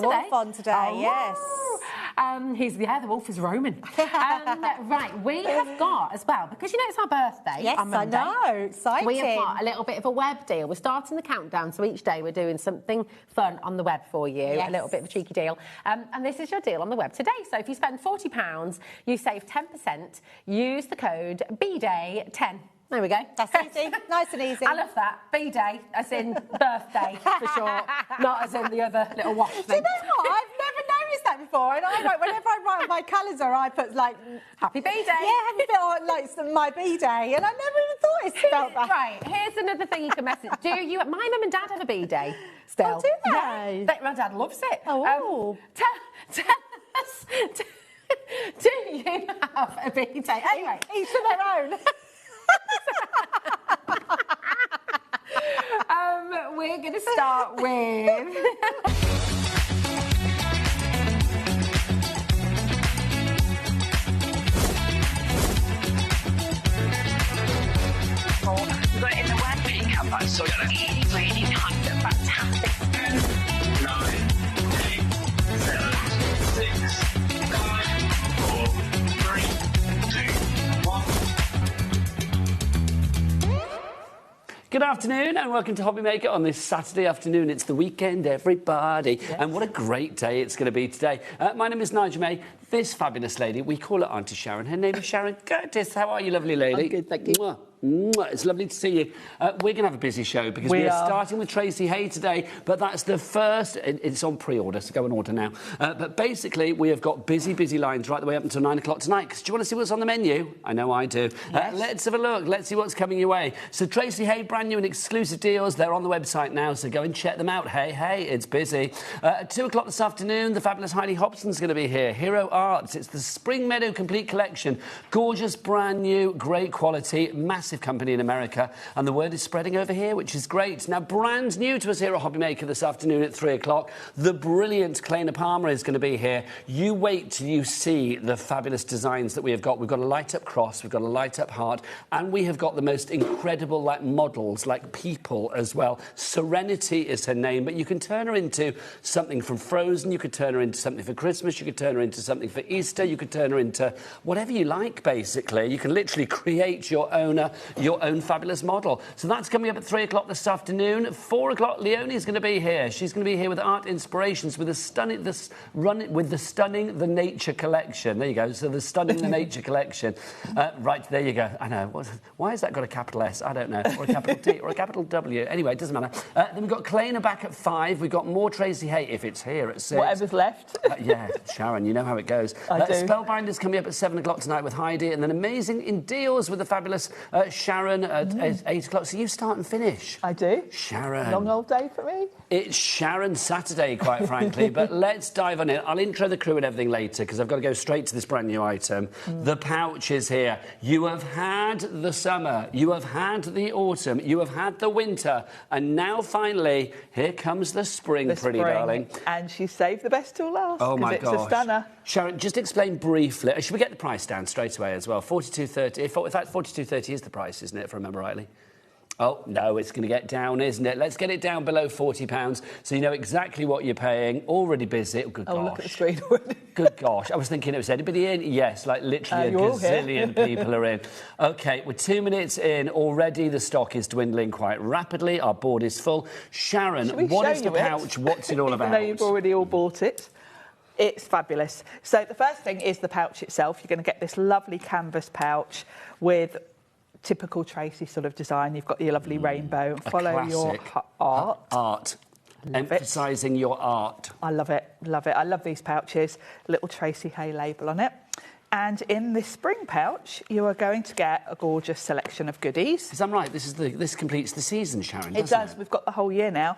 today. wolf on today, yes. The wolf is roaming. Right, we have got as well, because you know it's our birthday yes, on Monday. I know, exciting. We have got a little bit of a web deal. We're starting the countdown, so each day we're doing something fun on the web for you, a little bit of a cheeky deal. And this is your deal on the web today. So if you spend £40, you save 10%. Use the code BDAY10. There we go. That's easy. Nice and easy. I love that. B-Day, as in birthday, for short. Not as in the other little wash thing. Do you know what? I've never noticed that before. And whenever I write on my calendar, I put, like... Happy B-Day. Yeah, happy bit on, like, my B-Day. And I never even thought it spelled that. Right, here's another thing you can message. My mum and dad have a B-Day still. Oh, do they? Yeah. My dad loves it. Oh. Tell us, do you have a B-Day? Anyway. Each to their own. We're going to start with... But in the web makeup, I saw really kind of fantastic. 9, 8, 7, 6, 5, 4, 3, 2, 1. Good afternoon and welcome to HobbyMaker on this Saturday afternoon. It's the weekend, everybody. Yes. And what a great day it's going to be today. My name is Nigel May. This fabulous lady, we call her Auntie Sharon. Her name is Sharon Curtis. How are you, lovely lady? I'm good, thank you. Mwah. Mwah. It's lovely to see you. We're going to have a busy show because we are starting with Tracy Haye today, but that's the first... It's on pre-order, so go and order now. But basically, we have got busy lines right the way up until 9 o'clock tonight. Because do you want to see what's on the menu? I know I do. Yes. Let's have a look. Let's see what's coming your way. So Tracy Haye, brand new and exclusive deals. They're on the website now, so go and check them out. Hey, it's busy. At 2 o'clock this afternoon, the fabulous Heidi Hobson's going to be here. Hero Arts. It's the Spring Meadow Complete Collection. Gorgeous, brand new, great quality, massive company in America. And the word is spreading over here, which is great. Now, brand new to us here at HobbyMaker this afternoon at 3 o'clock, the brilliant Claer Palmer is going to be here. You wait till you see the fabulous designs that we have got. We've got a light-up cross, we've got a light-up heart, and we have got the most incredible, like, models, like people as well. Serenity is her name, but you can turn her into something from Frozen, you could turn her into something for Christmas, you could turn her into something for Easter, you could turn her into whatever you like, basically. You can literally create your own fabulous model. So that's coming up at 3 o'clock this afternoon. 4 o'clock, Leonie's going to be here. She's going to be here with art inspirations with the stunning The Nature collection. There you go. So the Stunning The Nature collection. Right, there you go. I know. Why has that got a capital S? I don't know. Or a capital T or a capital W. Anyway, it doesn't matter. Then we've got Claer back at 5. We've got more Tracy Haye if it's here at 6. Whatever's left. Yeah, Sharon, you know how it goes. I do. Spellbinder's coming up at 7 o'clock tonight with Heidi, and then amazing in deals with the fabulous Sharon at 8 o'clock. So you start and finish. I do. Sharon. Long old day for me. It's Sharon Saturday, quite frankly, but let's dive on in. I'll intro the crew and everything later because I've got to go straight to this brand new item. The pouch is here. You have had the summer, you have had the autumn, you have had the winter, and now finally, here comes the spring, pretty darling. And she saved the best till last. Oh my gosh. It's a stunner. Sharon, just explain briefly. Should we get the price down straight away as well? $42.30. In fact, $42.30 is the price, isn't it, if I remember rightly? Oh, no, it's going to get down, isn't it? Let's get it down below £40 so you know exactly what you're paying. Already busy. Oh, good gosh. Oh, look at the screen already. Good gosh. I was thinking it was anybody in? Yes, like literally a gazillion people are in. OK, we're 2 minutes in. Already the stock is dwindling quite rapidly. Our board is full. Sharon, what is the pouch? What's it all about? Even though you've already all bought it. It's fabulous. So the first thing is the pouch itself. You're going to get this lovely canvas pouch with typical Tracy sort of design. You've got your lovely rainbow. Follow your art. Emphasising your art. I love it. Love it. I love these pouches. Little Tracy Haye label on it. And in this spring pouch, you are going to get a gorgeous selection of goodies. Is that right? This completes the season, Sharon, It does. We've got the whole year now.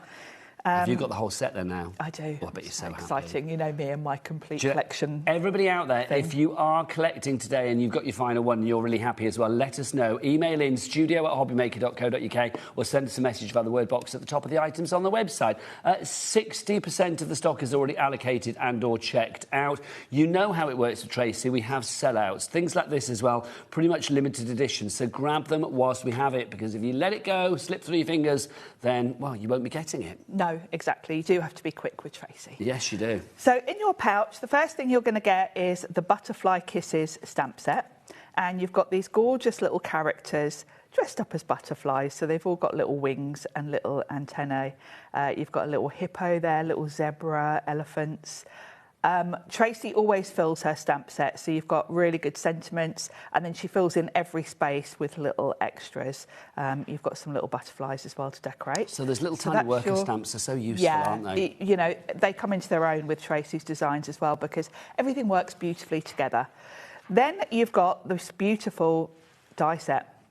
Have you got the whole set there now? I do. Oh, I bet you're so exciting. happy. You know me and my complete collection. Everybody out there, if you are collecting today and you've got your final one and you're really happy as well, let us know. Email in studio@hobbymaker.co.uk or send us a message via the word box at the top of the items on the website. 60% of the stock is already allocated and or checked out. You know how it works with Tracy. We have sellouts. Things like this as well, pretty much limited edition. So grab them whilst we have it, because if you let it go, slip through your fingers, then, well, you won't be getting it. No, No, exactly. You do have to be quick with Tracy. Yes, you do. So in your pouch, the first thing you're going to get is the Butterfly Kisses stamp set. And you've got these gorgeous little characters dressed up as butterflies. So they've all got little wings and little antennae. You've got a little hippo there, little zebra, elephants. Tracy always fills her stamp set, so you've got really good sentiments, and then she fills in every space with little extras. You've got some little butterflies as well to decorate. So there's little tiny worker stamps. They're so useful, aren't they? You know, they come into their own with Tracy's designs as well, because everything works beautifully together. Then you've got this beautiful die set.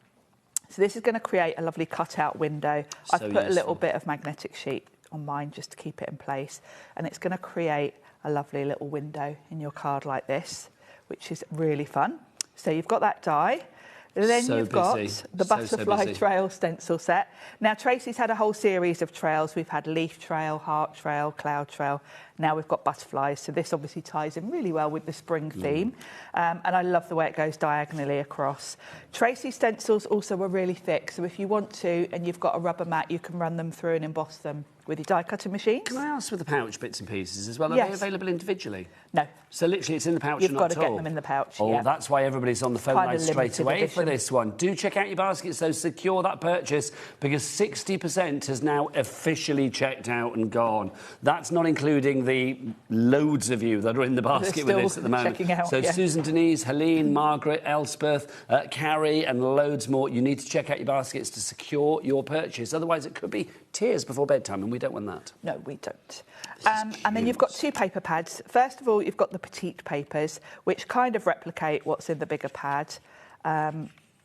So this is going to create a lovely cutout window. I've put a little bit of magnetic sheet on mine just to keep it in place, and it's going to create a lovely little window in your card like this, which is really fun. So you've got that die. Then you've got the Butterfly Trail stencil set. Now, Tracy's had a whole series of trails. We've had Leaf Trail, Heart Trail, Cloud Trail. Now we've got butterflies. So this obviously ties in really well with the spring theme. And I love the way it goes diagonally across. Tracy's stencils also are really thick. So if you want to, and you've got a rubber mat, you can run them through and emboss them with your die cutting machines. Can I ask for the pouch bits and pieces as well? Are they available individually? No. So literally it's in the pouch. You've got to get them in the pouch. Oh, that's why everybody's on the phone line straight away for this one. Do check out your baskets, though. Secure that purchase, because 60% has now officially checked out and gone. That's not including the loads of you that are in the basket with this at the moment. Out, so Susan, Denise, Helene, Margaret, Elspeth, Carrie, and loads more. You need to check out your baskets to secure your purchase. Otherwise, it could be tears before bedtime, and we don't want that. No, we don't. And then you've got two paper pads. First of all, you've got the petite papers, which kind of replicate what's in the bigger pad.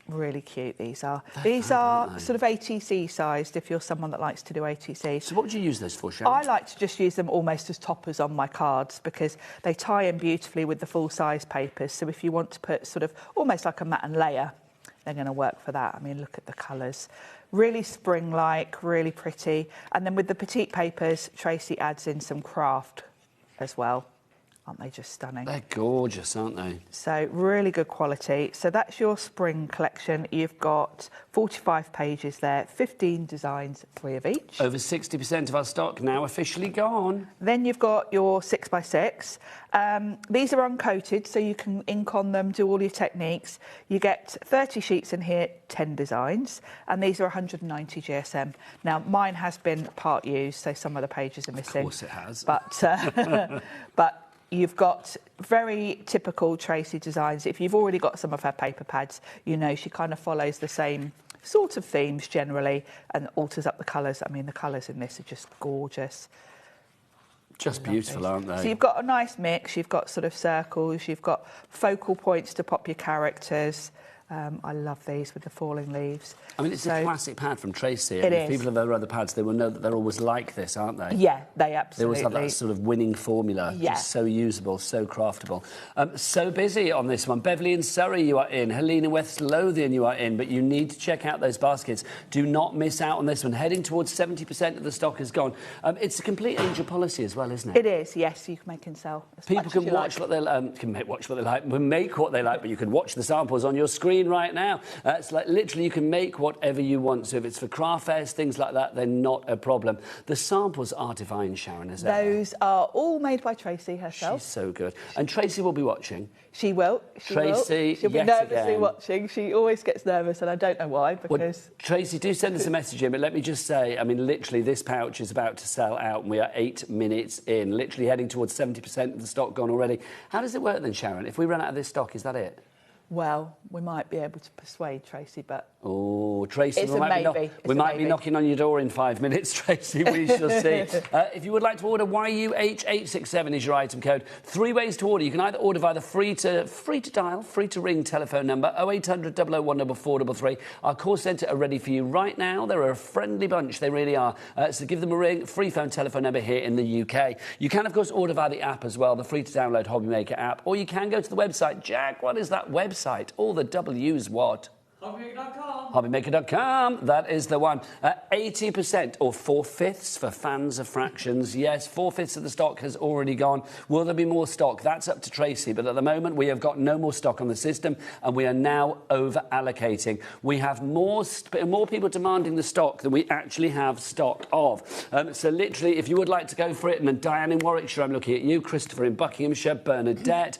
Really cute, these are. These are sort of ATC sized, if you're someone that likes to do ATC. So what would you use those for, Sharon? I like to just use them almost as toppers on my cards, because they tie in beautifully with the full-size papers. So if you want to put sort of almost like a mat and layer, they're going to work for that. I mean, look at the colours. Really spring-like, really pretty. And then with the petite papers, Tracy adds in some craft as well. Aren't they just stunning? They're gorgeous, aren't they? So really good quality. So that's your spring collection. You've got 45 pages there, 15 designs, 3 of each. Over 60% of our stock now officially gone. Then you've got your 6x6. These are uncoated, so you can ink on them, do all your techniques. You get 30 sheets in here, 10 designs, and these are 190 GSM. Now, mine has been part used, so some of the pages are missing. Of course it has. But you've got very typical Tracy designs. If you've already got some of her paper pads, you know she kind of follows the same sort of themes generally and alters up the colours. I mean, the colours in this are just gorgeous. Just beautiful, aren't they? So you've got a nice mix. You've got sort of circles. You've got focal points to pop your characters. I love these with the falling leaves. I mean, it's a classic pad from Tracy. It is. If people have their other pads, they will know that they're always like this, aren't they? Yeah, they absolutely. They always have that sort of winning formula. Yeah. Just so usable, so craftable. So busy on this one. Beverley in Surrey, you are in. Helene in West Lothian, you are in. But you need to check out those baskets. Do not miss out on this one. Heading towards 70% of the stock is gone. It's a complete angel policy as well, isn't it? It is, yes. You can make and sell as People much can as you watch what they watch what they like, make what they like, but you can watch the samples on your screen right now. It's like literally you can make whatever you want. So if it's for craft fairs, things like that, they're not a problem. The samples are divine, Sharon, isn't it? Those are all made by Tracy herself. She's so good. And Tracy will be watching. She will. Tracy, She'll be yet nervously again. watching. She always gets nervous, and I don't know why, because... Well, Tracy, do send us a message in, but let me just say, I mean, literally, this pouch is about to sell out, and we are 8 minutes in, literally heading towards 70% of the stock gone already. How does it work then, Sharon? If we run out of this stock, is that it? Well, we might be able to persuade Tracy, but... Oh, Tracy, It's we a maybe. we might be knocking on your door in 5 minutes, Tracy. We shall see. If you would like to order, YUH867 is your item code. 3 ways to order. You can either order via the free to dial, free to ring telephone number 0800 001 433. Our call centre are ready for you right now. They're a friendly bunch, they really are. So give them a ring. Free phone telephone number here in the UK. You can, of course, order via the app as well, the free to download HobbyMaker app, or you can go to the website. Jack, what is that website? All the W's what? HobbyMaker.com, that is the one. 80% or 4/5 for fans of fractions. Yes, 4/5 of the stock has already gone. Will there be more stock? That's up to Tracy, but at the moment we have got no more stock on the system and we are now over allocating. We have more people demanding the stock than we actually have stock of. So literally, if you would like to go for it, and then Diane in Warwickshire, I'm looking at you, Christopher in Buckinghamshire, Bernadette,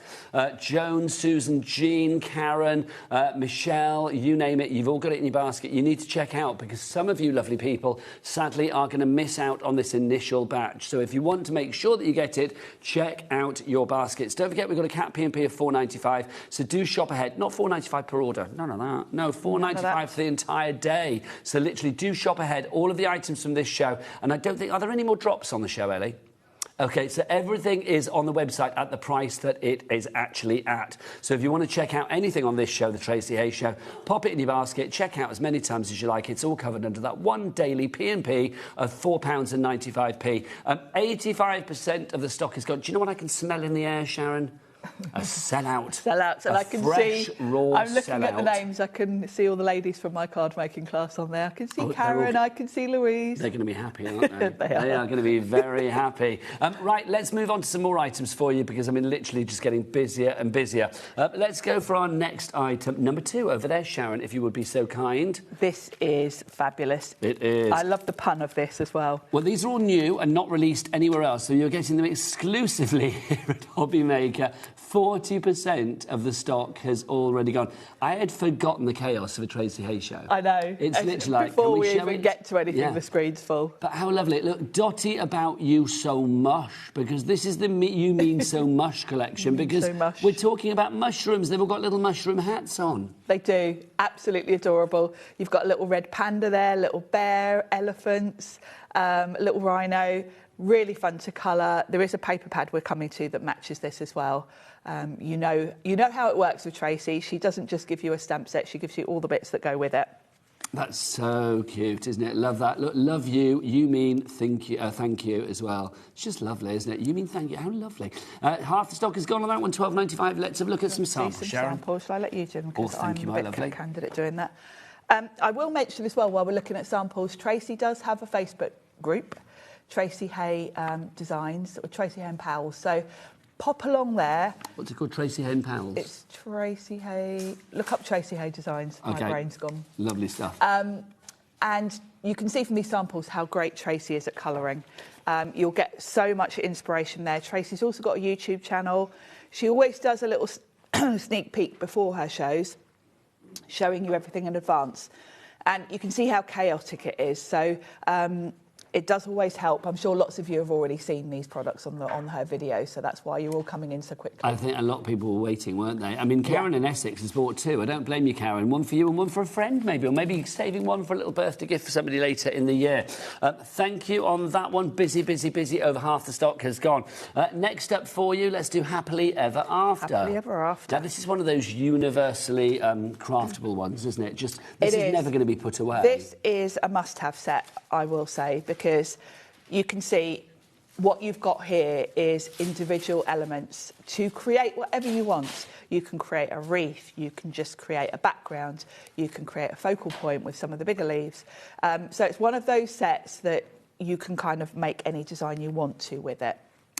Joan, Susan, Jean, Karen, Michelle, you name it, you've all got it in your basket. You need to check out because some of you lovely people sadly are going to miss out on this initial batch. So if you want to make sure that you get it, check out your baskets. Don't forget we've got a cap P&P of £4.95, so do shop ahead. Not £4.95 per order, none of that. No, £4.95 for the entire day. So literally do shop ahead. All of the items from this show, and I don't think, are there any more drops on the show, Ellie? OK, so everything is on the website at the price that it is actually at. So if you want to check out anything on this show, The Tracy Haye Show, pop it in your basket, check out as many times as you like. It's all covered under that one daily P&P of £4.95. 85% of the stock is gone. Do you know what I can smell in the air, Sharon? A sellout. Sellouts, and I can see. Raw I'm looking sellout. at the names. I can see all the ladies from my card making class on there. I can see Karen. I can see Louise. They're going to be happy, aren't they? They are going to be very happy. Right, let's move on to some more items for you because I'm literally just getting busier and busier. Let's go for our next item, number 2 over there, Sharon, if you would be so kind. This is fabulous. It is. I love the pun of this as well. Well, these are all new and not released anywhere else, so you're getting them exclusively here at HobbyMaker. 40% of the stock has already gone. I had forgotten the chaos of a Tracy Haye show. I know. It's literally like, before can we show even it? get to anything, Yeah. the screen's full. But how lovely. Look, Dotty about you so mush, because this is the You Mean So Mush collection, because So mush. we're talking about mushrooms. They've all got little mushroom hats on. They do. Absolutely adorable. You've got a little red panda there, little bear, elephants, little rhino. Really fun to colour. There is a paper pad we're coming to that matches this as well. You know how it works with Tracy. She doesn't just give you a stamp set, she gives you all the bits that go with it. That's so cute, isn't it? Love that. Look, love you. You mean thank you as well. It's just lovely, isn't it? You mean thank you. How lovely. Half the stock is gone on that one, £12.95. Let's have a look at some samples, Sharon. Samples. Shall I let you do them? Because thank you, my I'm a lovely. bit candid at doing that. I will mention as well, while we're looking at samples, Tracy does have a Facebook group, Tracy Haye Designs, or Tracy Haye and Pals. So pop along there. What's it called? Tracy Haye and Pals? It's Tracy Haye. Look up Tracy Haye Designs. Okay. My brain's gone. Lovely stuff. And you can see from these samples how great Tracy is at colouring. You'll get so much inspiration there. Tracy's also got a YouTube channel. She always does a little sneak peek before her shows, showing you everything in advance. And you can see how chaotic it is. So it does always help. I'm sure lots of you have already seen these products on her video, so that's why you're all coming in so quickly. I think a lot of people were waiting, weren't they? I mean, Karen in Essex has bought 2. I don't blame you, Karen. One for you and one for a friend, maybe, or maybe saving one for a little birthday gift for somebody later in the year. Thank you on that one. Busy, busy, busy. Over half the stock has gone. Next up for you, let's do Happily Ever After. Happily Ever After. Now, this is one of those universally craftable ones, isn't it? Just this is never going to be put away. This is a must-have set, I will say, because you can see what you've got here is individual elements to create whatever you want. You can create a wreath, you can just create a background, you can create a focal point with some of the bigger leaves. So it's one of those sets that you can kind of make any design you want to with it.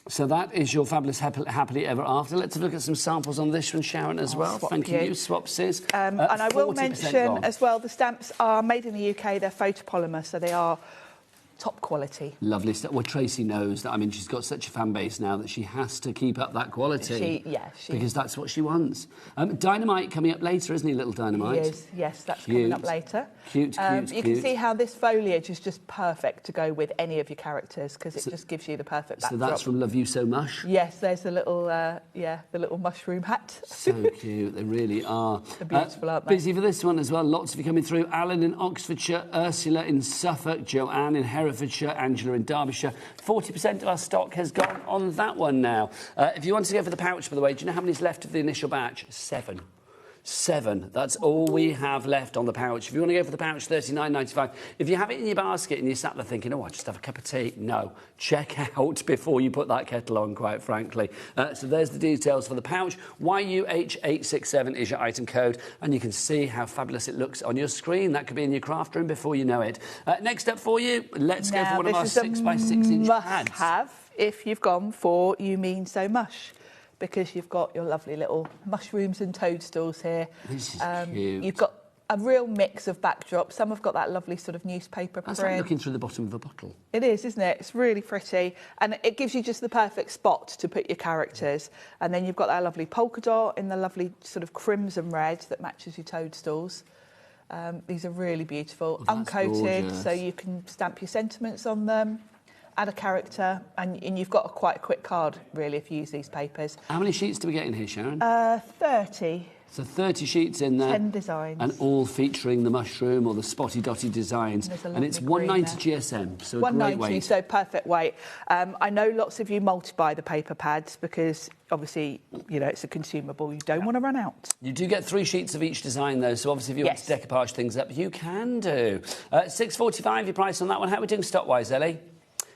So that is your fabulous Happily Ever After. Let's have a look at some samples on this one, Sharon, as well. Thank you, Swapsies. And I will 40% mention gone. as well, the stamps are made in the UK, they're photopolymer, so they are top quality. Lovely stuff. Well, Tracy knows that. I mean, she's got such a fan base now that she has to keep up that quality. Because that's what she wants. Dynamite coming up later, isn't he, little Dynamite? He is, yes, that's coming up later. Cute. You can see how this foliage is just perfect to go with any of your characters because it just gives you the perfect backdrop. So that's from Love You So Mush? Yes, there's the little, the little mushroom hat. So cute, they really are. They're beautiful, aren't they? Busy for this one as well. Lots of you coming through. Alan in Oxfordshire, Ursula in Suffolk, Joanne in Herefordshire, Angela in Derbyshire. 40% of our stock has gone on that one now. If you want to go for the pouch, by the way, do you know how many's left of the initial batch? 7. 7. That's all we have left on the pouch. If you want to go for the pouch, $39.95. If you have it in your basket and you sat there thinking, oh, I'll just have a cup of tea. No, check out before you put that kettle on, quite frankly. So there's the details for the pouch. YUH867 is your item code, and you can see how fabulous it looks on your screen. That could be in your craft room before you know it. Next up for you, let's go for one of our 6x6 inch pads. Have if you've gone for You Mean So Mush, because you've got your lovely little mushrooms and toadstools here. This is cute. You've got a real mix of backdrops. Some have got that lovely sort of newspaper print. That's like looking through the bottom of a bottle. It is, isn't it? It's really pretty. And it gives you just the perfect spot to put your characters. And then you've got that lovely polka dot in the lovely sort of crimson red that matches your toadstools. These are really beautiful. Oh, uncoated, gorgeous. so you can stamp your sentiments on them. Add a character, and you've got quite a quick card, really, if you use these papers. How many sheets do we get in here, Sharon? 30. So 30 sheets in there. 10 designs. And all featuring the mushroom or the spotty dotty designs. And it's 190 GSM, so a great weight. So perfect weight. I know lots of you multi-buy the paper pads because obviously, you know, it's a consumable. You don't want to run out. You do get 3 sheets of each design, though, so obviously if you want to decoupage things up, you can do. $6.45 your price on that one. How are we doing stock-wise, Ellie?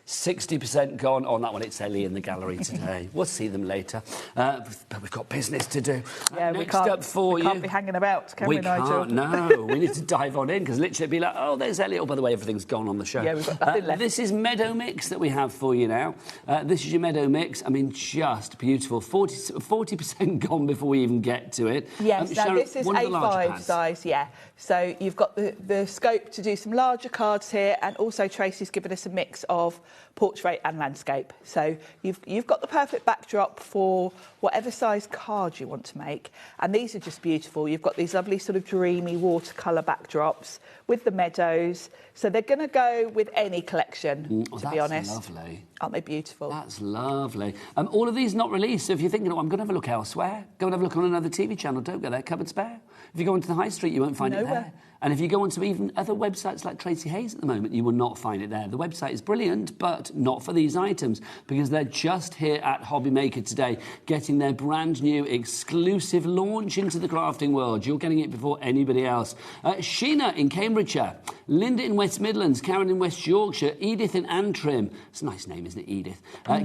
60% gone on that one. It's Ellie in the gallery today. We'll see them later. But we've got business to do. Yeah, Next up for you. We can't be hanging about, can we, Nigel? We can't, no. We need to dive on in, because literally it'd be like, oh, there's Ellie. Oh, by the way, everything's gone on the show. Yeah, we've got nothing left. This is Meadow Mix that we have for you now. This is your Meadow Mix. I mean, just beautiful. 40% gone before we even get to it. Yes, now Sharon, this is A5 size, yeah. So you've got the scope to do some larger cards here, and also Tracy's given us a mix of portrait and landscape. So you've got the perfect backdrop for whatever size card you want to make. And these are just beautiful. You've got these lovely sort of dreamy watercolour backdrops with the meadows. So they're going to go with any collection, to be honest. That's lovely. Aren't they beautiful? That's lovely. All of these not released, so if you're thinking, oh, I'm going to have a look elsewhere, go and have a look on another TV channel. Don't go there, cupboard's bare. If you go into the high street, you won't find it there. And if you go onto even other websites like Tracy Haye's at the moment, you will not find it there. The website is brilliant, but not for these items, because they're just here at HobbyMaker today, getting their brand new exclusive launch into the crafting world. You're getting it before anybody else. Sheena in Cambridgeshire, Linda in West Midlands, Karen in West Yorkshire, Edith in Antrim. It's a nice name, isn't it, Edith?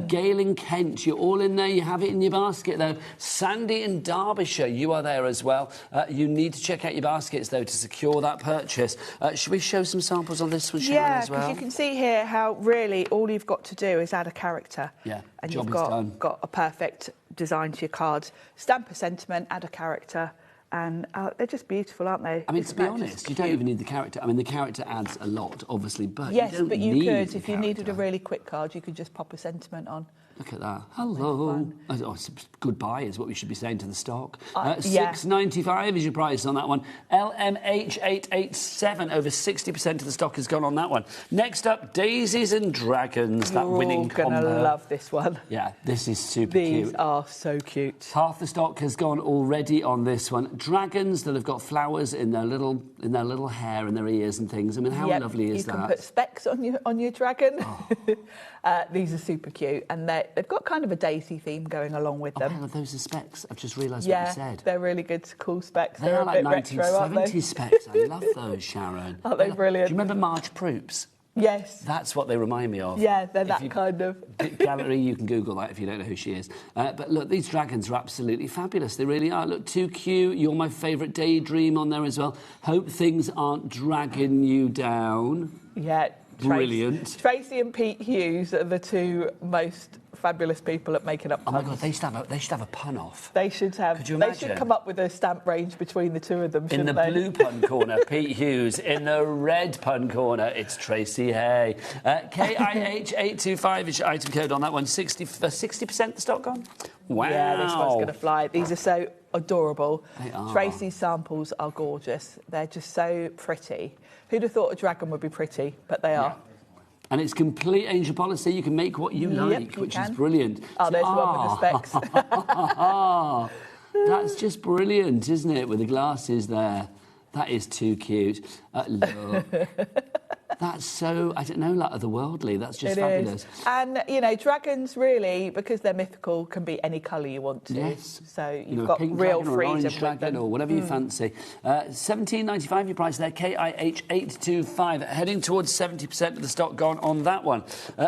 Gail in Kent, you're all in there. You have it in your basket, though. Sandy in Derbyshire, you are there as well. You need to check out your baskets, though, to secure that purchase. Should we show some samples on this one, Sharon, as well? Yeah, because you can see here how really all you've got to do is add a character. Yeah, and job you've is done. got a perfect design to your card. Stamp a sentiment, add a character, and they're just beautiful, aren't they? I mean, to be honest, you don't even need the character. I mean, the character adds a lot, obviously, but yes, you don't but you need could, the if you character. needed a really quick card, you could just pop a sentiment on. Look at that. Hello. Oh, goodbye is what we should be saying to the stock. Yeah. $6.95 is your price on that one. LMH887, over 60% of the stock has gone on that one. Next up, Daisies and Dragons, that winning combo. You're going to love this one. Yeah, this is super cute. These are so cute. Half the stock has gone already on this one. Dragons that have got flowers in their little hair and their ears and things. I mean, how lovely is that? You can put specks on your dragon. Oh. These are super cute, and they've got kind of a daisy theme going along with them. Oh, hang on, those are specs. I've just realised what you said. They're really good, cool specs. They are like 1970s specs. I love those, Sharon. Aren't they brilliant? Do you remember Marge Proops? Yes. That's what they remind me of. Yeah, they're that kind of... Gallery, you can Google that if you don't know who she is. But look, these dragons are absolutely fabulous. They really are. Look, too cute. You're my favourite daydream on there as well. Hope things aren't dragging you down. Yeah. Brilliant. Tracy and Pete Hughes are the two most fabulous people at making up puns. Oh my God, they should have a pun off. They should have. Could you imagine? They should come up with a stamp range between the two of them, In the blue pun corner, Pete Hughes. In the red pun corner, it's Tracy Haye. KIH825 is your item code on that one. 60% the stock gone? Wow. Yeah, this one's going to fly. These are so adorable. They are. Tracy's samples are gorgeous. They're just so pretty. Who'd have thought a dragon would be pretty? But they are. And it's complete angel policy. You can make what you like, which is brilliant. Oh, there's one with the specs. That's just brilliant, isn't it? With the glasses there. That is too cute. Look. That's so, I don't know, like otherworldly. That's just fabulous. Is. And, you know, dragons really, because they're mythical, can be any colour you want to. Yes. So you've got pink real dragon or freedom orange dragon or whatever you fancy. $17.95 your price there, KIH825. Heading towards 70% of the stock gone on that one.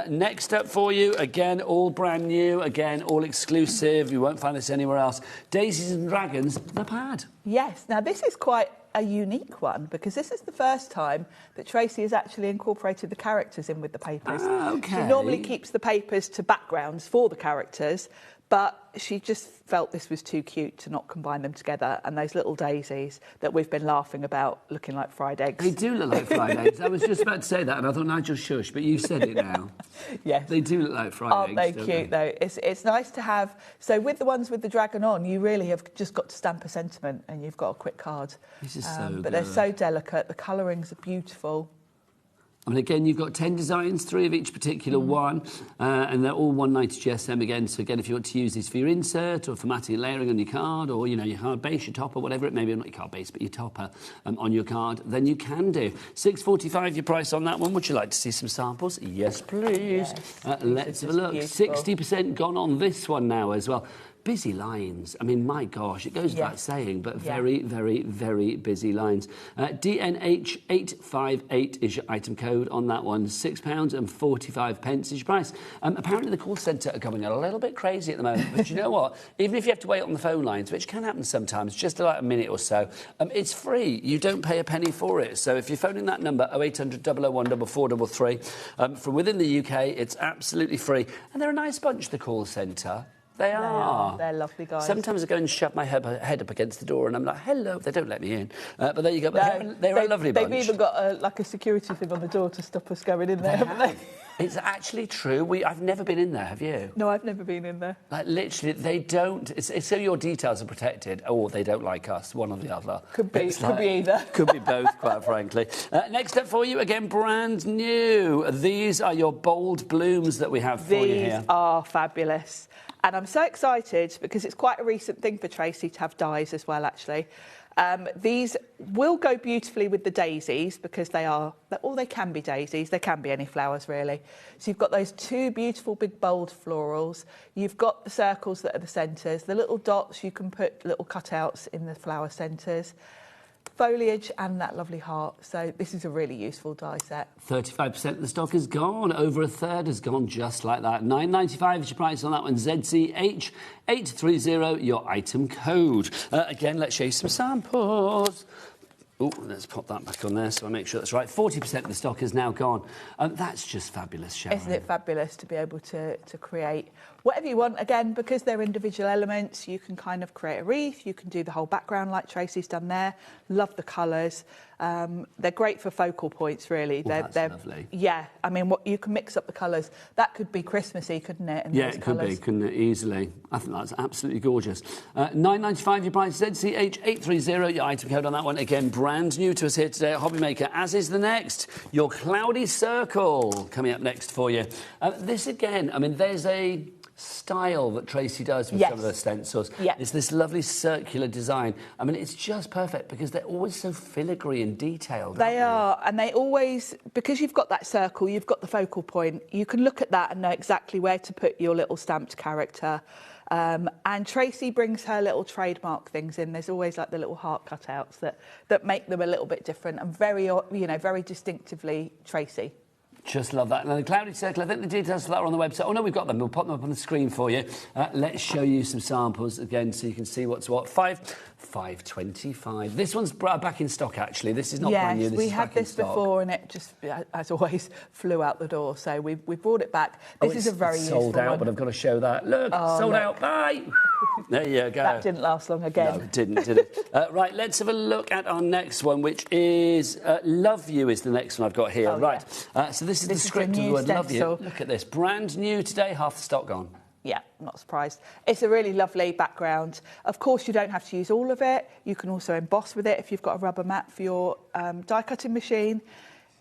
Next up for you, again, all brand new, again, all exclusive. You won't find this anywhere else. Daisies and Dragons, the pad. Yes. Now, this is quite a unique one because this is the first time that Tracy has actually incorporated the characters in with the papers. Okay. She normally keeps the papers to backgrounds for the characters, but she just felt this was too cute to not combine them together. And those little daisies that we've been laughing about looking like fried eggs. They do look like fried eggs. I was just about to say that, and I thought, Nigel, shush, but you said it now. Yes. They do look like fried eggs. Aren't they cute, though? It's nice to have... So with the ones with the dragon on, you really have just got to stamp a sentiment and you've got a quick card. This is so good. But they're so delicate. The colourings are beautiful. I mean, again, you've got 10 designs, 3 of each particular one, and they're all 190 GSM again. So, again, if you want to use these for your insert or formatting and layering on your card or, you know, your hard base, your topper, whatever it may be, not your card base, but your topper on your card, then you can do. $6.45 your price on that one. Would you like to see some samples? Yes, please. Yes, let's have a look. Beautiful. 60% gone on this one now as well. Busy lines. I mean, my gosh, it goes without saying, but very, very, very busy lines. DNH858 is your item code on that one. £6.45 is your price. Apparently, the call centre are going a little bit crazy at the moment, but you know what? Even if you have to wait on the phone lines, which can happen sometimes, just like a minute or so, it's free. You don't pay a penny for it. So if you're phoning that number, 0800 001 4433, from within the UK, it's absolutely free. And they're a nice bunch, the call centre. They are. They're lovely guys. Sometimes I go and shove my head up against the door and I'm like, hello. They don't let me in. But there you go. But they're a lovely bunch. They've even got a security thing on the door to stop us going in there, haven't they? It's actually true. I've never been in there, have you? No, I've never been in there. Like, literally, they don't... It's so your details are protected, or they don't like us, one or the other. Could be either. Could be both, quite frankly. Next up for you, again, brand new. These are your bold blooms that we have for you here. These are fabulous. And I'm so excited because it's quite a recent thing for Tracy to have dies as well, actually. These will go beautifully with the daisies because they can be daisies. They can be any flowers, really. So you've got those 2 beautiful, big, bold florals. You've got the circles that are the centres. The little dots, you can put little cutouts in the flower centres. Foliage and that lovely heart. So this is a really useful die set. 35% of the stock is gone. Over a third has gone just like that. $9.95 is your price on that one. ZCH830, your item code. Again, let's show you some samples. Oh, let's pop that back on there so I make sure that's right. 40% of the stock is now gone. That's just fabulous, Sharon. Isn't it fabulous to be able to create whatever you want? Again, because they're individual elements, you can kind of create a wreath, you can do the whole background like Tracy's done there. Love the colours. They're great for focal points, really. That's lovely. Yeah, I mean, you can mix up the colours. That could be Christmassy, couldn't it? Yeah, it could be, couldn't it? Easily. I think that's absolutely gorgeous. $9.95 your price. ZCH830, your item code on that one. Again, brand new to us here today at HobbyMaker, as is the next. Your Cloudy Circle coming up next for you. This again, I mean, there's a style that Tracy does with some of the stencils. It's this lovely circular design. I mean, it's just perfect because they're always so filigree and detailed. They are, and they always, because you've got that circle, you've got the focal point, you can look at that and know exactly where to put your little stamped character. And Tracy brings her little trademark things in. There's always like the little heart cutouts that make them a little bit different and very distinctively Tracy. Just love that. Now, the Cloudy Circle, I think the details for that are on the website. Oh, no, we've got them. We'll pop them up on the screen for you. Let's show you some samples again so you can see what's what. $5.25. This one's back in stock, actually. This is not brand new. This we had this before and it just, as always, flew out the door. So we brought it back. This is a very useful sold out, one. but I've got to show that. Look, sold out. Bye. There you go. That didn't last long again. No, it didn't, did it? Right, let's have a look at our next one, which is Love You is the next one I've got here. Right. So this is the script of the word Love You. Look at this. Brand new today, half the stock gone. Yeah, not surprised. It's a really lovely background. Of course, you don't have to use all of it. You can also emboss with it if you've got a rubber mat for your die cutting machine.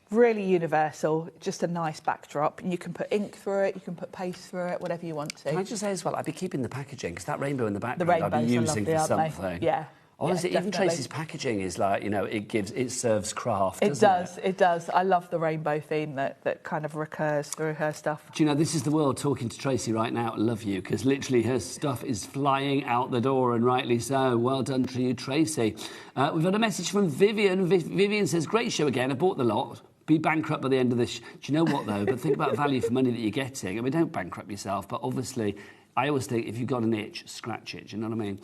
Really universal, just a nice backdrop. And you can put ink through it, you can put paste through it, whatever you want to. Can I just say as well, I'd be keeping the packaging, because that rainbow in the background I'd be using for something. Yeah. Honestly, Yeah, even definitely. Tracy's packaging is like, you know, it serves craft, It doesn't does, it does. I love the rainbow theme that kind of recurs through her stuff. Do you know, this is the world talking to Tracy right now. I love you, because literally her stuff is flying out the door, and rightly so. Well done to you, Tracy. We've had a message from Vivian. Vivian says, great show again. I bought the lot. Be bankrupt by the end of this. Do you know what, though? But think about value for money that you're getting. I mean, don't bankrupt yourself, but obviously... I always think if you've got an itch, scratch it. Do you know what I mean?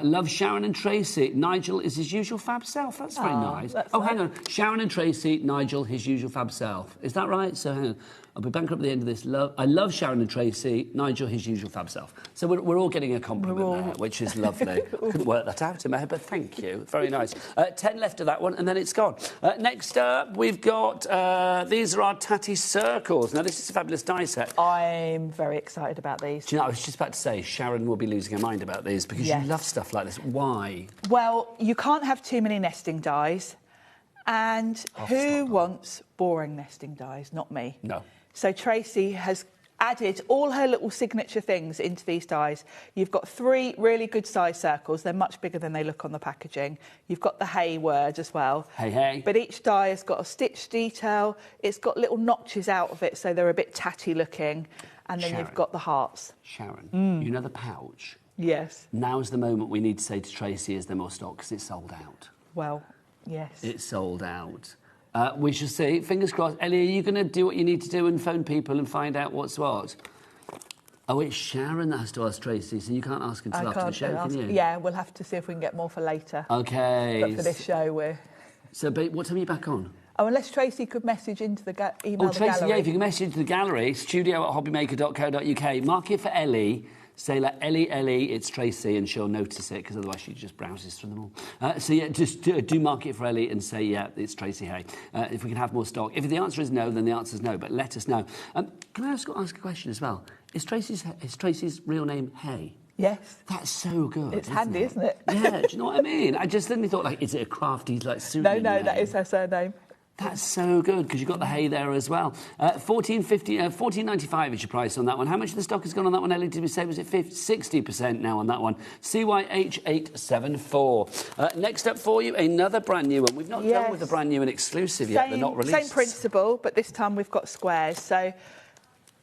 Love Sharon and Tracy. Nigel is his usual fab self. That's very nice. Hang on. Sharon and Tracy, Nigel, his usual fab self. Is that right? So hang on. I'll be bankrupt at the end of this. I love Sharon and Tracy. Nigel, his usual fab self. So we're all getting a compliment there, which is lovely. Couldn't work that out in my head, but thank you. Very nice. 10 left of that one, and then it's gone. Next up, we've got... these are our tatty circles. Now, this is a fabulous die set. I'm very excited about these. Do you know, I was just about to say, Sharon will be losing her mind about these, because you love stuff like this. Why? Well, you can't have too many nesting dies. And who wants boring nesting dies? Not me. No. So Tracy has added all her little signature things into these dies. You've got 3 really good size circles. They're much bigger than they look on the packaging. You've got the Haye word as well. Hey, hey. But each die has got a stitch detail. It's got little notches out of it, so they're a bit tatty looking. And then you've got the hearts. Sharon, you know the pouch? Yes. Now's the moment we need to say to Tracy, is there more stock? Because it's sold out. Well, yes. It's sold out. We shall see. Fingers crossed. Ellie, are you going to do what you need to do and phone people and find out what's what? Oh, it's Sharon that has to ask Tracy, so you can't ask until after the show, can you? Yeah, we'll have to see if we can get more for later. OK. But for this show, we're... So, babe, what time are you back on? Oh, unless Tracy could message into the email Tracy, the gallery. yeah, if you can message the gallery, studio@hobbymaker.co.uk. Mark it for Ellie. Say, like, Ellie, it's Tracy, and she'll notice it, because otherwise she just browses through them all. So, yeah, just do mark it for Ellie and say, yeah, it's Tracy Haye. If we can have more stock. If the answer is no, then the answer is no, but let us know. Can I ask a question as well? Is Tracy's real name Haye? Yes. That's so good. It's handy, isn't it? Yeah, do you know what I mean? I just suddenly thought, like, is it a crafty, like, pseudonym? No, name? that is her surname. That's so good, because you've got the Haye there as well. $14.95 is your price on that one. How much of the stock has gone on that one, Ellie? Did we say, was it 60% now on that one? CYH874. Next up for you, another brand new one. We've not done with a brand new and exclusive yet. They're not released. Same principle, but this time we've got squares. So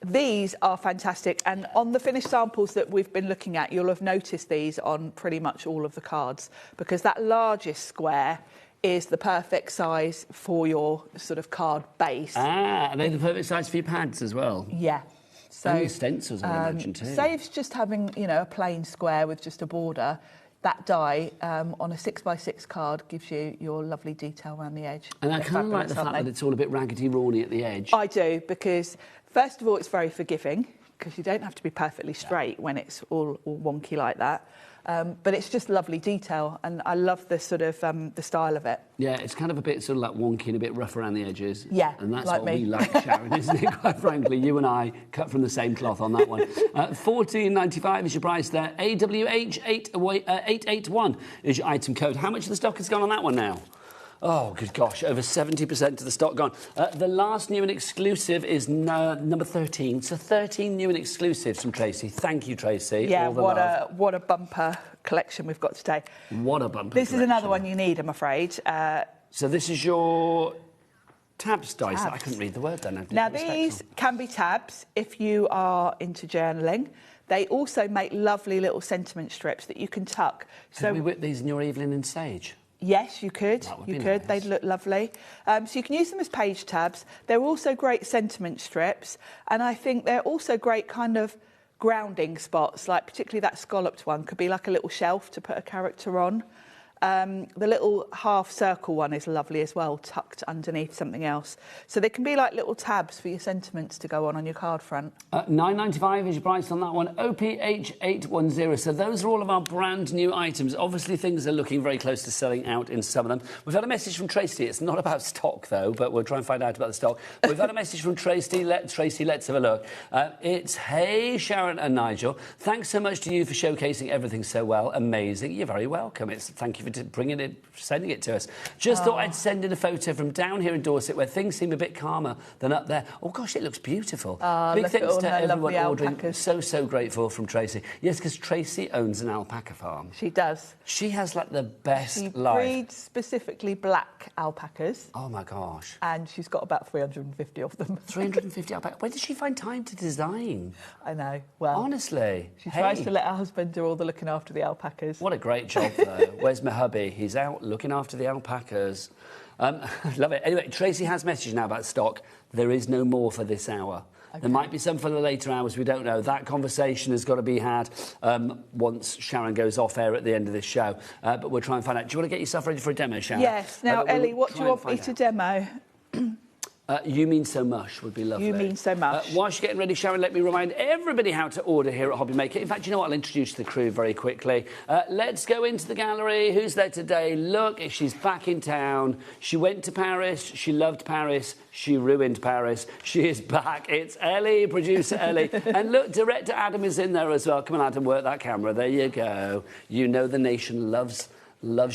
these are fantastic. And on the finished samples that we've been looking at, you'll have noticed these on pretty much all of the cards, because that largest square is the perfect size for your sort of card base. Ah, are they the perfect size for your pads as well? Yeah. So, and your stencils, I imagine, too. Saves just having, you know, a plain square with just a border. That die on a 6x6 card gives you your lovely detail around the edge. And I kind of like the fact that it's all a bit raggedy-rawny at the edge. I do, because first of all, it's very forgiving, because you don't have to be perfectly straight when it's all wonky like that. But it's just lovely detail, and I love the sort of the style of it. Yeah, it's kind of a bit sort of like wonky and a bit rough around the edges. Yeah, and that's like what me. we like, Sharon, isn't it? Quite frankly, you and I cut from the same cloth on that one. $14.95 is your price there. AWH881 is your item code. How much of the stock has gone on that one now? Oh, good gosh, over 70% of the stock gone. The last new and exclusive is number 13. So 13 new and exclusives from Tracy. Thank you, Tracy. Yeah, what a bumper collection we've got today. What a bumper This collection. is another one you need, I'm afraid. So this is your tabs dice. I couldn't read the word then. Now, these can be tabs if you are into journaling. They also make lovely little sentiment strips that you can tuck. Could we whip these in your Evelyn and Sage? Yes, you could. You could. Nice. They'd look lovely. So you can use them as page tabs. They're also great sentiment strips, and I think they're also great kind of grounding spots, like particularly that scalloped one could be like a little shelf to put a character on. The little half circle one is lovely as well, tucked underneath something else. So they can be like little tabs for your sentiments to go on your card front. $9.95 is your price on that one. OPH810. So those are all of our brand new items. Obviously, things are looking very close to selling out in some of them. We've had a message from Tracy. It's not about stock, though, but we'll try and find out about the stock. We've had a message from Tracy. Tracy, let's have a look. It's, hey, Sharon and Nigel. Thanks so much to you for showcasing everything so well. Amazing. You're very welcome. Thank you for sending it to us. Just thought I'd send in a photo from down here in Dorset where things seem a bit calmer than up there. Oh gosh, it looks beautiful. Big thanks to everyone ordering. So grateful from Tracy. Yes, because Tracy owns an alpaca farm. She does. She has like the best she life. She breeds specifically black alpacas. Oh my gosh. And she's got about 350 of them. 350 alpacas. Where does she find time to design? I know. Well, honestly, she tries to let her husband do all the looking after the alpacas. What a great job, though. Where's my hubby? He's out looking after the alpacas. Love it. Anyway, Tracy has messaged now about stock. There is no more for this hour. Okay. There might be some for the later hours, we don't know. That conversation has got to be had once Sharon goes off air at the end of this show. But we'll try and find out. Do you want to get yourself ready for a demo, Sharon? Yes. Now, Ellie, what do you want me to demo? You Mean So Much would be lovely. You Mean So Much. While she's getting ready, Sharon, let me remind everybody how to order here at HobbyMaker. In fact, you know what? I'll introduce the crew very quickly. Let's go into the gallery. Who's there today? Look, she's back in town. She went to Paris. She loved Paris. She ruined Paris. She is back. It's Ellie, producer Ellie. And look, director Adam is in there as well. Come on, Adam, work that camera. There you go. You know the nation loves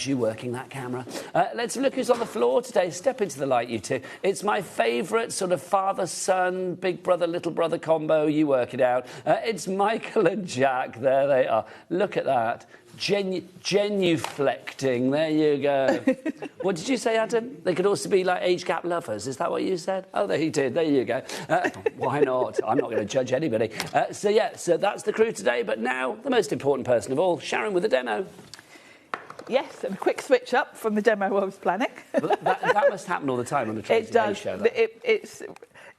you working that camera. Let's look who's on the floor today. Step into the light, you two. It's my favourite sort of father-son, big brother, little brother combo. You work it out. It's Michael and Jack. There they are. Look at that. Genuflecting. There you go. What did you say, Adam? They could also be like age gap lovers. Is that what you said? Oh, there you did. There you go. Why not? I'm not going to judge anybody. So that's the crew today. But now, the most important person of all, Sharon with the demo. Yes, and a quick switch up from the demo I was planning. Well, that must happen all the time on the Tracy Haye show.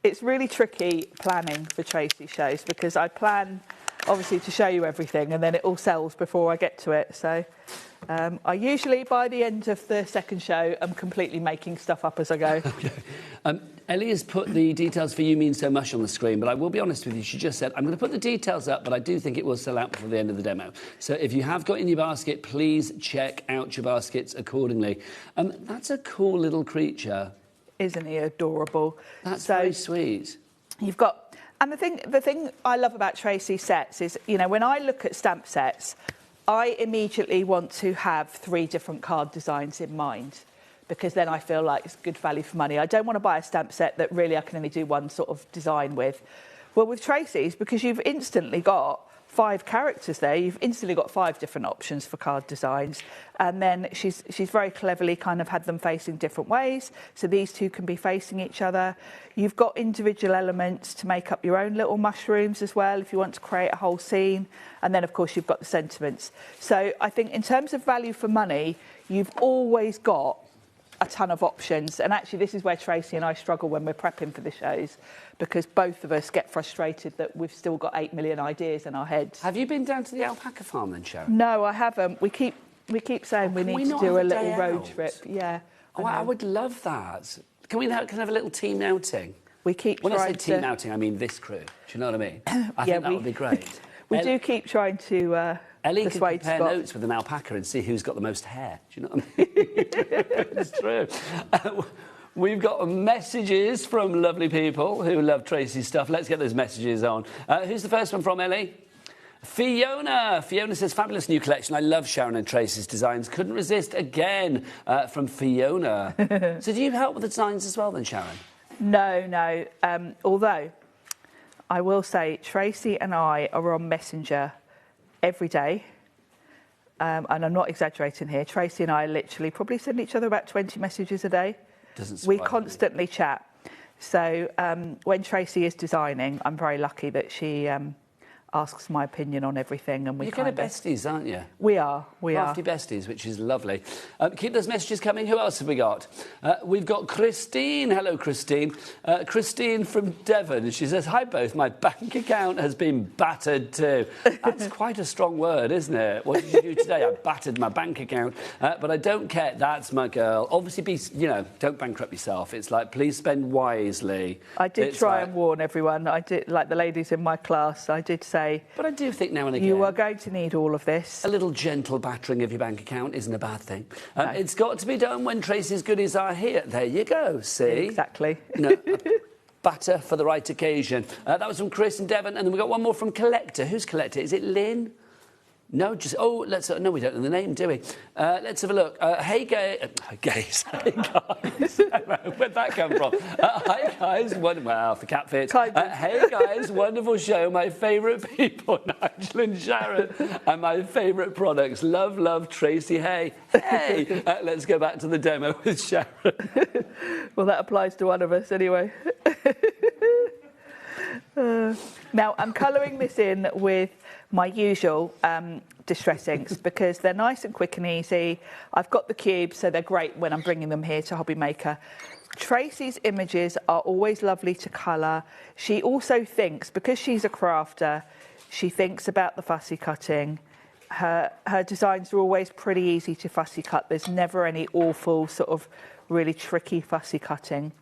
It's really tricky planning for Tracy shows because I plan, obviously, to show you everything and then it all sells before I get to it. So I usually, by the end of the second show, I'm completely making stuff up as I go. Ellie has put the details for You Mean So Much on the screen, but I will be honest with you, she just said, I'm going to put the details up, but I do think it will sell out before the end of the demo. So if you have got in your basket, please check out your baskets accordingly. That's a cool little creature. Isn't he adorable? That's very sweet. You've got... And the thing I love about Tracy's sets is, you know, when I look at stamp sets, I immediately want to have 3 different card designs in mind, because then I feel like it's good value for money. I don't want to buy a stamp set that really I can only do one sort of design with. Well, with Tracy's, because you've instantly got 5 characters there, you've instantly got 5 different options for card designs. And then she's very cleverly kind of had them facing different ways. So these 2 can be facing each other. You've got individual elements to make up your own little mushrooms as well, if you want to create a whole scene. And then, of course, you've got the sentiments. So I think in terms of value for money, you've always got a ton of options. And actually, this is where Tracy and I struggle when we're prepping for the shows, because both of us get frustrated that we've still got 8 million ideas in our heads. Have you been down to the alpaca farm then, Sharon? No, I haven't. We keep saying we need to do a little road trip. Yeah. Oh, I would love that. Can we have a little team outing? We keep when trying I say team outing, I mean this crew. Do you know what I mean? I think that would be great. We do keep trying to Ellie can compare notes with an alpaca and see who's got the most hair. Do you know what I mean? It's true. We've got messages from lovely people who love Tracy's stuff. Let's get those messages on. Who's the first one from, Ellie? Fiona says, fabulous new collection. I love Sharon and Tracy's designs. Couldn't resist again, from Fiona. So do you help with the designs as well then, Sharon? No. Although, I will say, Tracy and I are on Messenger every day. And I'm not exaggerating here. Tracy and I literally probably send each other about 20 messages a day. We constantly chat. So when Tracy is designing, I'm very lucky that she asks my opinion on everything, and You're kind of besties, aren't you? We are. Crafty besties, which is lovely. Keep those messages coming. Who else have we got? We've got Christine. Hello, Christine. Christine from Devon. She says, hi both. My bank account has been battered too. That's quite a strong word, isn't it? What did you do today? I battered my bank account. But I don't care. That's my girl. Obviously, don't bankrupt yourself. It's like, please spend wisely. I did try and warn everyone. I did, like the ladies in my class, I did say, but I do think now and again... You are going to need all of this. A little gentle battering of your bank account isn't a bad thing. No. It's got to be done when Tracy's goodies are here. There you go, see? Exactly. Batter for the right occasion. That was from Chris and Devon, and then we got one more from Collector. Who's Collector? Is it Lynn? No, just let's. No, we don't know the name, do we? Let's have a look. Hey, gays. Hey, guys. Where'd that come from? Hi, guys. Well, for cat fit. Hey, guys. Wonderful show. My favourite people, Nigel and Sharon, and my favourite products. Love, love, Tracy Haye. Hey, let's go back to the demo with Sharon. Well, that applies to one of us anyway. Now, I'm colouring this in with my usual distress inks because they're nice and quick and easy. I've got the cubes, so they're great when I'm bringing them here to HobbyMaker. Tracy's images are always lovely to colour. She also thinks, because she's a crafter, she thinks about the fussy cutting. Her designs are always pretty easy to fussy cut. There's never any awful sort of really tricky fussy cutting.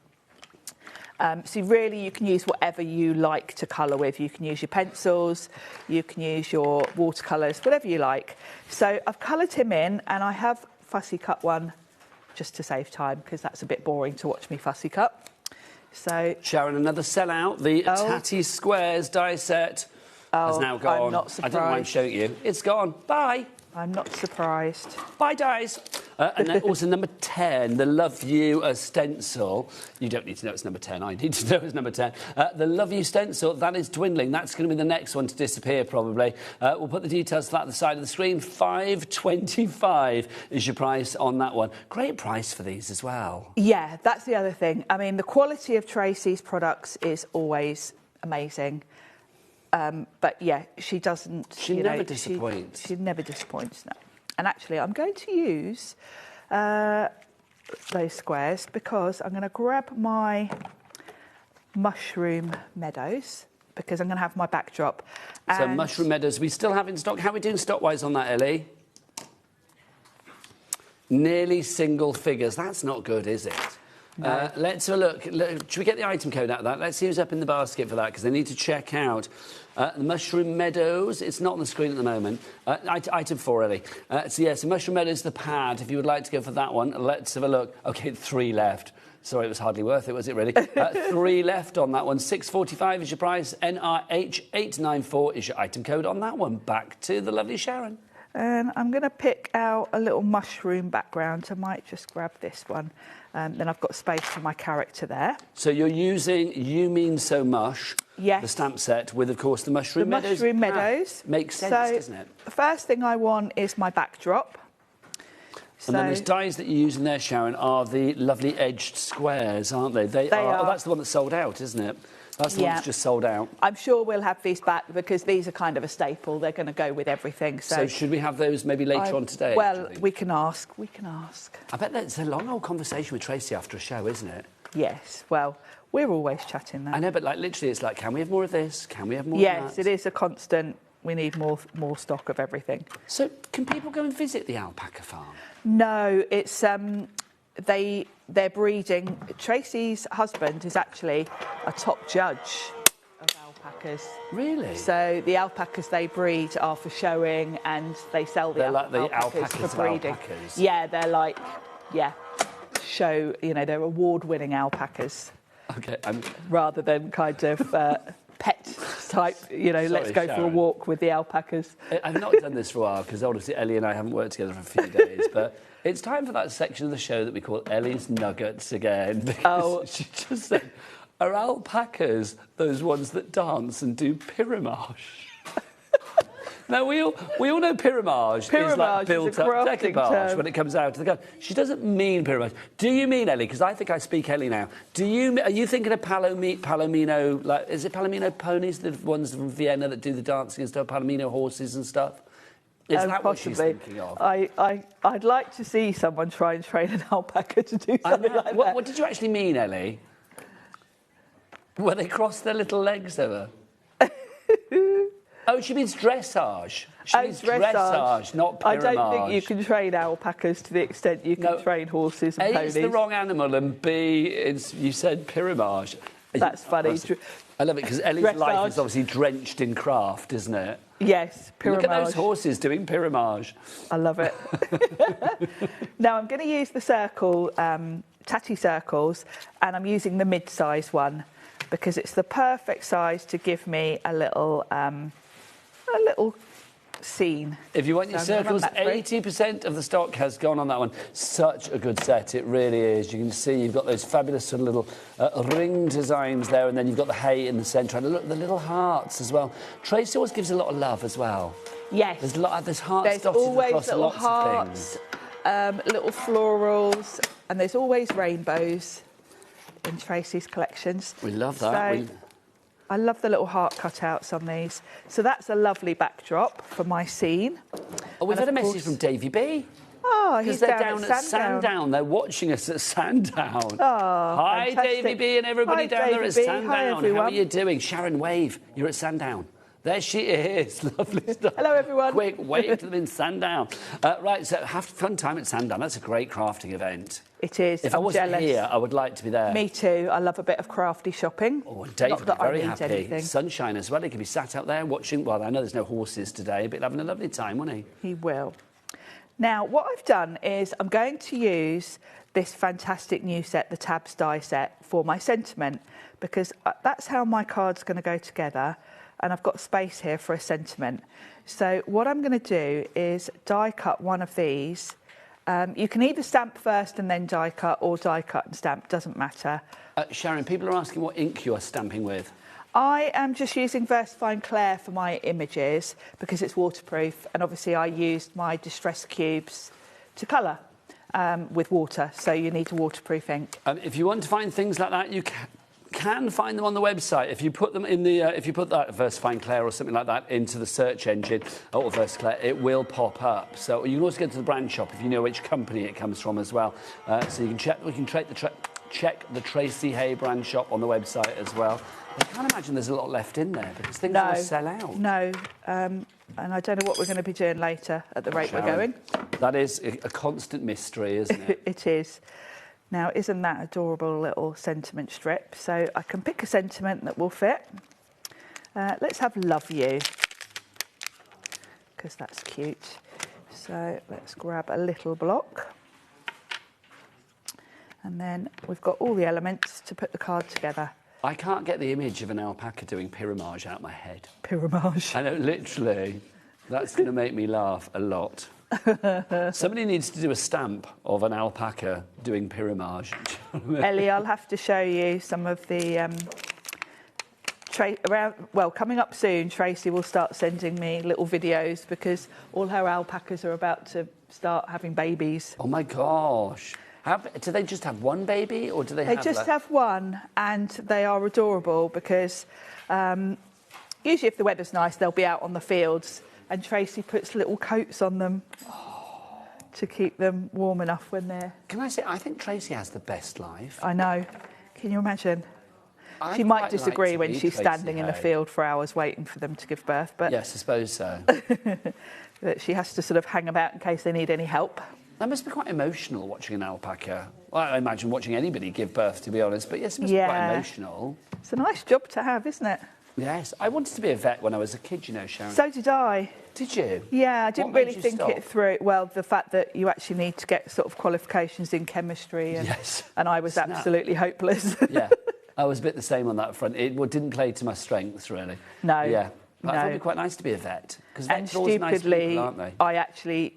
So really you can use whatever you like to colour with. You can use your pencils, you can use your watercolours, whatever you like. So I've coloured him in and I have fussy cut one just to save time because that's a bit boring to watch me fussy cut. So Sharon, another sellout. The Tatty Squares die set has now gone. I'm not surprised. I don't mind showing you. It's gone. Bye. I'm not surprised. Bye, dies. And then also number 10, the Love You Stencil. You don't need to know it's number 10. I need to know it's number 10. The Love You Stencil, that is dwindling. That's going to be the next one to disappear, probably. We'll put the details to that at the side of the screen. $5.25 is your price on that one. Great price for these as well. Yeah, that's the other thing. I mean, the quality of Tracy's products is always amazing. But yeah, she doesn't. She never disappoints. She never disappoints. No. And actually, I'm going to use those squares because I'm going to grab my Mushroom Meadows because I'm going to have my backdrop. So Mushroom Meadows, we still have in stock. How are we doing stock-wise on that, Ellie? Nearly single figures. That's not good, is it? No. Let's have a look. Should we get the item code out of that? Let's see who's up in the basket for that, because they need to check out the Mushroom Meadows. It's not on the screen at the moment. Item 4, Ellie. So, yes, Mushroom Meadows, the pad. If you would like to go for that one, let's have a look. OK, 3 left. Sorry, it was hardly worth it, was it, really? 3 left on that one. $6.45 is your price. NRH894 is your item code on that one. Back to the lovely Sharon. And I'm going to pick out a little mushroom background. I might just grab this one. Then I've got space for my character there. So you're using You Mean So Mush, yes, the stamp set, with, of course, the Mushroom Meadows. Mushroom Meadows. Makes sense, doesn't it? The first thing I want is my backdrop. And then those dies that you're using there, Sharon, are the lovely edged squares, aren't they? They are. Oh, that's the one that's sold out, isn't it? That's the one that's just sold out. I'm sure we'll have these back because these are kind of a staple. They're going to go with everything. So should we have those maybe later on today? Well, we can ask. We can ask. I bet that's a long old conversation with Tracy after a show, isn't it? Yes. Well, we're always chatting there. I know, but like literally, it's like, can we have more of this? Can we have more of that? Yes, it is a constant. We need more stock of everything. So, can people go and visit the alpaca farm? No, it's they're breeding. Tracy's husband is actually a top judge of alpacas. Really? So the alpacas they breed are for showing, and they sell the alpacas for breeding. Alpacas. Yeah, they're like, show. You know, they're award-winning alpacas. Okay. Rather than kind of pet type. You know, let's go for a walk with the alpacas. I've not done this for a while because obviously Ellie and I haven't worked together for a few days, but. It's time for that section of the show that we call Ellie's Nuggets again. She just said, are alpacas those ones that dance and do pyramage? Now, we all know pyramage is like built-up decoupage when it comes out of the gun. She doesn't mean pyramage. Do you mean, Ellie, because I think I speak Ellie now, are you thinking of Palomino, like, is it Palomino ponies, the ones from Vienna that do the dancing and stuff, Palomino horses and stuff? Is that possibly what she's thinking of? I'd like to see someone try and train an alpaca to do something like that. What did you actually mean, Ellie? Where they cross their little legs over? Oh, she means dressage. She means dressage, not pyramage. I don't think you can train alpacas to the extent you can train horses and ponies. A, it's the wrong animal, and B, you said pyramage. That's funny. I love it, because Ellie's life is obviously drenched in craft, isn't it? Yes, pyramage. Look at those horses doing pyramage. I love it. Now, I'm going to use the circle, tatty circles, and I'm using the mid-size one because it's the perfect size to give me a little scene. If you want your circles, 80% of the stock has gone on that one. Such a good set, it really is. You can see you've got those fabulous sort of little ring designs there, and then you've got the hay in the centre, and look, the little hearts as well. Tracy always gives a lot of love as well. Yes. There's hearts dotted across lots of things. Little florals, and there's always rainbows in Tracy's collections. We love that. So, I love the little heart cutouts on these. So that's a lovely backdrop for my scene. Oh, we've had a message from Davy B. Oh, he's down at Sandown. They're watching us at Sandown. Oh, hi, fantastic. Davy B and everybody down there at Sandown. Hi, everyone. How are you doing? Sharon, wave. You're at Sandown. There she is. Lovely stuff. Hello, everyone. Quick, wave to them in Sandown. Right, so have a fun time at Sandown. That's a great crafting event. It is. If I wasn't here, I would like to be there. Me too. I love a bit of crafty shopping. Oh, and Dave Not would that be very I need happy. anything. Sunshine as well. He could be sat out there watching. Well, I know there's no horses today, but having a lovely time, wouldn't he? He will. Now, what I've done is I'm going to use this fantastic new set, the Tabs die set, for my sentiment, because that's how my card's going to go together, and I've got space here for a sentiment. So what I'm going to do is die cut one of these. You can either stamp first and then die cut, or die cut and stamp, doesn't matter. Sharon, people are asking what ink you are stamping with. I am just using VersaFine Claer for my images because it's waterproof, and obviously I used my Distress cubes to colour with water, so you need a waterproof ink. If you want to find things like that, you can find them on the website. If you put them in the, if you put that VersaFine Claer or something like that into the search engine, or VersaClaer, it will pop up. So you can also go to the brand shop if you know which company it comes from as well. So you can check. We can check the Tracy Haye brand shop on the website as well. I can't imagine there's a lot left in there because things will sell out. No, and I don't know what we're going to be doing later at the rate we're going. That is a constant mystery, isn't it? It is. Now, isn't that adorable little sentiment strip? So I can pick a sentiment that will fit. Let's have Love You, because that's cute. So let's grab a little block. And then we've got all the elements to put the card together. I can't get the image of an alpaca doing pyramage out of my head. Pyramage. I know, literally. That's going to make me laugh a lot. Somebody needs to do a stamp of an alpaca doing pyramage. Ellie, I'll have to show you some of the... coming up soon, Tracy will start sending me little videos because all her alpacas are about to start having babies. Oh, my gosh. Do they just have one baby, or do they have... They just have one, and they are adorable because usually if the weather's nice, they'll be out on the fields, and Tracy puts little coats on them to keep them warm enough when they're... Can I say, I think Tracy has the best life. I know. Can you imagine? She might disagree when she's standing in the field for hours waiting for them to give birth, but... Yes, I suppose so. That she has to sort of hang about in case they need any help. That must be quite emotional, watching an alpaca. Well, I imagine watching anybody give birth, to be honest, but yes, it must be quite emotional. It's a nice job to have, isn't it? Yes. I wanted to be a vet when I was a kid, you know, Sharon. So did I. Did you? Yeah, I didn't really think it through. Well, the fact that you actually need to get sort of qualifications in chemistry, and I was absolutely hopeless. Yeah, I was a bit the same on that front. It didn't play to my strengths, really. No. Yeah. But I thought it'd be quite nice to be a vet. Because vets are always nice people, aren't they? I actually...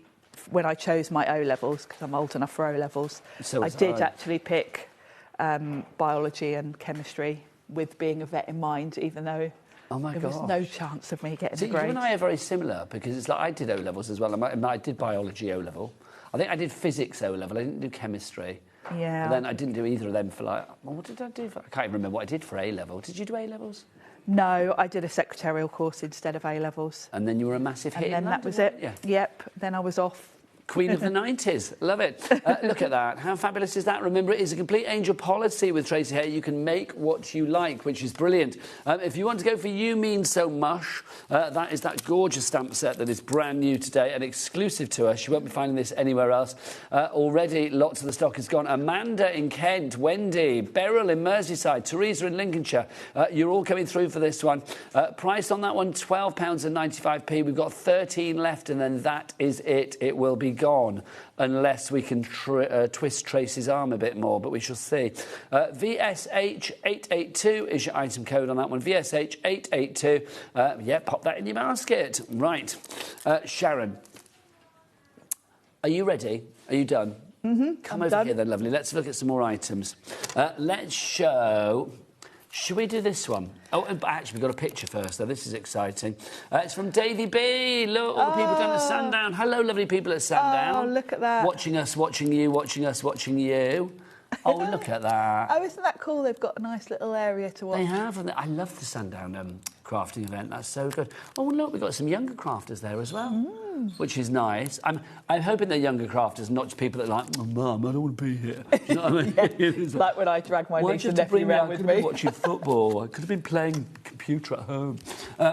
When I chose my O-levels, because I'm old enough for O-levels, I did actually pick biology and chemistry with being a vet in mind, even though there was no chance of me getting a grade. You and I are very similar, because it's like I did O-levels as well. I did biology O-level. I think I did physics O-level. I didn't do chemistry. Yeah. But then I didn't do either of them for what did I do? I can't even remember what I did for A-level. Did you do A-levels? No, I did a secretarial course instead of A-levels. And then you were a massive hit and then that was it. Yeah. Yep, then I was off. Queen of the 90s. Love it. Look at that. How fabulous is that? Remember, it is a complete angel policy with Tracy Haye. You can make what you like, which is brilliant. If you want to go for You Mean So Much, that is that gorgeous stamp set that is brand new today and exclusive to us. You won't be finding this anywhere else. Already, lots of the stock is gone. Amanda in Kent, Wendy, Beryl in Merseyside, Teresa in Lincolnshire. You're all coming through for this one. Price on that one, £12.95p. We've got 13 left, and then that is it. It will be gone unless we can twist Tracy's arm a bit more, but we shall see. VSH882 is your item code on that one. VSH882. Yeah, pop that in your basket. Right. Sharon, are you ready? Are you done? Come over here then, lovely. Let's look at some more items. Let's show... Should we do this one? Oh, actually, we've got a picture first, though. This is exciting. It's from Davy B. Look, all the people down at Sandown. Hello, lovely people at Sandown. Oh, look at that. Watching us, watching you, watching us, watching you. Oh, look at that. Oh, isn't that cool? They've got a nice little area to watch. They have, and I love the Sandown crafting event. That's so good. Oh, look, we've got some younger crafters there as well, which is nice. I'm hoping they're younger crafters, not just people that are like, oh, Mum, I don't want to be here. You know what I mean? Like when I drag my niece and nephew around with me. I could have been watching football. I could have been playing computer at home.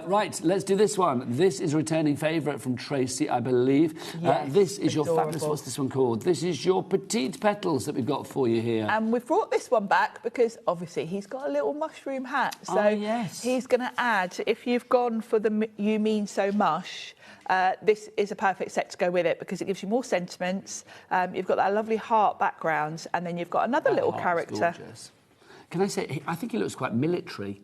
Right, let's do this one. This is a returning favourite from Tracy, I believe. Yes, this is adorable. your fabulous, what's this one called? This is your Petite Petals that we've got for you here. And we've brought this one back because, obviously, he's got a little mushroom hat. So yes. He's going to add, if you've gone for the You Mean So Mush, this is a perfect set to go with it because it gives you more sentiments. You've got that lovely heart background, and then you've got another little character. Gorgeous. Can I say, I think he looks quite military.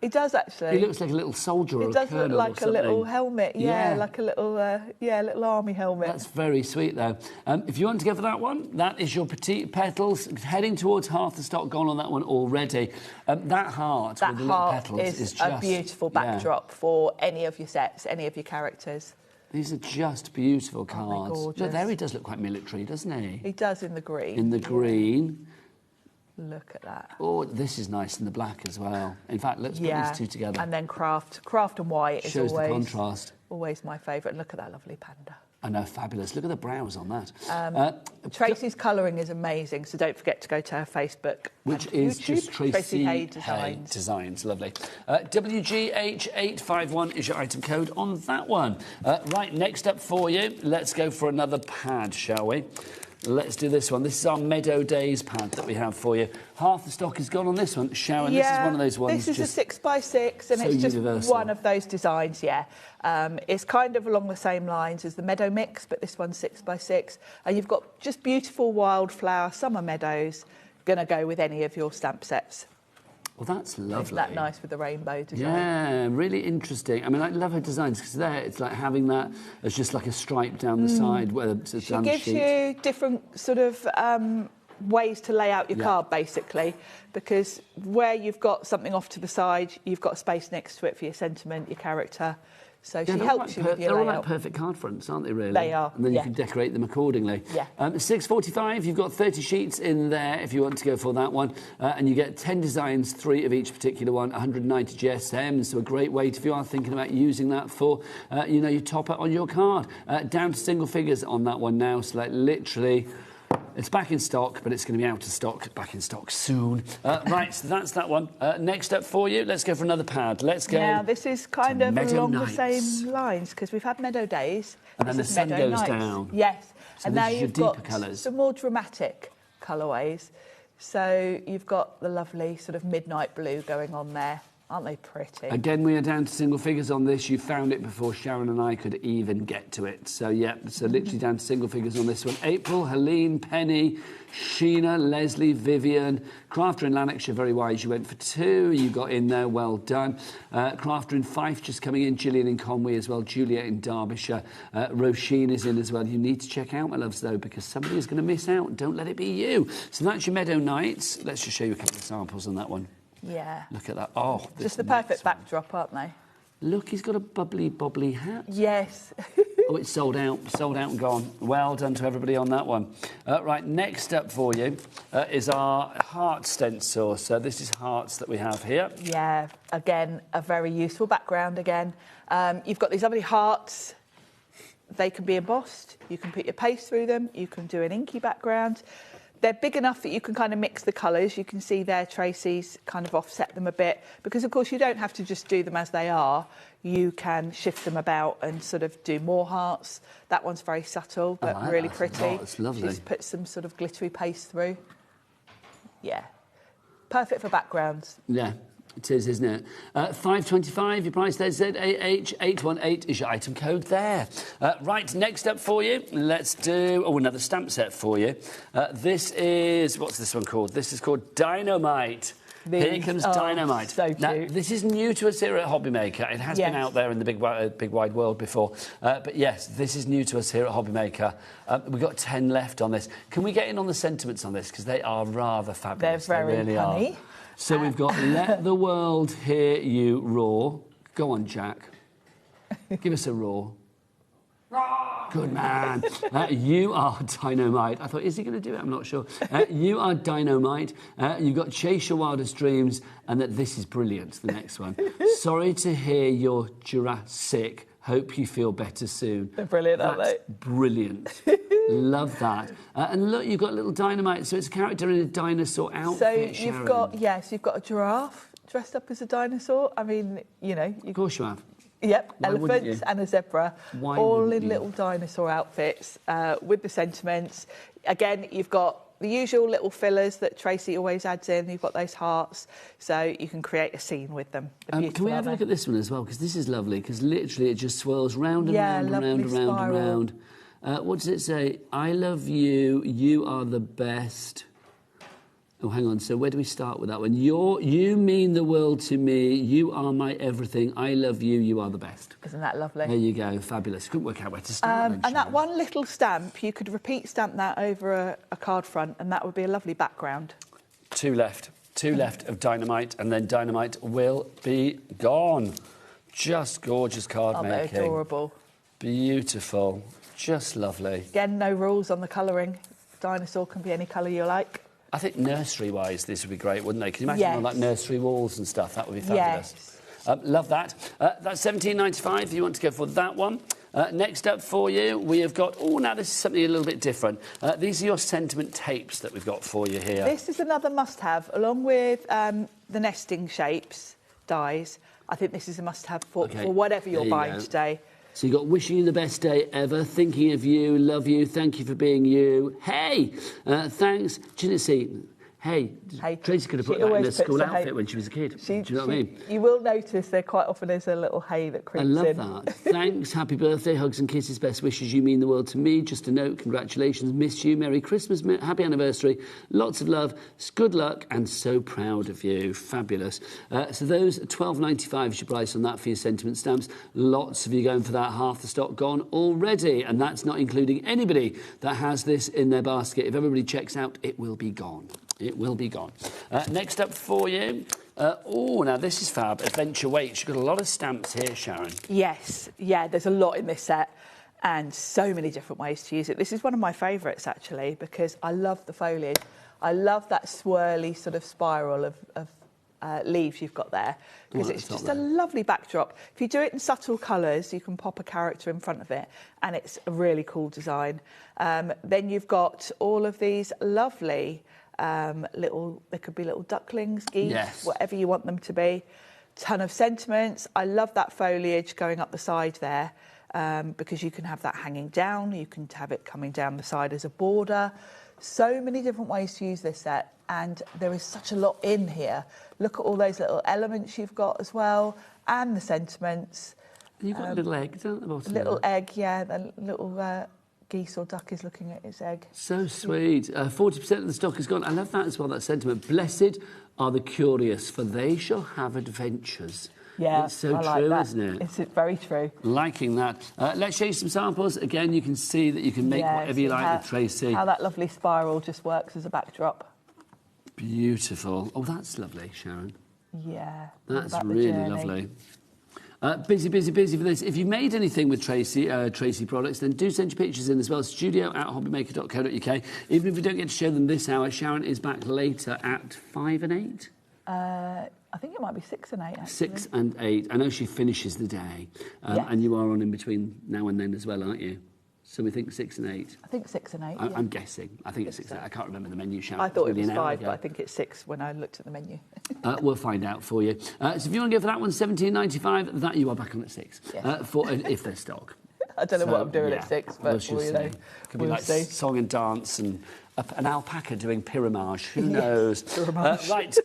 He does, actually. He looks like a little soldier or It does look like a little helmet, Yeah. like a little, little army helmet. That's very sweet, though. If you want to go for that one, that is your Petite Petals. Heading towards half the stock gone on that one already. That heart with the little petals is just... a beautiful backdrop for any of your sets, any of your characters. These are just beautiful cards. Gorgeous. Look, there he does look quite military, doesn't he? He does in the green. In the green. Look at that. Oh, this is nice in the black as well. In fact, let's put these two together. And then craft and white is Shows always the contrast. Always my favourite. Look at that lovely panda. I know, fabulous. Look at the brows on that. Tracy's colouring is amazing, so don't forget to go to her Facebook. Which and is YouTube. just Tracy Haye Haye Designs. Designs. Lovely. WGH851 is your item code on that one. Right, next up for you, let's go for another pad, shall we? Let's do this one. This is our Meadow Days pad that we have for you. Half the stock is gone on this one. Sharon, this is one of those ones. This is a 6x6 and so it's just universal. one of those designs, It's kind of along the same lines as the Meadow mix, but this one's 6x6. And you've got just beautiful wildflower summer meadows. Going to go with any of your stamp sets. Well, that's lovely. Isn't that nice with the rainbow design? Yeah, really interesting. I mean, I love her designs because there it's like having that as just like a stripe down the side, whether it's down the sheet. She gives you different sort of ways to lay out your card, basically, because where you've got something off to the side, you've got a space next to it for your sentiment, your character. So she helps you with your They're all layout. like perfect card fronts, aren't they, really? They are, And then you can decorate them accordingly. Yeah. 6.45, you've got 30 sheets in there if you want to go for that one. And you get 10 designs, 3 of each particular one, 190 GSM. So a great way if you are thinking about using that for, your topper on your card. Down to single figures on that one now. So like literally... It's back in stock, but it's going to be out of stock, back in stock soon. Right, so that's that one. Next up for you, let's go for another pad. Let's go. Now, this is kind of Meadow along Nights. the same lines, because we've had Meadow Days. And then the This is sun Meadow goes Nights. down. Yes. So and this now is your you've deeper got colours. some more dramatic colourways. So you've got the lovely sort of midnight blue going on there. Aren't they pretty? Again, we are down to single figures on this. You found it before Sharon and I could even get to it. So, yeah, so literally down to single figures on this one. April, Helene, Penny, Sheena, Leslie, Vivian. Crafter in Lanarkshire, very wise. You went for 2. You got in there. Well done. Crafter in Fife just coming in. Gillian in Conway as well. Juliet in Derbyshire. Roisin is in as well. You need to check out, my loves, though, because somebody is going to miss out. Don't let it be you. So that's your Meadow Nights. Let's just show you a couple of samples on that one. Yeah. Look at that. Oh, Just the perfect backdrop, aren't they? Look, he's got a bubbly hat. Yes. Oh, it's sold out and gone. Well done to everybody on that one. Right, next up for you is our heart stencil. So this is hearts that we have here. Yeah, again, a very useful background again. You've got these lovely hearts. They can be embossed. You can put your paste through them. You can do an inky background. They're big enough that you can kind of mix the colours. You can see there Tracy's kind of offset them a bit because, of course, you don't have to just do them as they are. You can shift them about and sort of do more hearts. That one's very subtle but like really that. pretty. Oh, it's lovely. She's put some sort of glittery paste through. Yeah. Perfect for backgrounds. Yeah. It is, isn't it? $5.25, your price there, ZAH818 is your item code there. Right, next up for you, let's do, another stamp set for you. This is, what's this one called? This is called Dynamite. Here comes Dynamite. So cute. Now, this is new to us here at HobbyMaker. It has been out there in the big wide world before. But yes, this is new to us here at HobbyMaker. We've got 10 left on this. Can we get in on the sentiments on this? Because they are rather fabulous. They're very really punny. are. So we've got Let the World Hear You Roar. Go on, Jack. Give us a roar. Good man. You are Dynamite. I thought, is he going to do it? I'm not sure. You are Dynamite. You've got Chase Your Wildest Dreams, and that this is brilliant, the next one. Sorry to hear you're Jurassic. Hope you feel better soon. They're brilliant, aren't they? Brilliant. Love that. And look, you've got little Dynamite, so it's a character in a dinosaur outfit, So you've Sharon. you've got a giraffe dressed up as a dinosaur. I mean, you know. Of course you have. Yep, Why wouldn't elephants you? and a zebra, Why all wouldn't in you? little dinosaur outfits with the sentiments. Again, you've got the usual little fillers that Tracy always adds in. You've got those hearts, so you can create a scene with them. Can we have a look at this one as well? Because this is lovely, because literally it just swirls round and round and round and round and spiral. round. What does it say? I love you, you are the best. Oh, hang on. So where do we start with that one? You mean the world to me. You are my everything. I love you. You are the best. Isn't that lovely? There you go. Fabulous. Couldn't work out where to start. And that one little stamp, you could repeat stamp that over a card front, and that would be a lovely background. Two left of Dynamite, and then Dynamite will be gone. Just gorgeous card Oh, making. they're adorable. Beautiful. Just lovely. Again, no rules on the colouring. Dinosaur can be any colour you like. I think nursery-wise, this would be great, wouldn't they? Can you imagine on like nursery walls and stuff? That would be fabulous. Yes. Love that. That's $17.95 if you want to go for that one. Next up for you, we have got... Oh, now this is something a little bit different. These are your sentiment tapes that we've got for you here. This is another must-have, along with the nesting shapes dies. I think this is a must-have for whatever you're buying today. So you got wishing you the best day ever, thinking of you, love you, thank you for being you. Hey, thanks. Do you see? Hey, Tracy could have put that in her school outfit when she was a kid. Do you know what I mean? You will notice there quite often is a little hay that creeps in. I love that. Thanks, happy birthday, hugs and kisses, best wishes, you mean the world to me. Just a note, congratulations, miss you, Merry Christmas, happy anniversary, lots of love, good luck, and so proud of you. Fabulous. So those $12.95 is your price on that for your sentiment stamps. Lots of you going for that, half the stock gone already, and that's not including anybody that has this in their basket. If everybody checks out, it will be gone. It will be gone. Next up for you. Now this is fab. Adventure Weights. You've got a lot of stamps here, Sharon. Yes. Yeah, there's a lot in this set and so many different ways to use it. This is one of my favourites, actually, because I love the foliage. I love that swirly sort of spiral of leaves you've got there, because it's just a lovely backdrop. If you do it in subtle colours, you can pop a character in front of it, and it's a really cool design. Then you've got all of these lovely... they could be little ducklings, geese, whatever you want them to be. Ton of sentiments. I love that foliage going up the side there, because you can have that hanging down, you can have it coming down the side as a border. So many different ways to use this set, and there is such a lot in here. Look at all those little elements you've got as well, and the sentiments. You've got a little egg down at the bottom. Little egg, yeah, the little... geese or duck is looking at its egg. So sweet. 40% of the stock is gone. I love that as well, that sentiment. Blessed are the curious, for they shall have adventures. Yeah, it's so I true, like that. isn't it? It's very true. Liking that. Let's show you some samples. Again, you can see that you can make whatever you like with Tracy. How that lovely spiral just works as a backdrop. Beautiful. Oh, that's lovely, Sharon. Yeah. That's really lovely. Busy for this. If you made anything with Tracy products, then do send your pictures in as well. studio@hobbymaker.co.uk. Even if we don't get to show them this hour, Sharon is back later at 5 and 8. I think it might be 6 and 8, actually. 6 and 8. I know she finishes the day. And you are on in between now and then as well, aren't you? So we think 6 and 8. I think 6 and 8. I'm guessing. I think it's 6 and 8. I can't remember the menu, Sharon. I thought it was 5, but I think it's 6 when I looked at the menu. We'll find out for you. So if you want to go for that one, $17.95, that you are back on at 6. Yes. If there's stock. I don't know what I'm doing at 6, but Could be like song and dance and an alpaca doing pyramage. Who knows? Pyramage. Right.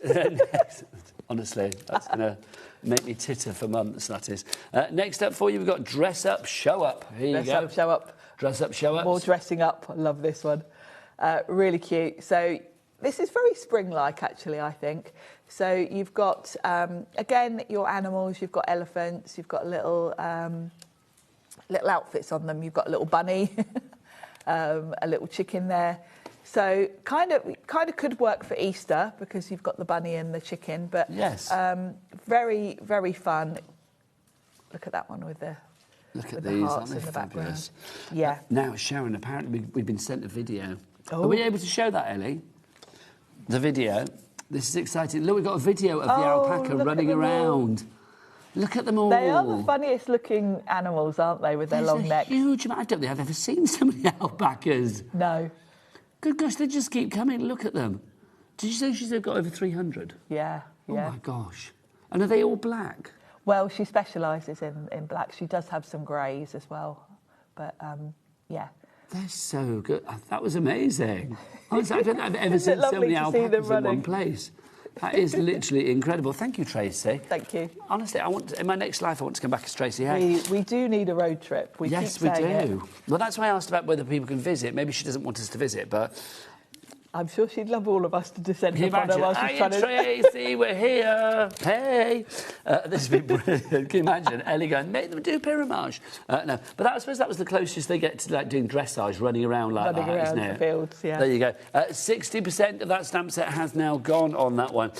Honestly, that's going to make me titter for months, that is. Next up for you, we've got Dress Up, Show Up. Here you go. Dress Up, Show Up. Dress Up, Show Up. More dressing up. I love this one. Really cute. So this is very spring-like, actually, I think. So you've got, again, your animals. You've got elephants. You've got little outfits on them. You've got a little bunny, a little chicken there. So kind of could work for Easter because you've got the bunny and the chicken. But yes, very, very fun. Look at that one with the these, hearts aren't they in the fabulous? background. Yeah. Now, Sharon, apparently we've been sent a video. Oh. Are we able to show that, Ellie? The video. This is exciting. Look, we've got a video of the alpaca running around. Look at them all. They are the funniest looking animals, aren't they, with their long necks? Huge amount. I don't think I've ever seen so many alpacas. No. Good gosh, they just keep coming. Look at them. Did you say she's got over 300? Yeah, yeah. Oh, my gosh. And are they all black? Well, she specialises in black. She does have some greys as well. But, yeah. They're so good. That was amazing. Honestly, I don't think I've ever seen so many alpacas in one place. That is literally incredible. Thank you, Tracy. Thank you. Honestly, in my next life, I want to come back as Tracy Haye. We do need a road trip. Yes, we do. Well, that's why I asked about whether people can visit. Maybe she doesn't want us to visit, but I'm sure she'd love all of us to descend upon her while she's trying to... Tracy, we're here. Hey. This would be brilliant. Can you imagine? Ellie going, make them do pyramage. No, but I suppose that was the closest they get to like doing dressage, running around like that, isn't it? The fields, yeah. There you go. 60% of that stamp set has now gone on that one.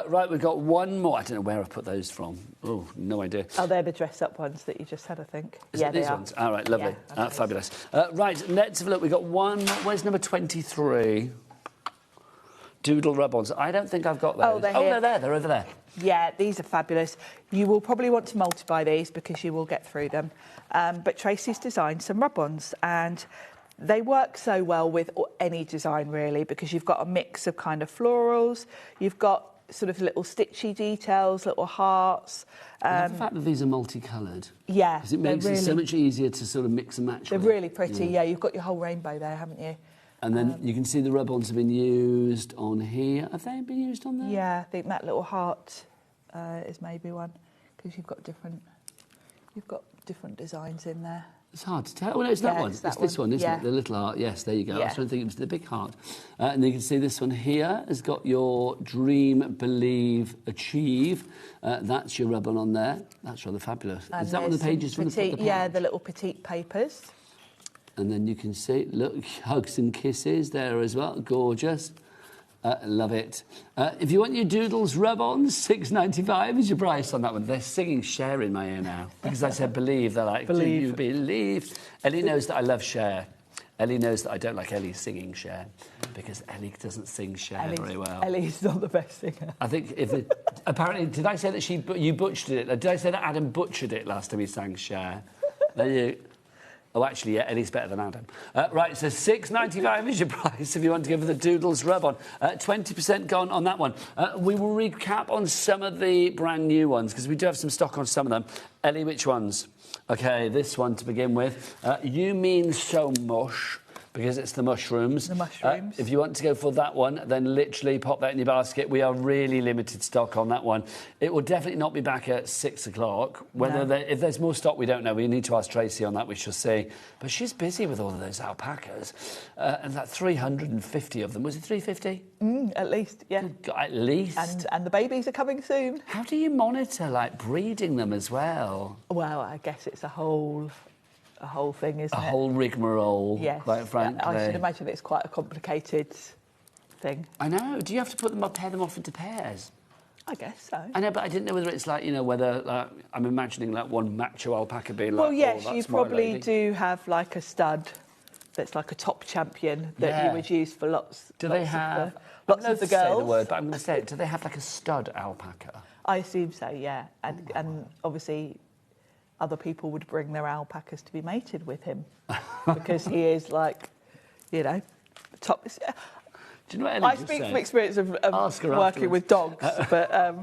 Right, we've got one more. I don't know where I've put those from. Oh, no idea. Oh, they're the dress-up ones that you just had, I think. Is it these ones? All right, lovely. Yeah, fabulous. Right, let's have a look. We've got one. Where's number 23? Doodle rub-ons. I don't think I've got those. Oh, they're there. They're over there. Yeah, these are fabulous. You will probably want to multiply these because you will get through them. But Tracy's designed some rub-ons and they work so well with any design, really, because you've got a mix of kind of florals. You've got sort of little stitchy details, little hearts. I love the fact that these are multicoloured. Yeah. Because it makes it so much easier to sort of mix and match. They're really pretty, yeah. You've got your whole rainbow there, haven't you? And then you can see the rub-ons have been used on here. Have they been used on there? Yeah, I think that little heart is maybe one because you've got different designs in there. It's hard to tell. Oh, no, it's that one. It's this one, isn't it? The little heart. Yes, there you go. Yeah. I was trying to think it was the big heart. And you can see this one here has got your dream, believe, achieve. That's your rub-on on there. That's rather fabulous. And is that one of the pages from the page? Yeah, the little petite papers. And then you can see, look, hugs and kisses there as well. Gorgeous. Love it. If you want your doodles rub-ons, $6.95 is your price on that one. They're singing Cher in my ear now because I said believe. They're like, do you believe? Ellie knows that I love Cher. Ellie knows that I don't like Ellie singing Cher because Ellie doesn't sing Cher very well. Ellie's not the best singer. I think apparently, did I say that you butchered it? Did I say that Adam butchered it last time he sang Cher? There you... Oh, actually, yeah, Ellie's better than Adam. Right, so $6.95 is your price if you want to go for the Doodles rub-on. 20% gone on that one. We will recap on some of the brand new ones because we do have some stock on some of them. Ellie, which ones? OK, this one to begin with. You mean so mush, because it's the mushrooms. The mushrooms. If you want to go for that one, then literally pop that in your basket. We are really limited stock on that one. It will definitely not be back at 6 o'clock. If there's more stock, we don't know. We need to ask Tracy on that, we shall see. But she's busy with all of those alpacas. And that 350 of them. Was it 350? At least, yeah. At least. And the babies are coming soon. How do you monitor, like, breeding them as well? Well, I guess it's a whole thing, isn't it? A whole rigmarole, yes. quite frankly. I should imagine it's quite a complicated thing. I know. Do you have to pair them off into pairs? I guess so. I know, but I didn't know whether it's like, whether I'm imagining like one macho alpaca being like, well, yes, that's you probably do have like a stud that's like a top champion that you would use for lots. Do they have lots of the girls? Say the word, but I'm going to say it. Do they have like a stud alpaca? I assume so. Yeah, and obviously, other people would bring their alpacas to be mated with him because he is like, top. Do you know what I speak from experience of working with dogs, but.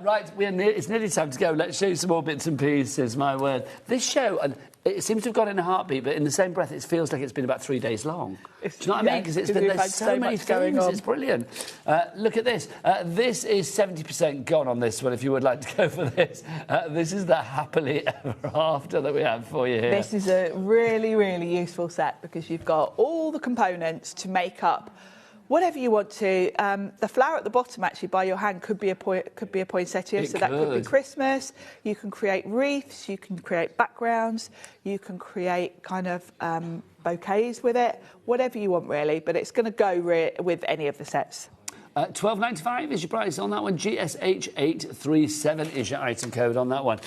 Right, it's nearly time to go. Let's show you some more bits and pieces, my word. This show, and It seems to have gone in a heartbeat, but in the same breath, it feels like it's been about 3 days long. Do you know what I mean? Because there's so many things. It's brilliant. Look at this. This is 70% gone on this one, if you would like to go for this. This is the happily ever after that we have for you here. This is a really, really useful set because you've got all the components to make up whatever you want to. The flower at the bottom, actually, by your hand, could be a poinsettia. That could be Christmas. You can create wreaths. You can create backgrounds. You can create kind of bouquets with it. Whatever you want, really. But it's going to go with any of the sets. $12.95 is your price on that one. GSH837 is your item code on that one.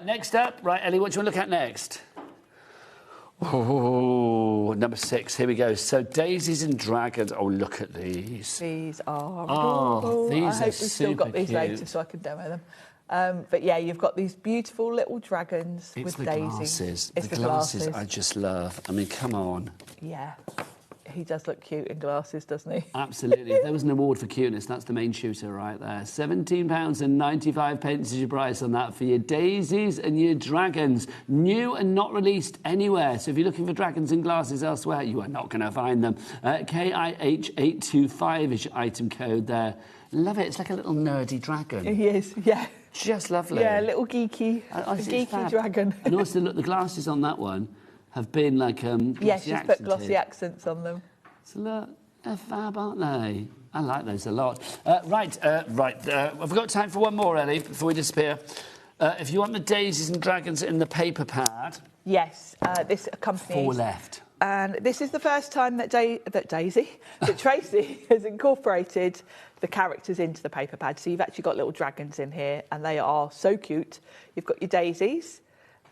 Next up, right, Ellie, what do you want to look at next? Oh, number 6. Here we go. So Daisies and Dragons. Oh, look at these. These are adorable. These I hope we've still got these cute. later so I can demo them. But yeah, you've got these beautiful little dragons with daisies. Glasses. It's the glasses I just love. I mean, come on. Yeah. He does look cute in glasses, doesn't he? Absolutely. If there was an award for cuteness, that's the main shooter right there. £17.95 is your price on that for your Daisies and your Dragons. New and not released anywhere. So if you're looking for dragons and glasses elsewhere, you are not going to find them. KIH825 is your item code there. Love it. It's like a little nerdy dragon. He is, yeah. Just lovely. Yeah, a little geeky, geeky dragon. And also, look, the glasses on that one have been like yes, she's put glossy accents on them. So look, they're fab, aren't they? I like those a lot. Right. Have we got time for one more, Ellie, before we disappear? If you want the Daisies and Dragons in the paper pad... Yes, this accompanies... 4 left. And this is the first time that Tracy has incorporated the characters into the paper pad. So you've actually got little dragons in here, and they are so cute. You've got your daisies.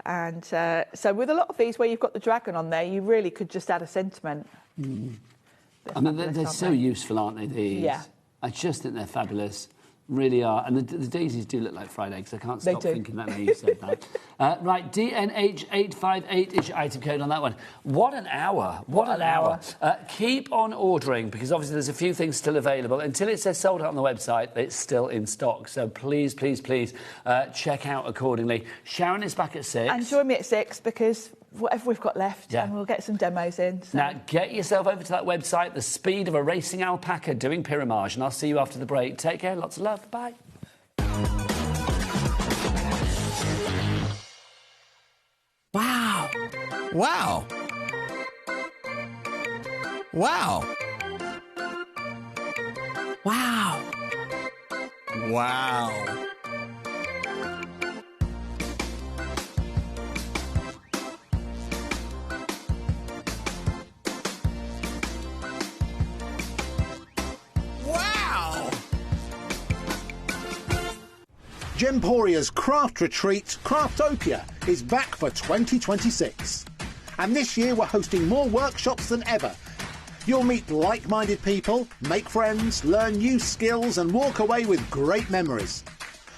And so with a lot of these where you've got the dragon on there, you really could just add a sentiment. I mean, they're so useful, aren't they, these? Yeah. I just think they're fabulous. Really are. And the daisies do look like fried eggs. I can't stop thinking that now you said that. Right, DNH858 is your item code on that one. What an hour. What an hour. Keep on ordering, because obviously there's a few things still available. Until it says sold out on the website, it's still in stock. So please, please, please check out accordingly. Sharon is back at 6. And join me at 6, because whatever we've got left, and we'll get some demos in. So. Now, get yourself over to that website, the speed of a racing alpaca doing pyramage, and I'll see you after the break. Take care, lots of love, bye. Wow. Wow. Wow. Wow. Wow. Gemporia's craft retreat, Craftopia, is back for 2026. And this year we're hosting more workshops than ever. You'll meet like-minded people, make friends, learn new skills and walk away with great memories.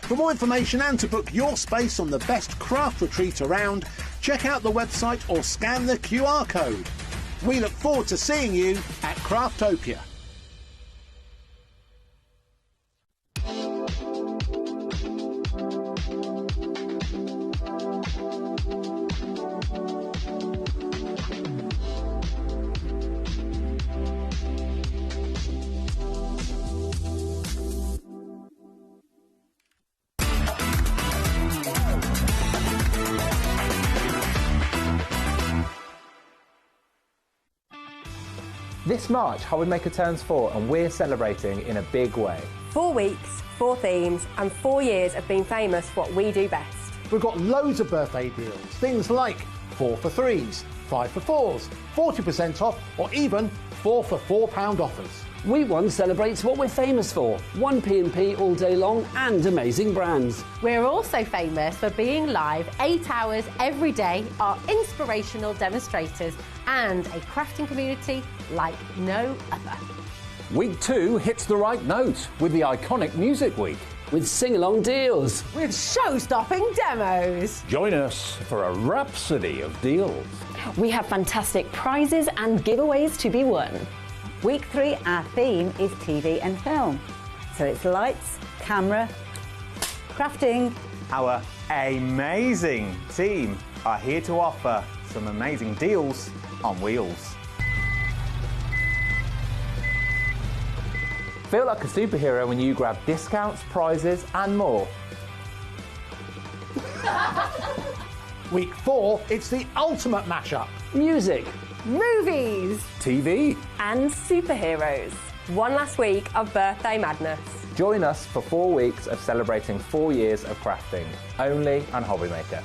For more information and to book your space on the best craft retreat around, check out the website or scan the QR code. We look forward to seeing you at Craftopia. This March, HobbyMaker turns 4 and we're celebrating in a big way. 4 weeks, 4 themes and 4 years of being famous for what we do best. We've got loads of birthday deals, things like 4 for 3s, 5 for 4s, 40% off or even 4 for £4 offers. We One celebrates what we're famous for. 1P&P all day long and amazing brands. We're also famous for being live 8 hours every day, our inspirational demonstrators and a crafting community like no other. Week 2 hits the right note with the iconic Music Week. With sing-along deals. With show-stopping demos. Join us for a rhapsody of deals. We have fantastic prizes and giveaways to be won. Week 3, our theme is TV and film. So it's lights, camera, crafting. Our amazing team are here to offer some amazing deals on wheels. Feel like a superhero when you grab discounts, prizes and more. Week 4, it's the ultimate mashup. Music, Movies TV. And superheroes. One last week of birthday madness. Join us for 4 weeks of celebrating 4 years of crafting, only on HobbyMaker.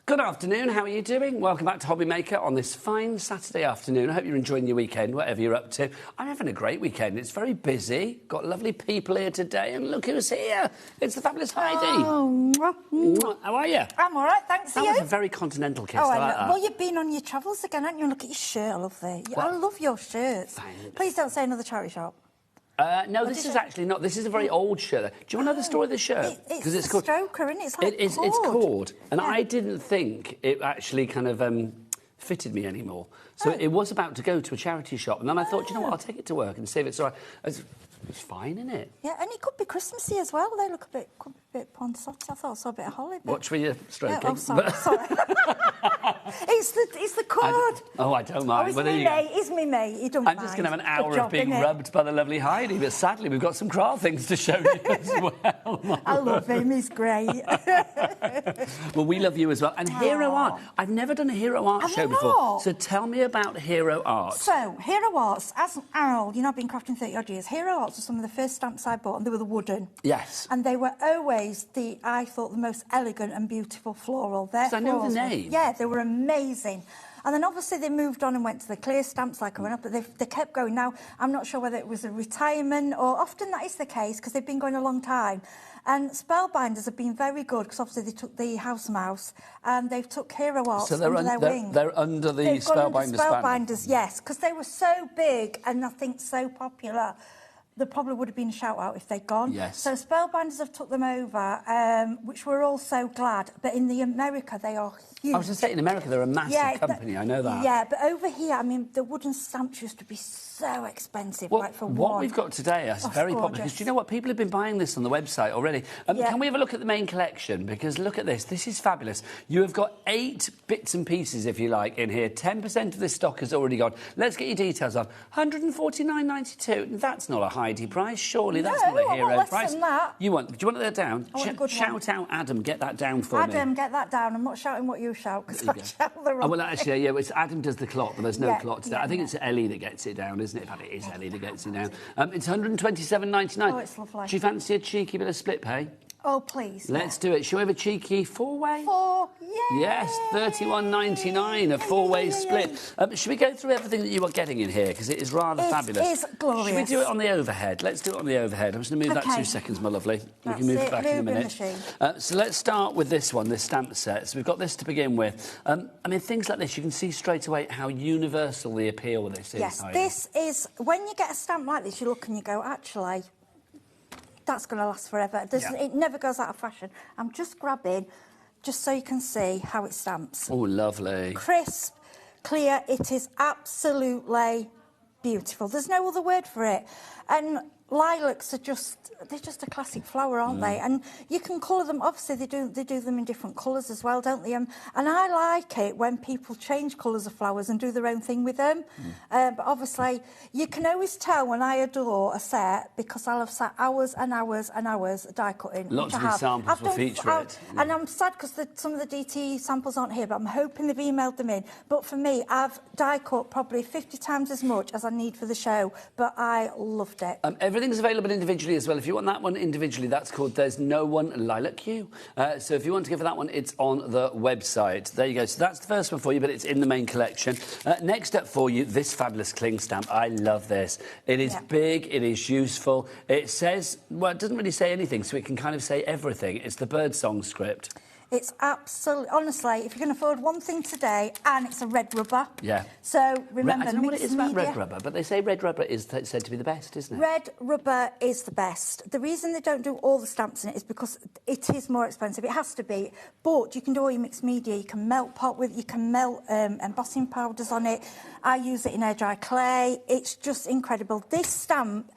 Good afternoon, how are you doing? Welcome back to HobbyMaker on this fine Saturday afternoon. I hope you're enjoying your weekend, whatever you're up to. I'm having a great weekend. It's very busy. Got lovely people here today, and look who's here. It's the fabulous Heidi. Oh, mwah. How are you? I'm all right, thanks. That you? was a very continental kiss. Oh, I like that. Well, you've been on your travels again, haven't you? Look at your shirt, I love that. I love your shirts. Thanks. Please don't say another charity shop. No, this is actually not. This is a very old shirt. Do you want to know the story of the shirt? It's a stroker, isn't it? It's like It's cord. And I didn't think it actually kind of fitted me anymore. So it was about to go to a charity shop. And then I thought, you know what, I'll take it to work and see if it's all right. It's fine, isn't it? Yeah, and it could be Christmassy as well. They look a bit ponsotty. I thought I saw a bit of holly. Watch where you're stroking. Yeah, sorry. It's the cord. I don't mind. It's me mate. You don't I'm mind. just going to have an hour Good of being job, rubbed by the lovely Heidi, but sadly we've got some craft things to show you as well. I love him. He's great. Well, we love you as well. And hero art. I've never done a hero art show before. So tell me about hero art. So, hero arts, as Harold, I've been crafting 30 odd years. Hero arts were some of the first stamps I bought, and they were the wooden. Yes. And they were always I thought, the most elegant and beautiful floral. So I know the name. Yeah, they were amazing. And then obviously they moved on and went to the clear stamps like I went up, but they kept going. Now, I'm not sure whether it was a retirement or often that is the case because they've been going a long time. And Spellbinders have been very good because obviously they took the House Mouse and they've took hero arts under their wing. They're under the Spellbinders. Spellbinders, yes, because they were so big and I think so popular. There probably would have been a shout-out if they'd gone. Yes. So Spellbinders have took them over, which we're all so glad. But in America, they are huge. I was going to say, in America, they're a massive company, I know that. Yeah, but over here, I mean, the wooden stamps used to be so expensive, well, like for what one. we've got today is very popular, because do you know what? People have been buying this on the website already. Can we have a look at the main collection? Because look at this. This is fabulous. You have got 8 bits and pieces, if you like, in here. 10% of this stock has already gone. Let's get your details on. £149.92. That's not a Heidi price. Surely that's not a hero less price. Than that. Do you want that down? I want a good shout out Adam, get that down for me. Adam, get that down. I'm not shouting what you shout because I shout the wrong well, actually, yeah, it's Adam does the clock, but there's no clock today. I think it's Ellie that gets it down, isn't it? In fact, it is Ellie that gets it down. It's £127.99. Oh, it's lovely. Do you fancy a cheeky bit of split pay? Oh, please. Let's do it. Shall we have a cheeky four-way? Four, yay! Yes, £31.99, a four-way split. Should we go through everything that you are getting in here? Because it is rather fabulous. It is glorious. Should we do it on the overhead? Let's do it on the overhead. I'm just going to move that 2 seconds, my lovely. You can move it back in a minute. So let's start with this one, this stamp set. So we've got this to begin with. I mean, things like this, you can see straight away how universal the appeal of this is. Yes, this is... When you get a stamp like this, you look and you go, actually... That's going to last forever. It never goes out of fashion. I'm just grabbing, just so you can see how it stamps. Oh, lovely. Crisp, clear. It is absolutely beautiful. There's no other word for it. And lilacs are they're just a classic flower, aren't they? And you can colour them. Obviously, they do them in different colours as well, don't they? And I like it when people change colours of flowers and do their own thing with them. But obviously, you can always tell when I adore a set because I'll have sat hours and hours and hours die cutting. Lots of examples will feature it. And I'm sad because some of the DT samples aren't here, but I'm hoping they've emailed them in. But for me, I've die cut probably 50 times as much as I need for the show, but I loved it. Everything's available individually as well. If you want that one individually, that's called There's No One Lilac You. So if you want to go for that one, it's on the website. There you go. So that's the first one for you, but it's in the main collection. Next up for you, this fabulous cling stamp. I love this. It is big, it is useful. It says, well, it doesn't really say anything, so it can kind of say everything. It's the birdsong script. It's absolutely... Honestly, if you can afford one thing today, and it's a red rubber. Yeah. So, remember... I don't know what it is about red rubber, but they say red rubber is said to be the best, isn't it? Red rubber is the best. The reason they don't do all the stamps in it is because it is more expensive. It has to be. But you can do all your mixed media. You can melt pot with it. You can melt embossing powders on it. I use it in air dry clay. It's just incredible. This stamp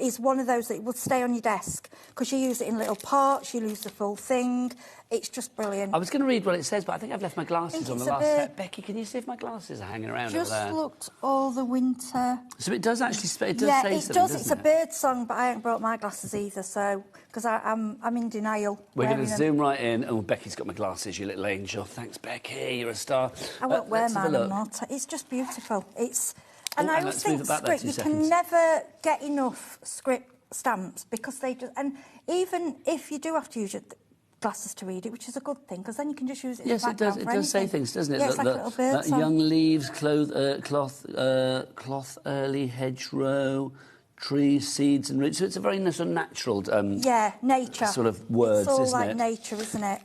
is one of those that would stay on your desk because you use it in little parts. You use the full thing. It's just brilliant. I was going to read what it says, but I think I've left my glasses on the last set. Becky, can you see if my glasses are hanging around over there? Just looked all the winter. So it does actually say something, does. It's a bird song, but I haven't brought my glasses either, so... Because I'm in denial. We're going to zoom right in. Oh, Becky's got my glasses, you little angel. Thanks, Becky. You're a star. I won't wear mine anymore. It's just beautiful. It's... And I always think script, you can never get enough script stamps because they just... And even if you do have to use your glasses to read it, which is a good thing, because then you can just use it as a background. Yes, it does say things, doesn't it? Yeah, it's like a little bird song. Young leaves, cloth early hedgerow, trees, seeds and roots. So it's a very sort of natural... nature. ...sort of words, isn't it? It's all like nature, isn't it?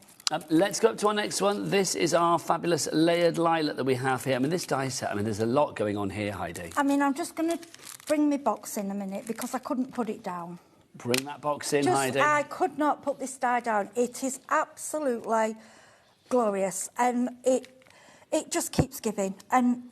Let's go up to our next one. This is our fabulous layered lilac that we have here. I mean, this die set, there's a lot going on here, Heidi. I'm just going to bring my box in a minute because I couldn't put it down. Bring that box in, Heidi. I could not put this die down. It is absolutely glorious and it just keeps giving. And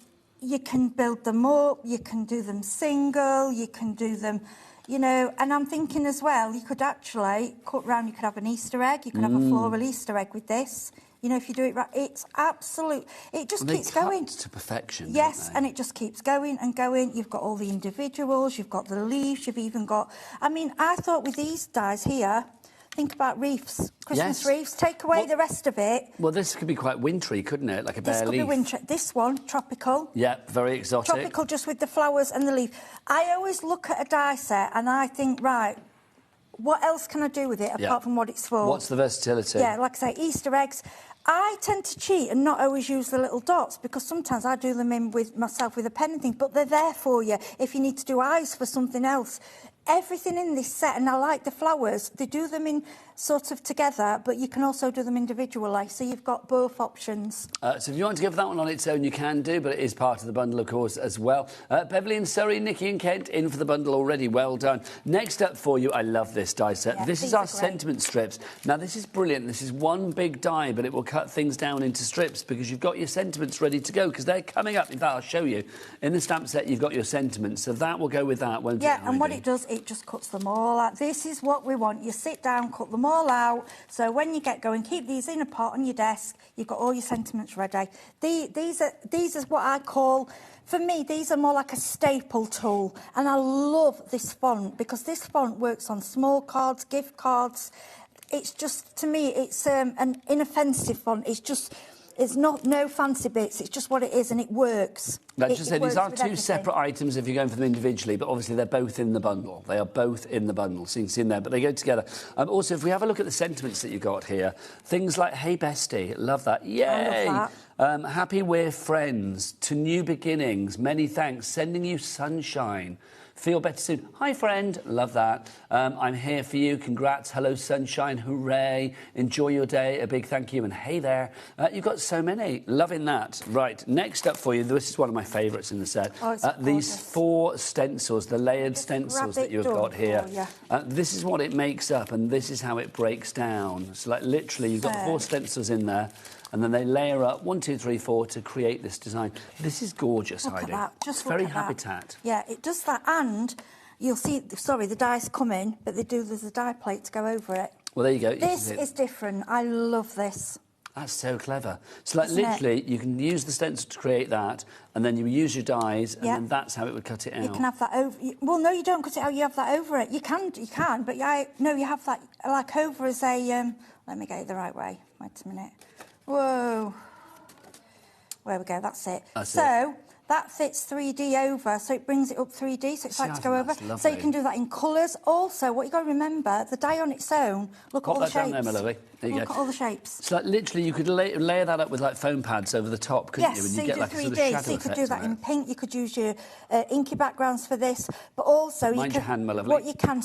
you can build them up, you can do them single, you can do them... You know, and I'm thinking as well, you could actually cut round, you could have an Easter egg, you could have a floral Easter egg with this. You know, if you do it right, it's absolute... It just keeps going. To perfection, yes, and it just keeps going and going. You've got all the individuals, you've got the leaves, you've even got... I mean, I thought with these dies here... Think about wreaths, Christmas wreaths. Take away the rest of it. Well, this could be quite wintry, couldn't it? Like a bare leaf. This could be wintry. This one, tropical. Yeah, very exotic. Tropical, just with the flowers and the leaf. I always look at a die set and I think, right, what else can I do with it apart from what it's for? What's the versatility? Yeah, like I say, Easter eggs. I tend to cheat and not always use the little dots because sometimes I do them in with myself with a pen and things, but they're there for you if you need to do eyes for something else. Everything in this set, and I like the flowers, they do them in sort of together, but you can also do them individually, so you've got both options. So if you want to give that one on its own, you can do, but it is part of the bundle, of course, as well. Beverly and Surrey, Nikki and Kent, in for the bundle already. Well done. Next up for you, I love this die set. Yeah, this is our sentiment strips. Now, this is brilliant. This is one big die, but it will cut things down into strips because you've got your sentiments ready to go because they're coming up. In fact, I'll show you. In the stamp set, you've got your sentiments, so that will go with that, won't it? Yeah, and what it does, it just cuts them all out. This is what we want. You sit down, cut them all out. So when you get going, keep these in a pot on your desk. You've got all your sentiments ready. These are what I call, for me, these are more like a staple tool. And I love this font because this font works on small cards, gift cards. It's just, to me, it's an inoffensive font. It's just... It's not no fancy bits. It's just what it is, and it works. Let's just say these are two everything. separate items if you're going for them individually, but obviously they're both in the bundle. They are both in the bundle, so you can see in there, but they go together. Also, if we have a look at the sentiments that you've got here, things like, hey, bestie, love that. Yay! I love that. Happy we're friends, to new beginnings, many thanks, sending you sunshine. Feel better soon. Hi, friend. Love that. I'm here for you. Congrats. Hello, sunshine. Hooray. Enjoy your day. A big thank you. And hey there. You've got so many. Loving that. Right. Next up for you, this is one of my favourites in the set. Oh, these 4 stencils, the layered stencils that you've got here. This is what it makes up, and this is how it breaks down. So, like, literally, you've got 4 stencils in there. And then they layer up 1, 2, 3, 4 to create this design. This is gorgeous, Heidi. Look at that. Just look very at habitat. That. Yeah, it does that, and you'll see. Sorry, the dies come in, but there's a die plate to go over it. Well, there you go. This is different. I love this. That's so clever. So, like, literally, you can use the stencil to create that, and then you use your dies, and then that's how it would cut it out. You can have that over. Well, no, you don't cut it out. You have that over it. You can, but you have that like over as a. Let me get it the right way. Wait a minute. Whoa. There we go, that's it. That fits 3D over, so it brings it up 3D, so it's like to go over. So you can do that in colours. Also, what you've got to remember, the die on its own, look at all the shapes. Pop that down there, my lovely. There you go. Look at all the shapes. So, like, literally, you could layer that up with, like, foam pads over the top, couldn't you? And so you you get, do like, 3D, a sort of shadow so you could effect do that on in pink, you could use your inky backgrounds for this, but also Mind your hand, my lovely. What you can,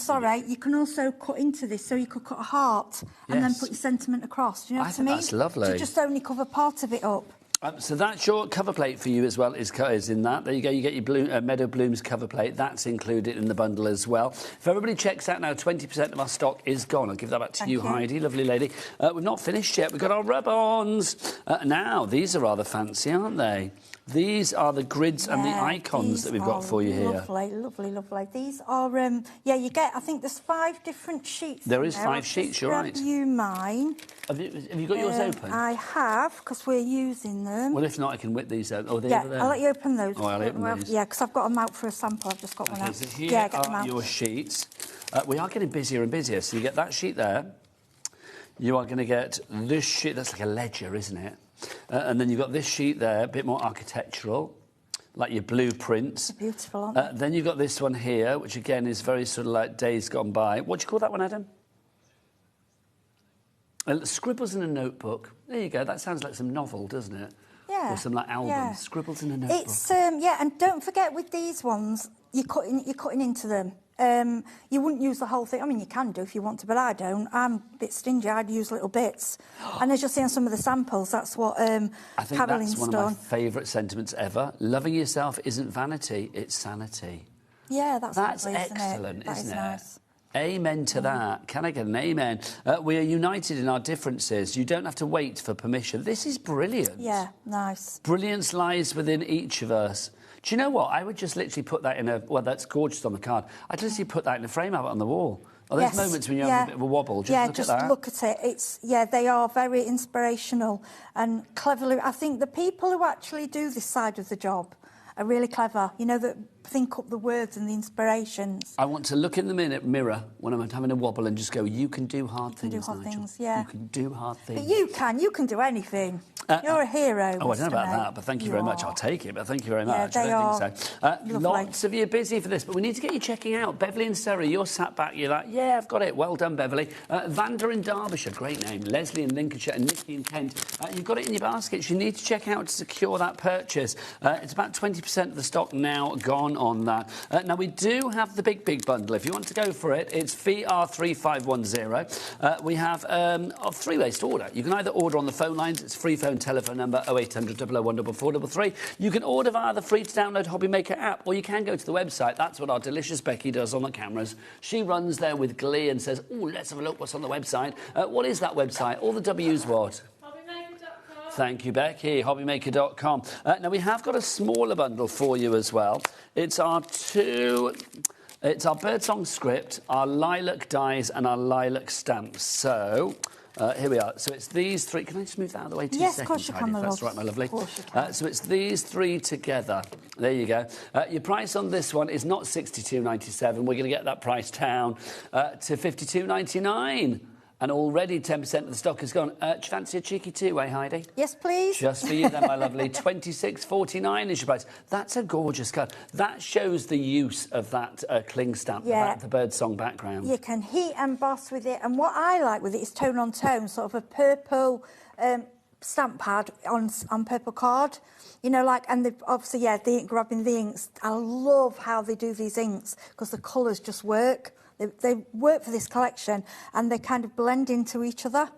you can also cut into this, so you could cut a heart and then put your sentiment across. Do you know what I mean? That's lovely. To just only cover part of it up. So that's your cover plate for you as well, is in that. There you go, you get your Meadow Blooms cover plate. That's included in the bundle as well. If everybody checks out now, 20% of our stock is gone. I'll give that back to you, Heidi, lovely lady. We've not finished yet. We've got our rub-ons. Now, these are rather fancy, aren't they? These are the grids and the icons that we've got for you here. Lovely, lovely, lovely. These are, you get, I think there's 5 different sheets. There is 5 sheets, you're right. You mine. Have you got yours open? I have, because we're using them. Well, if not, I can whip these out. Oh, they're there. I'll let you open those. Oh, I'll open these. Yeah, because I've got them out for a sample. I've just got one out. So here are your sheets. We are getting busier and busier. So you get that sheet there. You are going to get this sheet. That's like a ledger, isn't it? And then you've got this sheet there, a bit more architectural, like your blueprints. They're beautiful, aren't they? Then you've got this one here, which again is very sort of like days gone by. What do you call that one, Adam? Scribbles in a notebook. There you go. That sounds like some novel, doesn't it? Yeah. Or some like album. Yeah. Scribbles in a notebook. It's and don't forget with these ones, you're cutting into them. You wouldn't use the whole thing. I mean, you can do if you want to, but I don't. I'm a bit stingy. I'd use little bits. And as you'll see on some of the samples, that's what Carolyn's I think that's one of my favourite sentiments ever. Loving yourself isn't vanity, it's sanity. Yeah, that's lovely, excellent, isn't it? Nice. Amen to that. Can I get an amen? We are united in our differences. You don't have to wait for permission. This is brilliant. Yeah, nice. Brilliance lies within each of us. Do you know what? I would just literally put that in a... Well, that's gorgeous on the card. I'd literally put that in a frame, have it on the wall. Oh, there's moments when you have a bit of a wobble. Just look at it. It's they are very inspirational and cleverly. I think the people who actually do this side of the job are really clever. You know, that think up the words and the inspirations. I want to look in the mirror when I'm having a wobble and just go, you can do hard things, You can do hard Nigel. things, yeah. You can do hard things. But you can do anything. You're a hero. Oh, I don't know about that, but thank you very much. I'll take it, but thank you very much. They I don't think so. Lots of you are busy for this, but we need to get you checking out. Beverly and Sarah, you're sat back, you're like, yeah, I've got it. Well done, Beverly. Vanda in Derbyshire, great name. Leslie in Lincolnshire and Nikki in Kent. You've got it in your baskets. You need to check out to secure that purchase. It's about 20% of the stock now gone on that. Now, we do have the big bundle. If you want to go for it, it's VR3510. We have a 3 ways to order. You can either order on the phone lines. It's free phone telephone number 0800 001 433. You can order via the free-to-download HobbyMaker app, or you can go to the website. That's what our delicious Becky does on the cameras. She runs there with glee and says, oh, let's have a look what's on the website. What is that website? All the W's what? Thank you, Becky. HobbyMaker.com. Now, we have got a smaller bundle for you as well. It's our birdsong script, our lilac dies and our lilac stamps. So... here we are. So it's these 3... Can I just move that out of the way 2 seconds? Yes, of course you can, my love. That's right, my lovely. Of course you can. So it's these 3 together. There you go. Your price on this one is not $62.97. We're going to get that price down to $52.99. And already 10% of the stock has gone. Do you fancy a cheeky two-way, Heidi? Yes, please. Just for you then, my lovely. $26.49 is your price. That's a gorgeous card. That shows the use of that cling stamp, the birdsong background. You can heat emboss with it. And what I like with it is tone on tone, sort of a purple stamp pad on purple card. You know, like, and obviously, the ink, grabbing the inks. I love how they do these inks because the colours just work. They work for this collection and they kind of blend into each other.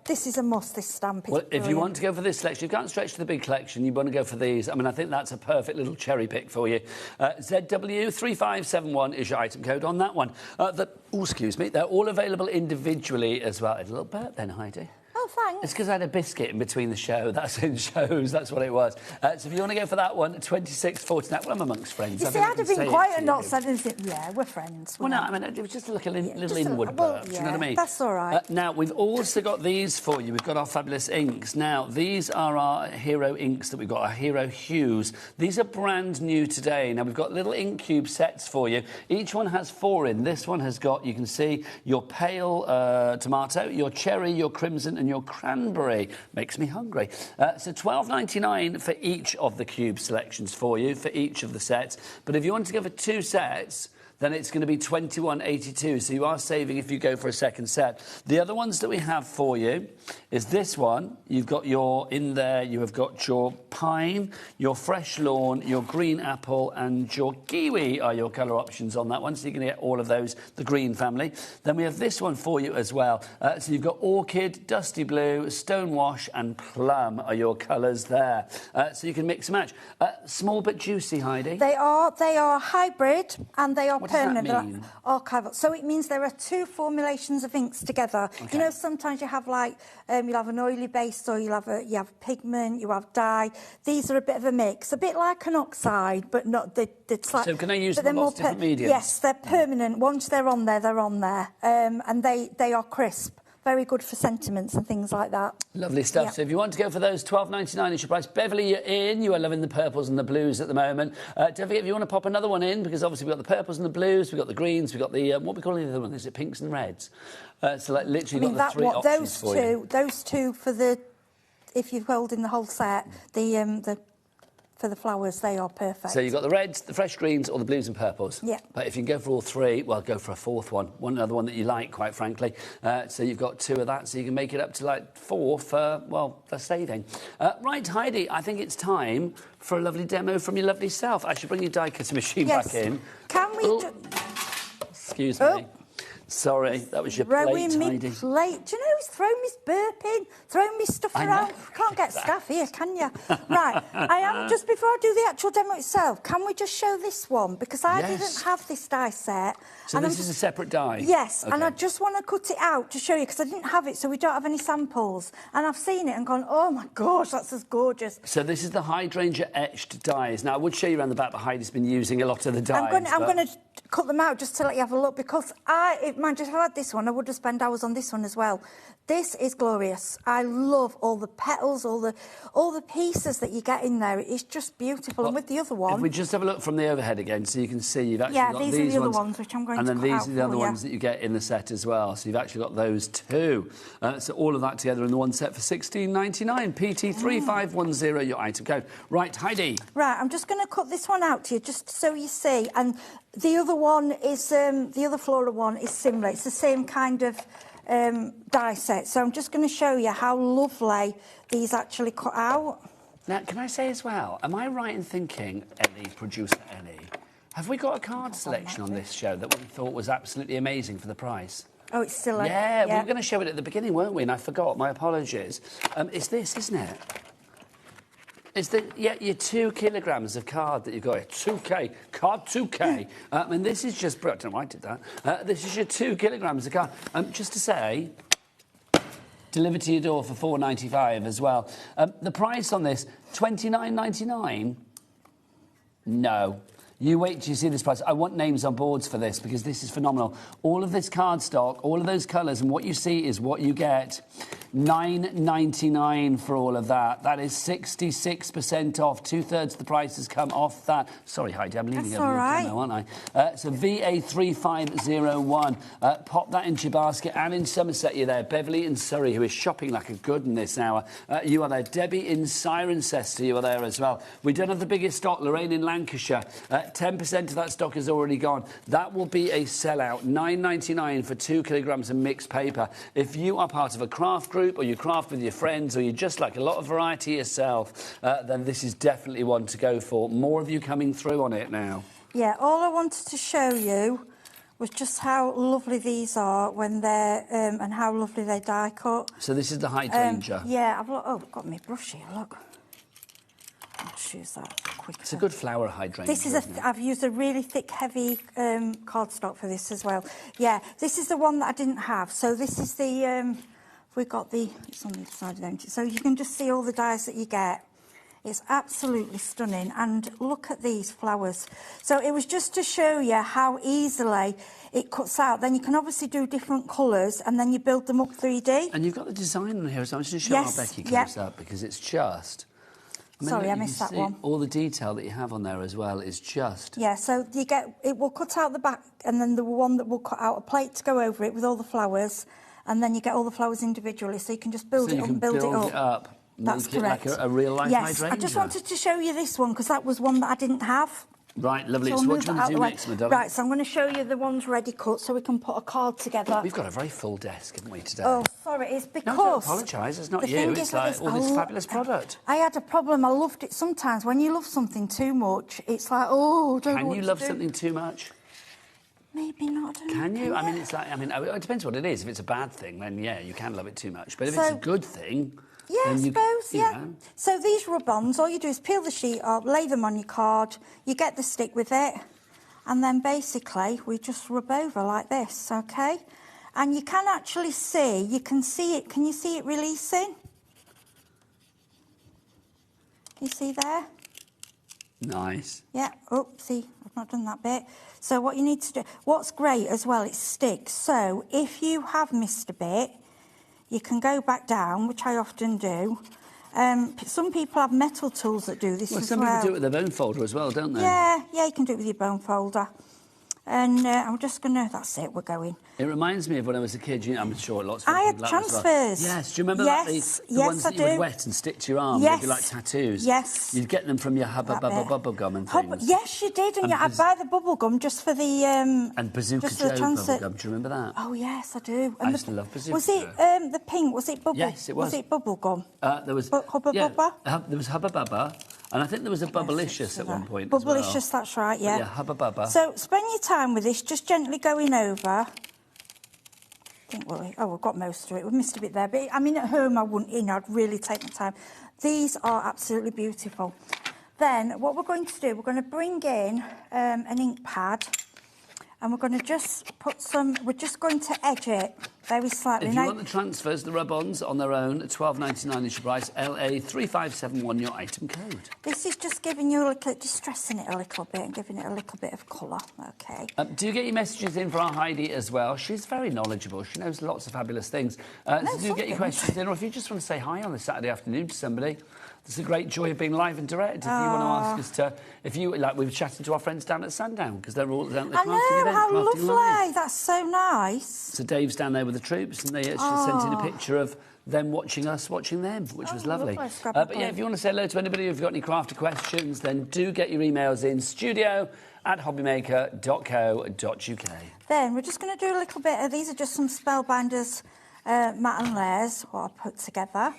This is a must, this stamp. Well, if you want to go for this selection, you can't stretch to the big collection, you want to go for these. I mean, I think that's a perfect little cherry pick for you. ZW3571 is your item code on that one. Excuse me, they're all available individually as well. A little burp then, Heidi. Oh, thanks. It's because I had a biscuit in between the show. That's in shows. That's what it was. So if you want to go for that one, $26.49. Well, I'm amongst friends. You see, I'd have been quiet and not said anything. Yeah, we're friends. Well, no, I mean, it was just like a little inward burp. Do you know what I mean? That's all right. Now, we've also got these for you. We've got our fabulous inks. Now, these are our hero inks that we've got, our hero hues. These are brand new today. Now, we've got little ink cube sets for you. Each one has 4 in. This one has got, you can see, your pale tomato, your cherry, your crimson and your cranberry. Makes me hungry. So $12.99 for each of the cube selections for you, for each of the sets. But if you want to go for 2 sets, then it's going to be $21.82. So you are saving if you go for a second set. The other ones that we have for you is this one. You've got your, in there, you have got your pine, your fresh lawn, your green apple, and your kiwi are your colour options on that one. So you're going to get all of those, the green family. Then we have this one for you as well. So you've got orchid, dusty blue, stonewash, and plum are your colours there. So you can mix and match. Small but juicy, Heidi. They are hybrid and they are what permanent. Does that mean? Archival. So it means there are 2 formulations of inks together. Okay. You know, sometimes you have like you'll have an oily base, or you have pigment, you have dye. These are a bit of a mix, a bit like an oxide, but not the slight. So can I use them in lots of different mediums? Yes, they're permanent. Once they're on there, they're on there, and they are crisp. Very good for sentiments and things like that. Lovely stuff. Yep. So if you want to go for those, $12.99 is your price. Beverly, you're in. You are loving the purples and the blues at the moment. Don't forget, if you want to pop another one in, because obviously we've got the purples and the blues, we've got the greens, we've got the, what we call the other one, is it pinks and reds? So like literally got the 3 options for you. Those two for the, if you're holding the whole set, for the flowers, they are perfect. So you've got the reds, the fresh greens, or the blues and purples. Yeah. But if you can go for all 3, well, go for a 4th one. Another one that you like, quite frankly. So you've got 2 of that, so you can make it up to like 4 for, well, for saving. Right, Heidi, I think it's time for a lovely demo from your lovely self. I should bring your die cutter machine back in. Can we... Excuse me. Sorry, that was your plate, Heidi. Throwing me plate. Do you know who's throwing me burping, throwing me stuff around? Can't get stuff here, can you? Right, I am, just before I do the actual demo itself, can we just show this one? Because I didn't have this die set. So this is a separate die? Yes, and I just want to cut it out to show you, because I didn't have it, so we don't have any samples. And I've seen it and gone, oh my gosh, that's as gorgeous. So this is the hydrangea etched dies. Now, I would show you around the back, but Heidi's been using a lot of the dies. I'm going to cut them out just to let you have a look, because mind you, if I had this one, I would have spent hours on this one as well. This is glorious. I love all the petals, all the pieces that you get in there. It's just beautiful. Well, and with the other one, if we just have a look from the overhead again, so you can see you've actually got these are the ones, other ones, which I'm going to cut out. And then these are the other ones that you get in the set as well. So you've actually got those 2. So all of that together in the one set for $16.99. PT3510, your item code. Right, Heidi. Right, I'm just going to cut this one out to you, just so you see. And the other one is the other Floral one is similar. It's the same kind of die set. So I'm just going to show you how lovely these actually cut out. Now, can I say as well, am I right in thinking, Ellie, producer Ellie, have we got a card selection on this show that we thought was absolutely amazing for the price? Oh, it's still a... Yeah, we were going to show it at the beginning, weren't we? And I forgot. My apologies. It's this, isn't it? It's your 2 kilograms of card that you've got here. 2K. Card 2K. And this is just... I don't know why I did that. This is your 2 kilograms of card. Just to say... Delivered to your door for $4.95 as well. The price on this, $29.99? No. You wait till you see this price. I want names on boards for this, because this is phenomenal. All of this cardstock, all of those colours, and what you see is what you get. £9.99 for all of that. That is 66% off. 2/3 of the price has come off that. Sorry, Heidi, I'm leaning over your camera, aren't I? It's a VA3501. Pop that into your basket. And in Somerset, you're there. Beverly in Surrey, who is shopping like a good in this hour. You are there. Debbie in Cirencester, you are there as well. We don't have the biggest stock. Lorraine in Lancashire. 10% of that stock is already gone. That will be a sellout. £9.99 for 2 kilograms of mixed paper. If you are part of a craft group, or you craft with your friends, or you just like a lot of variety yourself, then this is definitely one to go for. More of you coming through on it now. Yeah, all I wanted to show you was just how lovely these are when they're, and how lovely they die cut. So this is the hydrangea? Yeah, I've got my brush here, look. I'll just use that quickly. It's a good flower hydrangea. This is I've used a really thick, heavy cardstock for this as well. Yeah, this is the one that I didn't have. So this is the... We've got it's on the other side of the empty. So you can just see all the dies that you get. It's absolutely stunning. And look at these flowers. So it was just to show you how easily it cuts out. Then you can obviously do different colours and then you build them up 3D. And you've got the design on here. So I'm just going to show how Becky comes up because it's just... Sorry, I missed that one. All the detail that you have on there as well is just... Yeah, so you get... It will cut out the back and then the one that will cut out a plate to go over it with all the flowers. And then you get all the flowers individually, so you can just build it up and build it up. That's correct. Like a real-life hydrangea. Yes, I just wanted to show you this one, because that was one that I didn't have. Right, lovely. So what do you want to do next, my darling? Right, so I'm going to show you the ones ready cut, so we can put a card together. We've got a very full desk, haven't we, today? Oh, sorry, it's because... No, don't apologise, it's not you, it's like all this fabulous product. I had a problem, I loved it. Sometimes when you love something too much, it's like, oh, don't know what to do. Can you love something too much? Maybe not. Can you? I mean, it's like, it depends what it is. If it's a bad thing, then yeah, you can love it too much. But if it's a good thing, yeah, I suppose, yeah. So these rub-ons, all you do is peel the sheet up, lay them on your card, you get the stick with it, and then basically we just rub over like this, okay? And you can actually see, you can see it. Can you see it releasing? Can you see there? Nice. Yeah. Oh, see, I've not done that bit. So what you need to do, what's great as well, it sticks. So if you have missed a bit, you can go back down, which I often do. Some people have metal tools that do this as well. Some people do it with their bone folder as well, don't they? Yeah, you can do it with your bone folder. And I'm just going to... That's it, we're going. It reminds me of when I was a kid. You know, I'm sure lots of people... I had transfers. Well. Yes, do you remember that? The ones that you would wet and stick to your arm? Yes. They'd be like tattoos. Yes. You'd get them from your Hubba Bubba bubble gum and things. Yes, you did. And I'd buy the bubble gum just for the... and Bazooka Joe bubble gum. Do you remember that? Oh, yes, I do. And I used to love Bazooka Was it the pink? Was it bubble? Yes, it was. Was it bubble gum? There was... Hubba Bubba? There was Hubba Bubba. And I think there was a Bubblicious at one point as well. Bubblicious, that's right, yeah. But yeah, Hubba Bubba. So spend your time with this, just gently going over. I think, well, we've got most of it. We missed a bit there. But, I mean, at home, I wouldn't, I'd really take my time. These are absolutely beautiful. Then, what we're going to do, we're going to bring in an ink pad. And we're going to just put some... We're just going to edge it very slightly. If you want the transfers, the rub-ons on their own, at $12.99 is your price. LA3571, your item code. This is just giving you a little... Just stressing it a little bit and giving it a little bit of colour, OK. Do you get your messages in for our Heidi as well? She's very knowledgeable. She knows lots of fabulous things. So do get your questions in, or if you just want to say hi on a Saturday afternoon to somebody... It's a great joy of being live and direct. If you want to ask us to... If you... Like, we were chatting to our friends down at Sandown, because they're all down at the crafting event. How lovely. Live. That's so nice. So Dave's down there with the troops, and they actually sent in a picture of them watching us, watching them, which was lovely. But yeah, if you want to say hello to anybody, if you've got any crafter questions, then do get your emails in studio@hobbymaker.co.uk. Then we're just going to do a little bit of... These are just some Spellbinders matte and layers, what I put together.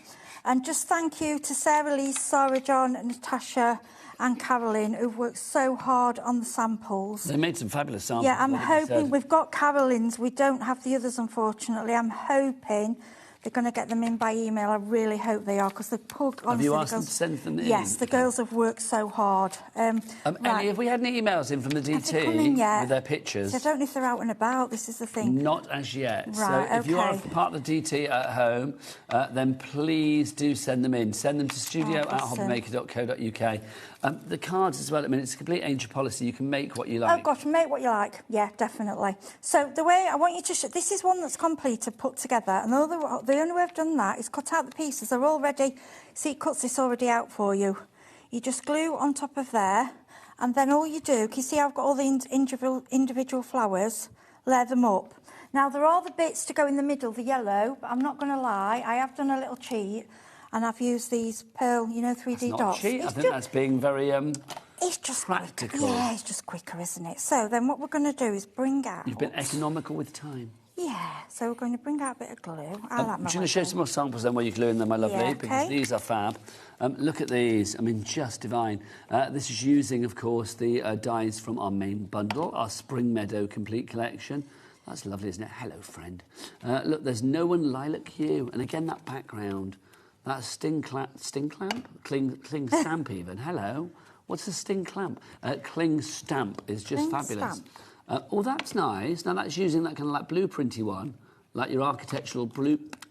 And just thank you to Sarah Lee, Sarah John, Natasha and Carolyn, who've worked so hard on the samples. They made some fabulous samples. Yeah, I'm hoping... We've got Carolyn's. We don't have the others, unfortunately. I'm hoping they're going to get them in by email. I really hope they are, because the poor... Have you asked them to send them in? Yes, the girls have worked so hard. Right. Ellie, have we had any emails in from the DT with their pictures? So I don't know if they're out and about. This is the thing. Not as yet. Right, so if you are part of the DT at home, then please do send them in. Send them to studio@hobbymaker.co.uk. The cards as well, I mean, it's a complete angel policy. You can make what you like. Oh, gosh, make what you like. Yeah, definitely. So the way I want you to... This is one that's complete, put together. And the the only way I've done that is cut out the pieces. They're all ready. See, it cuts this already out for you. You just glue on top of there, and then all you do, can you see I've got all the individual flowers, layer them up. Now, there are the bits to go in the middle, the yellow, but I'm not going to lie, I have done a little cheat, and I've used these pearl, you know, 3D that's dots. Not cheat. I think that's being very it's just practical. Quicker. Yeah, it's just quicker, isn't it? So then what we're going to do is bring out... You've been economical with time. Yeah, so we're going to bring out a bit of glue. I'm going to show you some more samples then where you're gluing them, my lovely, yeah, okay. because these are fab. Look at these. I mean, just divine. This is using, of course, the dies from our main bundle, our Spring Meadow Complete Collection. That's lovely, isn't it? Hello, friend. Look, there's no one lilac hue. And again, that background. That's sting clamp? Cling stamp even. Hello. What's a sting clamp? Cling stamp is just fabulous. Oh, that's nice. Now, that's using that kind of like blueprinty one, like your architectural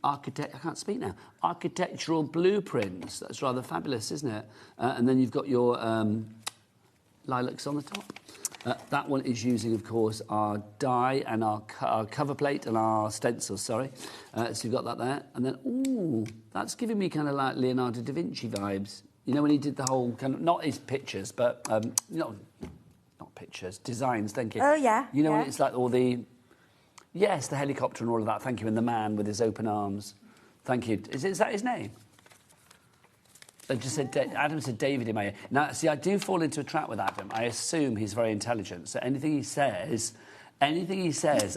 I can't speak now. Architectural blueprints. That's rather fabulous, isn't it? And then you've got your lilacs on the top. That one is using, of course, our die and our cover plate and our stencils, sorry. So you've got that there. And then, ooh, that's giving me kind of like Leonardo da Vinci vibes. You know, when he did the whole kind of, not his pictures, but, not pictures, designs, thank you. Oh, yeah. You know, when it's like all the, yes, the helicopter and all of that, thank you, and the man with his open arms. Thank you. Is that his name? I just said, Adam said David in my ear. Now, see, I do fall into a trap with Adam. I assume he's very intelligent. So anything he says,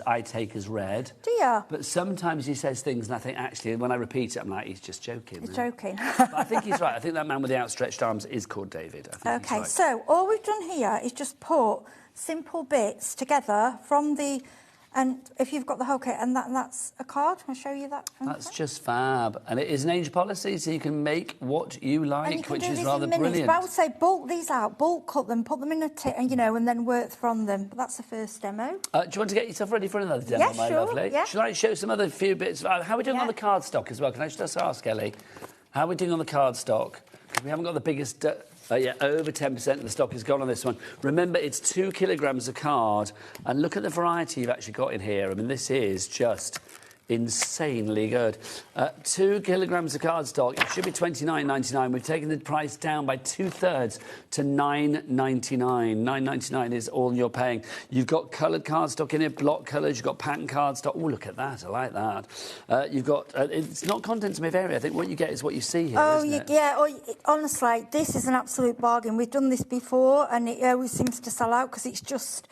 I take as read. Do you? But sometimes he says things and I think, actually, when I repeat it, I'm like, he's just joking. He's joking. But I think he's right. I think that man with the outstretched arms is called David. I think OK, he's right. so all we've done here is just put simple bits together from the... And if you've got the whole kit, and that's a card, I'll show you that. That's just fab. And it is an age policy, so you can make what you like, which is rather brilliant. But I would say bulk these out, bulk cut them, put them in a tin, and, you know, and then work from them. But that's the first demo. Do you want to get yourself ready for another demo, my lovely? Yeah. Shall I show some other few bits? How are we doing on the cardstock as well? Can I just ask, Ellie? How are we doing on the cardstock? Because we haven't got the biggest... yeah, over 10% of the stock is gone on this one. Remember, it's 2 kilograms of card. And look at the variety you've actually got in here. I mean, this is just insanely good. 2 kilograms of cardstock. It should be $29.99. We've taken the price down by 2/3 to $9.99. $9.99 is all you're paying. You've got coloured cardstock in it, block colours. You've got pattern cardstock. Oh, look at that. I like that. You've got... it's not contents may vary. I think what you get is what you see here, isn't it? Yeah. Honestly, this is an absolute bargain. We've done this before, and it always seems to sell out because it's just...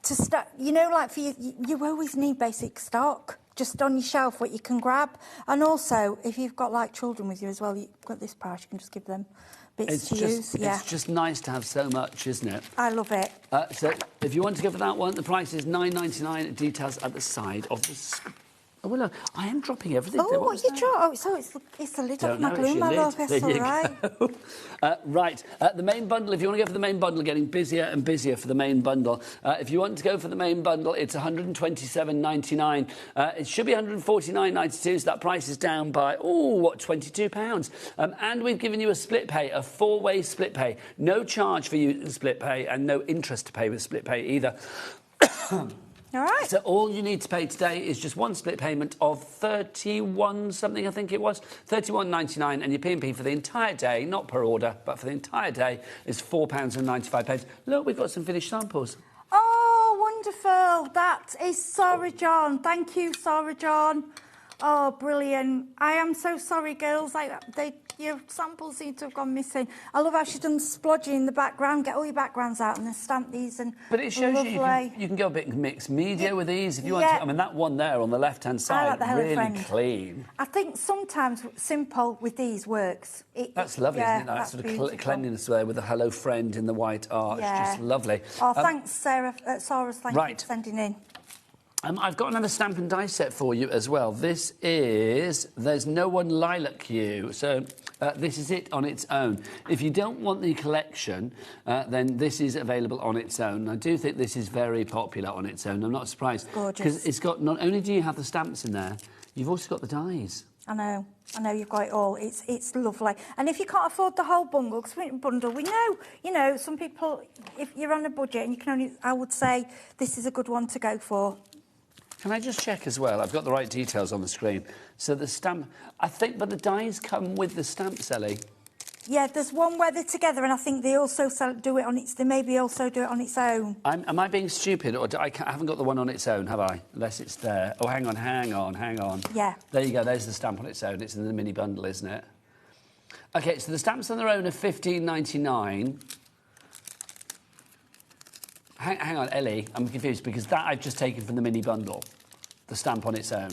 to start, you know, like for you always need basic stock just on your shelf, what you can grab. And also, if you've got like children with you as well, you've got this price, you can just give them bits to use. It's just nice to have so much, isn't it? I love it. So if you want to go for that one, the price is $9.99. Details at the side of the... Oh, well, look, I am dropping everything. Oh, what you drop? Oh, it's the lid off my glue, my love. It's all right. Right. The main bundle, if you want to go for the main bundle, getting busier and busier for the main bundle. If you want to go for the main bundle, it's $127.99. It should be $149.92, so that price is down by, £22. And we've given you a split pay, a 4-way split pay. No charge for you split pay and no interest to pay with split pay either. All right. So all you need to pay today is just one split payment of 31 something, I think it was, $31.99, and your P&P for the entire day, not per order, but for the entire day, is £4.95. Look, we've got some finished samples. Oh, wonderful. That is Sarah John. Thank you, Sarah John. Oh, brilliant. I am so sorry, girls. Your samples seem to have gone missing. I love how she's done the splodging in the background. Get all your backgrounds out and then stamp these. But it shows you can go a bit mixed media with these if you want to. I mean, that one there on the left-hand side, really clean. I think sometimes simple with these works. That's lovely, isn't it? That sort of cleanliness there with the hello friend in the white art. It's just lovely. Oh, thanks, Sarah. Thank you for sending in. I've got another stamp and die set for you as well. This is There's No One Lilac Hue. So this is it on its own. If you don't want the collection, then this is available on its own. I do think this is very popular on its own. I'm not surprised. Gorgeous. Because it's got, not only do you have the stamps in there, you've also got the dies. I know you've got it all. It's lovely. And if you can't afford the whole bundle, we know, you know, some people, if you're on a budget and you can only, I would say this is a good one to go for. Can I just check as well? I've got the right details on the screen. So the stamp, I think, but the dies come with the stamp, Sally. Yeah, there's one where they're together, and I think they also do it on its. They maybe also do it on its own. Am I being stupid, or I haven't got the one on its own, have I? Unless it's there. Oh, hang on. Yeah. There you go. There's the stamp on its own. It's in the mini bundle, isn't it? Okay, so the stamps on their own are $15.99. Hang on, Ellie. I'm confused because that I've just taken from the mini bundle. The stamp on its own.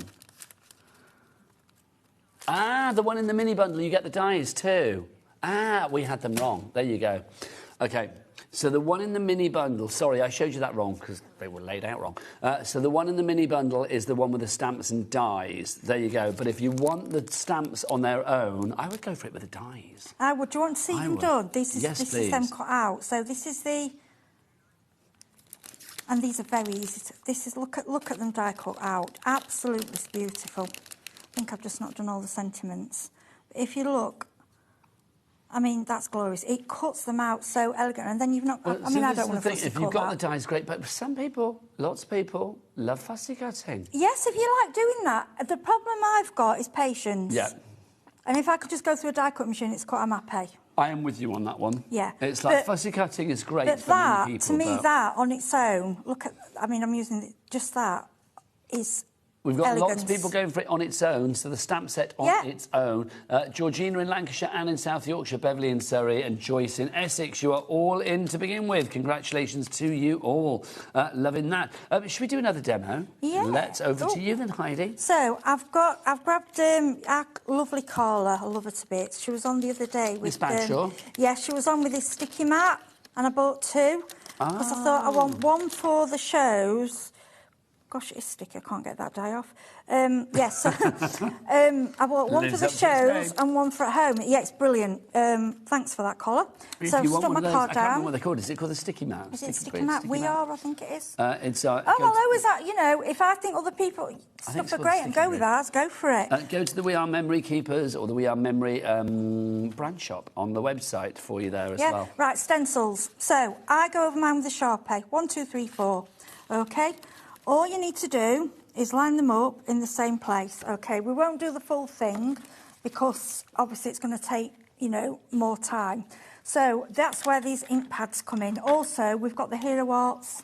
Ah, the one in the mini bundle, you get the dies too. Ah, we had them wrong. There you go. Okay, so the one in the mini bundle... Sorry, I showed you that wrong because they were laid out wrong. So the one in the mini bundle is the one with the stamps and dies. There you go. But if you want the stamps on their own, I would go for it with the dies. I would. Do you want to see them done? This is them cut out. So this is the... And these are very easy to... This is... Look at them die cut out. Absolutely beautiful. I think I've just not done all the sentiments. But if you look... I mean, that's glorious. It cuts them out so elegant, and then you've not... Well, I mean, I don't want to fussy If you've got the dies, great, but some people, lots of people, love fussy cutting. Yes, if you like doing that. The problem I've got is patience. Yeah. And if I could just go through a die cut machine, it's cut, I'm happy. I am with you on that one. Yeah. It's like fussy cutting is great for many people. To me, that on its own, look at... I mean, I'm using just that, is... We've got elegance. lots of people going for it on its own, so the stamp set on its own. Georgina in Lancashire, Anne in South Yorkshire, Beverly in Surrey and Joyce in Essex. You are all in to begin with. Congratulations to you all. Loving that. Should we do another demo? Yeah. Let's over to you then, Heidi. So, I've grabbed our lovely Carla. I love her to bits. She was on the other day with... Miss Bagshaw? Yeah, she was on with this sticky mat, and I bought two. Because I thought I want one for the shows... Gosh, it's sticky. I can't get that die off. Yes, I bought one for the shows and one for at home. Yeah, it's brilliant. Thanks for that, Collar. So I've stuck my card down. I can't remember what they're called. Is it called the sticky mat? Is it sticky mat? We are, I think it is. It's. Oh, well, always that. You know, if I think other people stuff are great and go with ours, go for it. Go to the We Are Memory Keepers or the We Are Memory brand shop on the website for you there as well. Right, stencils. So I go over mine with a Sharpie. 1, 2, 3, 4. Okay. All you need to do is line them up in the same place, OK? We won't do the full thing because, obviously, it's going to take, you know, more time. So that's where these ink pads come in. Also, we've got the Hero Arts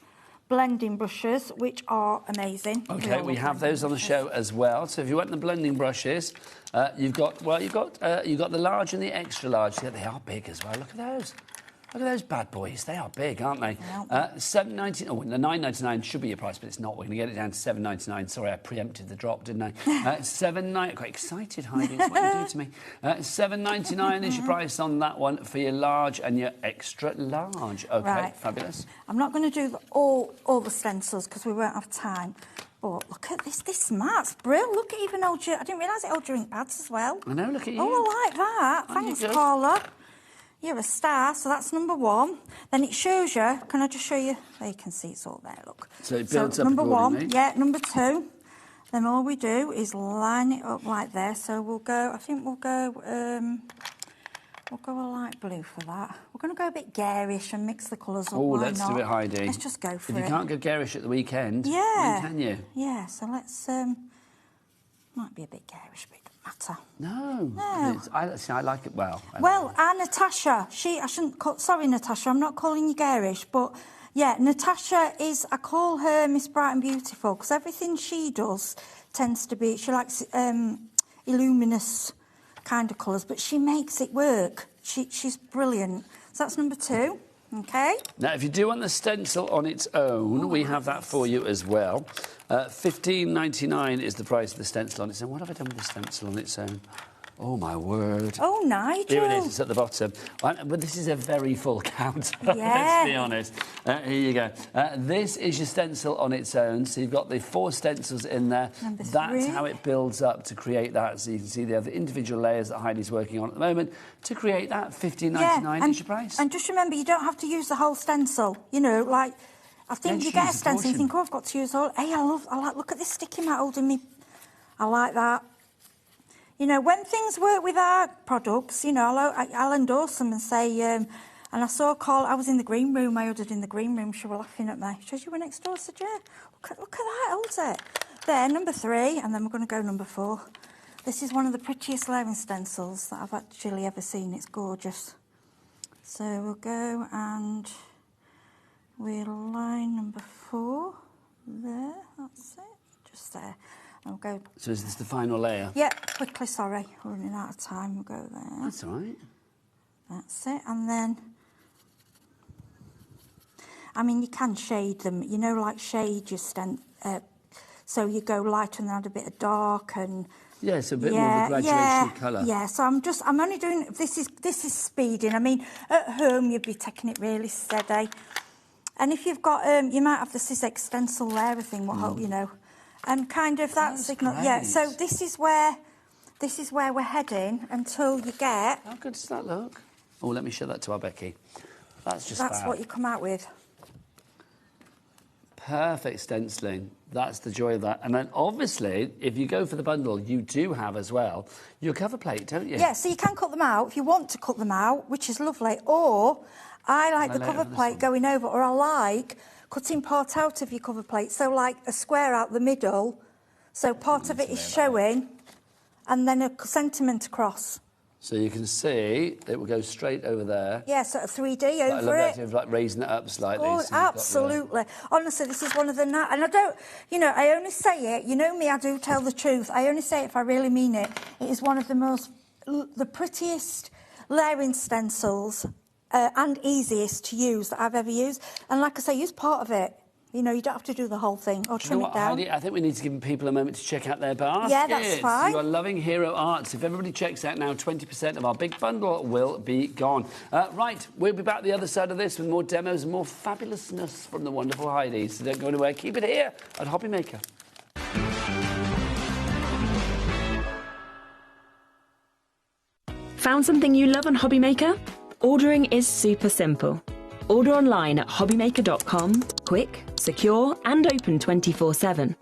blending brushes, which are amazing. OK, we have those on the show as well. So if you want the blending brushes, you've got the large and the extra large. Yeah, they are big as well. Look at those. Look at those bad boys. They are big, aren't they? $7.99. Oh, the $9.99 should be your price, but it's not. We're going to get it down to $7.99. Sorry, I preempted the drop, didn't I? $7.99. Quite excited, Heidi. That's what you do to me. $7.99 is your price on that one for your large and your extra large. OK, right. Fabulous. I'm not going to do all the stencils because we won't have time. But look at this. This mat's brilliant. Look at even old... I didn't realise it held your ink pads as well. I know, look at you. Oh, I like that. Thanks, Carla. You're a star, so that's number one. Then it shows you, can I just show you? There you can see it's all there, look. So it builds up number one, yeah, number two. Then all we do is line it up like there. So we'll go, I think we'll go a light blue for that. We're going to go a bit garish and mix the colours up. Oh, let's do it, Heidi. Let's just go for it. If you can't go garish at the weekend, when can you? Yeah, so let's, might be a bit garish, but it doesn't matter. No. I like it well. Well, Natasha, I shouldn't call... Sorry, Natasha, I'm not calling you garish, but, yeah, Natasha is... I call her Miss Bright and Beautiful, because everything she does tends to be... She likes illuminous kind of colours, but she makes it work. She's brilliant. So that's number two. OK. Now, if you do want the stencil on its own, we have that for you as well. $15.99 is the price of the stencil on its own. What have I done with the stencil on its own? Oh, my word. Oh, Nigel. Here it is. It's at the bottom. But this is a very full counter, let's be honest. Here you go. This is your stencil on its own. So you've got the 4 stencils in there. That's how it builds up to create that. So you can see the other individual layers that Heidi's working on at the moment to create that. $15.99 is your price. And just remember, you don't have to use the whole stencil. You know, like, I think you get a stencil and you think, oh, I've got to use all... Hey, look at this sticky mat holding me. I like that. You know, when things work with our products, you know, I'll endorse them and say, and I saw Carl, I was in the green room, I ordered in the green room, she was laughing at me. She says, you were next door? I said, yeah. Look at that, holds it. Then number 3, and then we're going to go number 4. This is one of the prettiest layering stencils that I've actually ever seen. It's gorgeous. So we'll go and we'll line number 4 there. That's it. Just there. And we'll go. So is this the final layer? Yeah, quickly, sorry. We're running out of time. We'll go there. That's all right. That's it. And then, I mean, you can shade them. You know, like shade your so you go light and then add a bit of dark and... Yeah, so a bit more of a graduation of colour. Yeah, so I'm only doing... This is speeding. I mean, at home, you'd be taking it really steady. And if you've got... you might have the Sizzix stencil there, thing, you know. And kind of that signal... Great. Yeah, so this is where we're heading until you get... How good does that look? Oh, let me show that to our Becky. That's That's what you come out with. Perfect stenciling. That's the joy of that. And then, obviously, if you go for the bundle, you do have as well your cover plate, don't you? Yeah, so you can cut them out if you want to cut them out, which is lovely. Or I like the cover plate going over, or I like cutting part out of your cover plate. So, like a square out the middle, so part of it is showing, and then a sentiment across. So you can see it will go straight over there. Yeah, sort of 3D over I love it. Of like raising it up slightly. Oh, so absolutely. Honestly, this is one of the... And I don't... You know, I only say it... You know me, I do tell the truth. I only say it if I really mean it. It is one of the most... The prettiest layering stencils and easiest to use that I've ever used. And like I say, use part of it. You know, you don't have to do the whole thing or trim it down. Heidi, I think we need to give people a moment to check out their baskets. Yeah, that's fine. You are loving Hero Arts. If everybody checks out now, 20% of our big bundle will be gone. Right, we'll be back the other side of this with more demos and more fabulousness from the wonderful Heidi. So don't go anywhere. Keep it here at HobbyMaker. Found something you love on HobbyMaker? Ordering is super simple. Order online at hobbymaker.com, quick, secure and open 24/7.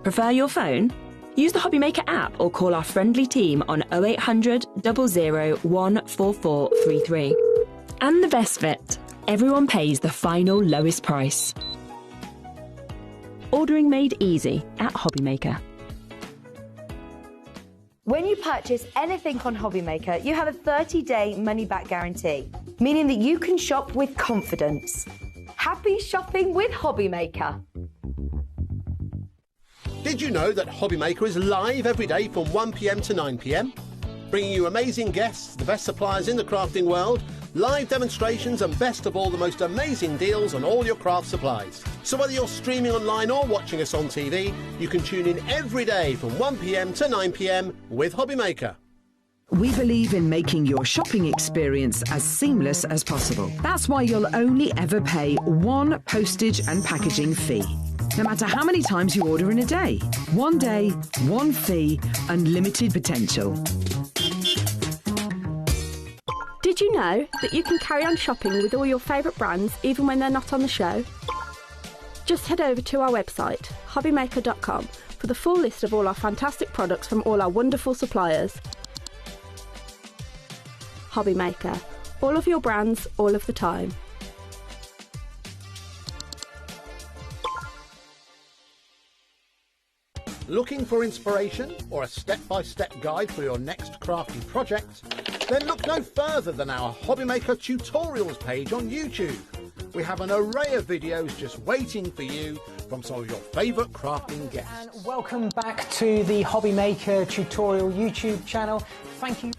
Prefer your phone? Use the HobbyMaker app or call our friendly team on 0800 00 14433. And the best bit, everyone pays the final lowest price. Ordering made easy at HobbyMaker. When you purchase anything on HobbyMaker, you have a 30-day money-back guarantee, meaning that you can shop with confidence. Happy shopping with HobbyMaker. Did you know that HobbyMaker is live every day from 1 p.m. to 9 p.m? Bringing you amazing guests, the best suppliers in the crafting world, live demonstrations and best of all, the most amazing deals on all your craft supplies. So whether you're streaming online or watching us on TV, you can tune in every day from 1 p.m. to 9 p.m. with HobbyMaker. We believe in making your shopping experience as seamless as possible. That's why you'll only ever pay one postage and packaging fee, no matter how many times you order in a day. One day, one fee, unlimited potential. Did you know that you can carry on shopping with all your favourite brands even when they're not on the show? Just head over to our website, hobbymaker.com, for the full list of all our fantastic products from all our wonderful suppliers. HobbyMaker. All of your brands, all of the time. Looking for inspiration or a step-by-step guide for your next crafting project? Then look no further than our HobbyMaker tutorials page on YouTube. We have an array of videos just waiting for you from some of your favourite crafting guests. And welcome back to the HobbyMaker tutorial YouTube channel. Thank you.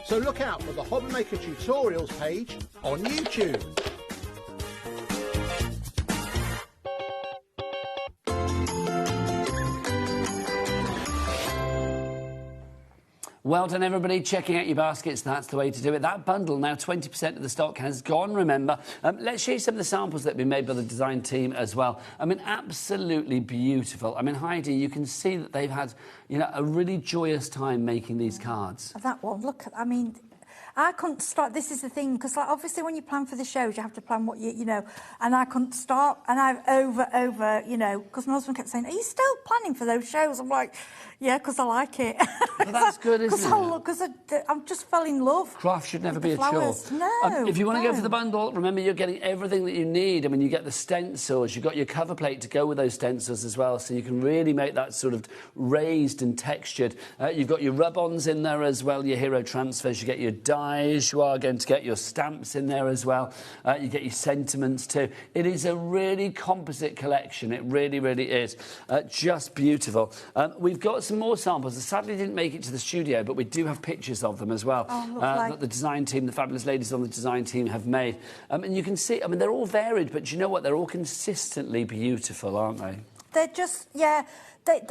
So look out for the HobbyMaker tutorials page on YouTube. Well done, everybody. Checking out your baskets, that's the way to do it. That bundle, now 20% of the stock has gone, remember. Let's show you some of the samples that have been made by the design team as well. I mean, absolutely beautiful. I mean, Heidi, you can see that they've had, you know, a really joyous time making these cards. That one, look, I mean, I couldn't start. This is the thing, because like, obviously when you plan for the shows, you have to plan what you know, and I couldn't stop. And I've over, you know, because my husband kept saying, are you still planning for those shows? I'm like, yeah, because I like it. Well, that's good, isn't it? Because I just fell in love. Craft should never be a chore. No. If you want to go for the bundle, remember you're getting everything that you need. I mean, you get the stencils, you've got your cover plate to go with those stencils as well, so you can really make that sort of raised and textured. You've got your rub-ons in there as well, your hero transfers, you get your dies, you are going to get your stamps in there as well. You get your sentiments too. It is a really composite collection. It really, really is. Just beautiful. We've got some more samples. I sadly didn't make it to the studio, but we do have pictures of them as well. That the design team, the fabulous ladies on the design team have made. And you can see, I mean, they're all varied, but you know what? They're all consistently beautiful, aren't they? They're just, yeah,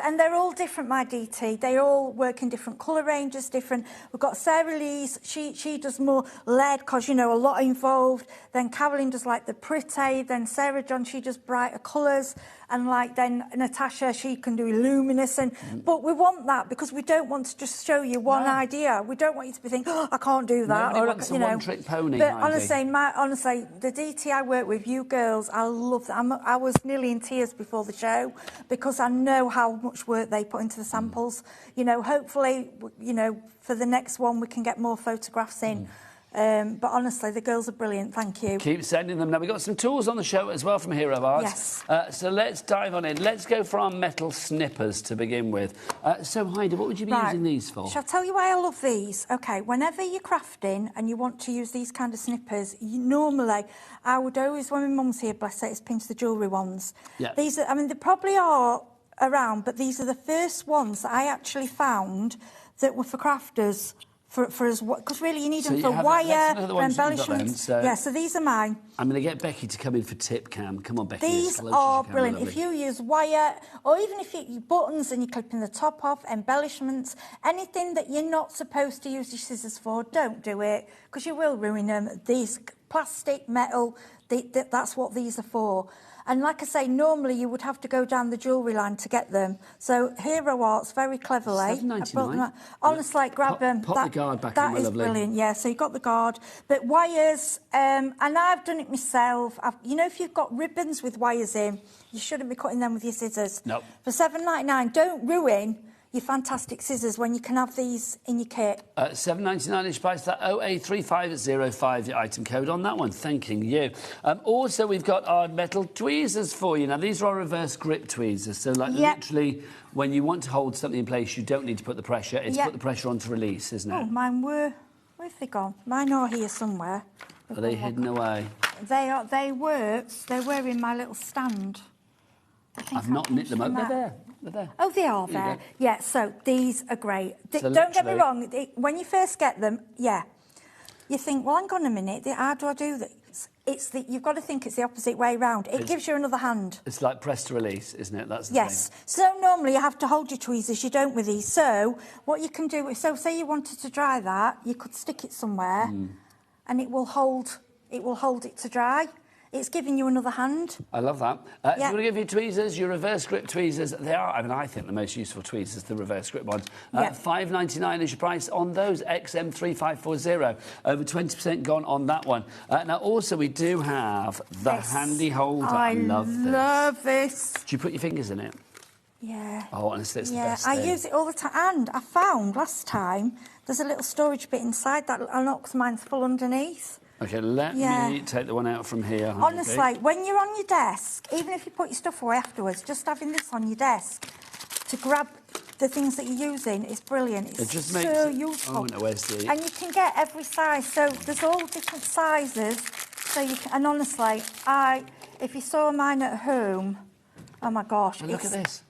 and they're all different, my DT. They all work in different colour ranges, different. We've got Sarah Lee's, she does more lead, because, you know, a lot involved. Then Caroline does, like, the pretty. Then Sarah John, she does brighter colours. And, like, then Natasha, she can do luminescent. But we want that, because we don't want to just show you one idea. We don't want you to be thinking, oh, I can't do that. Nobody wants a one-trick pony, But Heidi. honestly, the DT I work with, you girls, I love that. I was nearly in tears before the show, because I know how much work they put into the samples. You know, hopefully, you know, for the next one, we can get more photographs in. But honestly, the girls are brilliant. Thank you. Keep sending them. Now, we've got some tools on the show as well from Hero Arts. Yes. So let's dive on in. Let's go for our metal snippers to begin with. So, Heidi, what would you be using these for? Shall I tell you why I love these? OK, whenever you're crafting and you want to use these kind of snippers, normally, I would always, when my mum's here, bless her, it's pinch the jewellery ones. Yeah. These are, I mean, they probably are around, but these are the first ones that I actually found that were for crafters. For us, because really you need them for wire, for embellishments. Yeah, so these are mine. I'm going to get Becky to come in for tip cam. Come on, Becky. These are brilliant. If you use wire, or even if you buttons and you're clipping the top off, embellishments, anything that you're not supposed to use your scissors for, don't do it, because you will ruin them. These plastic, metal, that's what these are for. And like I say, normally you would have to go down the jewellery line to get them. So Hero Arts, very cleverly. $7.99. Honestly, grab them. Pop the guard back in, my lovely. That is brilliant, yeah. So you've got the guard. But wires, and I've done it myself. You know, if you've got ribbons with wires in, you shouldn't be cutting them with your scissors. No. For $7.99, don't ruin your fantastic scissors when you can have these in your kit. $7.99 each price. That 083505, the item code on that one. Thanking you. Also, we've got our metal tweezers for you. Now, these are our reverse grip tweezers. So, like, literally, when you want to hold something in place, you don't need to put the pressure. It's put the pressure on to release, isn't it? Oh, mine were... Where have they gone? Mine are here somewhere. Are they hidden away? They were in my little stand. I've not knit them up. They're there. They're there. Oh, they are there. Yeah, so these are great. So don't get me wrong, when you first get them, you think, well, hang on a minute, how do I do this? You've got to think it's the opposite way round. It gives you another hand. It's like press to release, isn't it? That's the yes. thing. So normally you have to hold your tweezers, you don't with these. So what you can do, so say you wanted to dry that, you could stick it somewhere and it will hold it to dry. It's giving you another hand. I love that. If you want to give your tweezers, your reverse grip tweezers, they are, I mean, I think the most useful tweezers, the reverse grip ones. $5.99 is your price on those, XM3540. Over 20% gone on that one. Now, also, we do have the handy holder. I love this. Do you put your fingers in it? Yeah. Oh, honestly, it's the best I thing. use it all the time. And I found last time there's a little storage bit inside that unlocks. Mine's full underneath. OK, let me take the one out from here. Honestly, when you're on your desk, even if you put your stuff away afterwards, just having this on your desk to grab the things that you're using is brilliant. It's just so useful. Oh, no, where's the... And you can get every size. So there's all different sizes. So you can, and honestly, if you saw mine at home, oh my gosh. Oh, look at this.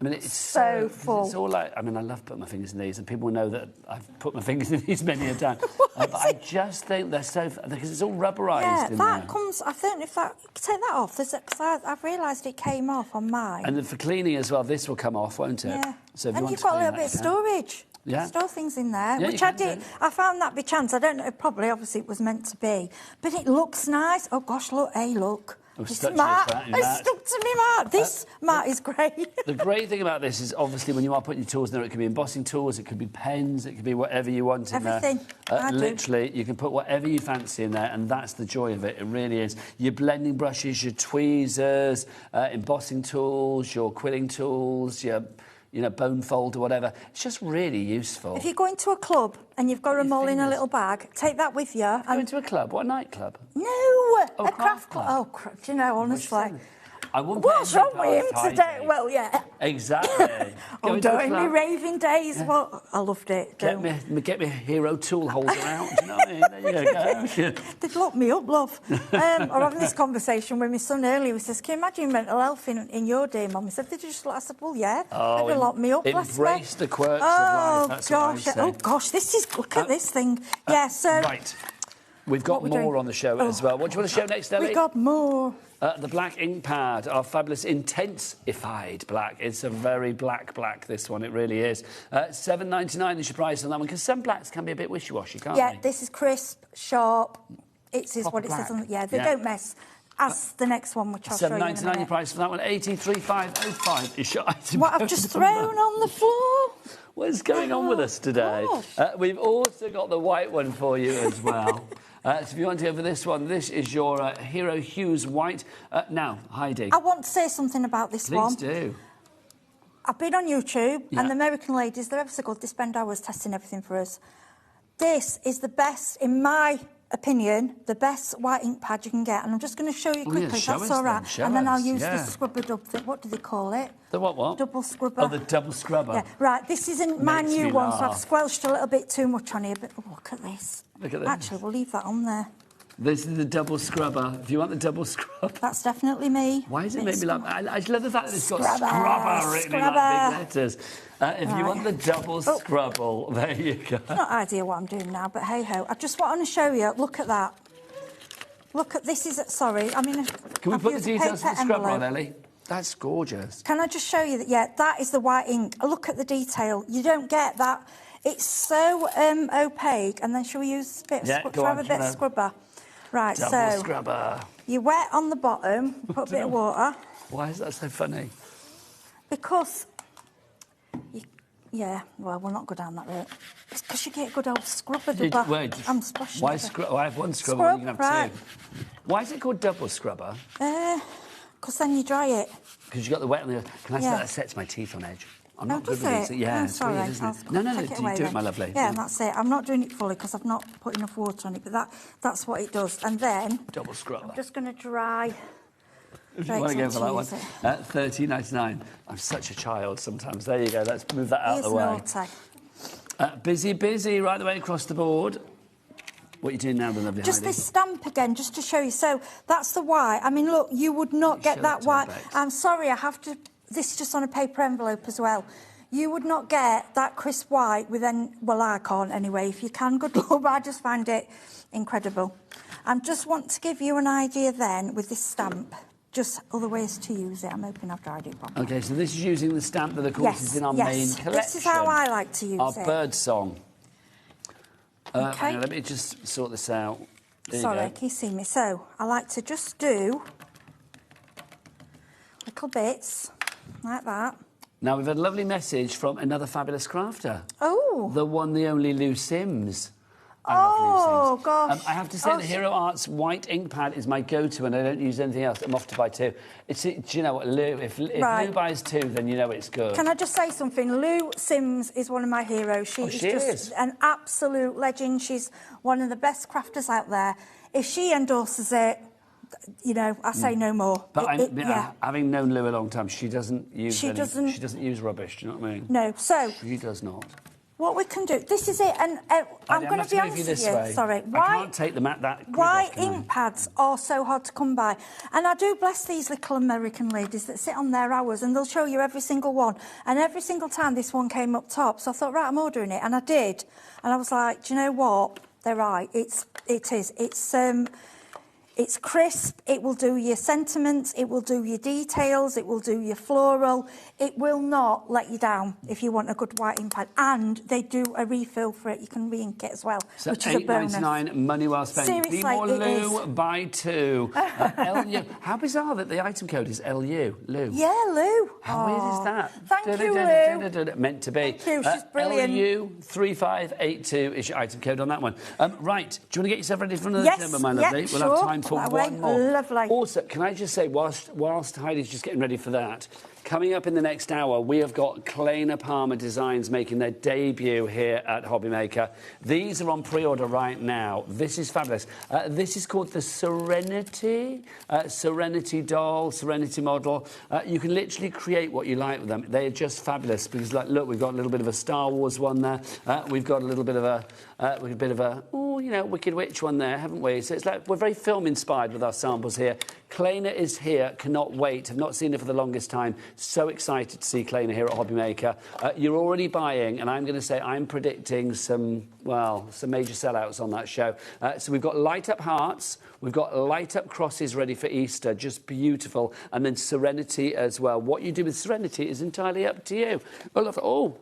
I mean, it's so full. It's all like, I mean, I love putting my fingers in these, and people know that I've put my fingers in these many a time. But I just think they're so, because it's all rubberised in that there. comes, I don't know if that, take that off, because I've realised it came off on mine. And then for cleaning as well, this will come off, won't it? Yeah. So if and you you've got a little bit of storage. Yeah. Store things in there, Yeah, which I did. I found that by chance. I don't know, obviously it was meant to be. But it looks nice. Oh, gosh, look, hey, look. This mat, it's stuck to me mat. This mat is great. The great thing about this is obviously when you are putting your tools in there, it could be embossing tools, it could be pens, it could be whatever you want in Everything. there. Literally, you can put whatever you fancy in there, and that's the joy of it. It really is. Your blending brushes, your tweezers, embossing tools, your quilling tools, your bone fold or whatever. It's just really useful. If you go into a club and you've got them all in a little bag, take that with you. Go into a club? What, a nightclub? No, a craft club. Oh, do you know, honestly. I wouldn't What's wrong with him today? Well, yeah. Exactly. I'm doing my raving days. Yeah. Well, I loved it. Get me hero tool holder out. Do you know what I mean? There you go. They'd lock me up, love. I was having this conversation with my son earlier. He says, "Can you imagine mental health in your day, Mum?" He said, "They just." I said, "Well, yeah. They'd lock me up." Embrace the quirks of life. That's gosh! What I say. Oh gosh! This is look at this thing. Yeah. So right. We've got more on the show as well. What do you want to show next, Ellie? We've got more. The black ink pad, our fabulous intensified black. It's a very black, this one. It really is. $7.99 is your price on that one, because some blacks can be a bit wishy-washy, can't they? Yeah, this is crisp, sharp. It's what it says on the... Yeah, they don't mess. As the next one, which I'll show you in a minute. $7.99 your price for that one. 83,505 is your item. What I've just thrown on the floor. What is going on with us today? We've also got the white one for you as well. So if you want to go for this one, this is your Hero Hues White. Now, Heidi. I want to say something about this one. Please do. I've been on YouTube, and the American ladies, they're ever so good. They spend hours testing everything for us. This is the best, in my opinion, the best white ink pad you can get. And I'm just going to show you quickly, if that's all right. And then I'll use the scrubber dub thing. What do they call it? The what? Double scrubber. Oh, the double scrubber. Yeah, right. This isn't my new one, so I've squelched a little bit too much on here. But look at this. Look at this. Actually, we'll leave that on there. This is the double scrubber. If you want the double scrub. That's definitely me. Why does it make me laugh? I just love the fact that it's got scrubber written in like big letters. If you want the double scrubble, there you go. I've no idea what I'm doing now, but hey-ho. I just want to show you. Look at that. Look at this. Sorry, I mean... Can we put the details of the scrubber on, Ellie? That's gorgeous. Can I just show you that? Yeah, that is the white ink. Look at the detail. You don't get that. It's so opaque. And then shall we use a bit of scrubber? Shall I have a bit of scrubber? Right, double scrubber. You're wet on the bottom. Put a bit of water. Why is that so funny? Because... Yeah, well, we'll not go down that route. It's because you get a good old scrubber. I'm splashing. Why I have one scrubber, you can have two. Why is it called double scrubber? Because then you dry it. Because you got the wet on the... Can I say that sets my teeth on edge? I'm not good with these. Yeah, it's weird, isn't it? No, do it, my lovely. Yeah, that's it. I'm not doing it fully because I've not put enough water on it, but that's what it does. And then... Double scrubber. I'm just going to dry... If you want to go for that one, $13.99. I'm such a child sometimes. There you go. Let's move that out of the way. Busy, right the way across the board. What are you doing now, the lovely Just Heidi? this stamp again, just to show you. So that's the white. I mean, look, you would not get that white. I'm sorry, I have to... This is just on a paper envelope as well. You would not get that crisp white with well, I can't anyway. If you can, good luck, but I just find it incredible. I just want to give you an idea then with this stamp. Just other ways to use it. I'm hoping I've dried it properly. OK, so this is using the stamp that, of course, is in our main collection. This is how I like to use it. Our bird song. OK. Let me just sort this out. Sorry, can you see me? So, I like to just do little bits like that. Now, we've had a lovely message from another fabulous crafter. Oh. The one, the only Lou Sims. Oh, gosh. I have to say the Hero Arts white ink pad is my go-to, and I don't use anything else. I'm off to buy two. Do you know what, Lou? If Lou buys two, then you know it's good. Can I just say something? Lou Sims is one of my heroes. She is just an absolute legend. She's one of the best crafters out there. If she endorses it, you know, I say no more. But having known Lou a long time, she doesn't use she doesn't use rubbish. Do you know what I mean? No. So she does not. What we can do, this is it, and I'm going to be honest with you. Sorry, I can't take them at that. White ink pads are so hard to come by, and I do bless these little American ladies that sit on their hours, and they'll show you every single one. And every single time this one came up top, so I thought, right, I'm ordering it, and I did, and I was like, do you know what? They're right. It is. It's crisp, it will do your sentiments, it will do your details, it will do your floral. It will not let you down if you want a good white ink pad. And they do a refill for it. You can re-ink it as well, so which is a bonus. $8.99, money well spent. Seriously, Be more it Lou, is. buy 2. LU. How bizarre that the item code is LU. Lou. Yeah, Lou. How weird is that? Thank you, Lou. Meant to be. Thank you, she's brilliant. LU3582 is your item code on that one. Right, do you want to get yourself ready for another Yes, demo, my lovely? yep, We'll sure. have time for That one way. more. Lovely. Also, can I just say, whilst Heidi's just getting ready for that, coming up in the next hour, we have got Claer Palmer Designs making their debut here at HobbyMaker. These are on pre-order right now. This is fabulous. This is called the Serenity. Serenity doll, Serenity model. You can literally create what you like with them. They are just fabulous because, like, look, we've got a little bit of a Star Wars one there. We've got a little bit of a, Wicked Witch one there, haven't we? So it's like we're very film-inspired with our samples here. Claer is here. Cannot wait. Have not seen her for the longest time. So excited to see Claer here at HobbyMaker. You're already buying, and I'm going to say I'm predicting some major sellouts on that show. So we've got light-up hearts. We've got light-up crosses ready for Easter. Just beautiful. And then Serenity as well. What you do with Serenity is entirely up to you. Oh,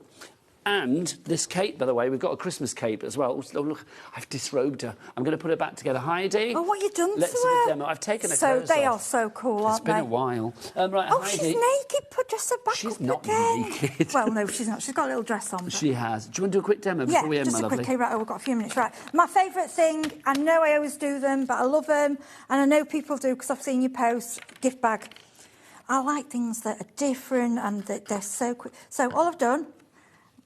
and this cape, by the way, we've got a Christmas cape as well. Oh, look, I've disrobed her. I'm going to put her back together. Heidi. Oh, what have you done Let's to see her? a demo. I've taken her So clothes they off. are so cool, aren't they? It's been a while. Right, Oh, Heidi. she's naked. Put just her back She's up not again. naked. Well, no, she's not. She's got a little dress on. But... She has. Do you want to do a quick demo before we end, just my a lovely? quickie. Right, we've got a few minutes. Right. My favourite thing, I know I always do them, but I love them. And I know people do because I've seen your posts, gift bag. I like things that are different and that they're so quick. So all I've done...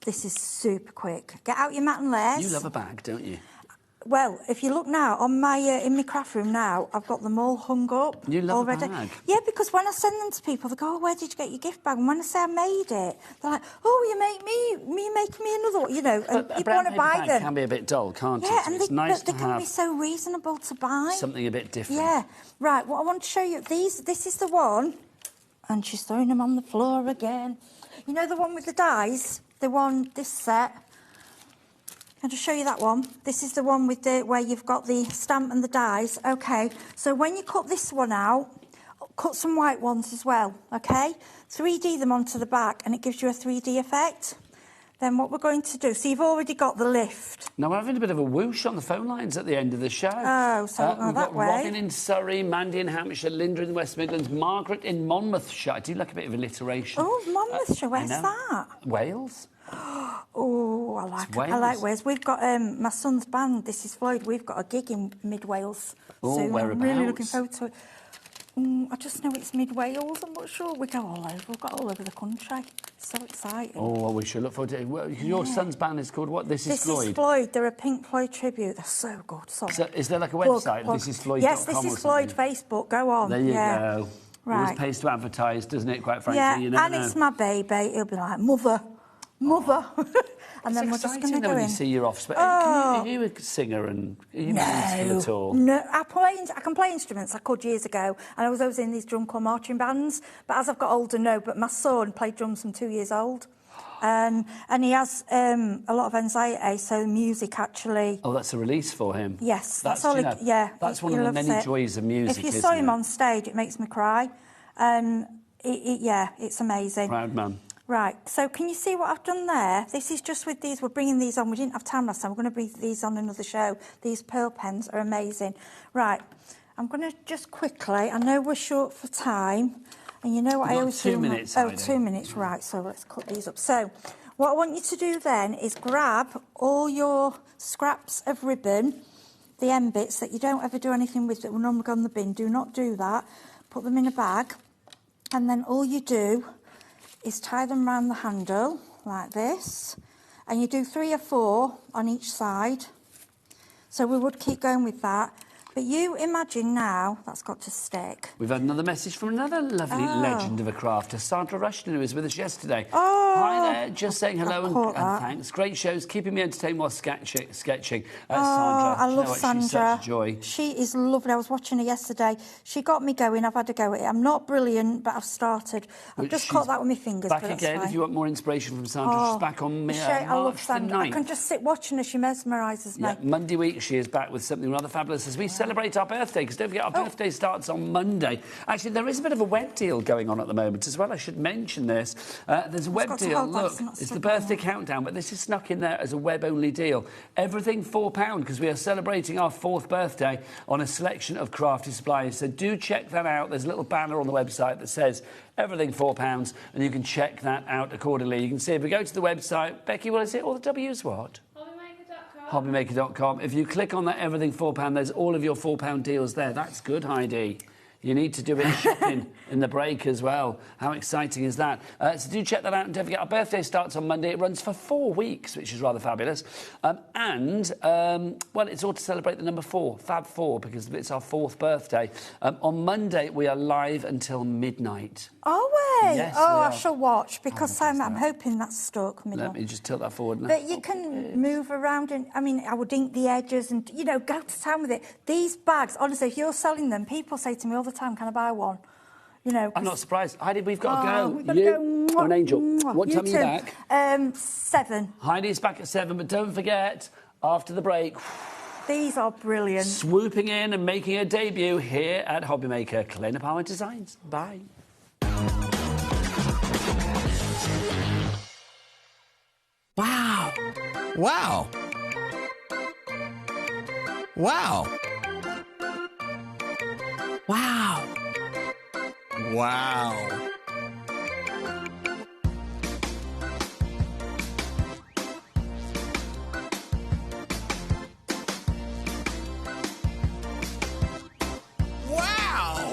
This is super quick. Get out your mat and lace. You love a bag, don't you? Well, if you look now, on my in my craft room now, I've got them all hung up. You love already. a bag? Yeah, because when I send them to people, they go, oh, where did you get your gift bag? And when I say I made it, they're like, oh, you make me another one, you know, and But a people brown want to paper buy bag them. can be a bit dull, can't it? Yeah, So and it's nice they to can have be so reasonable to buy. something a bit different. Yeah. Right, what I want to show you, this is the one, and she's throwing them on the floor again. You know the one with the dies? The one, this set. I'll just show you that one. This is the one with where you've got the stamp and the dies. Okay, so when you cut this one out, cut some white ones as well, okay? 3D them onto the back and it gives you a 3D effect. Then what we're going to do, so you've already got the lift. Now, we're having a bit of a whoosh on the phone lines at the end of the show. Oh, so we'll go we've that got way. Robin in Surrey, Mandy in Hampshire, Linda in the West Midlands, Margaret in Monmouthshire. I do like a bit of alliteration. Oh, Monmouthshire, where's that? Wales. Oh, I like Wales. We've got my son's band, This Is Floyd. We've got a gig in mid-Wales soon. Whereabouts? I'm really looking forward to it. I just know it's mid-Wales, I'm not sure. We go all over. We've got all over the country. So exciting. Oh, well, we should look forward to it. Well, your son's band is called what? This is Floyd? This is Floyd. They're a Pink Floyd tribute. They're so good. Sorry. So is there like a website? Plug. This is Floyd. Yes, This Is Floyd Facebook. Go on. There you go. Right. Always pays to advertise, doesn't it, quite frankly? Yeah, You never and know. it's my baby. He'll be like, Mother. And then we're just going to go when in. you see your offspring. Oh. Are you a singer and are you musical at all? No, I can play instruments. I could years ago, and I was always in these drum corps marching bands. But as I've got older, no. But my son played drums from 2 years old, and he has a lot of anxiety. So music actually. Oh, that's a release for him. Yes, that's all. That's one of the many joys of music. If you isn't saw him it? on stage, it makes me cry, and it's amazing. Proud man. Right, so can you see what I've done there? This is just with these, we're bringing these on. We didn't have time last time. We're going to bring these on another show. These pearl pens are amazing. Right, I'm going to just quickly, I know we're short for time, and you know what I always do. 2 minutes, Oh, Heidi. 2 minutes, right, so let's cut these up. So, what I want you to do then is grab all your scraps of ribbon, the end bits that you don't ever do anything with that will normally go in the bin. Do not do that. Put them in a bag, and then all you do is tie them around the handle like this, and you do 3 or 4 on each side. So we would keep going with that. But you imagine now that's got to stick. We've had another message from another lovely legend of a crafter, Sandra Rushton, who was with us yesterday. Oh, hi there, just saying hello and thanks. Great shows, keeping me entertained while sketching. Sandra, I love what, Sandra. She's such a joy. She is lovely. I was watching her yesterday. She got me going. I've had a go at it. I'm not brilliant, but I've started. I've just caught that with my fingers. Back but that's again, fine. if you want more inspiration from Sandra, she's back on I love March the Sandra. I 9th. can just sit watching her. She mesmerises me. Yeah, Monday week she is back with something rather fabulous as we celebrate celebrate our birthday, because don't forget, our birthday starts on Monday. Actually, there is a bit of a web deal going on at the moment as well. I should mention this. There's a web deal. Look, it's the birthday countdown, but this is snuck in there as a web-only deal. Everything £4, because we are celebrating our 4th birthday on a selection of crafty supplies. So do check that out. There's a little banner on the website that says everything £4, and you can check that out accordingly. You can see if we go to the website, Becky, what is it? All the W's what? HobbyMaker.com. If you click on that everything £4, there's all of your £4 deals there. That's good, Heidi. You need to do it shopping in the break as well. How exciting is that? So do check that out, and don't forget, our birthday starts on Monday. It runs for 4 weeks, which is rather fabulous. Well, it's all to celebrate the number 4, Fab 4, because it's our 4th birthday. On Monday, we are live until midnight. Are we? Yes, oh, we I are. shall watch, because I'm hoping that's stuck. Let me just tilt that forward now. But you can move around, and I mean, I would ink the edges and, you know, go to town with it. These bags, honestly, if you're selling them, people say to me all the time, can I buy one? You know, I'm not surprised. Heidi, we've got to go. We've got to go. Oh, an angel. What time are you back? 7. Heidi's back at 7, but don't forget, after the break, these are brilliant. Swooping in and making a debut here at HobbyMaker, Claer Palmer Designs. Bye. Wow. Wow. Wow. Wow. Wow. Wow.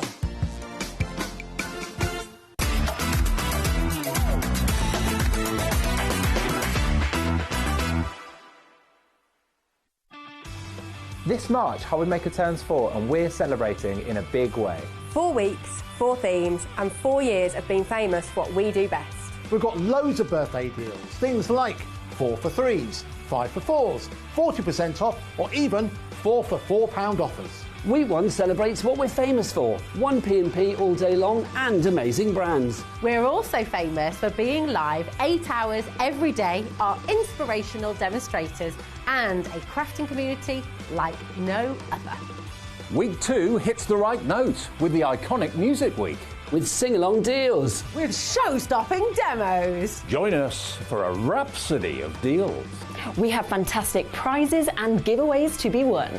This March, HobbyMaker turns 4 and we're celebrating in a big way. 4 weeks, 4 themes, and 4 years of being famous for what we do best. We've got loads of birthday deals, things like 4 for 3s, 5 for 4s, 40% off, or even 4 for £4 offers. Week 1 celebrates what we're famous for, 1P&P all day long and amazing brands. We're also famous for being live 8 hours every day, our inspirational demonstrators, and a crafting community like no other. Week 2 hits the right note with the iconic Music Week. With sing-along deals. With show-stopping demos. Join us for a rhapsody of deals. We have fantastic prizes and giveaways to be won.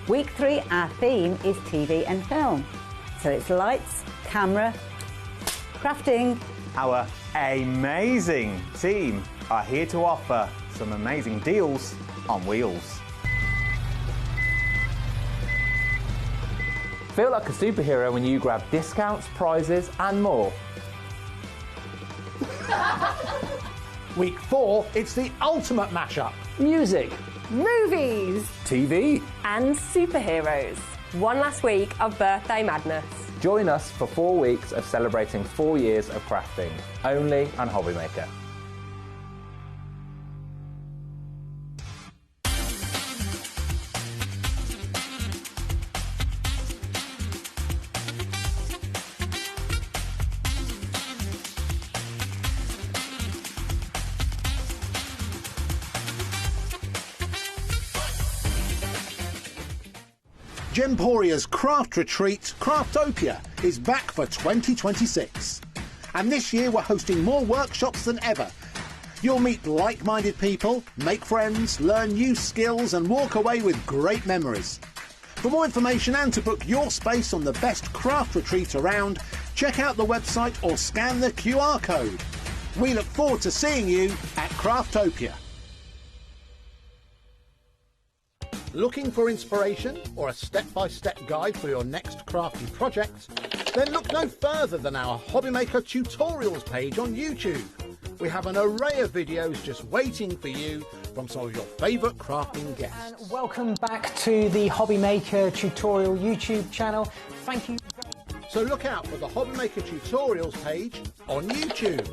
Week 3, our theme is TV and film. So it's lights, camera, crafting. Our amazing team are here to offer some amazing deals on wheels. Feel like a superhero when you grab discounts, prizes and more. Week 4, it's the ultimate mashup. Music. Movies. TV. And superheroes. One last week of birthday madness. Join us for 4 weeks of celebrating 4 years of crafting, only on HobbyMaker. Gemporia's craft retreat, Craftopia, is back for 2026. And this year we're hosting more workshops than ever. You'll meet like-minded people, make friends, learn new skills and walk away with great memories. For more information and to book your space on the best craft retreat around, check out the website or scan the QR code. We look forward to seeing you at Craftopia. Looking for inspiration or a step-by-step guide for your next crafty project? Then look no further than our HobbyMaker tutorials page on YouTube. We have an array of videos just waiting for you from some of your favourite crafting guests. And welcome back to the HobbyMaker tutorial YouTube channel. Thank you. So look out for the HobbyMaker tutorials page on YouTube.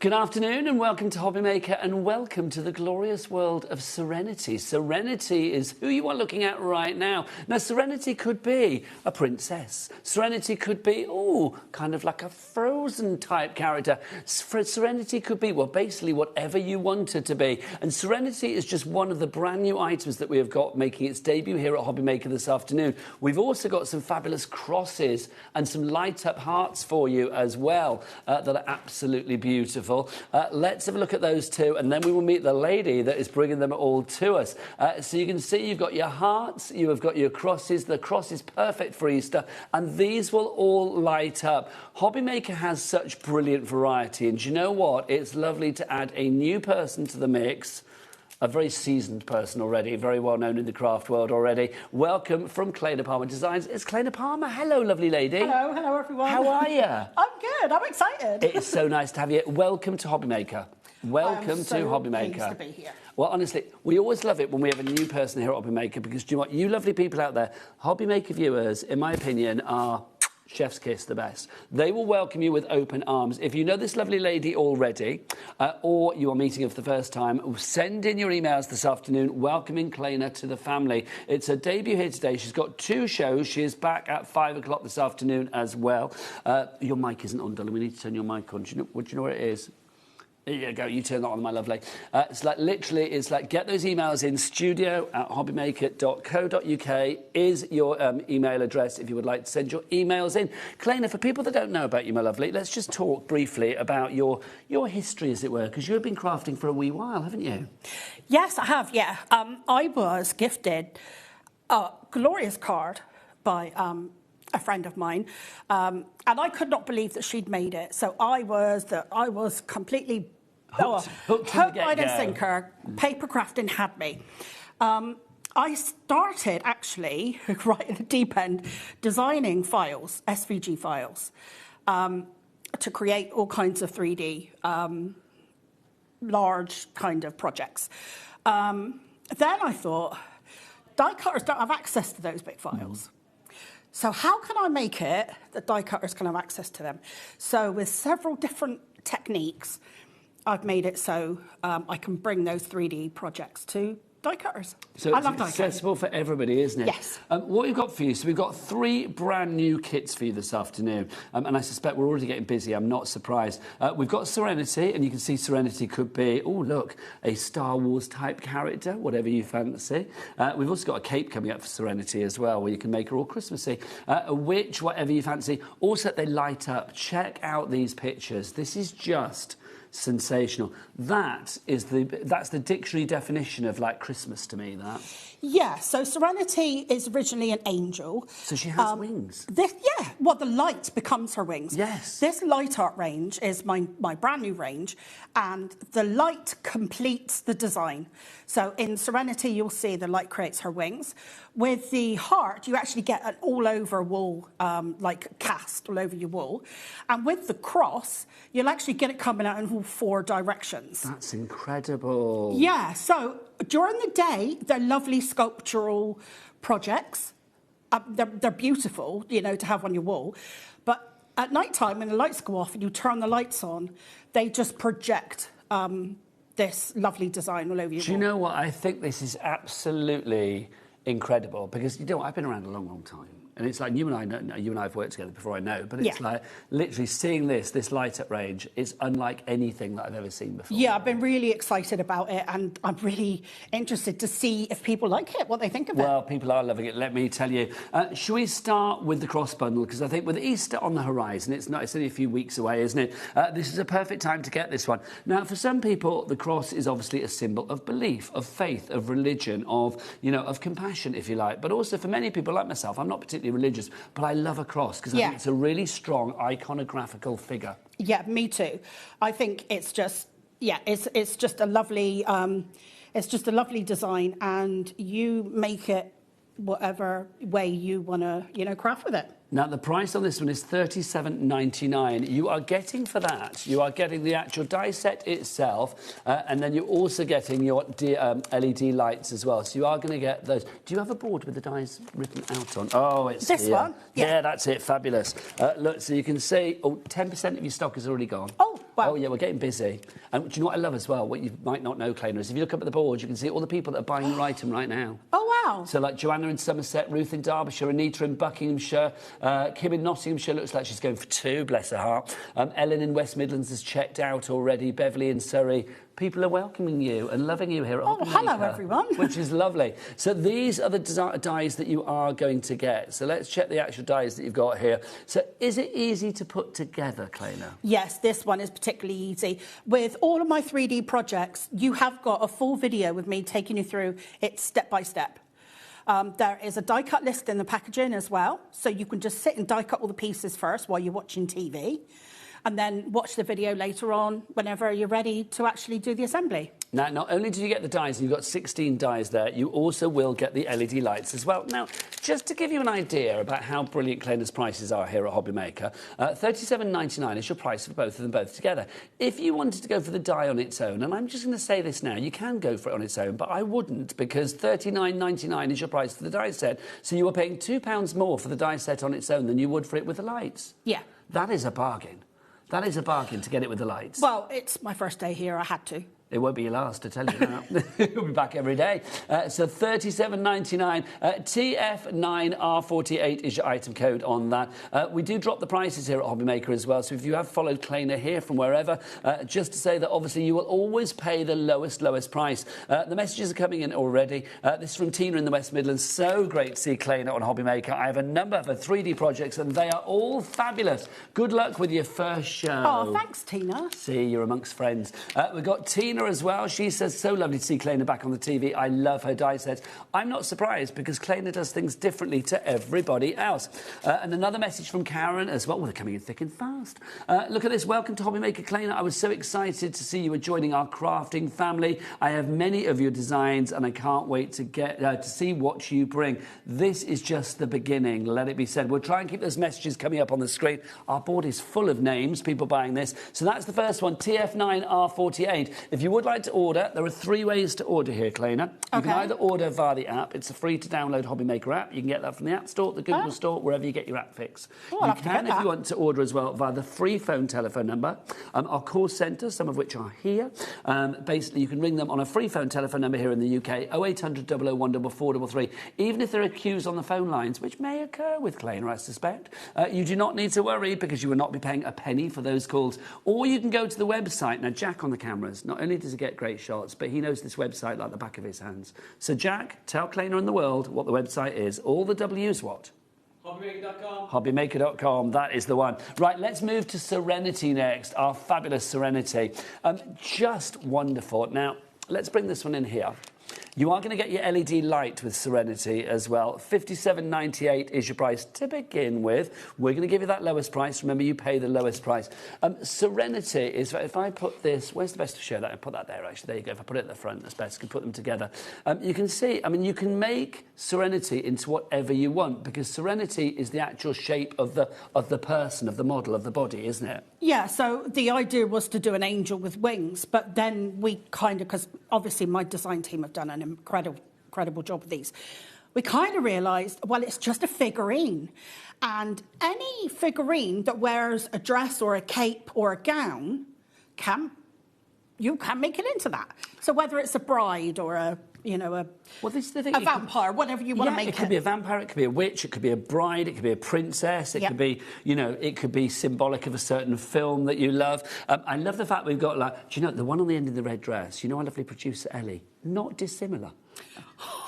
Good afternoon and welcome to HobbyMaker and welcome to the glorious world of Serenity. Serenity is who you are looking at right now. Now, Serenity could be a princess. Serenity could be, kind of like a Frozen type character. Serenity could be, well, basically whatever you want it to be. And Serenity is just one of the brand new items that we have got making its debut here at HobbyMaker this afternoon. We've also got some fabulous crosses and some light up hearts for you as well that are absolutely beautiful. Let's have a look at those two and then we will meet the lady that is bringing them all to us. So you can see you've got your hearts, you have got your crosses. The cross is perfect for Easter and these will all light up. HobbyMaker has such brilliant variety and you know what? It's lovely to add a new person to the mix. A very seasoned person already, very well known in the craft world already. Welcome from Claer Palmer Designs. It's Claer Palmer. Hello, lovely lady. Hello everyone. How are you? I'm good, I'm excited. It's so nice to have you. Welcome to HobbyMaker. Welcome to HobbyMaker. Pleased to be here. Well, honestly, we always love it when we have a new person here at HobbyMaker because do you know what? You lovely people out there, HobbyMaker viewers, in my opinion, are chef's kiss, the best. They will welcome you with open arms. If you know this lovely lady already, or you are meeting her for the first time, send in your emails this afternoon welcoming Claer to the family. It's her debut here today. She's got 2 shows. She is back at 5 o'clock this afternoon as well. Your mic isn't on, darling. We need to turn your mic on. Do you know what it is? There you go, you turn that on, my lovely. It's like get those emails in. studio@hobbymaker.co.uk is your email address if you would like to send your emails in. Claer, for people that don't know about you, my lovely, let's just talk briefly about your history, as it were, because you have been crafting for a wee while, haven't you? Yes, I have, yeah. I was gifted a glorious card by a friend of mine, and I could not believe that she'd made it. So I was completely hooked by the sinker. Paper crafting had me. I started actually right at the deep end designing files, SVG files, to create all kinds of 3D large kind of projects. Then I thought, die cutters don't have access to those big files. So how can I make it that die cutters can have access to them? So with several different techniques, I've made it so I can bring those 3D projects to die cutters. So it's accessible for everybody, isn't it? Yes. What we've got for you, so we've got 3 brand new kits for you this afternoon. And I suspect we're already getting busy, I'm not surprised. We've got Serenity, and you can see Serenity could be, oh, look, a Star Wars type character, whatever you fancy. We've also got a cape coming up for Serenity as well, where you can make her all Christmassy. A witch, whatever you fancy. Also, they light up. Check out these pictures. This is just sensational. That's the dictionary definition of like Christmas to me, that. Yeah, so Serenity is originally an angel. So she has wings. The light becomes her wings. Yes. This light art range is my brand new range, and the light completes the design. So in Serenity, you'll see the light creates her wings. With the heart, you actually get an all-over wool, like cast all over your wool. And with the cross, you'll actually get it coming out in all 4 directions. That's incredible. Yeah, so during the day, they're lovely sculptural projects. They're beautiful, to have on your wall. But at night time, when the lights go off and you turn the lights on, they just project this lovely design all over your wall. Do you know what? I think this is absolutely incredible because, I've been around a long, long time. And it's like, you and I have worked together before, I know, but it's like literally seeing this light up range is unlike anything that I've ever seen before. Yeah, I've been really excited about it, and I'm really interested to see if people like it, what they think of it. Well, people are loving it, let me tell you. Shall we start with the cross bundle? Because I think with Easter on the horizon, it's only a few weeks away, isn't it? This is a perfect time to get this one. Now, for some people, the cross is obviously a symbol of belief, of faith, of religion, of compassion, if you like. But also for many people like myself, I'm not particularly religious, but I love a cross because I think it's a really strong iconographical figure. Yeah, me too. I think it's just, it's just a lovely, design, and you make it whatever way you want to, craft with it. Now, the price on this one is $37.99. You are getting for that, you are getting the actual die set itself, and then you're also getting your LED lights as well. So you are going to get those. Do you have a board with the dies written out on? Oh, it's this one? Yeah, that's it. Fabulous. Look, so you can see, 10% of your stock is already gone. Oh, wow. Oh, yeah, we're getting busy. And do you know what I love as well? What you might not know, Claer, is if you look up at the board, you can see all the people that are buying your item right now. Oh, wow. So, like Joanna in Somerset, Ruth in Derbyshire, Anita in Buckinghamshire, Kim in Nottinghamshire looks like she's going for 2, bless her heart. Ellen in West Midlands has checked out already. Beverly in Surrey. People are welcoming you and loving you here at HobbyMaker. Hello, everyone. Which is lovely. So these are the dies that you are going to get. So let's check the actual dies that you've got here. So is it easy to put together, Claer? Yes, this one is particularly easy. With all of my 3D projects, you have got a full video with me taking you through it step by step. There is a die cut list in the packaging as well, so you can just sit and die cut all the pieces first while you're watching TV, and then watch the video later on whenever you're ready to actually do the assembly. Now, not only do you get the dies, you've got 16 dies there, you also will get the LED lights as well. Now, just to give you an idea about how brilliant Claer's prices are here at HobbyMaker, $37.99 is your price for both of them both together. If you wanted to go for the die on its own, and I'm just going to say this now, you can go for it on its own, but I wouldn't, because $39.99 is your price for the die set. So you are paying £2 more for the die set on its own than you would for it with the lights. Yeah. That is a bargain. That is a bargain to get it with the lights. Well, it's my first day here, I had to. It won't be your last, to tell you that. You'll be back every day. So $37.99. TF9R48 is your item code on that. We do drop the prices here at HobbyMaker as well. So if you have followed Claer here from wherever, just to say that obviously you will always pay the lowest price. The messages are coming in already. This is from Tina in the West Midlands. So great to see Claer on HobbyMaker. I have a number of 3D projects and they are all fabulous. Good luck with your first show. Oh, thanks, Tina. See, you're amongst friends. We've got Tina as well. She says, so lovely to see Claer back on the TV. I love her die sets. I'm not surprised because Claer does things differently to everybody else. And another message from Karen as well. Well, they're coming in thick and fast. Look at this. Welcome to HobbyMaker, Claer. I was so excited to see you were joining our crafting family. I have many of your designs and I can't wait to get to see what you bring. This is just the beginning, let it be said. We'll try and keep those messages coming up on the screen. Our board is full of names, people buying this. So that's the first one, TF9R48. If you would like to order, there are 3 ways to order here, Claer. You can either order via the app. It's a free-to-download HobbyMaker app. You can get that from the App Store, the Google Store, wherever you get your app fix. You can, if you want to order as well, via the free phone telephone number. Our call centre, some of which are here. Basically, you can ring them on a free phone telephone number here in the UK, 0800 001 4433. Even if there are queues on the phone lines, which may occur with Claer, I suspect, you do not need to worry because you will not be paying a penny for those calls. Or you can go to the website. Now, Jack on the cameras, not only does he get great shots, but he knows this website like the back of his hands. So, Jack, tell Claer and the world what the website is. All the W's what? HobbyMaker.com. HobbyMaker.com, that is the one. Right, let's move to Serenity next, our fabulous Serenity. Just wonderful. Now, let's bring this one in here. You are going to get your LED light with Serenity as well. $57.98 is your price to begin with. We're going to give you that lowest price. Remember, you pay the lowest price. Serenity is, if I put this, where's the best to show that? I put that there, actually. There you go. If I put it at the front, that's best. You can put them together. You can see, I mean, you can make Serenity into whatever you want because Serenity is the actual shape of the person, of the model, of the body, isn't it? Yeah, so the idea was to do an angel with wings, but then we kind of, because obviously my design team have done an incredible job with these. We kind of realised, well, it's just a figurine. And any figurine that wears a dress or a cape or a gown, you can make it into that. So whether it's a bride or a well, this is the thing. A vampire, whatever you want to make it. It could be a vampire, it could be a witch, it could be a bride, it could be a princess, it could be, it could be symbolic of a certain film that you love. I love the fact we've got, like, do you know, the one on the end of the red dress, our lovely producer Ellie, not dissimilar.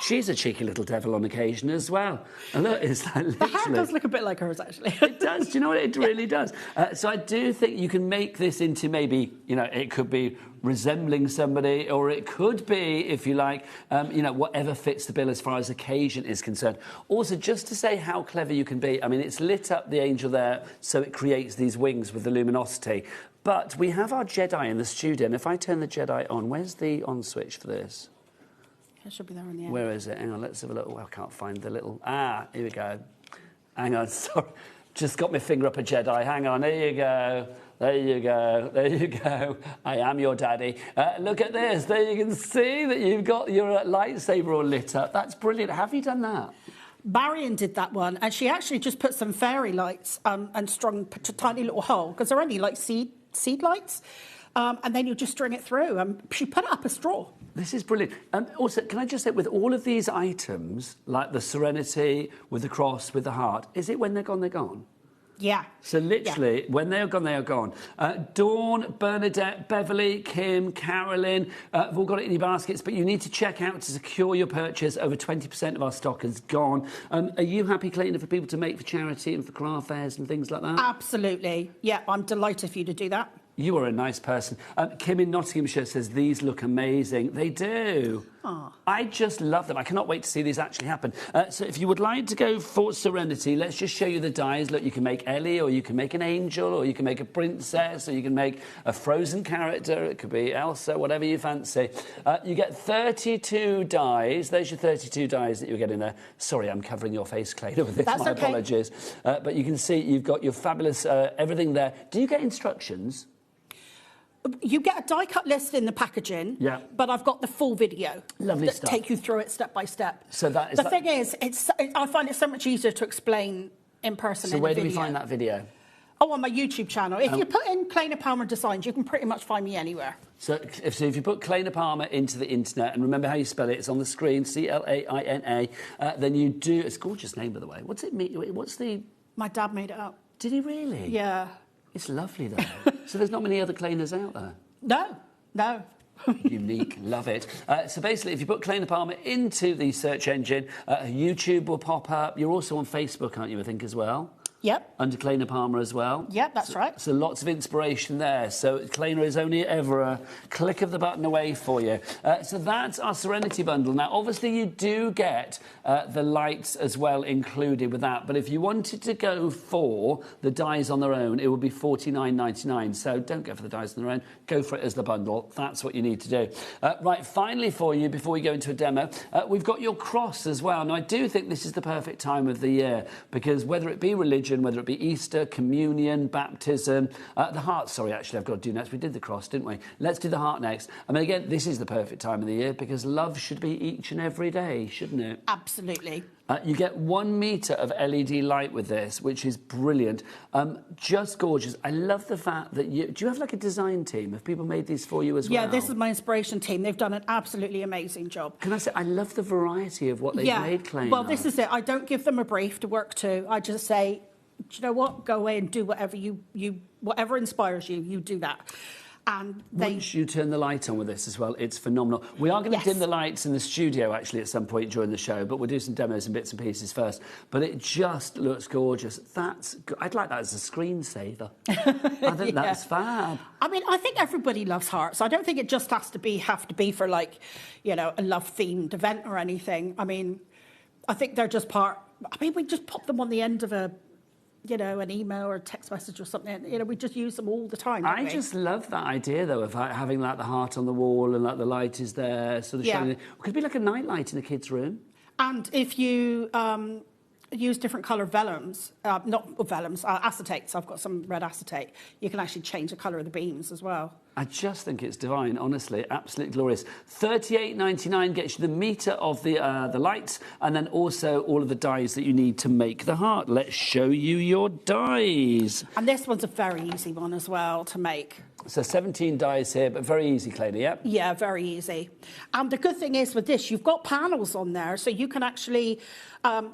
She's a cheeky little devil on occasion as well. And look, it's like literally... The hair does look a bit like hers, actually. It does. Do you know what? It really does. So I do think you can make this into maybe, it could be resembling somebody, or it could be, if you like, whatever fits the bill as far as occasion is concerned. Also, just to say how clever you can be, I mean, it's lit up the angel there, so it creates these wings with the luminosity. But we have our Jedi in the studio, and if I turn the Jedi on, where's the on switch for this? It should be there on the end. Where is it? Hang on, let's have a look. Oh, I can't find the little... here we go. Hang on, sorry. Just got my finger up a Jedi. Hang on, there you go. There you go. There you go. I am your daddy. Look at this. There you can see that you've got your lightsaber all lit up. That's brilliant. Have you done that? Marion did that one, and she actually just put some fairy lights and strung a tiny little hole, because they're only like seed lights, and then you just string it through. She put it up a straw. This is brilliant. Also, can I just say, with all of these items, like the Serenity, with the cross, with the heart, is it when they're gone, they're gone? Yeah. So literally, when they are gone, they are gone. Dawn, Bernadette, Beverly, Kim, Carolyn, have all got it in your baskets, but you need to check out to secure your purchase. Over 20% of our stock is gone. Are you happy, Clayton, for people to make for charity and for craft fairs and things like that? Absolutely. Yeah, I'm delighted for you to do that. You are a nice person. Kim in Nottinghamshire says, these look amazing. They do. Aww. I just love them. I cannot wait to see these actually happen. So if you would like to go for Serenity, let's just show you the dies. Look, you can make Ellie, or you can make an angel, or you can make a princess, or you can make a frozen character. It could be Elsa, whatever you fancy. You get 32 dies. There's your 32 dies that you're getting there. Sorry, I'm covering your face, Clayton, with this. That's My okay. apologies. But you can see you've got your fabulous everything there. Do you get instructions? You get a die-cut list in the packaging, but I've got the full video. Lovely that stuff. Take you through it step by step. So that is... The thing is, I find it so much easier to explain in person. So where do we find that video? Oh, on my YouTube channel. If you put in Claer Palmer Designs, you can pretty much find me anywhere. So if you put Claer Palmer into the internet, and remember how you spell it, it's on the screen, C-L-A-I-N-A, then you do... It's a gorgeous name, by the way. What's it mean? What's the... My dad made it up. Did he really? Yeah. It's lovely, though. So there's not many other Clainers out there? No. Unique, love it. So basically, if you put Claer Palmer into the search engine, YouTube will pop up. You're also on Facebook, aren't you, I think, as well? Yep. Under Claer Palmer as well. Yep, that's right. So lots of inspiration there. So Claer is only ever a click of the button away for you. So that's our Serenity bundle. Now, obviously, you do get the lights as well included with that. But if you wanted to go for the dies on their own, it would be $49.99. So don't go for the dies on their own. Go for it as the bundle. That's what you need to do. Right, finally for you, before we go into a demo, we've got your cross as well. Now, I do think this is the perfect time of the year, because whether it be religion, whether it be Easter, communion, baptism, the heart, sorry, actually, I've got to do next. We did the cross, didn't we? Let's do the heart next. I mean, again, this is the perfect time of the year, because love should be each and every day, shouldn't it? Absolutely. You get 1 metre of LED light with this, which is brilliant. Just gorgeous. I love the fact that do you have like a design team? Have people made these for you as well? Yeah, this is my inspiration team. They've done an absolutely amazing job. Can I say, I love the variety of what they've made, Claer. Well, this is it. I don't give them a brief to work to. I just say, do you know what? Go away and do whatever whatever inspires you, you do that. And once you turn the light on with this as well, it's phenomenal. We are going to dim the lights in the studio, actually, at some point during the show, but we'll do some demos and bits and pieces first. But it just looks gorgeous. I'd like that as a screensaver. I think that's fab. I mean, I think everybody loves hearts. I don't think it just have to be for, like, a love-themed event or anything. I mean, I think they're just we just pop them on the end of an email or a text message or something. We just use them all the time. I just love that idea, though, of having like the heart on the wall and like the light is there, sort of showing it. It could be like a night light in a kid's room. And if you use different colour vellums, acetates. I've got some red acetate. You can actually change the colour of the beams as well. I just think it's divine, honestly, absolutely glorious. $38.99 gets you the metre of the lights, and then also all of the dies that you need to make the heart. Let's show you your dies. And this one's a very easy one as well to make. So 17 dies here, but very easy, Claer, yep? Yeah, very easy. And the good thing is with this, you've got panels on there, so you can actually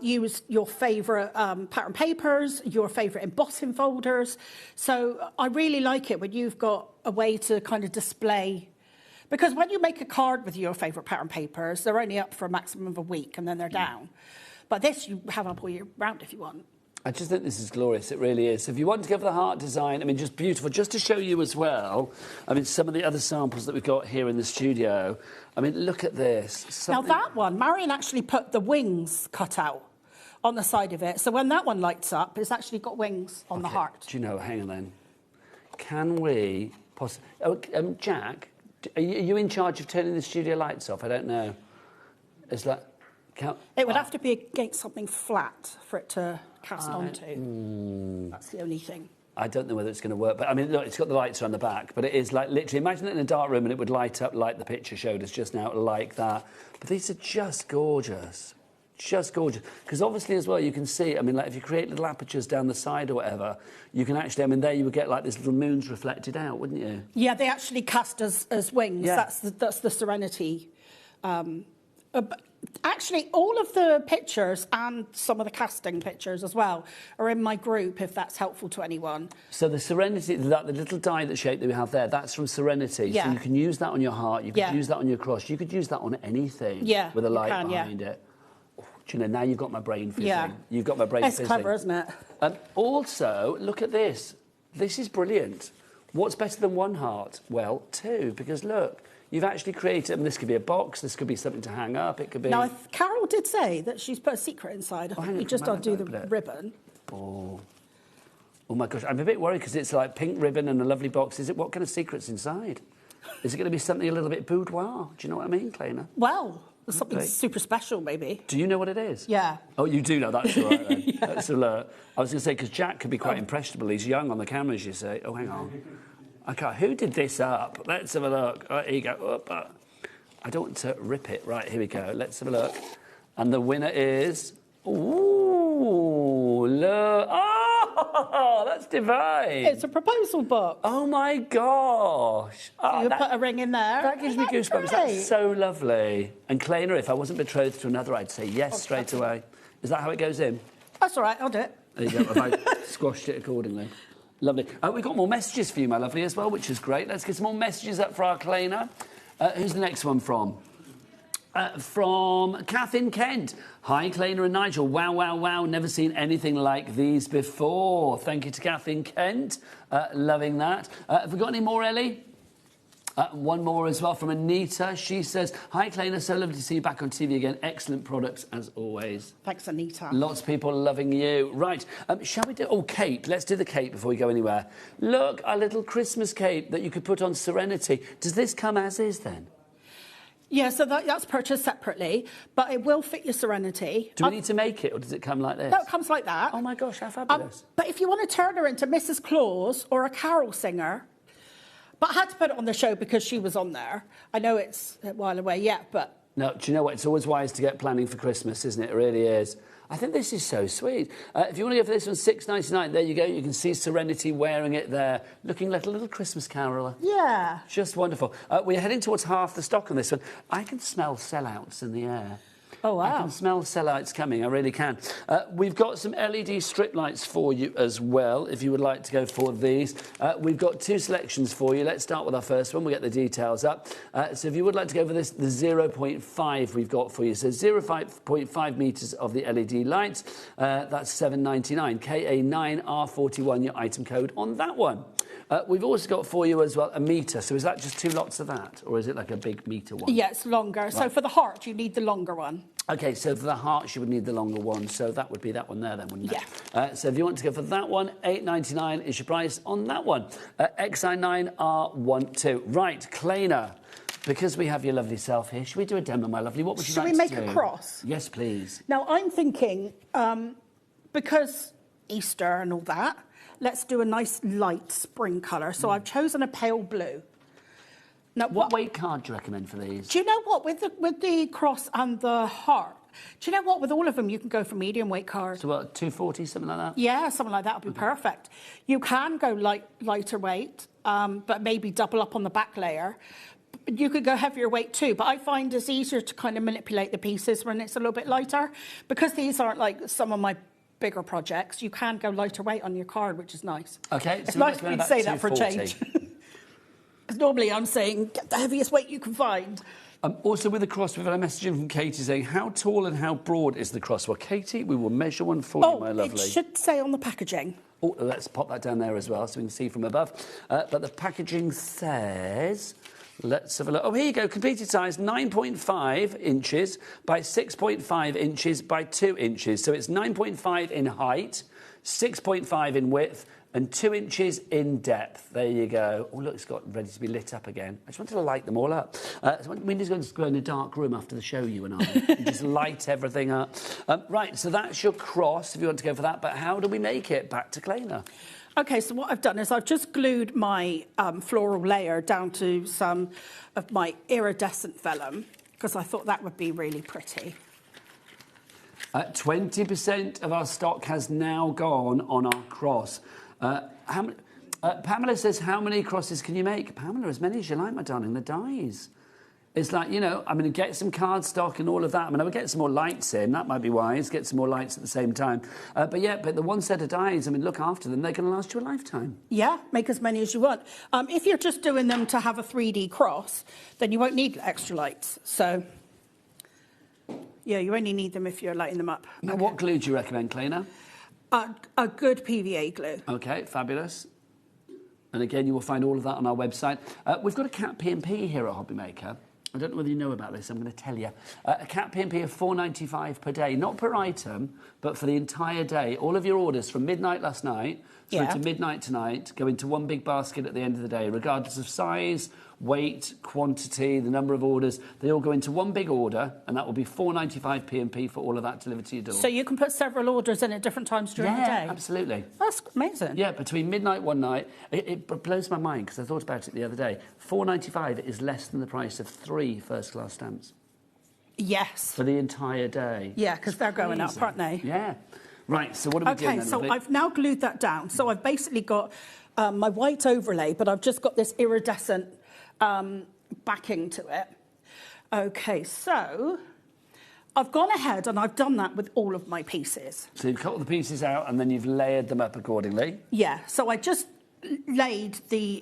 use your favourite pattern papers, your favourite embossing folders. So I really like it when you've got a way to kind of display. Because when you make a card with your favourite pattern papers, they're only up for a maximum of a week and then they're down. But this you have up all year round if you want. I just think this is glorious, it really is. So if you want to go for the heart design, I mean, just beautiful. Just to show you as well, I mean, some of the other samples that we've got here in the studio. I mean, look at this. Something... Now that one, Marion actually put the wings cut out on the side of it. So when that one lights up, it's actually got wings on the heart. Do you know, hang on then. Can we possibly... Oh, Jack, are you in charge of turning the studio lights off? I don't know. Is that... It would have to be against something flat for it to cast onto. That's the only thing. I don't know whether it's going to work, but I mean, look, it's got the lights on the back, but it is like literally, imagine it in a dark room and it would light up like the picture showed us just now, like that. But these are just gorgeous. Just gorgeous. Because obviously as well, you can see, I mean, like if you create little apertures down the side or whatever, you can actually, I mean, there you would get like this little moons reflected out, wouldn't you? Yeah, they actually cast as wings. Yeah. That's the Serenity. Actually, all of the pictures and some of the casting pictures as well are in my group, if that's helpful to anyone. So the Serenity, the little die that shape that we have there, that's from Serenity. Yeah. So you can use that on your heart, you could use that on your cross, you could use that on anything with a light behind it. Oh, do you know, now you've got my brain fizzing. Yeah. You've got my brain fizzing. It's clever, isn't it? Also, look at this. This is brilliant. What's better than one heart? Well, two, because look, you've actually created, I mean, this could be a box, this could be something to hang up, it could be... Now, Carol did say that she's put a secret inside. I think you just undo the ribbon. Oh my gosh, I'm a bit worried because it's like pink ribbon and a lovely box. Is it, what kind of secret's inside? Is it going to be something a little bit boudoir? Do you know what I mean, Claer? Well, something super special, maybe. Do you know what it is? Yeah. Oh, you do know, that's all right then. That's alert. I was going to say, because Jack could be quite impressionable. He's young on the cameras, you say. Oh, hang on. Okay, who did this up? Let's have a look. Here you go. I don't want to rip it. Right, here we go. Let's have a look. And the winner is... Ooh, look. Oh, that's divine. It's a proposal book. Oh, my gosh. So you put a ring in there. That gives me goosebumps. That's so lovely. And Claer, if I wasn't betrothed to another, I'd say yes straight away. Is that how it goes in? That's all right, I'll do it. There you go. I squashed it accordingly. Lovely. We've got more messages for you, my lovely, as well, which is great. Let's get some more messages up for our Claer. Who's the next one from? From Kath in Kent. Hi, Claer and Nigel. Wow, wow, wow. Never seen anything like these before. Thank you to Kath in Kent. Loving that. Have we got any more, Ellie? One more as well from Anita. She says, hi, Claer, so lovely to see you back on TV again. Excellent products, as always. Thanks, Anita. Lots of people loving you. Right, shall we do... Oh, cape. Let's do the cape before we go anywhere. Look, our little Christmas cape that you could put on Serenity. Does this come as is, then? Yeah, so that's purchased separately, but it will fit your Serenity. Do we need to make it, or does it come like this? No, it comes like that. Oh, my gosh, how fabulous. But if you want to turn her into Mrs. Claus or a carol singer... But I had to put it on the show because she was on there. I know it's a while away yet, but... No, do you know what? It's always wise to get planning for Christmas, isn't it? It really is. I think this is so sweet. If you want to go for this one, $6.99, there you go. You can see Serenity wearing it there, looking like a little Christmas caroler. Yeah. Just wonderful. We're heading towards half the stock on this one. I can smell sellouts in the air. Oh, wow. I can smell sellouts coming, I really can. We've got some LED strip lights for you as well, if you would like to go for these. We've got two selections for you. Let's start with our first one. We'll get the details up. So if you would like to go for this, the 0.5 we've got for you. So 0.5 metres of the LED lights. That's $7.99. KA9R41, your item code on that one. We've also got for you as well a metre. So is that just two lots of that? Or is it like a big metre one? Yeah, it's longer. Right. So for the heart, you need the longer one. OK, so for the hearts, you would need the longer one. So that would be that one there then, wouldn't it? Yeah. So if you want to go for that one, $8.99 is your price on that one. XI9R12. Right, Claer, because we have your lovely self here, should we do a demo, my lovely? What would you like to do? Should we make a cross? Yes, please. Now, I'm thinking, because Easter and all that, let's do a nice light spring colour. So I've chosen a pale blue. Now, what weight card do you recommend for these? Do you know what? With the cross and the heart, Do you know what? With all of them, you can go for medium weight card. So what, 240, something like that? Yeah, something like that would be perfect. You can go lighter weight, but maybe double up on the back layer. You could go heavier weight too, but I find it's easier to kind of manipulate the pieces when it's a little bit lighter. Because these aren't like some of my bigger projects, you can go lighter weight on your card, which is nice. Okay, it's so nice for me to say that for a change. Because normally I'm saying, get the heaviest weight you can find. Also with the cross, we've had a message in from Katie saying, how tall and how broad is the cross? Well, Katie, we will measure one for you, my lovely. It should say on the packaging. Oh, let's pop that down there as well so we can see from above. But the packaging says... Let's have a look. Oh, here you go. Completed size, 9.5 inches by 6.5 inches by 2 inches. So it's 9.5 in height, 6.5 in width, and 2 inches in depth. There you go. Oh, look, it's got ready to be lit up again. I just wanted to light them all up. So Wendy's going to go in a dark room after the show, you and I, and just light everything up. Right, so that's your cross, if you want to go for that. But how do we make it? Back to Claer. OK, so what I've done is I've just glued my floral layer down to some of my iridescent vellum, because I thought that would be really pretty. 20% of our stock has now gone on our cross. Pamela says, how many crosses can you make? Pamela, as many as you like, my darling, the dies. It's like, you know, I'm going to get some cardstock and all of that. I mean, I would get some more lights in. That might be wise. Get some more lights at the same time. But the one set of dies, I mean, look after them. They're going to last you a lifetime. Yeah, make as many as you want. If you're just doing them to have a 3D cross, then you won't need extra lights. So, yeah, you only need them if you're lighting them up. Now, what glue do you recommend, Claer? A good PVA glue. OK, fabulous. And again, you will find all of that on our website. We've got a cat P&P here at HobbyMaker. I don't know whether you know about this, I'm going to tell you. A cat P&P of $4.95 per day, not per item, but for the entire day. All of your orders from midnight last night through to midnight tonight go into one big basket at the end of the day, regardless of size, weight, quantity, the number of orders. They all go into one big order, and that will be $4.95 P&P for all of that delivered to your door. So you can put several orders in at different times during the day? Yeah, absolutely. That's amazing. Yeah, between midnight one night. It blows my mind, because I thought about it the other day. $4.95 is less than the price of 3 first-class stamps. Yes. For the entire day. Yeah, because they're going up, aren't they? Yeah. Right, so what are we doing then? OK, so I've now glued that down. So I've basically got my white overlay, but I've just got this iridescent backing to it. OK, so I've gone ahead and I've done that with all of my pieces. So you've cut all the pieces out and then you've layered them up accordingly? Yeah, so I just laid the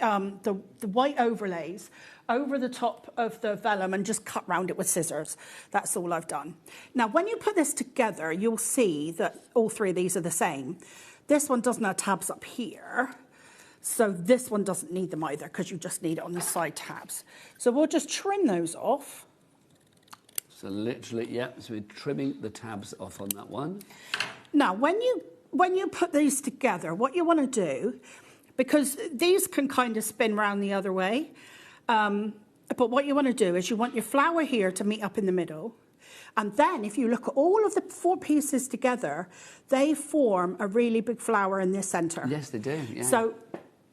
white overlays over the top of the vellum and just cut round it with scissors. That's all I've done. Now, when you put this together, you'll see that all three of these are the same. This one doesn't have tabs up here. So this one doesn't need them either, because you just need it on the side tabs. So we'll just trim those off. So literally, yeah, so we're trimming the tabs off on that one. Now, when you put these together, what you want to do, because these can kind of spin round the other way, but what you want to do is you want your flower here to meet up in the middle. And then if you look at all of the 4 pieces together, they form a really big flower in this centre. Yes, they do, yeah. So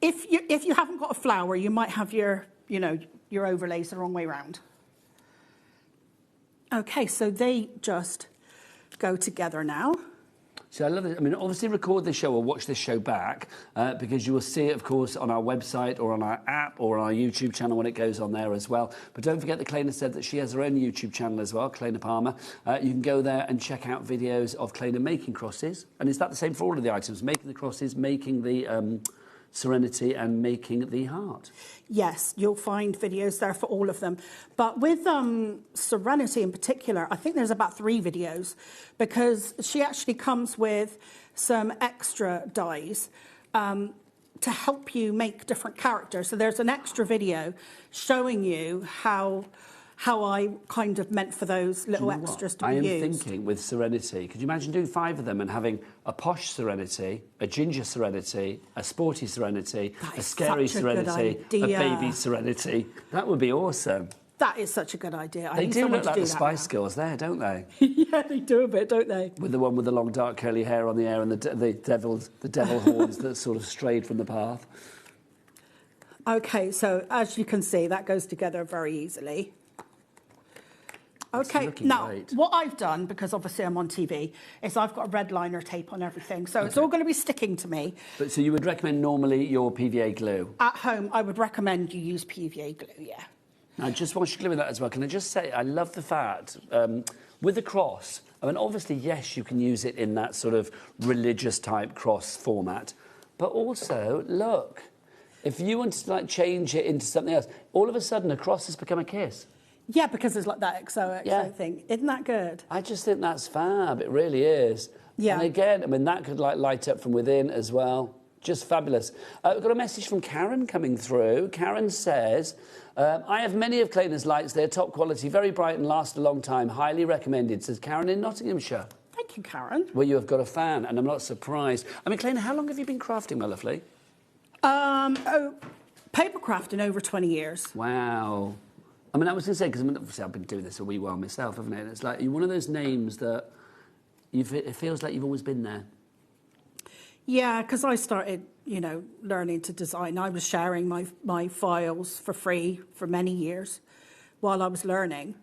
if you haven't got a flower, you might have your overlays the wrong way round. OK, so they just go together now. So I love it. I mean, obviously record this show or watch this show back because you will see it, of course, on our website or on our app or on our YouTube channel when it goes on there as well. But don't forget that Claer said that she has her own YouTube channel as well, Claer Palmer. You can go there and check out videos of Claer making crosses. And is that the same for all of the items? Making the crosses, making the Serenity and making the heart? Yes, you'll find videos there for all of them. But with Serenity in particular, I think there's about 3 videos, because she actually comes with some extra dies to help you make different characters. So there's an extra video showing you how I kind of meant for those little extras to be used. I am thinking with Serenity, could you imagine doing 5 of them and having a posh Serenity, a ginger Serenity, a sporty Serenity, a scary Serenity, a baby Serenity? That would be awesome. That is such a good idea. They do look like the Spice Girls there, don't they? Yeah, they do a bit, don't they? With the one with the long, dark, curly hair on the air and the devil horns that sort of strayed from the path. OK, so as you can see, that goes together very easily. Okay, now, what I've done, because obviously I'm on TV, is I've got a red liner tape on everything, so it's all going to be sticking to me. But so you would recommend normally your PVA glue? At home, I would recommend you use PVA glue, yeah. Now, just whilst you're gluing that as well, can I just say, I love the fact, with the cross, I mean, obviously, yes, you can use it in that sort of religious type cross format, but also, look, if you wanted to like change it into something else, all of a sudden a cross has become a kiss. Yeah, because it's like that XOXO thing. Isn't that good? I just think that's fab. It really is. Yeah. And again, I mean, that could like light up from within as well. Just fabulous. We've got a message from Karen coming through. Karen says, I have many of Claer's lights. They're top quality, very bright and last a long time. Highly recommended, says Karen in Nottinghamshire. Thank you, Karen. Well, you have got a fan, and I'm not surprised. I mean, Claer, how long have you been crafting, my lovely? Paper crafting over 20 years. Wow. I mean, I was going to say, because I mean, obviously I've been doing this a wee while myself, haven't I? And it's like, you're one of those names that it feels like you've always been there. Yeah, because I started, you know, learning to design. I was sharing my files for free for many years while I was learning.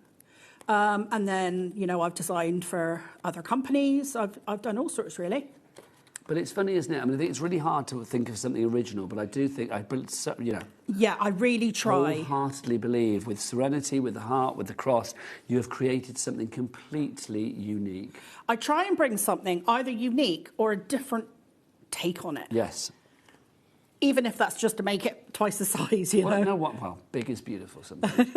And then, you know, I've designed for other companies. I've done all sorts, really. But it's funny, isn't it? I mean, I think it's really hard to think of something original, but I do think, you know... Yeah, I really try. Wholeheartedly believe with Serenity, with the heart, with the cross, you have created something completely unique. I try and bring something either unique or a different take on it. Yes. Even if that's just to make it twice the size, you know? No, well, big is beautiful sometimes.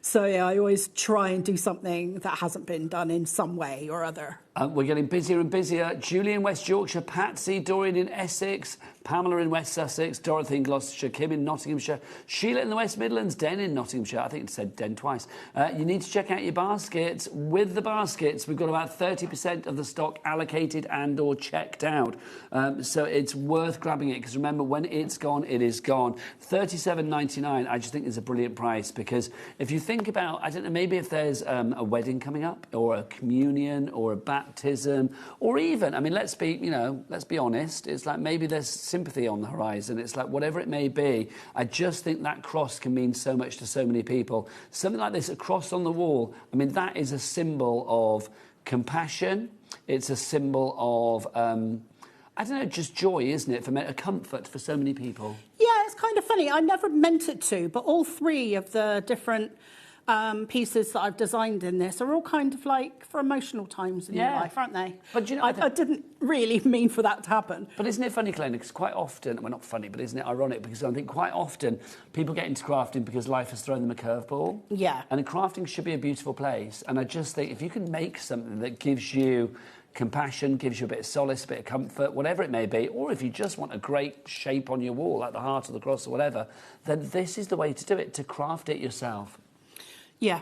So, yeah, I always try and do something that hasn't been done in some way or other. We're getting busier and busier. Julie in West Yorkshire, Patsy, Dorian in Essex, Pamela in West Sussex, Dorothy in Gloucestershire, Kim in Nottinghamshire, Sheila in the West Midlands, Den in Nottinghamshire. I think it said Den twice. You need to check out your baskets. With the baskets, we've got about 30% of the stock allocated and or checked out. So it's worth grabbing it, because remember, when it's gone, it is gone. $37.99, I just think is a brilliant price, because if you think about, I don't know, maybe if there's a wedding coming up, or a communion, or a baptism, or even, I mean, let's be honest, it's like maybe there's sympathy on the horizon. It's like whatever it may be, I just think that cross can mean so much to so many people. Something like this, a cross on the wall, I mean, that is a symbol of compassion. It's a symbol of, I don't know, just joy, isn't it? A comfort for so many people. Yeah, it's kind of funny. I never meant it to, but all three of the different pieces that I've designed in this are all kind of like for emotional times in your life, aren't they? But you know, I didn't really mean for that to happen. But isn't it funny, Claer, because quite often, well, not funny, but isn't it ironic? Because I think quite often people get into crafting because life has thrown them a curveball. Yeah. And crafting should be a beautiful place. And I just think if you can make something that gives you compassion, gives you a bit of solace, a bit of comfort, whatever it may be, or if you just want a great shape on your wall, like the heart or the cross or whatever, then this is the way to do it, to craft it yourself. Yeah.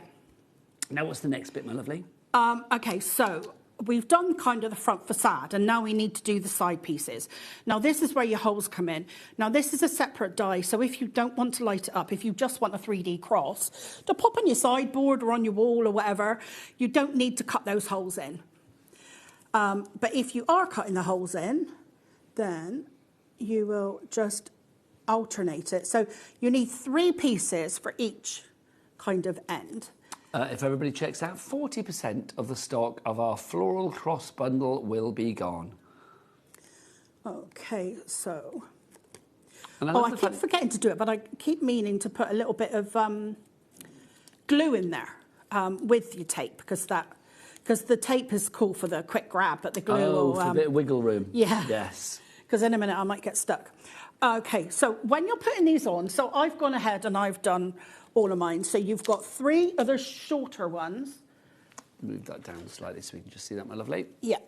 Now, what's the next bit, my lovely? Okay, so we've done kind of the front facade, and now we need to do the side pieces. Now, this is where your holes come in. Now, this is a separate die, so if you don't want to light it up, if you just want a 3D cross to pop on your sideboard or on your wall or whatever, you don't need to cut those holes in. But if you are cutting the holes in, then you will just alternate it. So you need 3 pieces for each kind of end. If everybody checks out, 40% of the stock of our floral cross bundle will be gone. Okay, so... I keep forgetting to do it, but I keep meaning to put a little bit of glue in there with your tape, because the tape is cool for the quick grab, but the glue will... for a bit of wiggle room. Yeah. Yes. Because in a minute I might get stuck. Okay, so when you're putting these on, so I've gone ahead and I've done all of mine. So you've got 3 other shorter ones. Move that down slightly so we can just see that, my lovely. Yeah.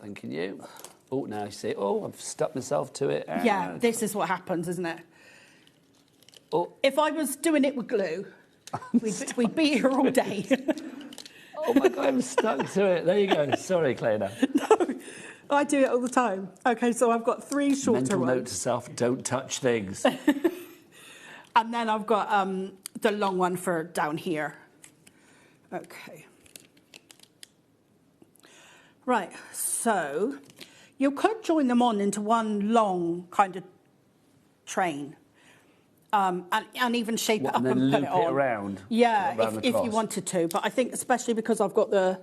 Thank you. Oh, now you see, I've stuck myself to it. Yeah, this is what happens, isn't it? Oh. If I was doing it with glue, we'd be here all day. Oh my God, I'm stuck to it. There you go. Sorry, Claer. No, I do it all the time. Okay, so I've got 3 shorter Mental ones. note to self, don't touch things. And then I've got the long one for down here. Okay. Right, so you could join them on into one long kind of train. and even shape it up and then and put loop it on. around. Yeah, around if you wanted to. But I think especially because I've got the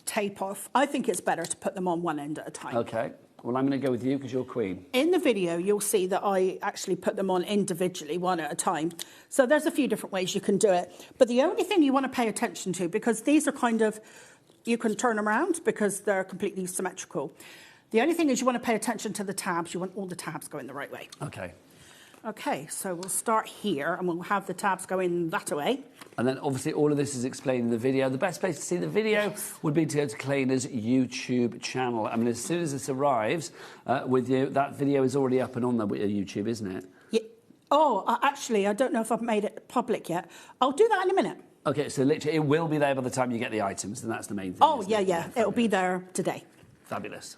tape off, I think it's better to put them on one end at a time. Okay. Well, I'm going to go with you because you're queen. In the video, you'll see that I actually put them on individually, one at a time. So there's a few different ways you can do it. But the only thing you want to pay attention to, because these are kind of, you can turn them around because they're completely symmetrical. The only thing is you want to pay attention to the tabs. You want all the tabs going the right way. Okay. Okay, so we'll start here and we'll have the tabs going that way. And then obviously all of this is explained in the video. The best place to see the video would be to go to Claer's YouTube channel. I mean, as soon as this arrives with you, that video is already up and on the YouTube, isn't it? Yeah. Oh, actually, I don't know if I've made it public yet. I'll do that in a minute. Okay, so literally it will be there by the time you get the items, and that's the main thing. Oh, yeah. It'll be there today. Fabulous.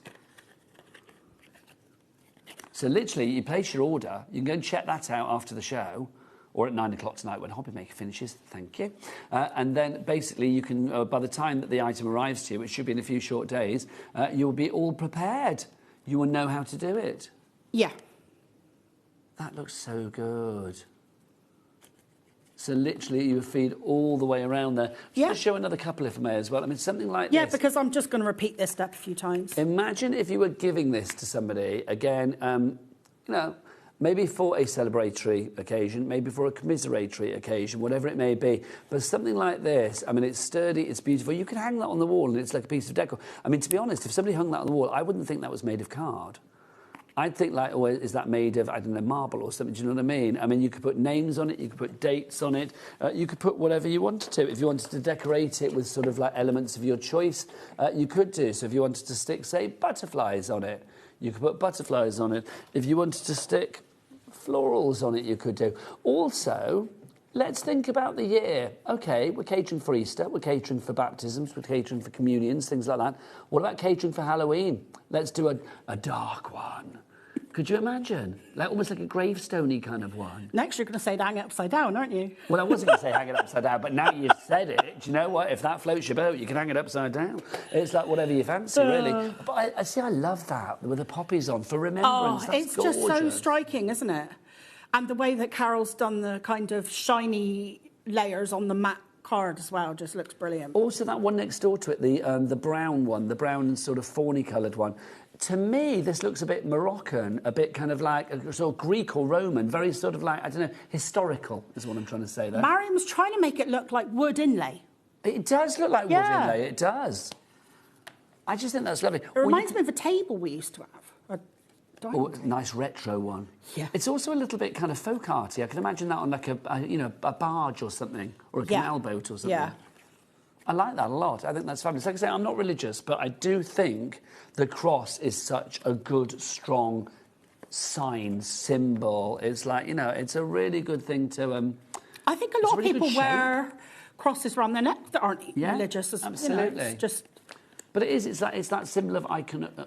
So literally, you place your order, you can go and check that out after the show, or at 9 o'clock tonight when HobbyMaker finishes, thank you. And then basically you can, by the time that the item arrives to you, which should be in a few short days, you'll be all prepared. You will know how to do it. Yeah. That looks so good. So literally you feed all the way around there. Just to show another couple if I may as well. I mean, something like this. Yeah, because I'm just going to repeat this step a few times. Imagine if you were giving this to somebody, again, you know, maybe for a celebratory occasion, maybe for a commiseratory occasion, whatever it may be. But something like this, I mean, it's sturdy, it's beautiful. You can hang that on the wall and it's like a piece of decor. I mean, to be honest, if somebody hung that on the wall, I wouldn't think that was made of card. I'd think like, oh, is that made of, I don't know, marble or something, do you know what I mean? I mean, you could put names on it, you could put dates on it, you could put whatever you wanted to. If you wanted to decorate it with sort of like elements of your choice, you could do. So if you wanted to stick, say, butterflies on it, you could put butterflies on it. If you wanted to stick florals on it, you could do. Also, let's think about the year. OK, we're catering for Easter, we're catering for baptisms, we're catering for communions, things like that. What about catering for Halloween? Let's do a dark one. Could you imagine? Like almost like a gravestone-y kind of one. Next, you're going to say hang it upside down, aren't you? Well, I wasn't going to say hang it upside down, but now you've said it, do you know what? If that floats your boat, you can hang it upside down. It's like whatever you fancy, really. But I see, I love that, with the poppies on, for remembrance. Oh, That's it's gorgeous. just so striking, isn't it? And the way that Carol's done the kind of shiny layers on the matte card as well just looks brilliant. Also, that one next door to it, the brown one, the brown sort of fawny coloured one. To me, this looks a bit Moroccan, a bit kind of like a sort of Greek or Roman, very sort of like, I don't know, historical is what I'm trying to say there. Mariam's trying to make it look like wood inlay. It does look like wood inlay, it does. I just think that's lovely. It reminds me of a table we used to have. Oh, a nice retro one. Yeah. It's also a little bit kind of folk arty. I can imagine that on like a barge or something, or a canal boat or something. Yeah. I like that a lot. I think that's fabulous. Like I say, I'm not religious, but I do think the cross is such a good, strong sign, symbol. It's like, you know, it's a really good thing to... I think a lot of people wear crosses around their neck that aren't religious. Absolutely. You know, it's just... But it is, it's that symbol of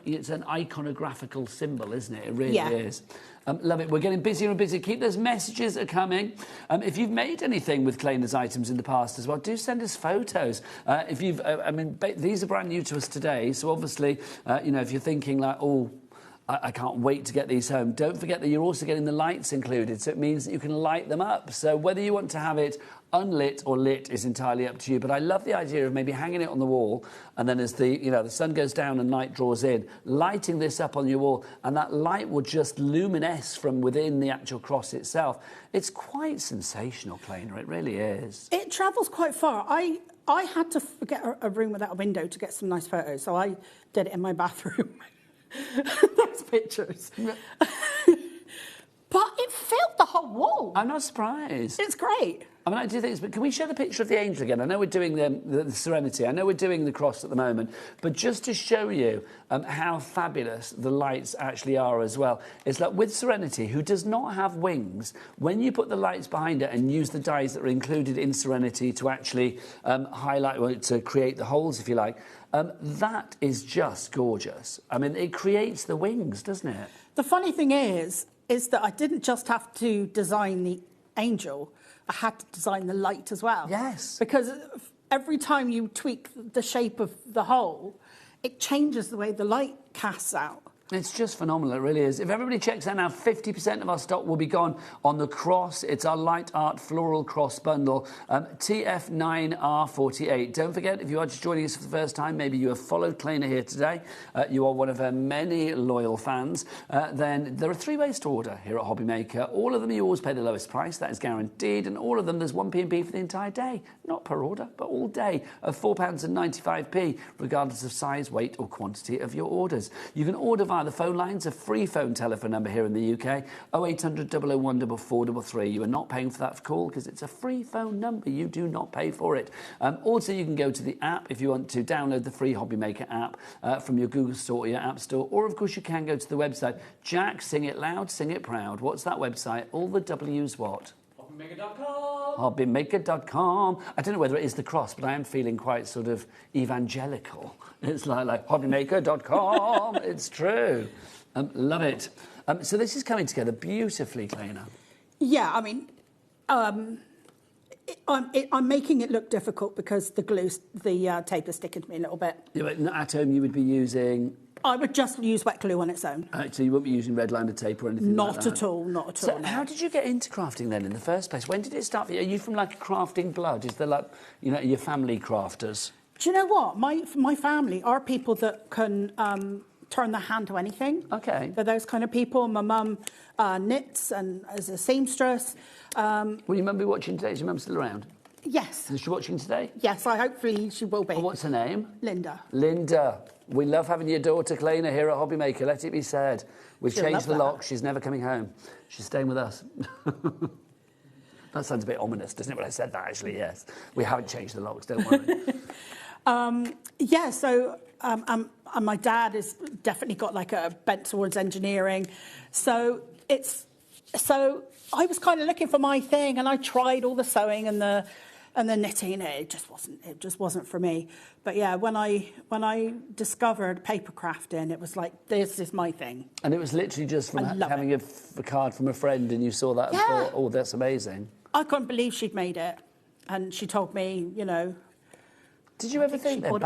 it's an iconographical symbol, isn't it? It really is. Love it. We're getting busier and busier. Keep those messages coming. If you've made anything with Claer's items in the past as well, do send us photos. If you've, I mean, these are brand new to us today. So obviously, you know, if you're thinking like, oh, I can't wait to get these home. Don't forget that you're also getting the lights included, so it means that you can light them up. So whether you want to have it unlit or lit is entirely up to you. But I love the idea of maybe hanging it on the wall, and then as the sun goes down and night draws in, lighting this up on your wall, and that light will just luminesce from within the actual cross itself. It's quite sensational, Claer. It really is. It travels quite far. I had to get a room without a window to get some nice photos, so I did it in my bathroom. Those pictures. But it filled the whole wall. I'm not surprised. It's great. I mean, I do think, but can we show the picture of the angel again? I know we're doing the Serenity. I know we're doing the cross at the moment. But just to show you how fabulous the lights actually are as well. It's like with Serenity, who does not have wings, when you put the lights behind it and use the dyes that are included in Serenity to actually highlight, to create the holes, if you like, that is just gorgeous. I mean, it creates the wings, doesn't it? The funny thing is that I didn't just have to design the angel, I had to design the light as well. Yes. Because every time you tweak the shape of the hole, it changes the way the light casts out. It's just phenomenal, it really is. If everybody checks out now, 50% of our stock will be gone on the cross. It's our Light Art Floral Cross Bundle, TF9R48. Don't forget, if you are just joining us for the first time, maybe you have followed Claer here today, you are one of her many loyal fans, then there are 3 ways to order here at HobbyMaker. All of them you always pay the lowest price, that is guaranteed, and all of them there's 1 P&B for the entire day. Not per order, but all day, of £4.95, regardless of size, weight or quantity of your orders. You can order via the phone lines, a free phone telephone number here in the UK, 0800 001 4433. You are not paying for that call because it's a free phone number. You do not pay for it. Also, you can go to the app if you want to download the free HobbyMaker app from your Google Store or your App Store, or of course you can go to the website. Jack, sing it loud, sing it proud. What's that website? All the W's what? HobbyMaker.com. HobbyMaker.com. I don't know whether it is the cross, but I am feeling quite sort of evangelical. It's like HobbyMaker.com. It's true. Love it. So this is coming together beautifully, Claer. Yeah, I mean, I'm making it look difficult because the tape is sticking to me a little bit. Yeah, but at home you would be using... I would just use wet glue on its own. So you won't be using red liner tape or anything like that? Not at all, not at all. So how did you get into crafting then in the first place? When did it start for you? Are you from like a crafting blood? Is there like, you know, your family crafters? Do you know what? My family are people that can turn their hand to anything. Okay. They're those kind of people. My mum knits and is a seamstress. Will your mum be watching today? Is your mum still around? Yes. Is she watching today? Yes, hopefully she will be. Well, what's her name? Linda. Linda. We love having your daughter, Claer, here at HobbyMaker. Let it be said. We've changed the lock. She's never coming home. She's staying with us. That sounds a bit ominous, doesn't it, when I said that, actually? Yes. We haven't changed the locks, don't worry. Yeah, so and my dad has definitely got like a bent towards engineering. So I was kind of looking for my thing, and I tried all the sewing and the knitting. It just wasn't for me. But yeah, when I discovered paper crafting, it was like, this is my thing. And it was literally just from having a card from a friend, and you saw that and thought, oh, that's amazing. I couldn't believe she'd made it, and she told me, you know. Did you ever think that could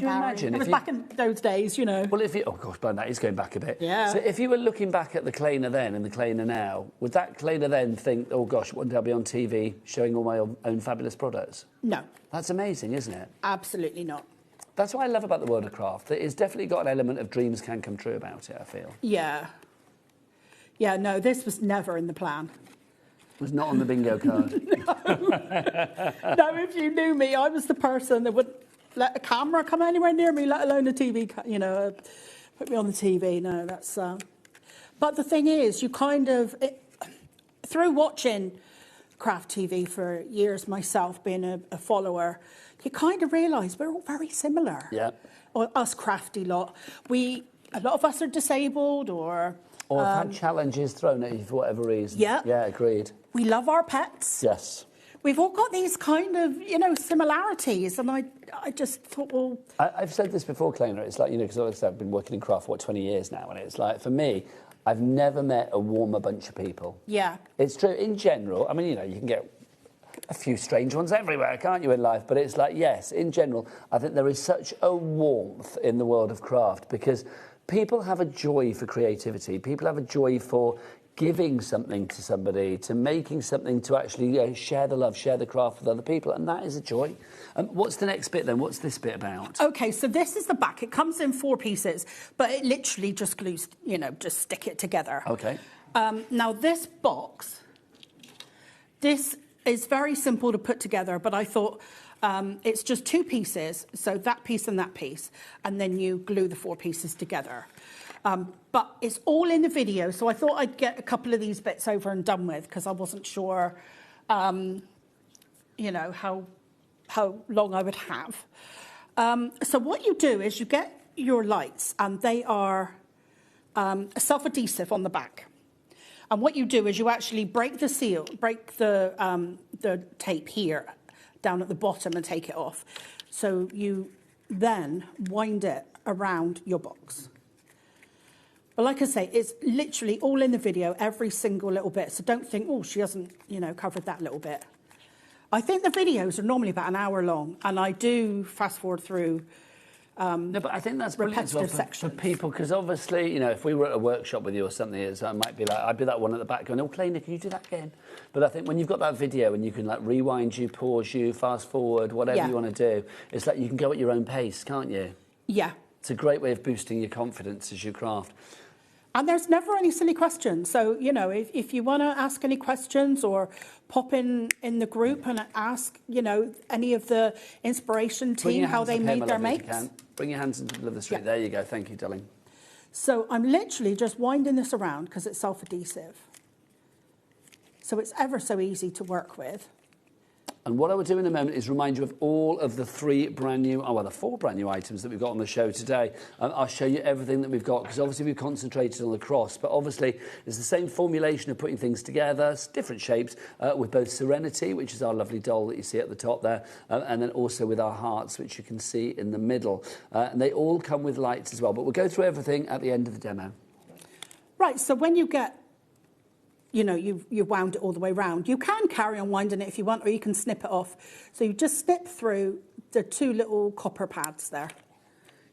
you imagine? It was back in those days, you know. Well, oh gosh, but that is going back a bit. Yeah. So if you were looking back at the Claer then and the Claer now, would that Claer then think, oh gosh, one day I'll be on TV showing all my own fabulous products? No. That's amazing, isn't it? Absolutely not. That's what I love about the world of craft. It's definitely got an element of dreams can come true about it, I feel. Yeah. Yeah, no, this was never in the plan. It was not on the bingo card. No, if you knew me, I was the person that wouldn't let a camera come anywhere near me, let alone a TV, put me on the TV. No, that's... But the thing is, you kind of... through watching craft TV for years myself, being a follower, you kind of realise we're all very similar. Yeah. Or us crafty lot. A lot of us are disabled or... Or have had challenges thrown at you for whatever reason. Yeah. Yeah, agreed. We love our pets. Yes. We've all got these kind of, similarities, and I just thought, well... I've said this before, Claer, it's like, because obviously I've been working in craft for, 20 years now, and it's like, for me, I've never met a warmer bunch of people. Yeah. It's true, in general, I mean, you can get a few strange ones everywhere, can't you, in life? But it's like, yes, in general, I think there is such a warmth in the world of craft, because people have a joy for creativity. People have a joy for giving something to somebody, to making something, to actually share the love, share the craft with other people, and that is a joy. What's the next bit then? What's this bit about? Okay, so this is the back. It comes in 4 pieces, but it literally just glues, just stick it together. Okay. Now this box, this is very simple to put together, but I thought it's just 2 pieces, so that piece and that piece, and then you glue the 4 pieces together. But it's all in the video, so I thought I'd get a couple of these bits over and done with, because I wasn't sure, how long I would have. So what you do is you get your lights, and they are self-adhesive on the back. And what you do is you actually break the seal, break the tape here down at the bottom and take it off. So you then wind it around your box. But like I say, it's literally all in the video, every single little bit. So don't think, oh, she hasn't, covered that little bit. I think the videos are normally about an hour long, and I do fast forward through No, but I think that's brilliant as well for people, because obviously, you know, if we were at a workshop with you or something, I might be like, I'd be that one at the back going, oh, Claer, can you do that again? But I think when you've got that video and you can like rewind you, pause you, fast forward, whatever you want to do, it's like you can go at your own pace, can't you? Yeah. It's a great way of boosting your confidence as you craft. And there's never any silly questions. So, you know, if you want to ask any questions or pop in the group and ask, you know, any of the inspiration team how they made their makes. Bring your hands into the middle of the street. There you go. Thank you, darling. So I'm literally just winding this around because it's self-adhesive. So it's ever so easy to work with. And what I will do in a moment is remind you of all of the the 4 brand new items that we've got on the show today. I'll show you everything that we've got, because obviously we've concentrated on the cross, but obviously it's the same formulation of putting things together, different shapes, with both Serenity, which is our lovely doll that you see at the top there, and then also with our hearts, which you can see in the middle. And they all come with lights as well, but we'll go through everything at the end of the demo. Right, so when you get, you know, you've wound it all the way round. You can carry on winding it if you want, or you can snip it off. So you just snip through the 2 little copper pads there.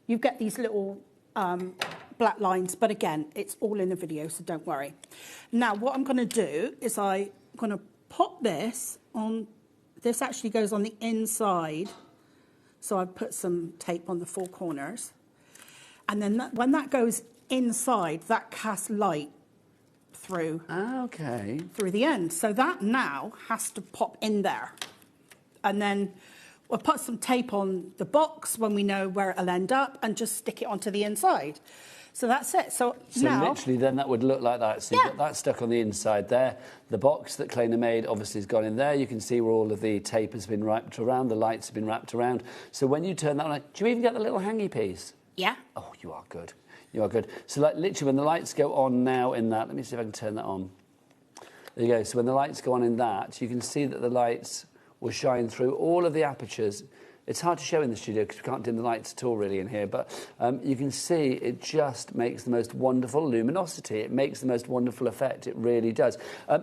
You get these little black lines, but again, it's all in the video, so don't worry. Now, what I'm going to do is I'm going to pop this on. This actually goes on the inside. So I've put some tape on the 4 corners. And then when that goes inside, that casts light through through the end. So that now has to pop in there. And then we'll put some tape on the box when we know where it'll end up and just stick it onto the inside. So that's it. So now, literally then that would look like that. So you've got that stuck on the inside there. The box that Claer made obviously has gone in there. You can see where all of the tape has been wrapped around, the lights have been wrapped around. So when you turn that on, do you even get the little hangy piece? Yeah. Oh, you are good. You are good. So like literally when the lights go on now in that, let me see if I can turn that on. There you go. So when the lights go on in that, you can see that the lights will shine through all of the apertures. It's hard to show in the studio because we can't dim the lights at all really in here, but you can see it just makes the most wonderful luminosity. It makes the most wonderful effect. It really does.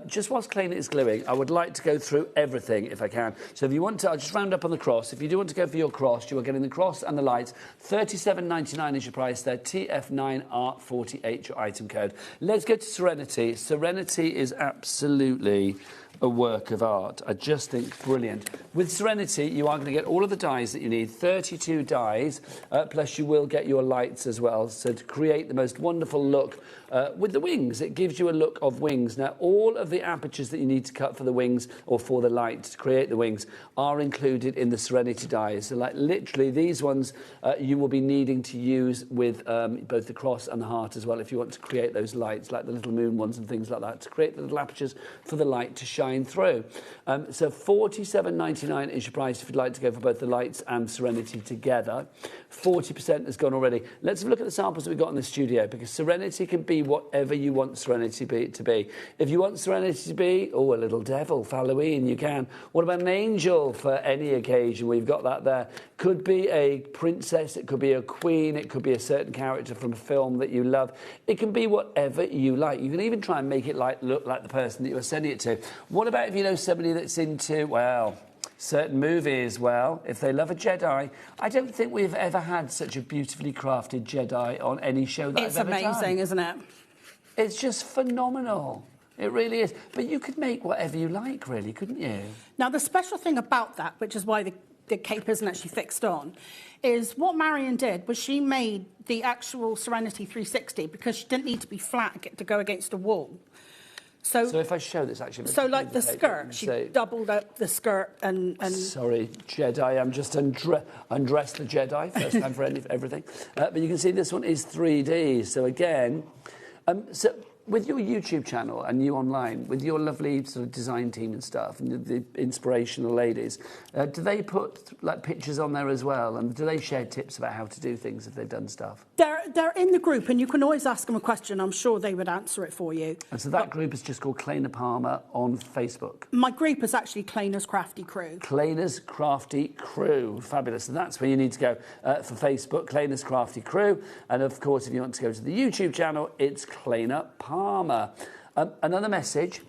Just whilst Claer is gluing, I would like to go through everything if I can. So if you want to, I'll just round up on the cross. If you do want to go for your cross, you are getting the cross and the lights. $37.99 is your price there. TF9R48 your item code. Let's go to Serenity. Serenity is absolutely a work of art. I just think brilliant. With Serenity, you are going to get all of the dies that you need, 32 dies, plus you will get your lights as well. So to create the most wonderful look with the wings, it gives you a look of wings. Now, all of the apertures that you need to cut for the wings or for the light to create the wings are included in the Serenity dies. So like literally these ones you will be needing to use with both the cross and the heart as well if you want to create those lights, like the little moon ones and things like that, to create the little apertures for the light to shine through. So $47.99 is your price if you'd like to go for both the lights and Serenity together. 40% has gone already. Let's have a look at the samples that we've got in the studio, because Serenity can be whatever you want Serenity to be. If you want Serenity to be, a little devil for Halloween, you can. What about an angel for any occasion? We've got that there. Could be a princess, it could be a queen, it could be a certain character from a film that you love. It can be whatever you like. You can even try and make it look like the person that you are sending it to. What about if you know somebody that's into, well, certain movies? Well, if they love a Jedi, I don't think we've ever had such a beautifully crafted Jedi on any show that I've ever done. It's amazing, isn't it? It's just phenomenal. It really is. But you could make whatever you like, really, couldn't you? Now, the special thing about that, which is why the cape isn't actually fixed on, is what Marion did was she made the actual Serenity 360 because she didn't need to be flat to go against a wall. So if I show this actually... So like the skirt, she doubled up the skirt and... Sorry, Jedi, I'm just undressed the Jedi, first time for everything. But you can see this one is 3D. So again, so with your YouTube channel and you online, with your lovely sort of design team and stuff, and the inspirational ladies, do they put like pictures on there as well? And do they share tips about how to do things if they've done stuff? They're in the group, and you can always ask them a question. I'm sure they would answer it for you. And so that group is just called Claer Palmer on Facebook. My group is actually Claer's Crafty Crew. Claer's Crafty Crew. Fabulous. And that's where you need to go for Facebook, Claer's Crafty Crew. And of course, if you want to go to the YouTube channel, it's Claer Palmer. Another message.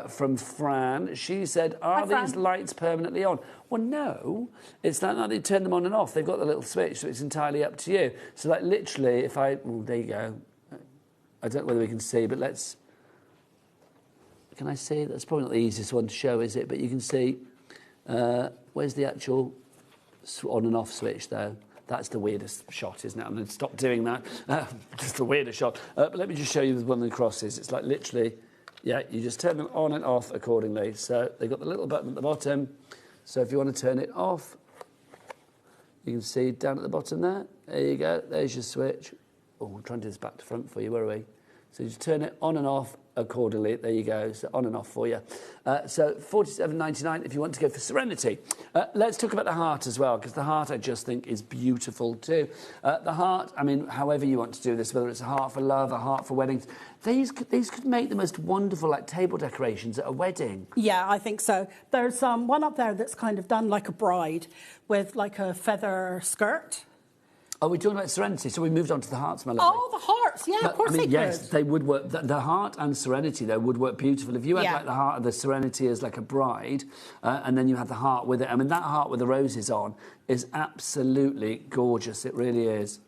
from Fran. She said, are these lights permanently on? Well, no. It's like they turn them on and off. They've got the little switch, so it's entirely up to you. So, like, literally, if I... Oh, there you go. I don't know whether we can see, but let's... Can I see? That's probably not the easiest one to show, is it? But you can see... where's the actual on and off switch, though? That's the weirdest shot, isn't it? I'm going to stop doing that. Just the weirdest shot. But let me just show you the one of the crosses. It's like literally... Yeah, you just turn them on and off accordingly. So they've got the little button at the bottom. So if you want to turn it off, you can see down at the bottom there. There you go. There's your switch. Oh, I'm trying to do this back to front for you. Where are we? So you just turn it on and off accordingly. There you go. So on and off for you. So $47.99 if you want to go for Serenity. Let's talk about the heart as well, because the heart I just think is beautiful too. The heart, I mean, however you want to do this, whether it's a heart for love, a heart for weddings, these could make the most wonderful like table decorations at a wedding. Yeah, I think so. There's one up there that's kind of done like a bride with like a feather skirt. Oh, we're talking about Serenity, so we moved on to the hearts, my lovely. Oh, the hearts, yeah, of course they could. Yes, they would work. The heart and Serenity, though, would work beautiful. If you had like the heart of the Serenity as like a bride, and then you had the heart with it. I mean, that heart with the roses on is absolutely gorgeous. It really is.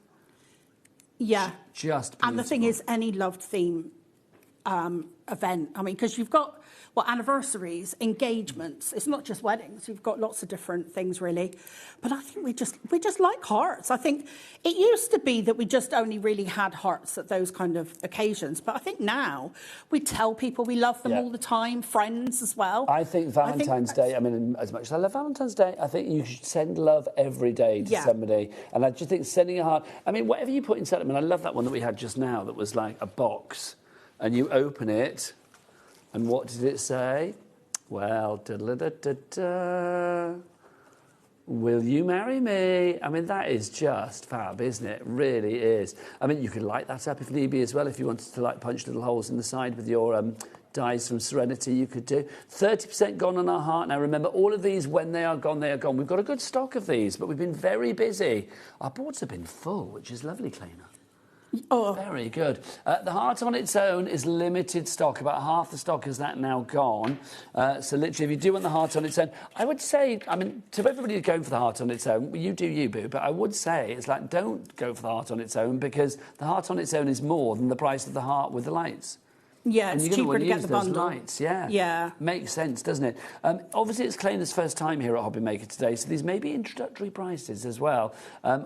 Yeah. Just beautiful. And the thing is, any loved theme event, I mean, because you've got, well, anniversaries, engagements. It's not just weddings. You've got lots of different things, really. But I think we just like hearts. I think it used to be that we just only really had hearts at those kind of occasions. But I think now we tell people we love them all the time, friends as well. I think Valentine's Day, I mean, as much as I love Valentine's Day, I think you should send love every day to somebody. And I just think sending a heart, I mean, whatever you put inside, I mean, I love that one that we had just now that was like a box. And you open it, and what did it say? Well, da-da-da-da-da. Will you marry me? I mean, that is just fab, isn't it? It really is. I mean, you could light that up if need be as well. If you wanted to like punch little holes in the side with your dies from Serenity, you could do. 30% gone on our heart. Now, remember, all of these, when they are gone, they are gone. We've got a good stock of these, but we've been very busy. Our boards have been full, which is lovely, Claer. Oh. Very good. The heart on its own is limited stock. About half the stock is that now gone. So literally, if you do want the heart on its own, I would say, I mean, to everybody who's going for the heart on its own, you do you, boo. But I would say it's like, don't go for the heart on its own, because the heart on its own is more than the price of the heart with the lights. Yeah, and it's cheaper to get the bundle. Lights, yeah. Yeah. Makes sense, doesn't it? Obviously, it's Claer's first time here at HobbyMaker today, so these may be introductory prices as well.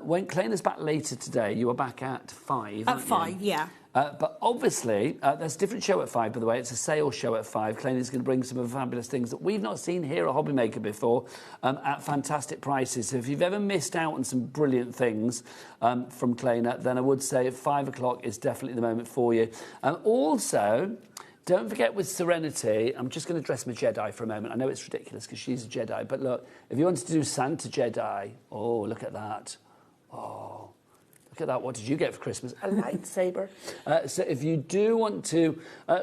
When Claer's back later today, you are back at 5, At 5, yeah. But obviously, there's a different show at 5, by the way. It's a sales show at 5. Claer is going to bring some of the fabulous things that we've not seen here at HobbyMaker before at fantastic prices. So if you've ever missed out on some brilliant things from Claer, then I would say 5 o'clock is definitely the moment for you. Also, don't forget with Serenity, I'm just going to dress my Jedi for a moment. I know it's ridiculous because she's a Jedi, but look, if you wanted to do Santa Jedi, oh, look at that. Oh. Look at that. What did you get for Christmas? A lightsaber. So if you do want to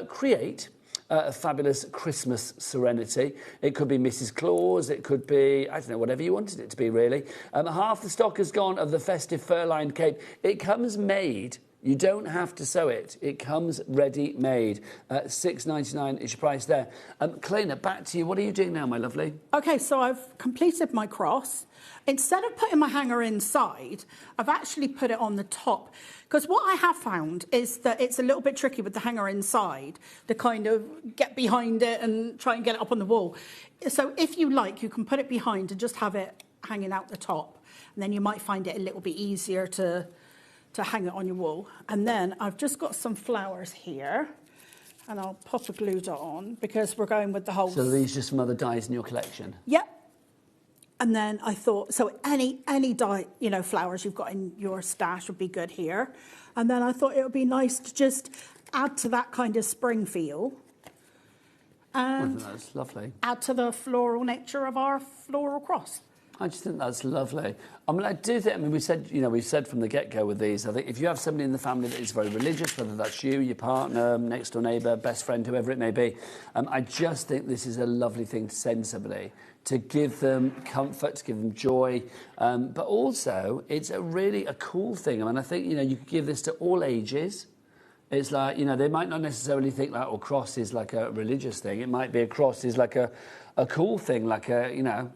create a fabulous Christmas Serenity, it could be Mrs. Claus, it could be, I don't know, whatever you wanted it to be, really. Half the stock has gone of the festive fur-lined cape. It comes made. You don't have to sew it. It comes ready-made. $6.99 is your price there. Claer, back to you. What are you doing now, my lovely? OK, so I've completed my cross. Instead of putting my hanger inside, I've actually put it on the top. Because what I have found is that it's a little bit tricky with the hanger inside to kind of get behind it and try and get it up on the wall. So if you like, you can put it behind and just have it hanging out the top. And then you might find it a little bit easier to hang it on your wall. And then I've just got some flowers here. And I'll pop a glue dot on because we're going with the whole... So these just some other dies in your collection? Yep. And then I thought, so any dye, you know, flowers you've got in your stash would be good here. And then I thought it would be nice to just add to that kind of spring feel. And that's lovely. Add to the floral nature of our floral cross. I just think that's lovely. I mean, I do think, I mean, we've said from the get-go with these, I think if you have somebody in the family that is very religious, whether that's you, your partner, next-door neighbour, best friend, whoever it may be, I just think this is a lovely thing to send somebody, to give them comfort, to give them joy, but also it's a really cool thing. I mean, I think, you know, you could give this to all ages. It's like, you know, they might not necessarily think like, oh, cross is like a religious thing. It might be a cross is like a cool thing, like a, you know,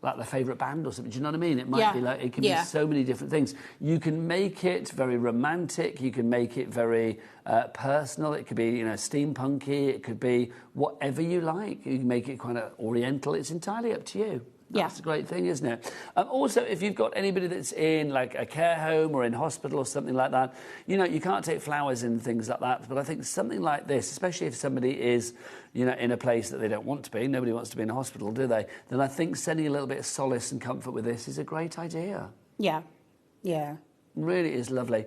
like the favourite band or something. Do you know what I mean? It might be like, it can be so many different things. You can make it very romantic. You can make it very personal. It could be, you know, steampunky. It could be whatever you like. You can make it kind of oriental. It's entirely up to you. That's a great thing, isn't it? Also, if you've got anybody that's in like a care home or in hospital or something like that, you know, you can't take flowers and things like that. But I think something like this, especially if somebody is, you know, in a place that they don't want to be, nobody wants to be in a hospital, do they? Then I think sending a little bit of solace and comfort with this is a great idea. Yeah, yeah. Really is lovely.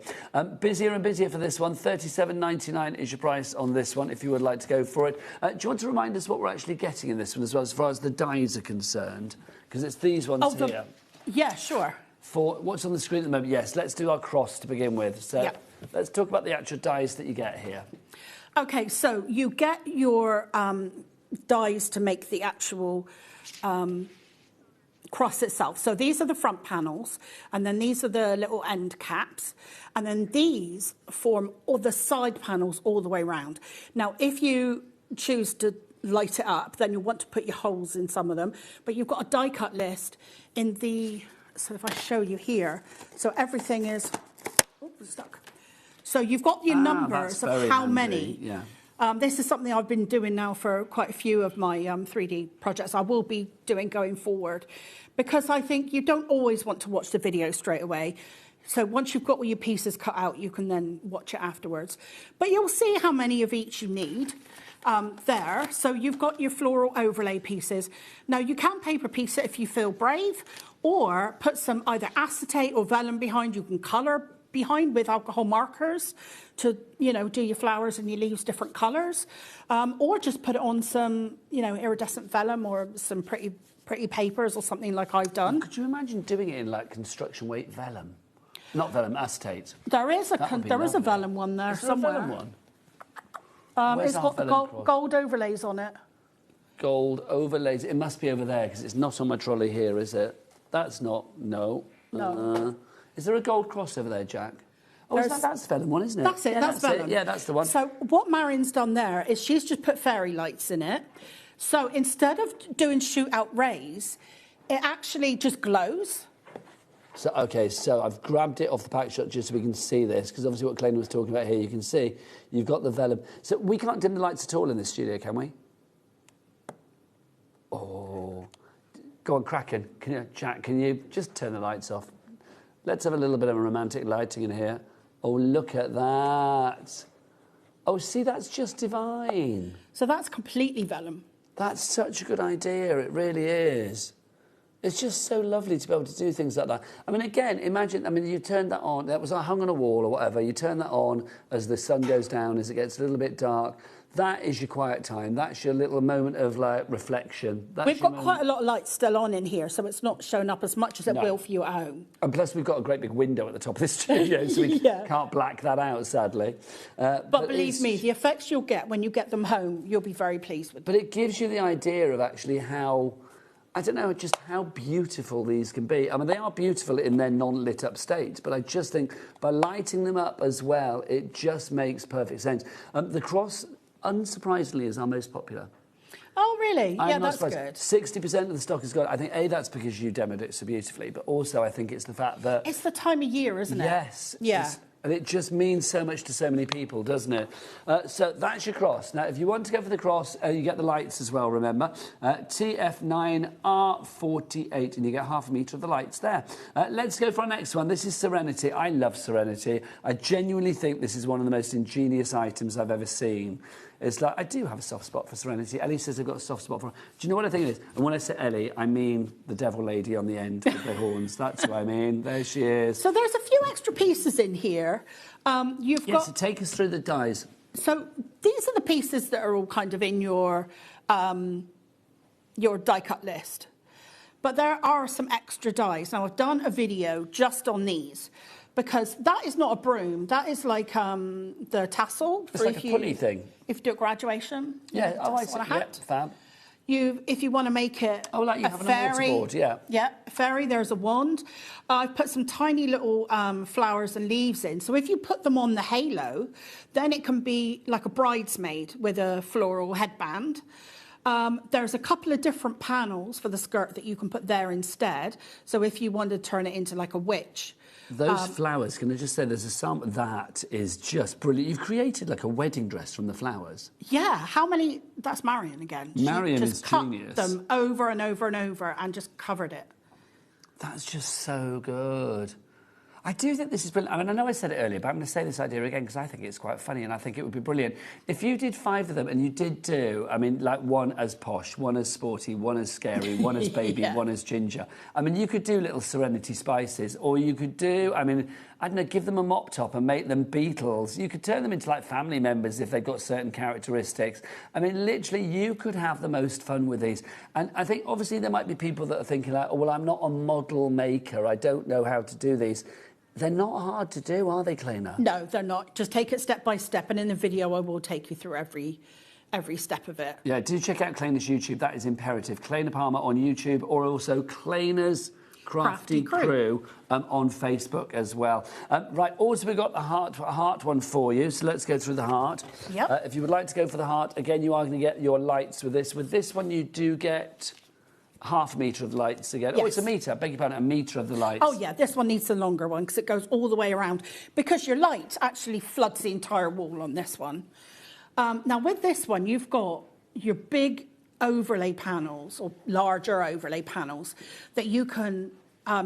Busier and busier for this one. $37.99 is your price on this one if you would like to go for it. Do you want to remind us what we're actually getting in this one as well as far as the dies are concerned? Because it's these ones here. Yeah, sure. For what's on the screen at the moment, yes, let's do our cross to begin with. So let's talk about the actual dies that you get here. Okay, so you get your dies to make the actual cross itself. So these are the front panels, and then these are the little end caps, and then these form all the side panels all the way around. Now, if you choose to light it up, then you'll want to put your holes in some of them, but you've got a die cut list in the, so if I show you here, so everything is, stuck. So you've got your numbers of how many. Yeah. This is something I've been doing now for quite a few of my 3D projects. I will be doing going forward, because I think you don't always want to watch the video straight away. So once you've got all your pieces cut out, you can then watch it afterwards. But you'll see how many of each you need there. So you've got your floral overlay pieces. Now, you can paper piece it if you feel brave, or put some either acetate or vellum behind. You can colour behind with alcohol markers to, you know, do your flowers and your leaves different colours, or just put it on some, you know, iridescent vellum or some pretty papers or something like I've done. Could you imagine doing it in like construction weight vellum? Not vellum, acetate. There is a vellum one there somewhere. There a vellum one? It's got the gold overlays on it. Gold overlays. It must be over there because it's not on my trolley here, is it? That's not. No. No. Is there a gold cross over there, Jack? Oh, that's the vellum one, isn't it? That's it, that's vellum. Yeah, that's the one. So what Marion's done there is she's just put fairy lights in it. So instead of doing shoot-out rays, it actually just glows. So, OK, so I've grabbed it off the pack shot just so we can see this, because obviously what Clay was talking about here, you can see you've got the vellum. So we can't dim the lights at all in this studio, can we? Oh. Go on, Kraken. Jack, can you just turn the lights off? Let's have a little bit of romantic lighting in here. Oh, look at that. Oh, see, that's just divine. So that's completely vellum. That's such a good idea. It really is. It's just so lovely to be able to do things like that. I mean, again, imagine, I mean, you turn that on. That was hung on a wall or whatever. You turn that on as the sun goes down, as it gets a little bit dark. That is your quiet time. That's your little moment of, like, reflection. We've got quite a lot of lights still on in here, so it's not showing up as much as it will for you at home. And plus, we've got a great big window at the top of this studio, so we can't black that out, sadly. But believe me, the effects you'll get when you get them home, you'll be very pleased with them. But it gives you the idea of actually how, I don't know, just how beautiful these can be. I mean, they are beautiful in their non-lit up state, but I just think by lighting them up as well, it just makes perfect sense. The cross, unsurprisingly, is our most popular. Oh, really? Yeah, that's good. 60% of the stock is gone. I think, A, that's because you demoed it so beautifully, but also I think it's the fact that... It's the time of year, isn't it? Yes. Yeah. And it just means so much to so many people, doesn't it? So that's your cross. Now, if you want to go for the cross, you get the lights as well, remember. TF9R48, and you get half a metre of the lights there. Let's go for our next one. This is Serenity. I love Serenity. I genuinely think this is one of the most ingenious items I've ever seen. It's like, I do have a soft spot for Serenity. Ellie says I've got a soft spot for her. Do you know what I think it is? And when I say Ellie, I mean the devil lady on the end with the horns. That's who I mean. There she is. So there's a few extra pieces in here. You've got... So take us through the dies. So these are the pieces that are all kind of in your die cut list. But there are some extra dies. Now, I've done a video just on these, because that is not a broom. That is like the tassel. It's like a pulley thing. If you do a graduation. Yeah, oh, I see. Yeah, fab. if you want to make it like you have on a mortarboard, Yeah, a fairy, there's a wand. I've put some tiny little flowers and leaves in. So if you put them on the halo, then it can be like a bridesmaid with a floral headband. There's a couple of different panels for the skirt that you can put there instead. So if you want to turn it into like a witch. Those flowers, can I just say, there's a sample that is just brilliant. You've created like a wedding dress from the flowers. Yeah, how many? That's Marion again. Marion is genius. Cut them over and over and over and just covered it. That's just so good. I do think this is brilliant. I mean, I know I said it earlier, but I'm going to say this idea again because I think it's quite funny and I think it would be brilliant. If you did 5 of them and you did do, I mean, like one as posh, one as sporty, one as scary, one as baby, one as ginger. I mean, you could do little Serenity spices, or you could do, I mean, I don't know, give them a mop top and make them Beatles. You could turn them into like family members if they've got certain characteristics. I mean, literally, you could have the most fun with these. And I think obviously there might be people that are thinking like, oh, well, I'm not a model maker. I don't know how to do these. They're not hard to do, are they, Claer? No, they're not. Just take it step by step, and in the video I will take you through every step of it. Yeah, do check out Claer's YouTube. That is imperative. Claer Palmer on YouTube, or also Claer's Crafty Crew on Facebook as well. Right, also we've got the heart one for you, so let's go through the heart. Yep. If you would like to go for the heart, again, you are going to get your lights with this. With this one, you do get half a metre of lights again. Yes. Oh, it's a metre. Beg your pardon, a metre of the lights. Oh, yeah, this one needs the longer one because it goes all the way around. Because your light actually floods the entire wall on this one. Now, with this one, you've got your big overlay panels or larger overlay panels that you can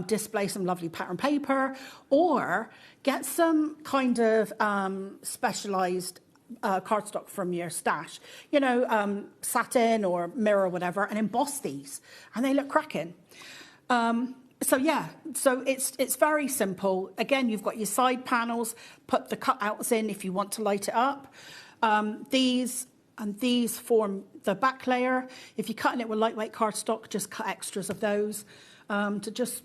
display some lovely pattern paper or get some kind of specialised cardstock from your stash, you know, satin or mirror or whatever, and emboss these, and they look cracking. So yeah, so it's very simple. Again, you've got your side panels. Put the cutouts in if you want to light it up. These form the back layer. If you're cutting it with lightweight cardstock, just cut extras of those to just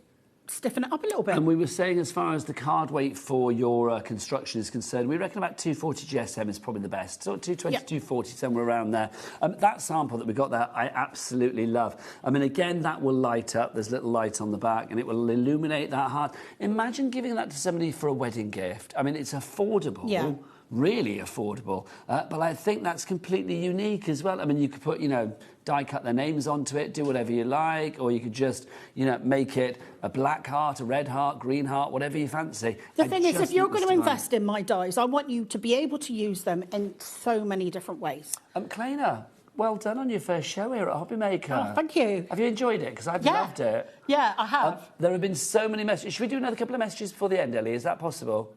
stiffen it up a little bit. And we were saying, as far as the card weight for your construction is concerned, we reckon about 240 GSM is probably the best. So 220, 240, somewhere around there. That sample that we got there, I absolutely love. I mean, again, that will light up. There's a little light on the back, and it will illuminate that heart. Imagine giving that to somebody for a wedding gift. I mean, it's affordable. Yeah. Really affordable, but I think that's completely unique as well. I mean, you could put, you know, die cut their names onto it, do whatever you like, or you could just, you know, make it a black heart, a red heart, green heart, whatever you fancy. The thing is, if you're going to invest in my dies, I want you to be able to use them in so many different ways. Claer, well done on your first show here at HobbyMaker. Oh, thank you. Have you enjoyed it? Because I've loved it. Yeah, I have. There have been so many messages. Should we do another couple of messages before the end, Ellie? Is that possible?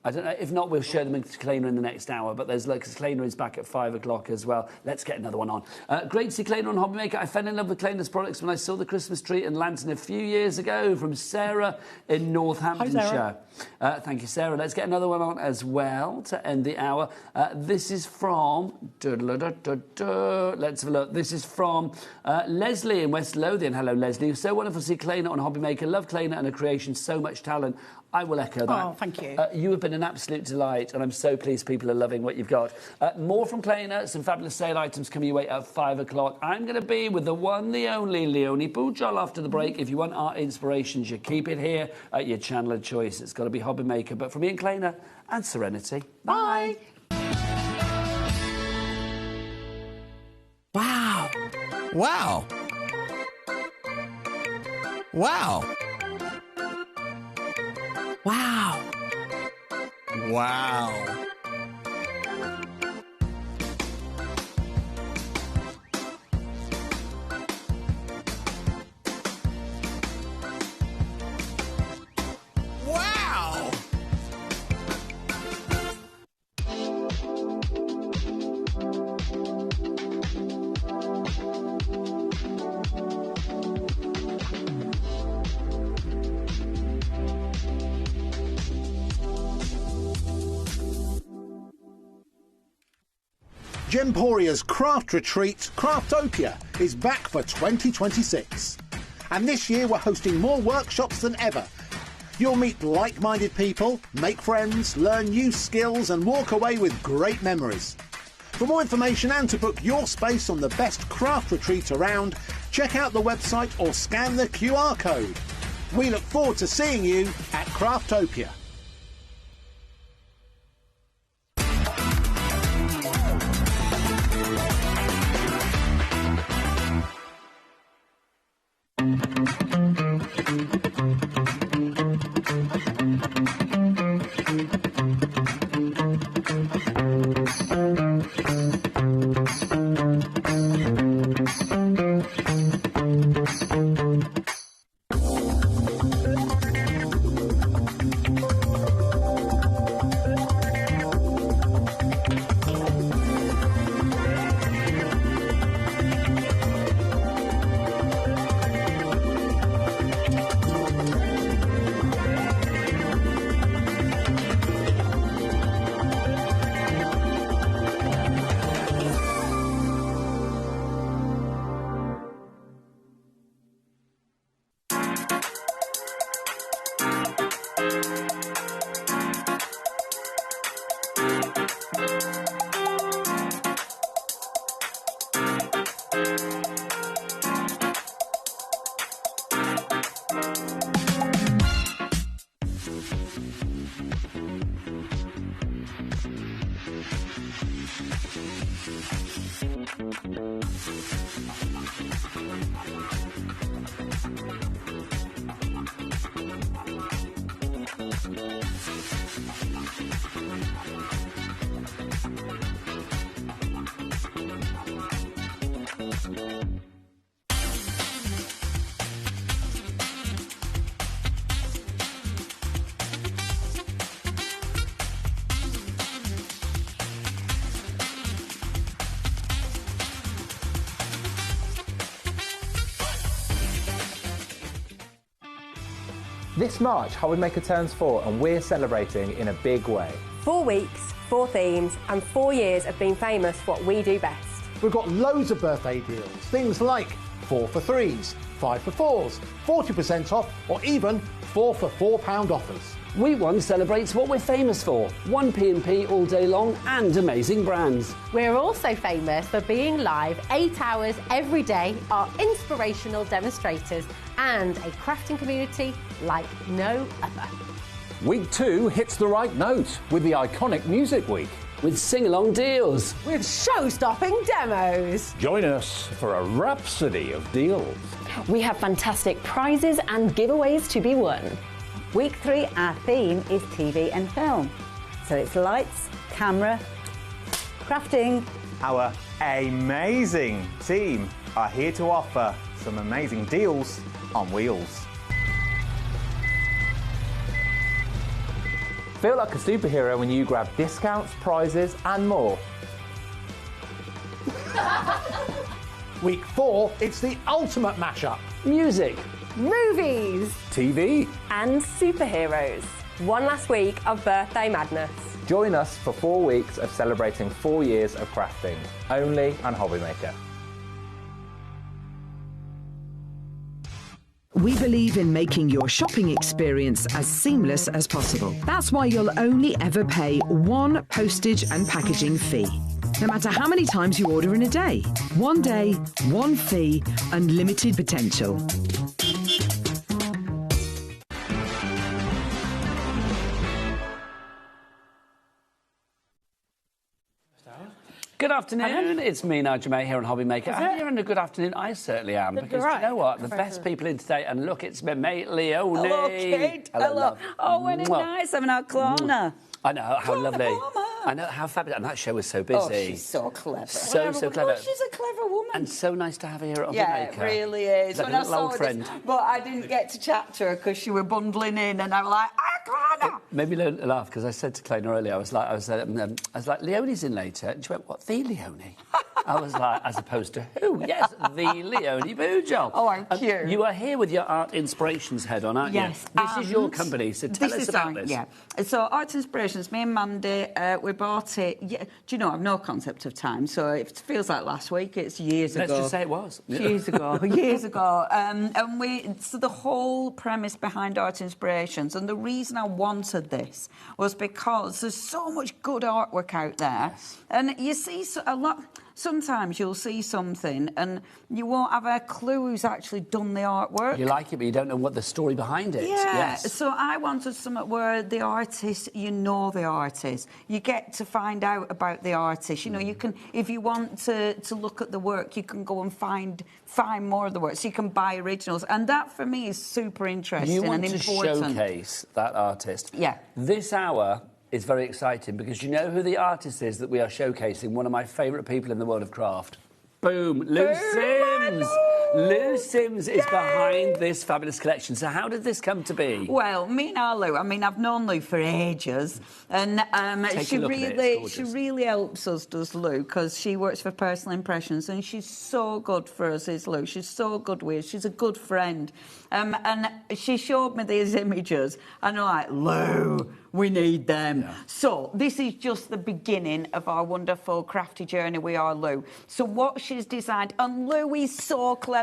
I don't know. If not, we'll share them to Claer in the next hour. But there's, like, Claer is back at 5 o'clock as well. Let's get another one on. Great to see Claer on HobbyMaker. I fell in love with Claer's products when I saw the Christmas tree and lantern a few years ago from Sarah in Northamptonshire. Hi, thank you, Sarah. Let's get another one on as well to end the hour. This is from... Let's have a look. This is from Leslie in West Lothian. Hello, Leslie. So wonderful to see Claer on HobbyMaker. Love Claer and her creation. So much talent. I will echo that. Oh, thank you. You have been an absolute delight, and I'm so pleased people are loving what you've got. More from Claer, some fabulous sale items coming your way at 5 o'clock. I'm going to be with the one, the only Leonie Pujol after the break. If you want art inspirations, you keep it here at your channel of choice. It's got to be HobbyMaker. But from me and Claer and Serenity. Bye. Wow. Wow. Wow. Wow. Wow. Wow. Gemporia's craft retreat, Craftopia, is back for 2026. And this year we're hosting more workshops than ever. You'll meet like-minded people, make friends, learn new skills and walk away with great memories. For more information and to book your space on the best craft retreat around, check out the website or scan the QR code. We look forward to seeing you at Craftopia. This March, HobbyMaker turns 4 and we're celebrating in a big way. 4 weeks, 4 themes, and 4 years of being famous for what we do best. We've got loads of birthday deals, things like 4 for 3s, 5 for 4s, 40% off, or even 4 for £4 offers. Week 1 celebrates what we're famous for, 1 P&P all day long and amazing brands. We're also famous for being live 8 hours every day, our inspirational demonstrators, and a crafting community like no other. Week 2 hits the right note with the iconic Music Week. With sing-along deals. With show-stopping demos. Join us for a rhapsody of deals. We have fantastic prizes and giveaways to be won. Week 3, our theme is TV and film. So it's lights, camera, crafting. Our amazing team are here to offer some amazing deals on wheels. Feel like a superhero when you grab discounts, prizes and more. Week 4, it's the ultimate mashup. Music, movies, TV and superheroes. One last week of birthday madness. Join us for 4 weeks of celebrating 4 years of crafting, only on HobbyMaker. We believe in making your shopping experience as seamless as possible. That's why you'll only ever pay one postage and packaging fee. No matter how many times you order in a day. 1 day, 1 fee, unlimited potential. Good afternoon. It's me, Nigel May, here on HobbyMaker. I hope you're having a good afternoon. I certainly am. Because you know what? The best people in today, and look, it's my mate Leonie. Hello, Kate. Hello. Oh, wasn't it nice having our Clona? I know, how Claer lovely. Palmer. I know, how fabulous. And that show was so busy. Oh, she's so clever. So clever. Well, she's a clever woman. And so nice to have her here at HobbyMaker. Yeah, it really is. Like When a I little saw old her friend. but I didn't get to chat to her because she were bundling in, and I was like, Clona! Made me laugh because I said to Claire earlier, I was like, Leonie's in later. And she went, what, the Leonie? I was like, as opposed to who? Yes, the Leonie Boojol. Oh, how cute. You are here with your Art Inspirations head on, aren't Yes, you? This is your company, so tell us about this. Yeah. So Art Inspirations, me and Mandy, we bought it. Yeah, do you know, I've no concept of time, so it feels like last week. It's years ago. Let's just say it was. Years ago. And so the whole premise behind Art Inspirations, and the reason I wanted this was because there's so much good artwork out there, and you see a lot. Sometimes you'll see something and you won't have a clue who's actually done the artwork. You like it, but you don't know what the story behind it. Yeah. Yes. So I wanted something where the artist, you know the artist. You get to find out about the artist. You know, you can, if you want to look at the work, you can go and find more of the work. So you can buy originals. And that, for me, is super interesting You want and to important. showcase that artist. Yeah. This hour is very exciting because you know who the artist is that we are showcasing? One of my favourite people in the world of craft. Boom! Lou Sims! Lou Sims is behind this fabulous collection. So how did this come to be? Well, me and our Lou, I mean, I've known Lou for ages, and she really helps us, does Lou, because she works for Personal Impressions, and she's so good for us, is Lou. She's so good with us. She's a good friend. And she showed me these images, and I'm like, Lou, we need them. Yeah. So this is just the beginning of our wonderful crafty journey with our Lou. So what she's designed, and Lou is so clever.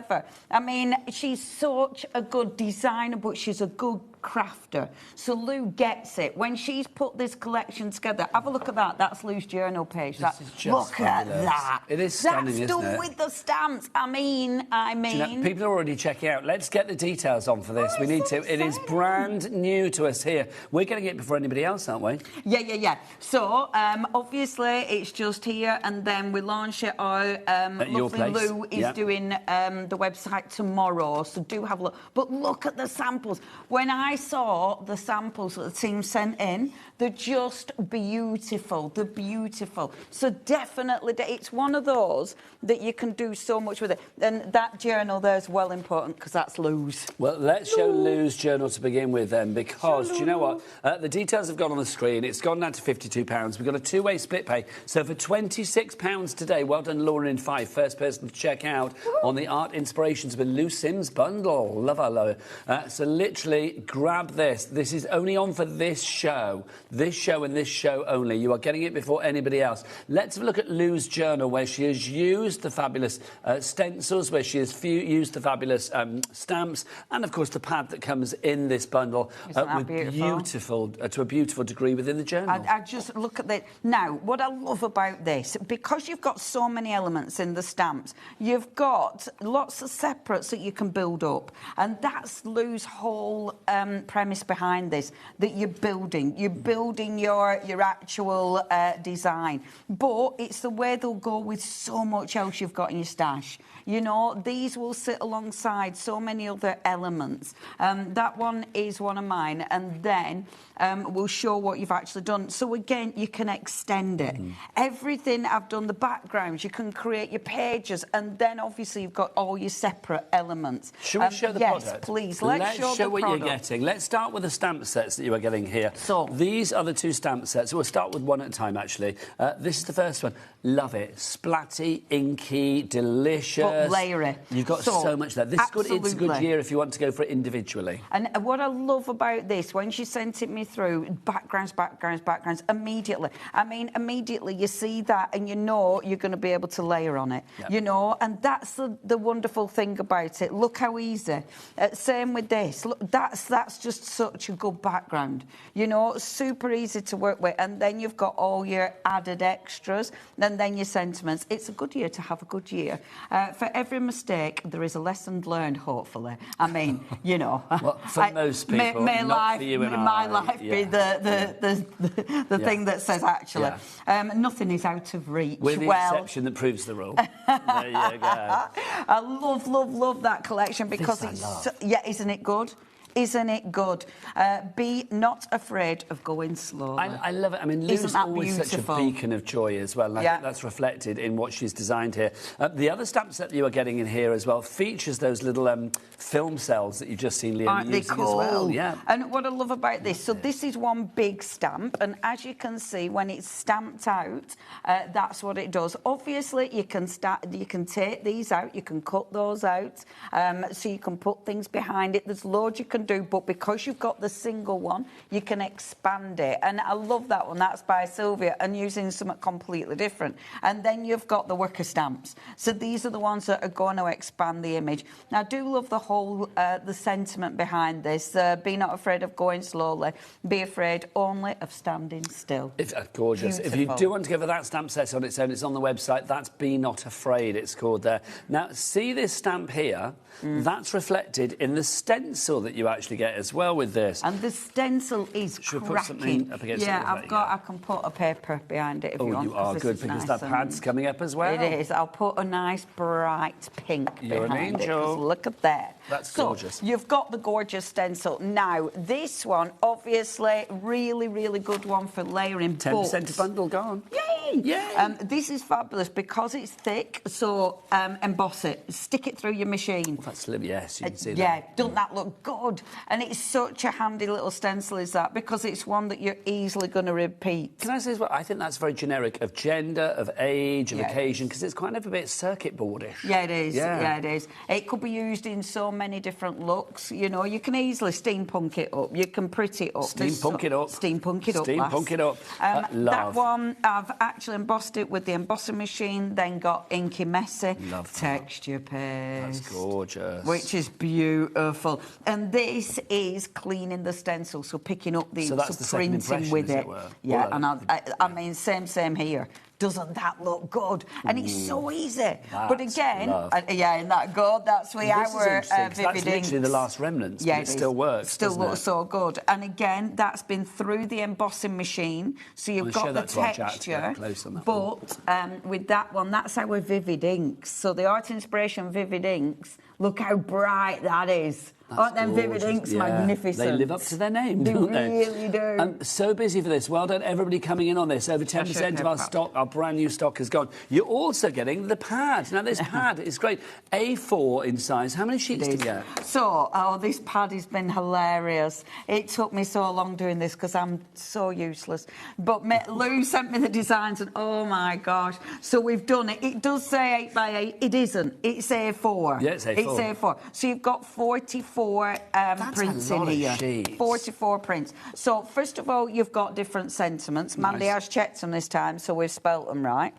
I mean, she's such a good designer, but she's a good crafter. So Lou gets it. When she's put this collection together, have a look at that. That's Lou's journal page. Look at that. It is stunning, isn't it? That's done with the stamps. I mean. Do you know, people are already checking out. Let's get the details on for this. We need to. It is brand new to us here. We're getting it before anybody else, aren't we? Yeah. So, obviously, it's just here, and then we launch it out. At your place. Lou is doing the website tomorrow, so do have a look. But look at the samples. When I saw the samples that the team sent in, they're just beautiful. They're beautiful. So definitely, it's one of those that you can do so much with it. And that journal there is well important because that's Lou's. Well, let's show Lou's journal to begin with then, because, do you know what? The details have gone on the screen. It's gone down to £52. We've got a two-way split pay. So for £26 today, well done, Lauren in 5. First person to check out on the Art Inspirations with Lou Sims bundle. Love our Lou. So literally, grab this. This is only on for this show. This show and this show only. You are getting it before anybody else. Let's have a look at Lou's journal, where she has used the fabulous stencils, where she has used the fabulous stamps, and of course the pad that comes in this bundle with beautiful to a beautiful degree within the journal. I just look at that. Now, what I love about this, because you've got so many elements in the stamps, you've got lots of separates that you can build up, and that's Lou's whole premise behind this, that you're building your actual design, but it's the way they'll go with so much else you've got in your stash. You know, these will sit alongside so many other elements. That one is one of mine, and then we'll show what you've actually done. So again, you can extend it. Everything I've done, the backgrounds, you can create your pages, and then obviously you've got all your separate elements. Should we show the product? Yes, please. Let's show what product. You're getting. Let's start with the stamp sets that you are getting here. So these are the two stamp sets. We'll start with one at a time, actually. This is the first one. Love it. Splatty, inky, delicious. But layer it. You've got so much there. This is good. It's a good year if you want to go for it individually. And what I love about this, when she sent it me through, backgrounds, immediately. I mean, immediately you see that and you know you're going to be able to layer on it. Yep. You know, and that's the wonderful thing about it. Look how easy. Same with this. Look, that's just such a good background. You know, super easy to work with. And then you've got all your added extras, and then your sentiments. It's a good year to have a good year. For every mistake, there is a lesson learned, hopefully. I mean, you know. Well, for most people, may not life, for you and my life be the thing that says, actually. Nothing is out of reach. With the exception that proves the rule. There you go. I love that collection because isn't it good? Isn't it good? Be not afraid of going slowly. I love it. I mean, Lou's always beautiful? such a beacon of joy as well. And I think that's reflected in what she's designed here. The other stamp set that you are getting in here as well features those little film cells that you've just seen Leonie Aren't they using cool? as well. Yeah. And what I love about this, so this is one big stamp, and as you can see, when it's stamped out, that's what it does. Obviously, you can take these out, you can cut those out, so you can put things behind it. There's loads you can do, but because you've got the single one, you can expand it. And I love that one. That's by Sylvia, and using something completely different. And then you've got the worker stamps. So these are the ones that are going to expand the image. Now, I do love the whole, the sentiment behind this. Be not afraid of going slowly. Be afraid only of standing still. It's gorgeous. Beautiful. If you do want to give that stamp set on its own, it's on the website. That's Be Not Afraid, it's called there. Now, see this stamp here? That's reflected in the stencil that you actually get as well with this. And the stencil is Should we cracking. put something up against it? I can put a paper behind it if you want. You are good, because that pad's coming up as well. It is. I'll put a nice bright pink You're behind an angel. it. 'Cause look at that. That's gorgeous. So, you've got the gorgeous stencil. Now, this one, obviously, really, really good one for layering. 10% bundle gone. Yay! Yay! This is fabulous because it's thick, so emboss it. Stick it through your machine. Oh, that's slim, yes, you can see that. Yeah, doesn't that look good? And it's such a handy little stencil, is that, because it's one that you're easily going to repeat. Can I say as well, I think that's very generic of gender, of age, of occasion, because it's kind of a bit circuit boardish. Yeah, it is. Yeah. It is. It could be used in so many different looks. You know, you can easily steampunk it up. You can pretty it up. Steampunk it up. Steampunk it up. Steampunk it up. That Love. one, I've actually embossed it with the embossing machine, then got Inky Messy texture paste. That's gorgeous. Which is beautiful. And this is cleaning the stencil, so picking up the, So that's the second printing with impression, it. as it were. Yeah, Well, and I mean, same here. Doesn't that look good? And it's so easy. But again, isn't that good? That's where This is our interesting, 'cause Vivid that's literally Inks. the last remnants, Yeah, but it still works, Still doesn't looks it? so good. And again, that's been through the embossing machine, so you've I'll got show the that to our chat to texture. get close on that But with that one, that's our Vivid Inks. So the Art Inspiration Vivid Inks, look how bright that is. Aren't them Vivid Inks magnificent? They live up to their name, They don't they? really do. I'm so busy for this. Well done, everybody coming in on this. Over 10% of our stock, our brand new stock has gone. You're also getting the pad. Now, this pad is great. A4 in size. How many sheets do you get? So, this pad has been hilarious. It took me so long doing this because I'm so useless. But Lou sent me the designs and, oh, my gosh. So we've done it. It does say 8 by 8. It isn't. It's A4. Yeah, it's A4. It's A4. So you've got 44 prints a lot in here. of sheets. 44 prints. So, first of all, you've got different sentiments. Mandy has checked them this time, so we've spelt them right.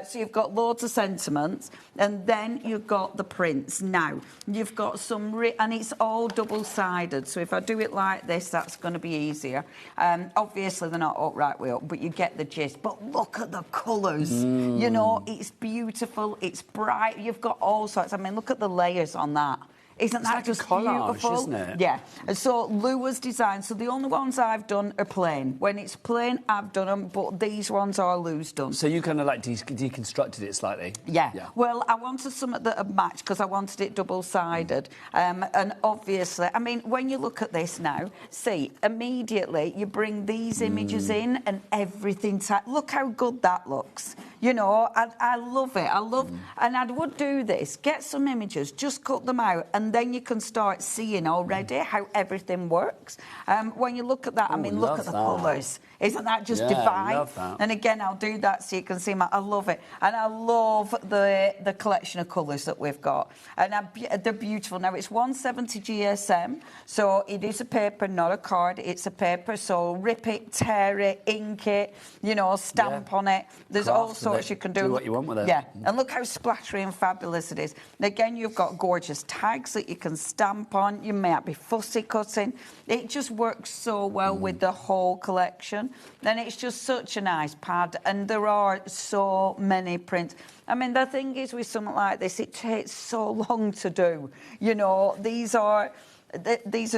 So you've got loads of sentiments, and then you've got the prints. Now, you've got some... and it's all double-sided, so if I do it like this, that's going to be easier. Obviously, they're not upright way up, but you get the gist. But look at the colours. You know, it's beautiful, it's bright. You've got all sorts. I mean, look at the layers on that. Isn't that like just a collage, beautiful? isn't it? Yeah. And so Lou has designed. So the only ones I've done are plain. When it's plain, I've done them, but these ones are Lou's done. So you kind of like deconstructed it slightly? Yeah. Well, I wanted something that would match because I wanted it double-sided. And obviously, I mean, when you look at this now, see, immediately you bring these images in and everything. Look how good that looks. You know, I love it. I love... And I would do this. Get some images, just cut them out, and then you can start seeing already how everything works. When you look at that, I mean, look at the colours. Isn't that just divine? Love that. And again, I'll do that so you can see I love it. And I love the collection of colours that we've got. And they're beautiful. Now, it's 170 GSM, so it is a paper, not a card. It's a paper, so rip it, tear it, ink it, you know, stamp on it. There's all sorts you can do. Do what you want with it. Yeah, and look how splattery and fabulous it is. And again, you've got gorgeous tags that you can stamp on. You might be fussy cutting. It just works so well with the whole collection. And it's just such a nice pad, and there are so many prints. I mean, the thing is with something like this, it takes so long to do. You know, these are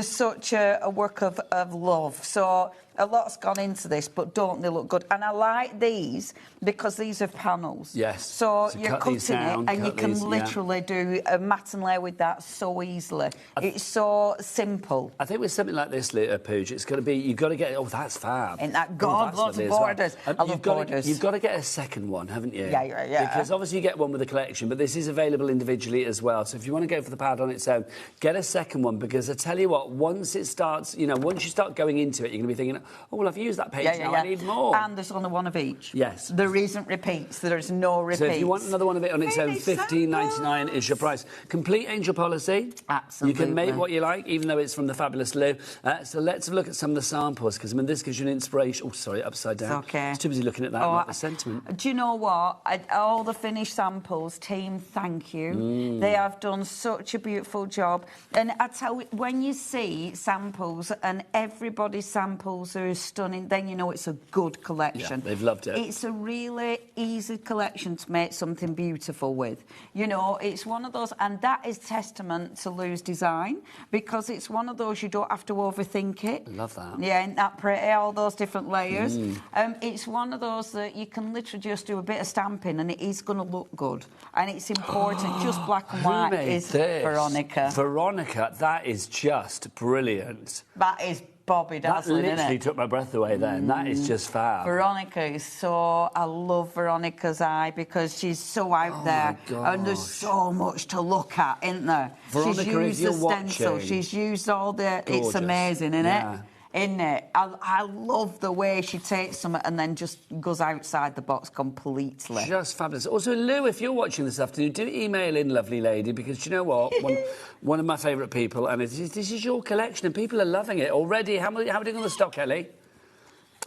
such a work of love. So A lot's gone into this, but don't they look good? And I like these because these are panels. Yes. So So you're cut cutting these down, it and you cut can these, yeah. literally do a mat and layer with that so easily. It's so simple. I think with something like this, Pooch, it's got to be, you've got to get, oh, that's fab. Ain't that God? that's Lots lovely of as well. borders. And I love borders. You've got to get a second one, haven't you? Yeah. Because obviously you get one with a collection, but this is available individually as well. So if you want to go for the pad on its own, get a second one, because I tell you what, once it starts, you know, once you start going into it, you're going to be thinking, oh, well, I've used that page now, I need more. And there's only one of each. Yes. There isn't repeats. There is no repeats. So if you want another one of it on its own, $15.99 is your price. Complete angel policy. Absolutely. You can make what you like, even though it's from the fabulous Lou. So let's have a look at some of the samples, because I mean, this gives you an inspiration. Oh, sorry, upside down. It's okay. It's too busy looking at that, not the sentiment. Do you know what? All the finished samples, team, thank you. They have done such a beautiful job. And I tell you, when you see samples and everybody's samples are stunning, then you know it's a good collection. Yeah, they've loved it. It's a really easy collection to make something beautiful with. You know, it's one of those, and that is testament to Lou's design, because it's one of those you don't have to overthink it. Love that. Yeah, ain't that pretty? All those different layers. It's one of those that you can literally just do a bit of stamping and it is going to look good. And it's important. Just black and white is this? Veronica. Veronica, that is just brilliant. That is Bobby Dazzling, That literally isn't it? took my breath away then. That is just fab. Veronica is so... I love Veronica's eye because she's so out there. And there's so much to look at, isn't there? Veronica, she's used the stencil. She's used all the... Gorgeous. It's amazing, isn't Yeah. it? Isn't it? I love the way she takes something and then just goes outside the box completely. Just fabulous. Also, Lou, if you're watching this afternoon, do email in, lovely lady, because you know what? One of my favourite people, and this is your collection, and people are loving it already. How many on the stock, Ellie?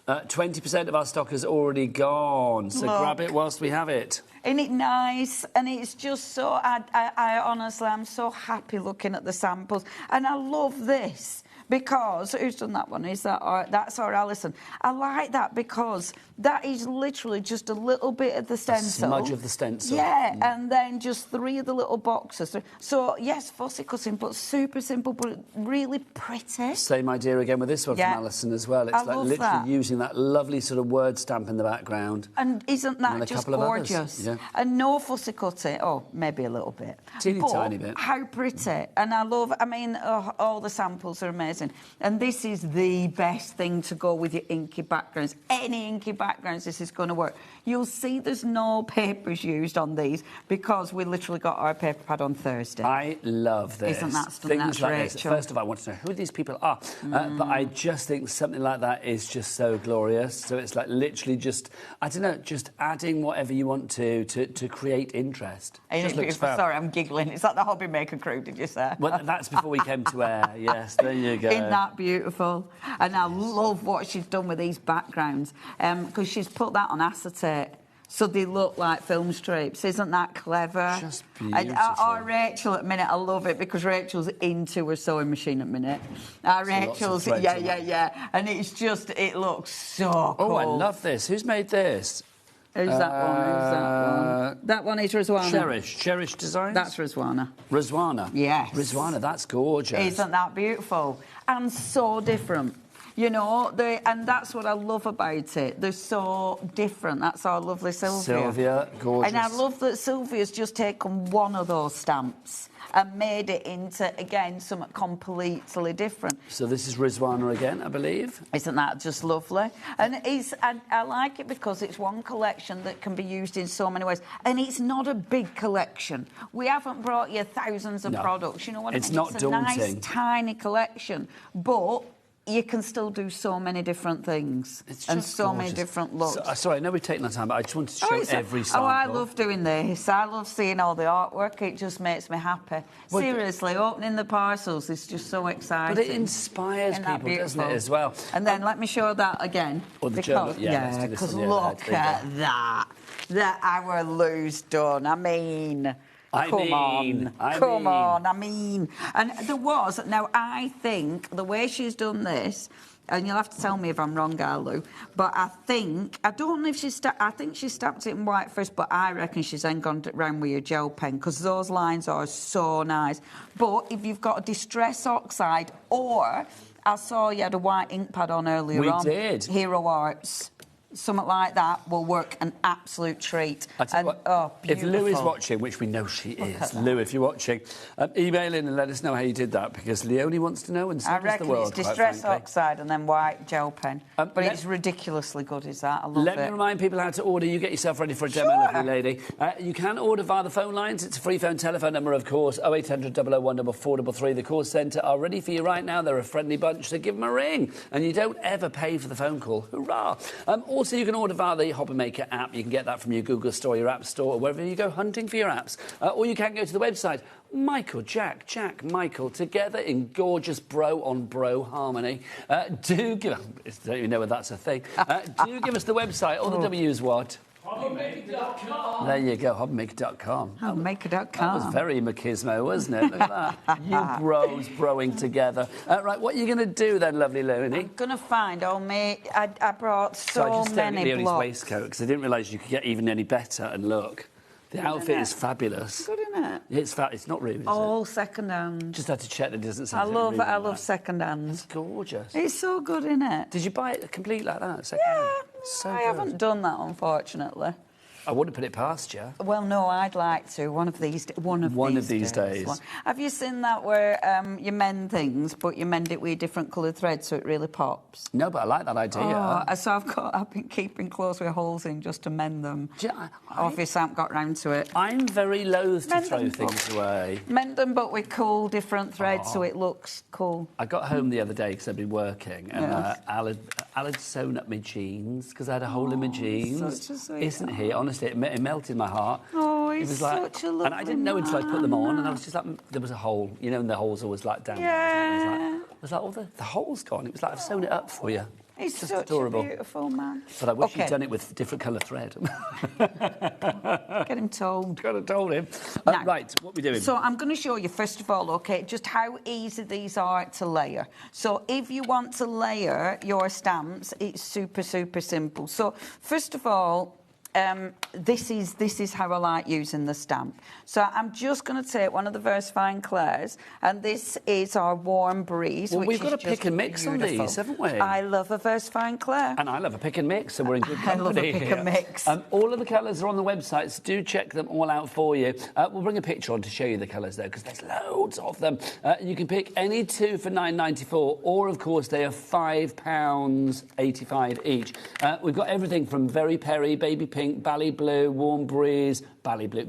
20% of our stock has already gone, so grab it whilst we have it. Isn't it nice? And it's just so... I honestly, I'm so happy looking at the samples. And I love this. Because, who's done that one? Is that that's our Alison. I like that because that is literally just a little bit of the stencil. A smudge of the stencil. Yeah, and then just 3 of the little boxes. So, yes, fussy cutting, but super simple, but really pretty. Same idea again with this one from Alison as well. It's like literally using that lovely sort of word stamp in the background. And isn't that just gorgeous? Yeah. And no fussy cutting. Oh, maybe a little bit. Tiny bit. How pretty. And I mean, all the samples are amazing. And this is the best thing to go with your inky backgrounds. Any inky backgrounds, this is going to work. You'll see there's no papers used on these because we literally got our paper pad on Thursday. I love this. Isn't that stunning? That's like Rachel. This. First of all, I want to know who these people are. But I just think something like that is just so glorious. So it's like literally just, I don't know, just adding whatever you want to create interest. Just looks fab. Sorry, I'm giggling. Is that the HobbyMaker crew, did you say? Well, that's before we came to air. Yes, there you go. Isn't that beautiful? And I love what she's done with these backgrounds because she's put that on acetate. So they look like film strips. Isn't that clever? Just beautiful. Our Rachel at the minute, I love it because Rachel's into her sewing machine at the minute. Our Rachel's, yeah. And it's just, it looks so cool. Oh, I love this. Who's made this? Who's that one? Who's that one? That one is Rizwana. Cherish Designs? That's Rizwana. Rizwana? Yes. Rizwana, that's gorgeous. Isn't that beautiful? And so different. You know, and that's what I love about it. They're so different. That's our lovely Sylvia. Sylvia, gorgeous. And I love that Sylvia's just taken one of those stamps and made it into, again, something completely different. So this is Rizwana again, I believe. Isn't that just lovely? And I like it because it's one collection that can be used in so many ways. And it's not a big collection. We haven't brought you thousands of products. You know what I mean? It's not daunting. It's a nice, tiny collection. But you can still do so many different things and so gorgeous. Many different looks. Sorry, I know we've taken our time, but I just wanted to show every sample. Oh, I love doing this. I love seeing all the artwork. It just makes me happy. Well, seriously, opening the parcels is just so exciting. But it inspires people, doesn't it, as well? And then let me show that again. Or the journal. Yeah, because look at that. That our Lou's done. I mean... Come on. And there was... Now, I think the way she's done this, and you'll have to tell me if I'm wrong, Lou, but I don't know if I think she stamped it in white first, but I reckon she's then gone round with your gel pen, because those lines are so nice. But if you've got a Distress Oxide or I saw you had a white ink pad on earlier on. We did. Hero Arts. Something like that will work an absolute treat. I tell you what, oh, if Lou is watching, which we know she is, Lou, if you're watching, email in and let us know how you did that, because Leonie wants to know, and so I does the reckon world, it's Distress Oxide and then white gel pen. But it's ridiculously good, is that? I love it. Let me remind people how to order. You get yourself ready for a demo, lovely lady. You can order via the phone lines. It's a free phone telephone number, of course, 0800 001 433. The call centre are ready for you right now. They're a friendly bunch, so give them a ring. And you don't ever pay for the phone call. Hurrah! Also, you can order via the HobbyMaker app. You can get that from your Google Store, your App Store, or wherever you go hunting for your apps. Or you can go to the website. Michael, Jack, Michael, together in gorgeous bro-on-bro harmony. Do give... I don't even know whether that's a thing. Do give us the website. All the W's what? HobbyMaker.com. There you go, HobbyMaker.com. HobbyMaker.com. That was very machismo, wasn't it? Look at that. You bros broing together. Right, what are you going to do then, lovely Looney? I'm going to find all me... I brought so I just many Leonie's blocks. waistcoat, because I didn't realise you could get even any better, and look. The outfit is fabulous. Good, isn't it? It's not rude, is all it? second hand. Just had to check that it doesn't I sound love second hand. It's gorgeous. It's so good, isn't it? Did you buy it complete like that? Second hand? So I good. haven't done that, unfortunately. I wouldn't put it past you. Well, no, I'd like to. One of these days. Have you seen that where you mend things, but you mend it with different coloured threads so it really pops? No, but I like that idea. Oh, so I've been keeping clothes with holes in just to mend them. Obviously, I haven't got round to it. I'm very loath to throw things away. Mend them, but with cool, different threads so it looks cool. I got home the other day because I'd been working, and Al had sewn up my jeans because I had a hole in my jeans. Such a sweet Isn't he? Honestly, it melted my heart. Oh, it was like, such a lovely and I didn't know until I put them on, and I was just like, there was a hole, you know, and the hole's always like down. Yeah. I was like, oh, the hole's gone. It was like, I've sewn it up for you. He's just such adorable. a beautiful man. But I wish you'd done it with different colour thread. Get him told. Got to told him. Right, what are we doing? So I'm going to show you, first of all, OK, just how easy these are to layer. So if you want to layer your stamps, it's super, super simple. So first of all, this is how I like using the stamp. So I'm just going to take one of the VersaFine Clairs, and this is our Warm Breeze. Well, which we've got is a pick and mix on beautiful. these, haven't we? I love a VersaFine Clair. And I love a pick and mix, so we're in good company. I love a pick and mix. All of the colours are on the website, so do check them all out for you. We'll bring a picture on to show you the colours, though, because there's loads of them. You can pick any two for $9.94, or, of course, they are £5.85 each. We've got everything from Very Perry, Baby Pink, Bally Blue, Warm Breeze, barley blue,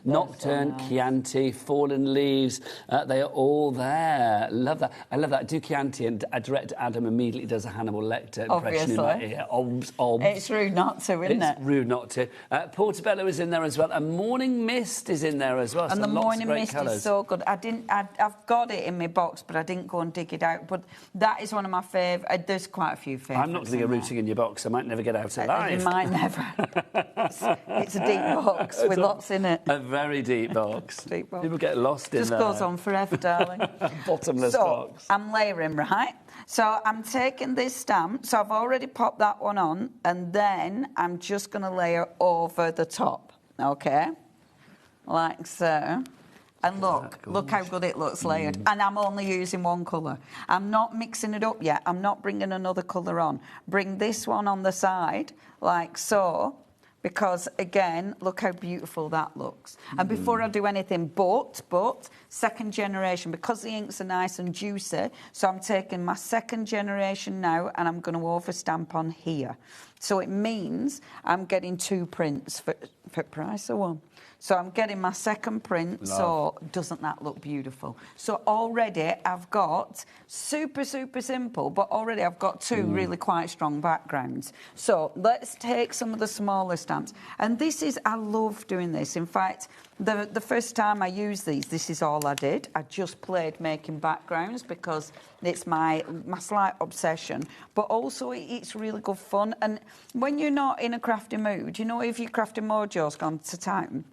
Nocturne, Chianti, Fallen Leaves. They are all there. Love that. I love that. Do Chianti, and Director Adam immediately does a Hannibal Lecter impression in my ear. Obs. It's rude not to, isn't it? It's rude not to. Portobello is in there as well, and Morning Mist is in there as well. And so the lots Morning of great Mist colours. is so good. I've got it in my box, but I didn't go and dig it out. But that is one of my favourites. There's quite a few favourites. I'm not going to go rooting in your box. I might never get out alive. You might never. It's a deep box with lots in it. A very deep box. Deep box. People get lost in Just there. goes on forever, darling. Bottomless box. I'm layering, right? So I'm taking this stamp. So I've already popped that one on, and then I'm just going to layer over the top, OK? Like so. And look how good it looks layered. And I'm only using one colour. I'm not mixing it up yet. I'm not bringing another colour on. Bring this one on the side, like so. Because, again, look how beautiful that looks. And before I do anything, but, second generation, because the inks are nice and juicy, so I'm taking my second generation now and I'm going to overstamp on here. So it means I'm getting two prints for price of one. So I'm getting my second print, so doesn't that look beautiful? So already I've got, super, super simple, but already I've got two really quite strong backgrounds. So let's take some of the smaller stamps. And this is, I love doing this. In fact, the first time I used these, this is all I did. I just played making backgrounds because it's my slight obsession. But also it's really good fun. And when you're not in a crafty mood, you know, if your crafty mojo's gone to town,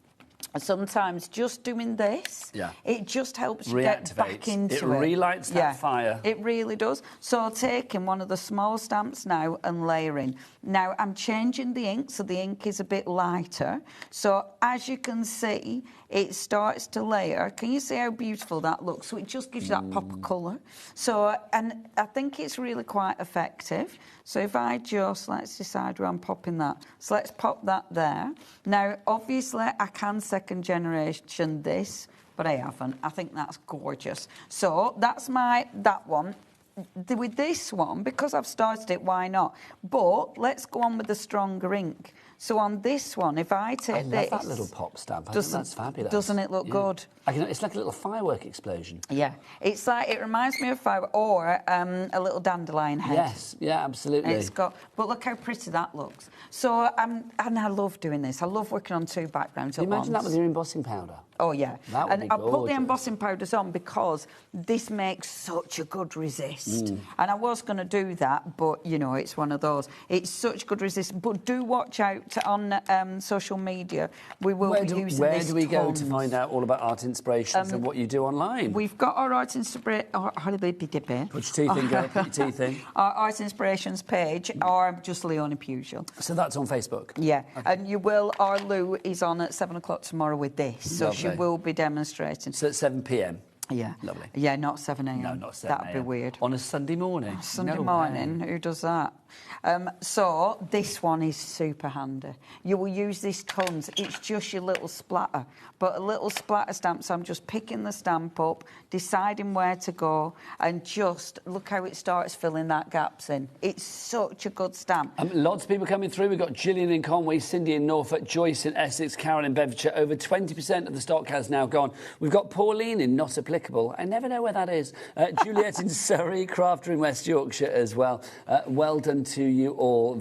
sometimes just doing this, it just helps you get back into it. It relights that fire. It really does. So taking one of the small stamps now and layering. Now I'm changing the ink, so the ink is a bit lighter. So as you can see, it starts to layer. Can you see how beautiful that looks? So it just gives you that pop of colour. So, and I think it's really quite effective. So if I just, let's decide where I'm popping that. So let's pop that there. Now, obviously, I can second generation this, but I haven't. I think that's gorgeous. So that's that one. With this one, because I've started it, why not? But let's go on with the stronger ink. So on this one, if I take this... I love that little pop stamp. I think that's fabulous. Doesn't it look good? It's like a little firework explosion. Yeah. It's like, it reminds me of firework, or a little dandelion head. Yes, yeah, absolutely. It's got, but look how pretty that looks. So, and I love doing this. I love working on two backgrounds at once. Imagine that with your embossing powder. Oh, yeah. That would be I put the gorgeous. embossing powders on because this makes such a good resist. And I was going to do that, but, you know, it's one of those. It's such good resist. But do watch out on social media. We will be using this Where do we go to find out all about art inspirations and what you do online? We've got our art inspiration... Put your teeth in, girl. Put your teeth in. Our art inspirations page, or just Leonie Pusial. So that's on Facebook? Yeah. Okay. And you will... Our Lou is on at 7 o'clock tomorrow with this. So she will be demonstrating. So at 7 p.m? Yeah. Lovely. Yeah, not 7 a.m. No, not 7 That'd be weird. On a Sunday morning? Sunday morning. Who does that? So this one is super handy. You will use this tons. It's just your little splatter. But a little splatter stamp, so I'm just picking the stamp up, deciding where to go, and just look how it starts filling that gaps in. It's such a good stamp. Lots of people coming through. We've got Gillian in Conway, Cindy in Norfolk, Joyce in Essex, Karen in Bedfordshire. Over 20% of the stock has now gone. We've got Pauline in Not Applicable. I never know where that is. Juliet in Surrey, Crafter in West Yorkshire as well. Well done to you all.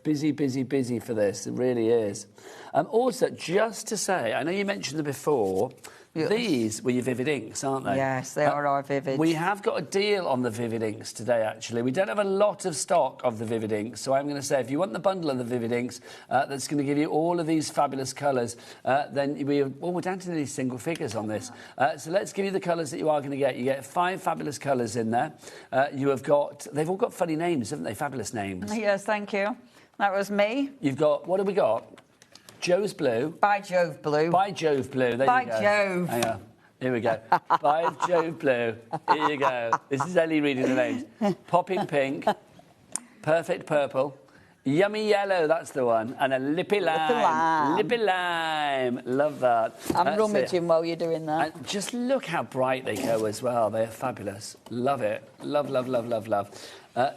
Busy, busy, busy for this. It really is. Also, just to say, I know you mentioned them before. Yes. These were your Vivid Inks, aren't they? Yes, they are our Vivid. We have got a deal on the Vivid Inks today, actually. We don't have a lot of stock of the Vivid Inks, so I'm going to say if you want the bundle of the Vivid Inks, that's going to give you all of these fabulous colours, then we're down to these single figures on this. So let's give you the colours that you are going to get. You get 5 fabulous colours in there. You have got... They've all got funny names, haven't they? Fabulous names. Yes, thank you. That was me. You've got... What have we got? Joe's Blue. By Jove Blue. By Jove Blue. There By you go. Jove. Hang on. Here we go. By Jove Blue. Here you go. This is Ellie reading the names. Popping Pink. Perfect Purple. Yummy Yellow, that's the one. And a Lippy Lime. Lippy Lime. Love that. I'm rummaging while you're doing that. And just look how bright they go as well. They're fabulous. Love it. Love, love, love, love, love.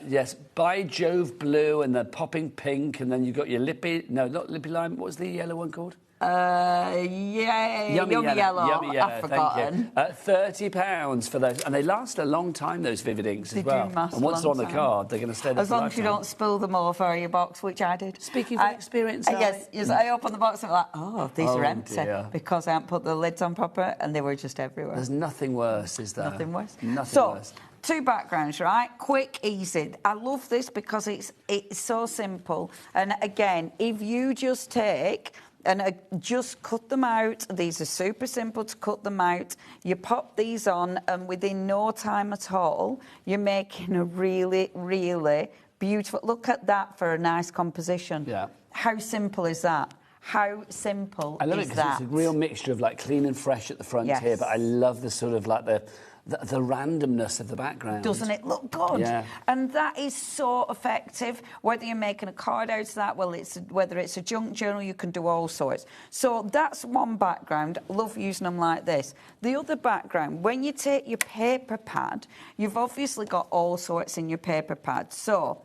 Yes, By Jove Blue and the Popping Pink, and then you've got your Lippy... No, not Lippy Lime. What was the yellow one called? Yeah, Yummy Yellow. Yummy Yellow. I've forgotten. £30 for those, and they last a long time. Those Vivid Inks as well. And once they're on the card, they're going to stay there as long as you don't spill them all for your box, which I did. Speaking from experience, yes, I opened the box and I'm like, oh, these are empty dear. because I haven't put the lids on proper, and they were just everywhere. There's nothing worse, is there? Nothing worse. Nothing worse. 2 backgrounds, right? Quick, easy. I love this because it's so simple. And again, if you just take and just cut them out, these are super simple to cut them out. You pop these on, and within no time at all, you're making a really, really beautiful... Look at that for a nice composition. Yeah. How simple is that? How simple is that? I love it because it's a real mixture of, like, clean and fresh at the front here, but I love the sort of, like, the randomness of the background. Doesn't it look good? Yeah. And that is so effective. Whether you're making a card out of that, whether it's a junk journal, you can do all sorts. So that's one background. Love using them like this. The other background, when you take your paper pad, you've obviously got all sorts in your paper pad. So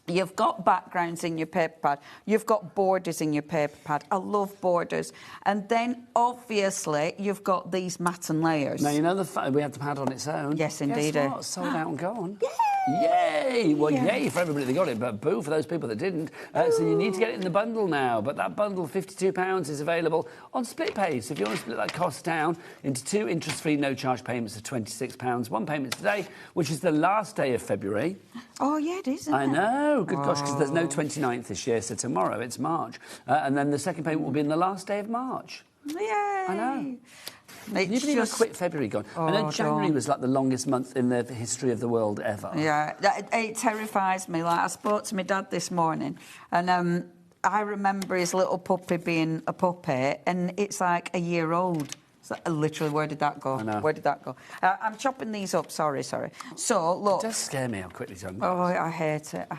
you've got backgrounds in your paper pad. You've got borders in your paper pad. I love borders. And then, obviously, you've got these matte layers. Now, you know we had the pad on its own. Yes, indeed. Guess what? Sold out and gone. Yay! Well, yay for everybody that got it, but boo for those people that didn't. So you need to get it in the bundle now. But that bundle, £52, is available on split pay. So if you want to split that cost down into 2 interest-free, no-charge payments of £26, 1 payment today, which is the last day of February. Oh, yeah, it is, isn't it? I know. Good gosh, because there's no 29th this year, so tomorrow it's March. And then the second payment will be in the last day of March. Yay! I know. It's Can you believe just... how quick February gone? I know January was like the longest month in the history of the world ever. Yeah, it terrifies me. Like, I spoke to my dad this morning, and I remember his little puppy being a puppy, and it's like a year old. So, literally, where did that go? I know. Where did that go? I'm chopping these up. Sorry. So, look. It does scare me how quickly time goes. Oh, I hate it.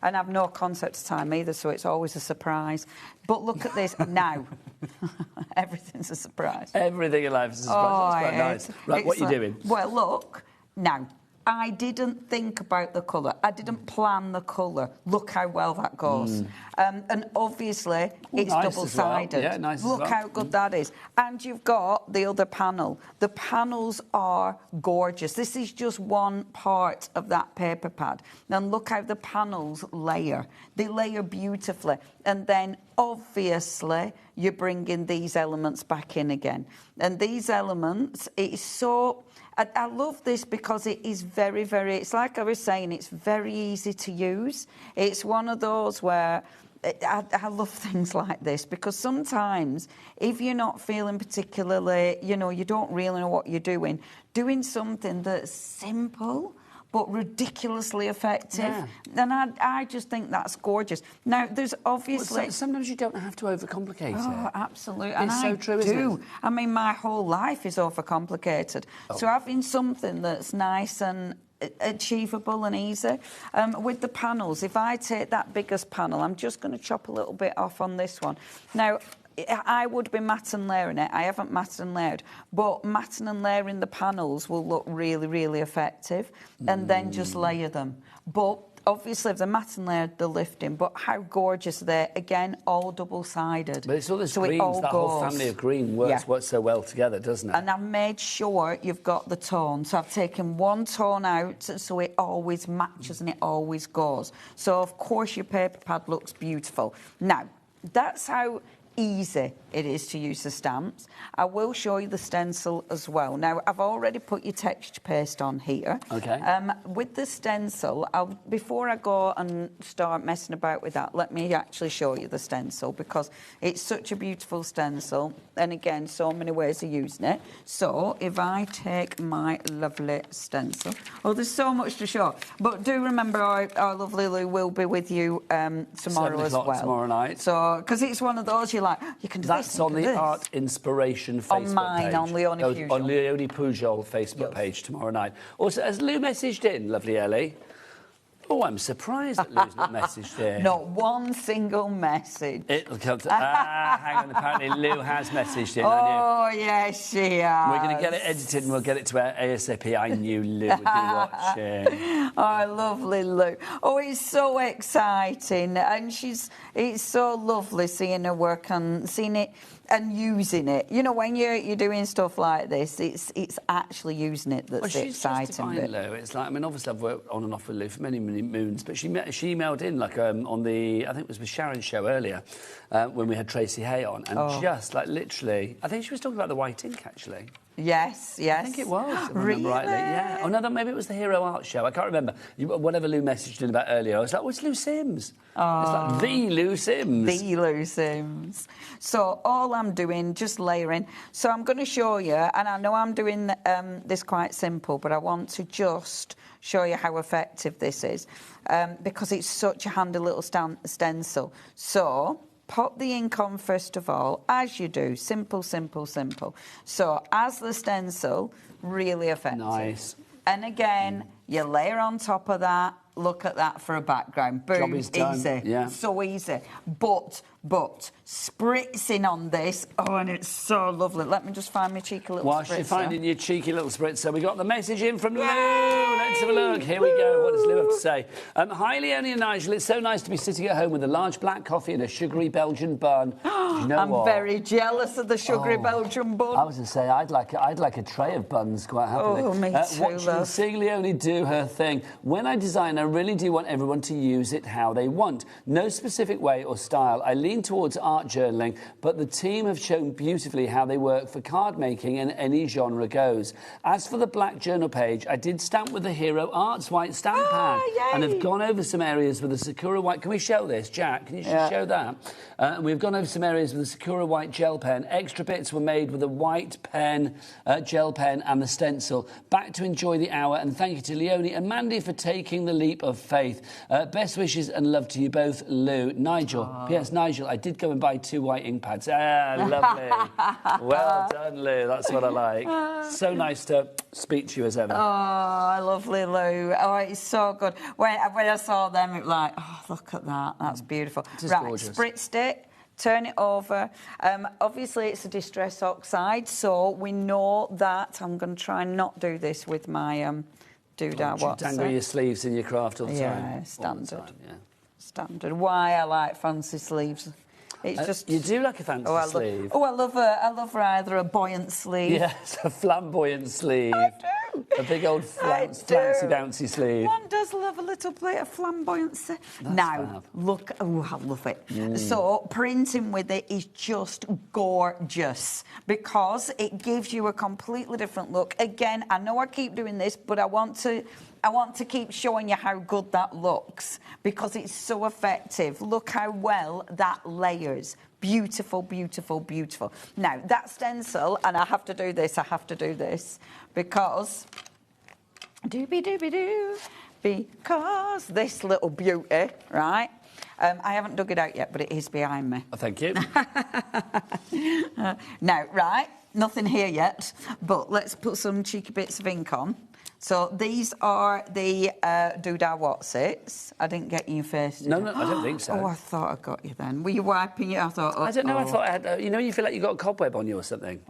And I've no concept of time either, so it's always a surprise. But look at this now. Everything's a surprise. Everything in life is a surprise. That's quite nice. Right, what are you doing? Well, look, now, I didn't think about the colour. I didn't plan the colour. Look how well that goes. And obviously, it's nice double-sided. as well. Yeah, nice as Look well. how good that is. And you've got the other panel. The panels are gorgeous. This is just one part of that paper pad. And look how the panels layer. They layer beautifully. And then, obviously, you're bringing these elements back in again. And these elements, it's so... I love this because it is very, very... It's like I was saying, it's very easy to use. It's one of those where... I love things like this because sometimes if you're not feeling particularly, you don't really know what you're doing something that's simple but ridiculously effective. Yeah. And I just think that's gorgeous. Now, there's obviously... Well, sometimes you don't have to overcomplicate it. Oh, absolutely. It's so true, isn't it? I mean, my whole life is overcomplicated. So having something that's nice and achievable and easy. With the panels, if I take that biggest panel, I'm just going to chop a little bit off on this one. Now, I would be matte and layering it. I haven't matte and layered, but matting and layering the panels will look really, really effective, and then just layer them. But obviously, if they're matte and layered, they're lifting. But how gorgeous are they? Again, all double-sided. But it's all this so greens, it all that goes. whole family of green works so well together, doesn't it? And I've made sure you've got the tone. So I've taken one tone out so it always matches and it always goes. So, of course, your paper pad looks beautiful. Now, that's how easy it is to use the stamps. I will show you the stencil as well. Now, I've already put your texture paste on here. Okay. With the stencil, before I go and start messing about with that, let me actually show you the stencil because it's such a beautiful stencil. And again, so many ways of using it. So, if I take my lovely stencil... Oh, there's so much to show. But do remember our lovely Lou will be with you tomorrow as well. Tomorrow night. So, because it's one of those you can do That's on the Art Inspiration Facebook on mine, page. on Leonie Pujol. On Leonie Pujol Facebook page tomorrow night. Also, has Lou messaged in, lovely Ellie? Oh, I'm surprised that Lou's not messaged in. Not one single message. It'll come to... hang on, apparently Lou has messaged in, Oh, yes, she has. We're going to get it edited and we'll get it to our ASAP. I knew Lou would be watching. Oh, lovely Lou. Oh, it's so exciting. And it's so lovely seeing her work and seeing it and using it. When you're doing stuff like this, it's actually using it that's the exciting bit. Lou. It's like, obviously I've worked on and off with Lou for many, many moons, but she emailed in, on the, I think it was with Sharon's show earlier, when we had Tracy Haye on, and just, literally, I think she was talking about the white ink, actually. Yes. I think it was, if I remember Really? rightly. Yeah. Oh, no, maybe it was the Hero Art Show. I can't remember. Whatever Lou messaged in about earlier, I was like, it's Lou Sims. Oh. It's like the Lou Sims. The Lou Sims. So all I'm doing, just layering. So I'm going to show you, and I know I'm doing this quite simple, but I want to just show you how effective this is because it's such a handy little stencil. So... pop the ink on first of all, as you do. Simple, simple, simple. So, as the stencil, really effective. Nice. And again, you layer on top of that. Look at that for a background. Boom, Job is done. easy. Yeah. So easy. But spritzing on this, and it's so lovely. Let me just find my cheeky little Whilst spritzer. you're finding your cheeky little spritzer, we got the message in from Lou. Let's have a look. Here we go. What does Lou have to say? Hi, Leonie and Nigel. It's so nice to be sitting at home with a large black coffee and a sugary Belgian bun. You know I'm very jealous of the sugary Belgian bun. I was going to say, I'd like a tray of buns quite happily. Oh, me too, Watching and seeing Leonie do her thing. When I design, I really do want everyone to use it how they want. No specific way or style. I leave lean towards art journaling, but the team have shown beautifully how they work for card making and any genre goes. As for the black journal page, I did stamp with the Hero Arts white stamp pad and have gone over some areas with the Sakura white. Can we show this, Jack? Can you just show that? And we've gone over some areas with the Sakura white gel pen. Extra bits were made with a white pen, gel pen and the stencil. Back to enjoy the hour, and thank you to Leonie and Mandy for taking the leap of faith. Best wishes and love to you both, Lou. Nigel. P.S. Nigel, I did go and buy 2 white ink pads. Lovely. Well done, Lou. That's what I like. So nice to speak to you as ever. Oh, lovely, Lou. Oh, it's so good. When I saw them, it was like, oh, look at that. That's beautiful. Right, gorgeous. Spritzed it. Turn it over. Obviously, it's a distress oxide, so we know that. I'm going to try and not do this with my doodah. You dangle your sleeves in your craft all the time. Yeah, standard. Standard. Why I like fancy sleeves. It's just you do like a fancy sleeve. I love either a buoyant sleeve. Yes, a flamboyant sleeve. I do. A big old flouncy bouncy sleeve. One does love a little bit of flamboyancy. Now, look, I love it. So, printing with it is just gorgeous because it gives you a completely different look. Again, I know I keep doing this, but I want to keep showing you how good that looks because it's so effective. Look how well that layers. Beautiful, beautiful, beautiful. Now, that stencil, and I have to do this because because this little beauty, right? I haven't dug it out yet, but it is behind me. Oh, thank you. Now, right, nothing here yet, but let's put some cheeky bits of ink on. So these are the doodah Watsits. I didn't get you your face. No, I don't think so. Oh, I thought I got you then. Were you wiping it? I thought. I don't know. I thought I had. You know, you feel like you got a cobweb on you or something.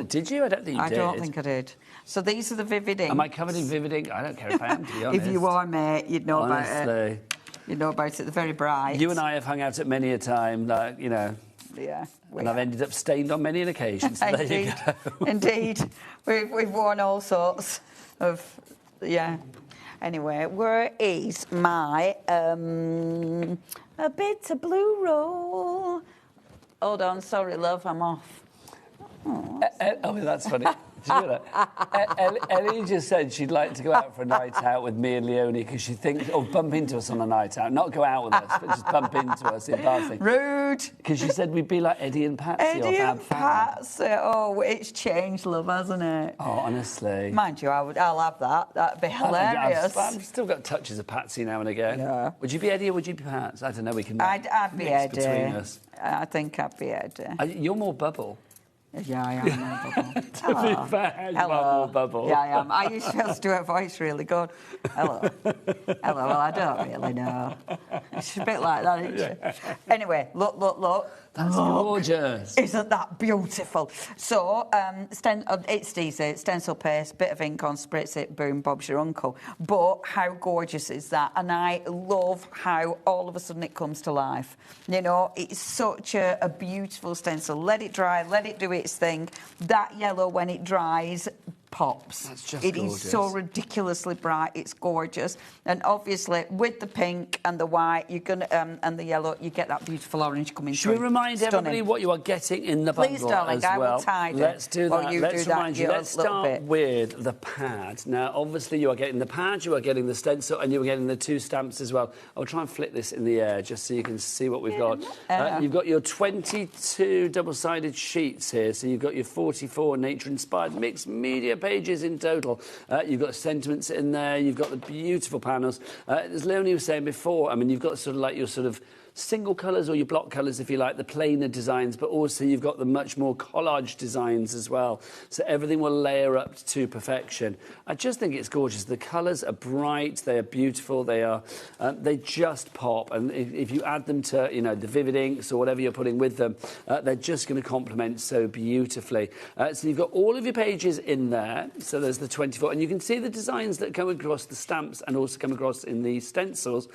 Did you? I don't think you did. I don't think I did. So these are the Vivid Inks. Am I covered in Vivid Ink? I don't care if I am, to be honest. If you are, mate, you'd know Honestly. about it. You'd know about it. They're very bright. You and I have hung out at many a time, like, you know. Yeah. And I've ended up stained on many an occasion. So there you go. Indeed. We've worn all sorts of. Yeah. Anyway, where is my a bit of blue roll? Hold on, sorry, love, I'm off. Oh, that's funny. Did you hear that? Ellie just said she'd like to go out for a night out with me and Leonie because she thinks, or bump into us on a night out. Not go out with us, but just bump into us in passing. Rude. Because she said we'd be like Eddie and Patsy. Eddie and Patsy. Oh, it's changed, love, hasn't it? Oh, honestly. Mind you, I'll have that. That'd be hilarious. I've still got touches of Patsy now and again. Yeah. Would you be Eddie or would you be Pats? I don't know. We can I'd be mix Eddie. between us. I think I'd be Eddie. You're more Bubble. Yeah, I am more Bubble. To be fair, you are more Bubble. Yeah, I am. I used to be able to do her voice really good. Hello. Hello. Well, I don't really know. It's a bit like that, isn't she? Anyway, look. That's gorgeous. Isn't that beautiful? So, it's easy. Stencil paste, bit of ink on, spritz it, boom, Bob's your uncle. But how gorgeous is that? And I love how all of a sudden it comes to life. You know, it's such a beautiful stencil. Let it dry, let it do its thing. That yellow, when it dries, pops. That's just gorgeous. It is so ridiculously bright. It's gorgeous. And obviously, with the pink and the white, you're gonna and the yellow, you get that beautiful orange coming through. Should we remind everybody what you are getting in the bundle? Please, darling, as I well? will tidy. Let's do that. Let's remind you. Let's start bit. with the pad. Now, obviously, you are getting the pad, you are getting the stencil, and you are getting the 2 stamps as well. I'll try and flip this in the air just so you can see what we've got. You've got your 22 double-sided sheets here. So you've got your 44 nature-inspired mixed media pages in total. You've got sentiments in there. You've got the beautiful panels. As Leonie was saying before, I mean, you've got sort of like your sort of single colours or your block colours, if you like, the plainer designs, but also you've got the much more collage designs as well. So everything will layer up to perfection. I just think it's gorgeous. The colours are bright, they are beautiful, they just pop. And if you add them to, you know, the Vivid Inks or whatever you're putting with them, they're just going to complement so beautifully. So you've got all of your pages in there. So there's the 24, and you can see the designs that come across the stamps and also come across in the stencils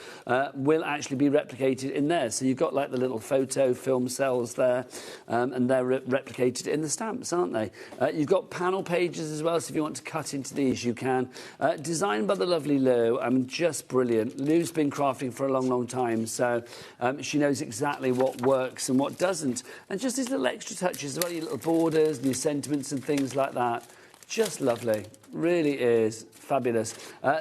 will actually be replicated in there. So you've got like the little photo film cells there, and they're replicated in the stamps, aren't they? You've got panel pages as well, so if you want to cut into these, you can. Designed by the lovely Lou, just brilliant. Lou's been crafting for a long, long time, so she knows exactly what works and what doesn't. And just these little extra touches as well, your little borders and your sentiments and things like that. Just lovely. Really is fabulous.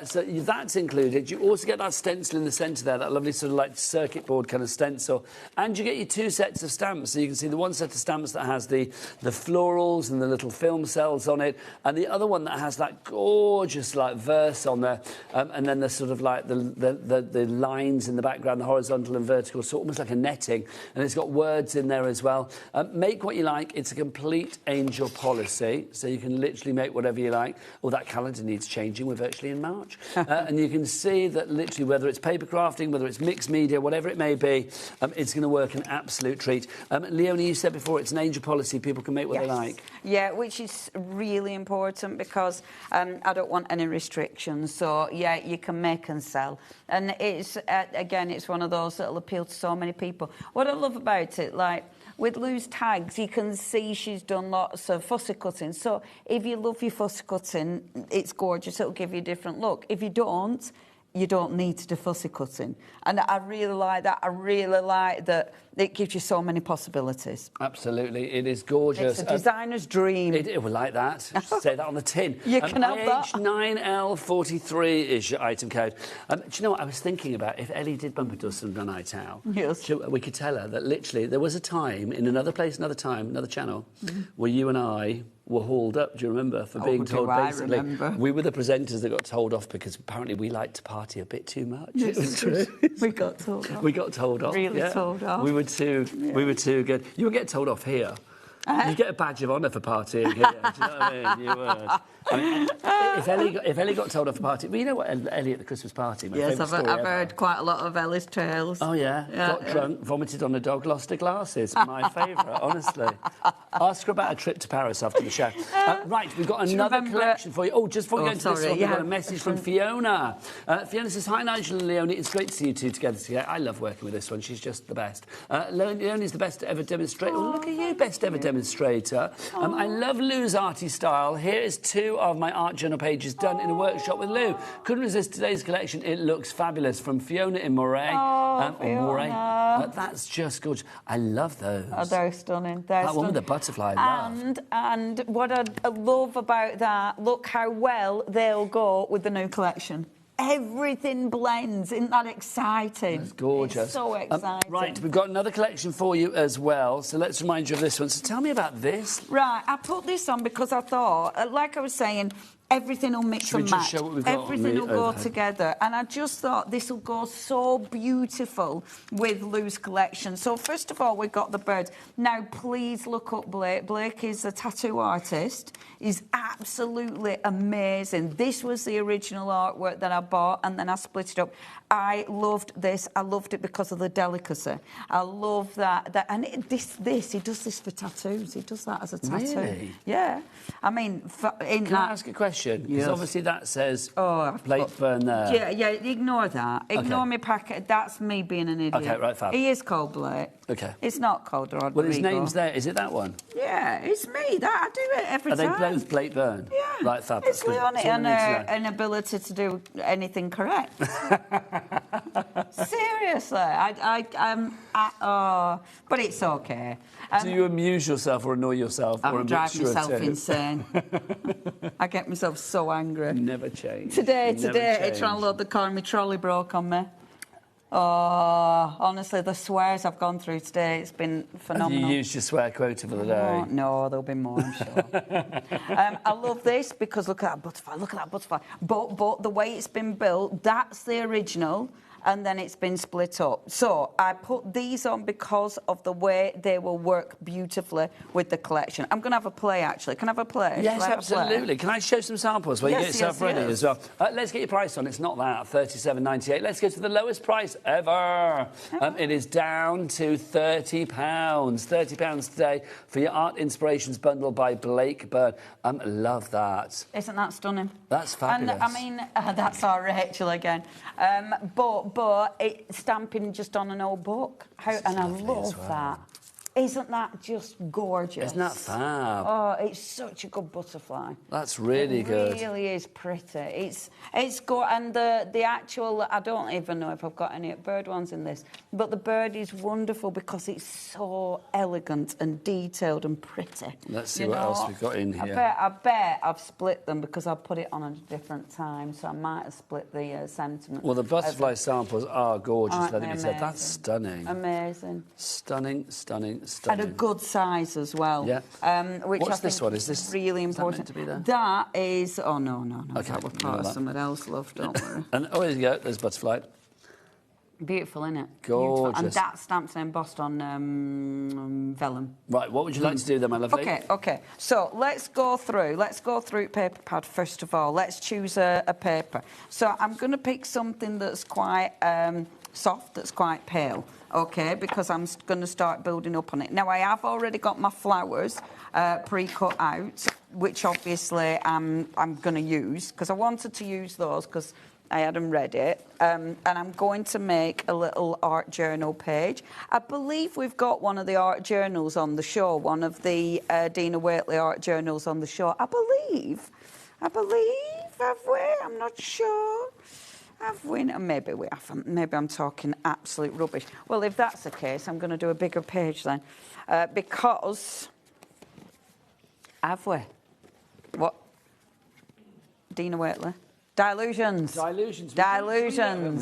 So that's included. You also get that stencil in the centre there, that lovely sort of like circuit board kind of stencil. And you get your 2 sets of stamps. So you can see the one set of stamps that has the florals and the little film cells on it, and the other one that has that gorgeous like verse on there, and then the sort of like the lines in the background, the horizontal and vertical, so almost like a netting. And it's got words in there as well. Make what you like. It's a complete angel policy, so you can literally make whatever you like. Oh, that calendar needs changing. We're virtually in March. And you can see that literally whether it's paper crafting, whether it's mixed media, whatever it may be, it's going to work an absolute treat. Leonie, you said before it's an angel policy. People can make what they like. Yeah, which is really important because I don't want any restrictions. So, yeah, you can make and sell. And it's, again, it's one of those that'll appeal to so many people. What I love about it, like, with Lou's tags, you can see she's done lots of fussy cutting. So if you love your fussy cutting, it's gorgeous. It'll give you a different look. If you don't need to do fussy cutting. And I really like that. I really like that it gives you so many possibilities. Absolutely. It is gorgeous. It's a designer's dream. It will like that. Say that on the tin. You can have that. IH9L43 is your item code. Do you know what I was thinking about? If Ellie did bump into us on the night out, we could tell her that literally there was a time in another place, another time, another channel, where you and I were hauled up, do you remember, for being told basically I remember. We were the presenters that got told off because apparently we liked to party a bit too much. Yes, it was true. We got told off. We got told off. Really told off. We were too good. You would get told off here. You get a badge of honour for partying here. Do you know what I mean? You would. I mean, if Ellie got told off for party, well, you know what Ellie at the Christmas party? Yes, I've heard quite a lot of Ellie's tales. Oh yeah, got drunk, vomited on a dog, lost her glasses. My favourite, honestly. Ask her about a trip to Paris after the show. Right, we've got another collection for you. Oh, just before we go into this one, we've got a message from Fiona. Fiona says, "Hi Nigel and Leonie, it's great to see you two together today. I love working with this one. She's just the best. Leonie's the best ever demonstrator. Oh, look at you, best ever demonstrator. I love Lou's arty style. Here is 2 of my art journal pages done in a workshop with Lou. Couldn't resist today's collection. It looks fabulous." From Fiona in Moray. That's just gorgeous. I love those. Oh, they're stunning. That one with the butterfly, I love. And what I love about that, look how well they'll go with the new collection. Everything blends. Isn't that exciting? It's gorgeous. It's so exciting. Right, we've got another collection for you as well, so let's remind you of this one. So tell me about this. Right, I put this on because I thought, like I was saying, everything will mix and match. Everything will go together. And I just thought this will go so beautiful with Lou's collection. So first of all, we've got the birds. Now, please look up Blake. Blake is a tattoo artist. He's absolutely amazing. This was the original artwork that I bought, and then I split it up. I loved this. I loved it because of the delicacy. I love that. And he does this for tattoos. He does that as a tattoo. Really? Yeah. I mean, Can I ask a question? Because obviously that says Blakeburn there. Yeah, ignore that. Ignore me packet. That's me being an idiot. Okay, right, fab. He is called Blake. Okay. It's not called Rodrigo. Well, his name's there. Is it that one? Yeah, it's me. I do it every time. Are they both Blakeburn? Yeah. Right, fab. It's Leonie and an ability to do anything correct. Seriously. But it's okay. Do you amuse yourself or annoy yourself? I drive myself insane. I get myself so angry. Never change. Today, trying to load the car, my trolley broke on me. Oh, honestly, the swears I've gone through today, it's been phenomenal. Have you used your swear quota for the day? No, there'll be more, I'm sure. I love this because look at that butterfly, But the way it's been built, that's the original, and then it's been split up. So I put these on because of the way they will work beautifully with the collection. I'm going to have a play, actually. Can I have a play? Yes, absolutely. Can I show some samples while you get yourself ready as well? Let's get your price on. It's not that, $37.98. Let's go to the lowest price ever. It is down to £30. £30 today for your Art Inspirations bundle by Blakeburn. Love that. Isn't that stunning? That's fabulous. And, I mean, that's our Rachel again. But But stamping just on an old book. And I love that. Isn't that just gorgeous? Isn't that fab? Oh, it's such a good butterfly. That's really good. It really is pretty. It's good, and the actual, I don't even know if I've got any bird ones in this, but the bird is wonderful because it's so elegant and detailed and pretty. Let's see what else we've got in here. I bet I've split them because I put it on at a different time, so I might have split the sentiment. Well, the butterfly samples are gorgeous, let it be said. Amazing. That's stunning. Amazing. Stunning. And a good size as well. Yeah. Which What's I think this one? Is this really important? Is that meant to be That is. Oh no. Okay, That was part of something else, love. Don't worry. And oh, there you go. There's butterfly. Beautiful, isn't it? Gorgeous. Beautiful. And that stamp's embossed on vellum. Right. What would you like to do then, my lovely? Okay. So let's go through paper pad first of all. Let's choose a paper. So I'm going to pick something that's quite soft, that's quite pale. Okay, because I'm going to start building up on it. Now, I have already got my flowers pre-cut out, which obviously I'm going to use, because I wanted to use those because I hadn't read it. And I'm going to make a little art journal page. I believe we've got one of the art journals on the show, one of the Dina Waitley art journals on the show. I believe, have we? I'm not sure. Have we? Maybe we haven't. Maybe I'm talking absolute rubbish. Well, if that's the case, I'm going to do a bigger page then. Because... Have we? What? Dina Waitley? Dilutions. The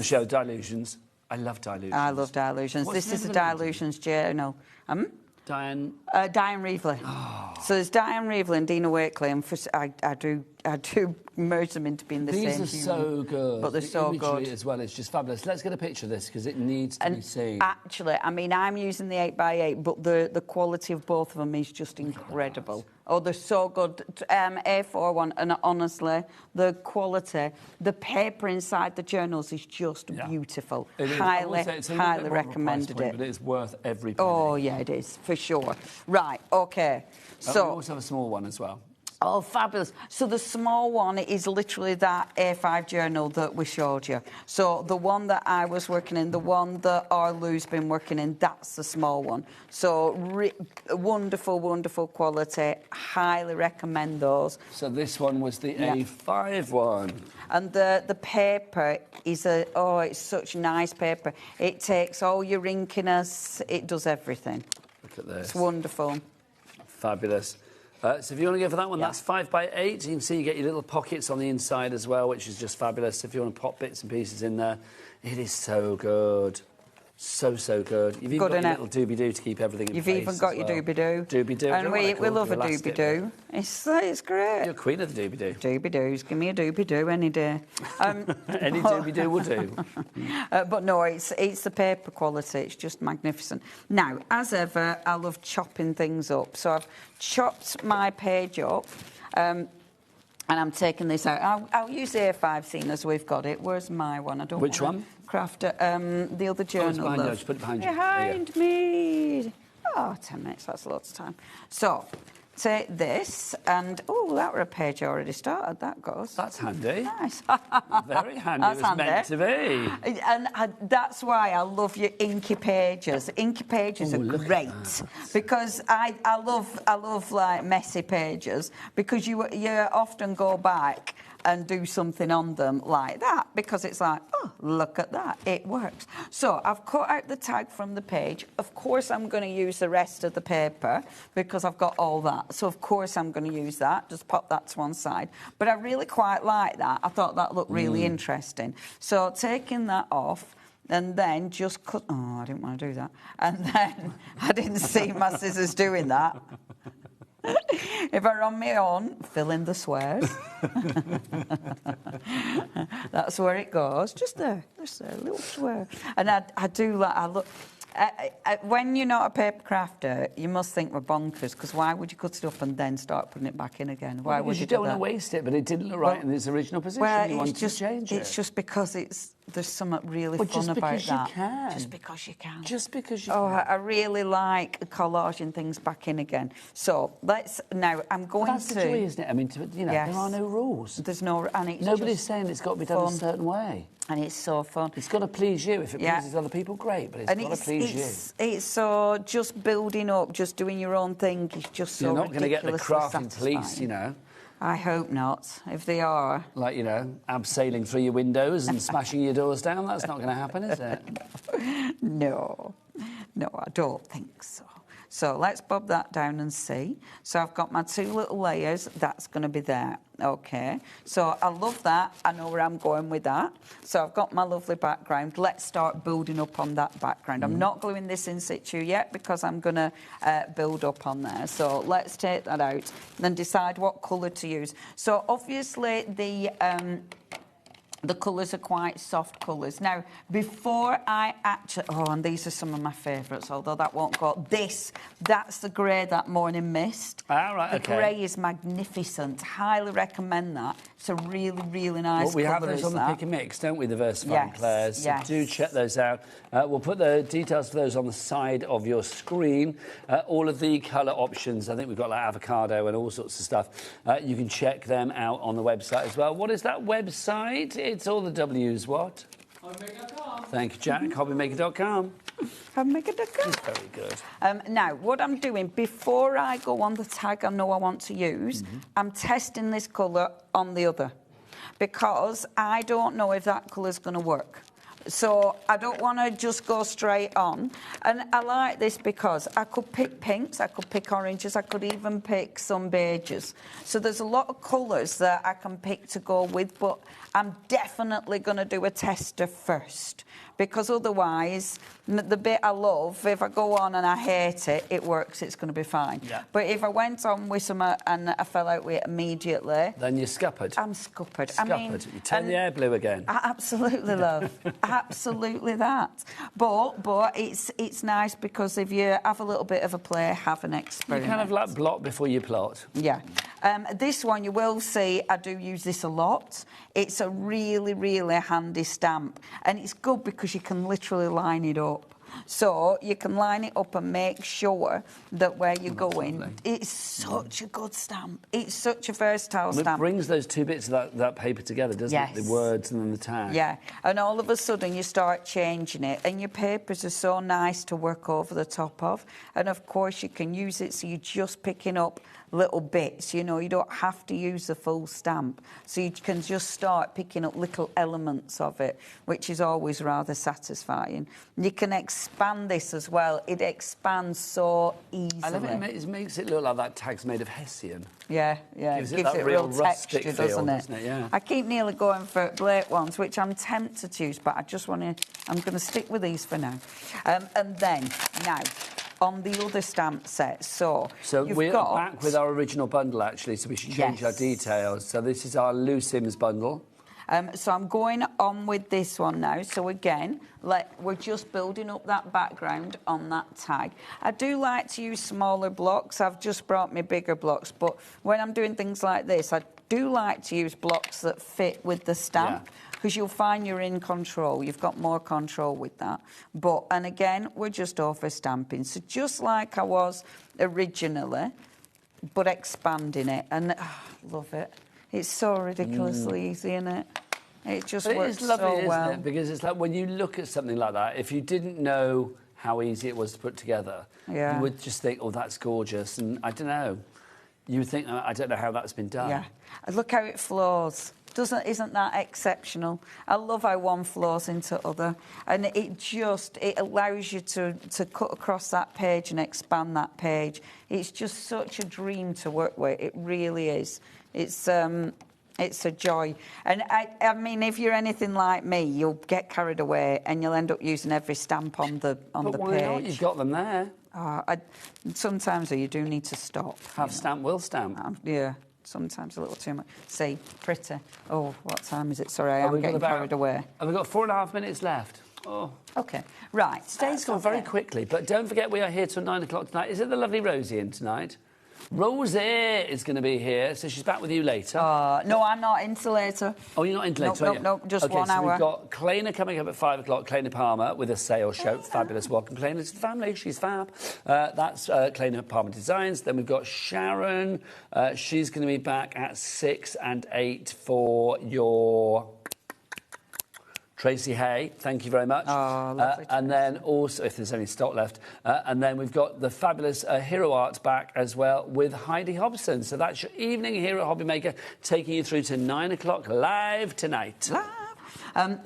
show Dilutions. I love Dilutions. I love Dilutions. This is a Dilutions journal. Diane Reevely. Oh. So there's Diane Reevely and Dina Waitley, and I do merge them into being the same human. These are so good. But they're so good as well. It's just fabulous. Let's get a picture of this because it needs to be seen. Actually, I mean, I'm using the 8x8, but the quality of both of them is just incredible. Oh, they're so good. A4 one, and honestly, the quality, the paper inside the journals is just beautiful. It is. Highly recommended point, but it is worth every penny. Oh, yeah, it is, for sure. Right, OK. So we also have a small one as well. Oh, fabulous. So the small one is literally that A5 journal that we showed you. So the one that I was working in, the one that Lou's been working in, that's the small one. So wonderful, wonderful quality. Highly recommend those. So this one was the A5 one. And the paper is it's such nice paper. It takes all your inkiness. It does everything. Look at this. It's wonderful. Fabulous. So if you want to go for that one, that's 5x8. You can see you get your little pockets on the inside as well, which is just fabulous. If you want to pop bits and pieces in there, it is so good. So good. You've even got your little doobie-doo to keep everything in place. You've even got your doobie-doo. Doobie-doo. And we love a doobie-doo. It's great. You're queen of the doobie-doo. Doobie-doos. Give me a doobie-doo any day. Any doobie-doo will do. But no, it's the paper quality. It's just magnificent. Now, as ever, I love chopping things up. So I've chopped my page up. And I'm taking this out. I'll use the A5 scene as we've got it. Where's my one? Which one? Craft the other journal. It's behind you. Just put it behind you. Behind me. Oh, 10 minutes. That's lots of time. So, take this and... Oh, that were a page I already started. That goes. That's handy. Nice. Very handy. That's it was meant to be. And that's why I love your inky pages. Inky pages are great because I love like messy pages because you often go back and do something on them like that because it's like, oh, look at that, it works. So I've cut out the tag from the page. Of course, I'm going to use the rest of the paper because I've got all that. So, of course, I'm going to use that. Just pop that to one side. But I really quite like that. I thought that looked really interesting. So taking that off, and then just cut... Oh, I didn't want to do that. And then I didn't see my scissors doing that. If I run my own, fill in the squares. That's where it goes. Just there, a little square. And I do like. I look. When you're not a paper crafter, you must think we're bonkers. Because why would you cut it up and then start putting it back in again? Why would you don't want to waste it? But it didn't look right in its original position. Well, you wanted to change it. It's just because it's there's something really Well, fun just about because that. you can. Just because you can. Just because you Oh, can. I really like collaging things back in again. So let's now. I'm going Well, that's to. the joy, isn't it? I mean, you know, Yes. there are no rules. There's no, and it's Nobody's just saying it's got to be done fun. a certain way. And it's so fun. It's got to please you. If it Yeah. pleases other people, great. But it's got to please you. It's so just building up, just doing your own thing. It's just so You're not going to get the ridiculously crafting police, satisfying. you know. I hope not. If they are, Like, you know, abseiling through your windows and smashing your doors down. That's not going to happen, is it? no, I don't think so. So let's bob that down and see. So I've got my 2 little layers. That's going to be there. Okay. So I love that. I know where I'm going with that. So I've got my lovely background. Let's start building up on that background. I'm not gluing this in situ yet because I'm going to build up on there. So let's take that out and then decide what colour to use. So obviously the colours are quite soft colours. Now, before I actually... Oh, and these are some of my favourites, although that won't go... That's the grey, that Morning Mist. Ah, right, the okay. grey is magnificent. Highly recommend that. It's a really, really nice Well, we have colour, those on the Pick and Mix, don't we, the Versafine Yes, Clairs? So yes. do check those out. We'll put the details for those on the side of your screen. All of the colour options, I think we've got like avocado and all sorts of stuff. You can check them out on the website as well. What is that website? It's all the W's, what? HobbyMaker.com. Thank you, Jack. HobbyMaker.com. HobbyMaker.com. Very good. Now, what I'm doing, before I go on the tag I know I want to use, I'm testing this colour on the other because I don't know if that colour's going to work. So I don't want to just go straight on. And I like this because I could pick pinks, I could pick oranges, I could even pick some beiges. So there's a lot of colours that I can pick to go with, but I'm definitely going to do a tester first. Because otherwise, the bit I love, if I go on and I hate it, it works, it's going to be fine. Yeah. But if I went on with some and I fell out with it immediately... Then you're scuppered. I'm scuppered. Scuppered. I mean, You turn the air blue again. I absolutely love. Absolutely that. But it's nice because if you have a little bit of a play, have an You experiment. kind of like blot before you plot. Yeah. This one, you will see, I do use this a lot. It's a really, really handy stamp. And it's good because you can literally line it up. So you can line it up and make sure that where you're going, lovely. it's such a good stamp. It's such a versatile Well, it stamp. brings those two bits of that paper together, doesn't Yes. it? The words and then the tag. Yeah, and all of a sudden you start changing it, and your papers are so nice to work over the top of. And of course, you can use it so you're just picking up little bits. You know, you don't have to use the full stamp, so you can just start picking up little elements of it, which is always rather satisfying. You can expand this as well. It expands so easily. I love it. It makes it look like that tag's made of hessian. Yeah. Gives It it gives that it real real rustic texture, feel, doesn't it? Yeah. I keep nearly going for Blake ones, which I'm tempted to use, but I just want to... I'm going to stick with these for now. And then, now, on the other stamp set, so we're back with our original bundle, actually, so we should change our details. So this is our Lou Sims bundle. So I'm going on with this one now. So again, we're just building up that background on that tag. I do like to use smaller blocks. I've just brought me bigger blocks, but when I'm doing things like this, I do like to use blocks that fit with the stamp. Because you'll find you're in control. You've got more control with that. And again, we're just over stamping. So just like I was originally, but expanding it. And love it. It's so ridiculously easy, isn't it? It just works lovely, so isn't well. it? Because it's like when you look at something like that, if you didn't know how easy it was to put together, you would just think, oh, that's gorgeous. And I don't know. You would think, I don't know how that's been done. Yeah. And look how it flows. Isn't that exceptional? I love how one flows into other, and it allows you to cut across that page and expand that page. It's just such a dream to work with. It really is. It's a joy. And I mean, if you're anything like me, you'll get carried away and you'll end up using every stamp on the But page. why not? You've got them there. Sometimes you do need to stop. Have stamp, will stamp. Yeah. Sometimes a little too much. See, pretty. Oh, what time is it? Sorry, I am getting carried away. Have we got 4.5 minutes left? Oh. OK, right. Today's gone very quickly, but don't forget we are here till 9 o'clock tonight. Is it the lovely Rosie in tonight? Rosie is going to be here, so she's back with you later. No, I'm not into later. Oh, you're not into later, are you? No, just 1 so hour. We've got Claer coming up at 5 o'clock, Claer Palmer with a sales show. Fabulous. Welcome, Claer, to the family. She's fab. That's Claer Palmer Designs. Then we've got Sharon. She's going to be back at 6 and 8 for your... Tracy Haye, thank you very much. Oh, lovely. And then also, if there's any stock left, and then we've got the fabulous Hero Art back as well with Heidi Hobson. So that's your evening here at HobbyMaker, taking you through to 9 o'clock live tonight.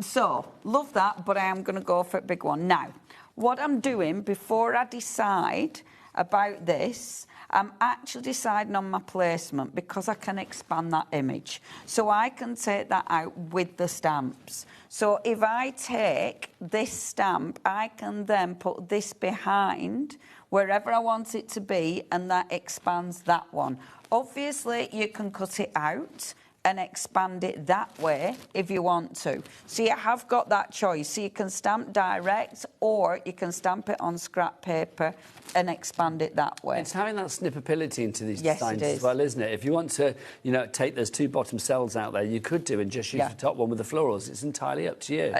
So, love that, but I am going to go for a big one. Now, what I'm doing before I decide about this, I'm actually deciding on my placement because I can expand that image. So I can take that out with the stamps. So if I take this stamp, I can then put this behind wherever I want it to be, and that expands that one. Obviously, you can cut it out and expand it that way if you want to. So you have got that choice. So you can stamp direct, or you can stamp it on scrap paper and expand it that way. It's having that snippability into these Yes, designs it is. as well, isn't it? If you want to, you know, take those 2 bottom cells out there, you could do and just use the top one with the florals. It's entirely up to you.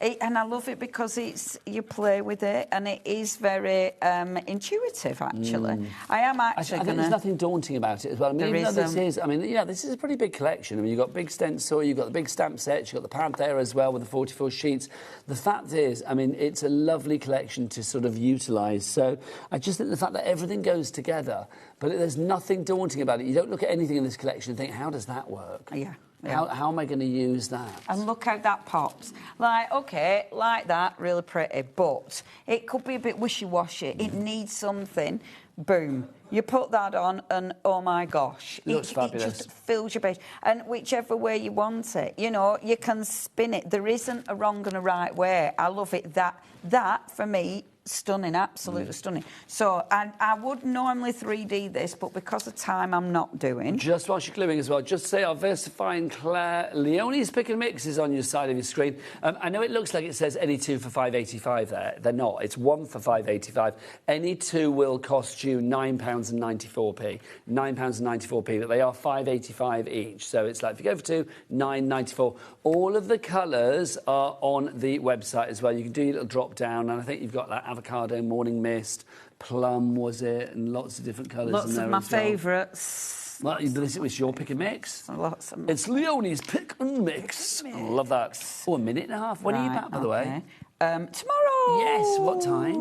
And I love it because you play with it, and it is very intuitive, actually. I am actually I think there's nothing daunting about it as well. I mean, even though this is a pretty big collection. I mean, you've got big stencil, you've got the big stamp sets, you've got the pad there as well with the 44 sheets. The fact is, I mean, it's a lovely collection to sort of utilise. So I just think the fact that everything goes together, but there's nothing daunting about it. You don't look at anything in this collection and think, how does that work? Yeah. How am I going to use that? And look how that pops. Like, OK, like that, really pretty, but it could be a bit wishy-washy. It needs something. Boom. You put that on and, oh, my gosh. Looks fabulous. It just fills your page. And whichever way you want it, you know, you can spin it. There isn't a wrong and a right way. I love it. That for me, stunning, absolutely stunning. So I would normally 3D this, but because of time, I'm not doing. Just while you're gluing as well, just say our versifying Claer Leone's Pick and Mix is on your side of your screen. I know it looks like it says any 2 for £5.85 there. They're not. It's 1 for £5.85. Any 2 will cost you £9.94p. £9.94p, but they are £5.85 each. So it's like, if you go for 2, £9.94. All of the colours are on the website as well. You can do your little drop down, and I think you've got that avocado, morning mist, plum, was it, and lots of different colours. Lots of my favourites. Well, this was your pick and mix. Lots of it's Leone's Pick and Mix. I love that. Oh, a minute and a half. When are you back, by the way? Tomorrow. Yes, what time?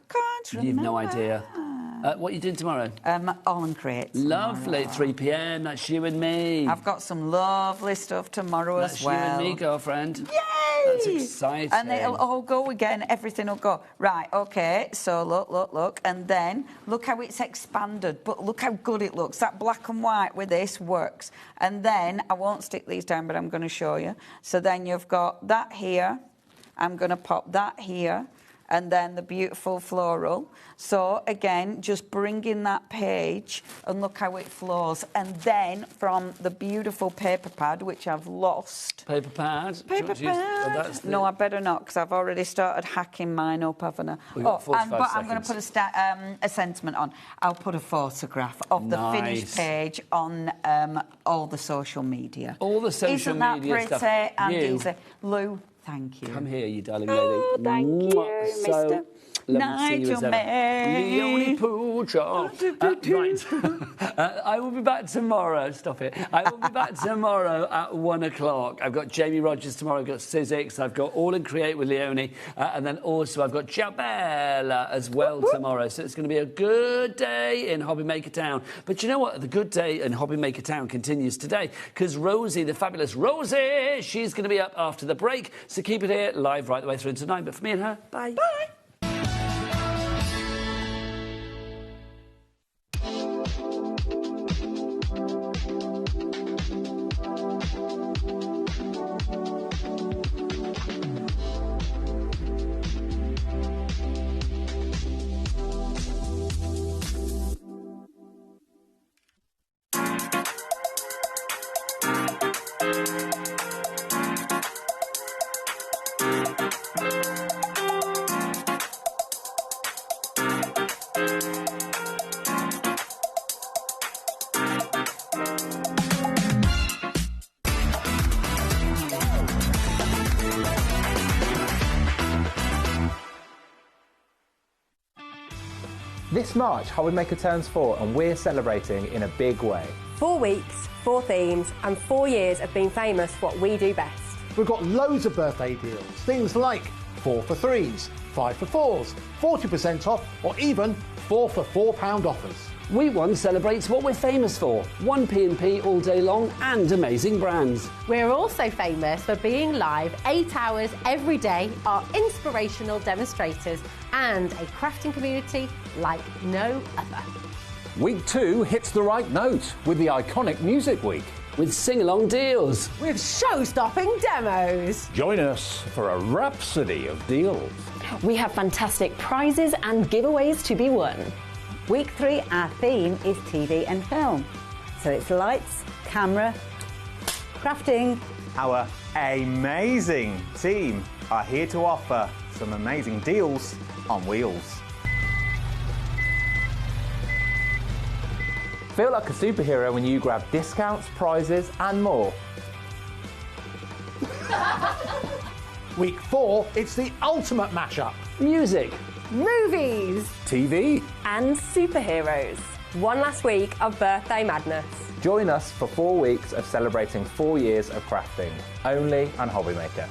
Can't remember. You've no idea. What are you doing tomorrow? All in crates. Lovely, 3 p.m. That's you and me. I've got some lovely stuff tomorrow as well. That's you and me, girlfriend. Yay! That's exciting. And it'll all go again. Everything will go. Right, OK, so look. And then look how it's expanded. But look how good it looks. That black and white with this works. And then, I won't stick these down, but I'm going to show you. So then you've got that here. I'm going to pop that here. And then the beautiful floral. So, again, just bring in that page and look how it flows. And then from the beautiful paper pad, which I've lost. Paper pad? No, I better not, because I've already started hacking mine up, haven't I? But I'm going to put a sentiment on. I'll put a photograph of the finished page on all the social media. All the social media stuff. Isn't that pretty and easy? Lou, thank you. Come here, you darling lady. Oh, thank you, so Mr. Nigel May. Leone Pooja. Right. I will be back tomorrow. Stop it. I will be back tomorrow at 1 o'clock. I've got Jamie Rogers tomorrow. I've got Sizzix. I've got All in Create with Leone. And then also I've got Jabella as well tomorrow. So it's going to be a good day in HobbyMaker Town. But you know what? The good day in HobbyMaker Town continues today, because Rosie, the fabulous Rosie, she's going to be up after the break. So keep it here live right the way through to 9. But for me and her, bye. Bye. This March, HobbyMaker turns 4 and we're celebrating in a big way. 4 weeks, 4 themes, and 4 years of being famous for what we do best. We've got loads of birthday deals, things like 4 for 3s, 5 for 4s, 40% off, or even 4 for £4 offers. We One celebrates what we're famous for. 1P&P all day long and amazing brands. We're also famous for being live 8 hours every day, our inspirational demonstrators, and a crafting community like no other. Week 2 hits the right note with the iconic Music Week. With sing-along deals. With show-stopping demos. Join us for a rhapsody of deals. We have fantastic prizes and giveaways to be won. Week 3, our theme is TV and film. So it's lights, camera, crafting. Our amazing team are here to offer some amazing deals on wheels. Feel like a superhero when you grab discounts, prizes and more. Week 4, it's the ultimate mashup. Music, movies, TV and superheroes. One last week of birthday madness. Join us for 4 weeks of celebrating 4 years of crafting, only on HobbyMaker.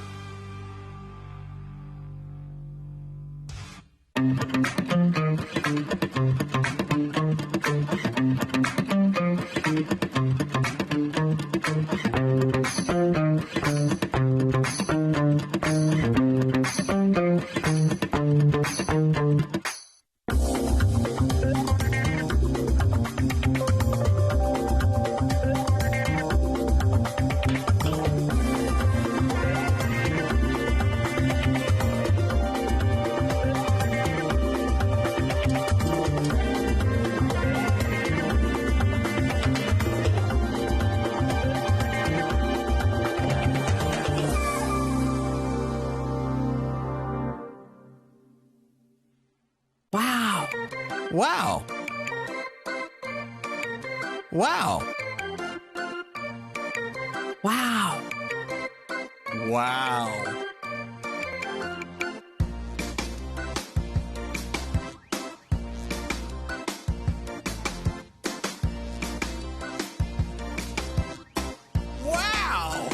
Wow. Wow. Wow. Wow. Wow!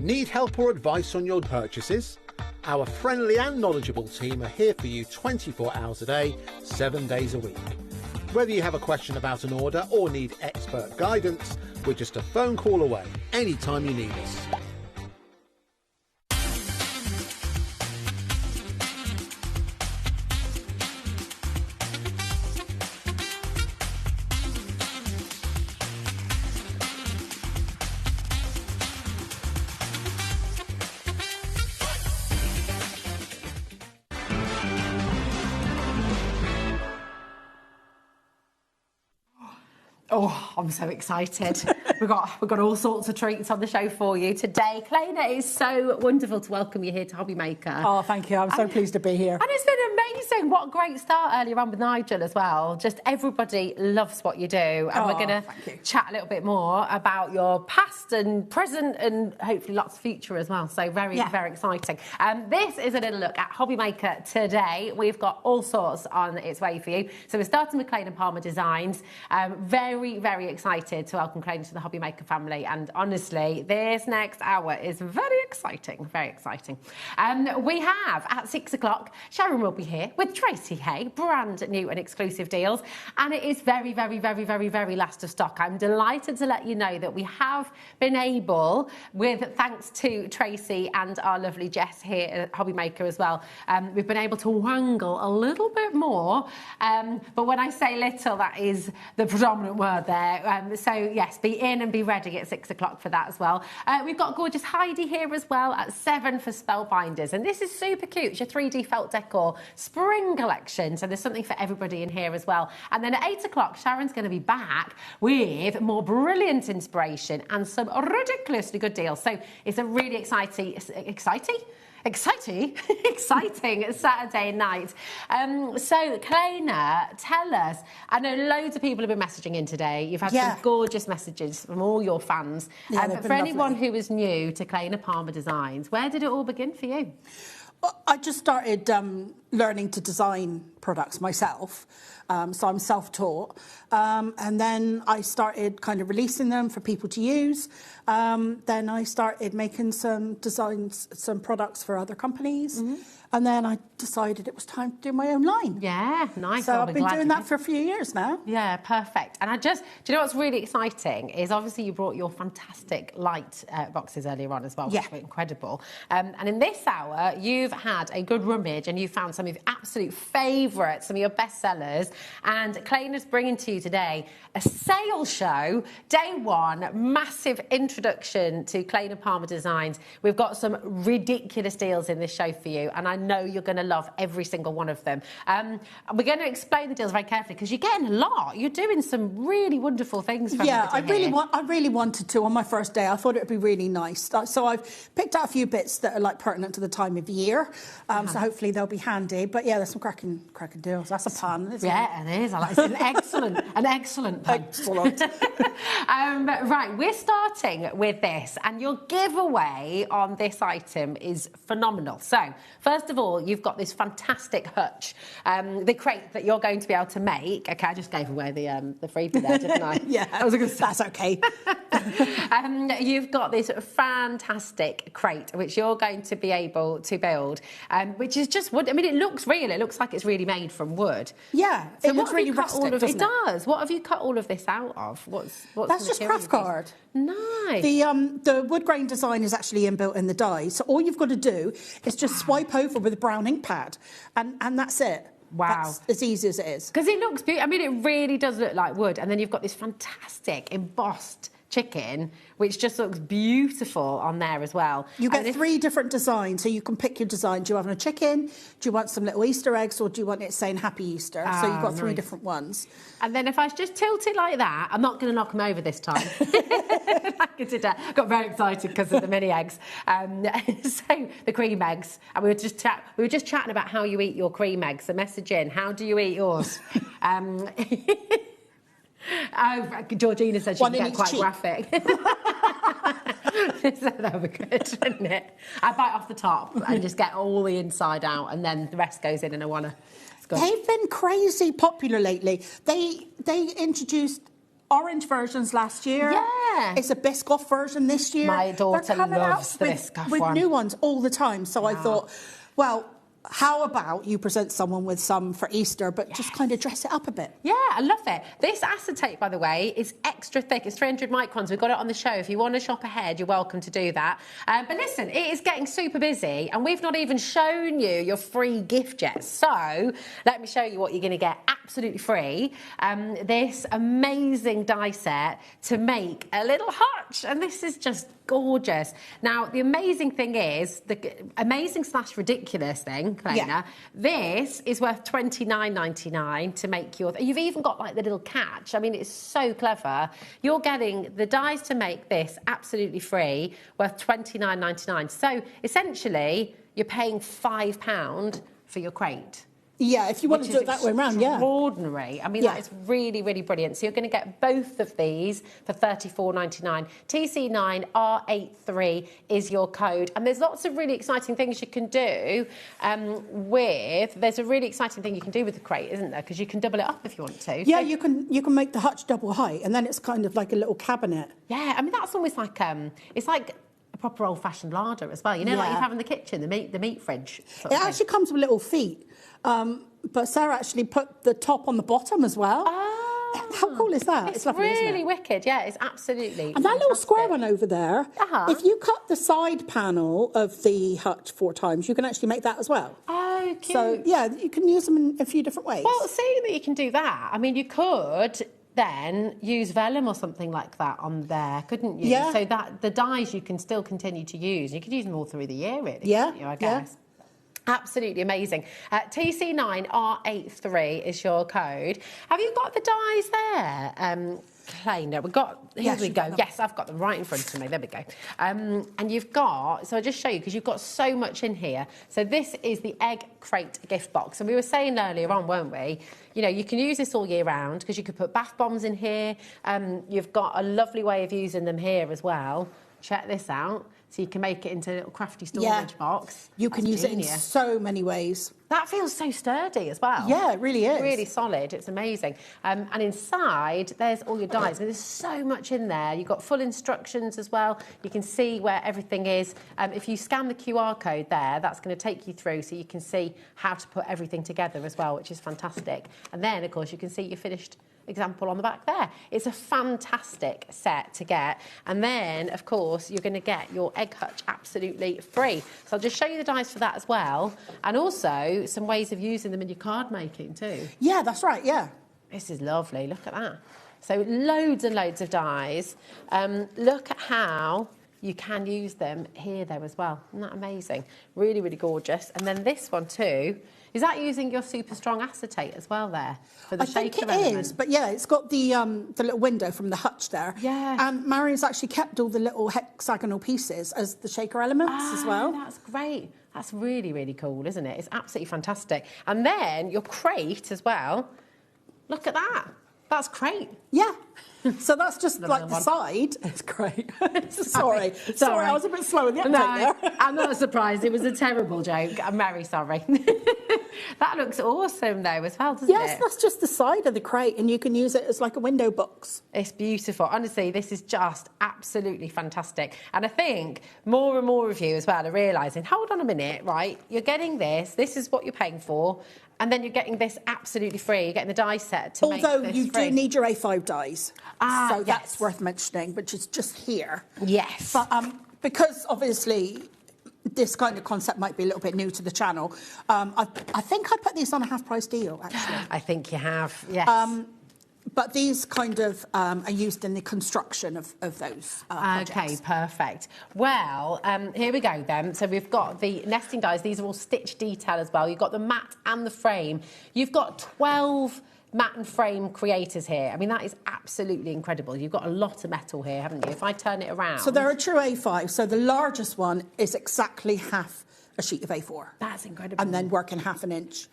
Need help or advice on your purchases? Our friendly and knowledgeable team are here for you 24 hours a day, 7 days a week. Whether you have a question about an order or need expert guidance, we're just a phone call away anytime you need us. Oh, I'm so excited. we've got all sorts of treats on the show for you today. Claer, it is so wonderful to welcome you here to HobbyMaker. Oh, thank you. I'm so pleased to be here. And it's been amazing. What a great start earlier on with Nigel as well. Just everybody loves what you do. And we're going to chat a little bit more about your past and present and hopefully lots of future as well. So very exciting. This is a little look at HobbyMaker today. We've got all sorts on its way for you. So we're starting with Claer Palmer Designs. Very excited to welcome Claer to the HobbyMaker family, and honestly, this next hour is very exciting. We have at 6 o'clock, Sharon will be here with Tracy Haye, brand new and exclusive deals, and it is very last of stock. I'm delighted to let you know that we have been able, with thanks to Tracy and our lovely Jess here at HobbyMaker as well, we've been able to wangle a little bit more, but when I say little, that is the predominant word there. So yes, be in and be ready at 6 o'clock for that as well. We've got gorgeous Heidi here as well at 7 for Spellbinders, and this is super cute. It's your 3D felt decor spring collection, so there's something for everybody in here as well. And then at 8 o'clock, Sharon's going to be back with more brilliant inspiration and some ridiculously good deals. So it's a really exciting Exciting Saturday night. So, Claer, tell us, I know loads of people have been messaging in today. You've had some gorgeous messages from all your fans. But for anyone who is new to Claer Palmer Designs, where did it all begin for you? I just started learning to design products myself. So I'm self-taught. And then I started kind of releasing them for people to use. Then I started making some designs, some products for other companies. And then I decided it was time to do my own line. Yeah, nice. So I've been doing that for a few years now. Yeah, perfect. And do you know what's really exciting is obviously you brought your fantastic light boxes earlier on as well, which were incredible. And in this hour, you've had a good rummage and you found some of your absolute favourites, some of your best sellers. And Claer is bringing to you today a sales show, day one, massive introduction to Claer Palmer Designs. We've got some ridiculous deals in this show for you, and I know you're going to love every single one of them. We're going to explain the deals very carefully because you're getting a lot. You're doing some really wonderful things. I really wanted to on my first day. I thought it would be really nice. So I've picked out a few bits that are like pertinent to the time of year. So hopefully they'll be handy. But yeah, there's some cracking deals. That's a pun, isn't it? Yeah, it is. It's an excellent pun. Excellent. Right, we're starting with this, and your giveaway on this item is phenomenal. So, first of all, you've got this fantastic hutch, the crate that you're going to be able to make. Okay, I just gave away the freebie there, didn't I? Yeah, that's okay. You've got this fantastic crate, which you're going to be able to build, which is just wood. I mean, it looks real. It looks like it's really made from wood. Yeah, so it looks really rustic, doesn't it? It does. What have you cut all of this out of? What's That's just craft card. Nice. The wood grain design is actually inbuilt in the die, so all you've got to do is just swipe over with a brown ink pad, and that's it. Wow. That's as easy as it is. Because it looks beautiful. I mean, it really does look like wood, and then you've got this fantastic embossed chicken, which just looks beautiful on there as well. You get 3 different designs, so you can pick your design. Do you want a chicken? Do you want some little Easter eggs, or do you want it saying Happy Easter? So you've got 3 different ones. And then if I just tilt it like that, I'm not going to knock them over this time. I got very excited because of the mini eggs. So the cream eggs, and we were just chatting about how you eat your cream eggs. The message in, how do you eat yours? Georgina said she can get quite graphic. So that would be good, wouldn't it? I bite off the top and just get all the inside out, and then the rest goes in a wanna. They've been crazy popular lately. They introduced orange versions last year. Yeah. It's a Biscoff version this year. My daughter loves the Biscoff one. With new ones all the time. So I thought, well, how about you present someone with some for Easter, but just kind of dress it up a bit? Yeah, I love it. This acetate, by the way, is extra thick. It's 300 microns. We've got it on the show. If you want to shop ahead, you're welcome to do that. But listen, it is getting super busy, and we've not even shown you your free gift yet. So let me show you what you're going to get absolutely free. This amazing die set to make a little hutch, and this is just gorgeous. Now, the amazing thing is, the amazing / ridiculous thing, Claer, this is worth $29.99 to make your... You've even got, like, the little catch. I mean, it's so clever. You're getting the dies to make this absolutely free, worth $29.99. So, essentially, you're paying £5 for your crate. Yeah, if you want to do it that way around, extraordinary. I mean, that is really, really brilliant. So you're going to get both of these for $34.99. TC9R83 is your code. And there's lots of really exciting things you can do There's a really exciting thing you can do with the crate, isn't there? Because you can double it up if you want to. Yeah, so, you can make the hutch double height, and then it's kind of like a little cabinet. Yeah, I mean, that's almost like... it's like... a proper old-fashioned larder as well. You know, like you have in the kitchen, the meat fridge. It actually comes with little feet. But Sarah actually put the top on the bottom as well. Oh, how cool is that? It's lovely, really isn't it? wicked. Yeah, it's absolutely And that little square one over there, if you cut the side panel of the hutch 4 times, you can actually make that as well. Oh, cute. So, yeah, you can use them in a few different ways. Well, seeing that you can do that, I mean, you could... then use vellum or something like that on there, couldn't you? Yeah. So that the dies you can still continue to use. You could use them all through the year, really. Yeah. You, I guess. Yeah. Absolutely amazing. TC9R83 is your code. Have you got the dies there? Kleiner. We've got, here we go. Yes, I've got them right in front of me. There we go. And you've got, so I'll just show you, because you've got so much in here. So this is the egg crate gift box. And we were saying earlier on, weren't we? You know, you can use this all year round, because you could put bath bombs in here. You've got a lovely way of using them here as well. Check this out. So you can make it into a little crafty storage box. You can use it in so many ways. That feels so sturdy as well. Yeah, it really is. Really solid. It's amazing. And inside, there's all your dies. There's so much in there. You've got full instructions as well. You can see where everything is. If you scan the QR code there, that's going to take you through so you can see how to put everything together as well, which is fantastic. And then, of course, you can see your finished example on the back there. It's a fantastic set to get. And then, of course, you're going to get your egg hutch absolutely free. So I'll just show you the dies for that as well. And also some ways of using them in your card making too. Yeah, that's right, yeah. This is lovely. Look at that. So loads and loads of dies. Look at how you can use them here though as well. Isn't that amazing? Really, really gorgeous. And then this one too. Is that using your super strong acetate as well there for the shaker element? I think it is, but yeah, it's got the little window from the hutch there. Yeah. And Marion's actually kept all the little hexagonal pieces as the shaker elements as well. That's great. That's really, really cool, isn't it? It's absolutely fantastic. And then your crate as well. Look at that. That's great. Yeah. So that's just like the side. It's great. Sorry, I was a bit slow in the update there. I'm not surprised. It was a terrible joke. I'm very sorry. That looks awesome though as well, doesn't it? Yes, that's just the side of the crate and you can use it as like a window box. It's beautiful. Honestly, this is just absolutely fantastic. And I think more and more of you as well are realising, hold on a minute, right? You're getting this is what you're paying for. And then you're getting this absolutely free. You're getting the die set to make this Although you free. do need your A5 dies. So yes. that's worth mentioning, which is just here. Yes. But because obviously this kind of concept might be a little bit new to the channel, I think I put these on a half-price deal, actually. I think you have, yes. But these kind of are used in the construction of those projects. Okay, perfect. Well, here we go then. So we've got the nesting dies. These are all stitch detail as well. You've got the mat and the frame. You've got 12 mat and frame creators here. I mean, that is absolutely incredible. You've got a lot of metal here, haven't you? If I turn it around... So they're a true A5. So the largest one is exactly half a sheet of A4. That's incredible. And then working half an inch.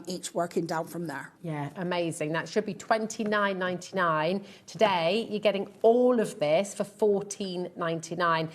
Each working down from there. Yeah, amazing. That should be $29.99. Today, you're getting all of this for $14.99.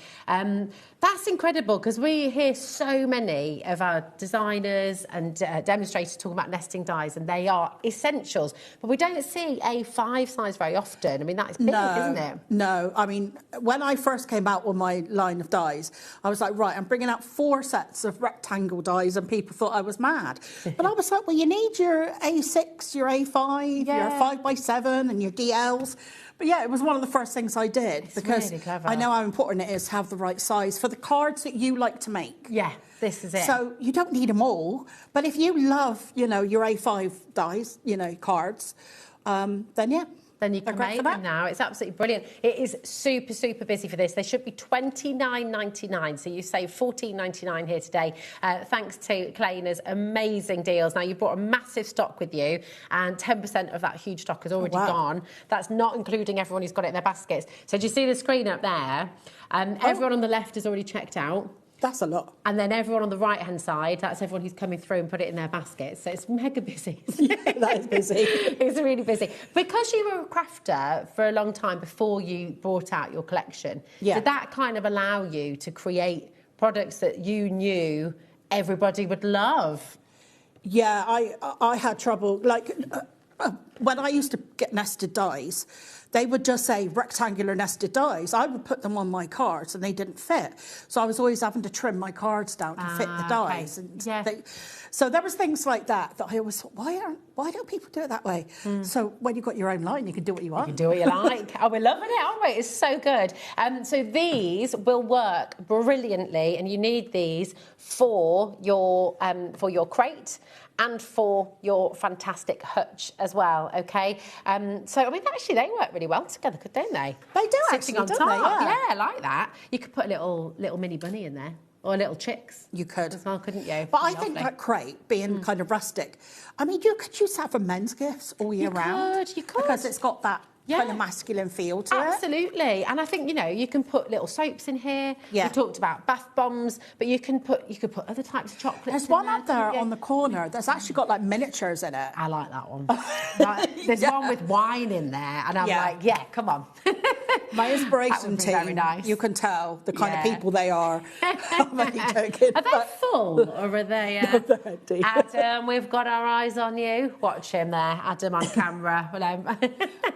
That's incredible because we hear so many of our designers and demonstrators talking about nesting dies, and they are essentials. But we don't see A5 size very often. I mean, that is big, isn't it? No. I mean, when I first came out with my line of dies, I was like, right, I'm bringing out 4 sets of rectangle dies, and people thought I was mad. But I was like, well, you need your A6, your A5, your 5x7 and your DLs. But yeah, it was one of the first things I did because really clever. I know how important it is to have the right size for the cards that you like to make. Yeah, this is it. So you don't need them all, but if you love, you know, your A5 dies, you know, cards, then yeah. Then you can make them now. It's absolutely brilliant. It is super, super busy for this. They should be $29.99, so you save $14.99 here today, thanks to Klener's amazing deals. Now, you brought a massive stock with you, and 10% of that huge stock has already gone. That's not including everyone who's got it in their baskets. So do you see the screen up there? Everyone on the left has already checked out. That's a lot. And then everyone on the right-hand side, that's everyone who's coming through and put it in their baskets. So it's mega busy. That is busy. It's really busy. Because you were a crafter for a long time before you brought out your collection, did that kind of allow you to create products that you knew everybody would love? Yeah, I had trouble. Like, when I used to get nested dies, they would just say rectangular nested dies. I would put them on my cards and they didn't fit. So I was always having to trim my cards down to fit the dies. Okay. And so there was things like that I always thought, why don't people do it that way? So when you've got your own line, you can do what you want. You can do what you like. Oh, we're loving it, aren't we? It's so good. So these will work brilliantly, and you need these for your crate and for your fantastic hutch as well, okay? So, I mean, actually, they work really well together, don't they? They do, Sitting actually, on don't top. they? Yeah. Yeah, like that. You could put a little mini bunny in there. Or little chicks. You could. As well, couldn't you? But I think that crate, being kind of rustic, I mean, you could use that for men's gifts all year round. You could. Because it's got that kind of masculine feel to it. Absolutely. And I think, you know, you can put little soaps in here. Yeah. We talked about bath bombs, but you could put other types of chocolates There's in one there, up there on the corner that's actually got like miniatures in it. I like that one. There's one with wine in there, and I'm like, yeah, come on. My inspiration team, very nice. you can tell the kind of people they are. I'm only joking. Are they full or are they... Adam, we've got our eyes on you. Watch him there, Adam on camera.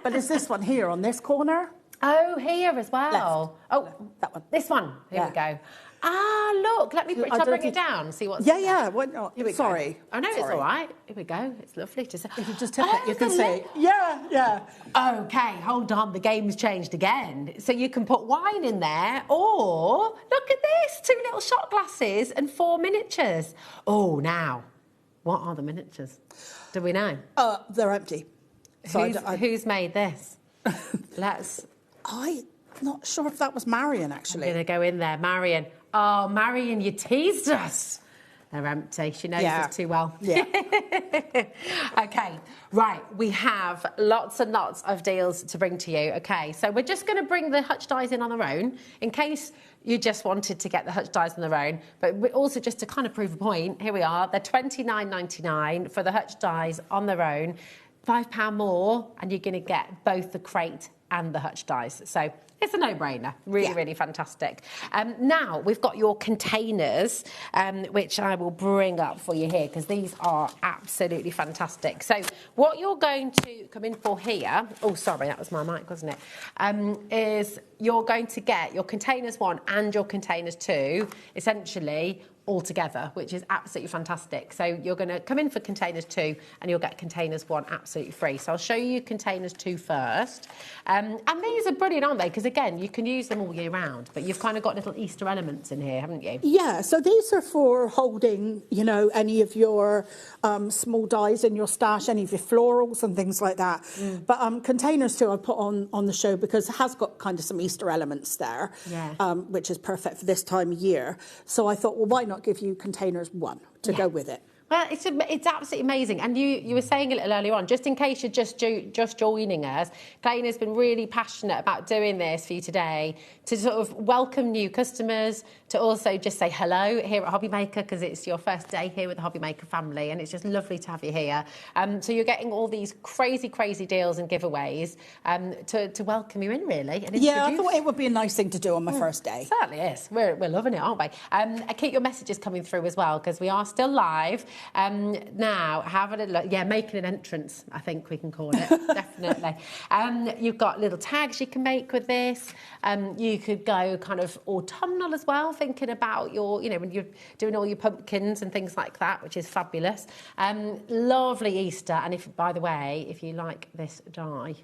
But is this one here on this corner? Oh, here as well. Left. Oh, that one. This one. Here we go. Ah, look, let me shall I bring it down and see what's Yeah, why not? Here we Sorry. Go. Oh, no, it's all right. Here we go. It's lovely to see. If you just tip it, you can see. Yeah. Okay, hold on. The game's changed again. So you can put wine in there, or look at this, 2 little shot glasses and 4 miniatures. Oh, now, what are the miniatures? Do we know? They're empty. So who's made this? I'm not sure if that was Marion, actually. I'm going to go in there. Marion. Oh, Marion, you teased us. They're empty. She knows us too well. Yeah. Okay, right. We have lots and lots of deals to bring to you. Okay, so we're just going to bring the Hutch dies in on their own, in case you just wanted to get the Hutch dies on their own. But also just to kind of prove a point, here we are. They're $29.99 for the Hutch dies on their own. £5 more, and you're going to get both the crate and the Hutch dies. So it's a no-brainer. Really fantastic. Now, we've got your containers, which I will bring up for you here, because these are absolutely fantastic. So what you're going to come in for here, oh, sorry, that was my mic, wasn't it, is you're going to get your containers 1 and your containers 2, essentially, all together, which is absolutely fantastic. So you're going to come in for containers 2 and you'll get containers 1 absolutely free. So I'll show you containers 2 first. And these are brilliant, aren't they? Because again, you can use them all year round, but you've kind of got little Easter elements in here, haven't you? Yeah, so these are for holding, you know, any of your small dies in your stash, any of your florals and things like that. But containers 2 I put on the show because it has got kind of some Easter elements there, which is perfect for this time of year. So I thought, well, why not give you containers 1 to go with it? Well, it's absolutely amazing. And you were saying a little earlier on, just in case you're just joining us, Claer has been really passionate about doing this for you today to sort of welcome new customers, to also just say hello here at HobbyMaker, because it's your first day here with the HobbyMaker family, and it's just lovely to have you here. So you're getting all these crazy deals and giveaways to welcome you in, really. And yeah, I thought it would be a nice thing to do on my first day. Certainly is. We're loving it, aren't we? Keep your messages coming through as well, because we are still live. Now, have a little look. Yeah, making an entrance, I think we can call it, definitely. You've got little tags you can make with this. You could go kind of autumnal as well, thinking about your, you know, when you're doing all your pumpkins and things like that, which is fabulous. Lovely Easter. And if, by the way, if you like this die,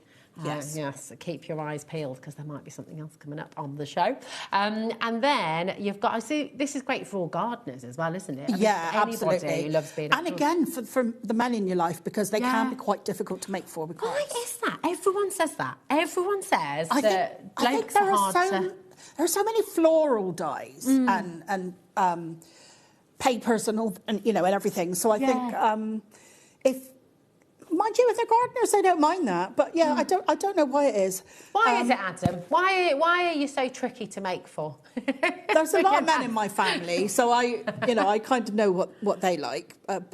yes, keep your eyes peeled, because there might be something else coming up on the show. And then you've got, I see, this is great for all gardeners as well, isn't it? I mean, Absolutely. Who loves being and again, for the men in your life, because they can be quite difficult to make for. Why is that? Everyone says that. Everyone says that blokes are hard to... There are so many floral dies and papers and all, and you know, and everything. So I think if, mind you, if they're gardeners, they don't mind that. But yeah, I don't know why it is. Why is it, Adam? Why are you so tricky to make for? There's a lot of men in my family, so I kind of know what they like. But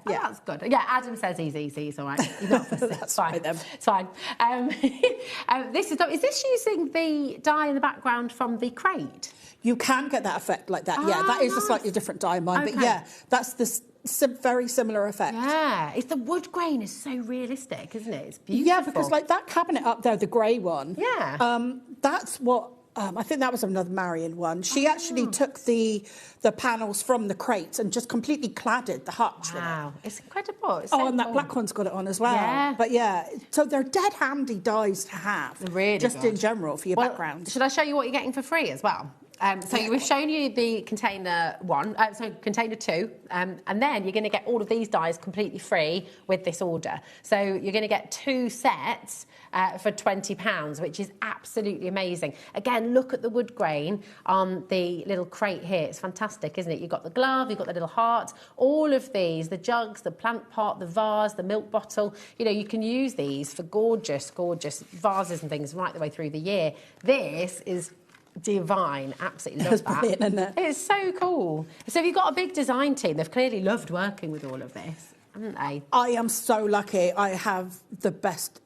that's good. Yeah, Adam says he's easy. He's all right. He's not fussy. That's fine. It's fine. Is this using the dye in the background from the crate? You can get that effect like that. Yeah, that is a slightly different dye in mine. Okay. But yeah, that's the very similar effect. Yeah, it's the wood grain is so realistic, isn't it? It's beautiful. Yeah, because like that cabinet up there, the grey one. Yeah. That's what. I think that was another Marion one. She actually took the panels from the crates and just completely cladded the hutch with it. Wow, it's incredible. It's and that black one's got it on as well. Yeah. But yeah, so they're dead handy dies to have. They're really just good. in general for your background. Should I show you what you're getting for free as well? So we've shown you the container container 2, and then you're going to get all of these dies completely free with this order. So you're going to get 2 sets for £20, which is absolutely amazing. Again, look at the wood grain on the little crate here. It's fantastic, isn't it? You've got the glove, you've got the little heart, all of these, the jugs, the plant pot, the vase, the milk bottle. You know, you can use these for gorgeous, gorgeous vases and things right the way through the year. This is divine. Absolutely love that. Brilliant, isn't it? It's so cool. So if you've got a big design team, they've clearly loved working with all of this, haven't they? I am so lucky. I have the best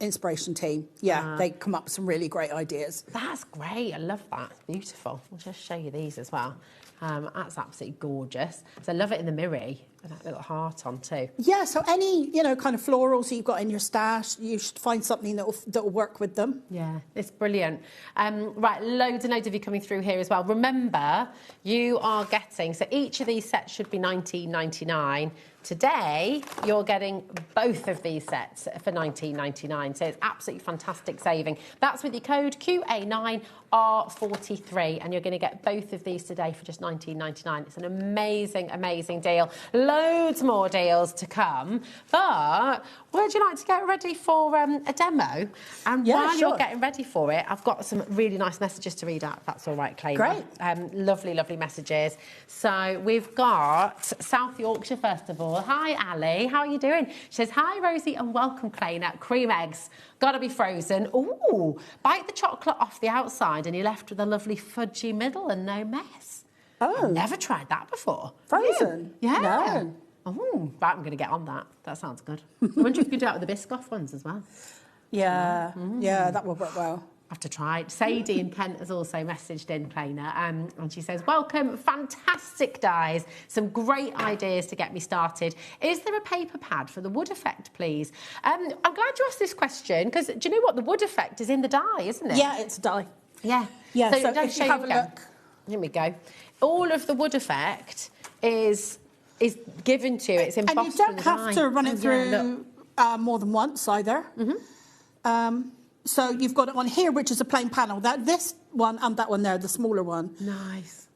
inspiration team. Yeah, they come up with some really great ideas. That's great. I love that. It's beautiful. I'll just show you these as well. That's absolutely gorgeous. So I love it in the mirror with that little heart on too. Yeah, so any, you know, kind of florals that you've got in your stash, you should find something that'll work with them. Yeah, it's brilliant. Right, loads and loads of you coming through here as well. Remember, you are getting, so each of these sets should be $19.99. Today, you're getting both of these sets for $19.99, so it's absolutely fantastic saving. That's with your code QA9R43, and you're going to get both of these today for just $19.99. It's an amazing, amazing deal. Loads more deals to come, but would you like to get ready for a demo? And while you're getting ready for it, I've got some really nice messages to read out, if that's all right, Clay. Great. Lovely, lovely messages. So we've got South Yorkshire, first of all. Hi, Ali. How are you doing? She says, hi, Rosie, and welcome, Clay. Cream eggs. Gotta be frozen. Ooh, bite the chocolate off the outside and you're left with a lovely fudgy middle and no mess. Oh. I've never tried that before. Frozen? Yeah. No. Oh, right, I'm going to get on that. That sounds good. I wonder if you could do that with the Biscoff ones as well. Yeah, yeah, that will work well. Have to try it. Sadie in Kent has also messaged in, Plainer, and she says, welcome, fantastic dies, some great ideas to get me started. Is there a paper pad for the wood effect, please? I'm glad you asked this question, because do you know what? The wood effect is in the die, isn't it? Yeah, it's a die. Yeah. Yeah, so if you have a look. Here we go. All of the wood effect is given to you. It's embossed. And you don't have to run it through more than once either. So you've got it on here, which is a plain panel. This one and that one there, the smaller one. Nice.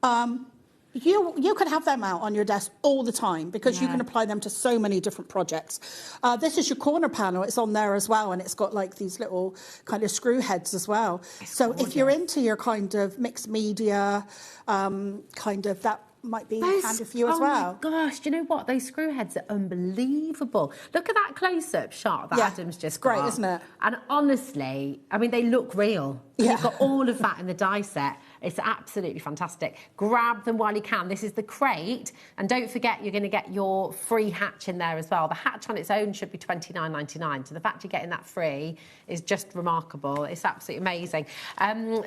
You can have them out on your desk all the time because you can apply them to so many different projects. This is your corner panel. It's on there as well, and it's got like these little kind of screw heads as well. So if you're into your kind of mixed media, kind of that might be handy for you as well. Oh my gosh, do you know what? Those screw heads are unbelievable. Look at that close-up shot that Adam's just got. Great, isn't it? And honestly, I mean, they look real. And you've got all of that in the die set. It's absolutely fantastic. Grab them while you can. This is the crate. And don't forget, you're going to get your free hatch in there as well. The hatch on its own should be $29.99. So the fact you're getting that free is just remarkable. It's absolutely amazing.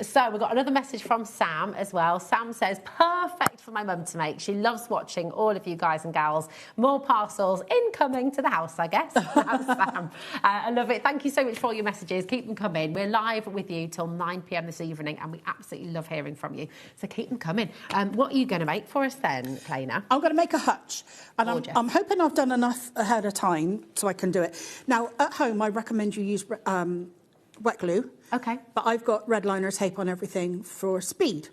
So we've got another message from Sam as well. Sam says, perfect for my mum to make. She loves watching all of you guys and gals. More parcels incoming to the house, I guess. That's Sam. I love it. Thank you so much for all your messages. Keep them coming. We're live with you till 9 p.m. this evening, and we absolutely love hearing from you. So keep them coming. What are you going to make for us then, Claina? I'm going to make a hutch, and I'm hoping I've done enough ahead of time so I can do it. Now, at home, I recommend you use wet glue. Okay. But I've got red liner tape on everything for speed.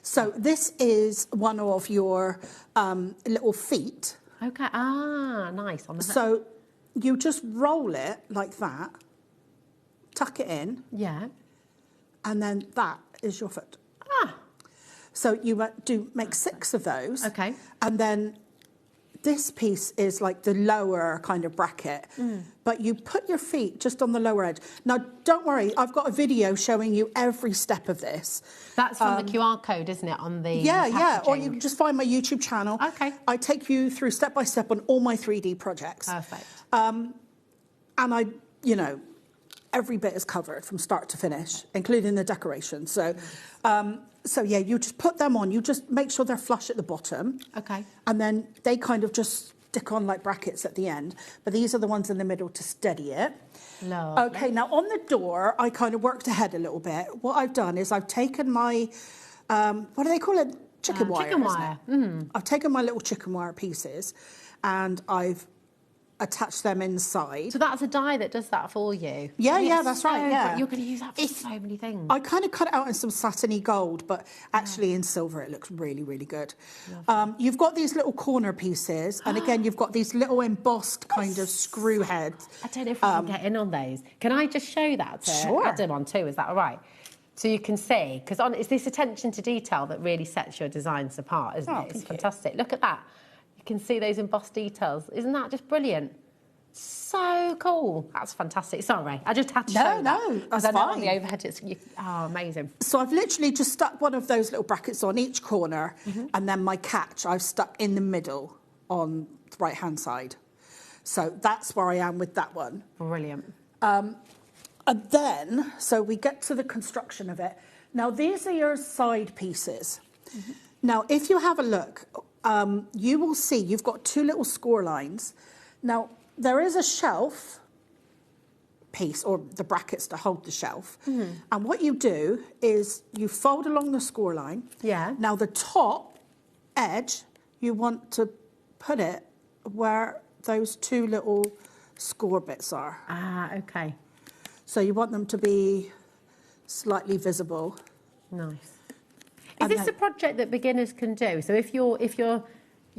So this is one of your little feet. Okay. Ah, nice. On the so you just roll it like that, tuck it in. Yeah. And then that is your foot. Ah. So you do make 6 of those. Okay. And then this piece is like the lower kind of bracket. But you put your feet just on the lower edge. Now, don't worry, I've got a video showing you every step of this. That's from the QR code, isn't it, on the Yeah. Or you can just find my YouTube channel. Okay. I take you through step by step on all my 3D projects. Perfect. And I, you know, every bit is covered from start to finish, including the decoration. So, so yeah, you just put them on. You just make sure they're flush at the bottom. Okay. And then they kind of just stick on like brackets at the end. But these are the ones in the middle to steady it. Lovely. Okay, now on the door, I kind of worked ahead a little bit. What I've done is I've taken my, what do they call it? Chicken wire. Chicken wire. I've taken my little chicken wire pieces and I've attach them inside. So that's a die that does that for you? Yeah, that's right, yeah. You're going to use that for so many things. I kind of cut it out in some satiny gold, but actually in silver it looks really, really good. You've got these little corner pieces, and again, you've got these little embossed kind of screw heads. I don't know if we can get in on those. Can I just show that to Adam on too? Is that all right? So you can see, because it's this attention to detail that really sets your designs apart, isn't it? It's fantastic. Look at that. You can see those embossed details. Isn't that just brilliant? So cool. That's fantastic. Sorry, I just had to show that. No, that's fine. On the overhead, amazing. So I've literally just stuck one of those little brackets on each corner, and then my catch I've stuck in the middle on the right-hand side. So that's where I am with that one. Brilliant. And then, so we get to the construction of it. Now, these are your side pieces. Now, if you have a look, you will see you've got two little score lines. Now, there is a shelf piece, or the brackets to hold the shelf. And what you do is you fold along the score line. Yeah. Now, the top edge, you want to put it where those two little score bits are. Ah, okay. So you want them to be slightly visible. Nice. Is this a project that beginners can do? So if you're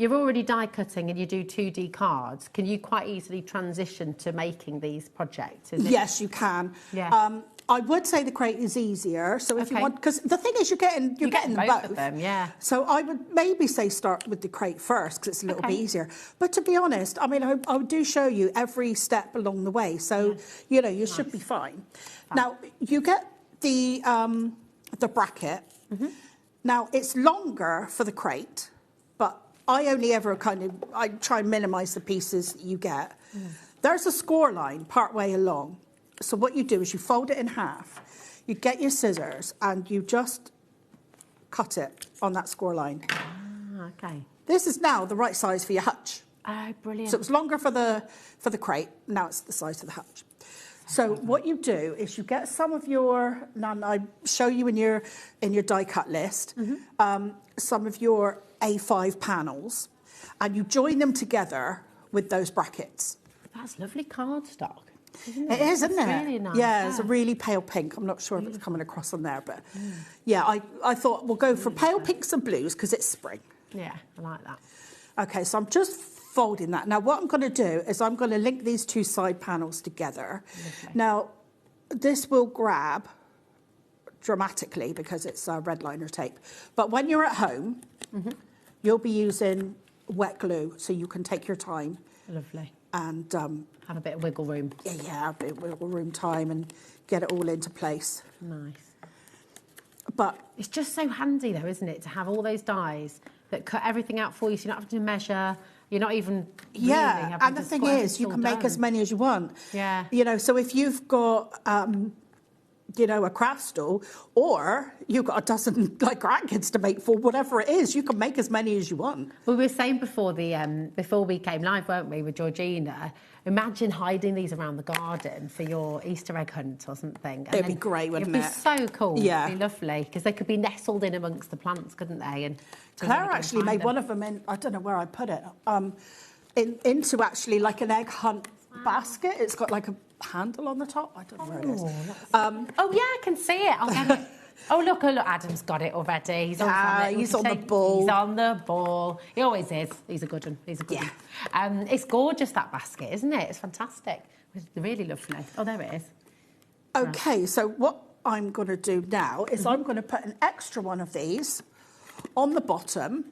already die cutting and you do 2D cards, can you quite easily transition to making these projects? Yes, you can. Yeah. I would say the crate is easier. So if you want, because the thing is, you're getting them both. Of them, yeah. So I would maybe say start with the crate first, because it's a little bit easier. But to be honest, I mean, I do show you every step along the way, so you know you should be fine. Now you get the bracket. Now it's longer for the crate, but I only ever I try and minimise the pieces that you get. There's a score line part way along. So what you do is you fold it in half, you get your scissors, and you just cut it on that score line. Ah, okay. This is now the right size for your hutch. Oh, brilliant. So it's longer for the crate, now it's the size of the hutch. So what you do is you get some of your, now I show you in your die cut list, some of your A5 panels, and you join them together with those brackets. That's lovely cardstock. It is, isn't it? It's really nice. Yeah, it's a really pale pink. I'm not sure if it's coming across on there, but yeah, I thought we'll go for pale pinks and blues because it's spring. Yeah, I like that. Okay, so I'm just folding that. Now, what I'm going to do is I'm going to link these two side panels together. Lovely. Now, this will grab dramatically because it's red liner tape. But when you're at home, you'll be using wet glue, so you can take your time. Lovely. And have a bit of wiggle room. Yeah, a bit of wiggle room time and get it all into place. Nice. But it's just so handy, though, isn't it, to have all those dies that cut everything out for you, so you're not having to measure. You're not even yeah. And the thing is, you can make as many as you want. Yeah. You know, so if you've got you know, a craft stall, or you've got a dozen like grandkids to make for whatever it is, you can make as many as you want. Well, we were saying before before we came live, weren't we, with Georgina? Imagine hiding these around the garden for your Easter egg hunt or something. It'd be great, wouldn't it? It'd be so cool. Yeah. It'd be lovely, because they could be nestled in amongst the plants, couldn't they? And Claire actually made one of them in, I don't know where I put it, into actually like an egg hunt basket. It's got like a handle on the top. I don't know where it is. Oh, yeah, I can see it. I'll get it. Oh, look, Adam's got it already. He's on he's on the ball. He's on the ball. He always is. He's a good one. He's a good one. It's gorgeous, that basket, isn't it? It's fantastic. It's really lovely. Oh, there it is. Okay, so what I'm going to do now is I'm going to put an extra one of these on the bottom.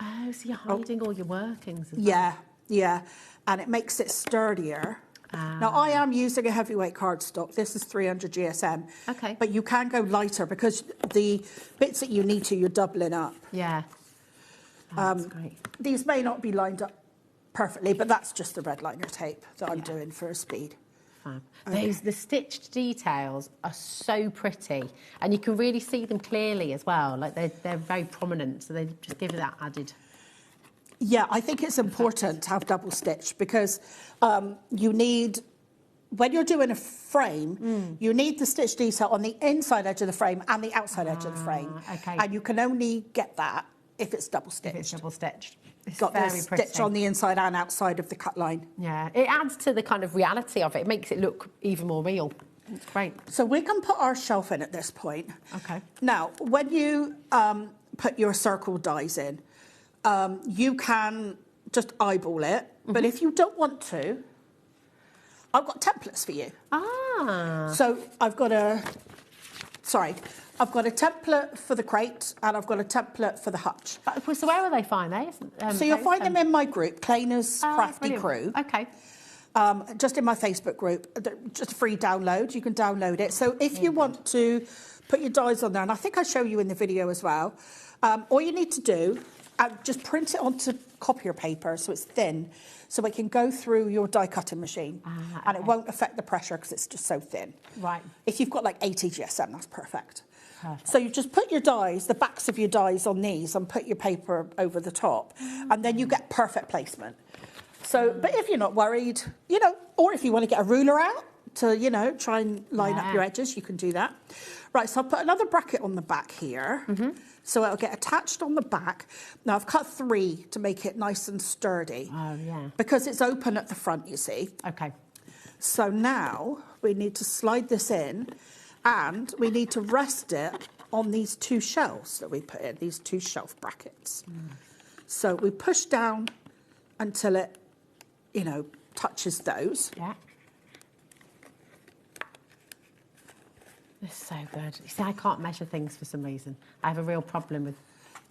Oh, so you're hiding all your workings as well. Yeah, yeah. And it makes it sturdier. Now, I am using a heavyweight cardstock. This is 300 GSM. Okay. But you can go lighter because the bits that you need to, you're doubling up. Yeah. Oh, that's great. These may not be lined up perfectly, but that's just the red liner tape that I'm doing for a speed. Fab. The stitched details are so pretty, and you can really see them clearly as well. Like they're very prominent, so they just give it that added. Yeah, I think it's important to have double stitch because you need, when you're doing a frame, you need the stitch detail on the inside edge of the frame and the outside edge of the frame. Okay. And you can only get that if it's double stitched. If it's double stitched. It's got the stitch on the inside and outside of the cut line. Yeah, it adds to the kind of reality of it. It makes it look even more real. It's great. So we can put our shelf in at this point. Okay. Now, when you put your circle dies in, you can just eyeball it. But if you don't want to, I've got templates for you. Ah. So I've got a template for the crate and I've got a template for the hutch. So where will they find those? So you'll find them in my group, Clainer's Crafty Crew. Okay. Just in my Facebook group, just a free download. You can download it. So if you want to put your dies on there, and I think I show you in the video as well, all you need to do, just print it onto copier paper so it's thin, so it can go through your die cutting machine, and it won't affect the pressure because it's just so thin. Right. If you've got like 80 GSM, that's perfect. So you just put your dies, the backs of your dies on these, and put your paper over the top, and then you get perfect placement. So, but if you're not worried, you know, or if you want to get a ruler out to, you know, try and line up your edges, you can do that. Right, so I'll put another bracket on the back here. So it'll get attached on the back. Now, I've cut 3 to make it nice and sturdy. Oh, yeah. Because it's open at the front, you see. Okay. So now we need to slide this in, and we need to rest it on these 2 shelves that we put in, these 2 shelf brackets. So we push down until it, you know, touches those. Yeah. It's so good. You see, I can't measure things for some reason. I have a real problem with.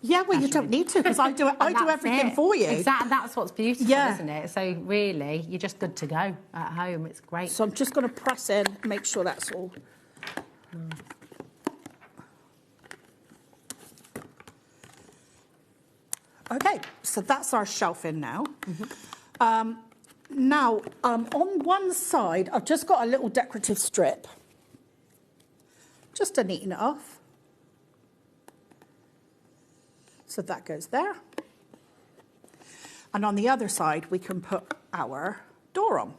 Yeah, well, you don't need to, because I do it. I do everything for you. Exactly. That's what's beautiful, isn't it? So really, you're just good to go at home. It's great. So I'm just going to press in, make sure that's all. Okay, so that's our shelf in now. Now, on one side, I've just got a little decorative strip, just to neaten it off. So that goes there. And on the other side, we can put our door on.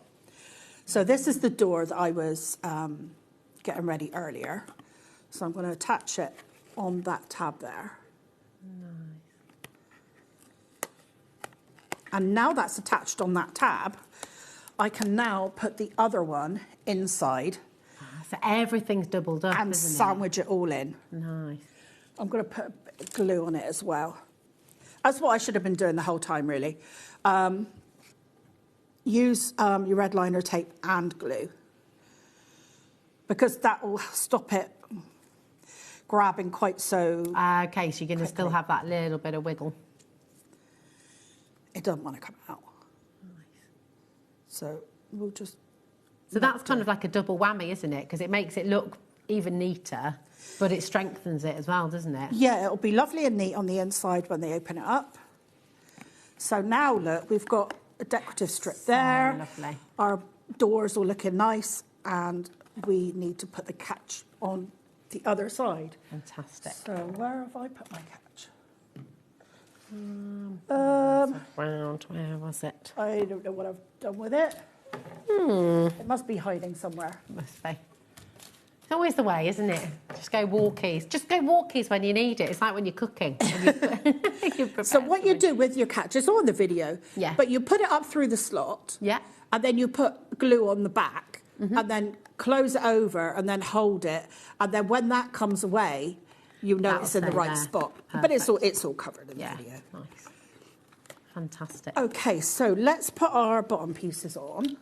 So this is the door that I was getting ready earlier. So I'm going to attach it on that tab there. And now that's attached on that tab, I can now put the other one inside. So everything's doubled up, and sandwich it all in. Nice. I'm going to put a bit of glue on it as well. That's what I should have been doing the whole time, really. Use your red liner tape and glue, because that will stop it grabbing quite so. Okay, so you're going to still have that little bit of wiggle. It doesn't want to come out. Nice. So we'll just. So that's kind of like a double whammy, isn't it? Because it makes it look even neater, but it strengthens it as well, doesn't it? Yeah, it'll be lovely and neat on the inside when they open it up. So now look, we've got a decorative strip there. Lovely. Our doors all looking nice, and we need to put the catch on the other side. Fantastic. So where have I put my catch? Round, where was it? I don't know what I've done with it. It must be hiding somewhere. Must be. It's always the way, isn't it? Just go walkies. Just go walkies when you need it. It's like when you're cooking. So what you do with your catch, it's all in the video, but you put it up through the slot, and then you put glue on the back, and then close it over, and then hold it, and then when that comes away, you know it's in the right spot. But it's all covered in the video. Nice. Fantastic. Okay, so let's put our bottom pieces on.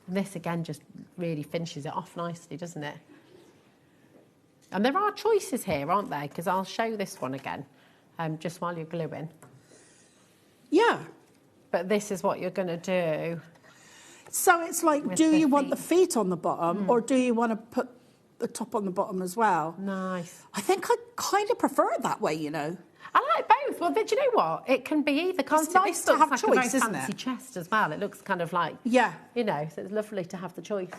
This again just really finishes it off nicely, doesn't it? And there are choices here, aren't there? Because I'll show this one again, just while you're gluing. Yeah. But this is what you're going to do. So it's like, do you want the feet on the bottom, or do you want to put the top on the bottom as well? Nice. I think I kind of prefer it that way, you know. I like both. Well, do you know what? It can be either. It's nice to have choice, like a very isn't fancy it? chest as well. It looks kind of like, you know, so it's lovely to have the choice.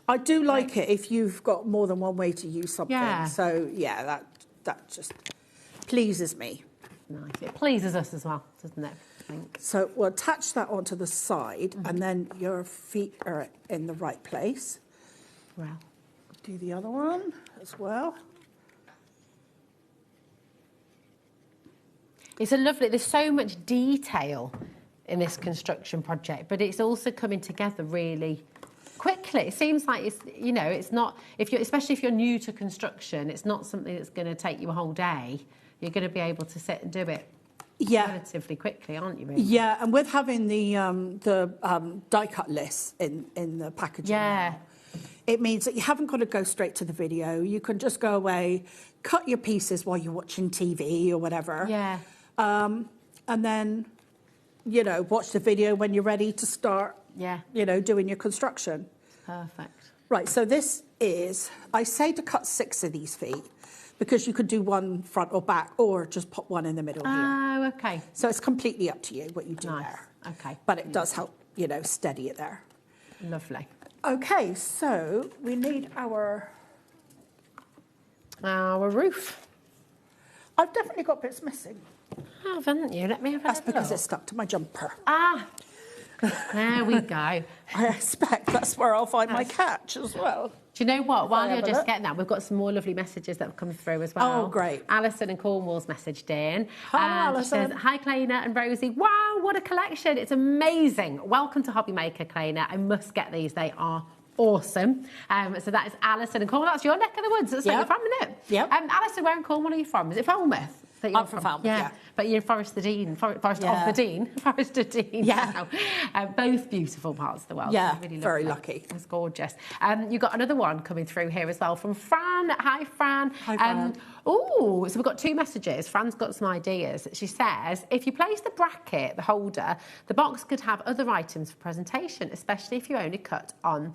I do like it if you've got more than one way to use something. Yeah. So, yeah, that just pleases me. Nice. It pleases us as well, doesn't it? I think. So we'll attach that onto the side, and then your feet are in the right place. Well. Do the other one as well. It's a lovely, there's so much detail in this construction project, but it's also coming together really quickly. It seems like it's, you know, it's not, especially if you're new to construction, it's not something that's going to take you a whole day. You're going to be able to sit and do it relatively quickly, aren't you, really? Yeah, and with having the die cut list in the packaging now, it means that you haven't got to go straight to the video. You can just go away, cut your pieces while you're watching TV or whatever. Yeah. And then, you know, watch the video when you're ready to start, you know, doing your construction. Perfect. Right, so this is, I say to cut 6 of these feet because you could do one front or back or just pop one in the middle here. Oh, okay. So it's completely up to you what you do there. Okay. But it does help, you know, steady it there. Lovely. Okay, so we need our roof. I've definitely got bits missing. Haven't you? Let me have a That's look. because it's stuck to my jumper. Ah, there we go. I expect that's where I'll find my catch as well. Do you know what? While you're have a just look. getting that, we've got some more lovely messages that have come through as well. Oh, great. Alison in Cornwall's messaged in. Hello, She Alison. says, hi, Claina and Rosie. Wow, what a collection. It's amazing. Welcome to HobbyMaker, Claina. I must get these. They are awesome. So that is Alison in Cornwall. That's your neck of the woods. That's where you're from, isn't it? Yep. Alison, where in Cornwall are you from? Is it Falmouth? I'm from Falmouth, yeah. But you're in Forest of the Dean. Forest of the Dean. Forest of Dean. Yeah. Both beautiful parts of the world. Yeah, Really very lovely. lucky. It's gorgeous. You've got another one coming through here as well from Fran. Hi, Fran. Hi, Fran. So we've got 2 messages. Fran's got some ideas. She says, if you place the bracket, the holder, the box could have other items for presentation, especially if you only cut one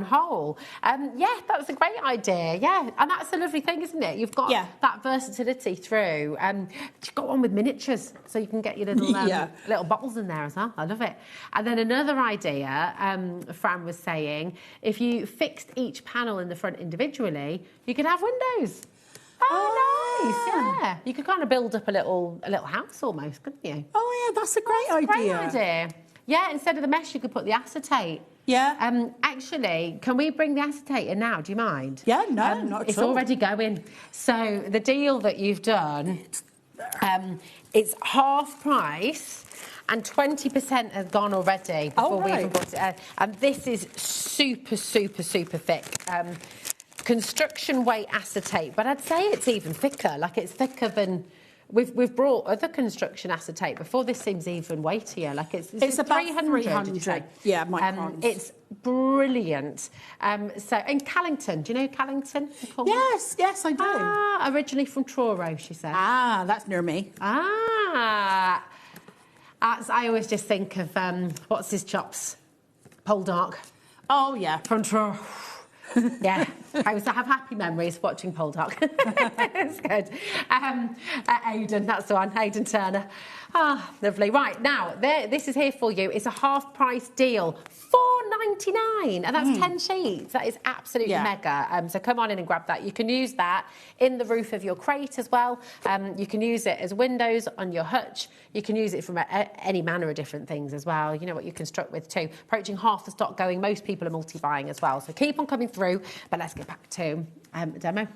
hole. Yeah, that's a great idea. Yeah, and that's a lovely thing, isn't it? You've got that versatility through. You've got one with miniatures, so you can get your little little bottles in there as well. I love it. And then another idea, Fran was saying, if you fixed each panel in the front individually, you could have windows. Oh, nice! Yeah, you could kind of build up a little house almost, couldn't you? Oh yeah, that's a great idea. Great idea. Yeah, instead of the mesh, you could put the acetate. Yeah. Actually, can we bring the acetate in now? Do you mind? Yeah, no, not at all. It's already going. So the deal that you've done, it's half price. And 20% has gone already before we even brought it. And this is super, super, super thick. Construction weight acetate, but I'd say it's even thicker. Like it's thicker than we've brought other construction acetate before. This seems even weightier. Like it's about 300. Did you say? Yeah, microns. It's brilliant. So in Callington, do you know Callington? Yes, I do. Originally from Truro, she said. That's near me. I always just think of what's his chops, Poldark. Oh yeah, from Truro. Yeah, I have happy memories watching Poldark. It's good. Aidan, that's the one, Aidan Turner. Lovely. Right, now, this is here for you. It's a half-price deal. $4.99, and that's 10 sheets. That is absolutely mega. So come on in and grab that. You can use that in the roof of your crate as well. You can use it as windows on your hutch. You can use it from any manner of different things as well. You know what you construct with too. Approaching half the stock going. Most people are multi-buying as well. So keep on coming through, but let's get back to the demo.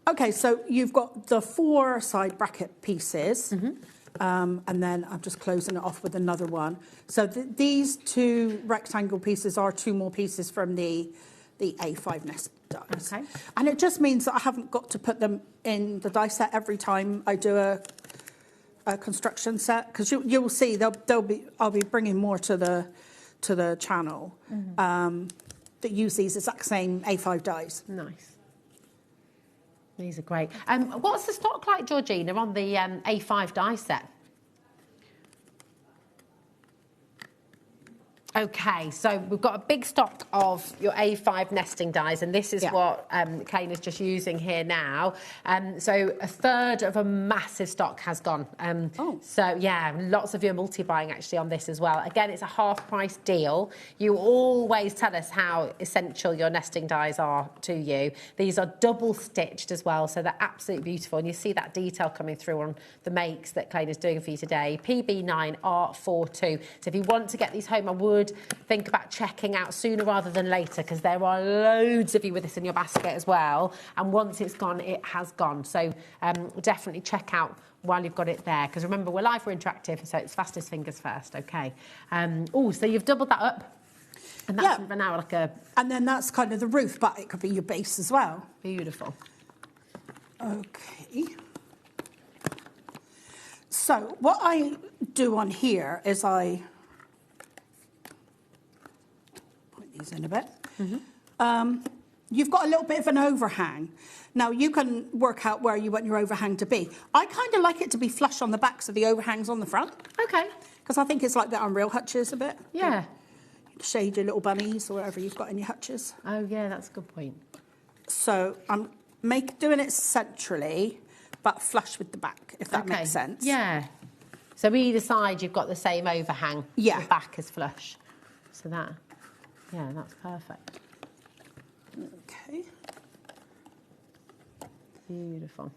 Okay, so you've got the 4 side bracket pieces. And then I'm just closing it off with another one. So these 2 rectangle pieces are 2 more pieces from the A5 nest dies. Okay. And it just means that I haven't got to put them in the die set every time I do a construction set, because you will see I'll be bringing more to the channel that use these exact same A5 dies. Nice. These are great. What's the stock like, Georgina, on the A5 die set? Okay, so we've got a big stock of your A5 nesting dies, and this is what Claina's just using here now. So a third of a massive stock has gone. So, yeah, lots of you are multi-buying actually on this as well. Again, it's a half-price deal. You always tell us how essential your nesting dies are to you. These are double-stitched as well, so they're absolutely beautiful. And you see that detail coming through on the makes that Claina's doing for you today. PB9R42. So if you want to get these home, I would think about checking out sooner rather than later, because there are loads of you with this in your basket as well, and once it's gone, it has gone. So definitely check out while you've got it there, because remember, we're live, we're interactive, so it's fastest fingers first, okay. Oh, so you've doubled that up, and that's now like a... And then that's kind of the roof, but it could be your base as well. Beautiful. Okay. So what I do on here is I put these in a bit. You've got a little bit of an overhang. Now, you can work out where you want your overhang to be. I kind of like it to be flush on the back, so the overhang's on the front. Okay. Because I think it's like that on real hutches a bit. Yeah. Shade your little bunnies or whatever you've got in your hutches. Oh, yeah, that's a good point. So I'm doing it centrally, but flush with the back, if that makes sense. Yeah. So either side, you've got the same overhang. Yeah. The back is flush. So that, yeah, that's perfect. Okay. Beautiful.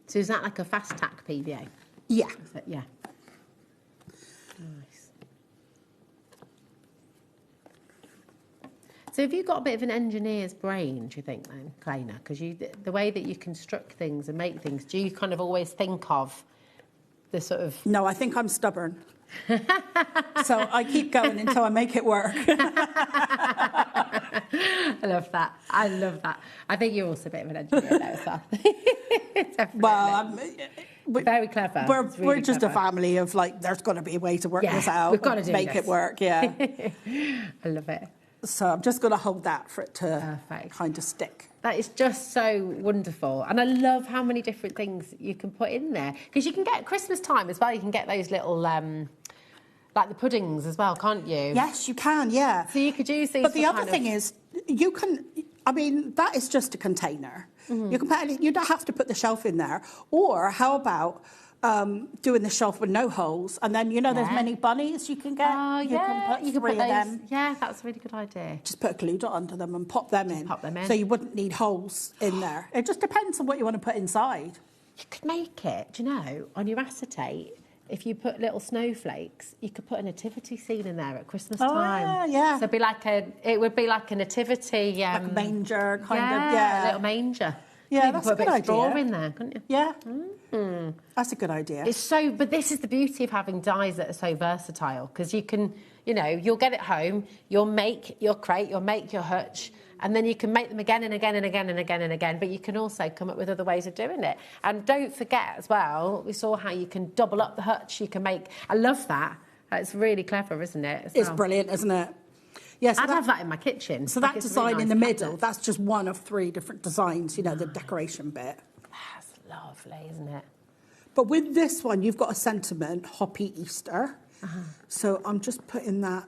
So is that like a fast tack PVA? Yeah. Yeah. Nice. So have you got a bit of an engineer's brain, do you think, then, Claer? Because the way that you construct things and make things, do you kind of always think of the sort of... No, I think I'm stubborn. So I keep going until I make it work. I love that. I love that. I think you're also a bit of an engineer there as well. Well, very clever. We're just a family of, like, there's got to be a way to work this out. We've got to do make this. it work, yeah. I love it. So I'm just going to hold that for it to kind of stick. That is just so wonderful. And I love how many different things you can put in there. Because you can get Christmas time as well, you can get those little... like the puddings as well, can't you? Yes, you can, yeah. So you could use these. But the other thing is, you can. I mean, that is just a container. You can put. You don't have to put the shelf in there. Or how about doing the shelf with no holes, and then there's many bunnies you can get. Oh, you can put three of them. Yeah, that's a really good idea. Just put a glue dot under them and pop them in. Pop them in. So you wouldn't need holes in there. It just depends on what you want to put inside. You could make it, do you know, on your acetate. If you put little snowflakes, you could put a nativity scene in there at Christmas time. Yeah. So it would be like a nativity... like a manger, kind of, a little manger. Yeah, you that's could a put good a bit of straw idea. in there, couldn't you? Yeah. That's a good idea. But this is the beauty of having dies that are so versatile, because you can, you'll get it home, you'll make your crate, you'll make your hutch, and then you can make them again and again and again and again and again, but you can also come up with other ways of doing it. And don't forget as well, we saw how you can double up the hutch, you can make... I love that. It's really clever, isn't it? It's brilliant, isn't it? Yes, I'd have that in my kitchen. So that design in the middle, that's just one of 3 different designs, the decoration bit. That's lovely, isn't it? But with this one, you've got a sentiment, Hoppy Easter. So I'm just putting that...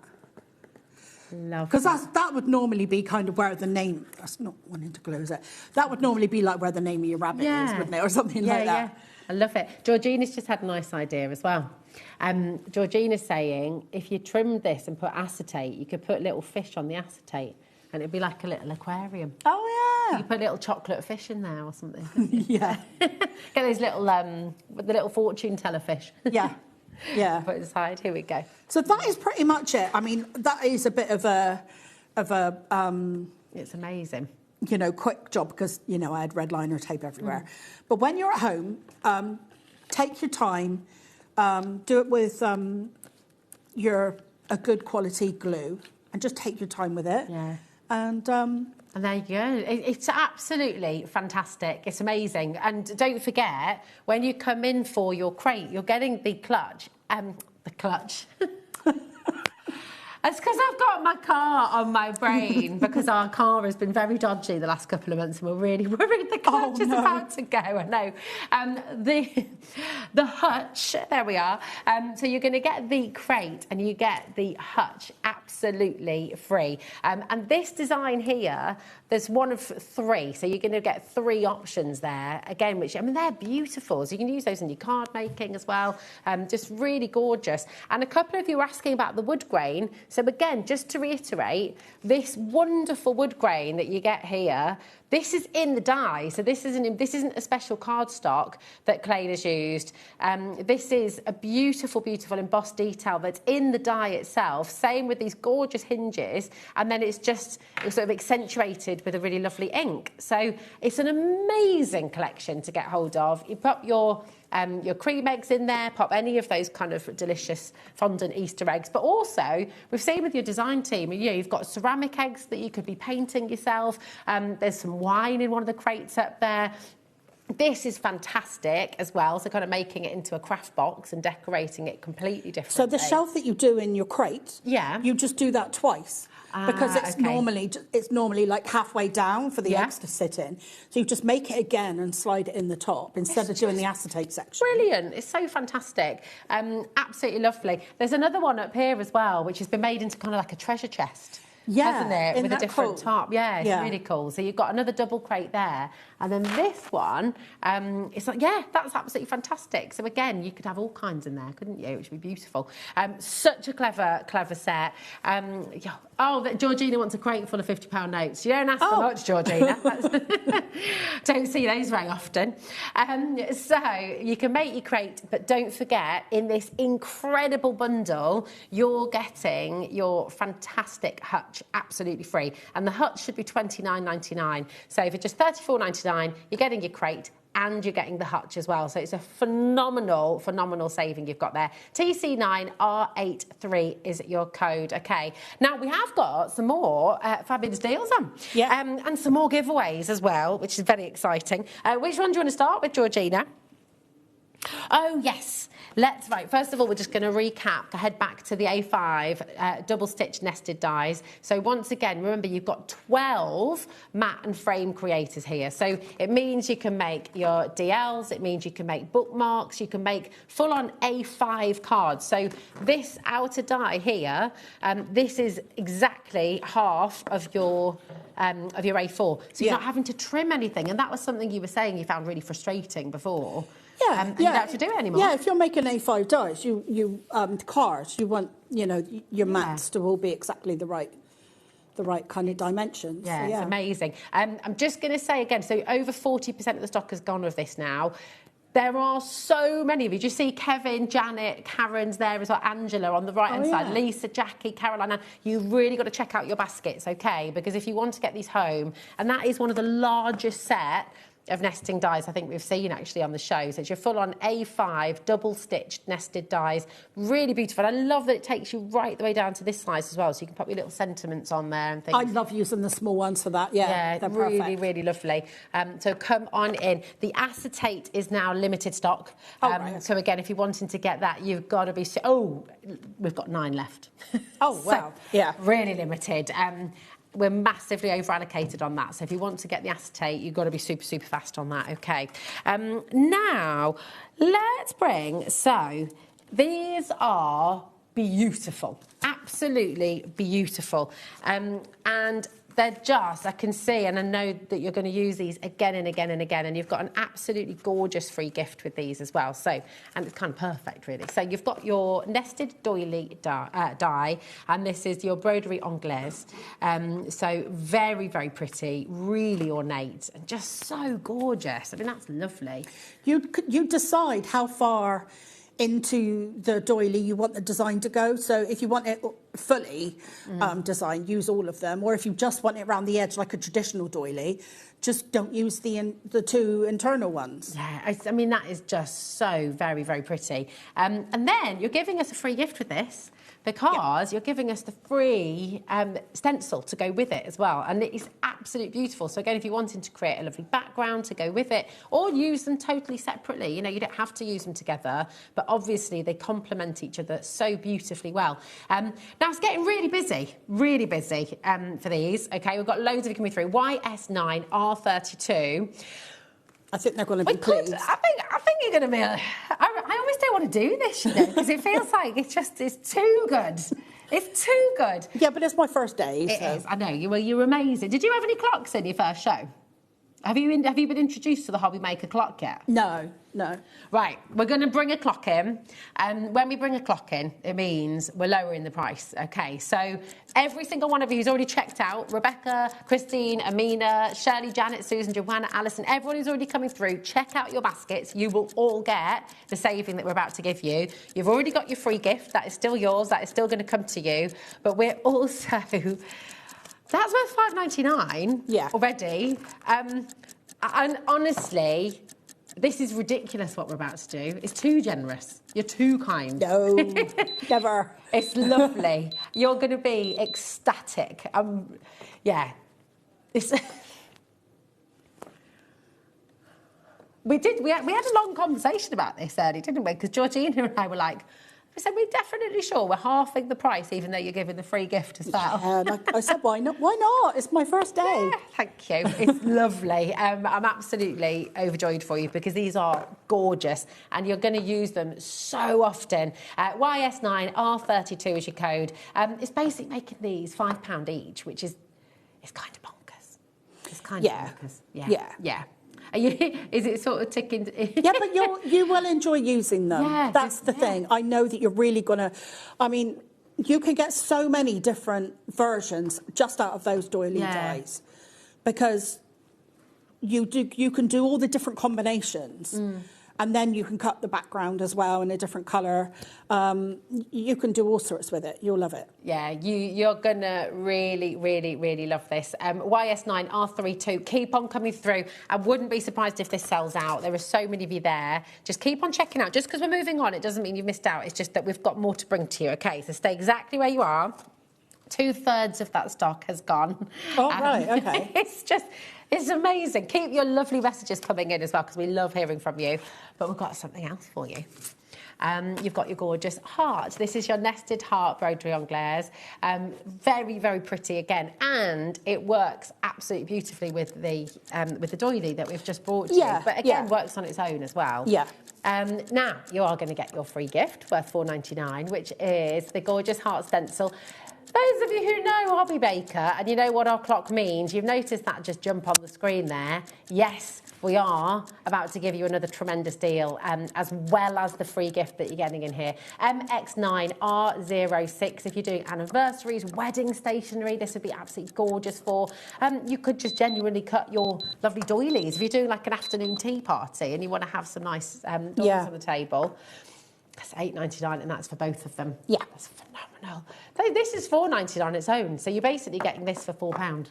Because that would normally be kind of where the name... That's not wanting to glue, is it? That would normally be like where the name of your rabbit is, wouldn't it? Or something like that. Yeah, I love it. Georgina's just had a nice idea as well. Georgina's saying, if you trimmed this and put acetate, you could put little fish on the acetate, and it'd be like a little aquarium. Oh, yeah. You put little chocolate fish in there or something. Yeah. Get those little, the little fortune teller fish. Yeah. Yeah. Put it aside. Here we go. So that is pretty much it. I mean, that is a bit of a it's amazing. Quick job because, I had red liner tape everywhere. But when you're at home, take your time, do it with a good quality glue, and just take your time with it. Yeah. And there you go. It's absolutely fantastic. It's amazing. And don't forget, when you come in for your crate, you're getting the clutch. The clutch. It's because I've got my car on my brain, because our car has been very dodgy the last couple of months and we're really worried the clutch is about to go. I know. The hutch, there we are. So you're going to get the crate and you get the hutch absolutely free. And this design here, there's one of 3. So you're going to get 3 options there. Again, which, they're beautiful. So you can use those in your card making as well. Just really gorgeous. And a couple of you were asking about the wood grain. So again, just to reiterate, this wonderful wood grain that you get here, This is in the die, so this isn't a special cardstock that Claer has used. This is a beautiful, beautiful embossed detail that's in the die itself. Same with these gorgeous hinges, and then it's sort of accentuated with a really lovely ink. So it's an amazing collection to get hold of. You pop your cream eggs in there, pop any of those kind of delicious fondant Easter eggs. But also, we've seen with your design team, you've got ceramic eggs that you could be painting yourself. There's some wine in one of the crates up there. This is fantastic as well, so kind of making it into a craft box and decorating it completely different. So the shelf that you do in your crate, you just do that twice. Because it's normally like halfway down for the eggs to sit in. So you just make it again and slide it in the top instead of doing the acetate section. Brilliant. It's so fantastic. Absolutely lovely. There's another one up here as well, which has been made into kind of like a treasure chest. Hasn't it? With a different top. Yeah, it's really cool. So you've got another double crate there. And then this one, it's like, that's absolutely fantastic. So again, you could have all kinds in there, couldn't you? Which would be beautiful. Such a clever set. Georgina wants a crate full of £50 notes. You don't ask for much, Georgina. Don't see those very often. So you can make your crate, but don't forget, in this incredible bundle, you're getting your fantastic hutch absolutely free. And the hutch should be $29.99. So for just $34.99, you're getting your crate and you're getting the hutch as well. So it's a phenomenal saving you've got there. TC9R83 is your code. Okay. Now, we have got some more fabulous deals on. And some more giveaways as well, which is very exciting. Which one do you want to start with, Georgina? Oh, yes. First of all, we're just going to recap, head back to the A5 double-stitch nested dies. So once again, remember, you've got 12 matte and frame creators here. So it means you can make your DLs, it means you can make bookmarks, you can make full-on A5 cards. So this outer die here, this is exactly half of your A4. So you're not having to trim anything. And that was something you were saying you found really frustrating before. You don't have to do it anymore. Yeah, if you're making A5 dies, cards, you want, your mattes to all be exactly the right kind of dimensions. Yeah, it's amazing. I'm just going to say again, so over 40% of the stock has gone with this now. There are so many of you. Do you see Kevin, Janet, Karen's there as well, Angela on the right-hand side, Lisa, Jackie, Caroline. You've really got to check out your baskets, okay? Because if you want to get these home, and that is one of the largest set of nesting dies I think we've seen actually on the show. So it's your full-on A5 double-stitched nested dies. Really beautiful. I love that it takes you right the way down to this size as well, so you can pop your little sentiments on there and things. I love using the small ones for that. Yeah, they're really, perfect. really lovely. So come on in. The acetate is now limited stock. So again, if you're wanting to get that, you've got to be... we've got 9 left. Oh, wow. So, really limited. We're massively over-allocated on that. So if you want to get the acetate, you've got to be super, super fast on that, OK? Now, let's bring... So, these are beautiful. Absolutely beautiful. And they're just, I can see, and I know that you're going to use these again and again and again, and you've got an absolutely gorgeous free gift with these as well. So, and it's kind of perfect, really. So you've got your nested doily die, and this is your broderie anglaise. So very, very pretty, really ornate, and just so gorgeous. I mean, that's lovely. You decide how far into the doily you want the design to go. So if you want it fully designed, use all of them. Or if you just want it around the edge like a traditional doily, just don't use the 2 internal ones. Yeah, I mean, that is just so very, very pretty. And then you're giving us a free gift with this, because you're giving us the free stencil to go with it as well. And it is absolutely beautiful. So again, if you're wanting to create a lovely background to go with it, or use them totally separately, you don't have to use them together, but obviously they complement each other so beautifully well. Now it's getting really busy for these. Okay, we've got loads of you coming through. YS9R32. I think they're going to be pleased. I think you're going to be... I always don't want to do this, because it feels like it's too good. It's too good. Yeah, but it's my first day. It is, I know. You're amazing. Did you have any clocks in your first show? Have you been introduced to the HobbyMaker clock yet? No, no. Right, we're going to bring a clock in, and when we bring a clock in, it means we're lowering the price, okay? So every single one of you who's already checked out, Rebecca, Christine, Amina, Shirley, Janet, Susan, Joanna, Alison, everyone who's already coming through, check out your baskets. You will all get the saving that we're about to give you. You've already got your free gift. That is still yours. That is still going to come to you. But we're also... That's worth $5.99 already. And honestly, this is ridiculous what we're about to do. It's too generous. You're too kind. No, never. It's lovely. You're going to be ecstatic. Yeah. It's... We had a long conversation about this earlier, didn't we? Because Georgina and I were like, I said, we're definitely sure we're halving the price, even though you're giving the free gift as well. Yeah, like I said, why not? Why not? It's my first day. Yeah, thank you. It's lovely. I'm absolutely overjoyed for you because these are gorgeous and you're going to use them so often. YS9R32 is your code. It's basically making these £5 each, which is kind of bonkers. It's kind of bonkers. Yeah. Is it sort of ticking? Yeah, but you will enjoy using them. Yeah, that's the thing. I know that you're really gonna. I mean, you can get so many different versions just out of those doily dies, because you can do all the different combinations. And then you can cut the background as well in a different colour. You can do all sorts with it. You'll love it. Yeah, you're going to really, really, really love this. YS9R32, keep on coming through. I wouldn't be surprised if this sells out. There are so many of you there. Just keep on checking out. Just because we're moving on, it doesn't mean you've missed out. It's just that we've got more to bring to you. OK, so stay exactly where you are. 2/3 of that stock has gone. Oh, right, OK. It's amazing. Keep your lovely messages coming in as well, because we love hearing from you. But we've got something else for you. You've got your gorgeous heart. This is your nested heart broderie on glares. Very, very pretty again. And it works absolutely beautifully with the doily that we've just brought you. But again, works on its own as well. Yeah. Now, you are going to get your free gift worth $4.99, which is the gorgeous heart stencil. Those of you who know HobbyMaker and you know what our clock means, you've noticed that just jump on the screen there. Yes, we are about to give you another tremendous deal, as well as the free gift that you're getting in here. MX9R06, if you're doing anniversaries, wedding stationery, this would be absolutely gorgeous for. You could just genuinely cut your lovely doilies. If you're doing like an afternoon tea party and you want to have some nice doilies on the table. That's $8.99 and that's for both of them. Yeah. That's phenomenal. This is $4.99 on its own, so you're basically getting this for £4.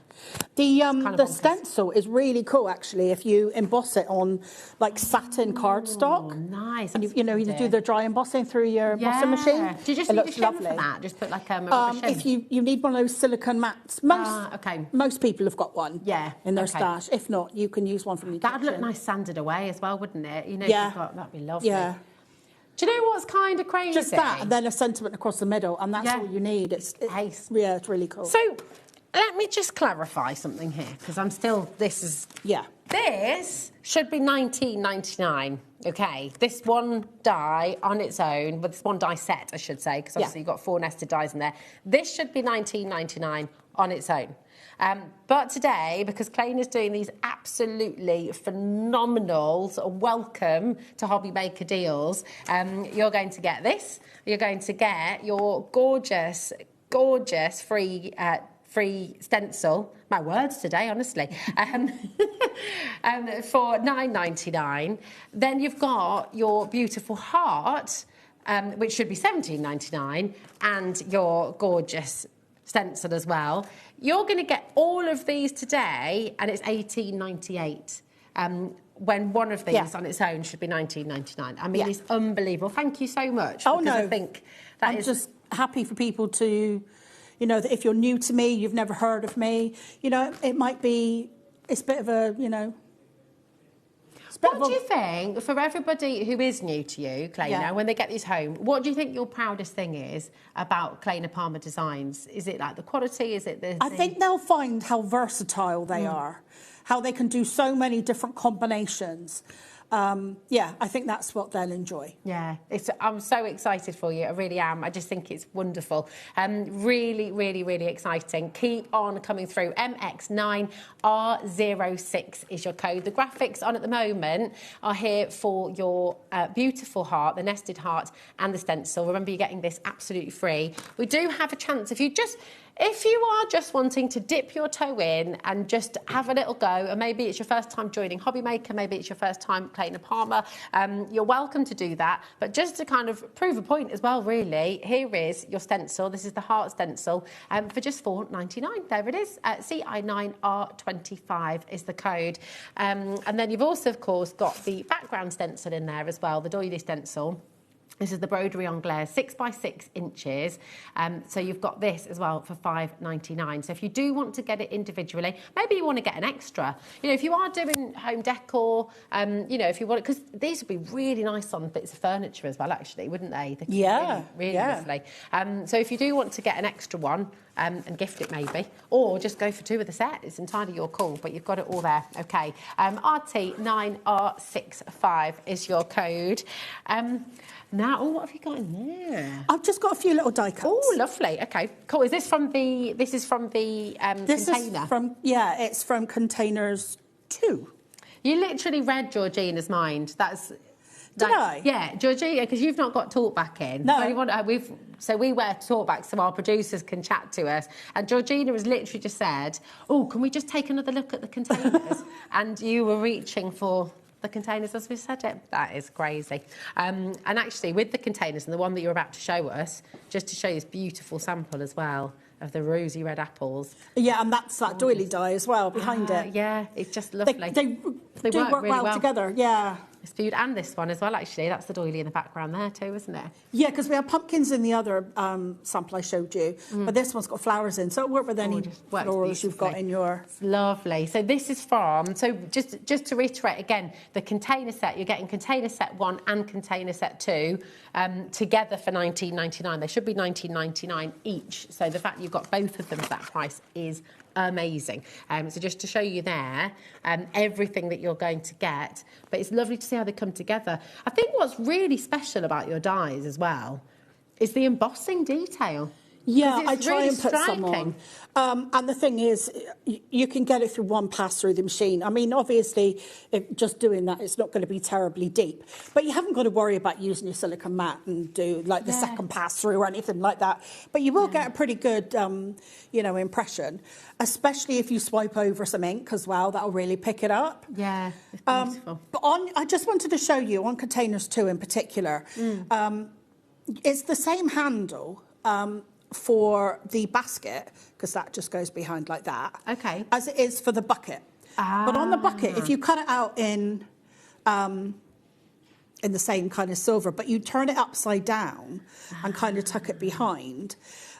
The stencil is really cool, actually, if you emboss it on, like, satin cardstock. Nice. And you do the dry embossing through your embossing machine. Do you just need a shim for that? Just put, like, a rubber shim? If you need one of those silicone mats. Most people have got one in their stash. If not, you can use one from the That'd look nice sanded away as well, wouldn't it? You know, that'd be lovely. Yeah. Do you know what's kind of crazy? Just that, and then a sentiment across the middle, and that's all you need. It's really cool. So, let me just clarify something here, because I'm still. This should be $19.99. Okay, this one die on its own, but this one die set, I should say, because obviously you've got 4 nested dies in there. This should be $19.99 on its own. But today, because Claer is doing these absolutely phenomenal welcome to HobbyMaker deals, you're going to get this. You're going to get your gorgeous, gorgeous free stencil. My words today, honestly. For $9.99. Then you've got your beautiful heart, which should be $17.99, and your gorgeous stencil as well. You're going to get all of these today, and it's $18.98. When one of these on its own should be $19.99. I mean, it's unbelievable. Thank you so much. Oh, no. I think that I'm just happy for people to, that if you're new to me, you've never heard of me, it might be, it's a bit of a, What do you think, for everybody who is new to you, Claer, when they get these home, what do you think your proudest thing is about Claer Palmer designs? Is it like the quality? Is it the... I think they'll find how versatile they are, how they can do so many different combinations. Yeah, I think that's what they'll enjoy. Yeah, I'm so excited for you. I really am. I just think it's wonderful. Really, really, really exciting. Keep on coming through. MX9R06 is your code. The graphics on at the moment are here for your beautiful heart, the nested heart and the stencil. Remember, you're getting this absolutely free. We do have a chance if you are just wanting to dip your toe in and just have a little go, and maybe it's your first time joining HobbyMaker, maybe it's your first time Claer Palmer, you're welcome to do that. But just to kind of prove a point as well, really, here is your stencil. This is the heart stencil for just $4.99. There it is. CI9R25 is the code. And then you've also, of course, got the background stencil in there as well, the doily stencil. This is the Broderie Anglaise, 6 by 6 inches. So you've got this as well for $5.99. So if you do want to get it individually, maybe you want to get an extra. You know, if you are doing home decor, you know, if you want, because these would be really nice on bits of furniture as well, actually, wouldn't they? Yeah, really lovely. So if you do want to get an extra one, and gift it maybe, or just go for 2 of the set. It's entirely your call, but you've got it all there. Okay, RT9R65 is your code. Now, what have you got in there? I've just got a few little die cuts. Oh, lovely. Okay, cool. Is this from the? This is from the container. It's from Containers 2. You literally read Georgina's mind. That's. Did I? Yeah, Georgina, because you've not got talkback in. No. So we wear talkback so our producers can chat to us. And Georgina has literally just said, oh, can we just take another look at the containers? And you were reaching for the containers as we said it. That is crazy. And actually, with the containers and the one that you're about to show us, just to show you this beautiful sample as well of the rosy red apples. Yeah, and that's that doily die as well behind it. Yeah, it's just lovely. They do work really well together, yeah. It's beautiful. And this one as well, actually. That's the doily in the background there too, isn't it? Yeah, because we have pumpkins in the other sample I showed you, but this one's got flowers in, so it'll work with any florals you've got in your... It's lovely. So this is from... So just to reiterate again, the container set, you're getting container set 1 and container set 2 together for $19.99. They should be $19.99 each. So the fact you've got both of them at that price is amazing. So just to show you there, everything that you're going to get. But it's lovely to see how they come together. I think what's really special about your dies as well is the embossing detail. Yeah, I try really and put some on. And the thing is, you can get it through one pass through the machine. I mean, obviously, if just doing that, it's not going to be terribly deep. But you haven't got to worry about using your silicone mat and do like the second pass through or anything like that. But you will get a pretty good, you know, impression, especially if you swipe over some ink as well. That'll really pick it up. Yeah, it's beautiful. But I just wanted to show you on Containers 2 in particular. It's the same handle. For the basket, because that just goes behind like that. Okay. As it is for the bucket. But on the bucket, if you cut it out in the same kind of silver, but you turn it upside down and kind of tuck it behind,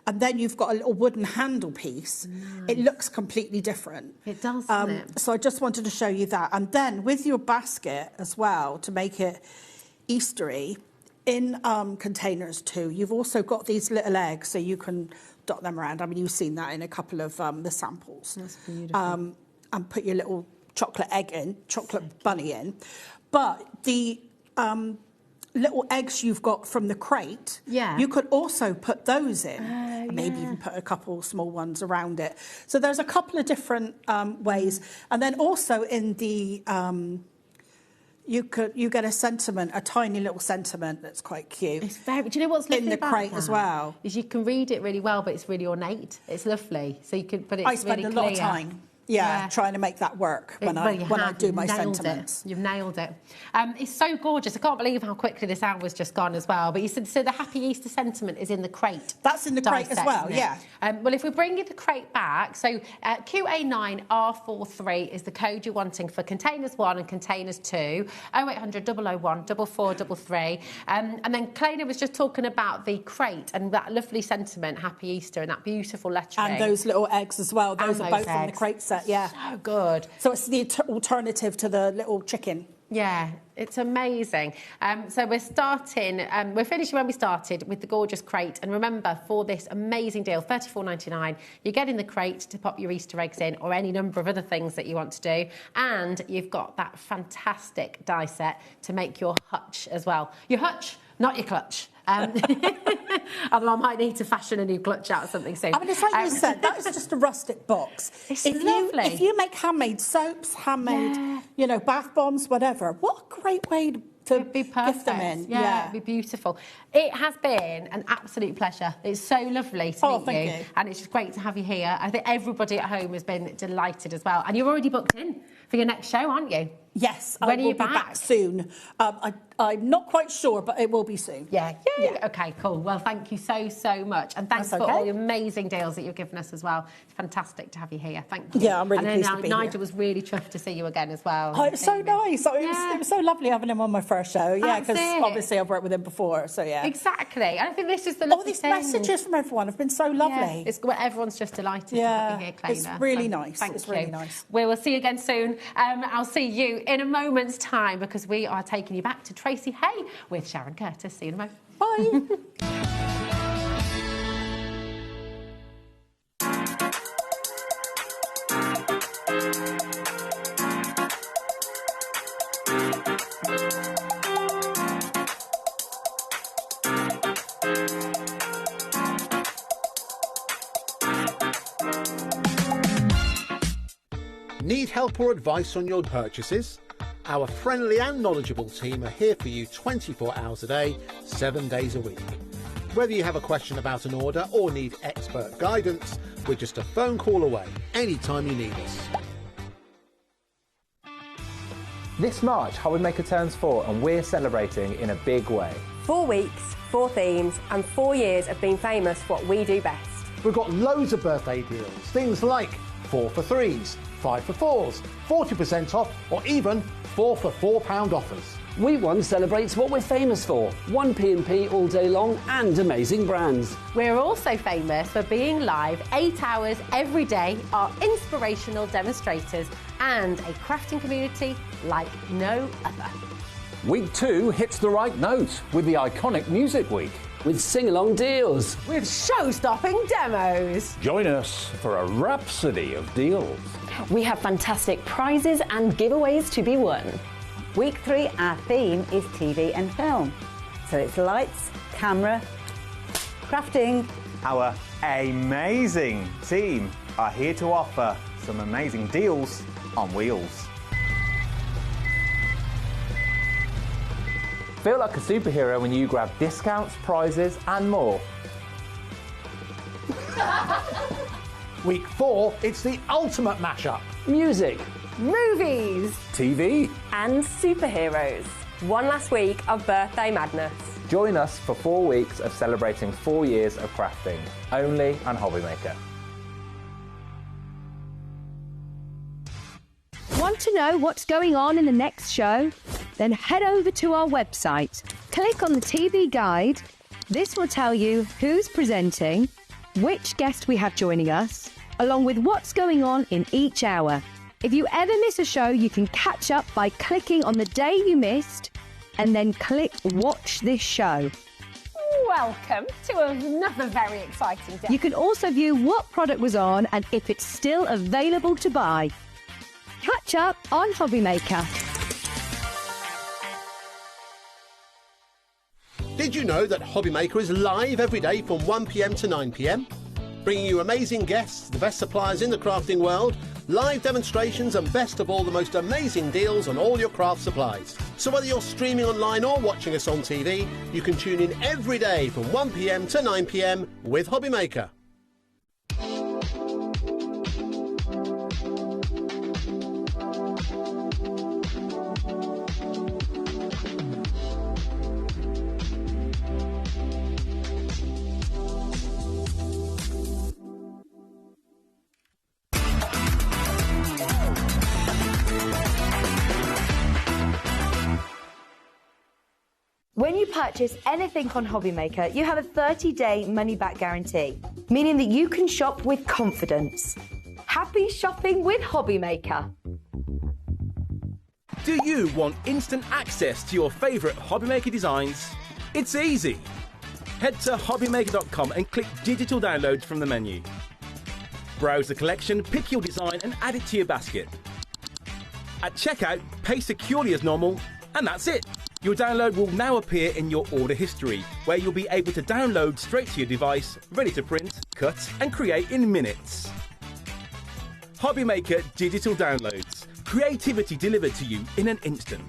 and then you've got a little wooden handle piece, it looks completely different. It does, doesn't it? So I just wanted to show you that. And then with your basket as well, to make it Eastery, in Containers 2, you've also got these little eggs, so you can dot them around. I mean, you've seen that in a couple of the samples. That's beautiful. And put your little chocolate egg in, chocolate bunny in. But the little eggs you've got from the crate, you could also put those in. And maybe even put a couple small ones around it. So there's a couple of different ways. And then also in the... You get a sentiment, a tiny little sentiment that's quite cute. It's very. Do you know what's lovely in the about crate that? as well? Is you can read it really well, but it's really ornate. It's lovely, so you can. But it's I spend really a lot clear. of time. Yeah, trying to make that work when I do my sentiments. You've nailed it. It's so gorgeous. I can't believe how quickly this hour's just gone as well. But you said so the Happy Easter sentiment is in the crate. That's in the crate as well, yeah. Well, if we bring you the crate back, so QA9R43 is the code you're wanting for Containers 1 and Containers 2. 0800 001 4433. And then Claer was just talking about the crate and that lovely sentiment, Happy Easter, and that beautiful lettering. And those little eggs as well. Those are both from the crate set. Yeah. So good. So it's the alternative to the little chicken. Yeah, it's amazing. So we're starting, we're finishing when we started with the gorgeous crate. And remember, for this amazing deal, $34.99, you get in the crate to pop your Easter eggs in or any number of other things that you want to do. And you've got that fantastic die set to make your hutch as well. Your hutch, not your clutch. Although I might need to fashion a new clutch out or something soon. I mean, it's like you said, that is just a rustic box. It's lovely. If you make handmade soaps, handmade, you know, bath bombs, whatever, what a great way to gift them in. Yeah, it'd be beautiful. It has been an absolute pleasure. It's so lovely to meet thank you. And it's just great to have you here. I think everybody at home has been delighted as well. And you're already booked in for your next show, aren't you? Yes, When I are will you be back? back soon. I'm not quite sure, but it will be soon. Yeah. Okay, cool. Well, thank you so, so much. And thanks That's for okay. all the amazing deals that you've given us as well. It's fantastic to have you here. Thank you. Yeah, I'm really and pleased then to be Nigel here. was really chuffed to see you again as well. Oh, it was so nice. It was so lovely having him on my first show. Yeah, That's because it. obviously I've worked with him before, so yeah. Exactly. And I think this is the All lovely these thing. messages from everyone have been so lovely. Yeah, everyone's just delighted to have you here, Claer. it's really nice. Thank It's you. really nice. We will see you again soon. I'll see you in a moment's time because we are taking you back to Tracy Haye with Sharon Curtis. See you in a moment. Bye. Need help or advice on your purchases? Our friendly and knowledgeable team are here for you 24 hours a day, 7 days a week. Whether you have a question about an order or need expert guidance, we're just a phone call away anytime you need us. This March, HobbyMaker turns 4 and we're celebrating in a big way. 4 weeks, 4 themes, and 4 years of being famous for what we do best. We've got loads of birthday deals, things like 4 for 3s, 5 for 4s, 40% off, or even 4 for £4 offers. Week 1 celebrates what we're famous for, 1P&P all day long and amazing brands. We're also famous for being live 8 hours every day, our inspirational demonstrators, and a crafting community like no other. Week 2 hits the right note with the iconic Music Week. With sing-along deals. With show-stopping demos. Join us for a rhapsody of deals. We have fantastic prizes and giveaways to be won. Week 3, our theme is TV and film. So it's lights, camera, crafting. Our amazing team are here to offer some amazing deals on wheels. Feel like a superhero when you grab discounts, prizes and more. Week 4, it's the ultimate mashup. Music. Movies. TV. And superheroes. One last week of birthday madness. Join us for 4 weeks of celebrating 4 years of crafting, only on HobbyMaker. Want to know what's going on in the next show? Then head over to our website. Click on the TV guide. This will tell you who's presenting, which guest we have joining us, along with what's going on in each hour. If you ever miss a show, you can catch up by clicking on the day you missed and then click Watch This Show. Welcome to another very exciting day. You can also view what product was on and if it's still available to buy. Catch up on HobbyMaker. Did you know that HobbyMaker is live every day from 1 p.m. to 9 p.m? Bringing you amazing guests, the best suppliers in the crafting world, live demonstrations and best of all, the most amazing deals on all your craft supplies. So whether you're streaming online or watching us on TV, you can tune in every day from 1 p.m. to 9 p.m. with HobbyMaker. When you purchase anything on HobbyMaker, you have a 30-day money-back guarantee, meaning that you can shop with confidence. Happy shopping with HobbyMaker. Do you want instant access to your favourite HobbyMaker designs? It's easy. Head to HobbyMaker.com and click Digital Downloads from the menu. Browse the collection, pick your design and add it to your basket. At checkout, pay securely as normal, and that's it. Your download will now appear in your order history, where you'll be able to download straight to your device, ready to print, cut and create in minutes. HobbyMaker Digital Downloads. Creativity delivered to you in an instant.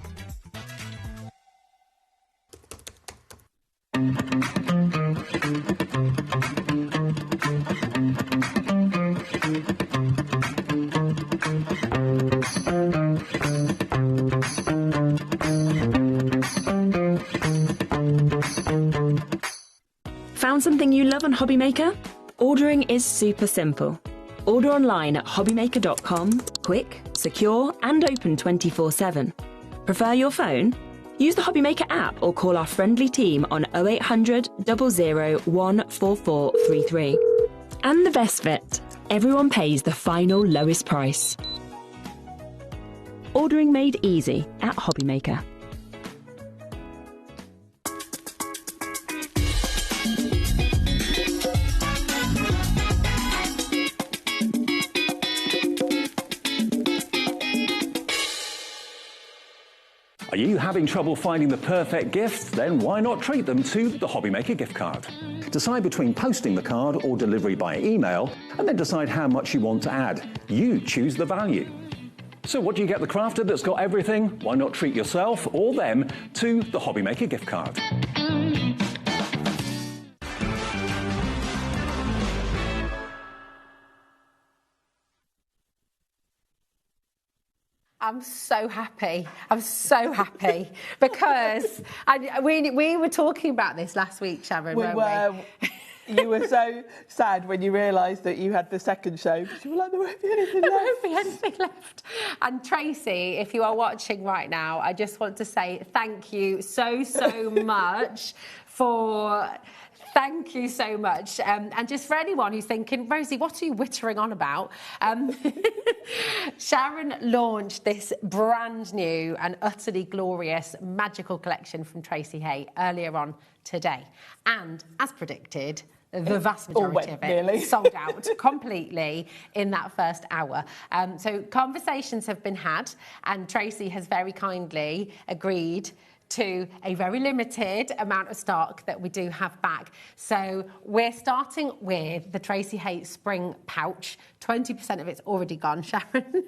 Found something you love on HobbyMaker? Ordering is super simple. Order online at hobbymaker.com, quick, secure and open 24/7. Prefer your phone? Use the HobbyMaker app or call our friendly team on 0800 00 14433. And the best bit, everyone pays the final lowest price. Ordering made easy at HobbyMaker. Are you having trouble finding the perfect gift? Then why not treat them to the HobbyMaker gift card? Decide between posting the card or delivery by email, and then decide how much you want to add. You choose the value. So what do you get the crafter that's got everything? Why not treat yourself or them to the HobbyMaker gift card? I'm so happy. I'm so happy because we were talking about this last week, Sharon, weren't we? You were so sad when you realised that you had the second show. You were like, there won't be anything left. There won't be anything left. And Tracy, if you are watching right now, I just want to say thank you so much for... Thank you so much. And just for anyone who's thinking, Rosie, what are you wittering on about? Sharon launched this brand new and utterly glorious magical collection from Tracy Haye earlier on today. And as predicted, the vast majority of it sold out completely in that first hour. So conversations have been had, and Tracy has very kindly agreed to a very limited amount of stock that we do have back. So we're starting with the Tracy Haye Spring Pouch. 20% of it's already gone, Sharon.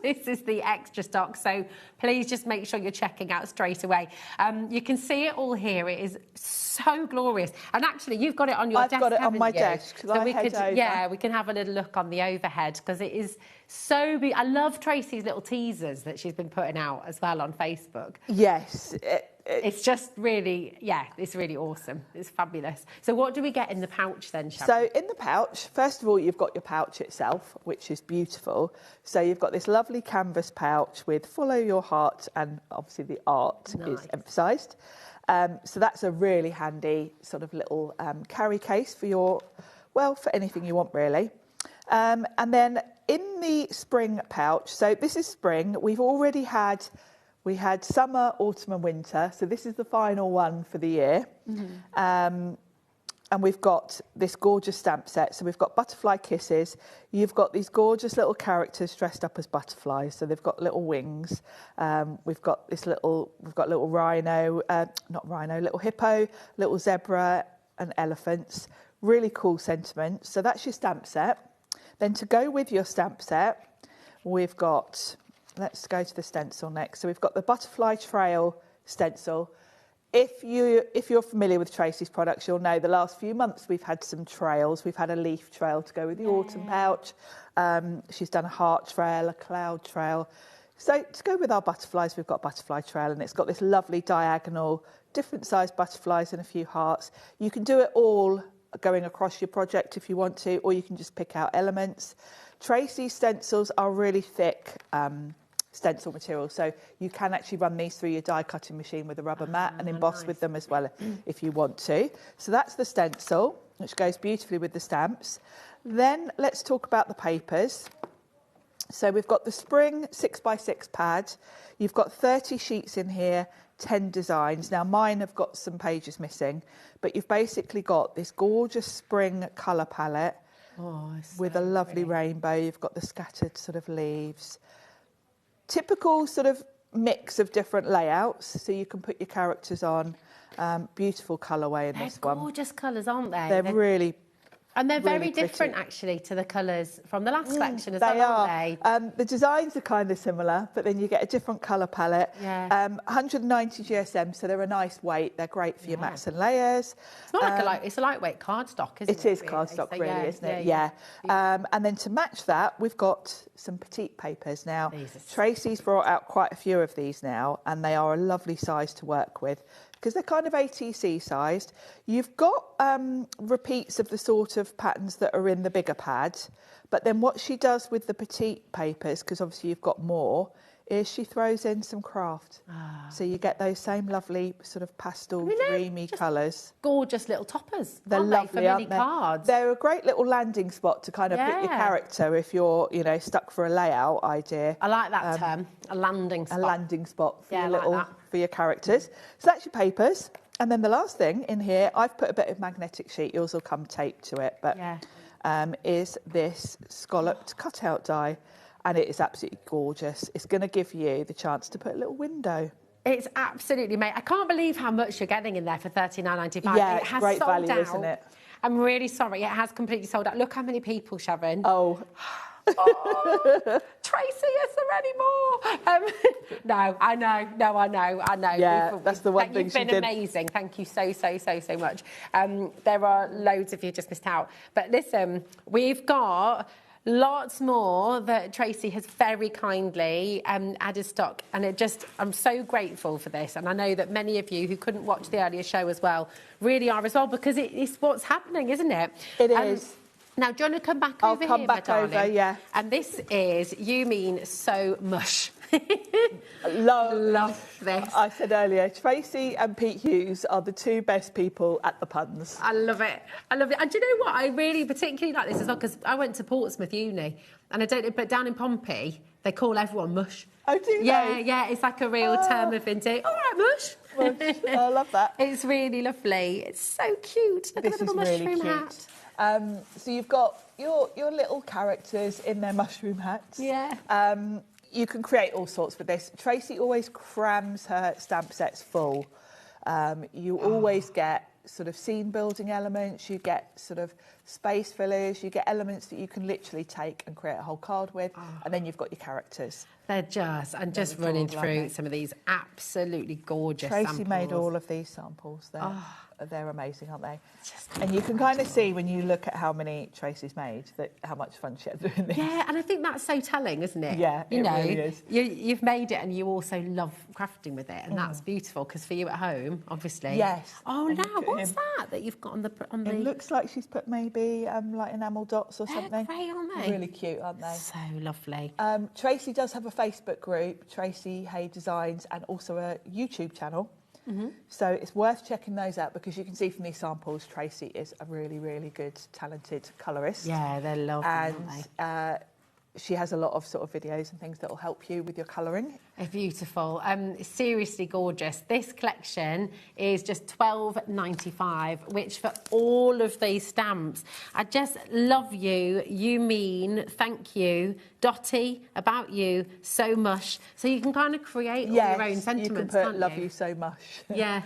This is the extra stock, so please just make sure you're checking out straight away. You can see it all here. It is so glorious. And actually, you've got it on your desk, I've got it on my you? desk. So we could, yeah, we can have a little look on the overhead because it is so beautiful. I love Tracy's little teasers that she's been putting out as well on Facebook. Yes. It's just really, yeah, it's really awesome. It's fabulous. So what do we get in the pouch then, Sharon? So in the pouch, first of all, you've got your pouch itself, which is beautiful. So you've got this lovely canvas pouch with follow your heart, and obviously the art is emphasised. So that's a really handy sort of little carry case for your, well, for anything you want really. And then in the spring pouch, so this is spring, we had summer, autumn and winter. So this is the final one for the year. Mm-hmm. And we've got this gorgeous stamp set. So we've got butterfly kisses. You've got these gorgeous little characters dressed up as butterflies. So they've got little wings. We've got little rhino, little hippo, little zebra and elephants. Really cool sentiment. So that's your stamp set. Then to go with your stamp set, we've got... Let's go to the stencil next. So we've got the Butterfly Trail stencil. If you're familiar with Tracy's products, you'll know the last few months we've had some trails. We've had a leaf trail to go with the autumn pouch. She's done a heart trail, a cloud trail. So to go with our butterflies, we've got Butterfly Trail, and it's got this lovely diagonal, different sized butterflies and a few hearts. You can do it all going across your project if you want to, or you can just pick out elements. Tracy's stencils are really thick stencil material, so you can actually run these through your die cutting machine with a rubber mat and emboss with them as well if you want to. So that's the stencil, which goes beautifully with the stamps. Then let's talk about the papers. So we've got the spring 6x6 pad. You've got 30 sheets in here, 10 designs. Now mine have got some pages missing, but you've basically got this gorgeous spring colour palette with a lovely rainbow. You've got the scattered sort of leaves. Typical sort of mix of different layouts, so you can put your characters on. Beautiful colourway in this one. They're gorgeous colours, aren't they? They're really... And they're really very different, pretty. Actually, to the colours from the last collection as well, aren't they? The designs are kind of similar, but then you get a different colour palette. Yeah. 190 GSM, so they're a nice weight. They're great for your mats and layers. It's not like it's a lightweight cardstock, isn't it? It is cardstock, So, really, isn't it? Yeah. And then to match that, we've got some petite papers. Now, Tracy's brought out quite a few of these now, and they are a lovely size to work with, because they're kind of ATC sized. You've got repeats of the sort of patterns that are in the bigger pad, but then what she does with the petite papers, because obviously you've got more, is she throws in some craft. So you get those same lovely sort of pastel, dreamy colours. Gorgeous little toppers. They're lovely, aren't they, for mini cards. They're a great little landing spot to kind of put your character if you're, you know, stuck for a layout idea. I like that term, a landing spot. A landing spot for Yeah, your I like little, that. for your characters. So that's your papers. And then the last thing in here, I've put a bit of magnetic sheet, yours will come taped to it, but is this scalloped cutout die. And it is absolutely gorgeous. It's going to give you the chance to put a little window. It's absolutely mate. I can't believe how much you're getting in there for $39.95. Yeah, it it's has great sold value, out. isn't it? I'm really sorry. It has completely sold out. Look how many people, Sharon. Oh. Tracy, is there any more? No, I know. No, I know. Yeah, that's the one thing you've she been did. Amazing. Thank you so much. There are loads of you just missed out. But listen, we've got lots more that Tracy has very kindly added stock, and I'm so grateful for this, and I know that many of you who couldn't watch the earlier show as well really are as well, because it's what's happening, isn't it? It is. Now, do you want to come back I'll over come here, back my over, darling? yeah. And this is You Mean So Mush. Love this. I said earlier, Tracy and Pete Hughes are the two best people at the puns. I love it. And do you know what? I really particularly like this as well, because I went to Portsmouth Uni, and but down in Pompey, they call everyone mush. Oh, do they? Yeah, it's like a real term of endearment. All right, mush. Mush. I love that. It's really lovely. It's so cute. Look at the little mushroom hat. So you've got your little characters in their mushroom hats. Yeah. You can create all sorts with this. Tracy always crams her stamp sets full. You always get sort of scene building elements, you get sort of space fillers, you get elements that you can literally take and create a whole card with, and then you've got your characters. I'm just running through some of these absolutely gorgeous Tracy samples. made all of these samples. They're amazing, aren't they? And you can kind of see when you look at how many Tracy's made how much fun she had doing this. Yeah, and I think that's so telling, isn't it? Yeah, you know, really is. You've made it, and you also love crafting with it, and that's beautiful. Because for you at home, obviously. Yes. Oh, now what's that you've got on the? It looks like she's put maybe like enamel dots or something. Great, aren't they? Really cute, aren't they? So lovely. Tracy does have a Facebook group, Tracy Haye Designs, and also a YouTube channel. So it's worth checking those out, because you can see from these samples Tracy is a really, really good, talented colourist. Yeah, they're lovely, and she has a lot of sort of videos and things that will help you with your colouring. They're beautiful. Seriously gorgeous. This collection is just $12.95, which for all of these stamps, I just love you, you mean, thank you, Dotty, about you, so much. So you can kind of create all your own sentiments, you can put can't love you? you so much. Yeah.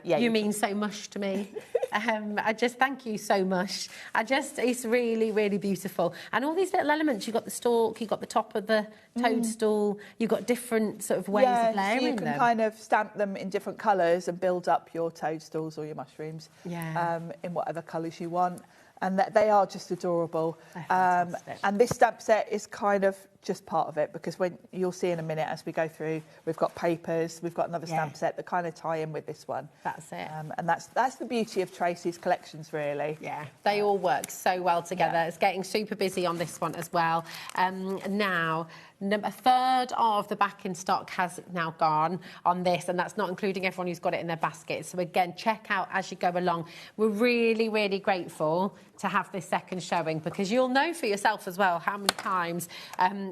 Yeah, you mean so much to me. I just thank you so much. It's really, really beautiful. And all these little elements, you've got the stalk, you've got the top of the toadstool, you've got different sort of ways of layering them. So you can kind of stamp them in different colours and build up your toadstools or your mushrooms in whatever colours you want. And they are just adorable. And this stamp set is kind of just part of it, because when you'll see in a minute as we go through, we've got papers, we've got another stamp set that kind of tie in with this one. That's it. And that's the beauty of Tracy's collections, really. Yeah, they all work so well together. It's getting super busy on this one as well. Now, a third of the back in stock has now gone on this, and that's not including everyone who's got it in their basket. So again, check out as you go along. We're really, really grateful to have this second showing, because you'll know for yourself as well how many times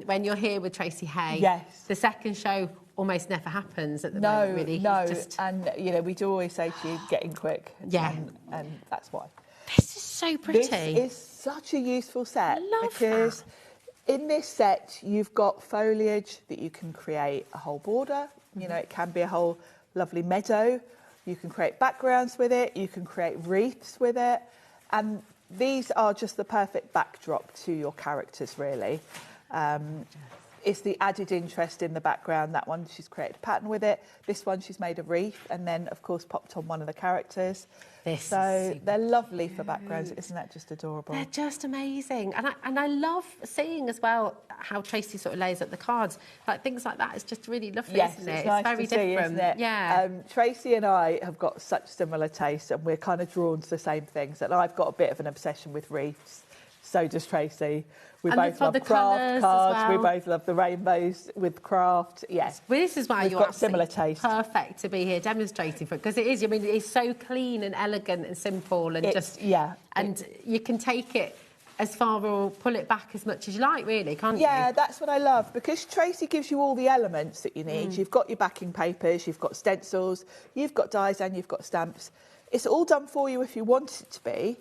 when you're here with Tracy Haye. Yes. The second show almost never happens at the moment, really. No, and, you know, we do always say to you, get in quick. Yeah. And that's why. This is so pretty. This is such a useful set. Love because in this set, you've got foliage that you can create a whole border. You know, it can be a whole lovely meadow. You can create backgrounds with it. You can create wreaths with it. And these are just the perfect backdrop to your characters, really. It's the added interest in the background. That one, she's created a pattern with it. This one, she's made a wreath and then, of course, popped on one of the characters. So they're lovely for backgrounds. Isn't that just adorable? They're just amazing. And I love seeing as well how Tracy sort of lays up the cards. Like, things like that is just really lovely, isn't it? It's nice very to see, different. isn't it? Yeah. Tracy and I have got such similar tastes and we're kind of drawn to the same things. And I've got a bit of an obsession with wreaths. So does Tracy. We both love craft cards. We both love the rainbows with craft. Yes. Well, this is why you've got similar taste. Perfect to be here demonstrating for, because it is. I mean, it's so clean and elegant and simple, and and you can take it as far or pull it back as much as you like, really, can't you? Yeah, that's what I love, because Tracy gives you all the elements that you need. You've got your backing papers, you've got stencils, you've got dies, and you've got stamps. It's all done for you if you want it to be.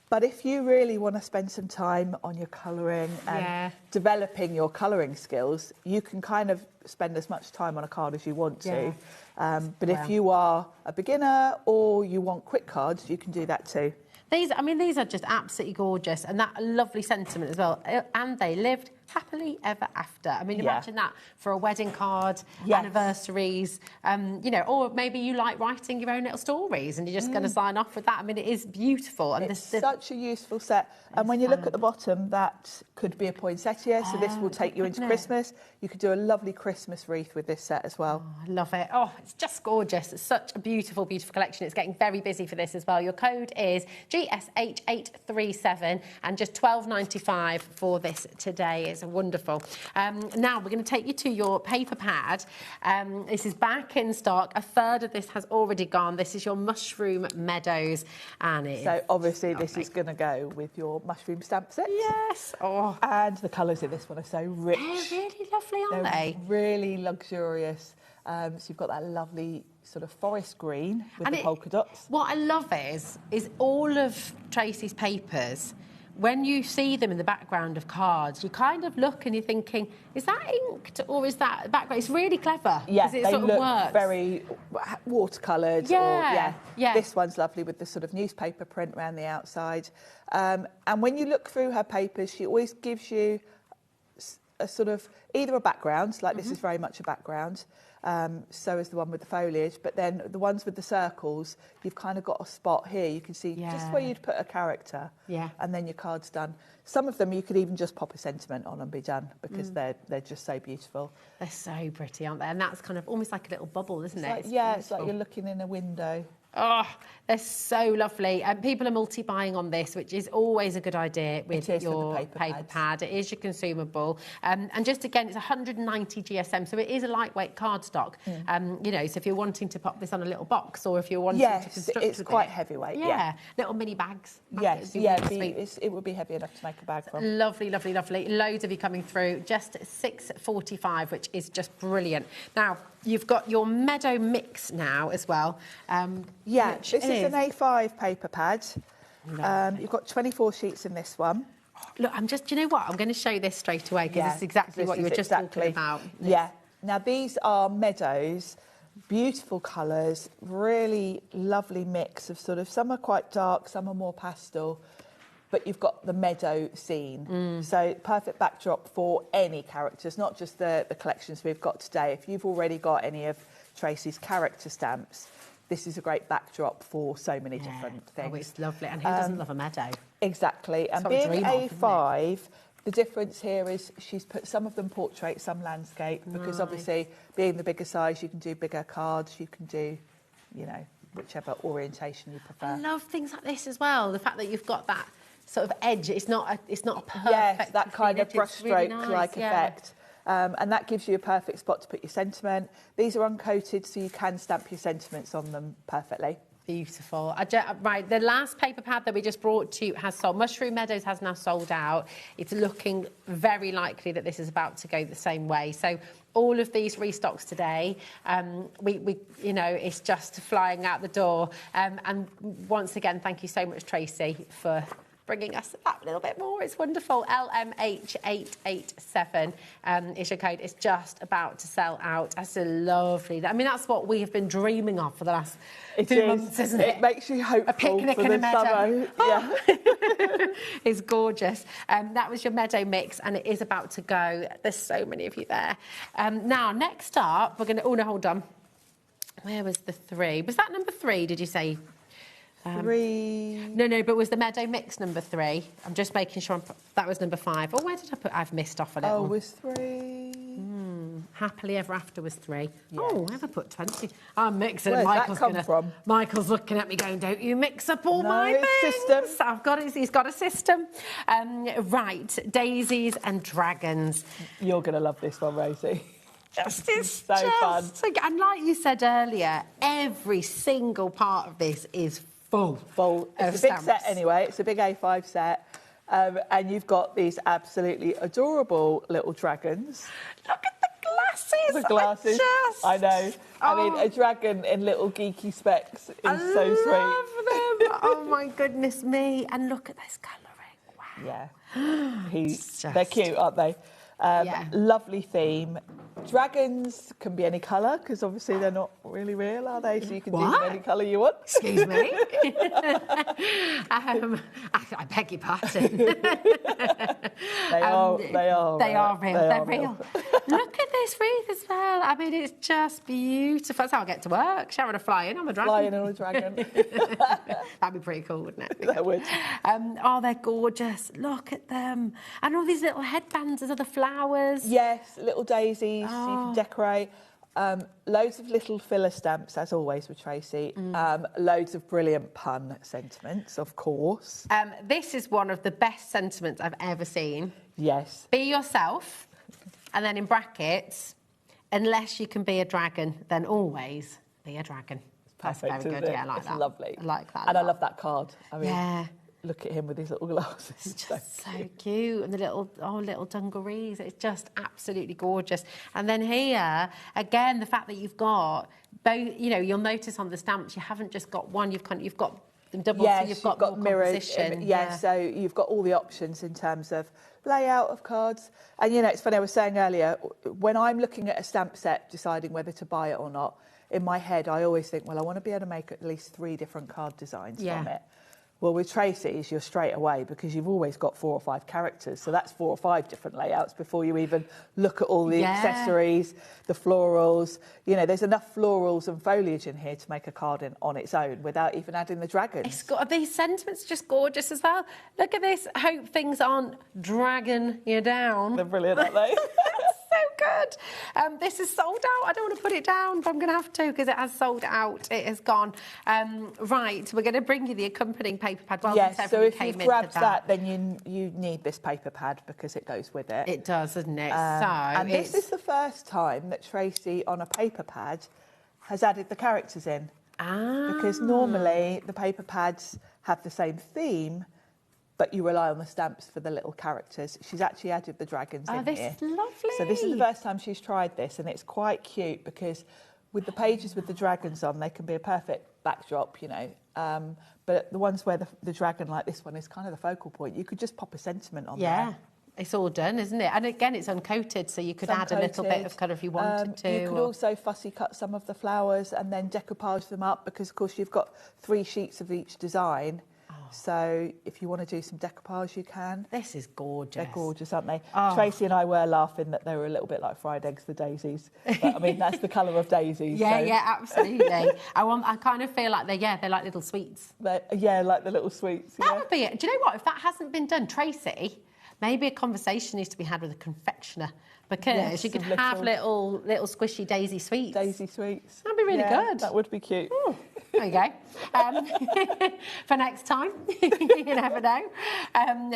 But if you really want to spend some time on your colouring and developing your colouring skills, you can kind of spend as much time on a card as you want to. But if you are a beginner or you want quick cards, you can do that too. These are just absolutely gorgeous, and that lovely sentiment as well. And they lived happily ever after. I mean, imagine that for a wedding card, anniversaries, you know, or maybe you like writing your own little stories and you're just going to sign off with that. I mean, it is beautiful. And it's such a useful set. And when you look at the bottom, that could be a poinsettia, so this will take you into Christmas. You could do a lovely Christmas wreath with this set as well. I love it. Oh, it's just gorgeous. It's such a beautiful, beautiful collection. It's getting very busy for this as well. Your code is GSH837 and just $12.95 for this today. It's wonderful. Now we're going to take you to your paper pad. This is back in stock. A third of this has already gone. This is your Mushroom Meadows, and so obviously this is going to go with your mushroom stamp set. Yes. Oh, and the colours in this one are so rich. They're really lovely, aren't they? Really luxurious. So you've got that lovely sort of forest green with the polka dots. What I love is all of Tracy's papers, when you see them in the background of cards, you kind of look and you're thinking, is that inked or is that background? It's really clever. Yeah, it they sort of look works. very watercoloured. Yeah. This one's lovely with the sort of newspaper print around the outside. And when you look through her papers, she always gives you a sort of either a background, like this is very much a background, so is the one with the foliage, but then the ones with the circles, you've kind of got a spot here. You can see just where you'd put a character, and then your card's done. Some of them you could even just pop a sentiment on and be done, because they're just so beautiful. They're so pretty, aren't they? And that's kind of almost like a little bubble, isn't it? It's like you're looking in a window. Oh, they're so lovely. And people are multi-buying on this, which is always a good idea with your paper pad. It is your consumable. And just again, it's 190 GSM, so it is a lightweight cardstock. You know, so if you're wanting to pop this on a little box, or if you're wanting to construct it's quite heavyweight. Little mini bags. It would be heavy enough to make a bag from. Lovely, lovely, lovely. Loads of you coming through. Just $6.45, which is just brilliant. Now, you've got your Meadow mix now as well. This is an A5 paper pad. You've got 24 sheets in this one. Look, do you know what? I'm going to show this straight away, because it's exactly what you were just talking about. Yeah. Now, these are Meadows. Beautiful colours, really lovely mix of sort of, some are quite dark, some are more pastel, but you've got the meadow scene. So perfect backdrop for any characters, not just the collections we've got today. If you've already got any of Tracy's character stamps, this is a great backdrop for so many different things. Oh, it's lovely. And who doesn't love a meadow? Exactly. And being A5, the difference here is she's put some of them portrait, some landscape, because obviously being the bigger size, you can do bigger cards, you can do, you know, whichever orientation you prefer. I love things like this as well. The fact that you've got that sort of edge. It's not a perfect. Yes, that kind of brushstroke-like effect. And that gives you a perfect spot to put your sentiment. These are uncoated, so you can stamp your sentiments on them perfectly. Beautiful. Right, the last paper pad that we just brought to you has sold. Mushroom Meadows has now sold out. It's looking very likely that this is about to go the same way. So all of these restocks today, we you know, it's just flying out the door. And once again, thank you so much, Tracy, for bringing us that little bit more. It's wonderful. LMH887 is your code. It's just about to sell out. That's a lovely... I mean, that's what we have been dreaming of for the last few months, isn't it? It makes you hopeful. A picnic for in a the meadow. summer. Oh. It's gorgeous. That was your Meadow mix, and it is about to go. There's so many of you there. Now, next up, we're going to... Oh, no, hold on. Where was the 3? Was that number 3, did you say? 3. No, but was the Meadow mix number 3? I'm just making sure that was number 5. Oh, where did I put? I've missed off a little. Oh, was 3. Happily Ever After was 3. Yes. Oh, I ever put 20. I'm mixing. Where's that come from? Michael's looking at me going, don't you mix up all my things. System. I've got it. He's got a system. Right, Daisies and Dragons. You're going to love this one, Rosie. It's so fun. And like you said earlier, every single part of this is full. It's a big set anyway. It's a big A5 set. And you've got these absolutely adorable little dragons. Look at the glasses. The glasses. I know. I mean, a dragon in little geeky specs is so sweet. I love them. Oh, my goodness me. And look at this colouring. Wow. Yeah. They're cute, aren't they? Lovely theme. Dragons can be any colour, because obviously they're not really real, are they? So you can do them any colour you want. Excuse me. I beg your pardon. They are real. They're real. Look at this wreath as well. I mean, it's just beautiful. That's how I get to work. Sharon, flying on a dragon. Flying on a dragon. That'd be pretty cool, wouldn't it? That would. Oh, they're gorgeous. Look at them. And all these little headbands as other flowers. Yes, little daisies. You can decorate. Loads of little filler stamps, as always with Tracy. Loads of brilliant pun sentiments, of course. This is one of the best sentiments I've ever seen. Yes. Be yourself, and then in brackets, unless you can be a dragon, then always be a dragon. That's perfect, very good. Yeah, I like it's that. Lovely. I like that. And I love that card. I mean, yeah. Look at him with his little glasses. It's just so cute. And the little dungarees. It's just absolutely gorgeous. And then here, again, the fact that you've got both, you know, you'll notice on the stamps, you haven't just got one, you've got them double, yes, so you've got more mirrors. composition. Yeah, so you've got all the options in terms of layout of cards. And, you know, it's funny, I was saying earlier, when I'm looking at a stamp set, deciding whether to buy it or not, in my head, I always think, well, I want to be able to make at least 3 different card designs from it. Well, with Tracy's, you're straight away, because you've always got 4 or 5 characters. So that's 4 or 5 different layouts before you even look at all the accessories, the florals. You know, there's enough florals and foliage in here to make a card on its own without even adding the dragons. It's got these sentiments just gorgeous as well. Look at this. Hope things aren't dragging you down. They're brilliant, aren't they? So good. This is sold out. I don't want to put it down, but I'm going to have to, because it has sold out. It has gone. Right, we're going to bring you the accompanying paper pad. Well, yes, so if you've grabbed that, then you need this paper pad because it goes with it. It does, doesn't it? And this is the first time that Tracy, on a paper pad, has added the characters in. Because normally the paper pads have the same theme, but you rely on the stamps for the little characters. She's actually added the dragons in here. This is lovely. So this is the first time she's tried this, and it's quite cute because with the pages with the dragons on, they can be a perfect backdrop, you know. But the ones where the dragon, like this one, is kind of the focal point, you could just pop a sentiment on there. Yeah, it's all done, isn't it? And again, it's uncoated, so you could add a little bit of colour if you wanted to. You could also fussy cut some of the flowers and then decoupage them up, because, of course, you've got 3 sheets of each design. So if you want to do some decoupage, you can. This is gorgeous. They're gorgeous, aren't they? Tracy and I were laughing that they were a little bit like fried eggs, the daisies. But, I mean, that's the colour of daisies. Yeah, absolutely. I kind of feel like they're like little sweets. Like the little sweets. That would be it. Do you know what? If that hasn't been done, Tracy, maybe a conversation needs to be had with a confectioner, because you could have little squishy daisy sweets. Daisy sweets. That'd be really good. That would be cute. Ooh. There you go. For next time, you never know.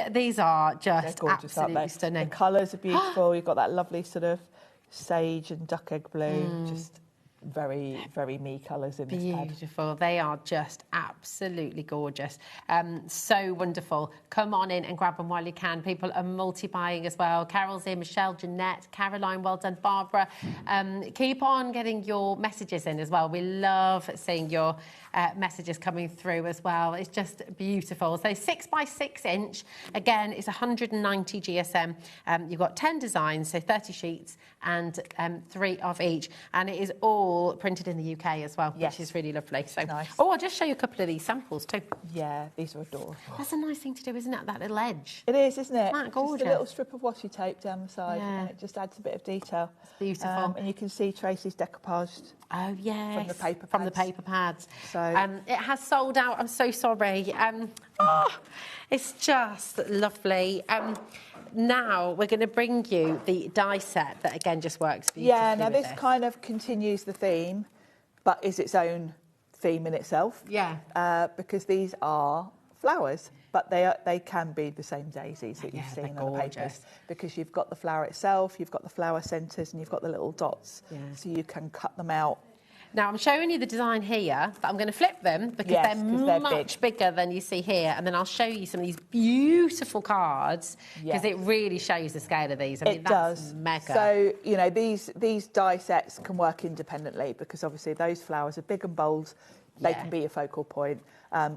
These are just gorgeous, absolutely stunning. The colours are beautiful. You've got that lovely sort of sage and duck egg blue. Just very, very me colours in this pad. Beautiful. They are just absolutely gorgeous. So wonderful. Come on in and grab them while you can. People are multi-buying as well. Carol's here, Michelle, Jeanette, Caroline, well done, Barbara. Keep on getting your messages in as well. We love seeing your messages coming through as well. It's just beautiful. So 6 by 6 inch. Again, it's 190 GSM. You've got 10 designs, so 30 sheets and 3 of each. And it is all printed in the UK as well, which is really lovely. So, nice. Oh, I'll just show you a couple of these samples too. Yeah, these are adorable. That's a nice thing to do, isn't it? That little edge. It is, isn't it? That gorgeous. Just a little strip of washi tape down the side, and it just adds a bit of detail. It's beautiful. And you can see Tracy's decoupaged. Oh yes, from the paper pads. From the paper pads. So it has sold out. I'm so sorry. It's just lovely. Now we're going to bring you the die set that again just works beautifully. Yeah, now this kind of continues the theme, but is its own theme in itself. Yeah. Because these are flowers, but they can be the same daisies that you've seen on the papers. Because you've got the flower itself, you've got the flower centres, and you've got the little dots, so you can cut them out. Now, I'm showing you the design here, but I'm going to flip them because they're much bigger than you see here. And then I'll show you some of these beautiful cards because it really shows the scale of these. I mean, that's mega. So, you know, these die sets can work independently because obviously those flowers are big and bold. They can be a focal point.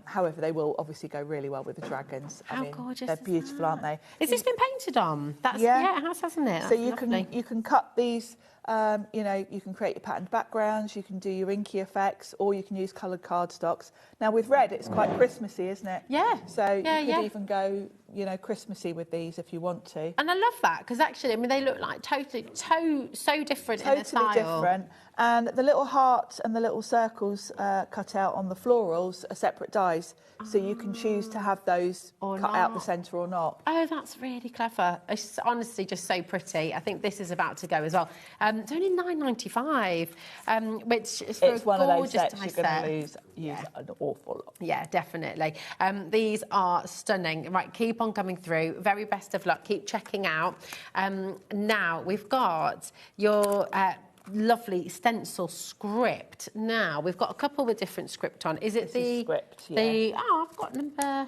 However, they will obviously go really well with the dragons. How gorgeous they're beautiful, aren't they? Has this been painted on? Yeah, it has, hasn't it? So you can cut these. You know, you can create your patterned backgrounds, you can do your inky effects, or you can use coloured cardstocks. Now with red, it's quite Christmassy, isn't it? Yeah. So you could even go, you know, Christmassy with these if you want to. And I love that because actually, I mean, they look like totally so different in the style. Totally different. And the little heart and the little circles cut out on the florals are separate dies. So you can choose to have those cut out the centre or not. Oh, that's really clever. It's honestly just so pretty. I think this is about to go as well. It's only £9.95, which is for it's one of those sets you're going to use an awful lot. Yeah, definitely. These are stunning. Right, keep on coming through. Very best of luck. Keep checking out. Now, we've got your... lovely stencil script. Now we've got a couple with different script on. Is it the script? I've got number.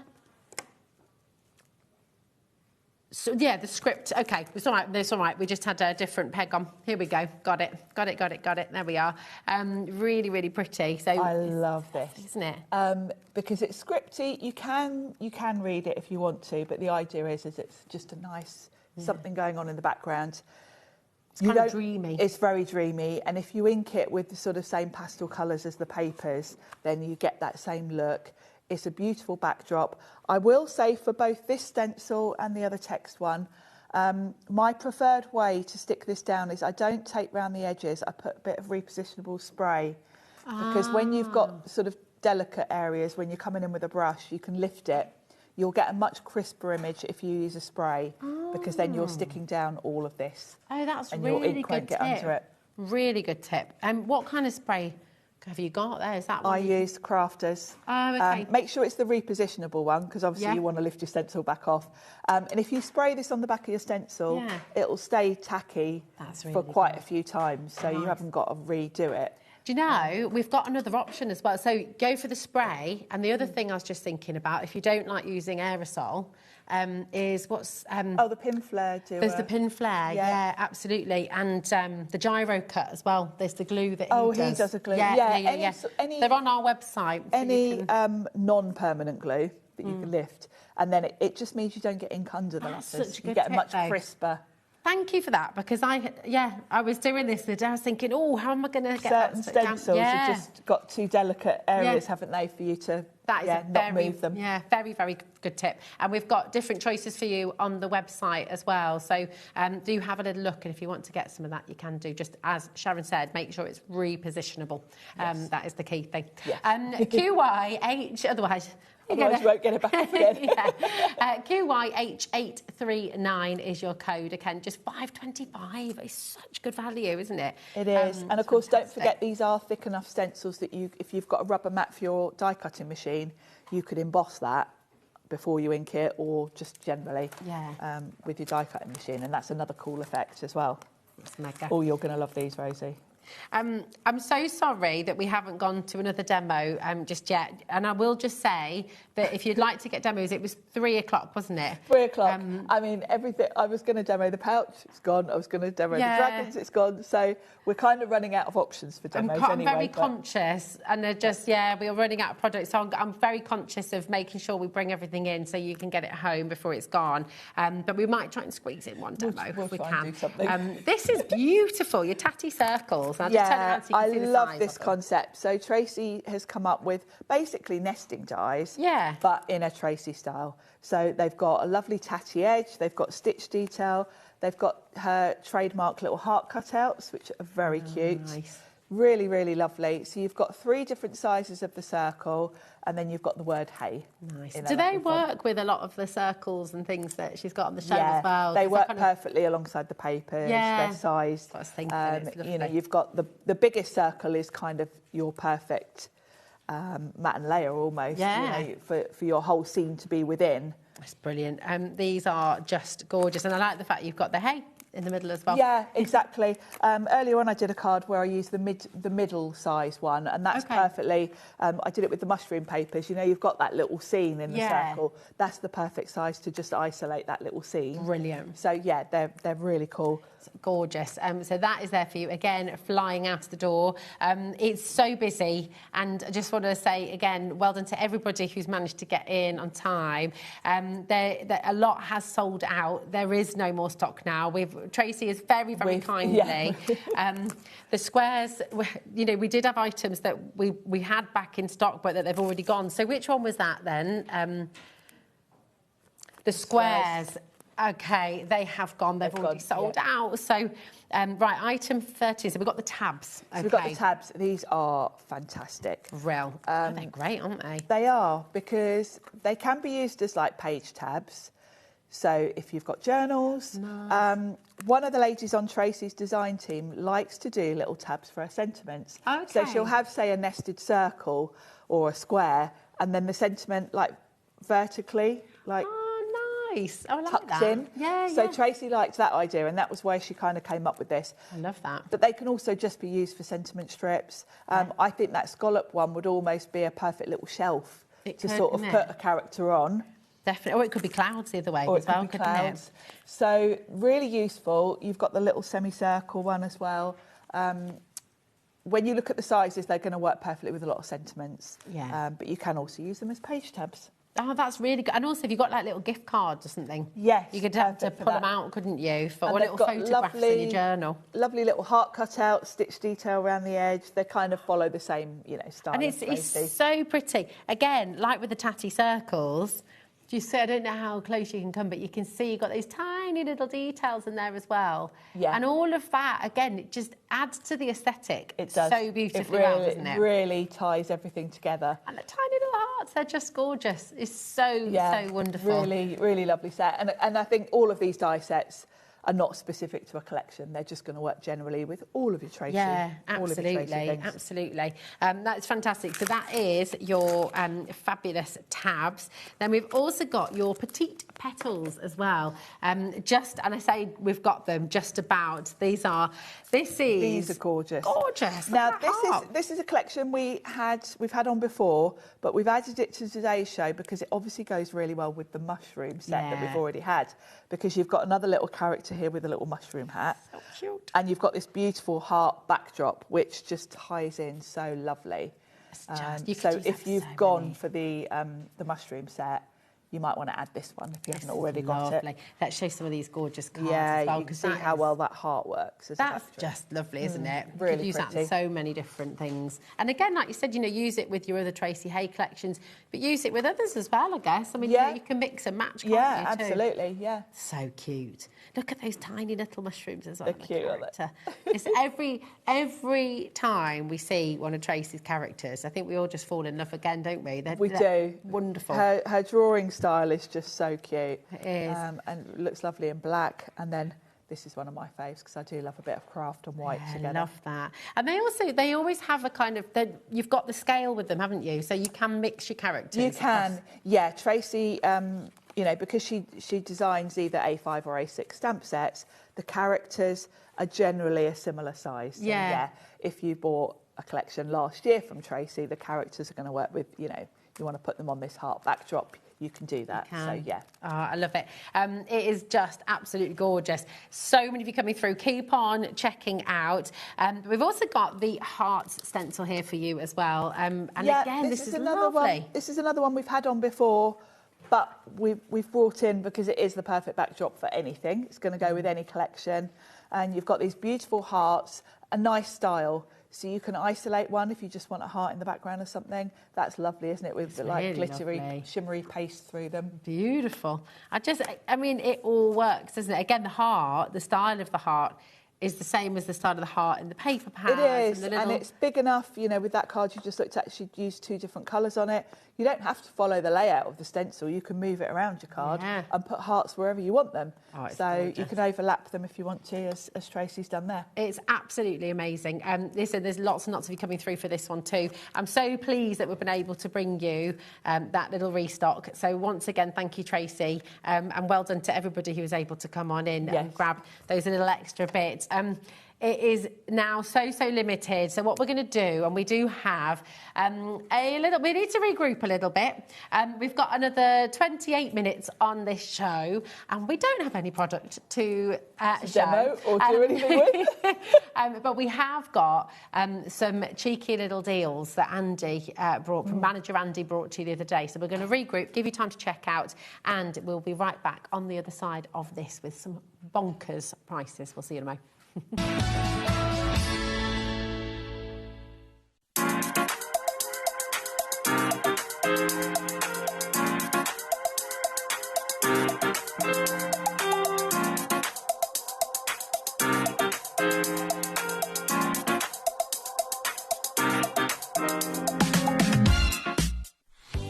So yeah, the script. Okay, it's all right. It's all right. We just had a different peg on. Here we go. Got it. There we are. Really, really pretty. So I love this, isn't it? Because it's scripty. You can read it if you want to, but the idea is it's just a nice something going on in the background. It's kind of dreamy. It's very dreamy, and if you ink it with the sort of same pastel colours as the papers, then you get that same look. It's a beautiful backdrop. I will say for both this stencil and the other text one, my preferred way to stick this down is I don't tape round the edges. I put a bit of repositionable spray because when you've got sort of delicate areas, when you're coming in with a brush, you can lift it. You'll get a much crisper image if you use a spray because then you're sticking down all of this. Oh, that's and really your ink good won't get under it. Really good tip. What kind of spray have you got there? Is that one? I use Crafters. Oh, okay. Make sure it's the repositionable one because obviously you want to lift your stencil back off. And if you spray this on the back of your stencil, it'll stay tacky for quite a few times, so you haven't got to redo it. Do you know, we've got another option as well. So go for the spray. And the other thing I was just thinking about, if you don't like using aerosol, is what's... the pin flare doer. There's the pin flare, yeah absolutely. And the gyro cut as well. There's the glue that he does a glue. Yeah. They're on our website. Any non-permanent glue that you can lift. And then it just means you don't get ink under the letters. You get a much crisper... Thank you for that, because I was doing this the day. I was thinking, how am I going to get certain stencils have just got too delicate areas, haven't they, for you to not move them? Yeah, very, very good tip. And we've got different choices for you on the website as well. So do have a little look, and if you want to get some of that, you can do. Just as Sharon said, make sure it's repositionable. That is the key thing. Yes. QYH, otherwise you won't get it back up again. QYH839 is your code. Again, just $5.25. It's such good value, isn't it? It is. And of course, don't forget these are thick enough stencils that if you've got a rubber mat for your die cutting machine, you could emboss that before you ink it, or just generally with your die cutting machine. And that's another cool effect as well. It's mega. Oh, you're going to love these, Rosie. I'm so sorry that we haven't gone to another demo just yet. And I will just say that if you'd like to get demos, it was 3 o'clock, wasn't it? 3 o'clock. I mean, everything. I was going to demo the pouch, it's gone. I was going to demo the dragons, it's gone. So we're kind of running out of options for demos I'm anyway. very conscious, and they're just, we're running out of products. So I'm very conscious of making sure we bring everything in so you can get it home before it's gone. But we might try and squeeze in one demo if we can. Do something. This is beautiful, your tatty circles. I'll just turn it around so you can see the love size this of them. concept. So Tracy has come up with basically nesting dies, but in a Tracy style. So they've got a lovely tatty edge, they've got stitch detail, they've got her trademark little heart cutouts, which are very cute. Nice. Really, really lovely. So you've got 3 different sizes of the circle, and then you've got the word hey. Nice. Do they work with a lot of the circles and things that she's got on the show as well? They work perfectly alongside the papers. They're sized. I was thinking, you know, you've got the biggest circle is kind of your perfect mat and layer almost. You know, for your whole scene to be within. That's brilliant. These are just gorgeous, and I like the fact you've got the hay in the middle as well. Yeah, exactly. Earlier on I did a card where I used the middle size one, and that's perfectly, I did it with the mushroom papers. You know, you've got that little scene in the circle. That's the perfect size to just isolate that little scene. Brilliant. So yeah, they're really cool. Gorgeous. So that is there for you. Again, flying out of the door. It's so busy, and I just want to say again, well done to everybody who's managed to get in on time. A lot has sold out. There is no more stock now. Tracy is very kindly. The squares, you know, we did have items that we had back in stock, but that they've already gone. So which one was that then? The squares. Okay, they have gone. They've already sold out. So, right, item 30. So we've got the tabs. Okay. So we've got the tabs. These are fantastic. They're great, aren't they? They are, because they can be used as like page tabs. So if you've got journals, one of the ladies on Tracy's design team likes to do little tabs for her sentiments. Okay. So she'll have, say, a nested circle or a square, and then the sentiment like vertically, like. Nice. Oh, I like tucked that. in. So Tracy liked that idea, and that was where she kind of came up with this. I love that. But they can also just be used for sentiment strips. I think that scallop one would almost be a perfect little shelf to sort of put a character on. Definitely. Or it could be clouds the other way Or as well, couldn't clouds. it? So really useful. You've got the little semicircle one as well. When you look at the sizes, they're going to work perfectly with a lot of sentiments. But you can also use them as page tabs. Oh, that's really good. And also, if you've got like little gift cards or something, yes, you could have to pull them out, couldn't you? Or little photographs in your journal. Lovely little heart cutout, stitch detail around the edge. They kind of follow the same, you know, style. And it's so pretty. Again, like with the tatty circles, you see, I don't know how close you can come, but you can see you've got those tiny little details in there as well. Yeah. And all of that, again, it just adds to the aesthetic. It does. So beautifully well, doesn't it? It really ties everything together. And the tiny little hearts, they're just gorgeous. It's so wonderful. Really, really lovely set. And I think all of these die sets are not specific to a collection. They're just going to work generally with all of your Tracy. Yeah, absolutely. That's fantastic. So that is your fabulous tabs. Then we've also got your petite petals as well. And I say we've got them just about. These are gorgeous. Gorgeous. Now this is a collection we've had on before, but we've added it to today's show because it obviously goes really well with the mushroom set that we've already had, because you've got another little character here with a little mushroom hat. So cute. And you've got this beautiful heart backdrop, which just ties in so lovely. So if you've gone for the mushroom set, you might want to add this one if you haven't already got it. Let's show some of these gorgeous cards Yeah, as well. you can see how well that heart works. That's just lovely, isn't it? Really you could use that in so many different things. And again, like you said, you know, use it with your other Tracy Haye collections, but use it with others as well, I guess. I mean, you know, you can mix and match, can't you, absolutely, yeah. So cute. Look at those tiny little mushrooms as well. They're cute, aren't they? It's every time we see one of Tracy's characters, I think we all just fall in love again, don't we? We do. Wonderful. Her drawing style is just so cute. It is. And it looks lovely in black. And then this is one of my faves because I do love a bit of craft and white together. I love that. And they always have a kind of, you've got the scale with them, haven't you? So you can mix your characters. You can, yeah. Tracy you know, because she designs either A5 or A6 stamp sets, the characters are generally a similar size. So, yeah, if you bought a collection last year from Tracy, the characters are going to work with, you know, you want to put them on this heart backdrop, you can do that. So, yeah. Oh, I love it. It is just absolutely gorgeous. So many of you coming through. Keep on checking out. We've also got the hearts stencil here for you as well. And again, this is another lovely. one. This is another one we've had on before, but we've brought in because it is the perfect backdrop for anything. It's going to go with any collection. And you've got these beautiful hearts, a nice style. So you can isolate one if you just want a heart in the background or something. That's lovely, isn't it? With the like glittery, shimmery paste through them. Beautiful. I mean, it all works, doesn't it? Again, the heart, the style of the heart is the same as the style of the heart in the paper pad. It is, and it's big enough, you know, with that card you just looked at, she'd used 2 different colours on it. You don't have to follow the layout of the stencil. You can move it around your card and put hearts wherever you want them. Oh, it's so gorgeous. you can overlap them if you want to, as Tracy's done there. It's absolutely amazing. Listen, there's lots and lots of you coming through for this one too. I'm so pleased that we've been able to bring you that little restock. So once again, thank you, Tracy, and well done to everybody who was able to come on in and grab those little extra bits. It is now so limited. So what we're going to do, and we do have we need to regroup a little bit. We've got another 28 minutes on this show, and we don't have any product to show. Demo or do anything with. But we have got some cheeky little deals that Andy manager Andy brought to you the other day. So we're going to regroup, give you time to check out, and we'll be right back on the other side of this with some bonkers prices. We'll see you in a moment.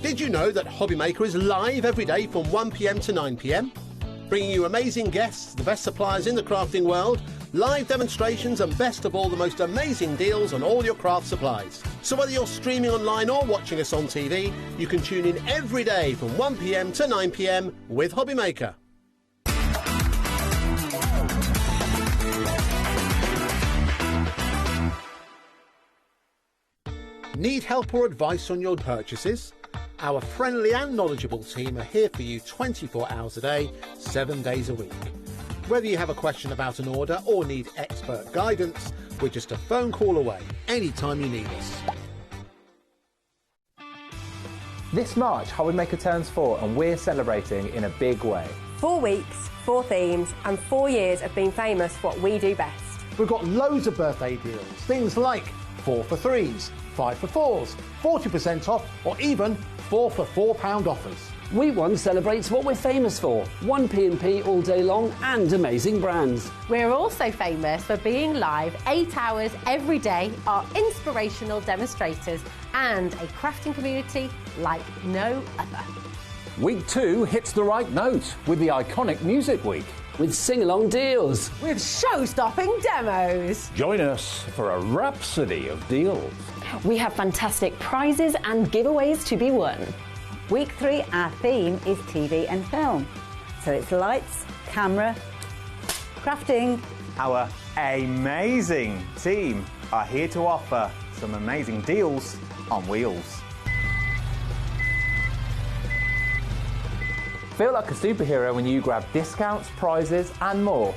Did you know that HobbyMaker is live every day from 1 p.m. to 9 p.m? Bringing you amazing guests, the best suppliers in the crafting world, live demonstrations and best of all, the most amazing deals on all your craft supplies. So whether you're streaming online or watching us on TV, you can tune in every day from 1 p.m. to 9 p.m. with HobbyMaker. Need help or advice on your purchases? Our friendly and knowledgeable team are here for you 24 hours a day, 7 days a week. Whether you have a question about an order or need expert guidance, we're just a phone call away anytime you need us. This March, HobbyMaker turns 4 and we're celebrating in a big way. 4 weeks, 4 themes and 4 years of being famous for what we do best. We've got loads of birthday deals, things like 4 for 3s, 5 for 4s, 40% off, or even 4 for £4 offers. Week 1 celebrates what we're famous for, 1P&P all day long and amazing brands. We're also famous for being live 8 hours every day, our inspirational demonstrators and a crafting community like no other. Week 2 hits the right note with the iconic Music Week. With sing-along deals. With show-stopping demos. Join us for a rhapsody of deals. We have fantastic prizes and giveaways to be won. Week 3, our theme is TV and film. So it's lights, camera, crafting. Our amazing team are here to offer some amazing deals on wheels. Feel like a superhero when you grab discounts, prizes and more.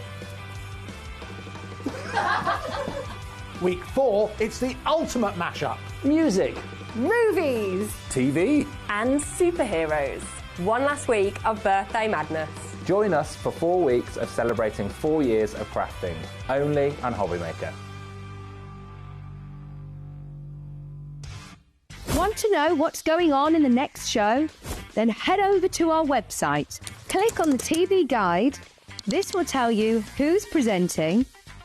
Week 4, it's the ultimate mashup. Music, movies, TV and superheroes. One last week of birthday madness. Join us for 4 weeks of celebrating 4 years of crafting, only on HobbyMaker. Want to know what's going on in the next show? Then head over to our website. Click on the TV guide. This will tell you who's presenting,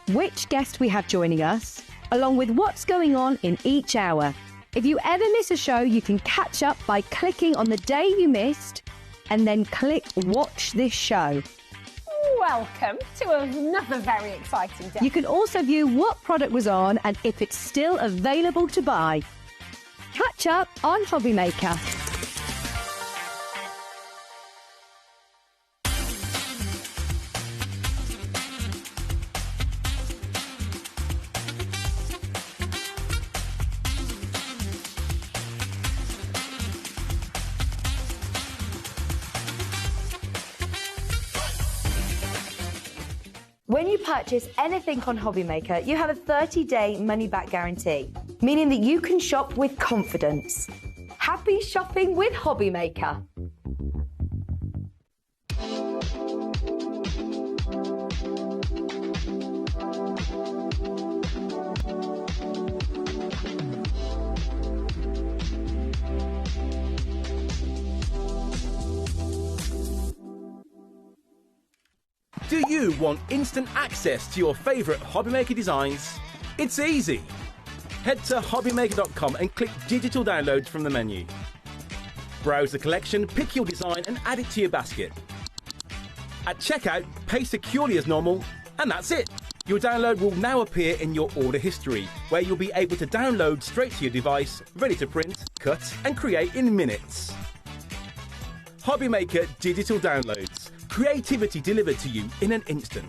which guest we have joining us, along with what's going on in each hour. If you ever miss a show, you can catch up by clicking on the day you missed and then click Watch This Show. Welcome to another very exciting day. You can also view what product was on and if it's still available to buy. Catch up on HobbyMaker. When you purchase anything on HobbyMaker, you have a 30-day money-back guarantee, meaning that you can shop with confidence. Happy shopping with HobbyMaker. Do you want instant access to your favourite HobbyMaker designs? It's easy. Head to HobbyMaker.com and click Digital Downloads from the menu. Browse the collection, pick your design and add it to your basket. At checkout, pay securely as normal, and that's it. Your download will now appear in your order history, where you'll be able to download straight to your device, ready to print, cut and create in minutes. HobbyMaker Digital Downloads. Creativity delivered to you in an instant.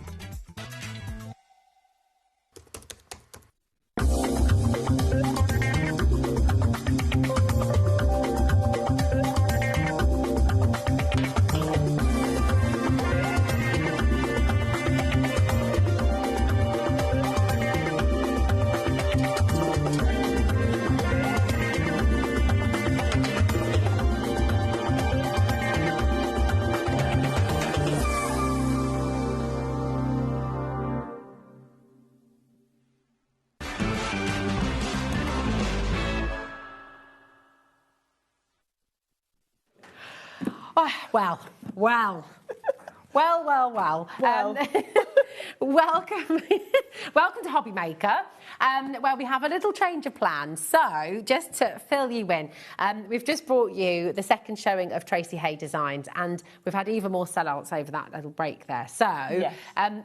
Oh, well. Welcome to HobbyMaker, where we have a little change of plans. So, just to fill you in, we've just brought you the second showing of Tracy Haye designs, and we've had even more sellouts over that little break there. So, yes.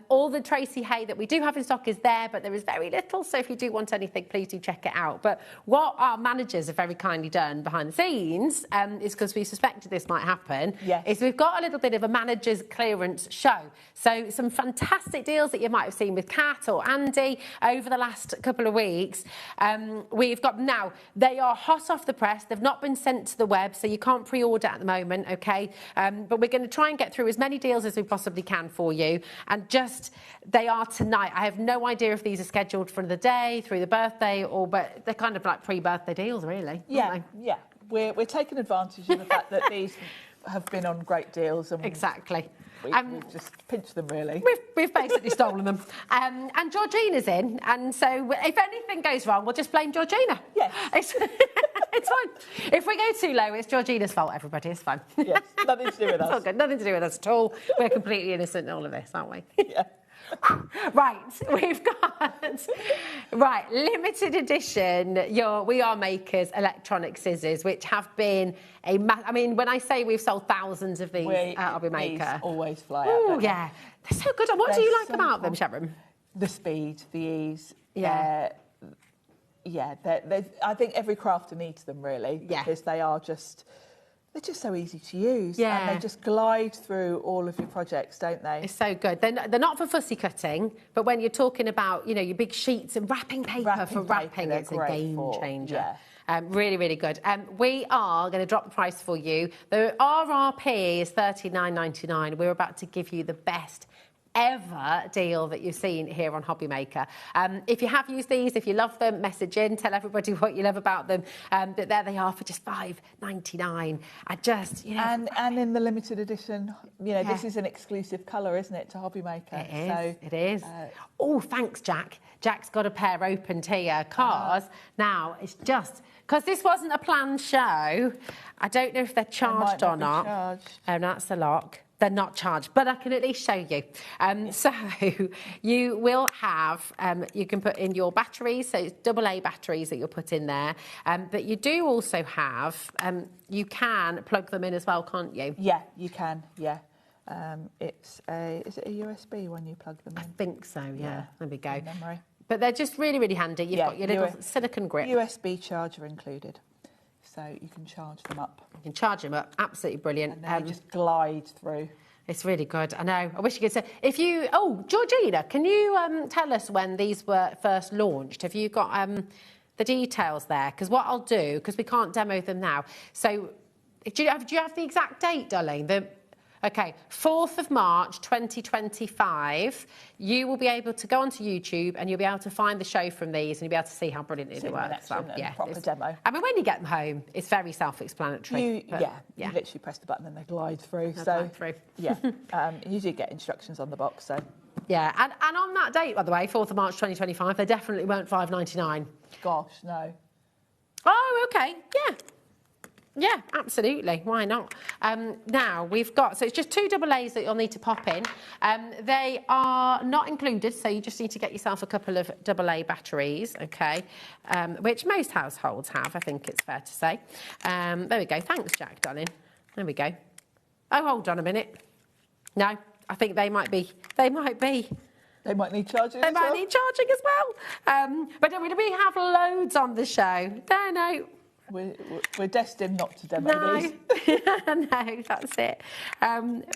All the Tracy Haye that we do have in stock is there, but there is very little. So, if you do want anything, please do check it out. But what our managers have very kindly done behind the scenes, is because we suspected this might happen, is we've got a little bit of a manager's clearance show. So, some fantastic deals that you might have seen with Kat or Andy over the last couple of weeks. We've got now, they are hot off the press. They've not been sent to the web, so you can't pre-order at the moment, okay? But we're going to try and get through as many deals as we possibly can for you. And just, they are tonight. I have no idea if these are scheduled for the day, through the birthday, but they're kind of like pre-birthday deals, really. Yeah. We're taking advantage of the fact that these have been on great deals. And exactly. We've just pinched them, really. We've basically stolen them. And Georgina's in, and so if anything goes wrong, we'll just blame Georgina. Yes. It's fine. If we go too low, it's Georgina's fault, everybody. It's fine. Yes, nothing to do with us. It's all good. Nothing to do with us at all. We're completely innocent in all of this, aren't we? Yeah. Right, we've got limited edition We Are Makers electronic scissors, which have been I mean, when I say we've sold thousands of these at HobbyMaker, these always fly out. Oh yeah, they're so good. What do you like about them, Sharon? The speed, the ease. Yeah. I think every crafter needs them, really, because they're just so easy to use. And they just glide through all of your projects, don't they? It's so good. They're not for fussy cutting, but when you're talking about, your big sheets and wrapping paper for wrapping, it's a game changer. Really, really good. We are going to drop the price for you. The RRP is $39.99. We're about to give you the best ever deal that you've seen here on HobbyMaker. If you have used these, if you love them, message in, tell everybody what you love about them. But there they are for just $5.99. And in the limited edition, this is an exclusive colour, isn't it, to HobbyMaker? It is. Oh, thanks, Jack. Jack's got a pair opened here. Now it's just because this wasn't a planned show. I don't know if they're charged or not. That's the lock. They're not charged, but I can at least show you. So you will have, you can put in your batteries, so it's AA batteries that you'll put in there. But you do also have, you can plug them in as well, can't you? Yeah, you can, yeah. Is it a USB when you plug them in? I think so, yeah. There we go. Memory. But they're just really, really handy. You've got your little silicone grip. USB charger included. So you can charge them up. You can charge them up. Absolutely brilliant. And they just glide through. It's really good. I know. I wish you could say. Georgina, can you tell us when these were first launched? Have you got the details there? Because what I'll do, because we can't demo them now. So, do you have the exact date, darling? Okay, 4th of March 2025, you will be able to go onto YouTube and you'll be able to find the show from these and you'll be able to see how brilliant it works. Yeah, proper demo. I mean, when you get them home, it's very self-explanatory. You literally press the button and they glide through. Yeah, you do get instructions on the box, so. Yeah, and on that date, by the way, 4th of March 2025, they definitely weren't $5.99. Gosh, no. Oh, okay, yeah. Yeah, absolutely. Why not? Now, we've got... So it's just 2 AA's that you'll need to pop in. They are not included, so you just need to get yourself a couple of AA batteries, OK, which most households have, I think it's fair to say. There we go. Thanks, Jack, darling. There we go. Oh, hold on a minute. No, I think they might be. They might need charging as well. But we have loads on the show. No. We're destined not to demo these. No, that's it.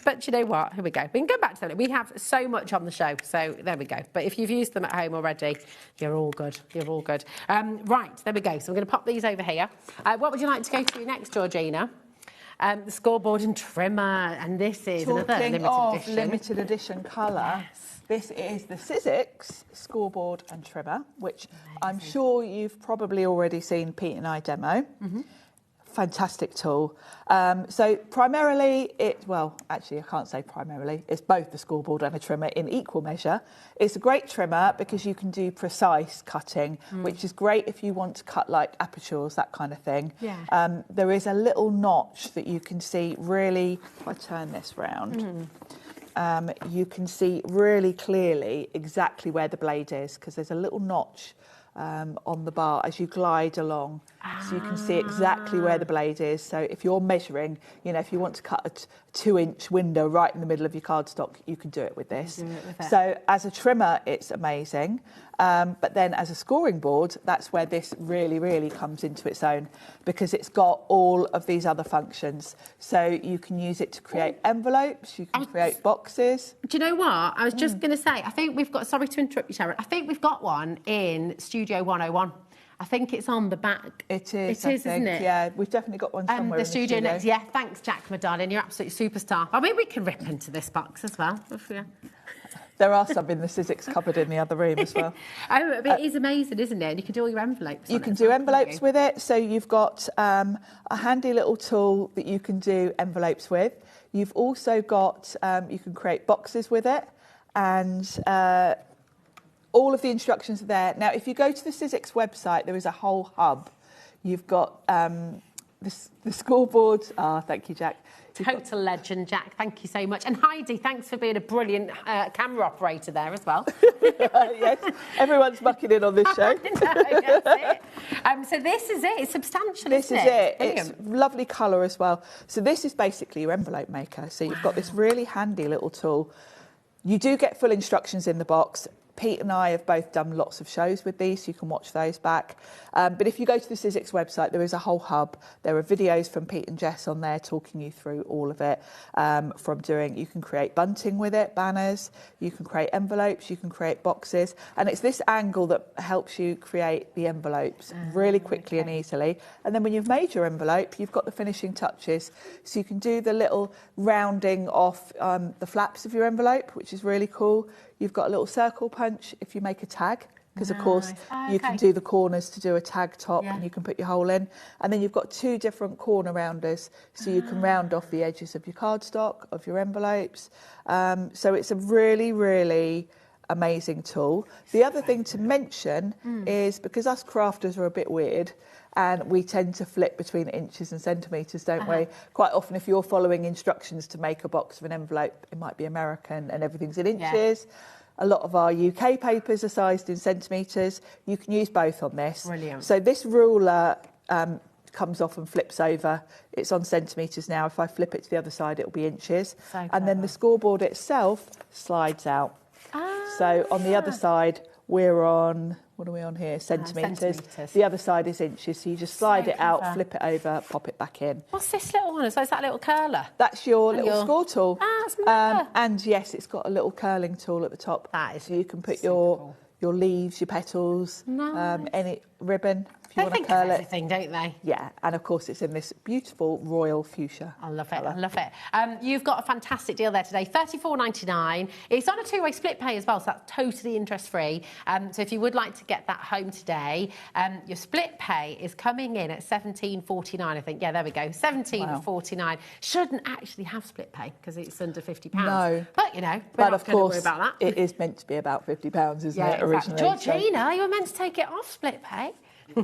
But you know what? Here we go. We can go back to them. We have so much on the show, so there we go. But if you've used them at home already, you're all good. Right, there we go. So I'm going to pop these over here. What would you like to go through next, Georgina? The scoreboard and trimmer, and this is another limited edition colour. Yes. This is the Sizzix scoreboard and trimmer, which I'm sure you've probably already seen Pete and I demo. Fantastic tool. So primarily, actually I can't say primarily, it's both the scoreboard and a trimmer in equal measure. It's a great trimmer because you can do precise cutting, which is great if you want to cut like apertures, that kind of thing. Yeah. There is a little notch that you can see really, if I turn this round, you can see really clearly exactly where the blade is because there's a little notch on the bar as you glide along. So you can see exactly where the blade is. So if you're measuring, if you want to cut a 2-inch window right in the middle of your cardstock, you can do it with this. So as a trimmer, it's amazing. But then as a scoring board, that's where this really, really comes into its own because it's got all of these other functions. So you can use it to create envelopes, you can create boxes. Do you know what? I was just going to say, I think we've got, sorry to interrupt you, Sharon, I think we've got one in Studio 101. I think it's on the back. It is, isn't it? Yeah, we've definitely got one somewhere the studio next. Yeah, thanks, Jack, my darling. You're absolute superstar. I mean, we can rip into this box as well. There are some in the Sizzix cupboard in the other room as well. But it is amazing, isn't it? And you can do all your envelopes. You can do envelopes with it. So you've got a handy little tool that you can do envelopes with. You've also got, you can create boxes with it. And all of the instructions are there. Now, if you go to the Sizzix website, there is a whole hub. You've got the scoreboard. Thank you, Jack. Total legend, Jack. Thank you so much. And Heidi, thanks for being a brilliant camera operator there as well. Yes, everyone's mucking in on this show. That's it. So this is it. It's substantial, isn't it? It's lovely colour as well. So this is basically your envelope maker. So you've got this really handy little tool. You do get full instructions in the box. Pete and I have both done lots of shows with these, so you can watch those back. But if you go to the Sizzix website, there is a whole hub. There are videos from Pete and Jess on there talking you through all of it. You can create bunting with it, banners, you can create envelopes, you can create boxes. And it's this angle that helps you create the envelopes really quickly and easily. And then when you've made your envelope, you've got the finishing touches. So you can do the little rounding off the flaps of your envelope, which is really cool. You've got a little circle punch if you make a tag, because of course you can do the corners to do a tag top and you can put your hole in. And then you've got 2 different corner rounders, so you can round off the edges of your cardstock, of your envelopes. So it's a really, really amazing tool. The other thing to mention is, because us crafters are a bit weird, and we tend to flip between inches and centimetres, don't we? Quite often, if you're following instructions to make a box of an envelope, it might be American and everything's in inches. A lot of our UK papers are sized in centimetres. You can use both on this. Brilliant. So this ruler comes off and flips over. It's on centimetres now. If I flip it to the other side, it'll be inches. And then the scoreboard itself slides out. So on the other side, we're on, what are we on here? Centimetres. The other side is inches. So you just slide it out, flip it over, pop it back in. What's this little one? So is that a little curler? That's your little score tool. That's mega. And yes, it's got a little curling tool at the top. That is so you can put your leaves, your petals, any ribbon, if If you They want to think curl of it. everything, don't they? Yeah, and of course it's in this beautiful royal fuchsia. I love it. I love it. You've got a fantastic deal there today, $34.99. It's on a two-way split pay as well, so that's totally interest-free. So if you would like to get that home today, your split pay is coming in at $17.49, I think. Yeah, there we go, $17.49. Shouldn't actually have split pay because it's under £50. No. But, you know, we're But not of going to course, worry about that. it is meant to be about £50, isn't Yeah, it, originally? Georgina, you were meant to take it off split pay. It's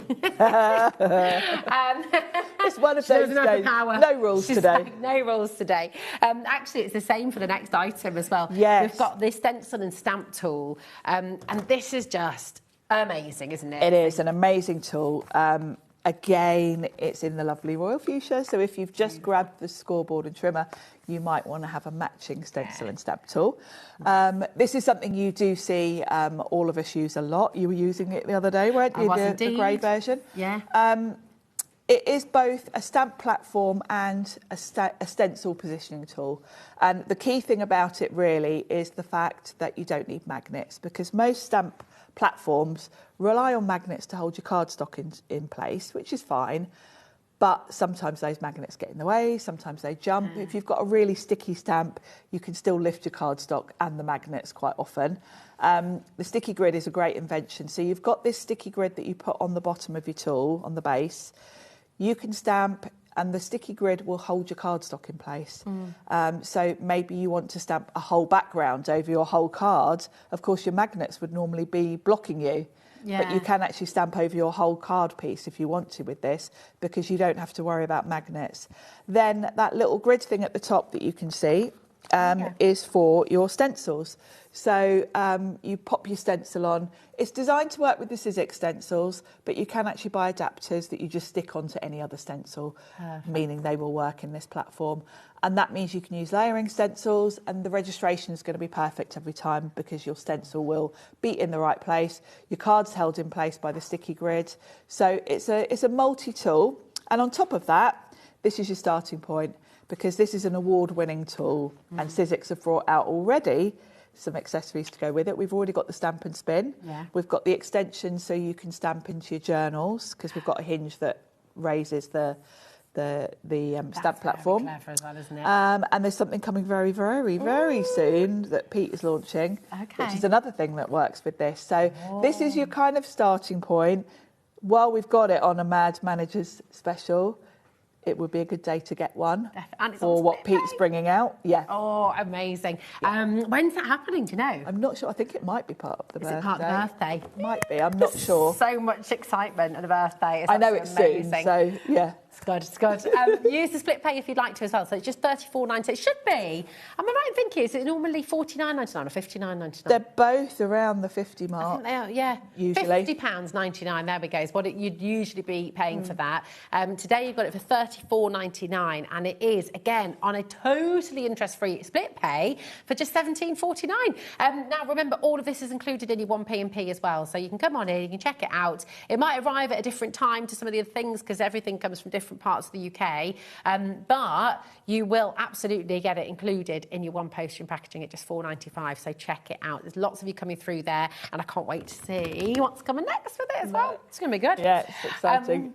one of those days. No rules today. No rules today. Actually, it's the same for the next item as well. Yes. We've got this stencil and stamp tool, and this is just amazing, isn't it? It is an amazing tool. Again, it's in the lovely royal fuchsia, so if you've just grabbed the scoreboard and trimmer, you might want to have a matching stencil and stamp tool. This is something you do see all of us use a lot. You were using it the other day, weren't you? I was the grey version. Yeah. It is both a stamp platform and a stencil positioning tool. And the key thing about it really is the fact that you don't need magnets, because most stamp platforms rely on magnets to hold your cardstock in place, which is fine. But sometimes those magnets get in the way, sometimes they jump. If you've got a really sticky stamp, you can still lift your cardstock and the magnets quite often. The sticky grid is a great invention. So you've got this sticky grid that you put on the bottom of your tool, on the base. You can stamp and the sticky grid will hold your cardstock in place. So maybe you want to stamp a whole background over your whole card. Of course, your magnets would normally be blocking you. Yeah. But you can actually stamp over your whole card piece if you want to with this, because you don't have to worry about magnets. Then that little grid thing at the top that you can see is for your stencils. So you pop your stencil on. It's designed to work with the Sizzix stencils, but you can actually buy adapters that you just stick onto any other stencil, meaning they will work in this platform. And that means you can use layering stencils, and the registration is going to be perfect every time because your stencil will be in the right place. Your card's held in place by the sticky grid. So it's a multi-tool. And on top of that, this is your starting point, because this is an award-winning tool, and Sizzix have brought out already some accessories to go with it. We've already got the stamp and spin. Yeah. We've got the extension so you can stamp into your journals, because we've got a hinge that raises the stamp platform. That's clever as well, isn't it? And there's something coming very, very, very soon that Pete is launching, which is another thing that works with this. So this is your kind of starting point. While we've got it on a Mad Managers special, it would be a good day to get one for what Pete's bringing out. Yeah. Oh, amazing. When's that happening, do you know? I'm not sure. I think it might be part of the birthday. Is it part of the birthday? Might be. I'm not sure. So much excitement at a birthday. I know it's amazing. soon, so yeah. It's good, it's good. Use the split pay if you'd like to as well. So it's just $34.90. It should be. Am I right in thinking, is it normally $49.99 or $59.99? They're both around the 50 mark. I think they are, yeah. Usually. £50.99, there we go, is what you'd usually be paying for that. Today you've got it for $34.99, and it is, again, on a totally interest-free split pay for just $17.49. Now, remember, all of this is included in your 1P&P as well, so you can come on in, you can check it out. It might arrive at a different time to some of the other things, because everything comes from different parts of the UK, but you will absolutely get it included in your one postage and packaging at just $4.95, so check it out. There's lots of you coming through there, and I can't wait to see what's coming next with it as well. It's going to be good. Yeah, it's exciting.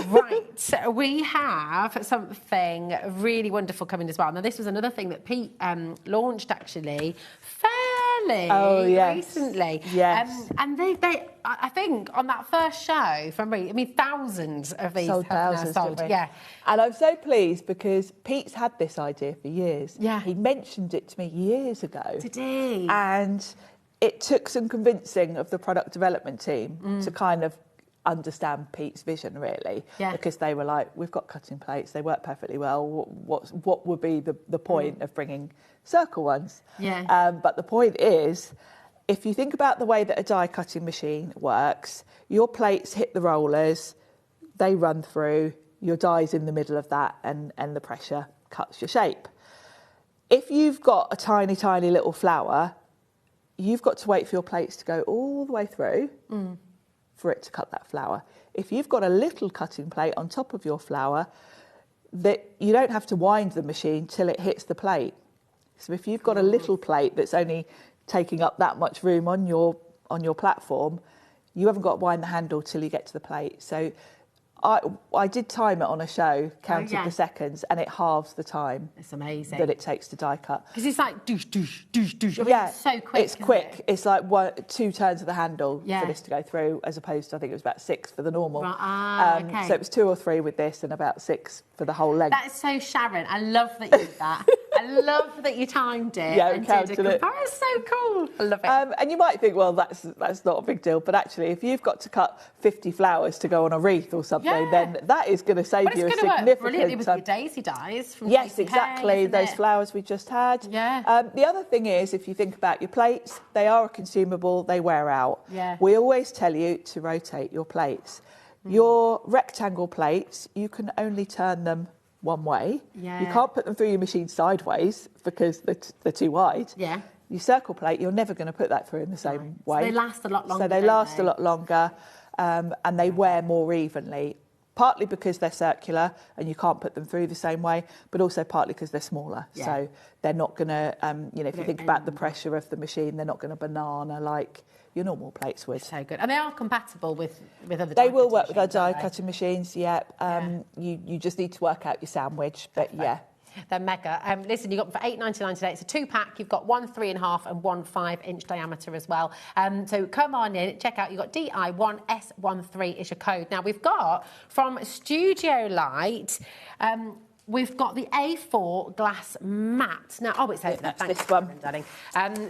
Right, so we have something really wonderful coming as well. Now, this was another thing that Pete launched, actually, fairly recently. Yes. And they, I think, on that first show, thousands of these sold thousands, sold. didn't we? Yeah. And I'm so pleased because Pete's had this idea for years. Yeah. He mentioned it to me years ago. Did he? And it took some convincing of the product development team to kind of understand Pete's vision, really. Yeah. Because they were like, we've got cutting plates, they work perfectly well. What would be the point of bringing circle ones? Yeah. But the point is, if you think about the way that a die cutting machine works, your plates hit the rollers, they run through, your die's in the middle of that, and the pressure cuts your shape. If you've got a tiny, tiny little flower, you've got to wait for your plates to go all the way through for it to cut that flower. If you've got a little cutting plate on top of your flower, that you don't have to wind the machine till it hits the plate. So if you've got a little plate that's only taking up that much room on your platform, you haven't got to wind the handle till you get to the plate. So I did time it on a show, counted the seconds, and it halves the time. It's amazing that it takes to die cut. Because it's like douche, douche, douche, douche. I mean, Yeah, it's so quick. It's quick. It's like 2 turns of the handle Yeah. for this to go through, as opposed to I think it was about 6 for the normal. Right. Okay. So it was 2 or 3 with this, and about 6 for the whole length. That is so Sharon. I love that you did that. I love that you timed it. Yeah, and counted did a it. That is so cool. I love it. And you might think, well, that's not a big deal, but actually, if you've got to cut 50 flowers to go on a wreath or something, then that is going to save you a significant. But it's going to work brilliantly with your daisy dies. From Yes, Tracy exactly. Haye, Those flowers we just had. Yeah. The other thing is, if you think about your plates, they are a consumable. They wear out. Yeah. We always tell you to rotate your plates. Your rectangle plates, you can only turn them one way. Yeah. You can't put them through your machine sideways because they're too wide. Yeah. Your circle plate, you're never going to put that through in the same way. So they last a lot longer. So they last a lot longer, and they wear more evenly. Partly because they're circular and you can't put them through the same way, but also partly because they're smaller. Yeah. So they're not going to, if you think about the pressure of the machine, they're not going to banana like your normal plates would. So good. And they are compatible with other They will work with our machines, aren't die they? cutting machines, You just need to work out your sandwich, but yeah. They're mega. Listen, you got them for $8.99 today. It's a 2-pack. You've got 1 3.5 and 1 5-inch diameter as well. So come on in, check out. You've got DI1S13 is your code. Now we've got from Studio Light. We've got the A4 glass mat. Now, it's over there. Thanks, this one, darling.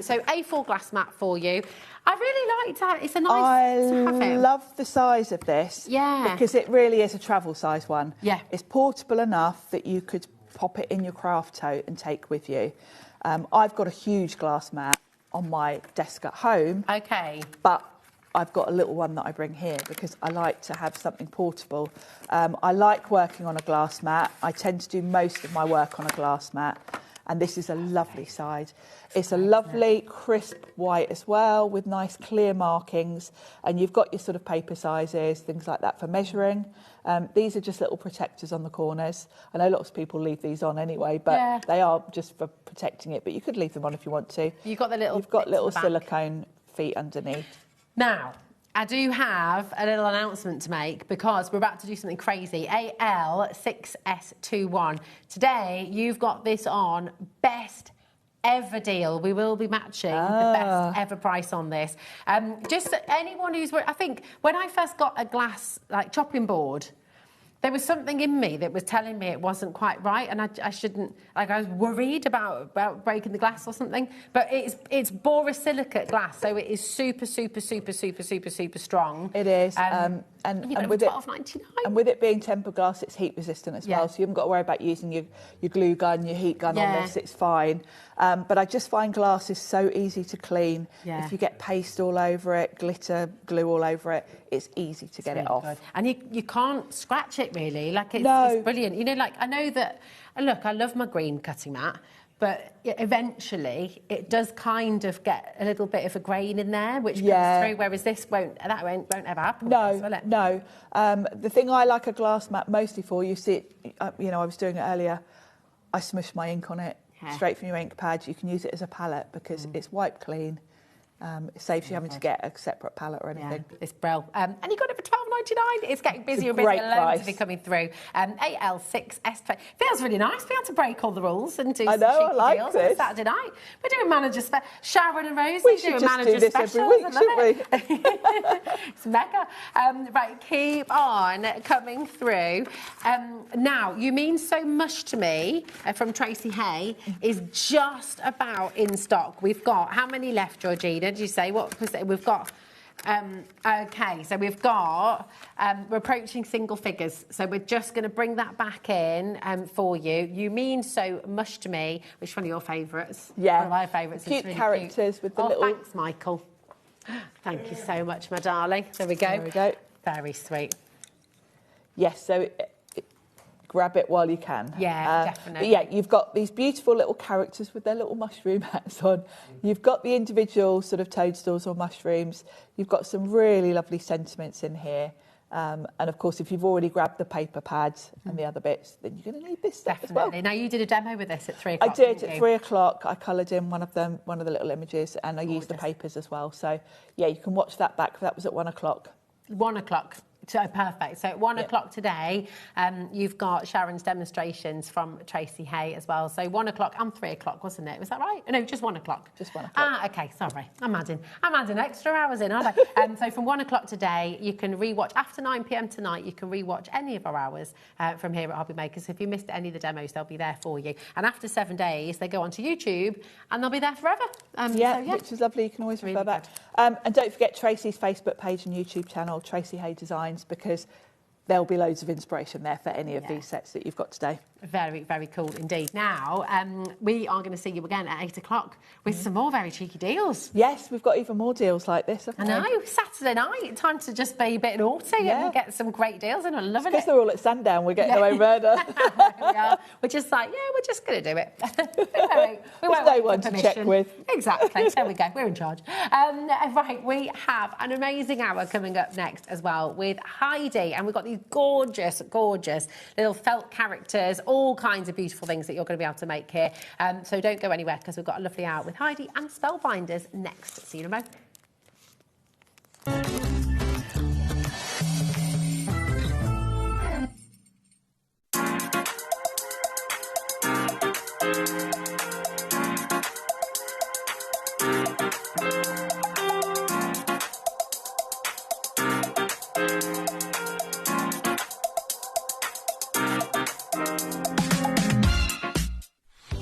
So A4 glass mat for you. I really like that. It's a nice to have it. I love the size of this. Yeah. Because it really is a travel size one. Yeah. It's portable enough that you could pop it in your craft tote and take with you. I've got a huge glass mat on my desk at home. Okay. But I've got a little one that I bring here because I like to have something portable. I like working on a glass mat. I tend to do most of my work on a glass mat. And this is a lovely side. It's a lovely crisp white as well with nice clear markings. And you've got your sort of paper sizes, things like that for measuring. These are just little protectors on the corners. I know lots of people leave these on anyway, but they are just for protecting it. But you could leave them on if you want to. You've got the little You've got bits little at the back. silicone feet underneath. Now, I do have a little announcement to make because we're about to do something crazy. AL6S21. Today, you've got this on best ever deal. We will be matching the best ever price on this. Just anyone who's... I think when I first got a glass, chopping board, there was something in me that was telling me it wasn't quite right, and I shouldn't. I was worried about breaking the glass or something. But it's borosilicate glass, so it is super, super, super, super, super, super strong. It is, and with it $12.99. And with it being temper glass, it's heat resistant as well, so you haven't got to worry about using your glue gun, your heat gun on this. It's fine. But I just find glass is so easy to clean. Yeah. If you get paste all over it, glitter, glue all over it, it's easy to get it off. Good. And you can't scratch it really. It's brilliant. You know, I know that. Look, I love my green cutting mat, but eventually it does kind of get a little bit of a grain in there, which comes through. Whereas this won't ever happen. No, will it? no. The thing I like a glass mat mostly for, you see it. I was doing it earlier. I smush my ink on it straight from your ink pad. You can use it as a palette because it's wiped clean. It saves you having to get a separate palette or anything. Yeah, it's brilliant. And you got it for $12.99. It's getting busier and great busier. Loads price. to be coming through. AL6S20. Feels really nice. We had to break all the rules and do I some know, I cheeky like deals this. on a Saturday night. We're doing manager special. Sharon and Rosie We should doing just manager do this specials. every week, I love shouldn't we? It's mega. Right, keep on coming through. Now, You Mean So Much to Me from Tracy Haye is just about in stock. We've got, how many left, Georgina? Did you say? What was it? We've got... OK, so we've got... we're approaching single figures, so we're just going to bring that back in for you. You Mean So Much to Me. Which one of your favourites? Yeah. One of my favourites. Cute characters with the little... Thanks, Michael. Thank you so much, my darling. There we go. There we go. Very sweet. Yes, so grab it while you can. Yeah, definitely. But yeah, you've got these beautiful little characters with their little mushroom hats on. You've got the individual sort of toadstools or mushrooms. You've got some really lovely sentiments in here. And of course, if you've already grabbed the paper pads and the other bits, then you're going to need this stuff as well. Now, you did a demo with this at 3 o'clock. I did at 3 o'clock. I coloured in one of the little images, and I used the papers as well. So yeah, you can watch that back. That was at 1 o'clock. 1 o'clock. So perfect. So at 1 o'clock today, you've got Sharon's demonstrations from Tracy Haye as well. So 1 o'clock and 3 o'clock, wasn't it? Was that right? No, just 1 o'clock. Just 1 o'clock. Ah, okay. Sorry, I'm adding extra hours in, aren't I? So from 1 o'clock today, you can rewatch after 9 p.m. tonight. You can rewatch any of our hours from here at HobbyMaker. So if you missed any of the demos, they'll be there for you. And after 7 days, they go onto YouTube and they'll be there forever. Which is lovely. You can always refer back. And don't forget Tracy's Facebook page and YouTube channel, Tracy Haye Designs, because there'll be loads of inspiration there for any of these sets that you've got today. Very, very cool indeed. Now, we are going to see you again at 8 o'clock with some more very cheeky deals. Yes, we've got even more deals like this, haven't we? I know, Saturday night, time to just be a bit naughty and get some great deals, and I'm loving it. Because they're all at Sandown, we're getting away murder. We are. We're just like, we're just going to do it. we won't no one to check with. Exactly, there we go, we're in charge. Right, we have an amazing hour coming up next as well with Heidi, and we've got these gorgeous, gorgeous little felt characters, all kinds of beautiful things that you're going to be able to make here. So don't go anywhere, because we've got a lovely hour with Heidi and Spellbinders next. See you in a moment.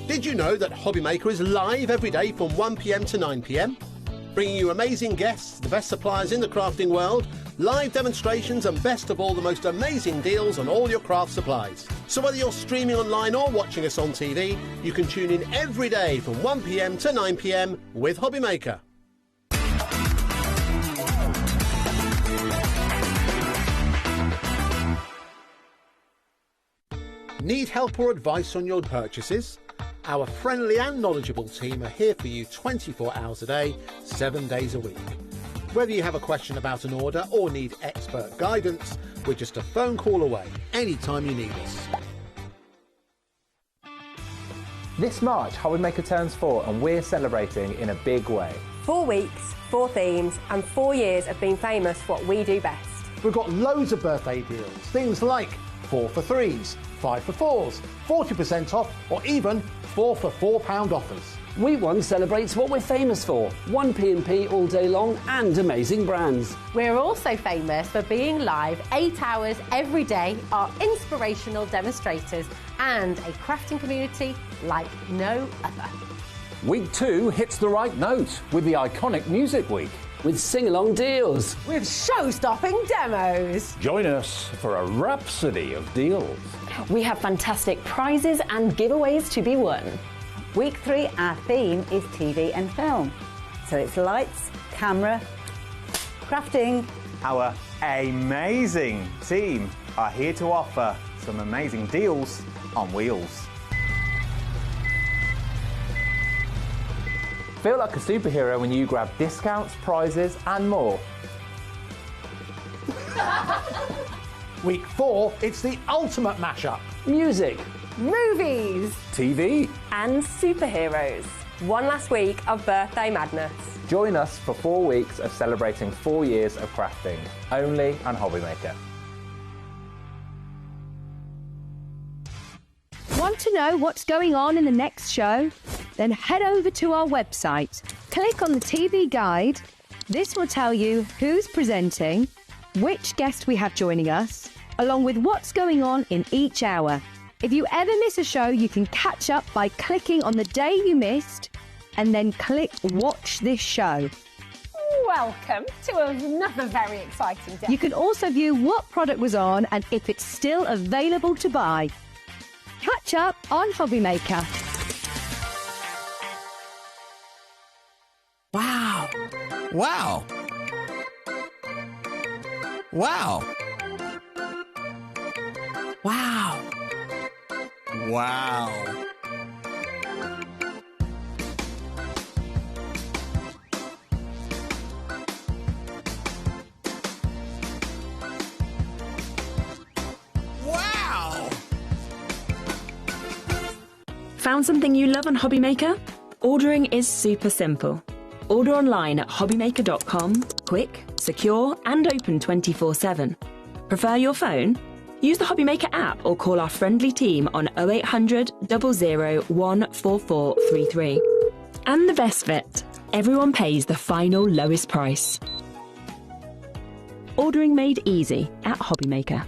Did you know that HobbyMaker is live every day from 1 p.m. to 9 p.m? Bringing you amazing guests, the best suppliers in the crafting world, live demonstrations and best of all, the most amazing deals on all your craft supplies. So whether you're streaming online or watching us on TV, you can tune in every day from 1 p.m. to 9 p.m. with HobbyMaker. Need help or advice on your purchases? Our friendly and knowledgeable team are here for you 24 hours a day, 7 days a week. Whether you have a question about an order or need expert guidance, we're just a phone call away anytime you need us. This March, HobbyMaker turns 4 and we're celebrating in a big way. 4 weeks, 4 themes, and 4 years of being famous for what we do best. We've got loads of birthday deals, things like 4 for 3s, 5 for 4s, 40% off, or even 4 for £4 offers. Week 1 celebrates what we're famous for, 1P&P all day long and amazing brands. We're also famous for being live 8 hours every day, our inspirational demonstrators, and a crafting community like no other. Week 2 hits the right note with the iconic Music Week. With sing-along deals. With show-stopping demos. Join us for a rhapsody of deals. We have fantastic prizes and giveaways to be won. Week 3, our theme is TV and film. So it's lights, camera, crafting. Our amazing team are here to offer some amazing deals on wheels. Feel like a superhero when you grab discounts, prizes and more. Week 4, it's the ultimate mashup. Music, movies, TV and superheroes. One last week of birthday madness. Join us for 4 weeks of celebrating 4 years of crafting, only on HobbyMaker. Want to know what's going on in the next show? Then head over to our website. Click on the TV guide. This will tell you who's presenting, which guest we have joining us, along with what's going on in each hour. If you ever miss a show, you can catch up by clicking on the day you missed and then click Watch This Show. Welcome to another very exciting day. You can also view what product was on and if it's still available to buy. Catch up on HobbyMaker. Wow. Wow. Wow. Wow. Wow. Found something you love on HobbyMaker? Ordering is super simple. Order online at hobbymaker.com, quick, secure and open 24/7. Prefer your phone? Use the HobbyMaker app or call our friendly team on 0800 00 14433. And the best bit, everyone pays the final lowest price. Ordering made easy at HobbyMaker.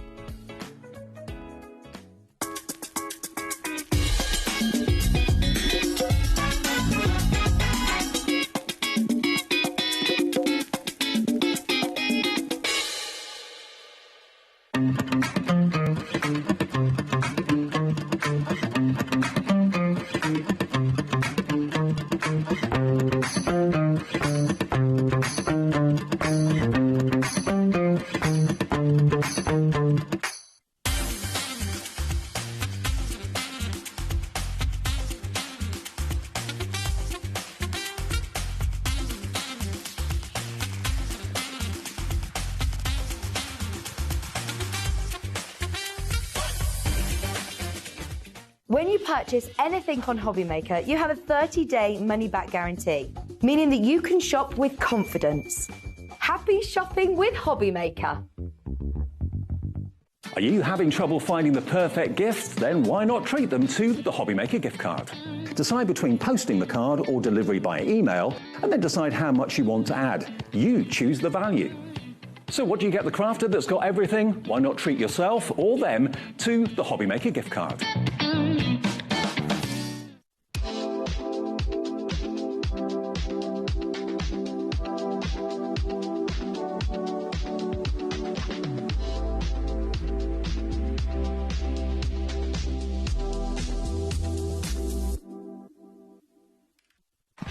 When you purchase anything on HobbyMaker, you have a 30-day money-back guarantee, meaning that you can shop with confidence. Happy shopping with HobbyMaker. Are you having trouble finding the perfect gift? Then why not treat them to the HobbyMaker gift card? Decide between posting the card or delivery by email, and then decide how much you want to add. You choose the value. So what do you get the crafter that's got everything? Why not treat yourself or them to the HobbyMaker gift card?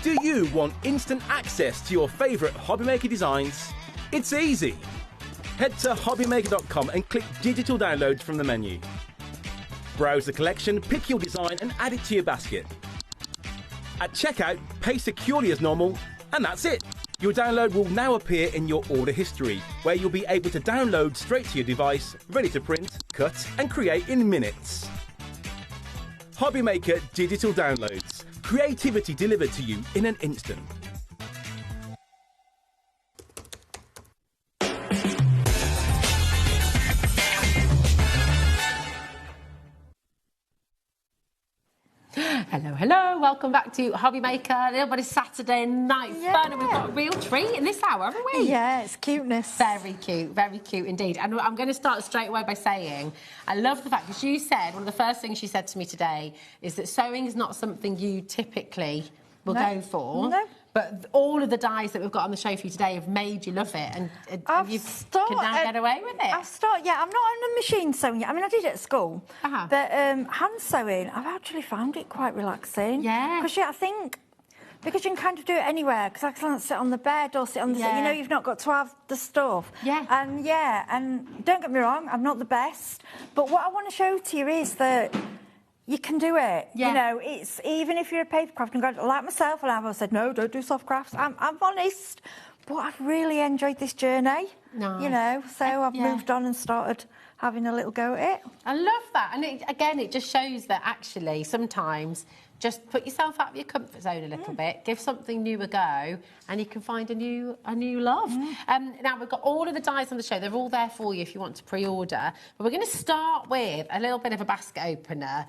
Do you want instant access to your favourite HobbyMaker designs? It's easy. Head to HobbyMaker.com and click Digital Downloads from the menu. Browse the collection, pick your design and add it to your basket. At checkout, pay securely as normal, and that's it. Your download will now appear in your order history, where you'll be able to download straight to your device, ready to print, cut and create in minutes. HobbyMaker Digital Downloads. Creativity delivered to you in an instant. Hello, hello. Welcome back to HobbyMaker. A little bit of Saturday night fun, and we've got a real treat in this hour, haven't we? Yeah, it's cuteness. Very cute indeed. And I'm going to start straight away by saying I love the fact, because you said, one of the first things you said to me today is that sewing is not something you typically will go for. No. But all of the dies that we've got on the show for you today have made you love it, and you can now get away with it. I'm not on a machine sewing yet. I mean, I did it at school. But hand sewing, I've actually found it quite relaxing. Yeah. Because, I think, because you can kind of do it anywhere, because I can sit on the bed or sit on the... You know, you've not got to have the stuff. Yeah. And don't get me wrong, I'm not the best. But what I want to show to you is that... you can do it. Yeah. You know, it's even if you're a paper crafter, like myself, and I've always said, no, don't do soft crafts. I'm honest, but I've really enjoyed this journey. Nice. You know, so I've moved on and started having a little go at it. I love that. And it just shows that actually sometimes just put yourself out of your comfort zone a little bit, give something new a go, and you can find a new love. Now, we've got all of the dies on the show. They're all there for you if you want to pre-order. But we're going to start with a little bit of a basket opener.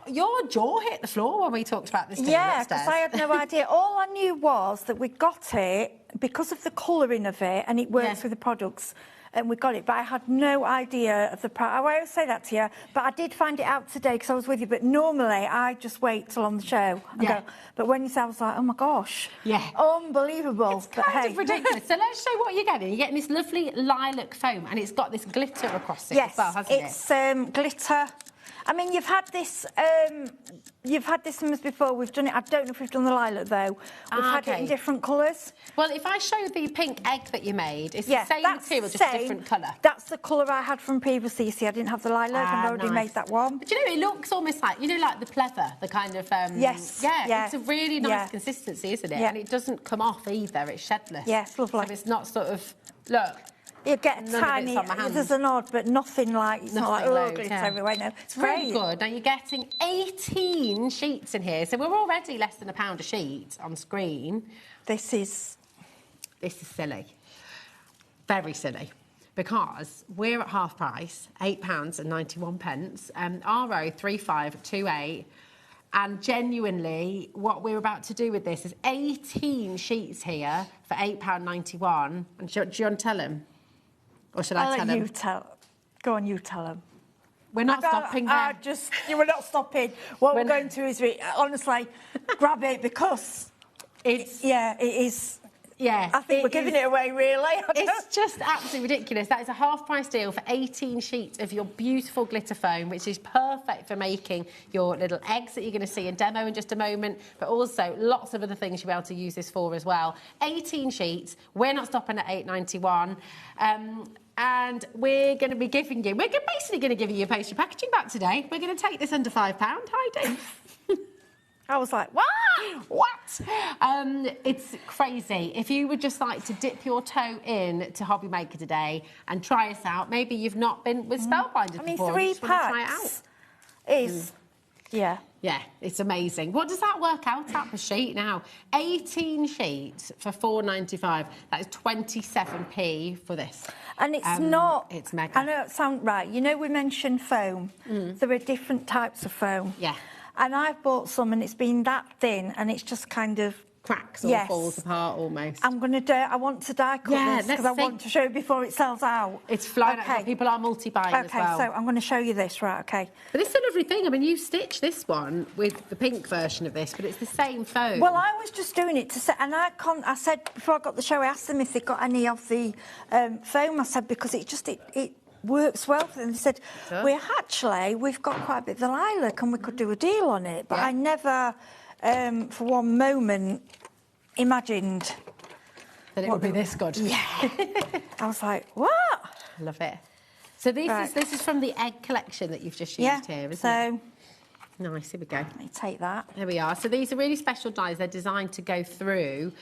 Your jaw hit the floor when we talked about this. Yeah, because I had no idea. All I knew was that we got it because of the colouring of it, and it works with the products. And we got it, but I had no idea of the price. I always say that to you, but I did find it out today because I was with you. But normally, I just wait till on the show and go. But when you said, I was like, oh my gosh, unbelievable. It's kind of ridiculous. So let's show what you're getting. You're getting this lovely lilac foam, and it's got this glitter across it as well, hasn't it? Yes, it's glitter. I mean, you've had this from us before. We've done it. I don't know if we've done the lilac though. We've had it in different colours. Well, if I show the pink egg that you made, it's the same material, just a different colour. That's the colour I had from previously. You see, I didn't have the lilac, and I've already made that one. But you know, it looks almost like, you know, like the pleather, the kind of... it's a really nice consistency, isn't it? And it doesn't come off either. It's shedless. Yes, lovely. So it's not sort of... Look... You get None tiny, of it's on my hands. there's an odd, but nothing like, it's not like, Nothing glitter yeah. everywhere. No, It's really great. good. Now, you're getting 18 sheets in here, so we're already less than £1 a sheet on screen. This is silly. Very silly. Because we're at half price, £8.91, RO 3528, and genuinely, what we're about to do with this is 18 sheets here for £8.91. And do you want to tell him? Or should I tell him? You tell. Go on, you tell him. We're not stopping there. You were not stopping. What we're going to is, honestly, grab it because it is. Yeah, I think we're giving it away, really. It's just absolutely ridiculous. That is a half-price deal for 18 sheets of your beautiful glitter foam, which is perfect for making your little eggs that you're going to see in demo in just a moment, but also lots of other things you'll be able to use this for as well. 18 sheets. We're not stopping at £8.91. And we're going to be giving you... We're basically going to give you your postage packaging back today. We're going to take this under £5, Heidi. I was like, what? What? It's crazy. If you would just like to dip your toe in to HobbyMaker today and try us out, maybe you've not been with Spellbinders before. I mean, 3 just want to try it packs out. is... Yeah. Yeah, it's amazing. What does that work out at per sheet now? 18 sheets for £4.95. That is 27p for this. And it's not... It's mega. I know it sounds right. You know, we mentioned foam. There are different types of foam. Yeah. And I've bought some and it's been that thin and it's just kind of... cracks or falls apart almost. I want to die cut this because I want to show you before it sells out. It's flying out. People are multi-buying as well. Okay, so I'm going to show you this, right, okay. But it's a lovely thing. I mean, you stitched this one with the pink version of this, but it's the same foam. Well, I was just doing it to say, and I said, before I got the show, I asked them if they got any of the foam. I said, because it works well for them. They said, we've got quite a bit of the lilac and we could do a deal on it. But I never, for one moment, imagined that it would be this good. Yeah. I was like, what? Love it. So this is from the egg collection that you've just used here, isn't it? Nice, here we go. Let me take that. There we are. So these are really special dies. They're designed to go through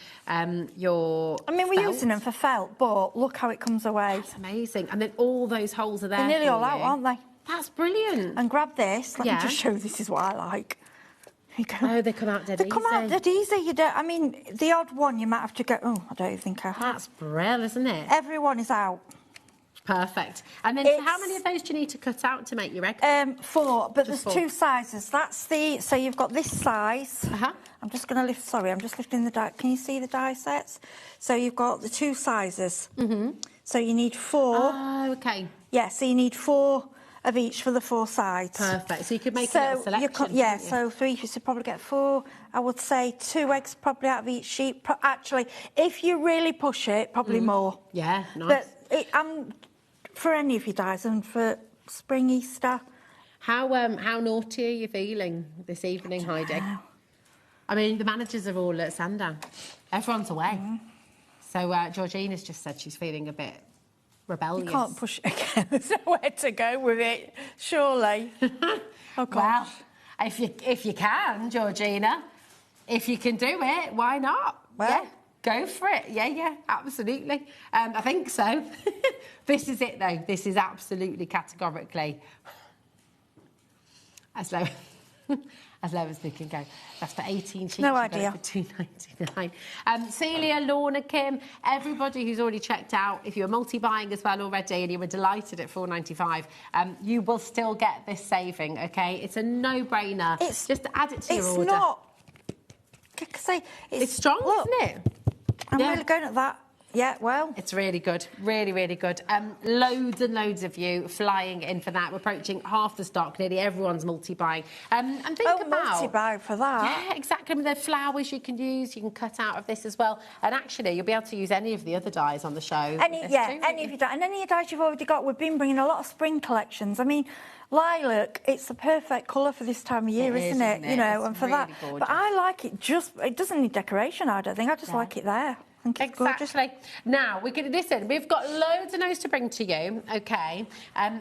your we're using them for felt, but look how it comes away. That's amazing. And then all those holes are there. They're nearly all out, aren't they? That's brilliant. And grab this. Let me just show you, this is what I like. Here you go. Oh, they come out dead easy. They come out dead easy. You don't, I mean, the odd one you might have to go, I don't think I have. That's brilliant, isn't it? Everyone is out. Perfect. And then so how many of those do you need to cut out to make your egg? 4, but there's 2 sizes. That's so you've got this size. I'm just going to lift, I'm just lifting the die. Can you see the die sets? So you've got the 2 sizes. So you need 4. Oh, okay. Yeah, so you need 4 of each for the 4 sides. Perfect. So you could make a little selection. So for each, you should probably get 4. I would say 2 eggs probably out of each sheet. Actually, if you really push it, probably more. Yeah, nice. But for any of your dies and for spring, Easter. How naughty are you feeling this evening, Heidi? I mean, the managers are all at Sandown. Everyone's away. So Georgina's just said she's feeling a bit rebellious. You can't push it again. There's nowhere to go with it, surely. Oh, gosh. Well, if you can, Georgina, if you can do it, why not? Well, yeah. Go for it. Yeah, absolutely. I think so. This is it, though. This is absolutely categorically as low as we can go. That's for 18 sheets. No idea. For £2.99. Celia, Lorna, Kim, everybody who's already checked out, if you're multi-buying as well already and you were delighted at £4.95, you will still get this saving, OK? It's a no-brainer. Just add it to your order. It's not... It's strong, isn't it? I'm really going at that. Yeah, well. It's really good. Really, really good. Loads and loads of you flying in for that. We're approaching half the stock. Nearly everyone's multi-buying. And think about... multi-buy for that. Yeah, exactly. I mean, there are flowers you can use. You can cut out of this as well. And actually, you'll be able to use any of the other dies on the show. Any of your dies. And any of your dies you've already got. We've been bringing a lot of spring collections. I mean... Lilac, it's the perfect colour for this time of year, isn't it? You know, and for that. Gorgeous. But I like it it doesn't need decoration, I don't think. I just like it there. I think it's gorgeous. Now, listen, we've got loads of those to bring to you, OK?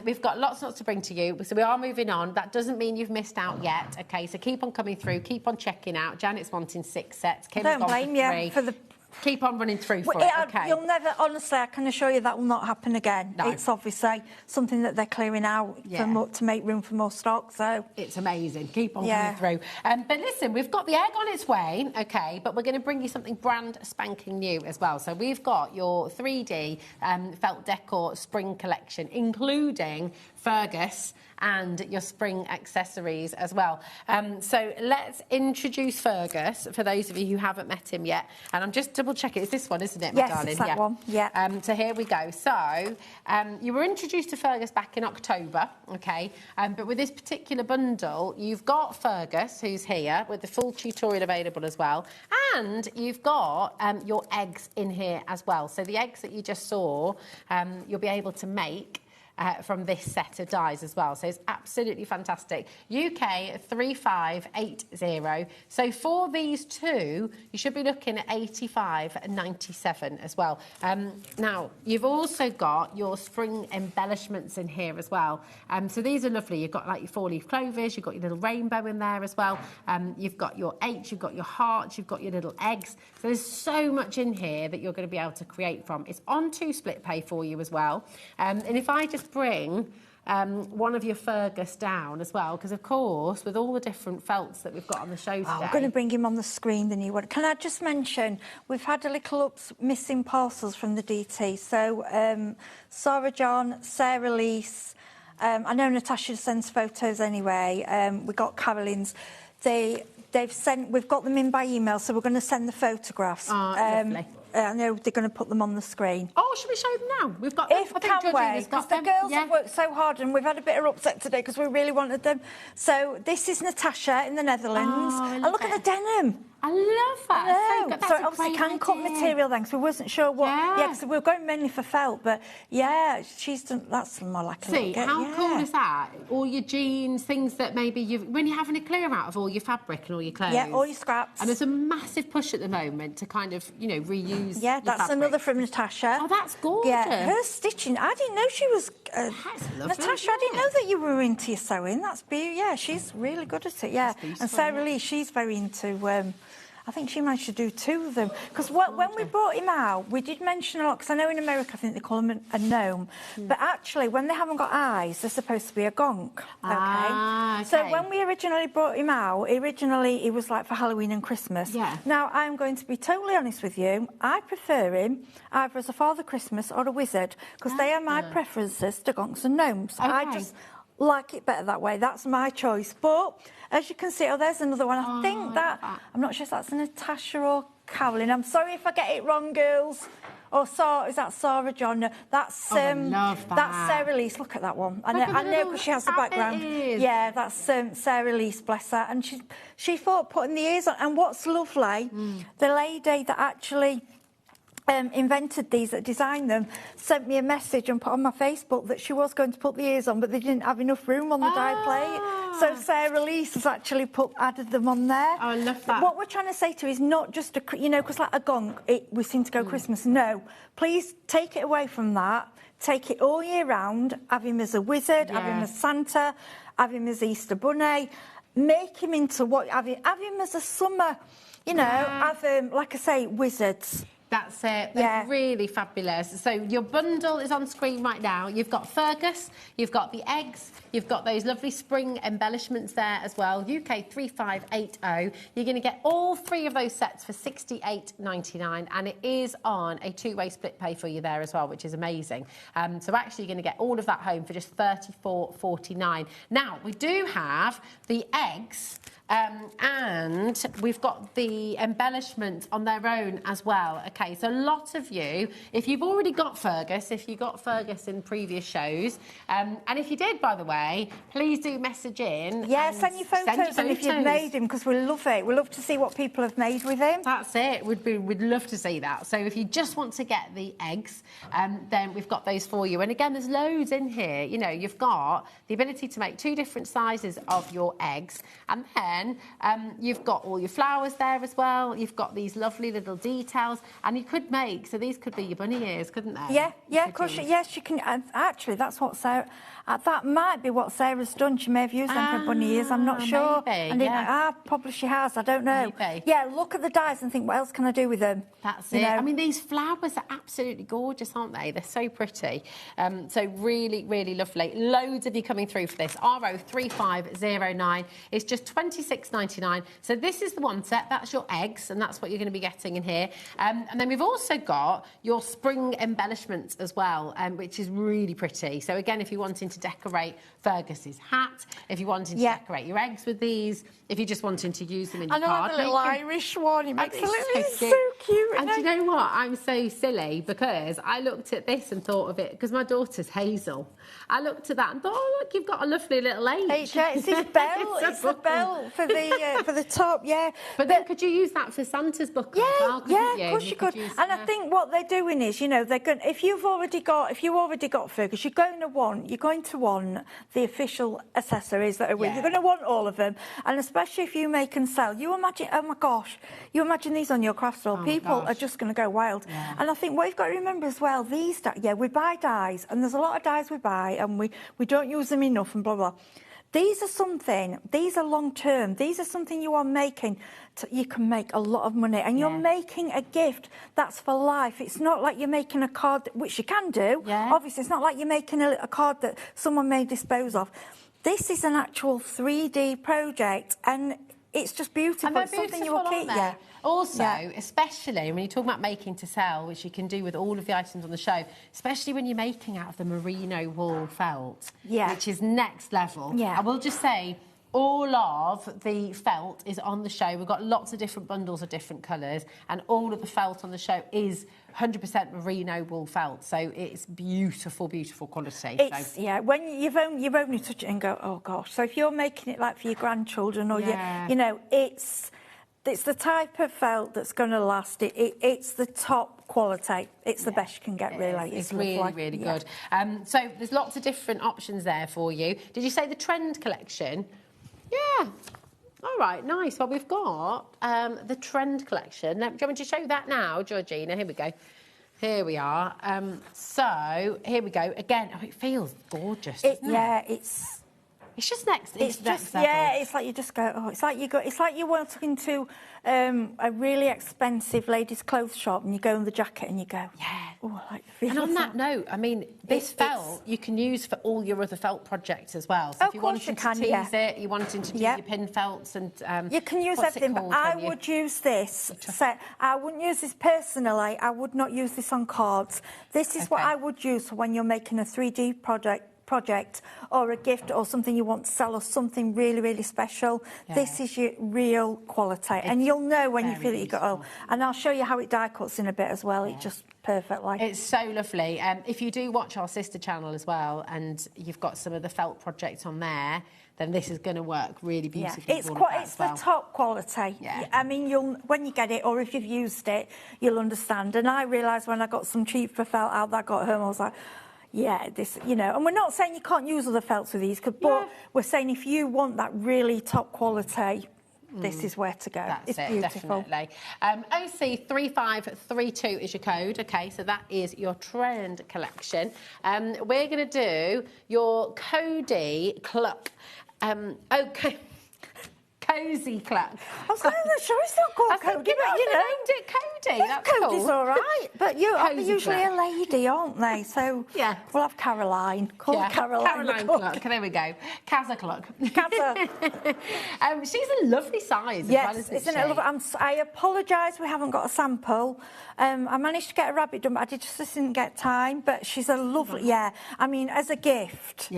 We've got lots and lots to bring to you, so we are moving on. That doesn't mean you've missed out yet, OK? So keep on coming through, keep on checking out. Janet's wanting 6 sets. Kim's don't gone blame for 3. you for the... keep on running through for it, okay? You'll never, honestly, I can assure you that will not happen again. No. It's obviously something that they're clearing out to make room for more stock, so... It's amazing. Keep on coming through. But listen, we've got the egg on its way, okay, but we're going to bring you something brand spanking new as well. So we've got your 3D felt decor spring collection, including Fergus and your spring accessories as well. So let's introduce Fergus, for those of you who haven't met him yet. And I'm just double-checking. It's this one, isn't it, my darling? Yes, it's that one, yeah. So here we go. So you were introduced to Fergus back in October, okay? But with this particular bundle, you've got Fergus, who's here, with the full tutorial available as well. And you've got your eggs in here as well. So the eggs that you just saw, you'll be able to make from this set of dies as well. So it's absolutely fantastic. UK 3580. So for these two, you should be looking at 85.97 as well. Now, you've also got your spring embellishments in here as well. So these are lovely. You've got like your 4-leaf clovers, you've got your little rainbow in there as well. You've got your H, you've got your hearts, you've got your little eggs. So there's so much in here that you're going to be able to create from. It's on 2 split pay for you as well. And if I just bring one of your Fergus down as well, because of course with all the different felts that we've got on the show today. I'm going to bring him on the screen, the new one. Can I just mention, we've had a little missing parcels from the DT. So Sarah John, Sarah Lise, I know Natasha sends photos anyway. We got Caroline's. They've sent, we've got them in by email, so we're going to send the photographs. Lovely. I know they're going to put them on the screen. Oh, should we show them now? We've got them. If can we? Because the girls have worked so hard and we've had a bit of upset today because we really wanted them. So this is Natasha in the Netherlands. Oh, and look at the denim. I love that. I know. That's So a obviously great can cut idea. material then, because we wasn't sure what. Yeah, so we were going mainly for felt, but yeah, she's done. That's more like a See, little how cool is that? All your jeans, things that maybe when you're having a clear out of all your fabric and all your clothes. Yeah, all your scraps. And there's a massive push at the moment to kind of, reuse. Yeah, that's your another from Natasha. Oh, that's gorgeous. Yeah, her stitching. I didn't know she was. That's lovely, Natasha, I didn't know that you were into your sewing. That's beautiful. Yeah, she's really good at it. Yeah, and Sarah Lee, she's very into. I think she managed to do 2 of them. Because when we brought him out, we did mention a lot, because I know in America I think they call him a gnome. But actually, when they haven't got eyes, they're supposed to be a gonk. Okay? So when we originally brought him out, it was like for Halloween and Christmas. Yeah. Now, I'm going to be totally honest with you. I prefer him either as a Father Christmas or a wizard, because they are my preferences to gonks and gnomes. Okay. I just like it better that way. That's my choice. But as you can see, there's another one. I think that, I'm not sure if that's Natasha or Caroline. I'm sorry if I get it wrong, girls. Or is that Sarah John? No, that's I love that. That's Sarah Lise. Look at that one. I know because she has the background. Yeah, that's Sarah Lise, bless her. And she thought putting the ears on. And what's lovely, the lady that actually invented these, that designed them, sent me a message and put on my Facebook that she was going to put the ears on, but they didn't have enough room on the die plate. So Sarah Lise has actually added them on there. Oh, I love that. What we're trying to say to you is not just because like a gong, we seem to go Christmas. No, please take it away from that. Take it all year round. Have him as a wizard. Have him as Santa. Have him as Easter Bunny. Make him into have him as a summer. Have him, like I say, wizards. That's it. They're really fabulous. So your bundle is on screen right now. You've got Fergus, you've got the eggs, you've got those lovely spring embellishments there as well. UK 3580. You're going to get all 3 of those sets for £68.99, and it is on a 2-way split pay for you there as well, which is amazing. So actually, you're going to get all of that home for just £34.49. Now we do have the eggs. And we've got the embellishments on their own as well. Okay, so a lot of you, if you've already got Fergus, if you got Fergus in previous shows, and if you did, by the way, please do message in. Yeah, send your photos and if you've made him, because we love it. We love to see what people have made with him. That's it. We'd love to see that. So if you just want to get the eggs, then we've got those for you. And again, there's loads in here. You've got the ability to make 2 different sizes of your eggs, and then then you've got all your flowers there as well. You've got these lovely little details, and you could make, so these could be your bunny ears, couldn't they? Yeah, of course. Yes, you can. Actually, that's what Sarah. That might be what Sarah's done. She may have used them for bunny ears. I'm not sure. Maybe, probably she has. I don't know. Maybe. Yeah, look at the dies and think, what else can I do with them? That's it. I mean, these flowers are absolutely gorgeous, aren't they? They're so pretty. So really, really lovely. Loads of you coming through for this. RO3509 is just £26.99. So this is the one set. That's your eggs, and that's what you're going to be getting in here. And then we've also got your spring embellishments as well, which is really pretty. So again, if you're wanting to decorate Fergus's hat, if you're wanting to decorate your eggs with these, if you're just wanting to use them in your card the little Irish one. He makes it's so cute. And do you know what? I'm so silly because I looked at this and thought of it, because my daughter's Hazel. I looked at that and thought, oh, look, you've got a lovely little H. It's his bell. It's the bell for the top, yeah. But then could you use that for Santa's book as well? Yeah, of course you could. And I think what they're doing is, you know, they're going. If you've already got Fergus, you're going to want the official accessories that are with. You're going to want all of them, and especially if you make and sell. You imagine, oh my gosh, you imagine these on your craft store. People are just going to go wild. Yeah. And I think what you've got to remember as well, these we buy dies, and there's a lot of dies we buy, and we don't use them enough, and blah blah. These are long term. These are something you are making. You can make a lot of money, and you're making a gift that's for life. It's not like you're making a card, which you can do. Yeah. Obviously, it's not like you're making a card that someone may dispose of. This is an actual 3D project, and it's just beautiful. And it's something you will keep. Yeah. Also, especially when you talk about making to sell, which you can do with all of the items on the show, especially when you're making out of the merino wool felt, which is next level. Yeah. I will just say, all of the felt is on the show. We've got lots of different bundles of different colours, and all of the felt on the show is 100% merino wool felt, so it's beautiful, beautiful quality. It's, when you've only touched it and go, oh gosh. So if you're making it like for your grandchildren or it's the type of felt that's going to last. It's the top quality. It's the best you can get, really. It's really, really good. So there's lots of different options there for you. Did you say the trend collection? Yeah. All right, nice. Well, we've got the trend collection. Do you want me to show that now, Georgina? Here we go. Here we are. So here we go. Again, it feels gorgeous. It's just next. It's just level. It's like you just go. Oh, it's like you walk into a really expensive ladies' clothes shop, and you go in the jacket and you go, oh, I like the feel. And on that note, I mean, this felt you can use for all your other felt projects as well. So if you wanted to tease it, you wanted to do your pin felts, and you can use everything. But I would use this set. I wouldn't use this personally. I would not use this on cards. This is what I would use for when you're making a 3D project or a gift or something you want to sell or something really, really special. This is your real quality, and you'll know when you feel it. You go, oh, and I'll show you how it die cuts in a bit as well. It's just perfect. It's so lovely. If you do watch our sister channel as well, and you've got some of the felt projects on there, then this is going to work really beautifully. It's the top quality. I mean, when you get it, or if you've used it, you'll understand. And I realised when I got some cheaper felt out that I got home, I was like, this, and we're not saying you can't use other felts with these, but we're saying if you want that really top quality, this is where to go. That's it's beautiful. Definitely. OC3532 is your code. Okay, so that is your trend collection. We're going to do your Cody Cluck. Cozy Cluck. I was not sure it's not called Cody, but named it Cody. That's Cody's cool. all right, but they're usually a lady, aren't they? So we'll have Caroline. Caroline Cluck. There we go. Kazza Cluck. She's a lovely size. Yes, isn't it lovely? I apologise, we haven't got a sample. I managed to get a rabbit done, but I just didn't get time. But she's a lovely. I mean, as a gift.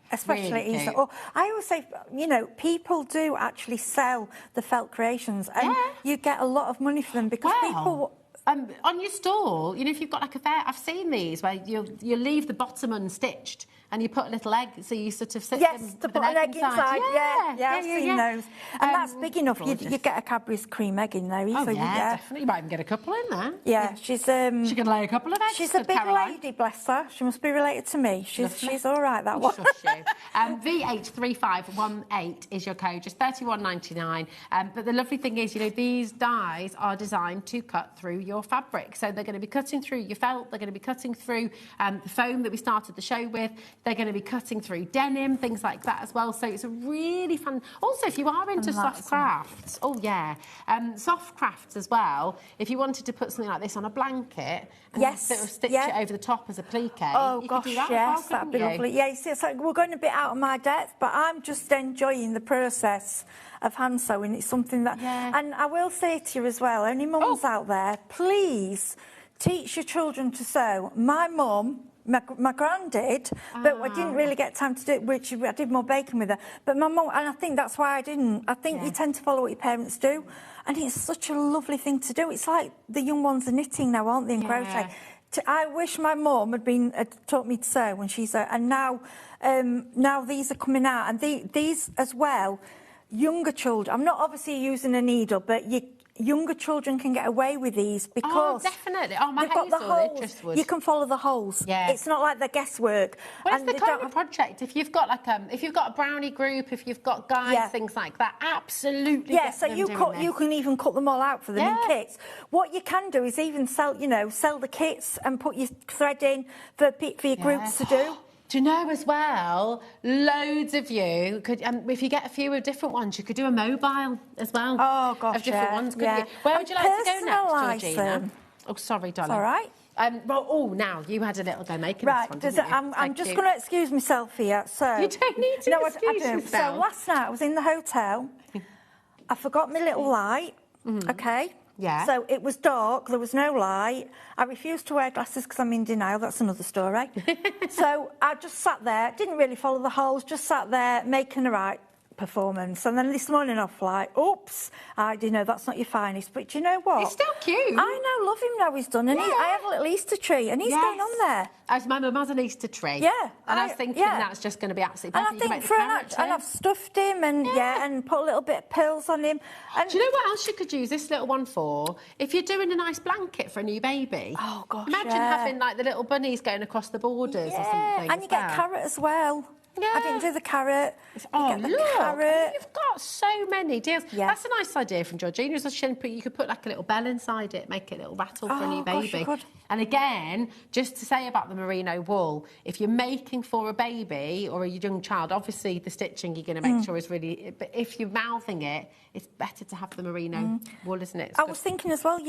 Especially really easy. Or I always say, people do actually sell the felt creations, and you get a lot of money for them because people On your stall, you know, if you've got like a fair, I've seen these where you leave the bottom unstitched and you put a little egg, so you sort of sit them to put an egg inside. Yeah, I've seen those. And that's big enough. You get a Cadbury's cream egg in there. Oh, so definitely. You might even get a couple in there. Yeah, she's... she can lay a couple of eggs. She's a big lady, bless her. She must be related to me. She's all right, that one. V83518 is your code, just £31.99. But the lovely thing is, you know, these dies are designed to cut through your fabric. So they're going to be cutting through your felt, they're going to be cutting through the foam that we started the show with, they're going to be cutting through denim, things like that as well. So it's a really fun... Also, if you are into soft crafts, soft crafts as well, if you wanted to put something like this on a blanket and sort of stitch it over the top as a plique, you could do that as well, that'd be lovely. Yeah, you see, it's like we're going a bit out of my depth, but I'm just enjoying the process of hand sewing. It's something that... And I will say to you as well, any mums out there, please teach your children to sew. My mum... My gran did, but I didn't really get time to do it, which I did more baking with her. But my mum, and I think that's why I didn't. I think you tend to follow what your parents do, and it's such a lovely thing to do. It's like the young ones are knitting now, aren't they, and crochet. I wish my mum had taught me to sew when she's and now these are coming out, and these as well, younger children. I'm not obviously using a needle, but younger children can get away with these because definitely. My they've got the holes. You can follow the holes. It's not like the guesswork. Well, it's the kind of project. If you've got if you've got a brownie group, if you've got guides, things like that, absolutely. Yeah, so you can even cut them all out for them in kits. What you can do is even sell the kits and put your thread in for your groups to do. Do you know as well, loads of you could, if you get a few of different ones, you could do a mobile as well. Oh, gosh, of different ones, couldn't you? Where would you like to go next, Georgina? Oh, sorry, darling. All right. Now, you had a little go making this one, didn't you? I'm just going to excuse myself here. So you don't need to excuse yourself. So last night I was in the hotel. I forgot my little light, okay? Yeah. So it was dark, there was no light. I refused to wear glasses because I'm in denial, that's another story. So I just sat there, didn't really follow the holes, just sat there making the right performance. And then this morning off like, oops, that's not your finest. But do you know what? It's still cute. I know, love him now he's done. And I have a little Easter tree and he's going on there. As my mum has an Easter tree. Yeah. And I was thinking that's just going to be absolutely perfect. And I think and I've stuffed him and and put a little bit of pearls on him. And do you know what else you could use this little one for? If you're doing a nice blanket for a new baby. Oh, gosh, imagine having like the little bunnies going across the borders or something. And you get carrot as well. Yeah. I didn't do the carrot. Look, you've got so many deals. Yeah. That's a nice idea from Georgina. You could put like a little bell inside it, make it a little rattle for a new baby. Gosh, you could. And again, just to say about the merino wool, if you're making for a baby or a young child, obviously the stitching you're going to make sure is really... But if you're mouthing it, it's better to have the merino wool, isn't it? I was thinking as well,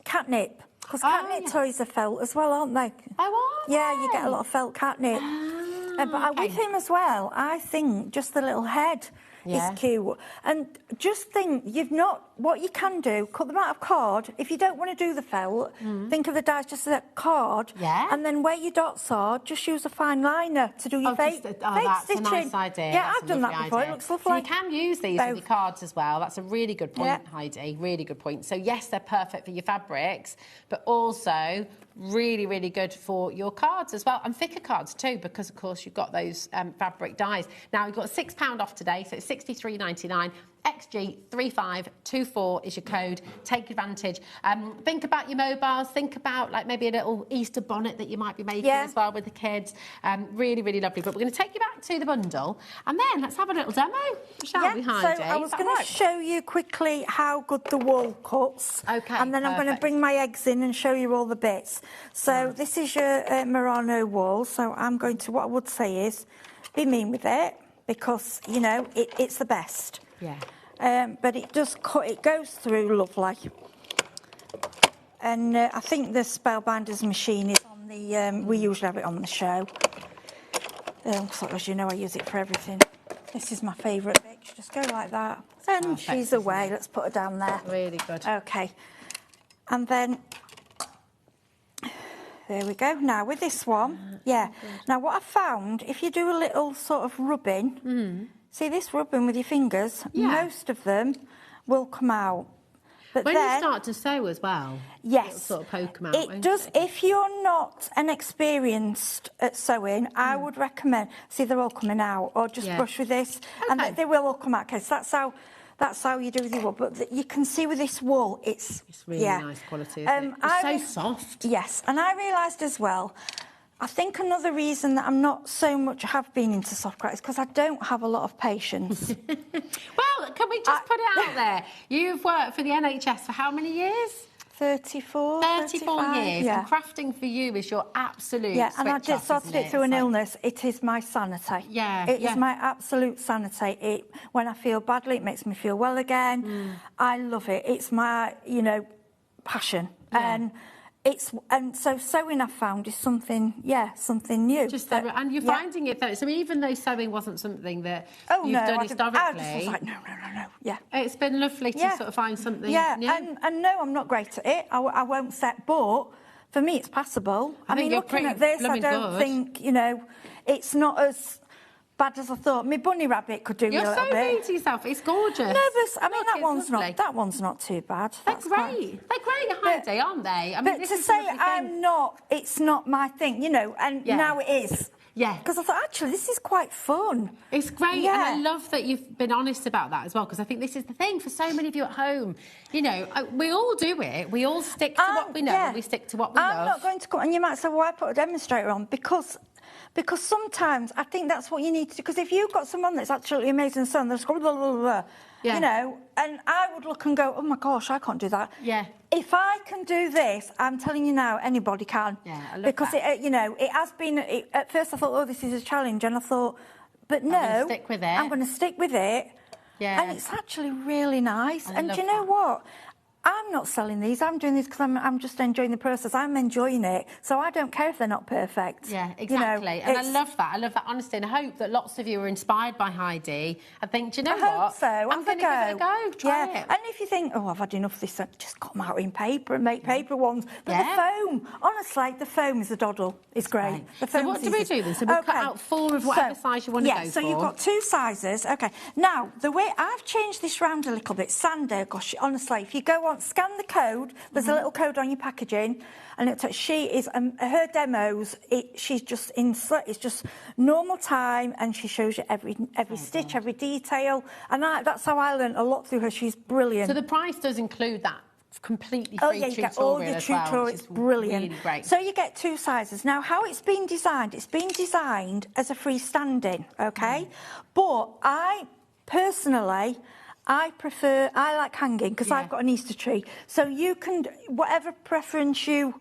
catnip. Because catnip toys are felt as well, aren't they? Oh, are they? Yeah, you get a lot of felt catnip. But with him as well, I think just the little head is cute. And just think, what you can do, cut them out of card. If you don't want to do the felt, think of the dies just as a card. Yeah. And then where your dots are, just use a fine liner to do your fake that's stitching. A nice idea. Yeah, I've done that before. It looks lovely. So you can use these with your cards as well. That's a really good point, Heidi. Really good point. So yes, they're perfect for your fabrics, but also really, really good for your cards as well, and thicker cards too, because of course you've got those fabric dies. Now you've got £6 off today, so it's $63.99. XG3524 is your code. Take advantage. Think about your mobiles. Think about like maybe a little Easter bonnet that you might be making as well with the kids. Really, really lovely. But we're going to take you back to the bundle and then let's have a little demo, shall we, Heidi? So I was going to show you quickly how good the wool cuts. Okay, and then I'm going to bring my eggs in and show you all the bits. So this is your merino wool. So I'm going to, what I would say is, be mean with it because, it's the best. Yeah. But it does cut, it goes through lovely. And I think the Spellbinders machine is on the, we usually have it on the show. So as you know, I use it for everything. This is my favourite bit. You just go like that. And she's away. Let's put her down there. Really good. Okay. And then, there we go. Now with this one, Now what I found, if you do a little sort of rubbing, see this rubbing with your fingers, most of them will come out. But when then, you start to sew as well, yes, it'll sort of poke them out. It does. If you're not an experienced at sewing, I would recommend. See, they're all coming out, or just brush with this, and they will all come out. Okay, so that's how you do with your wool. But you can see with this wool, it's really nice quality. Isn't it? It's so soft. Yes, and I realised as well. I think another reason that I'm not so much have been into soft craft is because I don't have a lot of patience. Well, can we just put it out there? You've worked for the NHS for how many years? 34 years. And crafting for you is your absolute and I just started it through an illness. It is my sanity. It is my absolute sanity. When I feel badly, it makes me feel well again. I love it. It's my, passion. And so sewing, I've found, is something new. And you're finding it though. So even though sewing wasn't something that you've done historically, I just was like, no. Yeah, it's been lovely to sort of find something. Yeah, new. and no, I'm not great at it. I won't set, but for me, it's passable. I mean, looking at this, I don't think it's not as bad as I thought. My bunny rabbit could do a little bit. You're so mean to yourself. It's gorgeous. No, but I mean that one's not too bad. They're great. They're great, Heidi, aren't they? I mean, but to say I'm not, it's not my thing, and now it is. Yeah. Because I thought, actually, this is quite fun. It's great, and I love that you've been honest about that as well, because I think this is the thing for so many of you at home. We all do it. We all stick to what we know, and we stick to what we love. I'm not going to come, and you might say, well, I put a demonstrator on, because sometimes I think that's what you need to do. Because if you've got someone that's absolutely amazing son, that's blah, blah, blah, blah, and I would look and go, oh my gosh, I can't do that. Yeah. If I can do this, I'm telling you now, anybody can. Yeah, I love because that. It has been. At first, I thought, oh, this is a challenge, and I thought, but no, I'm going to stick with it. I'm going to stick with it. Yeah. And it's actually really nice. And do you know what? I'm not selling these. I'm doing this because I'm just enjoying the process. I'm enjoying it. So I don't care if they're not perfect. Yeah, exactly. And I love that. I love that honesty. And I hope that lots of you are inspired by Heidi and think, do you know what? I hope so. I'm going to give it a go. Try it. And if you think, oh, I've had enough of this, just cut them out in paper and make paper ones. But the foam, honestly, the foam is a doddle. It's great. The foam so what do we do then? So we'll cut out 4 of whatever size you want to go for. Yeah, so you've got 2 sizes. Okay. Now, the way I've changed this round a little bit, Sandy, gosh, honestly, if you go on, scan the code, there's a little code on your packaging, and she is her demos. She's just it's just normal time, and she shows you every stitch, every detail, and that's how I learned a lot through her. She's brilliant. So the price does include that completely free tutorial. You get all the tutorial. It's brilliant. Really great. So you get 2 sizes. Now, how it's been designed? It's been designed as a freestanding, okay? But I personally, I like hanging because I've got an Easter tree. So you can, whatever preference and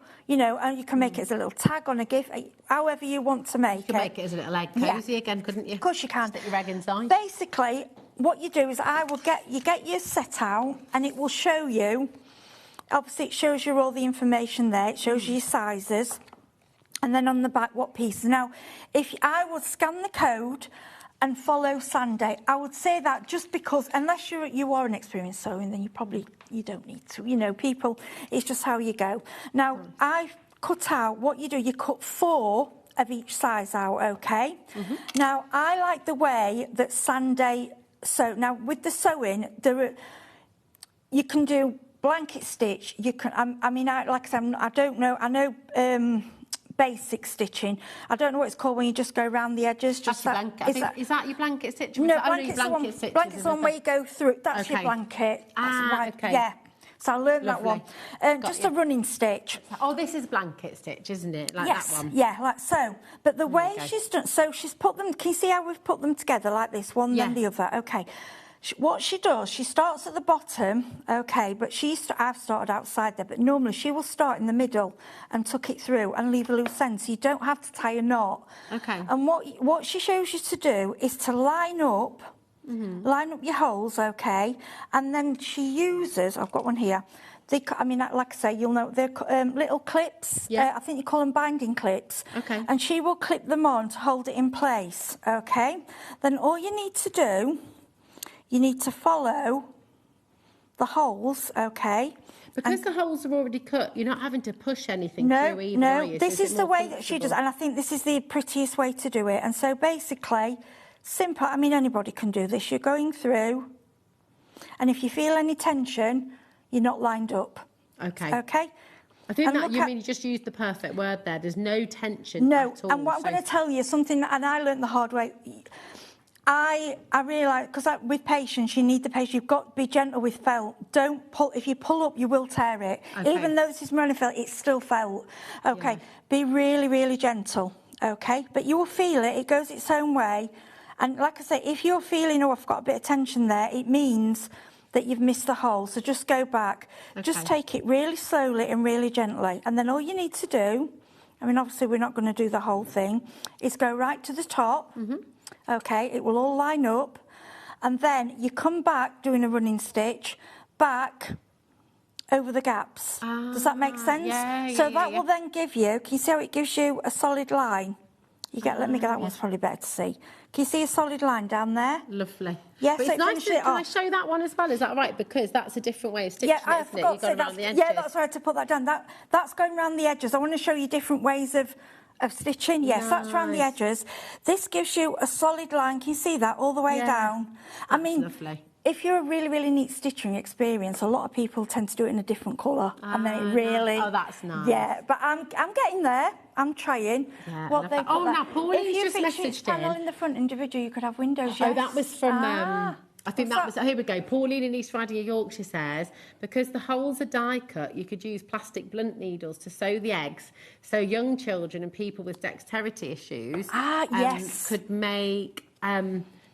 you can make it as a little tag on a gift, however you want to make it. You can make it as a little egg cosy again, couldn't you? Of course you can. Stick your egg inside. Basically, what you do is you get your set out, and it will show you, obviously it shows you all the information there, it shows you your sizes, and then on the back what pieces. Now, if I would scan the code and follow Sandy, I would say that just because, unless you are an experienced sewing, then you don't need to. People, it's just how you go. Now, I've cut out, what you do, you cut 4 of each size out, okay? Now, I like the way that Sandy sew. Now, with the sewing, you can do blanket stitch. You can, like I said, I don't know, I know, basic stitching. I don't know what it's called when you just go around the edges. Just blanket. Is that your blanket stitch? No, blanket's the one where you go through it. That's your blanket. Okay. Yeah. So I learned that one. Just a running stitch. Oh, this is blanket stitch, isn't it? Like that one? Yeah, like so. But the way she's done, so she's put them, can you see how we've put them together like this, one then the other? Okay. What she does, she starts at the bottom, okay, but I've started outside there, but normally she will start in the middle and tuck it through and leave a loose end, so you don't have to tie a knot. Okay. And what she shows you to do is to line up your holes, okay, and then she uses, I've got one here, like I say, you'll know, they're little clips. I think you call them binding clips. Okay. And she will clip them on to hold it in place, okay? Then all you need to do, you need to follow the holes, okay? Because the holes are already cut, you're not having to push anything through either, are you? This is the way that she does, and I think this is the prettiest way to do it. And so basically, simple, anybody can do this. You're going through, and if you feel any tension, you're not lined up. Okay. Okay? I think And that look you at- mean you just used the perfect word there. There's no tension No, at all. and what I'm So- going to tell you, something, and I learned the hard way. I realise, because with patience, you need the patience. You've got to be gentle with felt. Don't pull. If you pull up, you will tear it. Okay. Even though this is merino felt, it's still felt. Okay, be really, really gentle. Okay, but you will feel it. It goes its own way. And like I say, if you're feeling, oh, I've got a bit of tension there, it means that you've missed the hole. So just go back. Just take it really slowly and really gently. And then all you need to do, I mean, obviously we're not going to do the whole thing, is go right to the top. Okay, it will all line up. And then you come back doing a running stitch, back over the gaps. Does that make sense? So that will then give you, can you see how it gives you a solid line? You get, let me get that one's probably better to see. Can you see a solid line down there? Lovely. Yes, But so it's it nice finishes to, it can I off. show that one as well? Is that right? Because that's a different way of stitching Yeah, I it, isn't it? forgot You've to got say it around the that's, edges. yeah, that's why I had to put that down. That's going around the edges. I want to show you different ways of stitching. Yes, that's around the edges. This gives you a solid line. Can you see that all the way down? I mean, lovely. if you're a really, really neat stitching experience, a lot of people tend to do it in a different colour, and then it really. Oh, that's nice. Yeah, but I'm getting there. I'm trying. Yeah, What love they that. put Oh, that- now Pauline's if you just fix each messaged panel in. in the front individual, you could have windows. Oh, Yes. that was from, I think What's that was, here we go. Pauline in East Riding of Yorkshire says, because the holes are die cut, you could use plastic blunt needles to sew the eggs, so young children and people with dexterity issues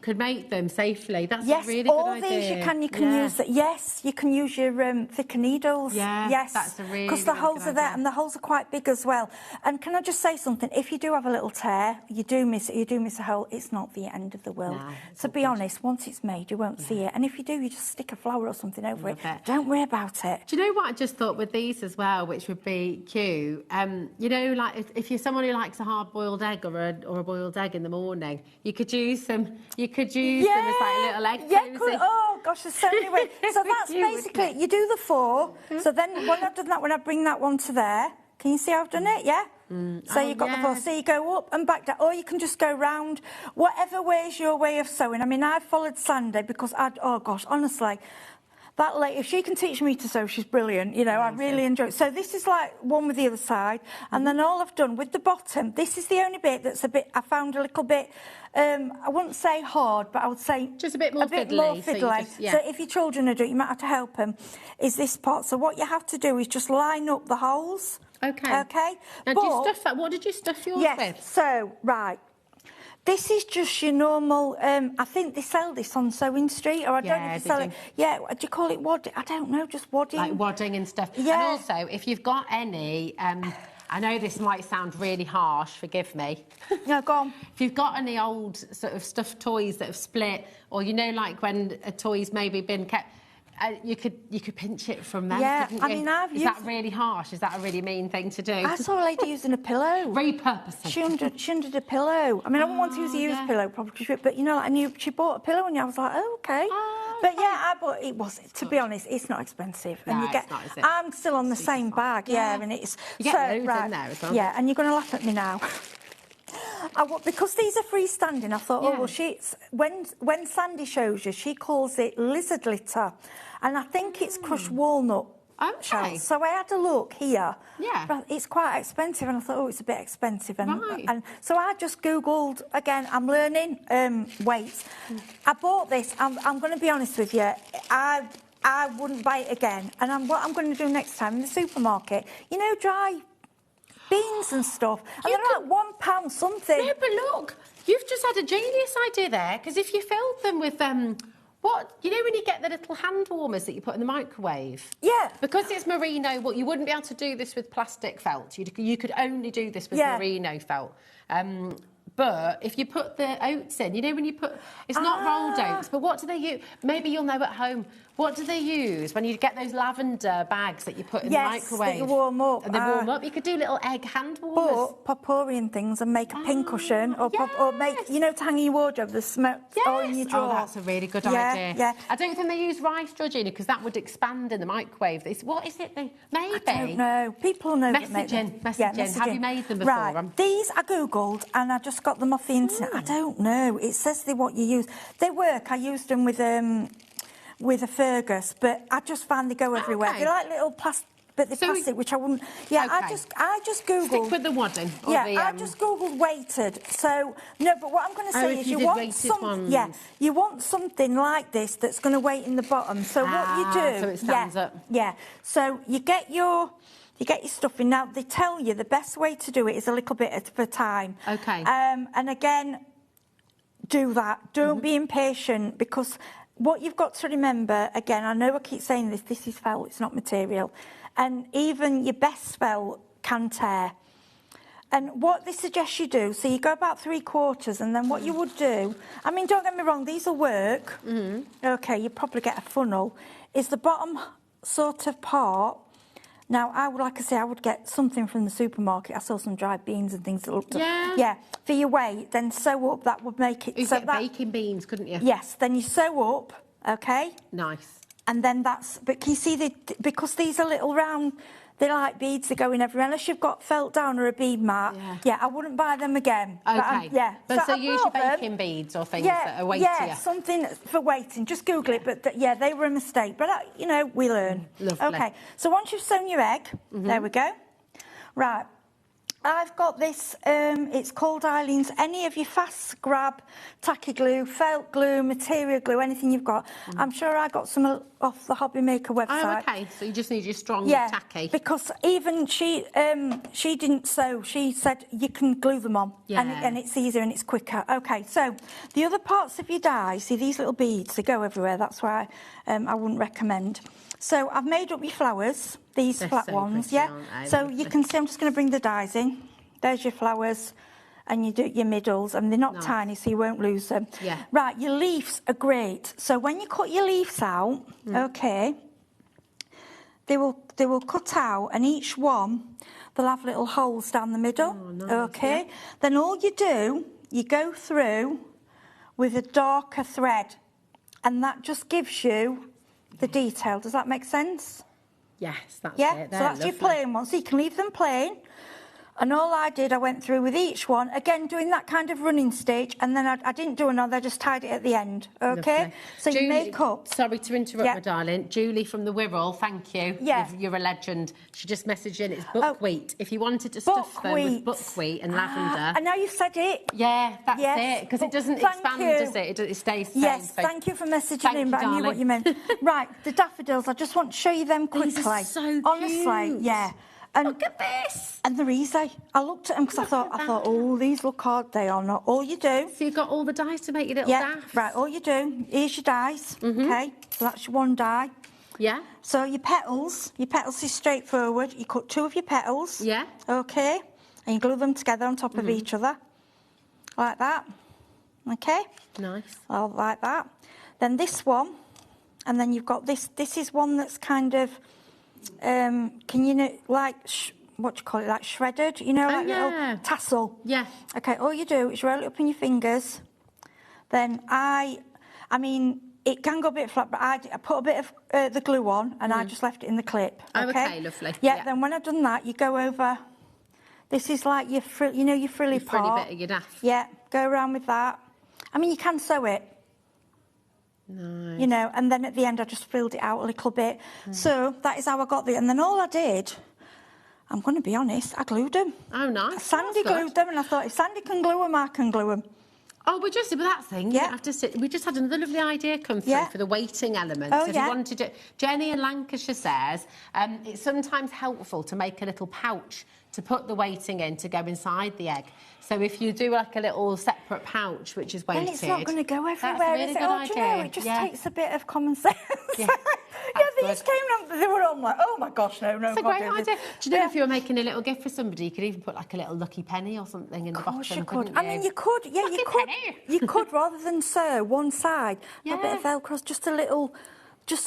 could make them safely. That's a really good all idea. these you can use that. Yes, you can use your thicker needles. Yeah, yes, that's a really, because the really holes good are there idea. and the holes are quite big as well. And can I just say something? If you do have a little tear, you do miss a hole. It's not the end of the world. No, so be honest. Once it's made, you won't see it. And if you do, you just stick a flower or something over it. Don't worry about it. Do you know what I just thought with these as well, which would be cute? You know, like if you're someone who likes a hard-boiled egg or a boiled egg in the morning, you could use them. You could use them as like little egg cozy. Oh gosh, there's so many ways. So that's Cute, basically you do the 4. So then when I've done that, when I bring that one to there, can you see how I've done it? Yeah. So you've got the 4. So you go up and back down, or you can just go round. Whatever way is your way of sewing. I mean, I followed Sandy because oh gosh, honestly. That lady, if she can teach me to sew, she's brilliant. You know, I really enjoy it. So this is like one with the other side. And then all I've done with the bottom, this is the only bit that's I found a little bit, I wouldn't say hard, but I would say... Just a bit more fiddly. So if your children are doing it, you might have to help them, is this part. So what you have to do is just line up the holes. Okay. Okay? Now, do you stuff that? What did you stuff yours with? So, right. This is just your normal, I think they sell this on Sewing Street, or I don't know if they sell it. Yeah, do you call it wadding? I don't know, just wadding. Like wadding and stuff. Yeah. And also, if you've got any, I know this might sound really harsh, forgive me. No, go on. If you've got any old sort of stuffed toys that have split, or you know, like when a toy's maybe been kept... you could pinch it from them. Yeah, couldn't I you? mean, Is that really harsh? Is that a really mean thing to do? I saw a lady using a pillow. Repurposing. She undid a pillow. I mean, I wouldn't want to use a used pillow, probably, but you know, she bought a pillow, and I was like, oh, okay. But yeah, I bought it. Was to be honest, it's not expensive, and you get. It's not, is it? I'm still on the same bag, and it's. You get loads in there as well. Yeah, and you're going to laugh at me now. Because these are freestanding, I thought, oh well, when Sandy shows you, she calls it lizard litter, and I think it's crushed walnut. Okay. So I had a look here. Yeah. But it's quite expensive, and I thought, oh, it's a bit expensive. And so I just Googled, again, I'm learning weights. I bought this. I'm going to be honest with you. I wouldn't buy it again. And what I'm going to do next time in the supermarket, you know, dry beans and stuff. And they're like £1 something. No, but look, you've just had a genius idea there, because if you filled them with... you know when you get the little hand warmers that you put in the microwave? Yeah. Because it's merino, you wouldn't be able to do this with plastic felt. You could only do this with merino felt. But if you put the oats in, you know when you put... It's not rolled oats, but what do they use? Maybe you'll know at home. What do they use when you get those lavender bags that you put in the microwave? That you warm up. And they warm up. You could do little egg hand warmers. Or potpourri things and make a pincushion, or make, you know, to hang in your wardrobe, the smoke, or in your drawer. Oh, that's a really good idea. Yeah. I don't think they use rice, Georgina, because that would expand in the microwave. What is it? Maybe. I don't know. People know that make them. Messaging. Have you made them before? Right. These I Googled and I just got them off the internet. I don't know. It says what you use. They work. I used them with with a Fergus, but I just find they go everywhere. Okay. They're like little plastic. But the plastic, which I wouldn't. Yeah, Okay. I just googled. Stick with the wadding. Or Yeah, the, I just googled weighted. So no, but what I'm going to say is you you did want weighted ones. Yeah, you want something like this that's going to weight in the bottom. So what you do? So it stands up. Yeah. So you get your stuff in. Now they tell you the best way to do it is a little bit at a time. Okay. And again, do that. Don't be impatient, because what you've got to remember, again, I know I keep saying this is felt, it's not material. And even your best felt can tear. And what they suggest you do, so you go about 3/4, and then what you would do, I mean, don't get me wrong, these will work. Okay, you probably get a funnel. Is the bottom sort of part. Now, like I say, I would get something from the supermarket. I saw some dried beans and things that looked Yeah. for your weight, then sew up, that would make it. You so get that, baking beans, couldn't you? Yes, then you sew up, okay? Nice. And then but can you see, because these are little round, they're like beads, they go in everywhere. Unless you've got felt down or a bead mark, I wouldn't buy them again. Okay. But so use your baking beads or things that are weightier. Yeah, something for weighting. Just Google it. But they were a mistake. But, we learn. Lovely. Okay, so once you've sewn your egg, there we go. Right. I've got this, it's called Eileen's. Any of your fast grab, tacky glue, felt glue, material glue, anything you've got. I'm sure I got some off the HobbyMaker website. Oh, okay. So you just need your strong tacky. Because even she didn't sew. She said you can glue them on, and it's easier and it's quicker. Okay, so the other parts of your die, see these little beads, they go everywhere. That's why I wouldn't recommend. So I've made up your flowers, these flat ones, pretty, aren't they? So you can see I'm just going to bring the dies in. There's your flowers, and you do your middles, and they're not tiny, so you won't lose them. Yeah. Right, your leaves are great. So when you cut your leaves out, okay, they will cut out, and each one, they'll have little holes down the middle. Oh, nice, okay. Then all you do, you go through with a darker thread, and that just gives you the detail. Does that make sense? Yes, that's it. it. So that's your plain one. So you can leave them plain. And all I did, I went through with each one, again, doing that kind of running stitch, and then I didn't do another, I just tied it at the end, okay? Lovely. So Julie, you make up. Sorry to interrupt, my darling. Julie from the Wirral, thank you. Yeah. You're a legend. She just messaged in, it's buckwheat. If you wanted to stuff them with buckwheat and lavender. And now you've said it. Yeah, that's it, because it doesn't expand, does it? It stays the same. Yes, so thank you for messaging in, but I knew what you darling. meant. Right, the daffodils, I just want to show you them quickly. These are so cute. Honestly, yeah. And look at this. And they're easy. I looked at them because I thought, oh, these look hard. They are not. All you do. So you've got all the dies to make your little daffs. Right, all you do, here's your dies, okay? So that's your one die. Yeah. So your petals is straightforward. You cut 2 of your petals. Yeah. Okay. And you glue them together on top of each other. Like that. Okay. Nice. Well, like that. Then this one. And then you've got this. This is one that's kind of... can you know, like, what do you call it, like shredded, like little tassel. Yeah. Okay, all you do is roll it up in your fingers. Then I mean, it can go a bit flat, but I put a bit of the glue on, and I just left it in the clip. Oh, okay, lovely. Yeah, then when I've done that, you go over, this is like your, your frilly part. Frilly bit of your daff. Yeah, go around with that. I mean, you can sew it. Nice. And then at the end I just filled it out a little bit. So that is how I got and then all I did, I'm going to be honest, I glued them. Oh, nice. Sandy glued them, and I thought, if Sandy can glue them, I can glue them. Oh, we're just with that thing. You don't have to sit. We just had another lovely idea come through for the weighting element. Oh, so if you wanted to, Jenny in Lancashire says it's sometimes helpful to make a little pouch to put the weighting in to go inside the egg. So if you do like a little separate pouch, which is weighted... Then it's not going to go everywhere, that's a really is it? good Do you know, idea. it just takes a bit of common sense. Yeah, these came up, they were all like, oh my gosh, no. It's a great idea. Do you know if you were making a little gift for somebody, you could even put like a little lucky penny or something in the bottom. Of course you could. I mean, you could, you could, rather than sew one side, a bit of Velcro, just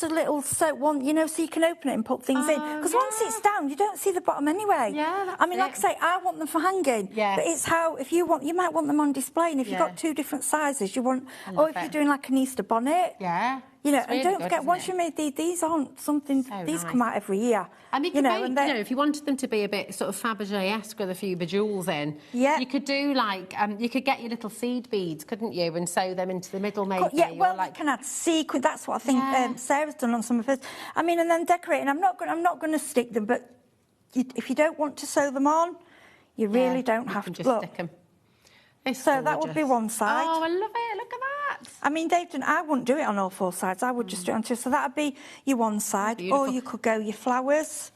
a little sew one, so you can open it and put things in. Because once it's down, you don't see the bottom anyway. Yeah, that's I mean, like I say, I want them for hanging. Yeah. But it's how, if you want, you might want them on display. And if you've got 2 different sizes, you want, or if you're doing like an Easter bonnet. Yeah. You know, It's and really don't good, forget, isn't once it? you made these aren't something, these come out every year. And you you could know, make, and you know, if you wanted them to be a bit sort of Fabergé-esque with a few bejewels in, you could do like, you could get your little seed beads, couldn't you, and sew them into the middle maybe. Yeah, well, like, you can add sequin. That's what I think Sarah's done on some of hers. I mean, and then decorating. I'm not going to stick them, but if you don't want to sew them on, you really don't have to. Just Look. stick them. So that would be one side. Oh, I love it. Look at that. I mean, I wouldn't do it on all four sides. I would just do it on two. So that would be your one side. Beautiful. Or you could go your flowers.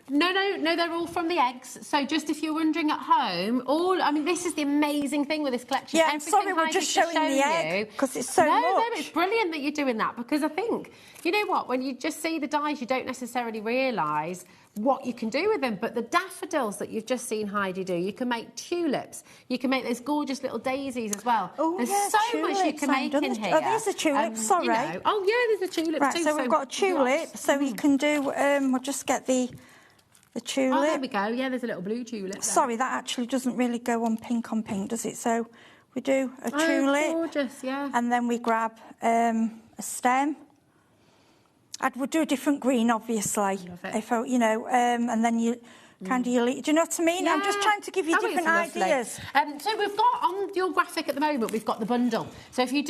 No, they're all from the eggs. So just if you're wondering at home, I mean, this is the amazing thing with this collection. Yeah, I'm sorry, we're just showing the egg because it's so much. No, it's brilliant that you're doing that because I think, you know what, when you just see the dies, you don't necessarily realise what you can do with them. But the daffodils that you've just seen Heidi do, you can make tulips. You can make those gorgeous little daisies as well. Oh, there's yeah, so much you can make in here. Oh, there's a tulip, sorry. You know. Oh, yeah, there's a tulip right, too. So we've got a tulip, so you can do, we'll just get the tulip. Oh, there we go. Yeah, there's a little blue tulip there. Sorry, that actually doesn't really go on pink, does it? So we do a tulip. Oh, gorgeous, yeah. And then we grab a stem. I would do a different green, obviously. If I, you know, and then you kind of, do you know what I mean? I'm just trying to give you different ideas. So we've got on your graphic at the moment, we've got the bundle. So if you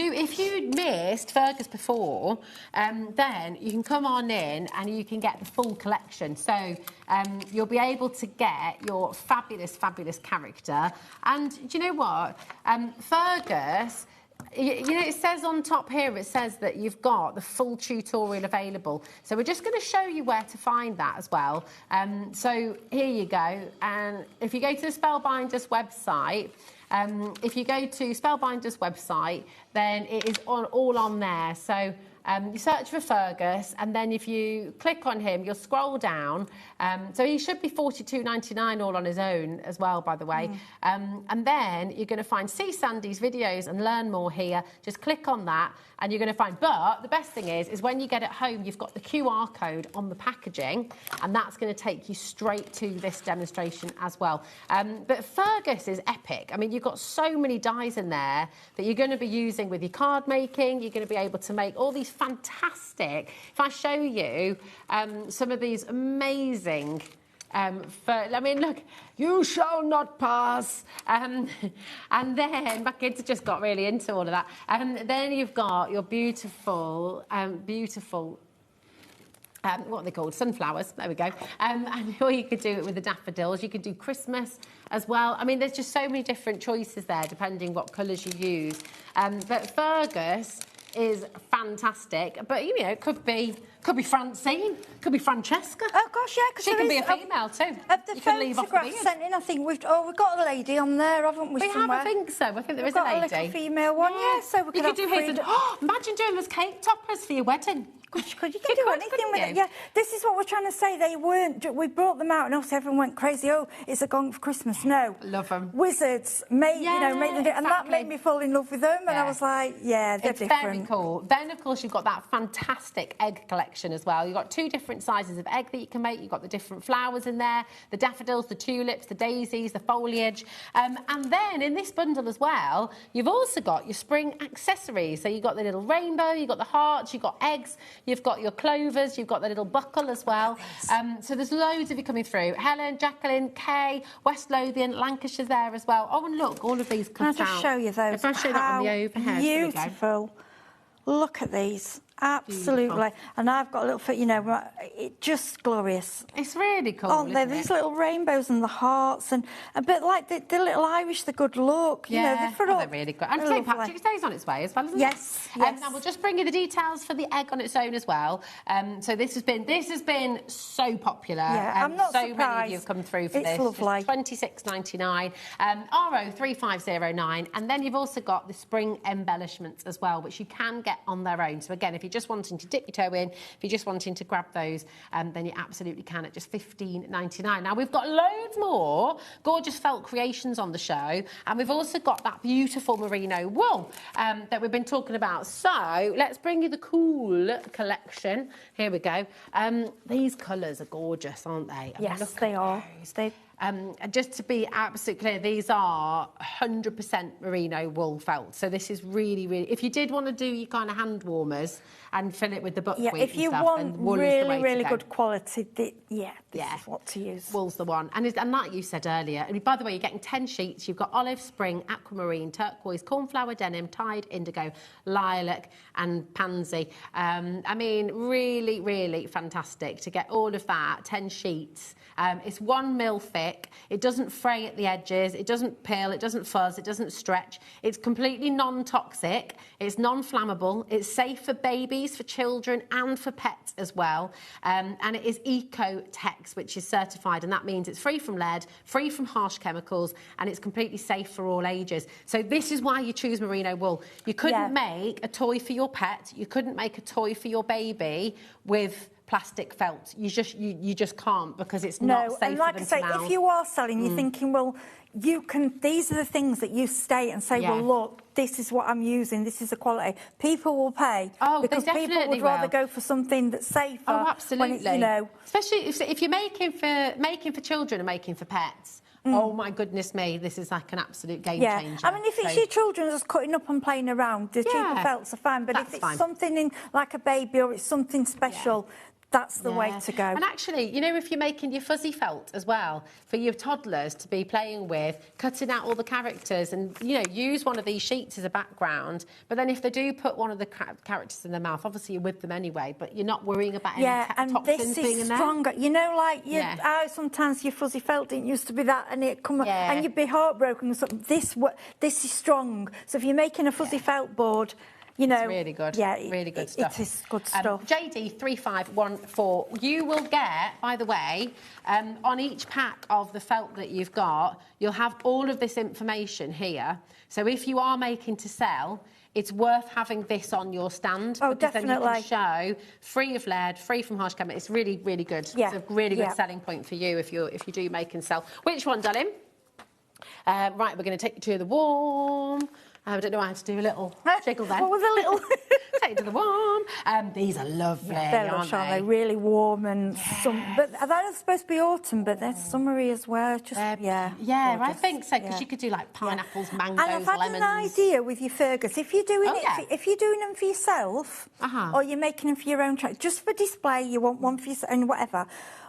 missed Fergus before, then you can come on in and you can get the full collection. So you'll be able to get your fabulous, fabulous character. And do you know what? Fergus, you know, it says on top here, it says that you've got the full tutorial available. So we're just going to show you where to find that as well. So here you go. And if you go to the Spellbinders website, then it is all on there. So you search for Fergus, and then if you click on him, you'll scroll down. So he should be $42.99 all on his own as well, by the way. And then you're going to find See Sandy's videos and learn more here. Just click on that, and you're going to find. But the best thing is when you get it home, you've got the QR code on the packaging, and that's going to take you straight to this demonstration as well. But Fergus is epic. I mean, you've got so many dies in there that you're going to be using with your card making. You're going to be able to make all these fantastic. If I show you some of these amazing. I mean, look, you shall not pass. And then my kids have just got really into all of that. And then you've got your beautiful, what are they called? Sunflowers. There we go. And or you could do it with the daffodils. You could do Christmas as well. I mean, there's just so many different choices there, depending what colours you use. But Fergus is fantastic, but you know, it could be Francine, could be Francesca. Oh gosh, yeah, because she can be a female too. The photograph sent in, I think we've got a lady on there, haven't we? We have, I think so. I think there is a lady. We've got a little female one, yeah. So we could do his. Imagine doing those cake toppers for your wedding. Gosh, you can do anything with it. Yeah, this is what we're trying to say. They weren't. We brought them out, and also everyone went crazy. Oh, it's a gong for Christmas. No, love them. Wizards made them, and that made me fall in love with them. And I was like, yeah, they're different. Very cool. Then, of course, you've got that fantastic egg collection as well. You've got 2 different sizes of egg that you can make. You've got the different flowers in there, the daffodils, the tulips, the daisies, the foliage. And then in this bundle as well, you've also got your spring accessories. So you've got the little rainbow, you've got the hearts, you've got eggs, you've got your clovers, you've got the little buckle as well. So there's loads of you coming through. Helen, Jacqueline, Kay, West Lothian, Lancashire's there as well. Oh, and look, all of these come out. Can I just show you those? If I show that on the overhead. Beautiful. Look at these. Absolutely. Beautiful. And I've got a little, you know, it's just glorious. It's really cool, aren't they? These little rainbows and the hearts and a bit like the little Irish, the good look. You know, they're really good. And St. Patrick's Day's on its way as well, isn't it? Yes. Now we'll just bring you the details for the egg on its own as well. So this has been so popular. Yeah, I'm not surprised. So many of you have come through for this. It's lovely. $26.99. RO3509, and then you've also got the spring embellishments as well, which you can get on their own. So again, if you're just wanting to dip your toe in, if you're just wanting to grab those, then you absolutely can at just $15.99. Now we've got loads more gorgeous felt creations on the show, and we've also got that beautiful merino wool that we've been talking about. So let's bring you the cool collection. Here we go. These colours are gorgeous, aren't they? Yes, they are. just to be absolutely clear, these are 100% merino wool felt. So this is really, really... If you did want to do your kind of hand warmers and fill it with the buckwheat if you and stuff, want wool is the way to really go. good quality, this is what to use. Wool's the one. And like you said earlier, and by the way, you're getting 10 sheets. You've got olive, spring, aquamarine, turquoise, cornflower, denim, tide, indigo, lilac and pansy. I mean, really, really fantastic to get all of that, 10 sheets. It's 1 mil thick. It doesn't fray at the edges. It doesn't peel. It doesn't fuzz. It doesn't stretch. It's completely non-toxic. It's non-flammable. It's safe for babies, for children, and for pets as well. And it is Eco-Tex, which is certified, and that means it's free from lead, free from harsh chemicals, and it's completely safe for all ages. So this is why you choose merino wool. You couldn't make a toy for your pet. You couldn't make a toy for your baby with plastic felt. You just can't, because it's not safe and like for them I say, to mouth. if you are selling, you're thinking, well, you can. These are the things that you state and say, well, look, this is what I'm using. This is the quality. People will pay because people would rather go for something that's safer. Oh, absolutely. When you know, especially if you're making for children and making for pets. Oh my goodness me, this is like an absolute game changer. I mean, if it's your children just cutting up and playing around, the cheaper felts are fine. But if it's something in like a baby or it's something special, that's the way to go. And actually, you know, if you're making your fuzzy felt as well, for your toddlers to be playing with, cutting out all the characters and, you know, use one of these sheets as a background. But then if they do put one of the characters in their mouth, obviously you're with them anyway, but you're not worrying about any and toxins this being in is there. stronger. You know, like how sometimes your fuzzy felt didn't used to be that, and it come and you'd be heartbroken. So this is strong. So if you're making a fuzzy felt board, you know, it's really good. Yeah, really good stuff. It is good stuff. JD 3514. You will get, by the way, on each pack of the felt that you've got, you'll have all of this information here. So if you are making to sell, it's worth having this on your stand. Oh, because definitely. Then you can show free of lead, free from harsh chemicals. It's really, really good. Yeah. It's a really good selling point for you if you do make and sell. Which one, darling? Right, we're going to take you to the warm. I don't know how to do a little jiggle then. What was a little? Take it to the warm. These are lovely, aren't they? Really warm and but they're supposed to be autumn, but they're summery as well. Just I think so, because you could do like pineapples, mangoes, and I've had lemons. an idea with your Fergus. If you're doing if you're doing them for yourself, or you're making them for your own just for display, you want one for yourself and whatever.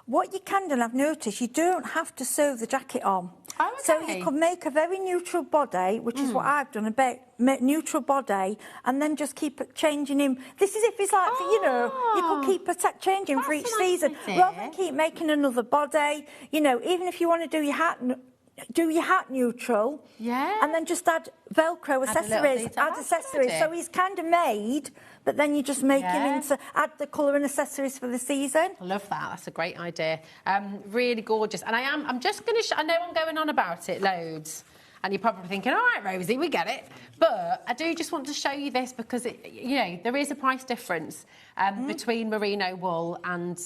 What you can do, and I've noticed, you don't have to sew the jacket on. Oh, okay. So you could make a very neutral body, which is what I've done, a bit neutral body, and then just keep changing him. This is if it's like, you know, you could keep changing for each season. Rather than keep making another body, you know, even if you want to do your hat neutral, and then just add Velcro accessories, add accessories. So he's kind of made, but then you just make him into, add the colour and accessories for the season. I love that. That's a great idea. Really gorgeous. And I'm just going to, I know I'm going on about it loads. And you're probably thinking, all right, Rosie, we get it. But I do just want to show you this because, you know, there is a price difference between merino wool and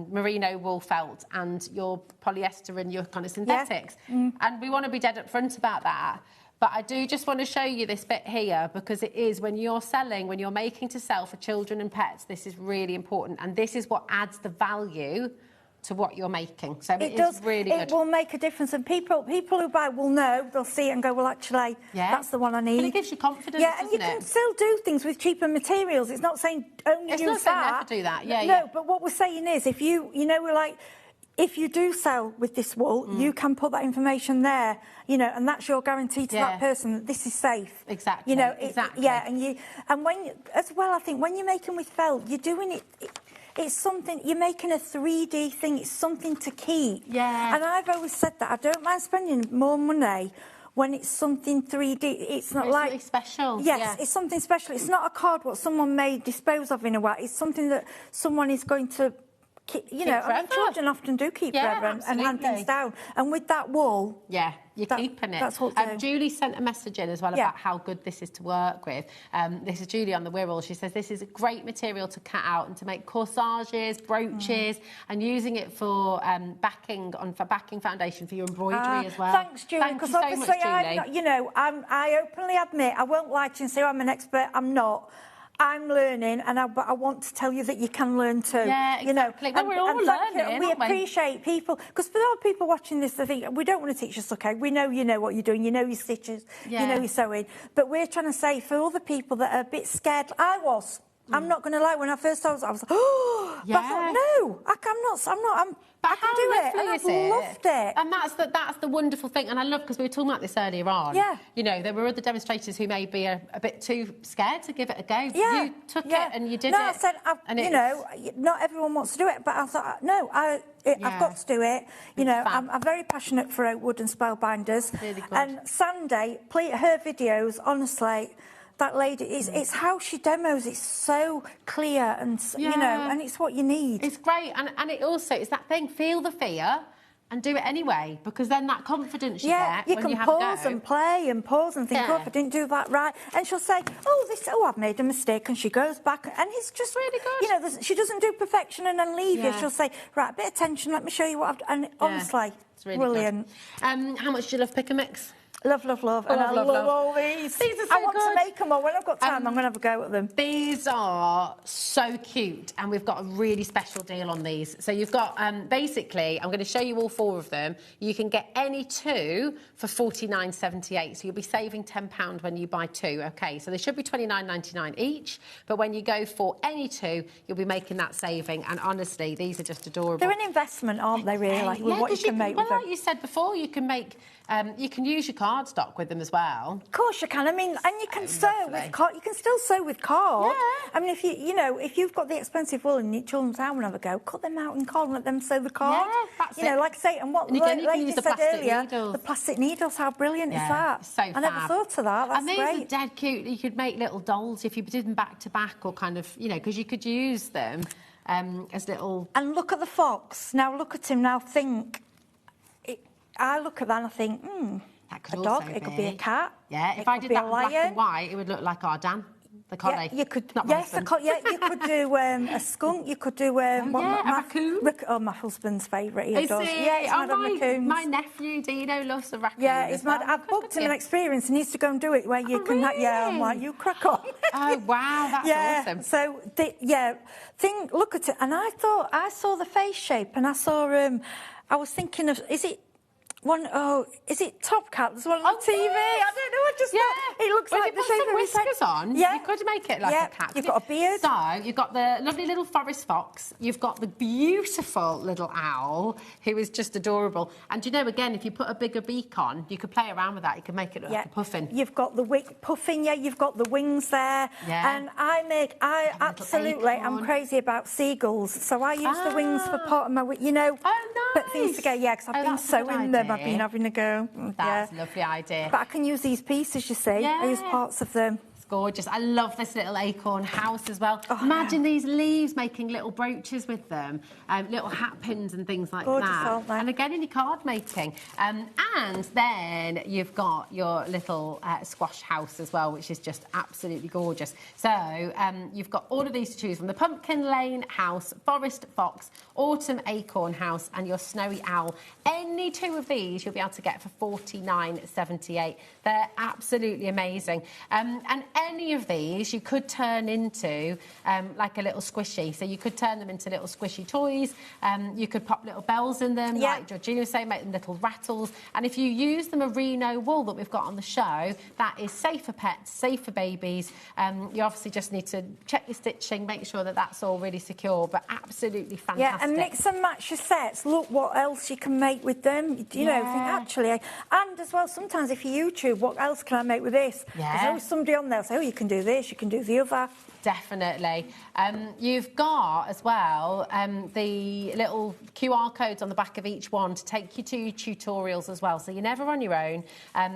merino wool felt and your polyester and your kind of synthetics. And we want to be dead up front about that. But I do just want to show you this bit here because it is when you're selling, when you're making to sell for children and pets, this is really important. And this is what adds the value to what you're making. So it is really good. It will make a difference, and people who buy will know. They'll see it and go, well, actually, that's the one I need. And it gives you confidence, and you can still do things with cheaper materials. It's not saying only use that. It's not saying never do that. No, but what we're saying is, if you know, we're like, if you do sell with this wool, you can put that information there, you know, and that's your guarantee to that person that this is safe. Exactly. You know, exactly. And when as well, I think when you're making with felt, you're doing it. It's something, you're making a 3D thing, it's something to keep. Yeah. And I've always said that, I don't mind spending more money when it's something 3D. It's not like... something special. Yes, it's something special. It's not a card what someone may dispose of in a way. It's something that someone is going to keep, you know, I mean, children often do keep forever and hand things down. And with that wool... Yeah, you're keeping it. That's what Julie sent a message in as well about how good this is to work with. This is Julie on the Wirral. She says this is a great material to cut out and to make corsages, brooches, and using it for backing foundation for your embroidery as well. Thanks, Julie. Because obviously, Julie. you know, I openly admit, I won't lie to you and say I'm an expert. I'm not. I'm learning, but I want to tell you that you can learn too. Yeah, exactly. Well, we're all learning, we appreciate people, because for those people watching this, they think, we don't want to teach you stuff, okay? We know you know what you're doing, you know your stitches, you know your sewing, but we're trying to say, for all the people that are a bit scared, I was. I'm not going to lie, when I first started, I was like, oh, but I thought, no, I can do it, and I've loved it. And that's the wonderful thing, and I love, because we were talking about this earlier on. Yeah. You know, there were other demonstrators who may be a bit too scared to give it a go. Yeah. You took it and you did it. No, I said, you know, not everyone wants to do it, but I thought, no, I've got to do it. You know, I'm very passionate for Oakwood and Spellbinders. Really good. And Sandy, her videos, honestly, that lady, it's how she demos, it's so clear and, you know, and it's what you need. It's great, and it also, it's that thing, feel the fear and do it anyway, because then that confidence you get when you have a go. Pause and play and pause and think, oh, if I didn't do that right. And she'll say, I've made a mistake, and she goes back, and it's just really good. You know, she doesn't do perfection and then leave you. She'll say, right, a bit of tension, let me show you what I've done. And honestly, it's really brilliant. Good. How much do you love Pick and Mix? Love. And I love all these. These are so I want to make them all. When I've got time, I'm going to have a go at them. These are so cute, and we've got a really special deal on these. So you've got, basically, I'm going to show you all 4 of them. You can get any 2 for $49.78, so you'll be saving £10 when you buy 2, okay? So they should be $29.99 each, but when you go for any 2, you'll be making that saving, and honestly, these are just adorable. They're an investment, aren't they, really? Like, with what you can make with them. Like you said before, you can make... you can use your cardstock with them as well. Of course you can. I mean, and you can sew with card. You can still sew with card. Yeah. I mean, if you've got the expensive wool and your children's out and have a go, cut them out in card and let them sew the card. Yeah, that's it. Like I say, and what again, like you said earlier, needles. The plastic needles. How brilliant is that? So I never thought of that. That's great. And these are dead cute. You could make little dolls if you did them back to back, or kind of, you know, because you could use them as little. And look at the fox. Now look at him. Now think. I look at that and I think, a dog, it could be a cat. Yeah, if I did that in black and white, it would look like our Dan, the collie. Yeah, you could, you could do a skunk, you could do a raccoon. My husband's favourite, he Is adores. it? Yeah, he's mad at raccoons. My nephew, Dino, loves a raccoon. Yeah, he's mad. I've booked him an experience, he needs to go and do it where you can... Really? Yeah, I'm like, you crack on. Oh, wow, that's awesome. So, look at it, and I thought, I saw the face shape, and I saw, I was thinking of, is it Top Cat? There's one on TV. I don't know. I just thought it looks like the shape of his head. Whiskers on. Yeah, you could make it like a cat. You've got a beard. So you've got the lovely little forest fox. You've got the beautiful little owl who is just adorable. And you know, again, if you put a bigger beak on, you could play around with that. You could make it look like a puffin. You've got the puffin. Yeah, you've got the wings there. Yeah. And I absolutely, I'm crazy about seagulls. So I use the wings for part of my, you know. Oh, nice. Put things together. Yeah, because I've been sewing them. I've been having a go. That's a lovely idea. But I can use these pieces, you see. I use parts of them. It's gorgeous. I love this little acorn house as well. Imagine these leaves making little brooches with them, little hat pins and things like gorgeous, that. Aren't they? And again, in your card making. And then you've got your little squash house as well, which is just absolutely gorgeous. So you've got all of these to choose from: the pumpkin lane house, forest fox, autumn acorn house, and your snowy owl. Any 2 of these you'll be able to get for $49.78. They're absolutely amazing. And any of these you could turn into like a little squishy. So you could turn them into little squishy toys. You could pop little bells in them, like Georgina was saying, make them little rattles. And if you use the merino wool that we've got on the show, that is safe for pets, safe for babies. You obviously just need to check your stitching, make sure that that's all really secure, but absolutely fantastic. Yeah, and mix and match your sets. Look what else you can make with them. You know, think actually. And as well, sometimes if you YouTube, what else can I make with this? There's always somebody on there say, oh, you can do this, you can do the other. Definitely. You've got, as well, the little QR codes on the back of each one to take you to your tutorials as well. So you're never on your own.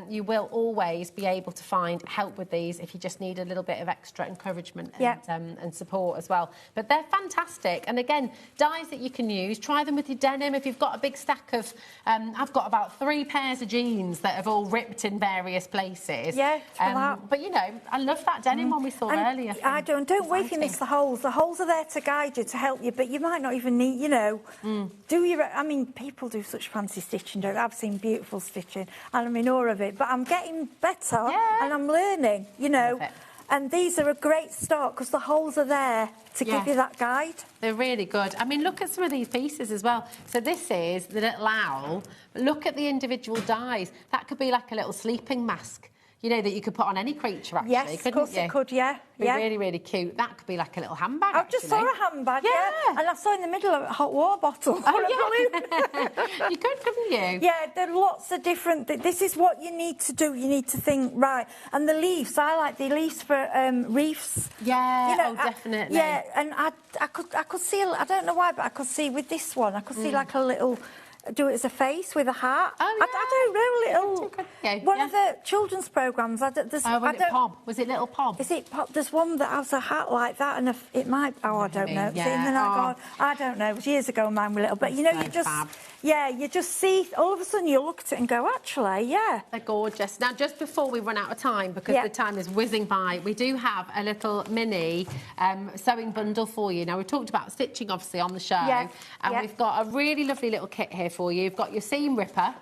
You will always be able to find help with these if you just need a little bit of extra encouragement and support as well. But they're fantastic. And again, dyes that you can use. Try them with your denim. If you've got a big stack of... I've got about 3 pairs of jeans that have all ripped in various places. Yeah, but, you know, I love that denim one we saw earlier. I don't worry if you miss the holes. The holes are there to guide you, to help you, but you might not even need, you know, I mean, people do such fancy stitching, don't they? I've seen beautiful stitching, and I'm in awe of it, but I'm getting better, and I'm learning, you know. And these are a great start because the holes are there to give you that guide. They're really good. I mean, look at some of these pieces as well. So this is the little owl. Look at the individual dies. That could be like a little sleeping mask. You know, that you could put on any creature, actually, yes, of course it could, yeah. Be really, really cute. That could be like a little handbag, I just saw a handbag, yeah. And I saw in the middle of a hot water bottle. You could, couldn't you? Yeah, there are lots of different... This is what you need to do. You need to think, right. And the leaves, I like the leaves for reefs. Yeah, you know, definitely. Yeah, and I could see, I don't know why, but I could see with this one, I could see like a little... Do it as a face with a heart. Oh, yeah. I don't know, little... One of the children's programmes. Was it Pom? Was it Little Pom? Is it Pom? There's one that has a hat like that, and it might... Oh, I don't know. Yeah. See, and then I don't know. It was years ago, mine were little. But, you know, you just... Fab. Yeah, you just see... All of a sudden, you look at it and go, actually, yeah. They're gorgeous. Now, just before we run out of time, because the time is whizzing by, we do have a little mini sewing bundle for you. Now, we talked about stitching, obviously, on the show. And we've got a really lovely little kit here for you. You've got your seam ripper.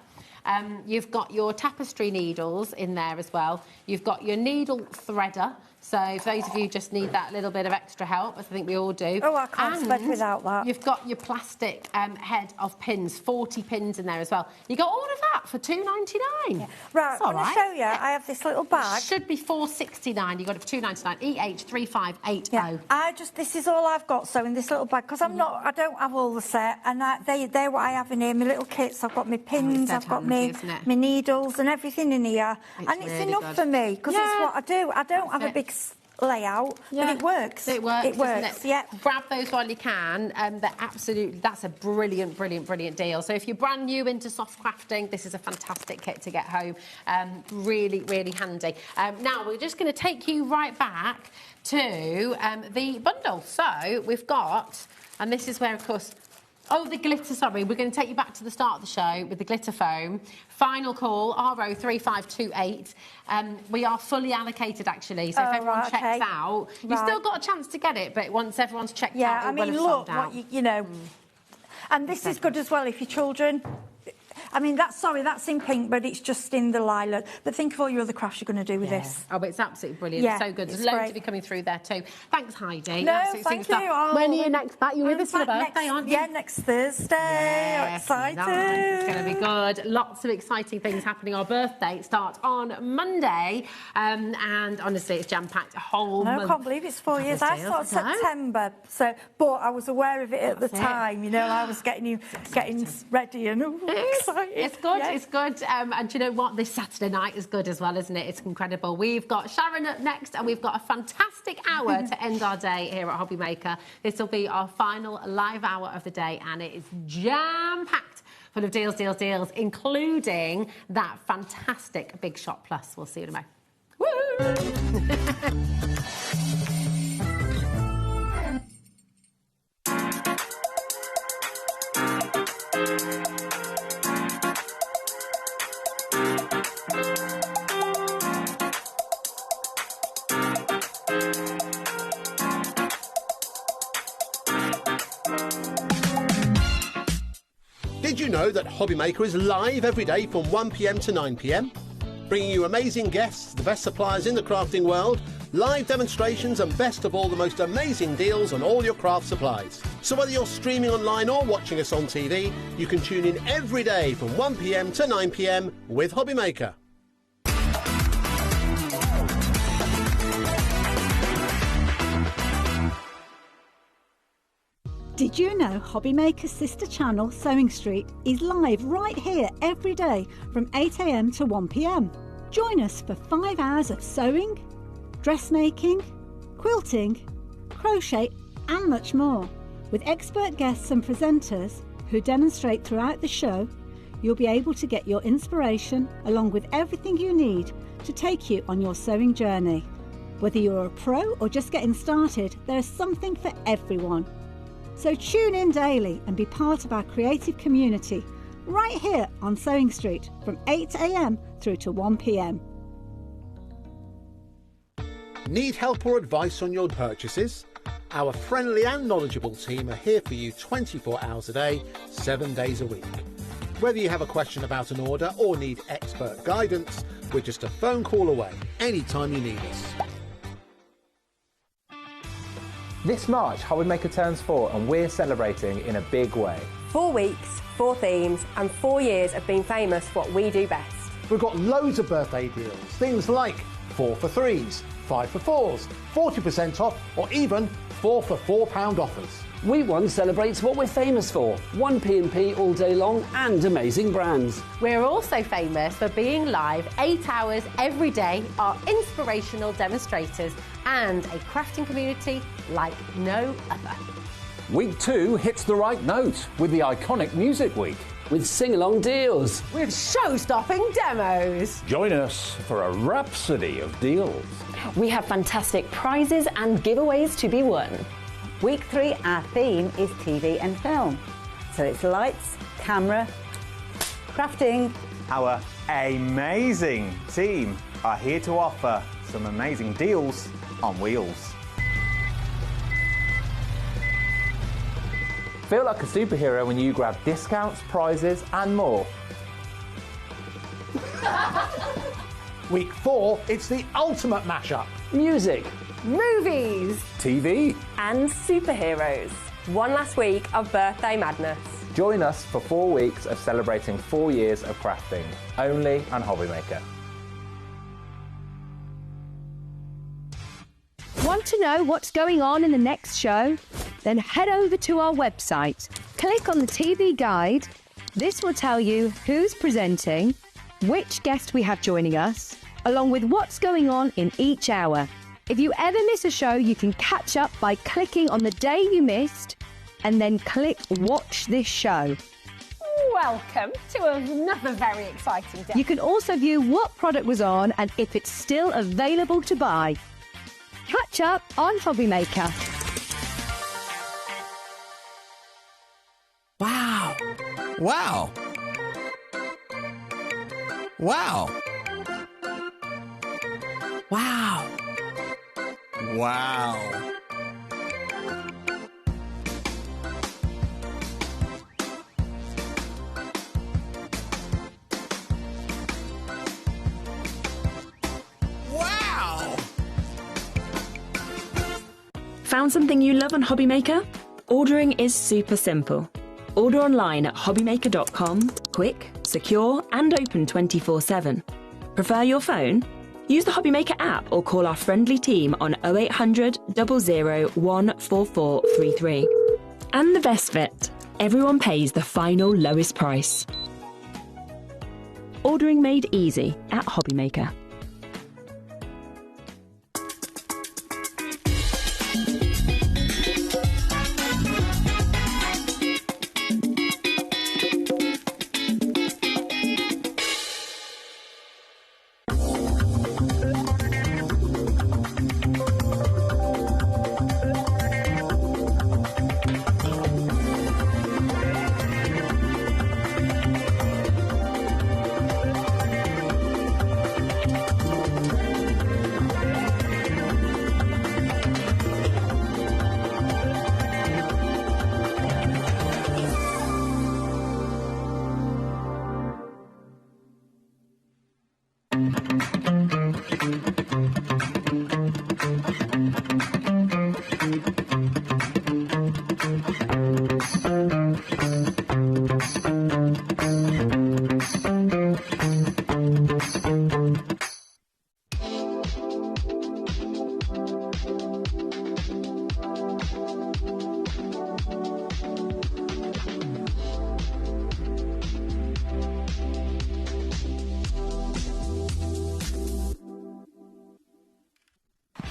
You've got your tapestry needles in there as well. You've got your needle threader. So for those of you who just need that little bit of extra help, as I think we all do. Oh, I can't thread without that. You've got your plastic head of pins, 40 pins in there as well. You got all of that for $2.99. Right, I'm going to show you. I have this little bag. It should be $4.69. You got it for $2.99. EH3580. Yeah. This is all I've got. So in this little bag, because I don't have all the set, and they're what I have in here. My little kits. I've got my pins. I've got my needles and everything in here, and it's really enough for me because it's what I do. I don't have a big layout, but it works. It works. It works. Yeah. Grab those while you can. That's a brilliant, brilliant, brilliant deal. So if you're brand new into soft crafting, this is a fantastic kit to get home. Really, really handy. Now we're just going to take you right back to the bundle. So we've got, and this is where, of course. Oh, the glitter, sorry. We're going to take you back to the start of the show with the glitter foam. Final call, RO3528. We are fully allocated, actually, so if everyone checks out... You've still got a chance to get it, but once everyone's checked out, I mean, look, you know... And this is good as well if your children... I mean, that's in pink, but it's just in the lilac. But think of all your other crafts you're going to do with this. Oh, it's absolutely brilliant. Yeah, so good. There's loads of you coming through there too. Thanks, Heidi. No, thank you. When are you next back? You're with us for the birthday, aren't you? Yeah, next Thursday. Yes, excited. Nice. It's going to be good. Lots of exciting things happening. Our birthday starts on Monday, and honestly, it's jam-packed a whole month. I can't believe it's 4 years. I started September, but I was aware of it at the time. You know, I was getting ready and excited. It's good, it's good. And do you know what? This Saturday night is good as well, isn't it? It's incredible. We've got Sharon up next, and we've got a fantastic hour to end our day here at HobbyMaker. This will be our final live hour of the day, and it is jam-packed full of deals, deals, deals, including that fantastic Big Shot Plus. We'll see you tomorrow. Woo! Did you know that HobbyMaker is live every day from 1 p.m. to 9 p.m? Bringing you amazing guests, the best suppliers in the crafting world, live demonstrations and best of all, the most amazing deals on all your craft supplies. So whether you're streaming online or watching us on TV, you can tune in every day from 1 p.m. to 9 p.m. with HobbyMaker. Did you know HobbyMaker's sister channel, Sewing Street, is live right here every day from 8 a.m. to 1 p.m? Join us for 5 hours of sewing, dressmaking, quilting, crochet and much more. With expert guests and presenters who demonstrate throughout the show, you'll be able to get your inspiration along with everything you need to take you on your sewing journey. Whether you're a pro or just getting started, there is something for everyone. So tune in daily and be part of our creative community right here on Sewing Street from 8 a.m. through to 1 p.m. Need help or advice on your purchases? Our friendly and knowledgeable team are here for you 24 hours a day, 7 days a week. Whether you have a question about an order or need expert guidance, we're just a phone call away anytime you need us. This March, HobbyMaker turns 4 and we're celebrating in a big way. 4 weeks, 4 themes, and 4 years of being famous for what we do best. We've got loads of birthday deals. Things like 4 for 3s, 5 for 4s, 40% off, or even 4 for £4 offers. Week 1 celebrates what we're famous for. 1 P&P all day long and amazing brands. We're also famous for being live 8 hours every day, our inspirational demonstrators, and a crafting community like no other. Week 2 hits the right note with the iconic Music Week. With sing-along deals. With show-stopping demos. Join us for a rhapsody of deals. We have fantastic prizes and giveaways to be won. Week 3, our theme is TV and film. So it's lights, camera, crafting. Our amazing team are here to offer some amazing deals on wheels. Feel like a superhero when you grab discounts, prizes and more. Week 4, it's the ultimate mashup. Music, movies, TV and superheroes. One last week of birthday madness. Join us for 4 weeks of celebrating 4 years of crafting, only on HobbyMaker. Want to know what's going on in the next show? Then head over to our website. Click on the TV guide. This will tell you who's presenting, which guest we have joining us, along with what's going on in each hour. If you ever miss a show, you can catch up by clicking on the day you missed and then click Watch This Show. Welcome to another very exciting day. You can also view what product was on and if it's still available to buy. Catch up on HobbyMaker. Wow. Wow. Wow. Wow. Wow. Wow. Found something you love on HobbyMaker? Ordering is super simple. Order online at hobbymaker.com, quick, secure and open 24/7. Prefer your phone? Use the HobbyMaker app or call our friendly team on 0800 00 14433. And the best bit, everyone pays the final lowest price. Ordering made easy at HobbyMaker.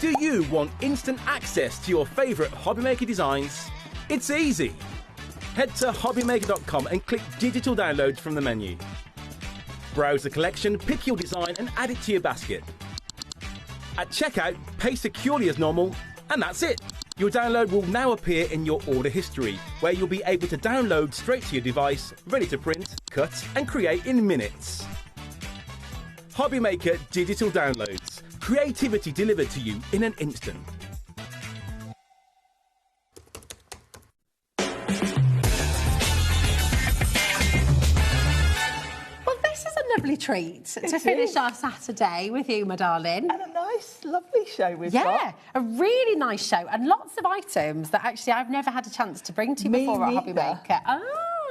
Do you want instant access to your favourite HobbyMaker designs? It's easy. Head to HobbyMaker.com and click Digital Downloads from the menu. Browse the collection, pick your design and add it to your basket. At checkout, pay securely as normal, and that's it. Your download will now appear in your order history, where you'll be able to download straight to your device, ready to print, cut and create in minutes. HobbyMaker Digital Downloads. Creativity delivered to you in an instant. lovely treat to finish our Saturday with you, my darling. And a nice, lovely show we've got. Yeah, a really nice show and lots of items that actually I've never had a chance to bring to you before at HobbyMaker.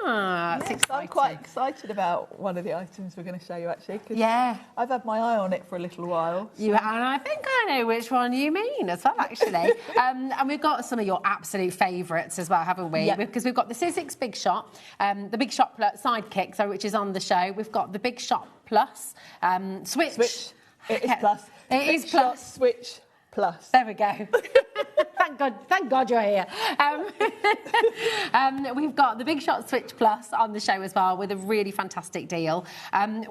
Yes, I'm quite excited about one of the items we're going to show you, actually. Yeah. I've had my eye on it for a little while. So. And I think I know which one you mean as well, actually. And we've got some of your absolute favourites as well, haven't we? Yep. Because we've got the Sizzix Big Shot, the Big Shot Sidekick, which is on the show. We've got the Big Shot Plus, Switch. It is plus. It is plus. Shot, Switch Plus. There we go. Thank God you're here. We've got the Big Shot Switch Plus on the show as well with a really fantastic deal.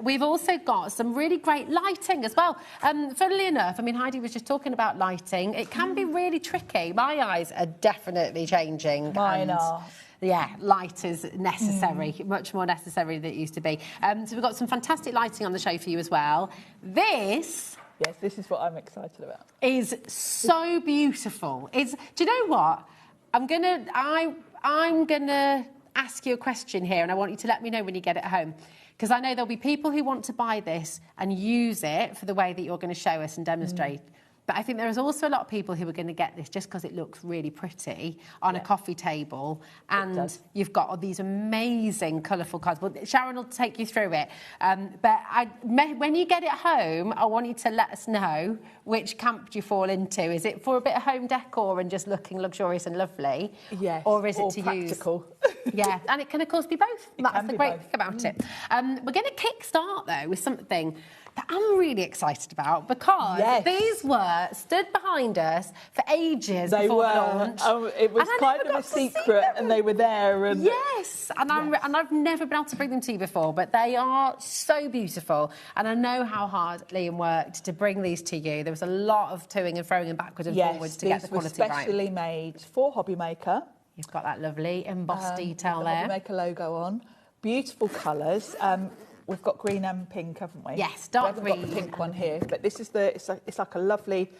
We've also got some really great lighting as well. Funnily enough, I mean, Heidi was just talking about lighting. It can be really tricky. My eyes are definitely changing. Mine are. Yeah, light is necessary, much more necessary than it used to be. So we've got some fantastic lighting on the show for you as well. Yes, this is what I'm excited about. Is so beautiful. Do you know what? I'm gonna ask you a question here, and I want you to let me know when you get it home, because I know there'll be people who want to buy this and use it for the way that you're going to show us and demonstrate. But I think there is also a lot of people who are going to get this just because it looks really pretty on a coffee table, and you've got all these amazing colourful cards. Well, Sharon will take you through it. But when you get it home, I want you to let us know which camp you fall into. Is it for a bit of home decor and just looking luxurious and lovely? Yes. Or is it to practical. use? Yeah, and it can, of course, be both. That's the great thing about it. We're going to kickstart, though, with something that I'm really excited about, because these were stood behind us for ages before the launch. It was kind of a secret, and they were there. And yes, and I've never been able to bring them to you before, but they are so beautiful, and I know how hard Liam worked to bring these to you. There was a lot of toing and froing and backwards and forwards to get the quality right. Yes, these were specially made for HobbyMaker. You've got that lovely embossed detail there. HobbyMaker logo on. Beautiful colours. We've got green and pink, haven't we? Yes, dark green. We haven't got the pink one here, but this is it's like a lovely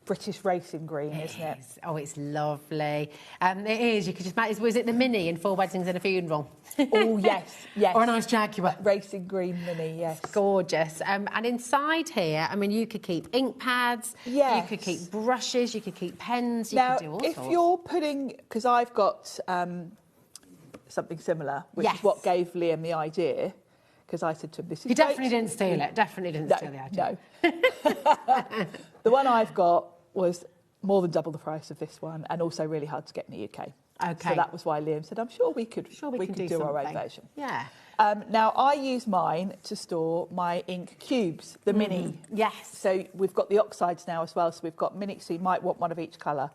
British racing green, isn't it? Oh, it's lovely. It is. You could just imagine. Was it the Mini in 4 Weddings and a Funeral? Oh, yes, yes. Or a nice Jaguar. Racing green Mini, yes. It's gorgeous. And inside here, I mean, you could keep ink pads. Yes. You could keep brushes. You could keep pens. You now, could do all sorts. if you're putting, because I've got something similar, which is what gave Liam the idea. Because I said to him, this is You definitely didn't steal it. Definitely didn't steal the idea. No. The one I've got was more than double the price of this one, and also really hard to get in the UK. Okay. So that was why Liam said, I'm sure we could do our own version. Yeah. Now, I use mine to store my ink cubes, the mini. Yes. So we've got the oxides now as well. So we've got mini, so you might want one of each colour.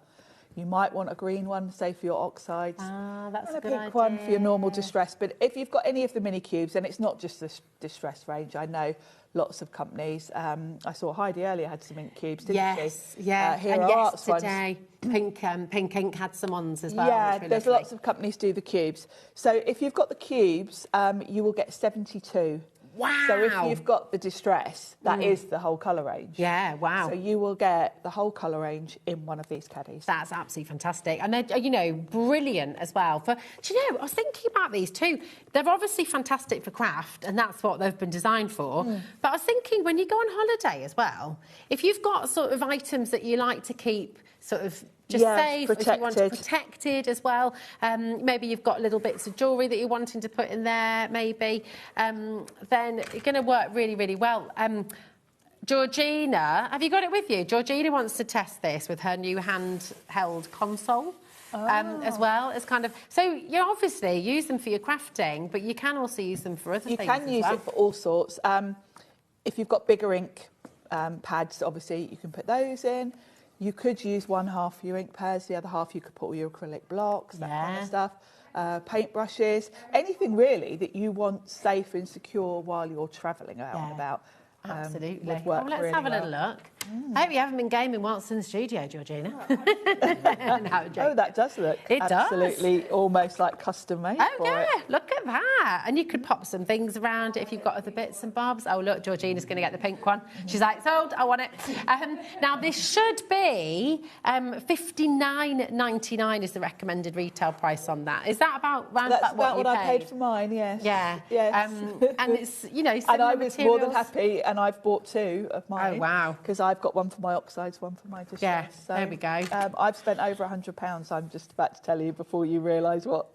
You might want a green one, say, for your oxides. That's and a good pink one for your normal distress. But if you've got any of the mini cubes, and it's not just the distress range, I know lots of companies. I saw Heidi earlier had some ink cubes, didn't she? Yes, yeah. Here and are Arts yesterday, Pink Ink had some ones as well. Yeah, there's lots of companies do the cubes. So if you've got the cubes, you will get 72. Wow. So if you've got the distress, that is the whole colour range. Yeah, wow. So you will get the whole colour range in one of these caddies. That's absolutely fantastic. And they're, you know, brilliant as well. Do you know, I was thinking about these too. They're obviously fantastic for craft, and that's what they've been designed for. But I was thinking, when you go on holiday as well, if you've got sort of items that you like to keep sort of just safe, protected. if you want to protected as well. Maybe you've got little bits of jewellery that you're wanting to put in there, maybe. Then it's going to work really, really well. Georgina, have you got it with you? Georgina wants to test this with her new handheld console. As well as kind of... So you obviously use them for your crafting, but you can also use them for other things. You can use it for all sorts. If you've got bigger ink pads, obviously, you can put those in. You could use one half for your ink pads, the other half you could put all your acrylic blocks, that kind of stuff. Paint brushes, anything really that you want safe and secure while you're travelling out and about. Absolutely. Would work Let's really have a well. little look. I hope you haven't been gaming whilst in the studio, Georgina. No, that does look absolutely almost like custom made. Oh, yeah, look at that. And you could pop some things around it if you've got other bits and bobs. Oh, look, Georgina's going to get the pink one. She's like, sold, I want it. Now, this should be $59.99 is the recommended retail price on that. Is that about round That's about what I paid for mine, yes. Yeah. Yes. And it's, you know, and I was materials. more than happy, and I've bought 2 of mine. Oh, wow. Because I've got one for my oxides, one for my distress. Yeah, so, there we go. I've spent over £100, I'm just about to tell you, before you realise what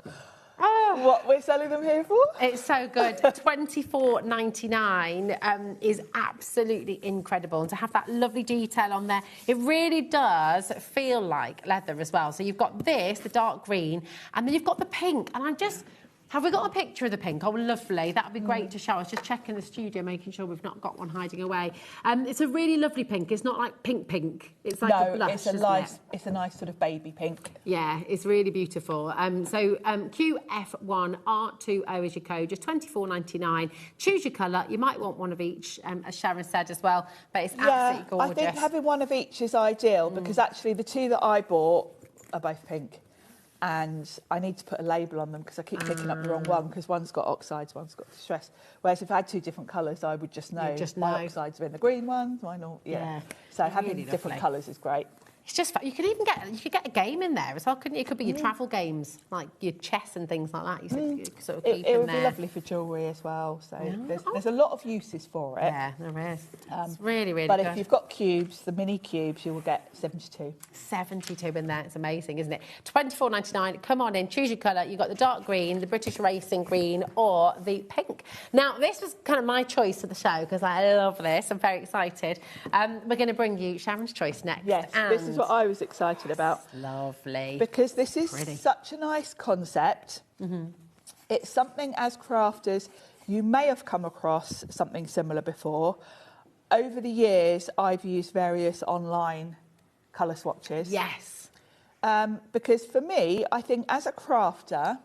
we're selling them here for. It's so good. $24.99 is absolutely incredible. And to have that lovely detail on there, it really does feel like leather as well. So you've got this, the dark green, and then you've got the pink. And I'm just... Have we got a picture of the pink? Oh, lovely. That would be great to show us. Just checking the studio, making sure we've not got one hiding away. It's a really lovely pink. It's not like pink. It's like a blush, it's a nice, it's a nice sort of baby pink. Yeah, it's really beautiful. QF1R20 is your code, just $24.99. Choose your colour. You might want one of each, as Sharon said as well, but it's absolutely gorgeous. I think having one of each is ideal because actually the 2 that I bought are both pink. And I need to put a label on them because I keep picking up the wrong one because one's got oxides, one's got distress. Whereas if I had 2 different colours, I would just know my oxides are in the green ones, mine all, So having really different lovely. colours is great. It's just you could even get a game in there as well, couldn't you? It could be your travel games, like your chess and things like that. You could sort of keep it in would there. be lovely for jewellery as well. So there's a lot of uses for it. Yeah, there is. It's really, really but good. But if you've got cubes, the mini cubes, you will get 72. 72 in there. It's amazing, isn't it? $24.99. Come on in, choose your colour. You've got the dark green, the British Racing green, or the pink. Now, this was kind of my choice for the show because I love this. I'm very excited. We're going to bring you Sharon's choice next. Yes, this is what I was excited about. Lovely. Because this is such a nice concept. It's something as crafters you may have come across something similar before. Over the years, I've used various online colour swatches. Yes. Because for me, I think as a crafter,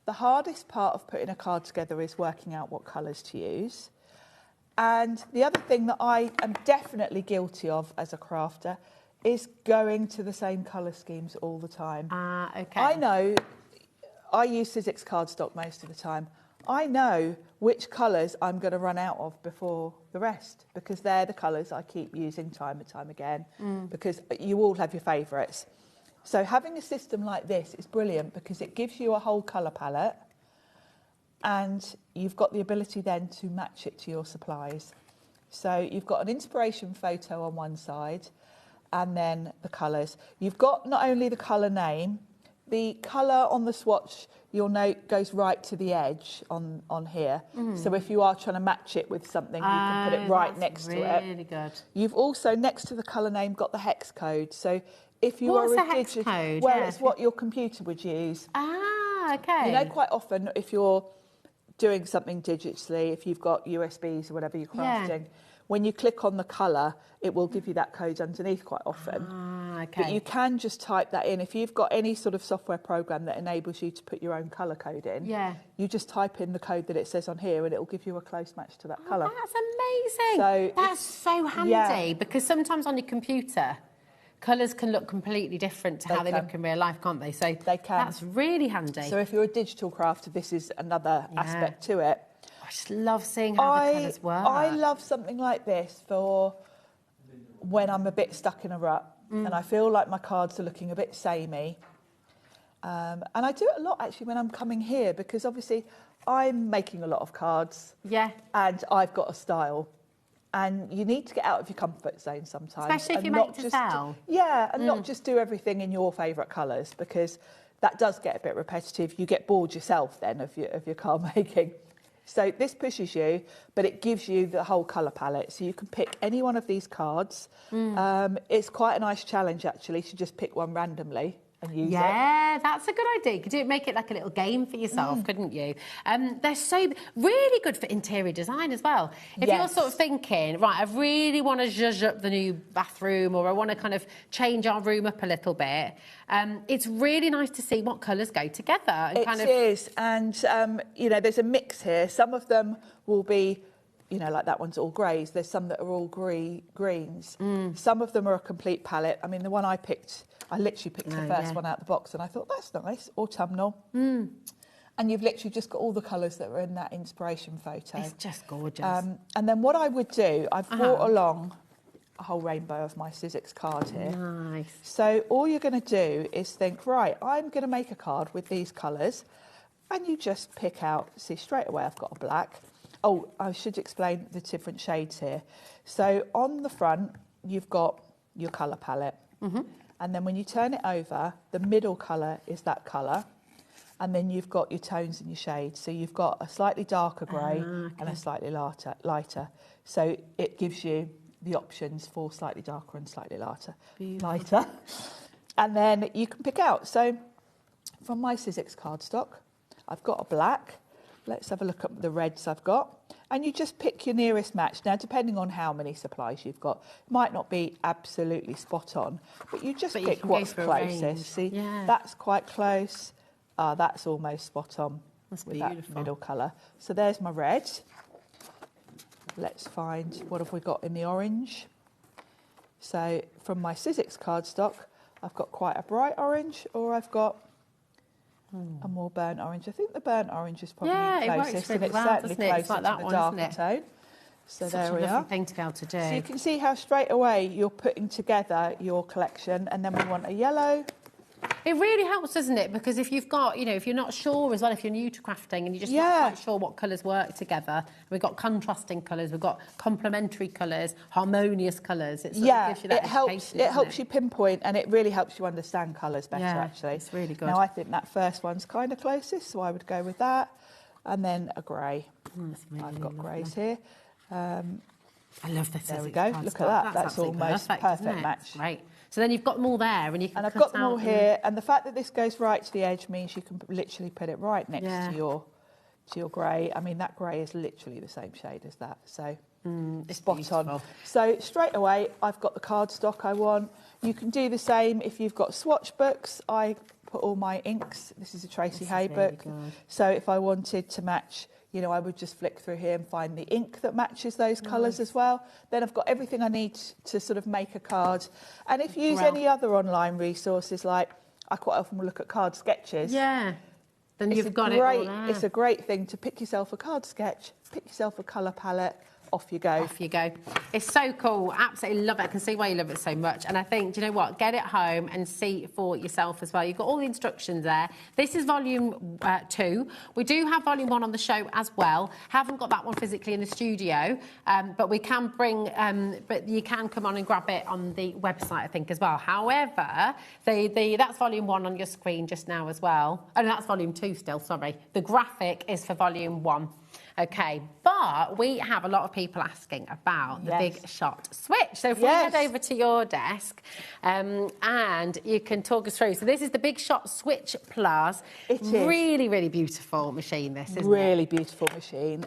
the hardest part of putting a card together is working out what colours to use. And the other thing that I am definitely guilty of as a crafter is going to the same colour schemes all the time. Okay. I know, I use Sizzix cardstock most of the time. I know which colours I'm going to run out of before the rest because they're the colours I keep using time and time again because you all have your favourites. So having a system like this is brilliant because it gives you a whole colour palette and you've got the ability then to match it to your supplies. So you've got an inspiration photo on one side and then the colours. You've got not only the colour name, the colour on the swatch, you'll note, goes right to the edge on here. So if you are trying to match it with something, you can put it right next to it. Really good. You've also, next to the colour name, got the hex code. So if you What's are the a hex code? well, it's what your computer would use. Okay. You know, quite often, if you're doing something digitally, if you've got USBs or whatever you're crafting, when you click on the colour, it will give you that code underneath quite often. But you can just type that in. If you've got any sort of software program that enables you to put your own colour code in, you just type in the code that it says on here and it will give you a close match to that colour. That's amazing. So that's so handy because sometimes on your computer, colours can look completely different to how they look in real life, can't they? So they can. That's really handy. So if you're a digital crafter, this is another aspect to it. I just love seeing how the colours work. I love something like this for when I'm a bit stuck in a rut and I feel like my cards are looking a bit samey. And I do it a lot actually when I'm coming here because obviously I'm making a lot of cards. And I've got a style. And you need to get out of your comfort zone sometimes. Especially if you make to sell. And not just do everything in your favourite colours because that does get a bit repetitive. You get bored yourself then of your card making. So this pushes you, but it gives you the whole colour palette. So you can pick any one of these cards. It's quite a nice challenge, actually, to just pick one randomly and use it. Yeah, that's a good idea. You could make it like a little game for yourself, couldn't you? They're so really good for interior design as well. If you're sort of thinking, right, I really want to zhuzh up the new bathroom or I want to kind of change our room up a little bit, it's really nice to see what colours go together. And It is, and, you know, there's a mix here. Some of them will be you know, like that one's all greys. There's some that are all greens. Some of them are a complete palette. I mean, the one I picked, I literally picked the first one out of the box, and I thought, that's nice, autumnal. And you've literally just got all the colours that were in that inspiration photo. It's just gorgeous. And then what I would do, I've brought along a whole rainbow of my Sizzix card here. Nice. So all you're going to do is think, right, I'm going to make a card with these colours, and you just pick out, see, straight away I've got a black. Oh, I should explain the different shades here. So on the front, you've got your colour palette. And then when you turn it over, the middle colour is that colour. And then you've got your tones and your shades. So you've got a slightly darker grey and a slightly lighter. So it gives you the options for slightly darker and slightly lighter. And then you can pick out. So from my Sizzix cardstock, I've got a black. Let's have a look at the reds I've got. And you just pick your nearest match. Now, depending on how many supplies you've got, it might not be absolutely spot on, but you just pick what's closest. See, that's quite close. That's almost spot on with that middle colour. So there's my red. Let's find, what have we got in the orange? So from my Sizzix cardstock, I've got quite a bright orange, or I've got a more burnt orange. I think the burnt orange is probably closest, and it's certainly closer to the darker tone. So there we are. Such a lovely thing to be able to do. So you can see how straight away you're putting together your collection, and then we want a yellow. It really helps, doesn't it? Because if you've got, you know, if you're not sure as well, if you're new to crafting and you're just not quite sure what colours work together, we've got contrasting colours, we've got complementary colours, harmonious colours. It sort of gives you that it helps you pinpoint, and it really helps you understand colours better, actually. It's really good. Now, I think that first one's kind of closest, so I would go with that. And then a grey. I've got greys here. I love this. There we go. Look at that. That's almost perfect match. Great. So then you've got them all there, and you can. And I've got them all here, and the fact that this goes right to the edge means you can literally put it right next to your grey. I mean, that grey is literally the same shade as that, so it's spot on. So straight away, I've got the cardstock I want. You can do the same if you've got swatch books. I put all my inks. This is a Tracy Haye book. So if I wanted to match, you know, I would just flick through here and find the ink that matches those colours as well. Then I've got everything I need to sort of make a card. And if you use any other online resources, like I quite often will look at card sketches. Yeah. Then you've got it all there. It's a great thing to pick yourself a card sketch, pick yourself a colour palette, off you go. Off you go. It's so cool. Absolutely love it. I can see why you love it so much. And I think, do you know what? Get it home and see for yourself as well. You've got all the instructions there. This is volume 2. We do have volume 1 on the show as well. Haven't got that one physically in the studio, but we can bring, but you can come on and grab it on the website, I think, as well. However, that's volume 1 on your screen just now as well. Oh, no, that's volume 2 still, sorry. The graphic is for volume 1. Okay, but we have a lot of people asking about the Big Shot switch. So if we head over to your desk and you can talk us through. So this is the Big Shot Switch Plus. It is. Really, really beautiful machine, this, isn't it? Really beautiful machine.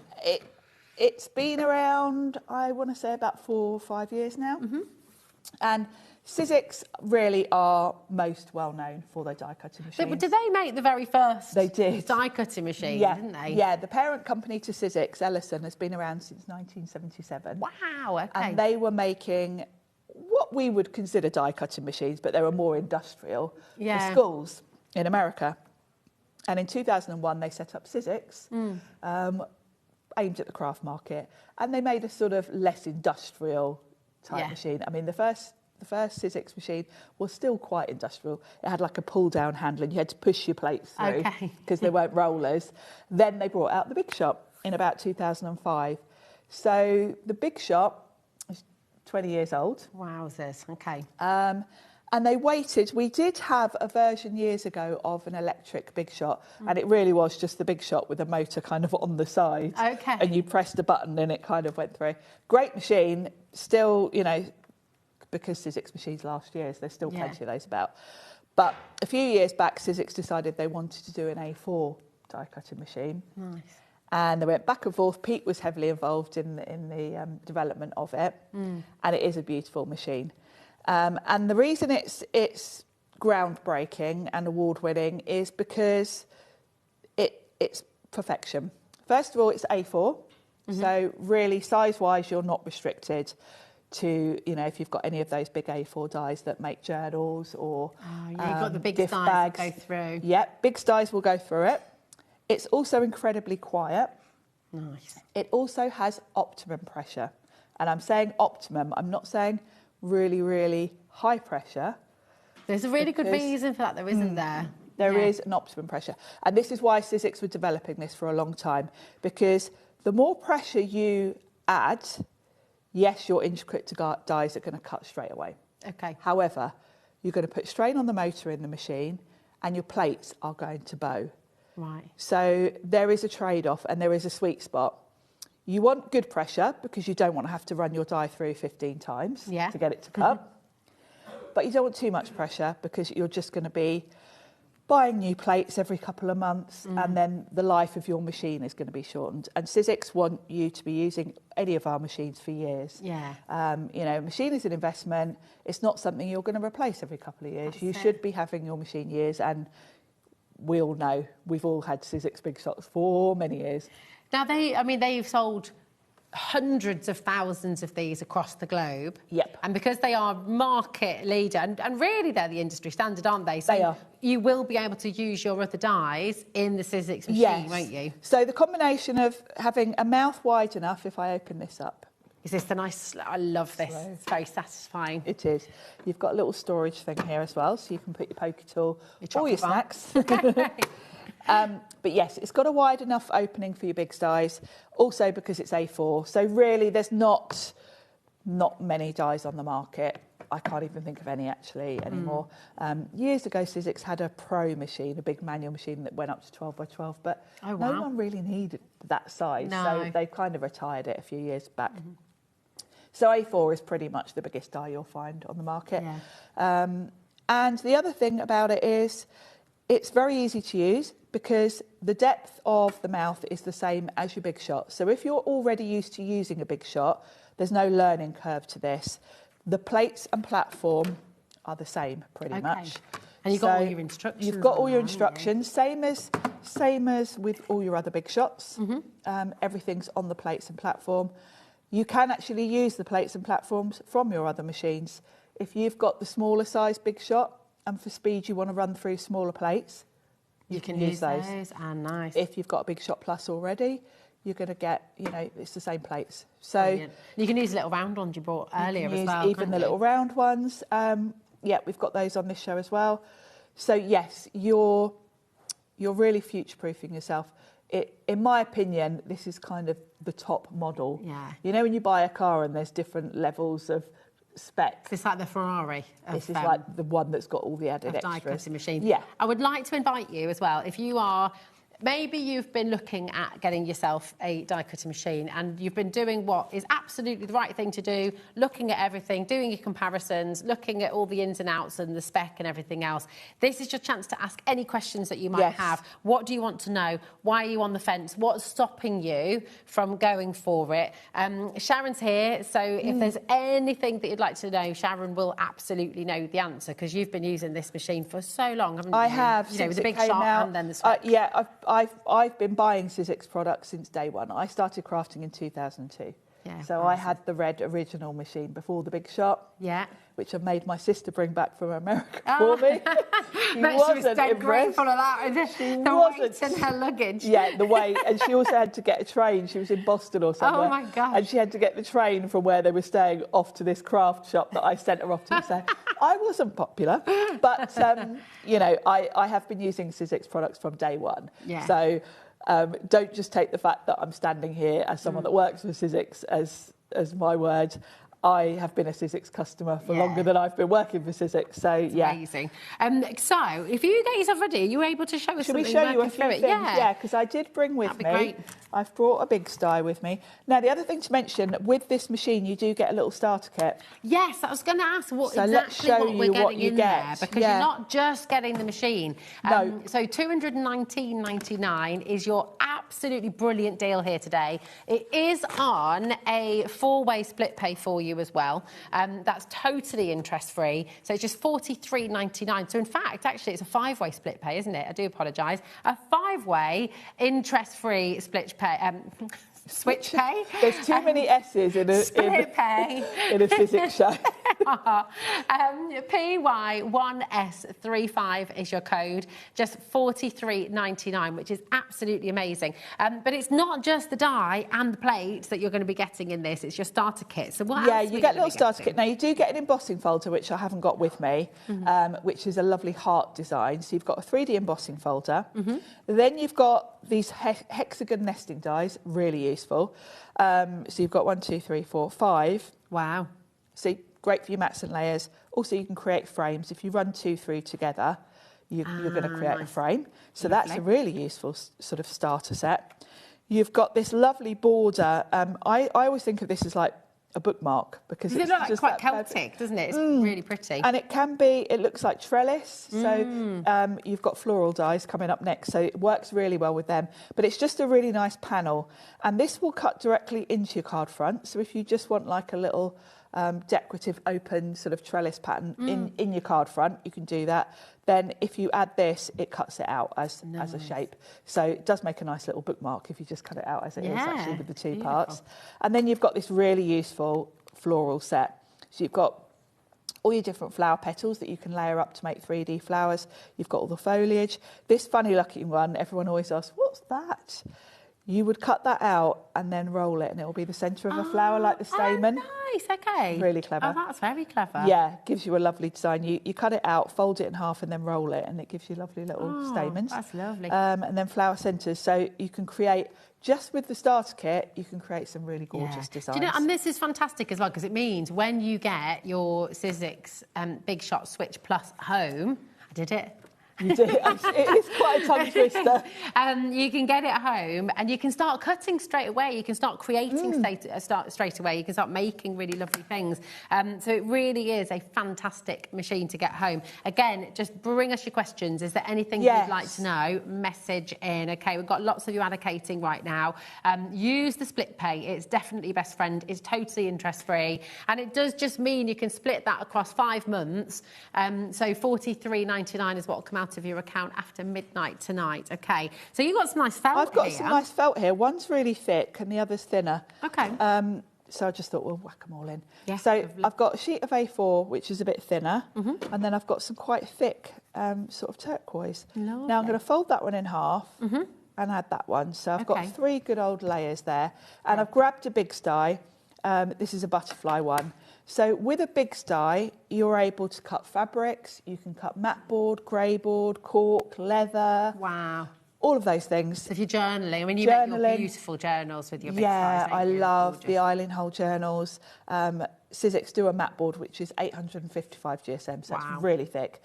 It's been around, I want to say, about 4 or 5 years now. And Sizzix really are most well known for their die cutting machines. Did they make the very first die cutting machine, didn't they? Yeah, the parent company to Sizzix, Ellison, has been around since 1977. Wow, okay. And they were making what we would consider die cutting machines, but they were more industrial for schools in America. And in 2001, they set up Sizzix, aimed at the craft market, and they made a sort of less industrial type machine. I mean, the first Sizzix machine was still quite industrial. It had like a pull-down handle, and you had to push your plates through because they weren't rollers. Then they brought out the Big Shot in about 2005. So the Big Shot is 20 years old. Wowzers, okay. And they waited. We did have a version years ago of an electric Big Shot, and it really was just the Big Shot with a motor kind of on the side. Okay. And you pressed a button and it kind of went through. Great machine, still, you know, because Sizzix machines last year, so there's still plenty of those about. But a few years back, Sizzix decided they wanted to do an A4 die cutting machine. Nice. And they went back and forth. Pete was heavily involved in the development of it, and it is a beautiful machine. And the reason it's groundbreaking and award-winning is because it's perfection. First of all, it's A4, So really, size-wise, you're not restricted to, you know, if you've got any of those big A4 dies that make journals or you've got the big gift dies bags. that go through. Yep, big dies will go through it. It's also incredibly quiet. Nice. It also has optimum pressure. And I'm saying optimum, I'm not saying really, really high pressure. There's a really good reason for that, though, isn't there? There is an optimum pressure. And this is why Sizzix were developing this for a long time, because the more pressure you add, yes, your intricate dies are going to cut straight away. Okay. However, you're going to put strain on the motor in the machine and your plates are going to bow. Right. So there is a trade-off and there is a sweet spot. You want good pressure because you don't want to have to run your die through 15 times to get it to cut. But you don't want too much pressure because you're just going to be buying new plates every couple of months and then the life of your machine is going to be shortened. And Sizzix want you to be using any of our machines for years. Yeah. You know, machine is an investment. It's not something you're going to replace every couple of years. You should be having your machine years, and we all know we've all had Sizzix Big Shots for many years. Now, they've sold hundreds of thousands of these across the globe. Yep. And because they are market leader, and really they're the industry standard, aren't they? So they are. You will be able to use your other dies in the Sizzix machine, won't you? So the combination of having a mouth wide enough, if I open this up. Is this the nice... I love this. It's very satisfying. It is. You've got a little storage thing here as well, so you can put your poker tool or your bar. snacks. But yes, it's got a wide enough opening for your big dies, also because it's A4. So really, there's not many dies on the market. I can't even think of any actually anymore. Years ago, Sizzix had a pro machine, a big manual machine that went up to 12 by 12, but no one really needed that size. No. So they kind of retired it a few years back. So A4 is pretty much the biggest die you'll find on the market. Yeah. And the other thing about it is it's very easy to use because the depth of the mouth is the same as your Big Shot. So if you're already used to using a Big Shot, there's no learning curve to this. The plates and platform are the same pretty much. And you've got all your instructions. You've got all your instructions, same as with all your other Big Shots. Everything's on the plates and platform. You can actually use the plates and platforms from your other machines. If you've got the smaller size Big Shot and for speed you want to run through smaller plates, you can use those. And nice. If you've got a Big Shot Plus already, you're going to get, you know, it's the same plates. So brilliant. You can use the little round ones you bought earlier as well. Even the little round ones. Yeah, we've got those on this show as well. So yes, you're really future-proofing yourself. In my opinion, this is kind of the top model. Yeah. You know when you buy a car and there's different levels of spec. It's like the Ferrari. This is like the one that's got all the added extras. Die cutting machine. Yeah. I would like to invite you as well, if you are... Maybe you've been looking at getting yourself a die cutting machine and you've been doing what is absolutely the right thing to do, looking at everything, doing your comparisons, looking at all the ins and outs and the spec and everything else. This is your chance to ask any questions that you might have. What do you want to know? Why are you on the fence? What's stopping you from going for it? Sharon's here, so if there's anything that you'd like to know, Sharon will absolutely know the answer because you've been using this machine for so long, haven't you? I have. You know, with the Big Shot and then the spec. Yeah, I've been buying Sizzix products since day one. I started crafting in 2002. Yeah, so I had the red original machine before the Big Shot. Yeah. Which I made my sister bring back from America for me. She was dead grateful of that. The weight and her luggage. Yeah, the weight. And she also had to get a train. She was in Boston or somewhere. Oh, my gosh. And she had to get the train from where they were staying off to this craft shop that I sent her off to. So I wasn't popular. But, you know, I have been using Sizzix products from day one. Yeah. So don't just take the fact that I'm standing here as someone that works for Sizzix as my word. I have been a Sizzix customer for longer than I've been working for Sizzix, so amazing. So, if you get yourself ready, are you able to show us something? Should we show you a few things? Yeah, because I did bring with me. Great. I've brought a big die with me. Now, the other thing to mention, with this machine, you do get a little starter kit. Yes, I was going to ask what so exactly what we're getting in there, because you're not just getting the machine. No. So $219.99 is your absolutely brilliant deal here today. It is on a 4-way split pay for you. you as well. That's totally interest-free. So it's just $43.99. So in fact, actually, it's a 5-way split pay, isn't it? I do apologise. A 5-way interest-free split pay. Switch pay. There's too many S's in a physics show. PY1S35 is your code, just $43.99, which is absolutely amazing. But it's not just the die and the plate that you're going to be getting in this, it's your starter kit. So what else you get a little starter kit. Now, you do get an embossing folder, which I haven't got with me, which is a lovely heart design. So you've got a 3D embossing folder. Then you've got these hexagon nesting dies, really useful. So you've got 1, 2, 3, 4, 5. Wow. So great for your mats and layers. Also, you can create frames. If you run 2 through together, you're going to create a frame. So that's a really useful sort of starter set. You've got this lovely border. I always think of this as like a bookmark because it looks like quite Celtic, doesn't it? It's really pretty. And it looks like trellis. So you've got floral dies coming up next. So it works really well with them. But it's just a really nice panel. And this will cut directly into your card front. So if you just want like a little decorative open sort of trellis pattern in your card front, you can do that. Then if you add this, it cuts it out as a shape. So it does make a nice little bookmark if you just cut it out as it is actually with the two parts. And then you've got this really useful floral set. So you've got all your different flower petals that you can layer up to make 3D flowers. You've got all the foliage. This funny looking one, everyone always asks, what's that? You would cut that out and then roll it and it will be the centre of a flower like the stamen. Oh, nice, okay. Really clever. Oh, that's very clever. Yeah, gives you a lovely design. You cut it out, fold it in half and then roll it and it gives you lovely little stamens. That's lovely. And then flower centres. So you can create, just with the starter kit, you can create some really gorgeous designs. Do you know, and this is fantastic as well because it means when you get your Sizzix Big Shot Switch Plus home, I did it. You do. It is quite a tongue twister. You can get it home and you can start cutting straight away. You can start creating straight away. You can start making really lovely things. So it really is a fantastic machine to get home. Again, just bring us your questions. Is there anything you'd like to know? Message in. Okay, we've got lots of you advocating right now. Use the split pay. It's definitely best friend. It's totally interest-free. And it does just mean you can split that across 5 months. So $43.99 is what will come out of your account after midnight tonight. Okay, so you've got some nice felt here. I've got some nice felt here. One's really thick and the other's thinner. Okay. So I just thought we'll whack them all in. Yeah, so lovely. I've got a sheet of A4 which is a bit thinner and then I've got some quite thick sort of turquoise. Lovely. Now I'm going to fold that one in half and add that one. So I've got 3 good old layers there and I've grabbed a big sty. This is a butterfly one. So with a big sty, you're able to cut fabrics, you can cut matte board, grey board, cork, leather. Wow. All of those things. So if you're journaling, I mean, you make your beautiful journals with your big sties, I love the Island Hole journals. Sizzix do a matte board, which is 855 GSM, so it's really thick.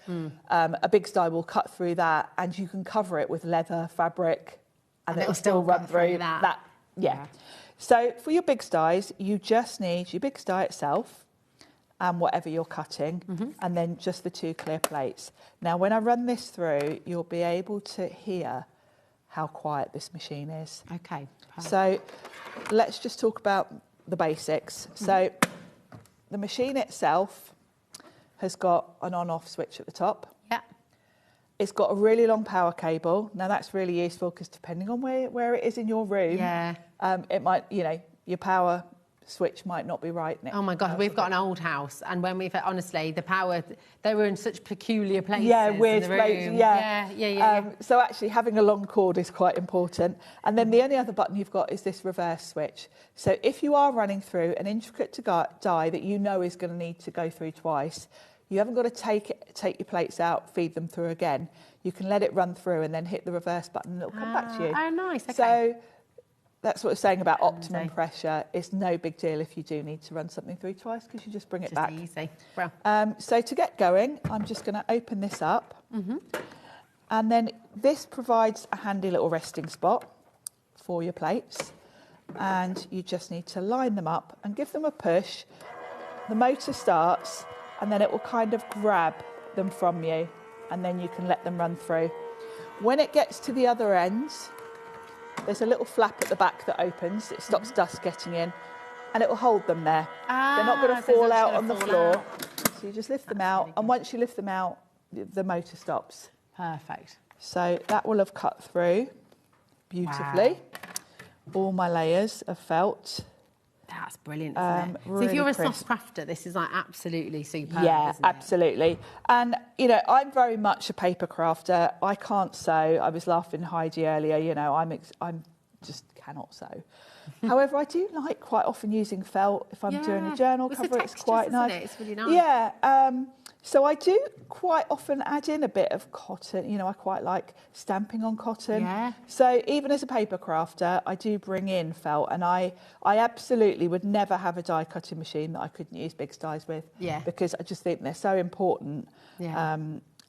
A big sty will cut through that, and you can cover it with leather, fabric, and it'll still run through that. Yeah. So for your big sties, you just need your big sty itself, and whatever you're cutting, and then just the 2 clear plates. Now, when I run this through, you'll be able to hear how quiet this machine is. Okay. Perfect. So let's just talk about the basics. So the machine itself has got an on-off switch at the top. Yeah. It's got a really long power cable. Now, that's really useful because depending on where it is in your room, it might, your power switch might not be right. Oh my God, we've got an old house, and when we've honestly the power, they were in such peculiar places. Yeah, weird in the places. room. Yeah. So actually, having a long cord is quite important. And then the only other button you've got is this reverse switch. So if you are running through an intricate die that you know is going to need to go through twice, you haven't got to take your plates out, feed them through again. You can let it run through and then hit the reverse button, and it'll come back to you. Oh, nice. Okay. So that's what we're saying about optimum pressure. It's no big deal if you do need to run something through twice because you just bring it back. Easy. Well. So to get going, I'm just going to open this up. And then this provides a handy little resting spot for your plates. And you just need to line them up and give them a push. The motor starts and then it will kind of grab them from you and then you can let them run through. When it gets to the other ends, there's a little flap at the back that opens. It stops dust getting in. and it will hold them there. They're not going to fall out on the floor. So you just lift them out, and once you lift them out, the motor stops. Perfect. So that will have cut through beautifully. All my layers of felt. That's brilliant, isn't it? Really so if you're a crisp. soft crafter, this is like absolutely superb, Yeah, isn't it? absolutely. And, you know, I'm very much a paper crafter. I can't sew. I was laughing Heidi earlier, you know, I'm just cannot sew. However, I do like quite often using felt if I'm doing a journal cover. It's quite nice. It's really nice. Yeah. So I do quite often add in a bit of cotton. You know, I quite like stamping on cotton. Yeah. So even as a paper crafter, I do bring in felt, and I absolutely would never have a die cutting machine that I couldn't use big dies with. Yeah. Because I just think they're so important. Yeah.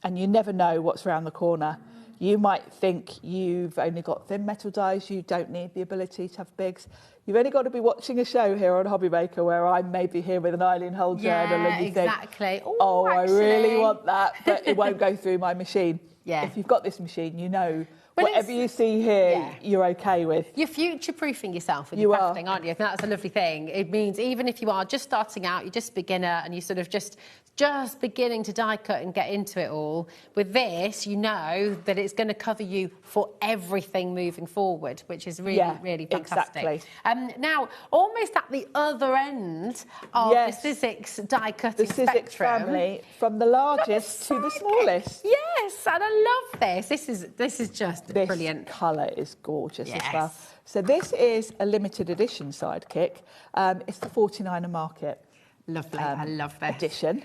And you never know what's around the corner. You might think you've only got thin metal dies, you don't need the ability to have bigs. You've only got to be watching a show here on HobbyMaker where I'm maybe here with an Eileen Hull journal and you exactly. think, oh, I really actually. want that, but it won't go through my machine. Yeah. If you've got this machine, you know But whatever you see here, you're okay with. You're future-proofing yourself with your crafting, aren't you? I think that's a lovely thing. It means even if you are just starting out, you're just a beginner and you sort of just beginning to die cut and get into it all, with this, you know that it's going to cover you for everything moving forward, which is really, really fantastic. Exactly. Now, almost at the other end of the Sizzix die cutting spectrum. The Sizzix family, from the largest to the smallest. Yes, and I love this. This is just brilliant. This colour is gorgeous as well. So this is a limited edition sidekick. It's the 49er Market. Lovely, I love this. Edition.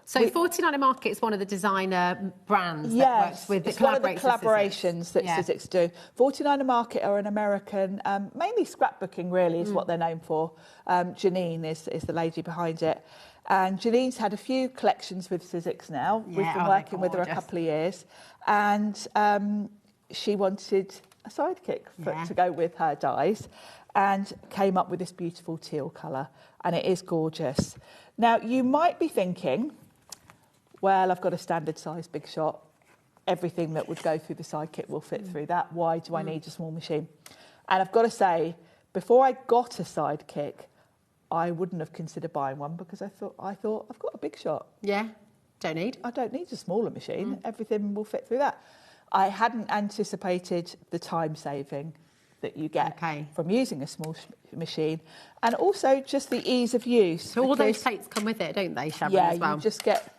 So 49er Market is one of the designer brands that works with it's one of the collaborations that Sizzix do. 49er Market are an American, mainly scrapbooking really is what they're known for. Janine is the lady behind it. And Janine's had a few collections with Sizzix now. We've been working with her a couple of years. And she wanted a sidekick to go with her dies and came up with this beautiful teal colour. And it is gorgeous. Now, you might be thinking, well, I've got a standard size big shot. Everything that would go through the sidekick will fit through that. Why do I need a small machine? And I've got to say, before I got a sidekick, I wouldn't have considered buying one because I thought I've got a big shot. Yeah, I don't need a smaller machine. Everything will fit through that. I hadn't anticipated the time saving that you get from using a small machine, and also just the ease of use. So all those plates come with it, don't they, Sharon, as well? You just get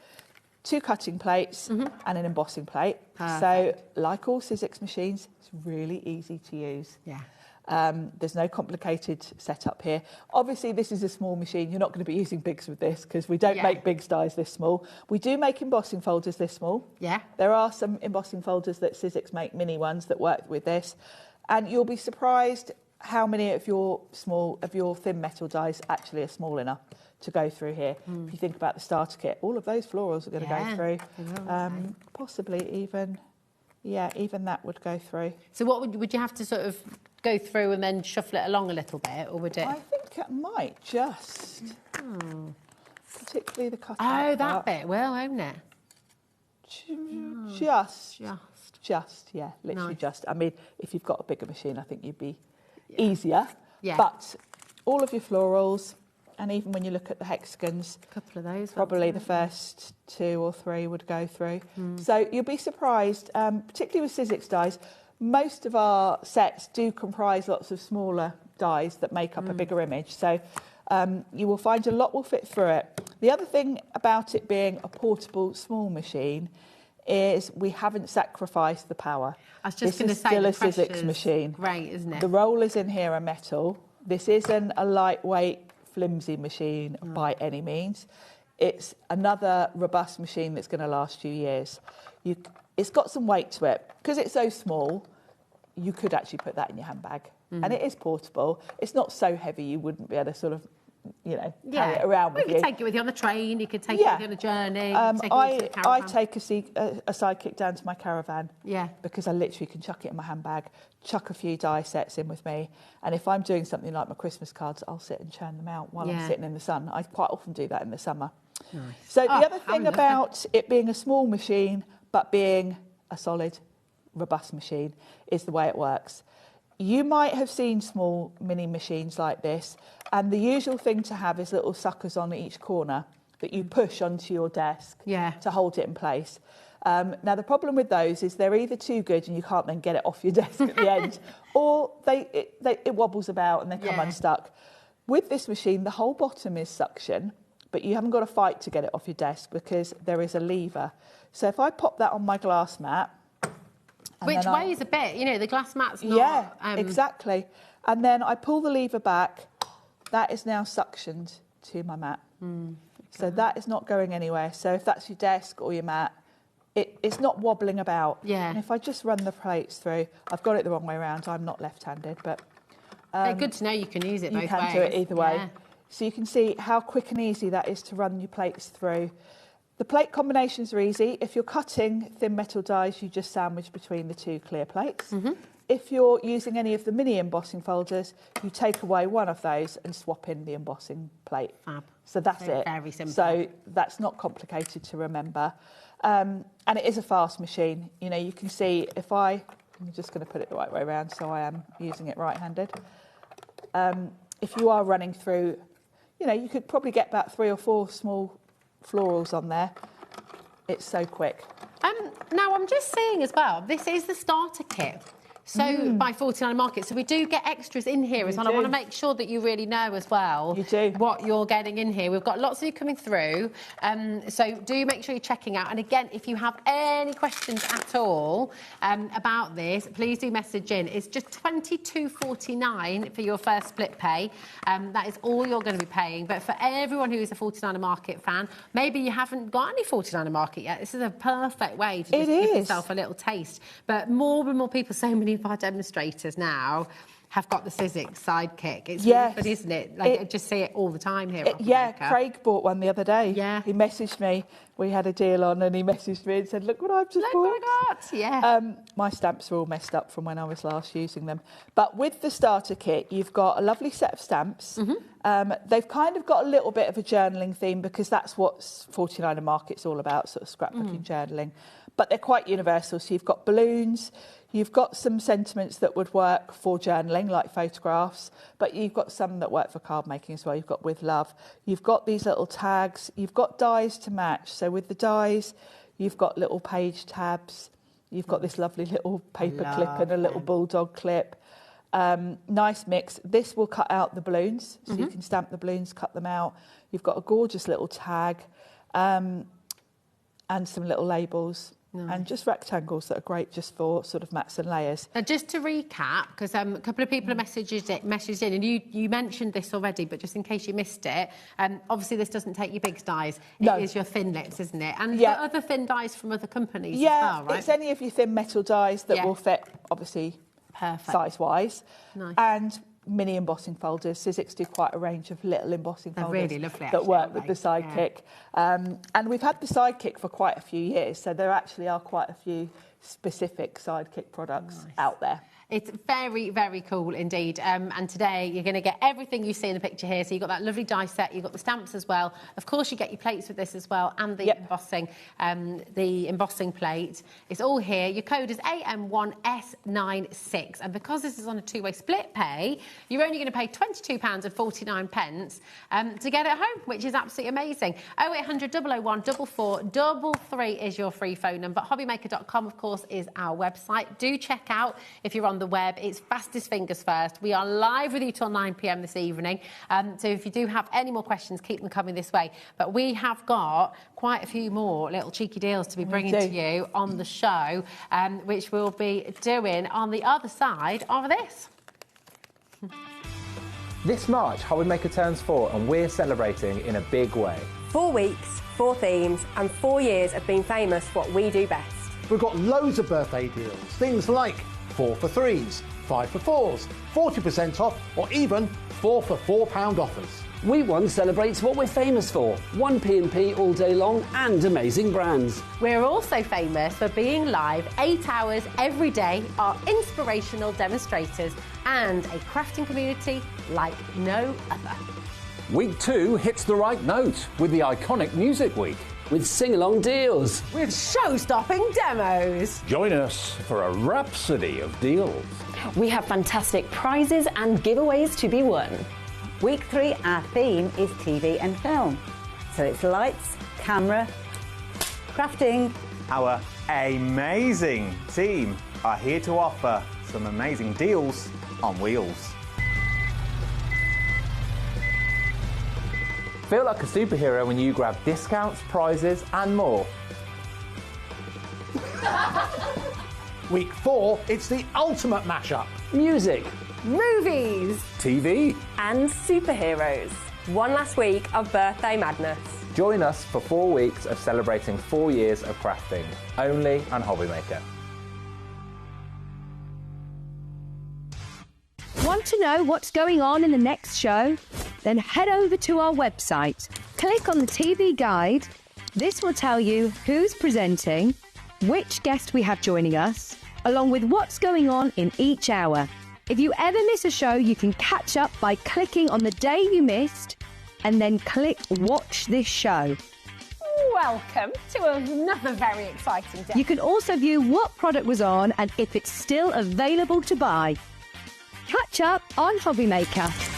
2 cutting plates and an embossing plate. Perfect. So, like all Sizzix machines, it's really easy to use. Yeah. There's no complicated setup here. Obviously, this is a small machine. You're not going to be using bigs with this because we don't make big dies this small. We do make embossing folders this small. Yeah. There are some embossing folders that Sizzix make, mini ones, that work with this. And you'll be surprised how many of your thin metal dies actually are small enough to go through here. If you think about the starter kit, all of those florals are going to go through. Possibly even that would go through. So what would you have to sort of go through and then shuffle it along a little bit, or would it? I think it might just, particularly the cutting. Oh, that part. bit will, won't it? Just, yeah, literally Nice. just. I mean, if you've got a bigger machine, I think you'd be easier. Yeah. But all of your florals, and even when you look at the hexagons, a couple of those, probably the first 2 or 3 would go through. So you'll be surprised, particularly with Sizzix dies, most of our sets do comprise lots of smaller dies that make up a bigger image. So you will find a lot will fit through it. The other thing about it being a portable small machine is we haven't sacrificed the power. I was just going to say, still the a Sizzix machine. Great, isn't it? The rollers in here are metal. This isn't a lightweight, flimsy machine by any means. It's another robust machine that's going to last you years. It's got some weight to it. Because it's so small, you could actually put that in your handbag. And it is portable. It's not so heavy you wouldn't be able to sort of, carry it around with you. You could take it with you on the train, you could take it with you on a journey. I take a sidekick down to my caravan. Yeah. Because I literally can chuck it in my handbag, chuck a few die sets in with me. And if I'm doing something like my Christmas cards, I'll sit and churn them out while I'm sitting in the sun. I quite often do that in the summer. Nice. So the other thing about it being a small machine, but being a solid, robust machine, is the way it works. You might have seen small mini machines like this, and the usual thing to have is little suckers on each corner that you push onto your desk to hold it in place. Now, the problem with those is they're either too good and you can't then get it off your desk at the end, or it wobbles about and they come unstuck. With this machine, the whole bottom is suction, but you haven't got to fight to get it off your desk because there is a lever. So if I pop that on my glass mat... Which weighs a bit, you know, the glass mat's not... Yeah, exactly. And then I pull the lever back, that is now suctioned to my mat. So that is not going anywhere. So if that's your desk or your mat, it's not wobbling about. Yeah. And if I just run the plates through, I've got it the wrong way around. I'm not left-handed, but... good to know you can use it both ways. You can do it either way. So you can see how quick and easy that is to run your plates through. The plate combinations are easy. If you're cutting thin metal dies, you just sandwich between the two clear plates. If you're using any of the mini embossing folders, you take away one of those and swap in the embossing plate. Fab. So that's it. Very simple. So that's not complicated to remember. And it is a fast machine. You know, you can see if I'm just going to put it the right way around so I am using it right-handed. If you are running through, you know, you could probably get about 3 or 4 small florals on there. It's so quick. Now, I'm just seeing as well, this is the starter kit. So by 49 Market. So we do get extras in here as well. I want to make sure that you really know as well what you're getting in here. We've got lots of you coming through. So do make sure you're checking out. And again, if you have any questions at all about this, please do message in. It's just $22.49 for your first split pay. That is all you're going to be paying. But for everyone who is a 49 Market fan, maybe you haven't got any 49 Market yet. This is a perfect way to just give yourself a little taste. But more and more people, so many of our demonstrators now have got the Sizzix sidekick. It's really good, isn't it? Like, I just see it all the time here. Craig bought one the other day. Yeah. He messaged me. We had a deal on and he messaged me and said, look what I've just bought. Look what I got. My stamps are all messed up from when I was last using them. But with the starter kit, you've got a lovely set of stamps. They've kind of got a little bit of a journaling theme because that's what 49 Market's all about, sort of scrapbooking, journaling. But they're quite universal. So you've got balloons, you've got some sentiments that would work for journaling, like photographs, but you've got some that work for card making as well. You've got with love. You've got these little tags. You've got dies to match. So with the dies, you've got little page tabs. You've got this lovely little paper clip and a little bulldog clip. Nice mix. This will cut out the balloons, so you can stamp the balloons, cut them out. You've got a gorgeous little tag and some little labels. And just rectangles that are great just for sort of mats and layers. Now, just to recap, because a couple of people have messaged in, and you mentioned this already, but just in case you missed it, obviously this doesn't take your big dies. It is your thin lips, isn't it? And other thin dies from other companies as well, right? It's any of your thin metal dies that will fit, obviously, size-wise. Nice. And mini embossing folders. Sizzix do quite a range of little embossing folders really lovely, that work with the sidekick. And we've had the sidekick for quite a few years, so there actually are quite a few specific sidekick products out there. It's very, very cool indeed. And today you're going to get everything you see in the picture here. So you've got that lovely die set, you've got the stamps as well. Of course, you get your plates with this as well, and the embossing plate. It's all here. Your code is AM1S96. And because this is on a two-way split pay, you're only going to pay £22.49 to get it home, which is absolutely amazing. 0800 001 4433 is your free phone number. HobbyMaker.com, of course, is our website. Do check out if you're on the web. It's fastest fingers first. We are live with you till 9 p.m. this evening. So if you do have any more questions, keep them coming this way. But we have got quite a few more little cheeky deals to be bringing to you on the show, which we'll be doing on the other side of this. This March, HobbyMaker turns 4 and we're celebrating in a big way. 4 weeks, 4 themes, and 4 years of being famous for what we do best. We've got loads of birthday deals, things like 4 for 3s, 5 for 4s, 40% off, or even 4 for £4 offers. We One celebrates what we're famous for. 1P&P all day long and amazing brands. We're also famous for being live 8 hours every day, our inspirational demonstrators, and a crafting community like no other. Week 2 hits the right note with the iconic Music Week. with sing-along deals. With show-stopping demos. Join us for a rhapsody of deals. We have fantastic prizes and giveaways to be won. Week 3, our theme is TV and film. So it's lights, camera, crafting. Our amazing team are here to offer some amazing deals on wheels. Feel like a superhero when you grab discounts, prizes and more. Week 4, it's the ultimate mashup. Music, movies, TV and superheroes. One last week of birthday madness. Join us for 4 weeks of celebrating 4 years of crafting, only on HobbyMaker. Want to know what's going on in the next show? Then head over to our website. Click on the TV guide. This will tell you who's presenting, which guest we have joining us, along with what's going on in each hour. If you ever miss a show, you can catch up by clicking on the day you missed and then click Watch This Show. Welcome to another very exciting day. You can also view what product was on and if it's still available to buy. Catch up on HobbyMaker.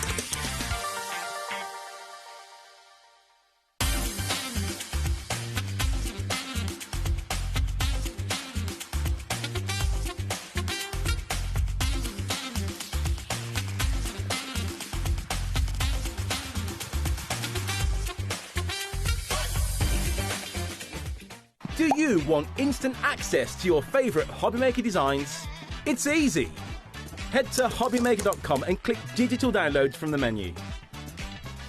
Do you want instant access to your favourite HobbyMaker designs? It's easy. Head to HobbyMaker.com and click Digital Downloads from the menu.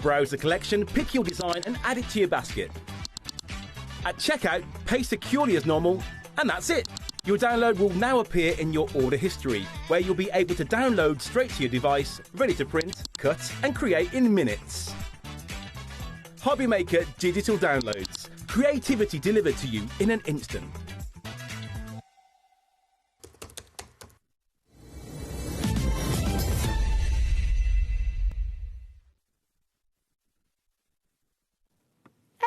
Browse the collection, pick your design and add it to your basket. At checkout, pay securely as normal, and that's it. Your download will now appear in your order history, where you'll be able to download straight to your device, ready to print, cut and create in minutes. HobbyMaker Digital Downloads. Creativity delivered to you in an instant.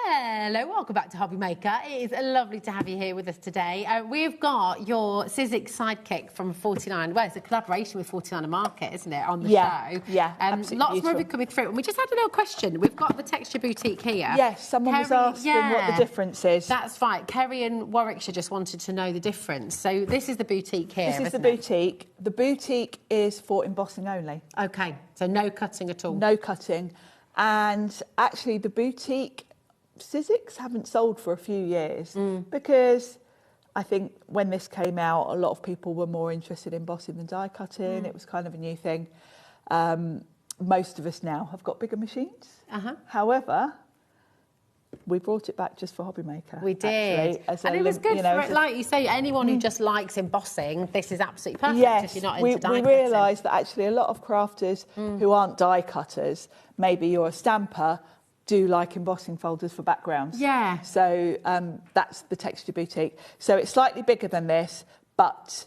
Hello, welcome back to HobbyMaker. It is lovely to have you here with us today. We've got your Sizzix sidekick from 49. Well, it's a collaboration with 49 Market, isn't it, on the show? Yeah, absolutely lots beautiful. more of it coming through. And we just had a little question. We've got the Texture Boutique here. Yes, someone was asking what the difference is. That's right. Kerry in Warwickshire just wanted to know the difference. So this is the boutique here, This is the boutique. The boutique is for embossing only. Okay, so no cutting at all. No cutting. And actually the boutique, Sizzix haven't sold for a few years because I think when this came out, a lot of people were more interested in embossing than die cutting. It was kind of a new thing. Most of us now have got bigger machines. However, we brought it back just for HobbyMaker. We did. Actually, and it was good for, like you say, anyone who just likes embossing, this is absolutely perfect if you're not into die cutting. We realised that actually a lot of crafters who aren't die cutters, maybe you're a stamper, do like embossing folders for backgrounds. Yeah. So that's the Texture Boutique. So it's slightly bigger than this, but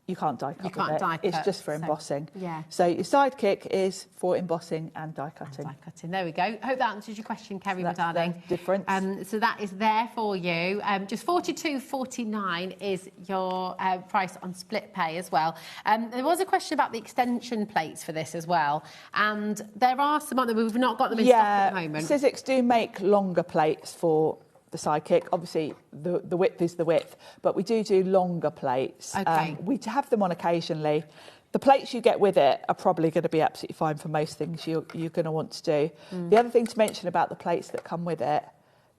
you can't die cut You can't with it. die It's cut, just for so, embossing. yeah. So your sidekick is for embossing and die cutting. Die cutting. There we go. Hope that answers your question, Kerry, my that's darling. the difference. So that is there for you. Just $42.49 is your price on split pay as well. There was a question about the extension plates for this as well, and there are some other. We've not got them in stock at the moment. Sizzix do make longer plates for the sidekick. Obviously, the width is the width, but we do longer plates. Okay. We have them on occasionally. The plates you get with it are probably going to be absolutely fine for most things you're going to want to do. The other thing to mention about the plates that come with it,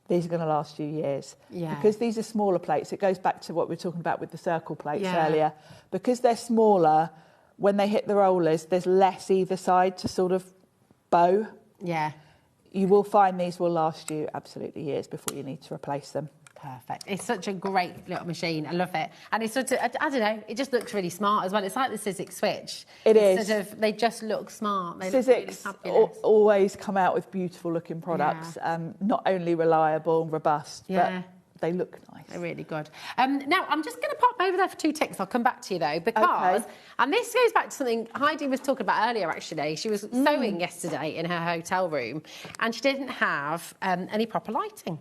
these are going to last you years. Yeah. Because these are smaller plates. It goes back to what we were talking about with the circle plates earlier. Because they're smaller, when they hit the rollers, there's less either side to sort of bow. Yeah. You will find these will last you absolutely years before you need to replace them. Perfect. It's such a great little machine. I love it. And it's sort of, I don't know, it just looks really smart as well. It's like the Sizzix Switch. It's sort of, they just look smart. They Sizzix look really fabulous. always come out with beautiful looking products, not only reliable and robust, but they look nice. They're really good. Now, I'm just going to pop over there for 2 ticks. I'll come back to you, though, because... Okay. And this goes back to something Heidi was talking about earlier, actually. She was sewing yesterday in her hotel room, and she didn't have any proper lighting.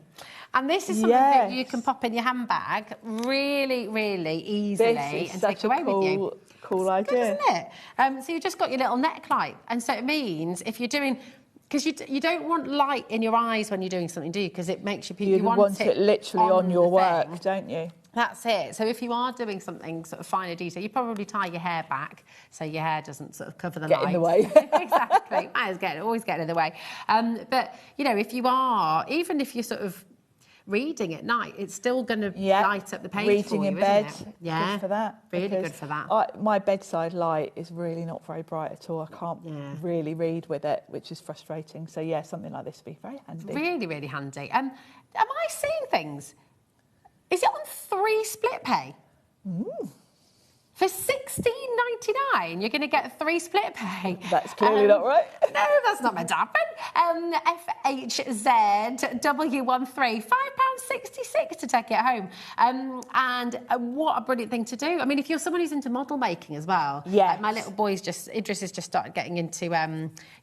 And this is something that you can pop in your handbag really, really easily and take away with you. Cool idea. Good, isn't it? So you've just got your little neck light. And so it means if you're doing... Because you don't want light in your eyes when you're doing something, do you? Because it makes you want it literally on your work, don't you? That's it. So if you are doing something sort of finer detail, you probably tie your hair back so your hair doesn't sort of cover the light. Get in the way. Exactly. Always getting in the way. But, you know, if you are, even if you're sort of reading at night, it's still going to light up the page reading for you, in bed, isn't it? Yeah, good for that. Really good for that. My bedside light is really not very bright at all. I can't really read with it, which is frustrating. So yeah, something like this would be very handy. Really, really handy. Am I seeing things? Is it on 3 split pay? For $16.99, you're going to get 3 split pay. That's clearly not right. No, that's not meant to happen. FHZW13, £5.66 to take it home. And what a brilliant thing to do. I mean, if you're someone who's into model making as well. Yeah. Like my little boy's Idris has just started getting into,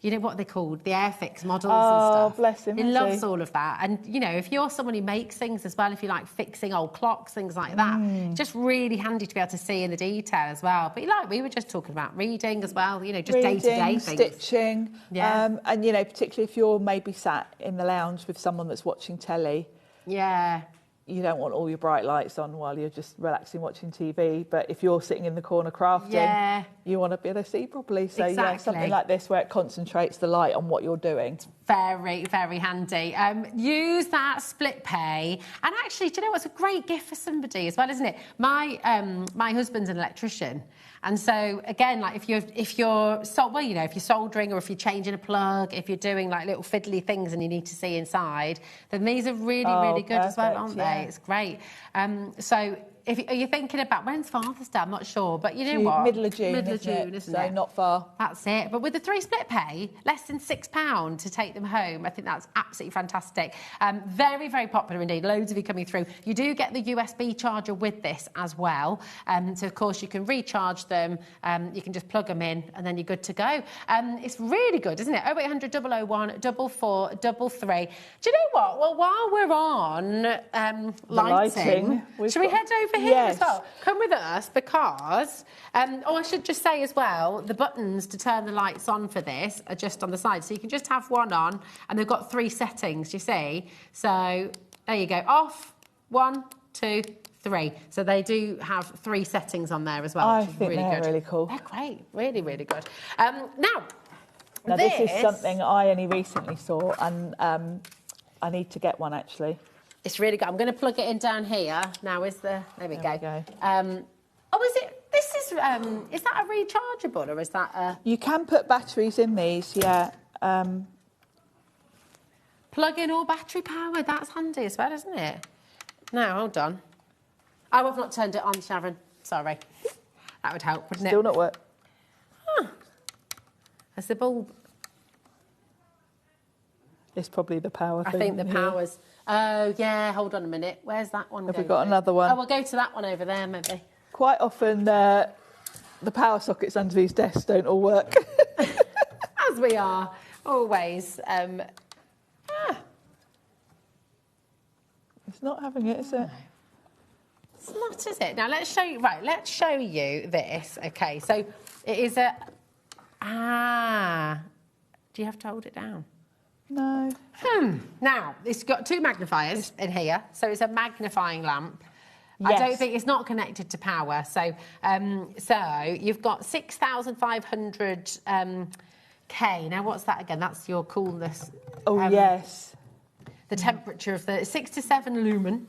you know what they're called? The Airfix models and stuff. Oh, bless him. He loves all of that. And, you know, if you're someone who makes things as well, if you like fixing old clocks, things like that, just really handy to be able to see in the detail as well. But like we were just talking about reading as well, you know, just day-to-day things. Stitching. And, you know, particularly if you're maybe sat in the lounge with someone that's watching telly. Yeah. You don't want all your bright lights on while you're just relaxing watching TV. But if you're sitting in the corner crafting, you want to be able to see properly. So, yeah, something like this where it concentrates the light on what you're doing. Very, very handy. Use that split pay. And actually, do you know what's a great gift for somebody as well, isn't it? My husband's an electrician. And so, again, like if you're soldering or if you're changing a plug, if you're doing like little fiddly things and you need to see inside, then these are really, really good as well, aren't they? It's great. So are you thinking about, when's Father's Day? I'm not sure, but you know what? Middle of June, isn't it? So not far. That's it. But with the 3 split pay, less than £6 to take them home, I think that's absolutely fantastic. Very, very popular indeed. Loads of you coming through. You do get the USB charger with this as well. So, of course, you can recharge them. You can just plug them in and then you're good to go. It's really good, isn't it? 0800 001 4433. Do you know what? Well, while we're on lighting, should we head over here as well? Come with us because, I should just say as well, the buttons to turn the lights on for this are just on the side. So you can just have one on and they've got 3 settings, you see? So there you go. Off, 1, 2, 3. So they do have 3 settings on there as well. I which is think really they're good. really cool. They're great. Really, really good. Now, this is something I only recently saw and I need to get one actually. It's really good. I'm going to plug it in down here. Now, there we go. Is that a rechargeable or is that a... You can put batteries in these, yeah. Plug-in or battery power, that's handy as well, isn't it? No, hold on. Oh, I've not turned it on, Sharon. Sorry. That would help, wouldn't it? Still not work. Huh. Has the bulb... It's probably the power thing. I think the power's... Oh, yeah, hold on a minute. Where's that one Have we got another one? Oh, we'll go to that one over there, maybe. Quite often, the power sockets under these desks don't all work. As we are, always. It's not having it, is it? It's not, is it? Now, let's show you... Right, let's show you this. OK, so it is a... Do you have to hold it down? No. Now, it's got 2 magnifiers in here, so it's a magnifying lamp. Yes. I don't think it's not connected to power. So you've got 6,500 K. Now, what's that again? That's your coolness. Oh, yes. The temperature of the 6 to 7 lumen.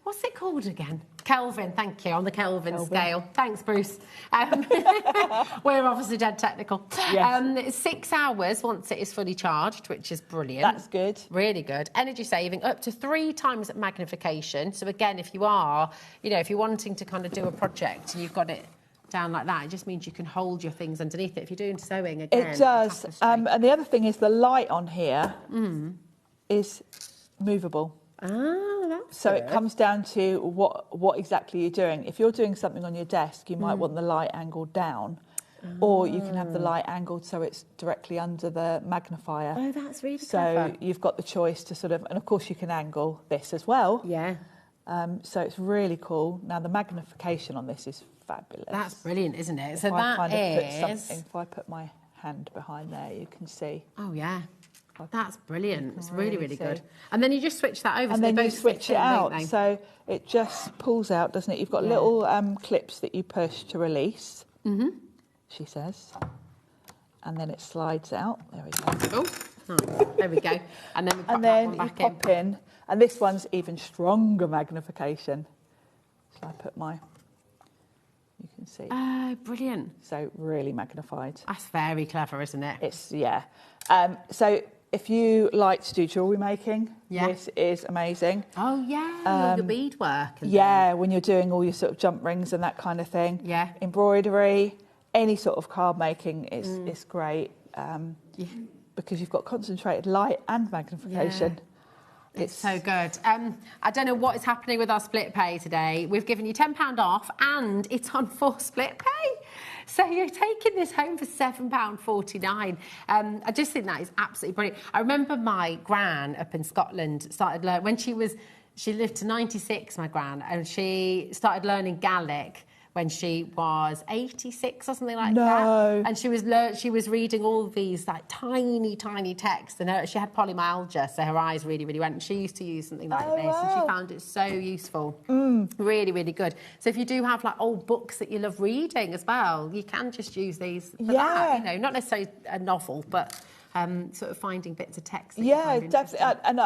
What's it called again? Kelvin, thank you, on the Kelvin scale. Thanks, Bruce. We're obviously dead technical. Yes. 6 hours once it is fully charged, which is brilliant. That's good. Really good. Energy saving, up to 3 times magnification. So again, if you are, if you're wanting to kind of do a project and you've got it down like that, it just means you can hold your things underneath it. If you're doing sewing, again. It does. And the other thing is the light on here is movable. Ah, that's So good. it comes down to what exactly you're doing. If you're doing something on your desk, you might want the light angled down, or you can have the light angled so it's directly under the magnifier. Oh, that's really clever. clever. You've got the choice to sort of, and of course you can angle this as well. Yeah. So it's really cool. Now the magnification on this is fabulous. That's brilliant, isn't it? So If I kind of put is... something, if I put my hand behind there, you can see. Oh, yeah. That's brilliant. It's really, really see. good. And then you just switch that over. And so then they you both switch fit it in, don't out, they? so it just pulls out, doesn't it? You've got little clips that you push to release, she says. And then it slides out. There we go. Oh, nice. There we go. And then we pop And that then one you back pop in. And this one's even stronger magnification. So I put my... You can see. Oh, brilliant. So really magnified. That's very clever, isn't it? It's, yeah. So if you like to do jewellery making, this is amazing. Oh, yeah, all the beadwork. And when you're doing all your sort of jump rings and that kind of thing. Yeah. Embroidery, any sort of card making is great because you've got concentrated light and magnification. It's so good. I don't know what is happening with our split pay today. We've given you £10 off and it's on 4 split pay. So you're taking this home for £7.49. I just think that is absolutely brilliant. I remember my gran up in Scotland started learning, when she lived to 96, my gran, and she started learning Gaelic when she was 86 or something like that. And she was reading all these like tiny texts, and she had polymyalgia, so her eyes really, really went. And she used to use something like this, and she found it so useful. Really, really good. So if you do have like old books that you love reading as well, you can just use these for that. You know, not necessarily a novel, but sort of finding bits of text. That definitely. And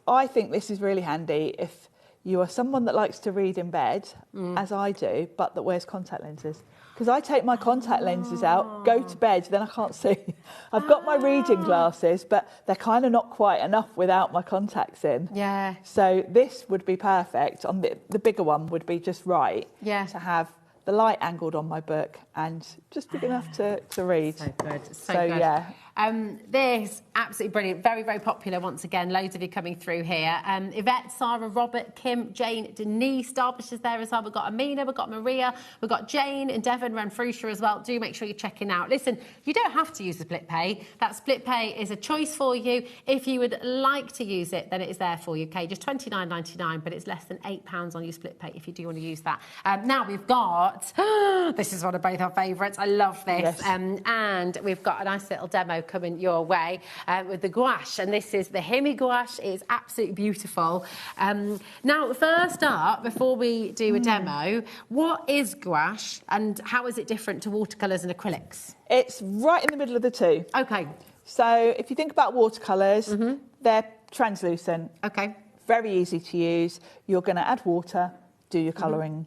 I think this is really handy if you are someone that likes to read in bed, as I do, but that wears contact lenses. Because I take my contact lenses out, go to bed, then I can't see. I've got my reading glasses, but they're kind of not quite enough without my contacts in. Yeah. So this would be perfect. On the bigger one would be just right to have the light angled on my book and just big enough to read. So good. So good. Yeah. This, absolutely brilliant. Very, very popular once again. Loads of you coming through here. Yvette, Sarah, Robert, Kim, Jane, Denise, Derbyshire's there as well. We've got Amina, we've got Maria, we've got Jane and Devon, Renfrewshire as well. Do make sure you're checking out. Listen, you don't have to use the split pay. That split pay is a choice for you. If you would like to use it, then it is there for you, okay? Just $29.99, but it's less than £8 on your split pay if you do want to use that. Now we've got, this is one of both our favourites. I love this. Yes. And we've got a nice little demo coming your way with the gouache, and this is the Hemi gouache. It's absolutely beautiful. Now, first up, before we do a demo, what is gouache and how is it different to watercolours and acrylics? It's right in the middle of the two. Okay. So if you think about watercolours, they're translucent. Okay. Very easy to use. You're going to add water, do your colouring.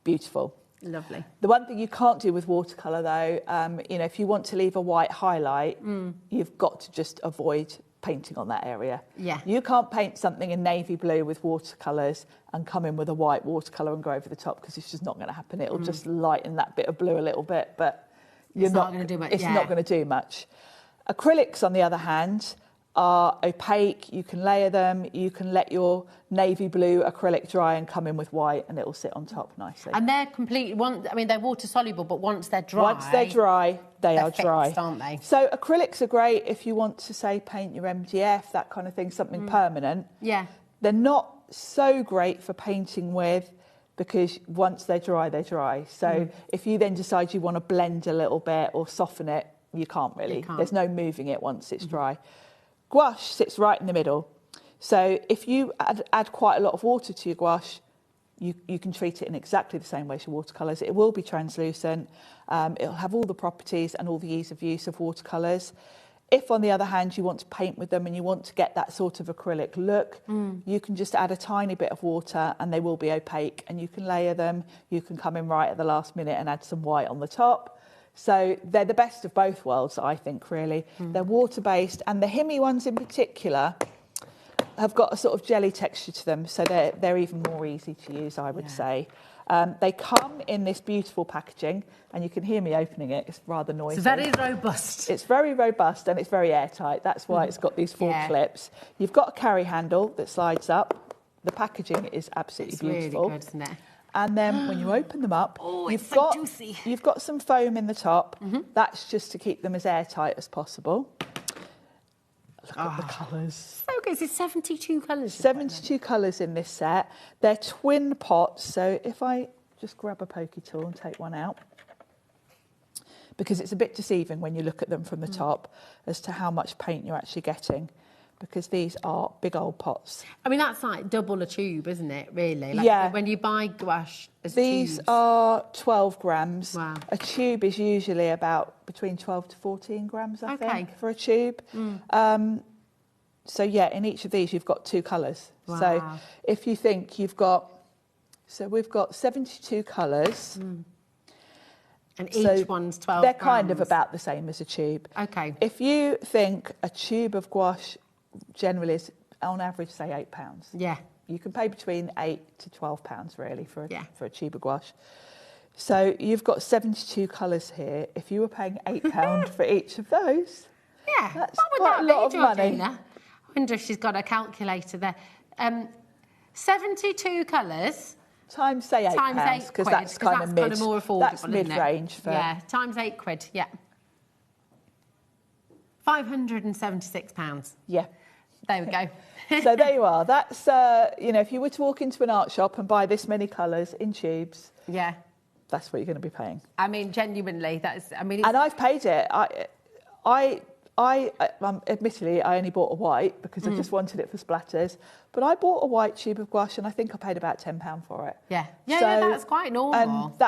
Beautiful. Lovely. The one thing you can't do with watercolour, though, you know, if you want to leave a white highlight, you've got to just avoid painting on that area. Yeah. You can't paint something in navy blue with watercolours and come in with a white watercolour and go over the top, because it's just not going to happen. It'll just lighten that bit of blue a little bit, but It's not going to do much. It's not going to do much. Acrylics, on the other hand, are opaque. You can layer them. You can let your navy blue acrylic dry and come in with white, and it'll sit on top nicely. And they're they're water soluble, but once they're dry, they are dry, fixed, aren't they? So acrylics are great if you want to, say, paint your MDF, that kind of thing, something permanent. Yeah. They're not so great for painting with, because once they're dry, they're dry. So if you then decide you want to blend a little bit or soften it, you can't really. There's no moving it once it's dry. Gouache sits right in the middle. So if you add quite a lot of water to your gouache, you can treat it in exactly the same way as your watercolours. It will be translucent. It'll have all the properties and all the ease of use of watercolours. If, on the other hand, you want to paint with them and you want to get that sort of acrylic look, you can just add a tiny bit of water and they will be opaque, and you can layer them. You can come in right at the last minute and add some white on the top. So they're the best of both worlds, I think, really. They're water-based, and the Hemi ones in particular have got a sort of jelly texture to them, so they're even more easy to use, I would say. They come in this beautiful packaging, and you can hear me opening it. It's rather noisy. It's very robust. It's very robust, and it's very airtight. That's why it's got these 4 clips. You've got a carry handle that slides up. The packaging is absolutely beautiful. Really good, isn't it? And then when you open them up, it's so juicy. You've got some foam in the top. That's just to keep them as airtight as possible. Look at the colours. So good. It's 72 colours. 72 colours in this set. They're twin pots. So if I just grab a pokey tool and take one out, because it's a bit deceiving when you look at them from the top as to how much paint you're actually getting, because these are big old pots. I mean, that's like double a tube, isn't it, really? Like when you buy gouache as These tubes. are 12 grams. Wow. A tube is usually about between 12 to 14 grams, I think, for a tube. So, yeah, in each of these, you've got 2 colours. Wow. So if you think you've got... So we've got 72 colours. And each one's 12 They're grams. kind of about the same as a tube. Okay. If you think a tube of gouache generally is, on average, say £8. Yeah. You can pay between £8 to £12 really for a tube of gouache. So you've got 72 colours here. If you were paying £8 for each of those, that's quite a lot of money. I wonder if she's got a calculator there. 72 colours. Times, say, £8, times £8 because that's kind of mid. More affordable, that's isn't it? mid-range. Yeah, times £8, yeah. £576. Yeah. There we go. So there you are. That's, you know, if you were to walk into an art shop and buy this many colours in tubes, that's what you're going to be paying. I mean, genuinely, that is, I mean... It's... And I've paid it. Admittedly, I only bought a white because I just wanted it for splatters. But I bought a white tube of gouache and I think I paid about £10 for it. Yeah, that's quite normal. And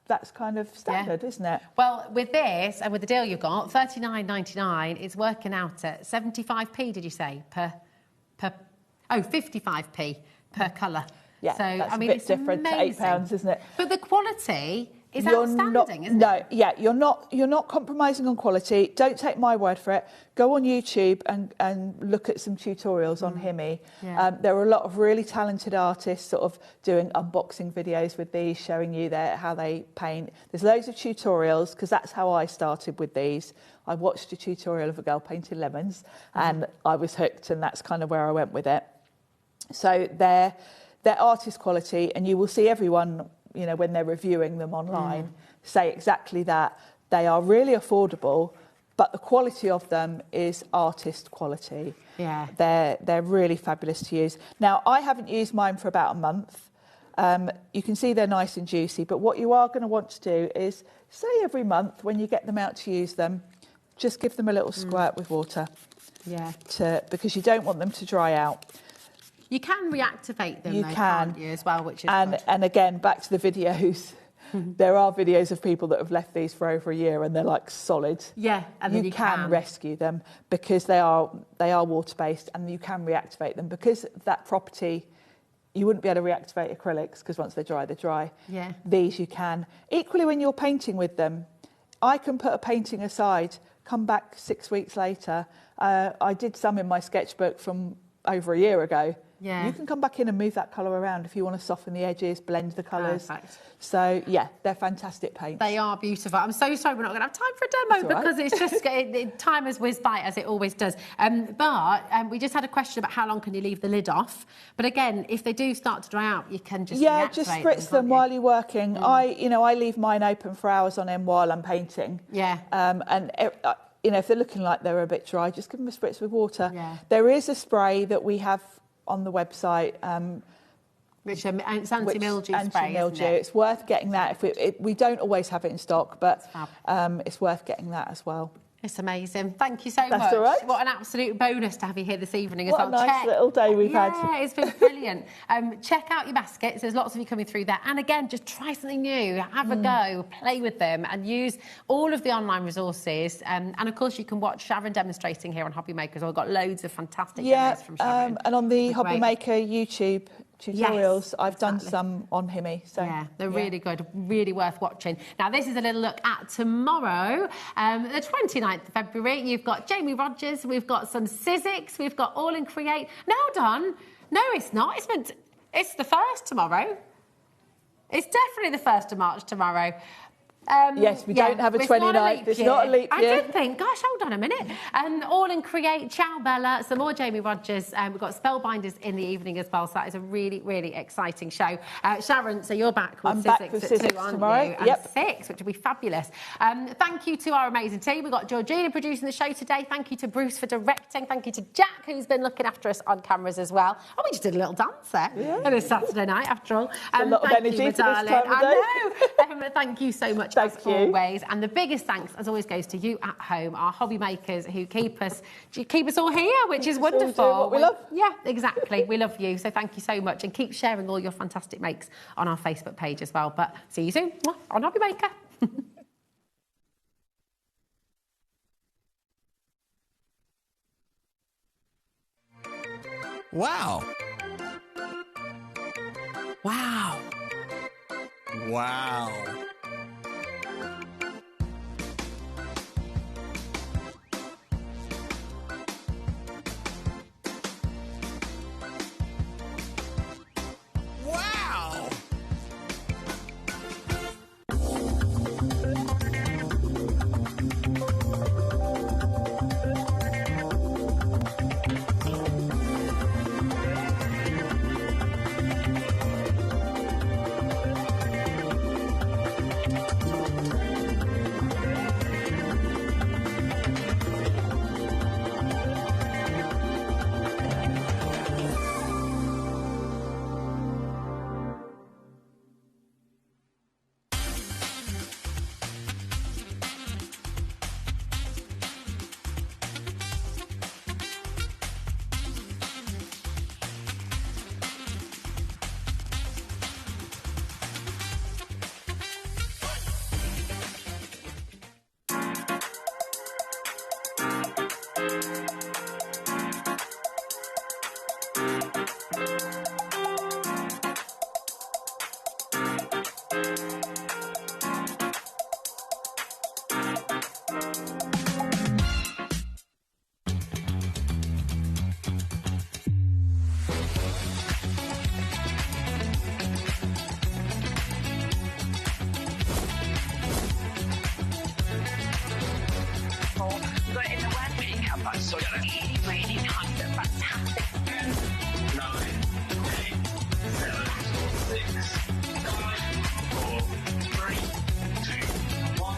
that's kind of standard, isn't it? Well, with this and with the deal you've got, $39.99, it's working out at 75p, did you say, per 55p per colour. Yeah, so, that's I mean, a bit it's different amazing. to £8, isn't it? But the quality is outstanding, isn't it? No, you're not compromising on quality. Don't take my word for it. Go on YouTube and look at some tutorials on Himi. Yeah. There are a lot of really talented artists sort of doing unboxing videos with these, showing you how they paint. There's loads of tutorials, because that's how I started with these. I watched a tutorial of a girl painting lemons and I was hooked, and that's kind of where I went with it. So they're artist quality, and you will see everyone, you know, when they're reviewing them online, say exactly that. They are really affordable, but the quality of them is artist quality. Yeah. They're really fabulous to use. Now, I haven't used mine for about a month. You can see they're nice and juicy, but what you are going to want to do is, say every month when you get them out to use them, just give them a little squirt with water. Yeah. Because you don't want them to dry out. You can reactivate them, can't you, as well, which is good. And again, back to the videos. There are videos of people that have left these for over a year and they're like solid. Yeah, and then you can rescue them because they are water-based, and you can reactivate them because that property. You wouldn't be able to reactivate acrylics because once they're dry, they're dry. Yeah. These you can. Equally, when you're painting with them, I can put a painting aside, come back 6 weeks later. I did some in my sketchbook from over a year ago. Yeah. You can come back in and move that colour around if you want to soften the edges, blend the colours. Perfect. So, yeah, they're fantastic paints. They are beautiful. I'm so sorry we're not going to have time for a demo because it's just time has whizzed by, as it always does. But we just had a question about how long can you leave the lid off. But again, if they do start to dry out, you can just just spritz them while you're working. I leave mine open for hours on end while I'm painting. Yeah. If they're looking like they're a bit dry, just give them a spritz with water. Yeah. There is a spray that we have on the website, which it's anti-mildew spray. Anti-mildew. It's worth getting that. We don't always have it in stock, but it's worth getting that as well. It's amazing. Thank you so much. That's all right. What an absolute bonus to have you here this evening as well. well. What a nice little day we've had. Yeah, it's been brilliant. Check out your baskets. There's lots of you coming through there. And again, just try something new. Have a go, play with them, and use all of the online resources. And of course, you can watch Sharon demonstrating here on HobbyMaker. We've got loads of fantastic demos from Sharon. And on the HobbyMaker YouTube tutorials, I've done some on Himi. So yeah, they're really good, really worth watching. Now, this is a little look at tomorrow, the 29th of February. You've got Jamie Rogers, we've got some Sizzix, we've got All in Create. No, Don, no, it's not. It's the 1st tomorrow. It's definitely the 1st of March tomorrow. Yes, we don't have a 29th. It's not a leap year. I did think, gosh, hold on a minute. All in Create, Ciao Bella, some more Jamie Rogers. We've got Spellbinders in the evening as well, so that is a really, really exciting show. Sharon, so you're back with Sizzix at 2, aren't tomorrow. you? And 6, which will be fabulous. Thank you to our amazing team. We've got Georgina producing the show today. Thank you to Bruce for directing. Thank you to Jack, who's been looking after us on cameras as well. Oh, we just did a little dance there. It is Saturday night, after all. A lot of energy for this time of day. I know. Thank you so much. Thank you. Always, and the biggest thanks, as always, goes to you at home, our hobby makers who keep us all here, which is wonderful. What we love. Yeah, exactly. We love you, so thank you so much, and keep sharing all your fantastic makes on our Facebook page as well. But see you soon on HobbyMaker. Wow. Wow. Wow. Wow! But in the web makeup, I saw really, really kind of fantastic. 9, 8, 7, 6, 5, 4, 3, 2, 1.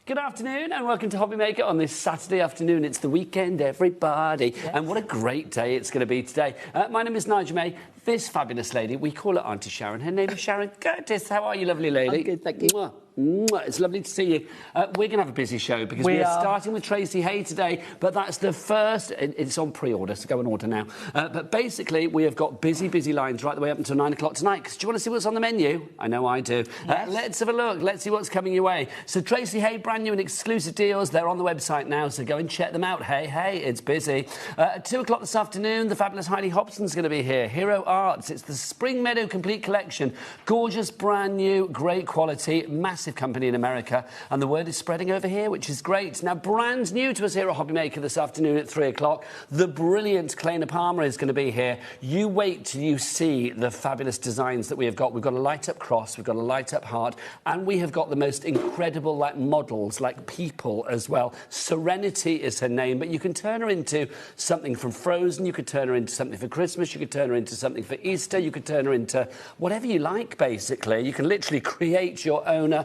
Good afternoon and welcome to HobbyMaker on this Saturday afternoon. It's the weekend, everybody. Yes. And what a great day it's going to be today. My name is Nigel May. This fabulous lady, we call her Auntie Sharon. Her name is Sharon Curtis. How are you, lovely lady? I'm good, thank you. Mwah. Mwah. It's lovely to see you. We're going to have a busy show because we are starting with Tracy Haye today, but that's the first... It's on pre-order, so go and order now. But basically, we have got busy, busy lines right the way up until 9 o'clock tonight. Because do you want to see what's on the menu? I know I do. Yes. Let's have a look. Let's see what's coming your way. So Tracy Haye, brand new and exclusive deals. They're on the website now, so go and check them out. Hey, it's busy. At 2 o'clock this afternoon, the fabulous Heidi Hobson's going to be here. Hero Arts. It's the Spring Meadow Complete Collection. Gorgeous, brand new, great quality, massive company in America. And the word is spreading over here, which is great. Now, brand new to us here at HobbyMaker this afternoon at 3 o'clock, the brilliant Claer Palmer is going to be here. You wait till you see the fabulous designs that we have got. We've got a light-up cross, we've got a light-up heart, and we have got the most incredible, models, people as well. Serenity is her name, but you can turn her into something from Frozen, you could turn her into something for Christmas, you could turn her into something for Easter, you could turn her into whatever you like, basically. You can literally create your own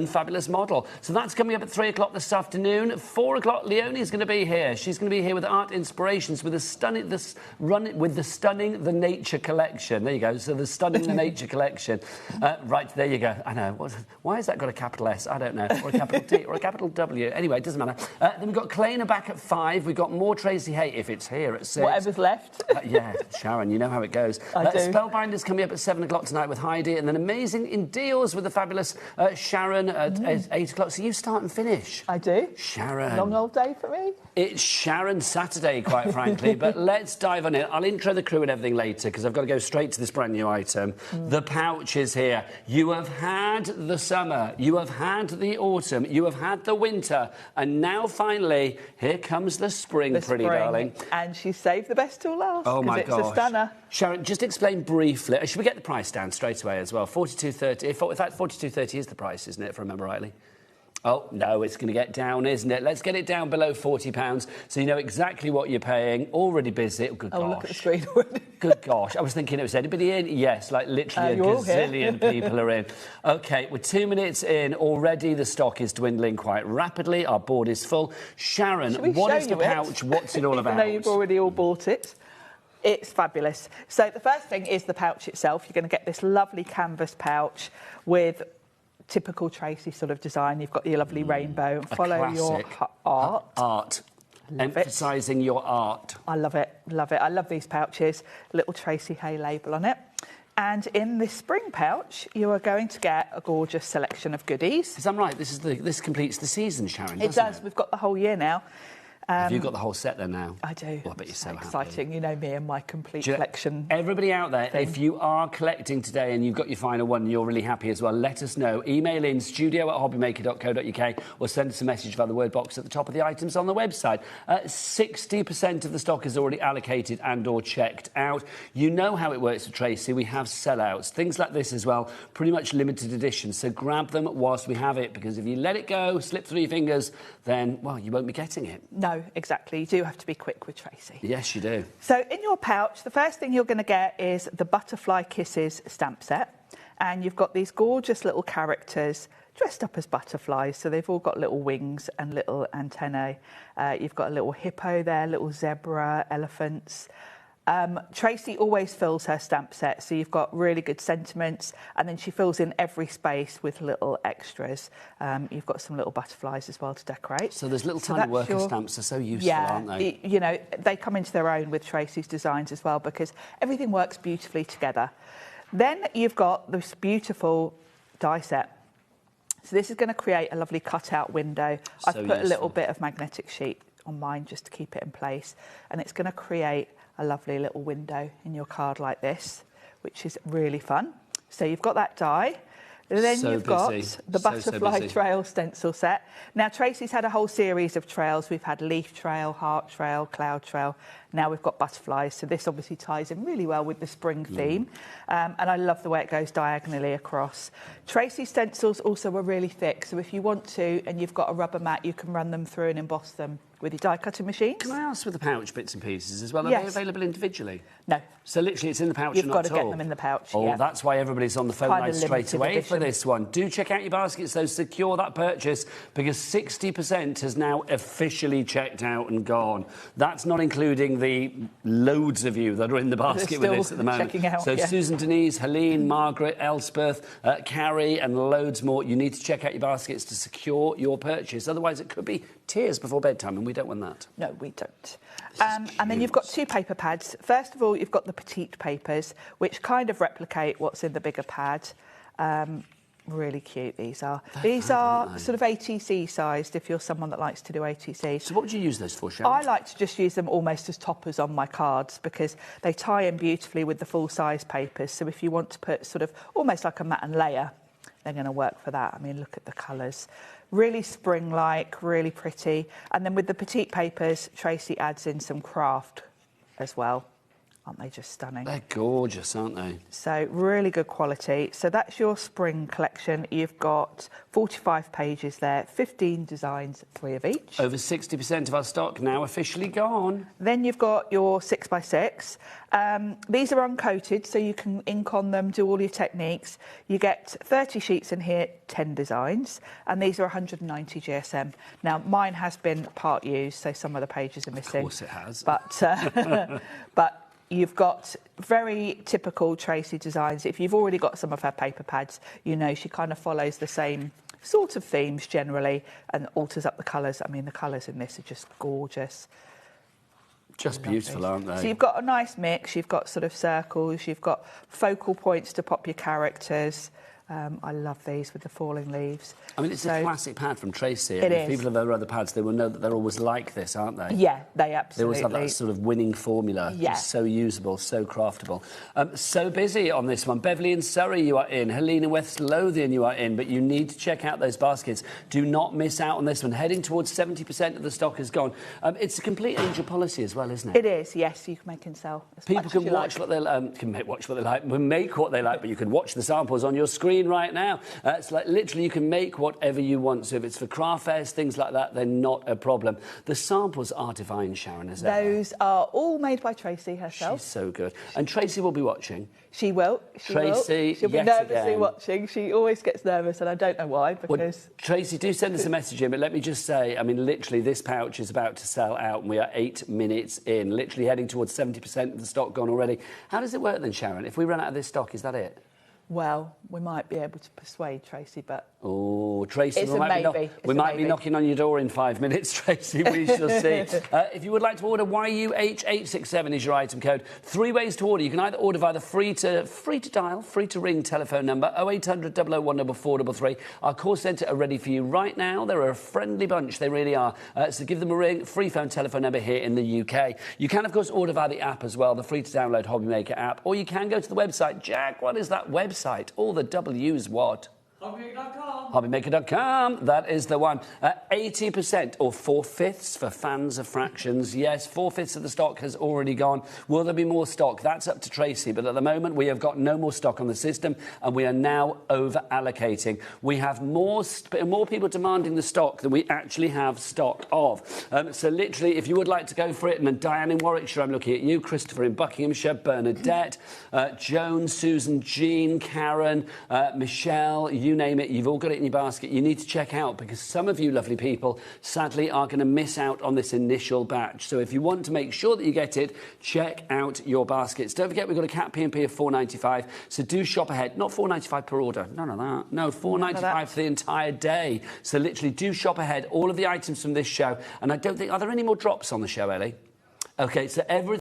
fabulous model. So that's coming up at 3 o'clock this afternoon. At 4 o'clock, Leonie's going to be here. She's going to be here with art inspirations with the stunning The Nature Collection. There you go. So the Stunning The Nature Collection. Right, there you go. I know. Why has that got a capital S? I don't know. Or a capital T or a capital W. Anyway, it doesn't matter. Then we've got Claer back at 5. We've got more Tracy Haye, if it's here, at 6. Whatever's left. Yeah, Sharon, you know how it goes. I do. Spellbinders coming up at 7 o'clock tonight with Heidi, and then amazing in deals with the fabulous Sharon at 8 o'clock. So you start and finish? I do. Sharon. Long old day for me. It's Sharon Saturday, quite frankly, but let's dive on in. I'll intro the crew and everything later because I've got to go straight to this brand new item. The pouch is here. You have had the summer, you have had the autumn, you have had the winter, and now finally, here comes the spring, pretty darling. And she saved the best till last. Oh my gosh. It's a stunner. Sharon, just explain briefly. Should we get the price down straight away as well? $42.30. In fact, $42.30 is the price, isn't it, if I remember rightly? Oh, no, it's going to get down, isn't it? Let's get it down below £40 so you know exactly what you're paying. Already busy. Oh, good gosh. Oh, look at the screen already. Good gosh. I was thinking it was anybody in? Yes, like literally a gazillion people are in. OK, we're 2 minutes in. Already the stock is dwindling quite rapidly. Our board is full. Sharon, what is the pouch? What's it all about? I know you've already all bought it. It's fabulous. So the first thing is the pouch itself. You're going to get this lovely canvas pouch with typical Tracy sort of design. You've got your lovely rainbow. Follow your art. Emphasising your art. I love it, love it. I love these pouches. Little Tracy Haye label on it. And in this spring pouch, you are going to get a gorgeous selection of goodies. Is that right? This completes the season, Sharon, It does. We've got the whole year now. Have you got the whole set there now? I do. Oh, I bet you're so exciting. happy. You know me and my complete collection. Everybody out there, if you are collecting today and you've got your final one and you're really happy as well, let us know. Email in studio@hobbymaker.co.uk or send us a message via the word box at the top of the items on the website. 60% of the stock is already allocated and or checked out. You know how it works with Tracy. We have sellouts. Things like this as well, pretty much limited edition. So grab them whilst we have it, because if you let it go, slip through your fingers, then, well, you won't be getting it. No, exactly. You do have to be quick with Tracy. Yes, you do. So in your pouch, the first thing you're going to get is the Butterfly Kisses stamp set. And you've got these gorgeous little characters dressed up as butterflies. So they've all got little wings and little antennae. You've got a little hippo there, little zebra, elephants. Tracy always fills her stamp set, so you've got really good sentiments, and then she fills in every space with little extras. You've got some little butterflies as well to decorate. So there's little tiny worker stamps are so useful, aren't they? You know, they come into their own with Tracy's designs as well, because everything works beautifully together. Then you've got this beautiful die set. So this is going to create a lovely cutout window. I've put a little bit of magnetic sheet on mine just to keep it in place, and it's going to create a lovely little window in your card like this, which is really fun. So you've got that die. Then you've got the Butterfly Trail stencil set. Now, Tracy's had a whole series of trails. We've had Leaf Trail, Heart Trail, Cloud Trail. Now we've got butterflies. So this obviously ties in really well with the spring theme. And I love the way it goes diagonally across. Tracy's stencils also are really thick. So if you want to, and you've got a rubber mat, you can run them through and emboss them with your die cutting machines. Can I ask with the pouch bits and pieces as well? Are they available individually? No. So literally it's in the pouch You've and got not to at all? get them in the pouch, Oh, that's why everybody's on the phone line straight away for this one. Do check out your baskets, though. Secure that purchase, because 60% has now officially checked out and gone. That's not including the loads of you that are in the basket with this at the moment. Out, so Susan, Denise, Helene, Margaret, Elspeth, Carrie and loads more. You need to check out your baskets to secure your purchase. Otherwise, it could be tears before bedtime, and we don't want that. No, we don't. And then you've got two paper pads. First of all, you've got the petite papers, which kind of replicate what's in the bigger pad. Really cute, these are. These are sort of ATC sized, if you're someone that likes to do ATC. So what would you use those for, Sharon? I like to just use them almost as toppers on my cards, because they tie in beautifully with the full-size papers. So if you want to put sort of almost like a mat and layer, they're going to work for that. I mean, look at the colours. Really spring-like, really pretty. And then with the petite papers, Tracy adds in some craft as well. Aren't they just stunning? They're gorgeous, aren't they? So really good quality. So that's your spring collection. You've got 45 pages there, 15 designs, 3 of each. Over 60% of our stock now officially gone. Then you've got your 6x6. These are uncoated, so you can ink on them, do all your techniques. You get 30 sheets in here, 10 designs, and these are 190 GSM. Now, mine has been part used, so some of the pages are missing. Of course it has. But you've got very typical Tracy designs. If you've already got some of her paper pads, you know she kind of follows the same sort of themes generally and alters up the colours. I mean, the colours in this are just gorgeous. Just beautiful, aren't they? So you've got a nice mix. You've got sort of circles. You've got focal points to pop your characters. I love these with the falling leaves. I mean, it's a classic pad from Tracy. It If is. people have ever other pads, they will know that they're always like this, aren't they? Yeah, they absolutely. They always have that sort of winning formula. Yeah. It's so usable, so craftable. So busy on this one. Beverley in Surrey, you are in. Helena West Lothian, you are in. But you need to check out those baskets. Do not miss out on this one. Heading towards 70% of the stock is gone. It's a complete angel policy as well, isn't it? It is, yes. You can make and sell as People much can as you watch like. what they watch what they like, make what they like, but you can watch the samples on your screen right now. It's like literally you can make whatever you want. So if it's for craft fairs, things like that, they're not a problem. The samples are divine, Sharon, as ever. Those are all made by Tracy herself. She's so good. And Tracy will be watching. She will. Tracy, She'll be yet nervously again. watching. She always gets nervous, and I don't know why, because... Well, Tracy, do send us a message in, but let me just say, I mean, literally, this pouch is about to sell out, and we are 8 minutes in, literally heading towards 70% of the stock gone already. How does it work then, Sharon? If we run out of this stock, is that it? Well, we might be able to persuade Tracy, but... Oh, Tracy, It's we a might, maybe. we might be knocking on your door in 5 minutes, Tracy. We shall see. If you would like to order, YUH867 is your item code. 3 ways to order. You can either order via the free to dial, free to ring telephone number 0800 001 433. Our call centre are ready for you right now. They're a friendly bunch, they really are. So give them a ring. Free phone telephone number here in the UK. You can, of course, order via the app as well, the free to download HobbyMaker app, or you can go to the website. Jack, what is that website? All the W's what? HobbyMaker.com. HobbyMaker.com, that is the one. 80% or 4/5 for fans of fractions. Yes, 4/5 of the stock has already gone. Will there be more stock? That's up to Tracy, but at the moment we have got no more stock on the system and we are now over allocating. We have more people demanding the stock than we actually have stock of. So literally, if you would like to go for it, and then Diane in Warwickshire, I'm looking at you, Christopher in Buckinghamshire, Bernadette, Joan, Susan, Jean, Karen, Michelle, you name it, you've all got it in your basket. You need to check out, because some of you lovely people sadly are going to miss out on this initial batch. So if you want to make sure that you get it, check out your baskets. Don't forget, we've got a cap P&P of £4.95, so do shop ahead. Not £4.95 per order, none of that. No, £4.95 for the entire day. So literally do shop ahead. All of the items from this show, and I don't think, are there any more drops on the show, Ellie? Okay, so everything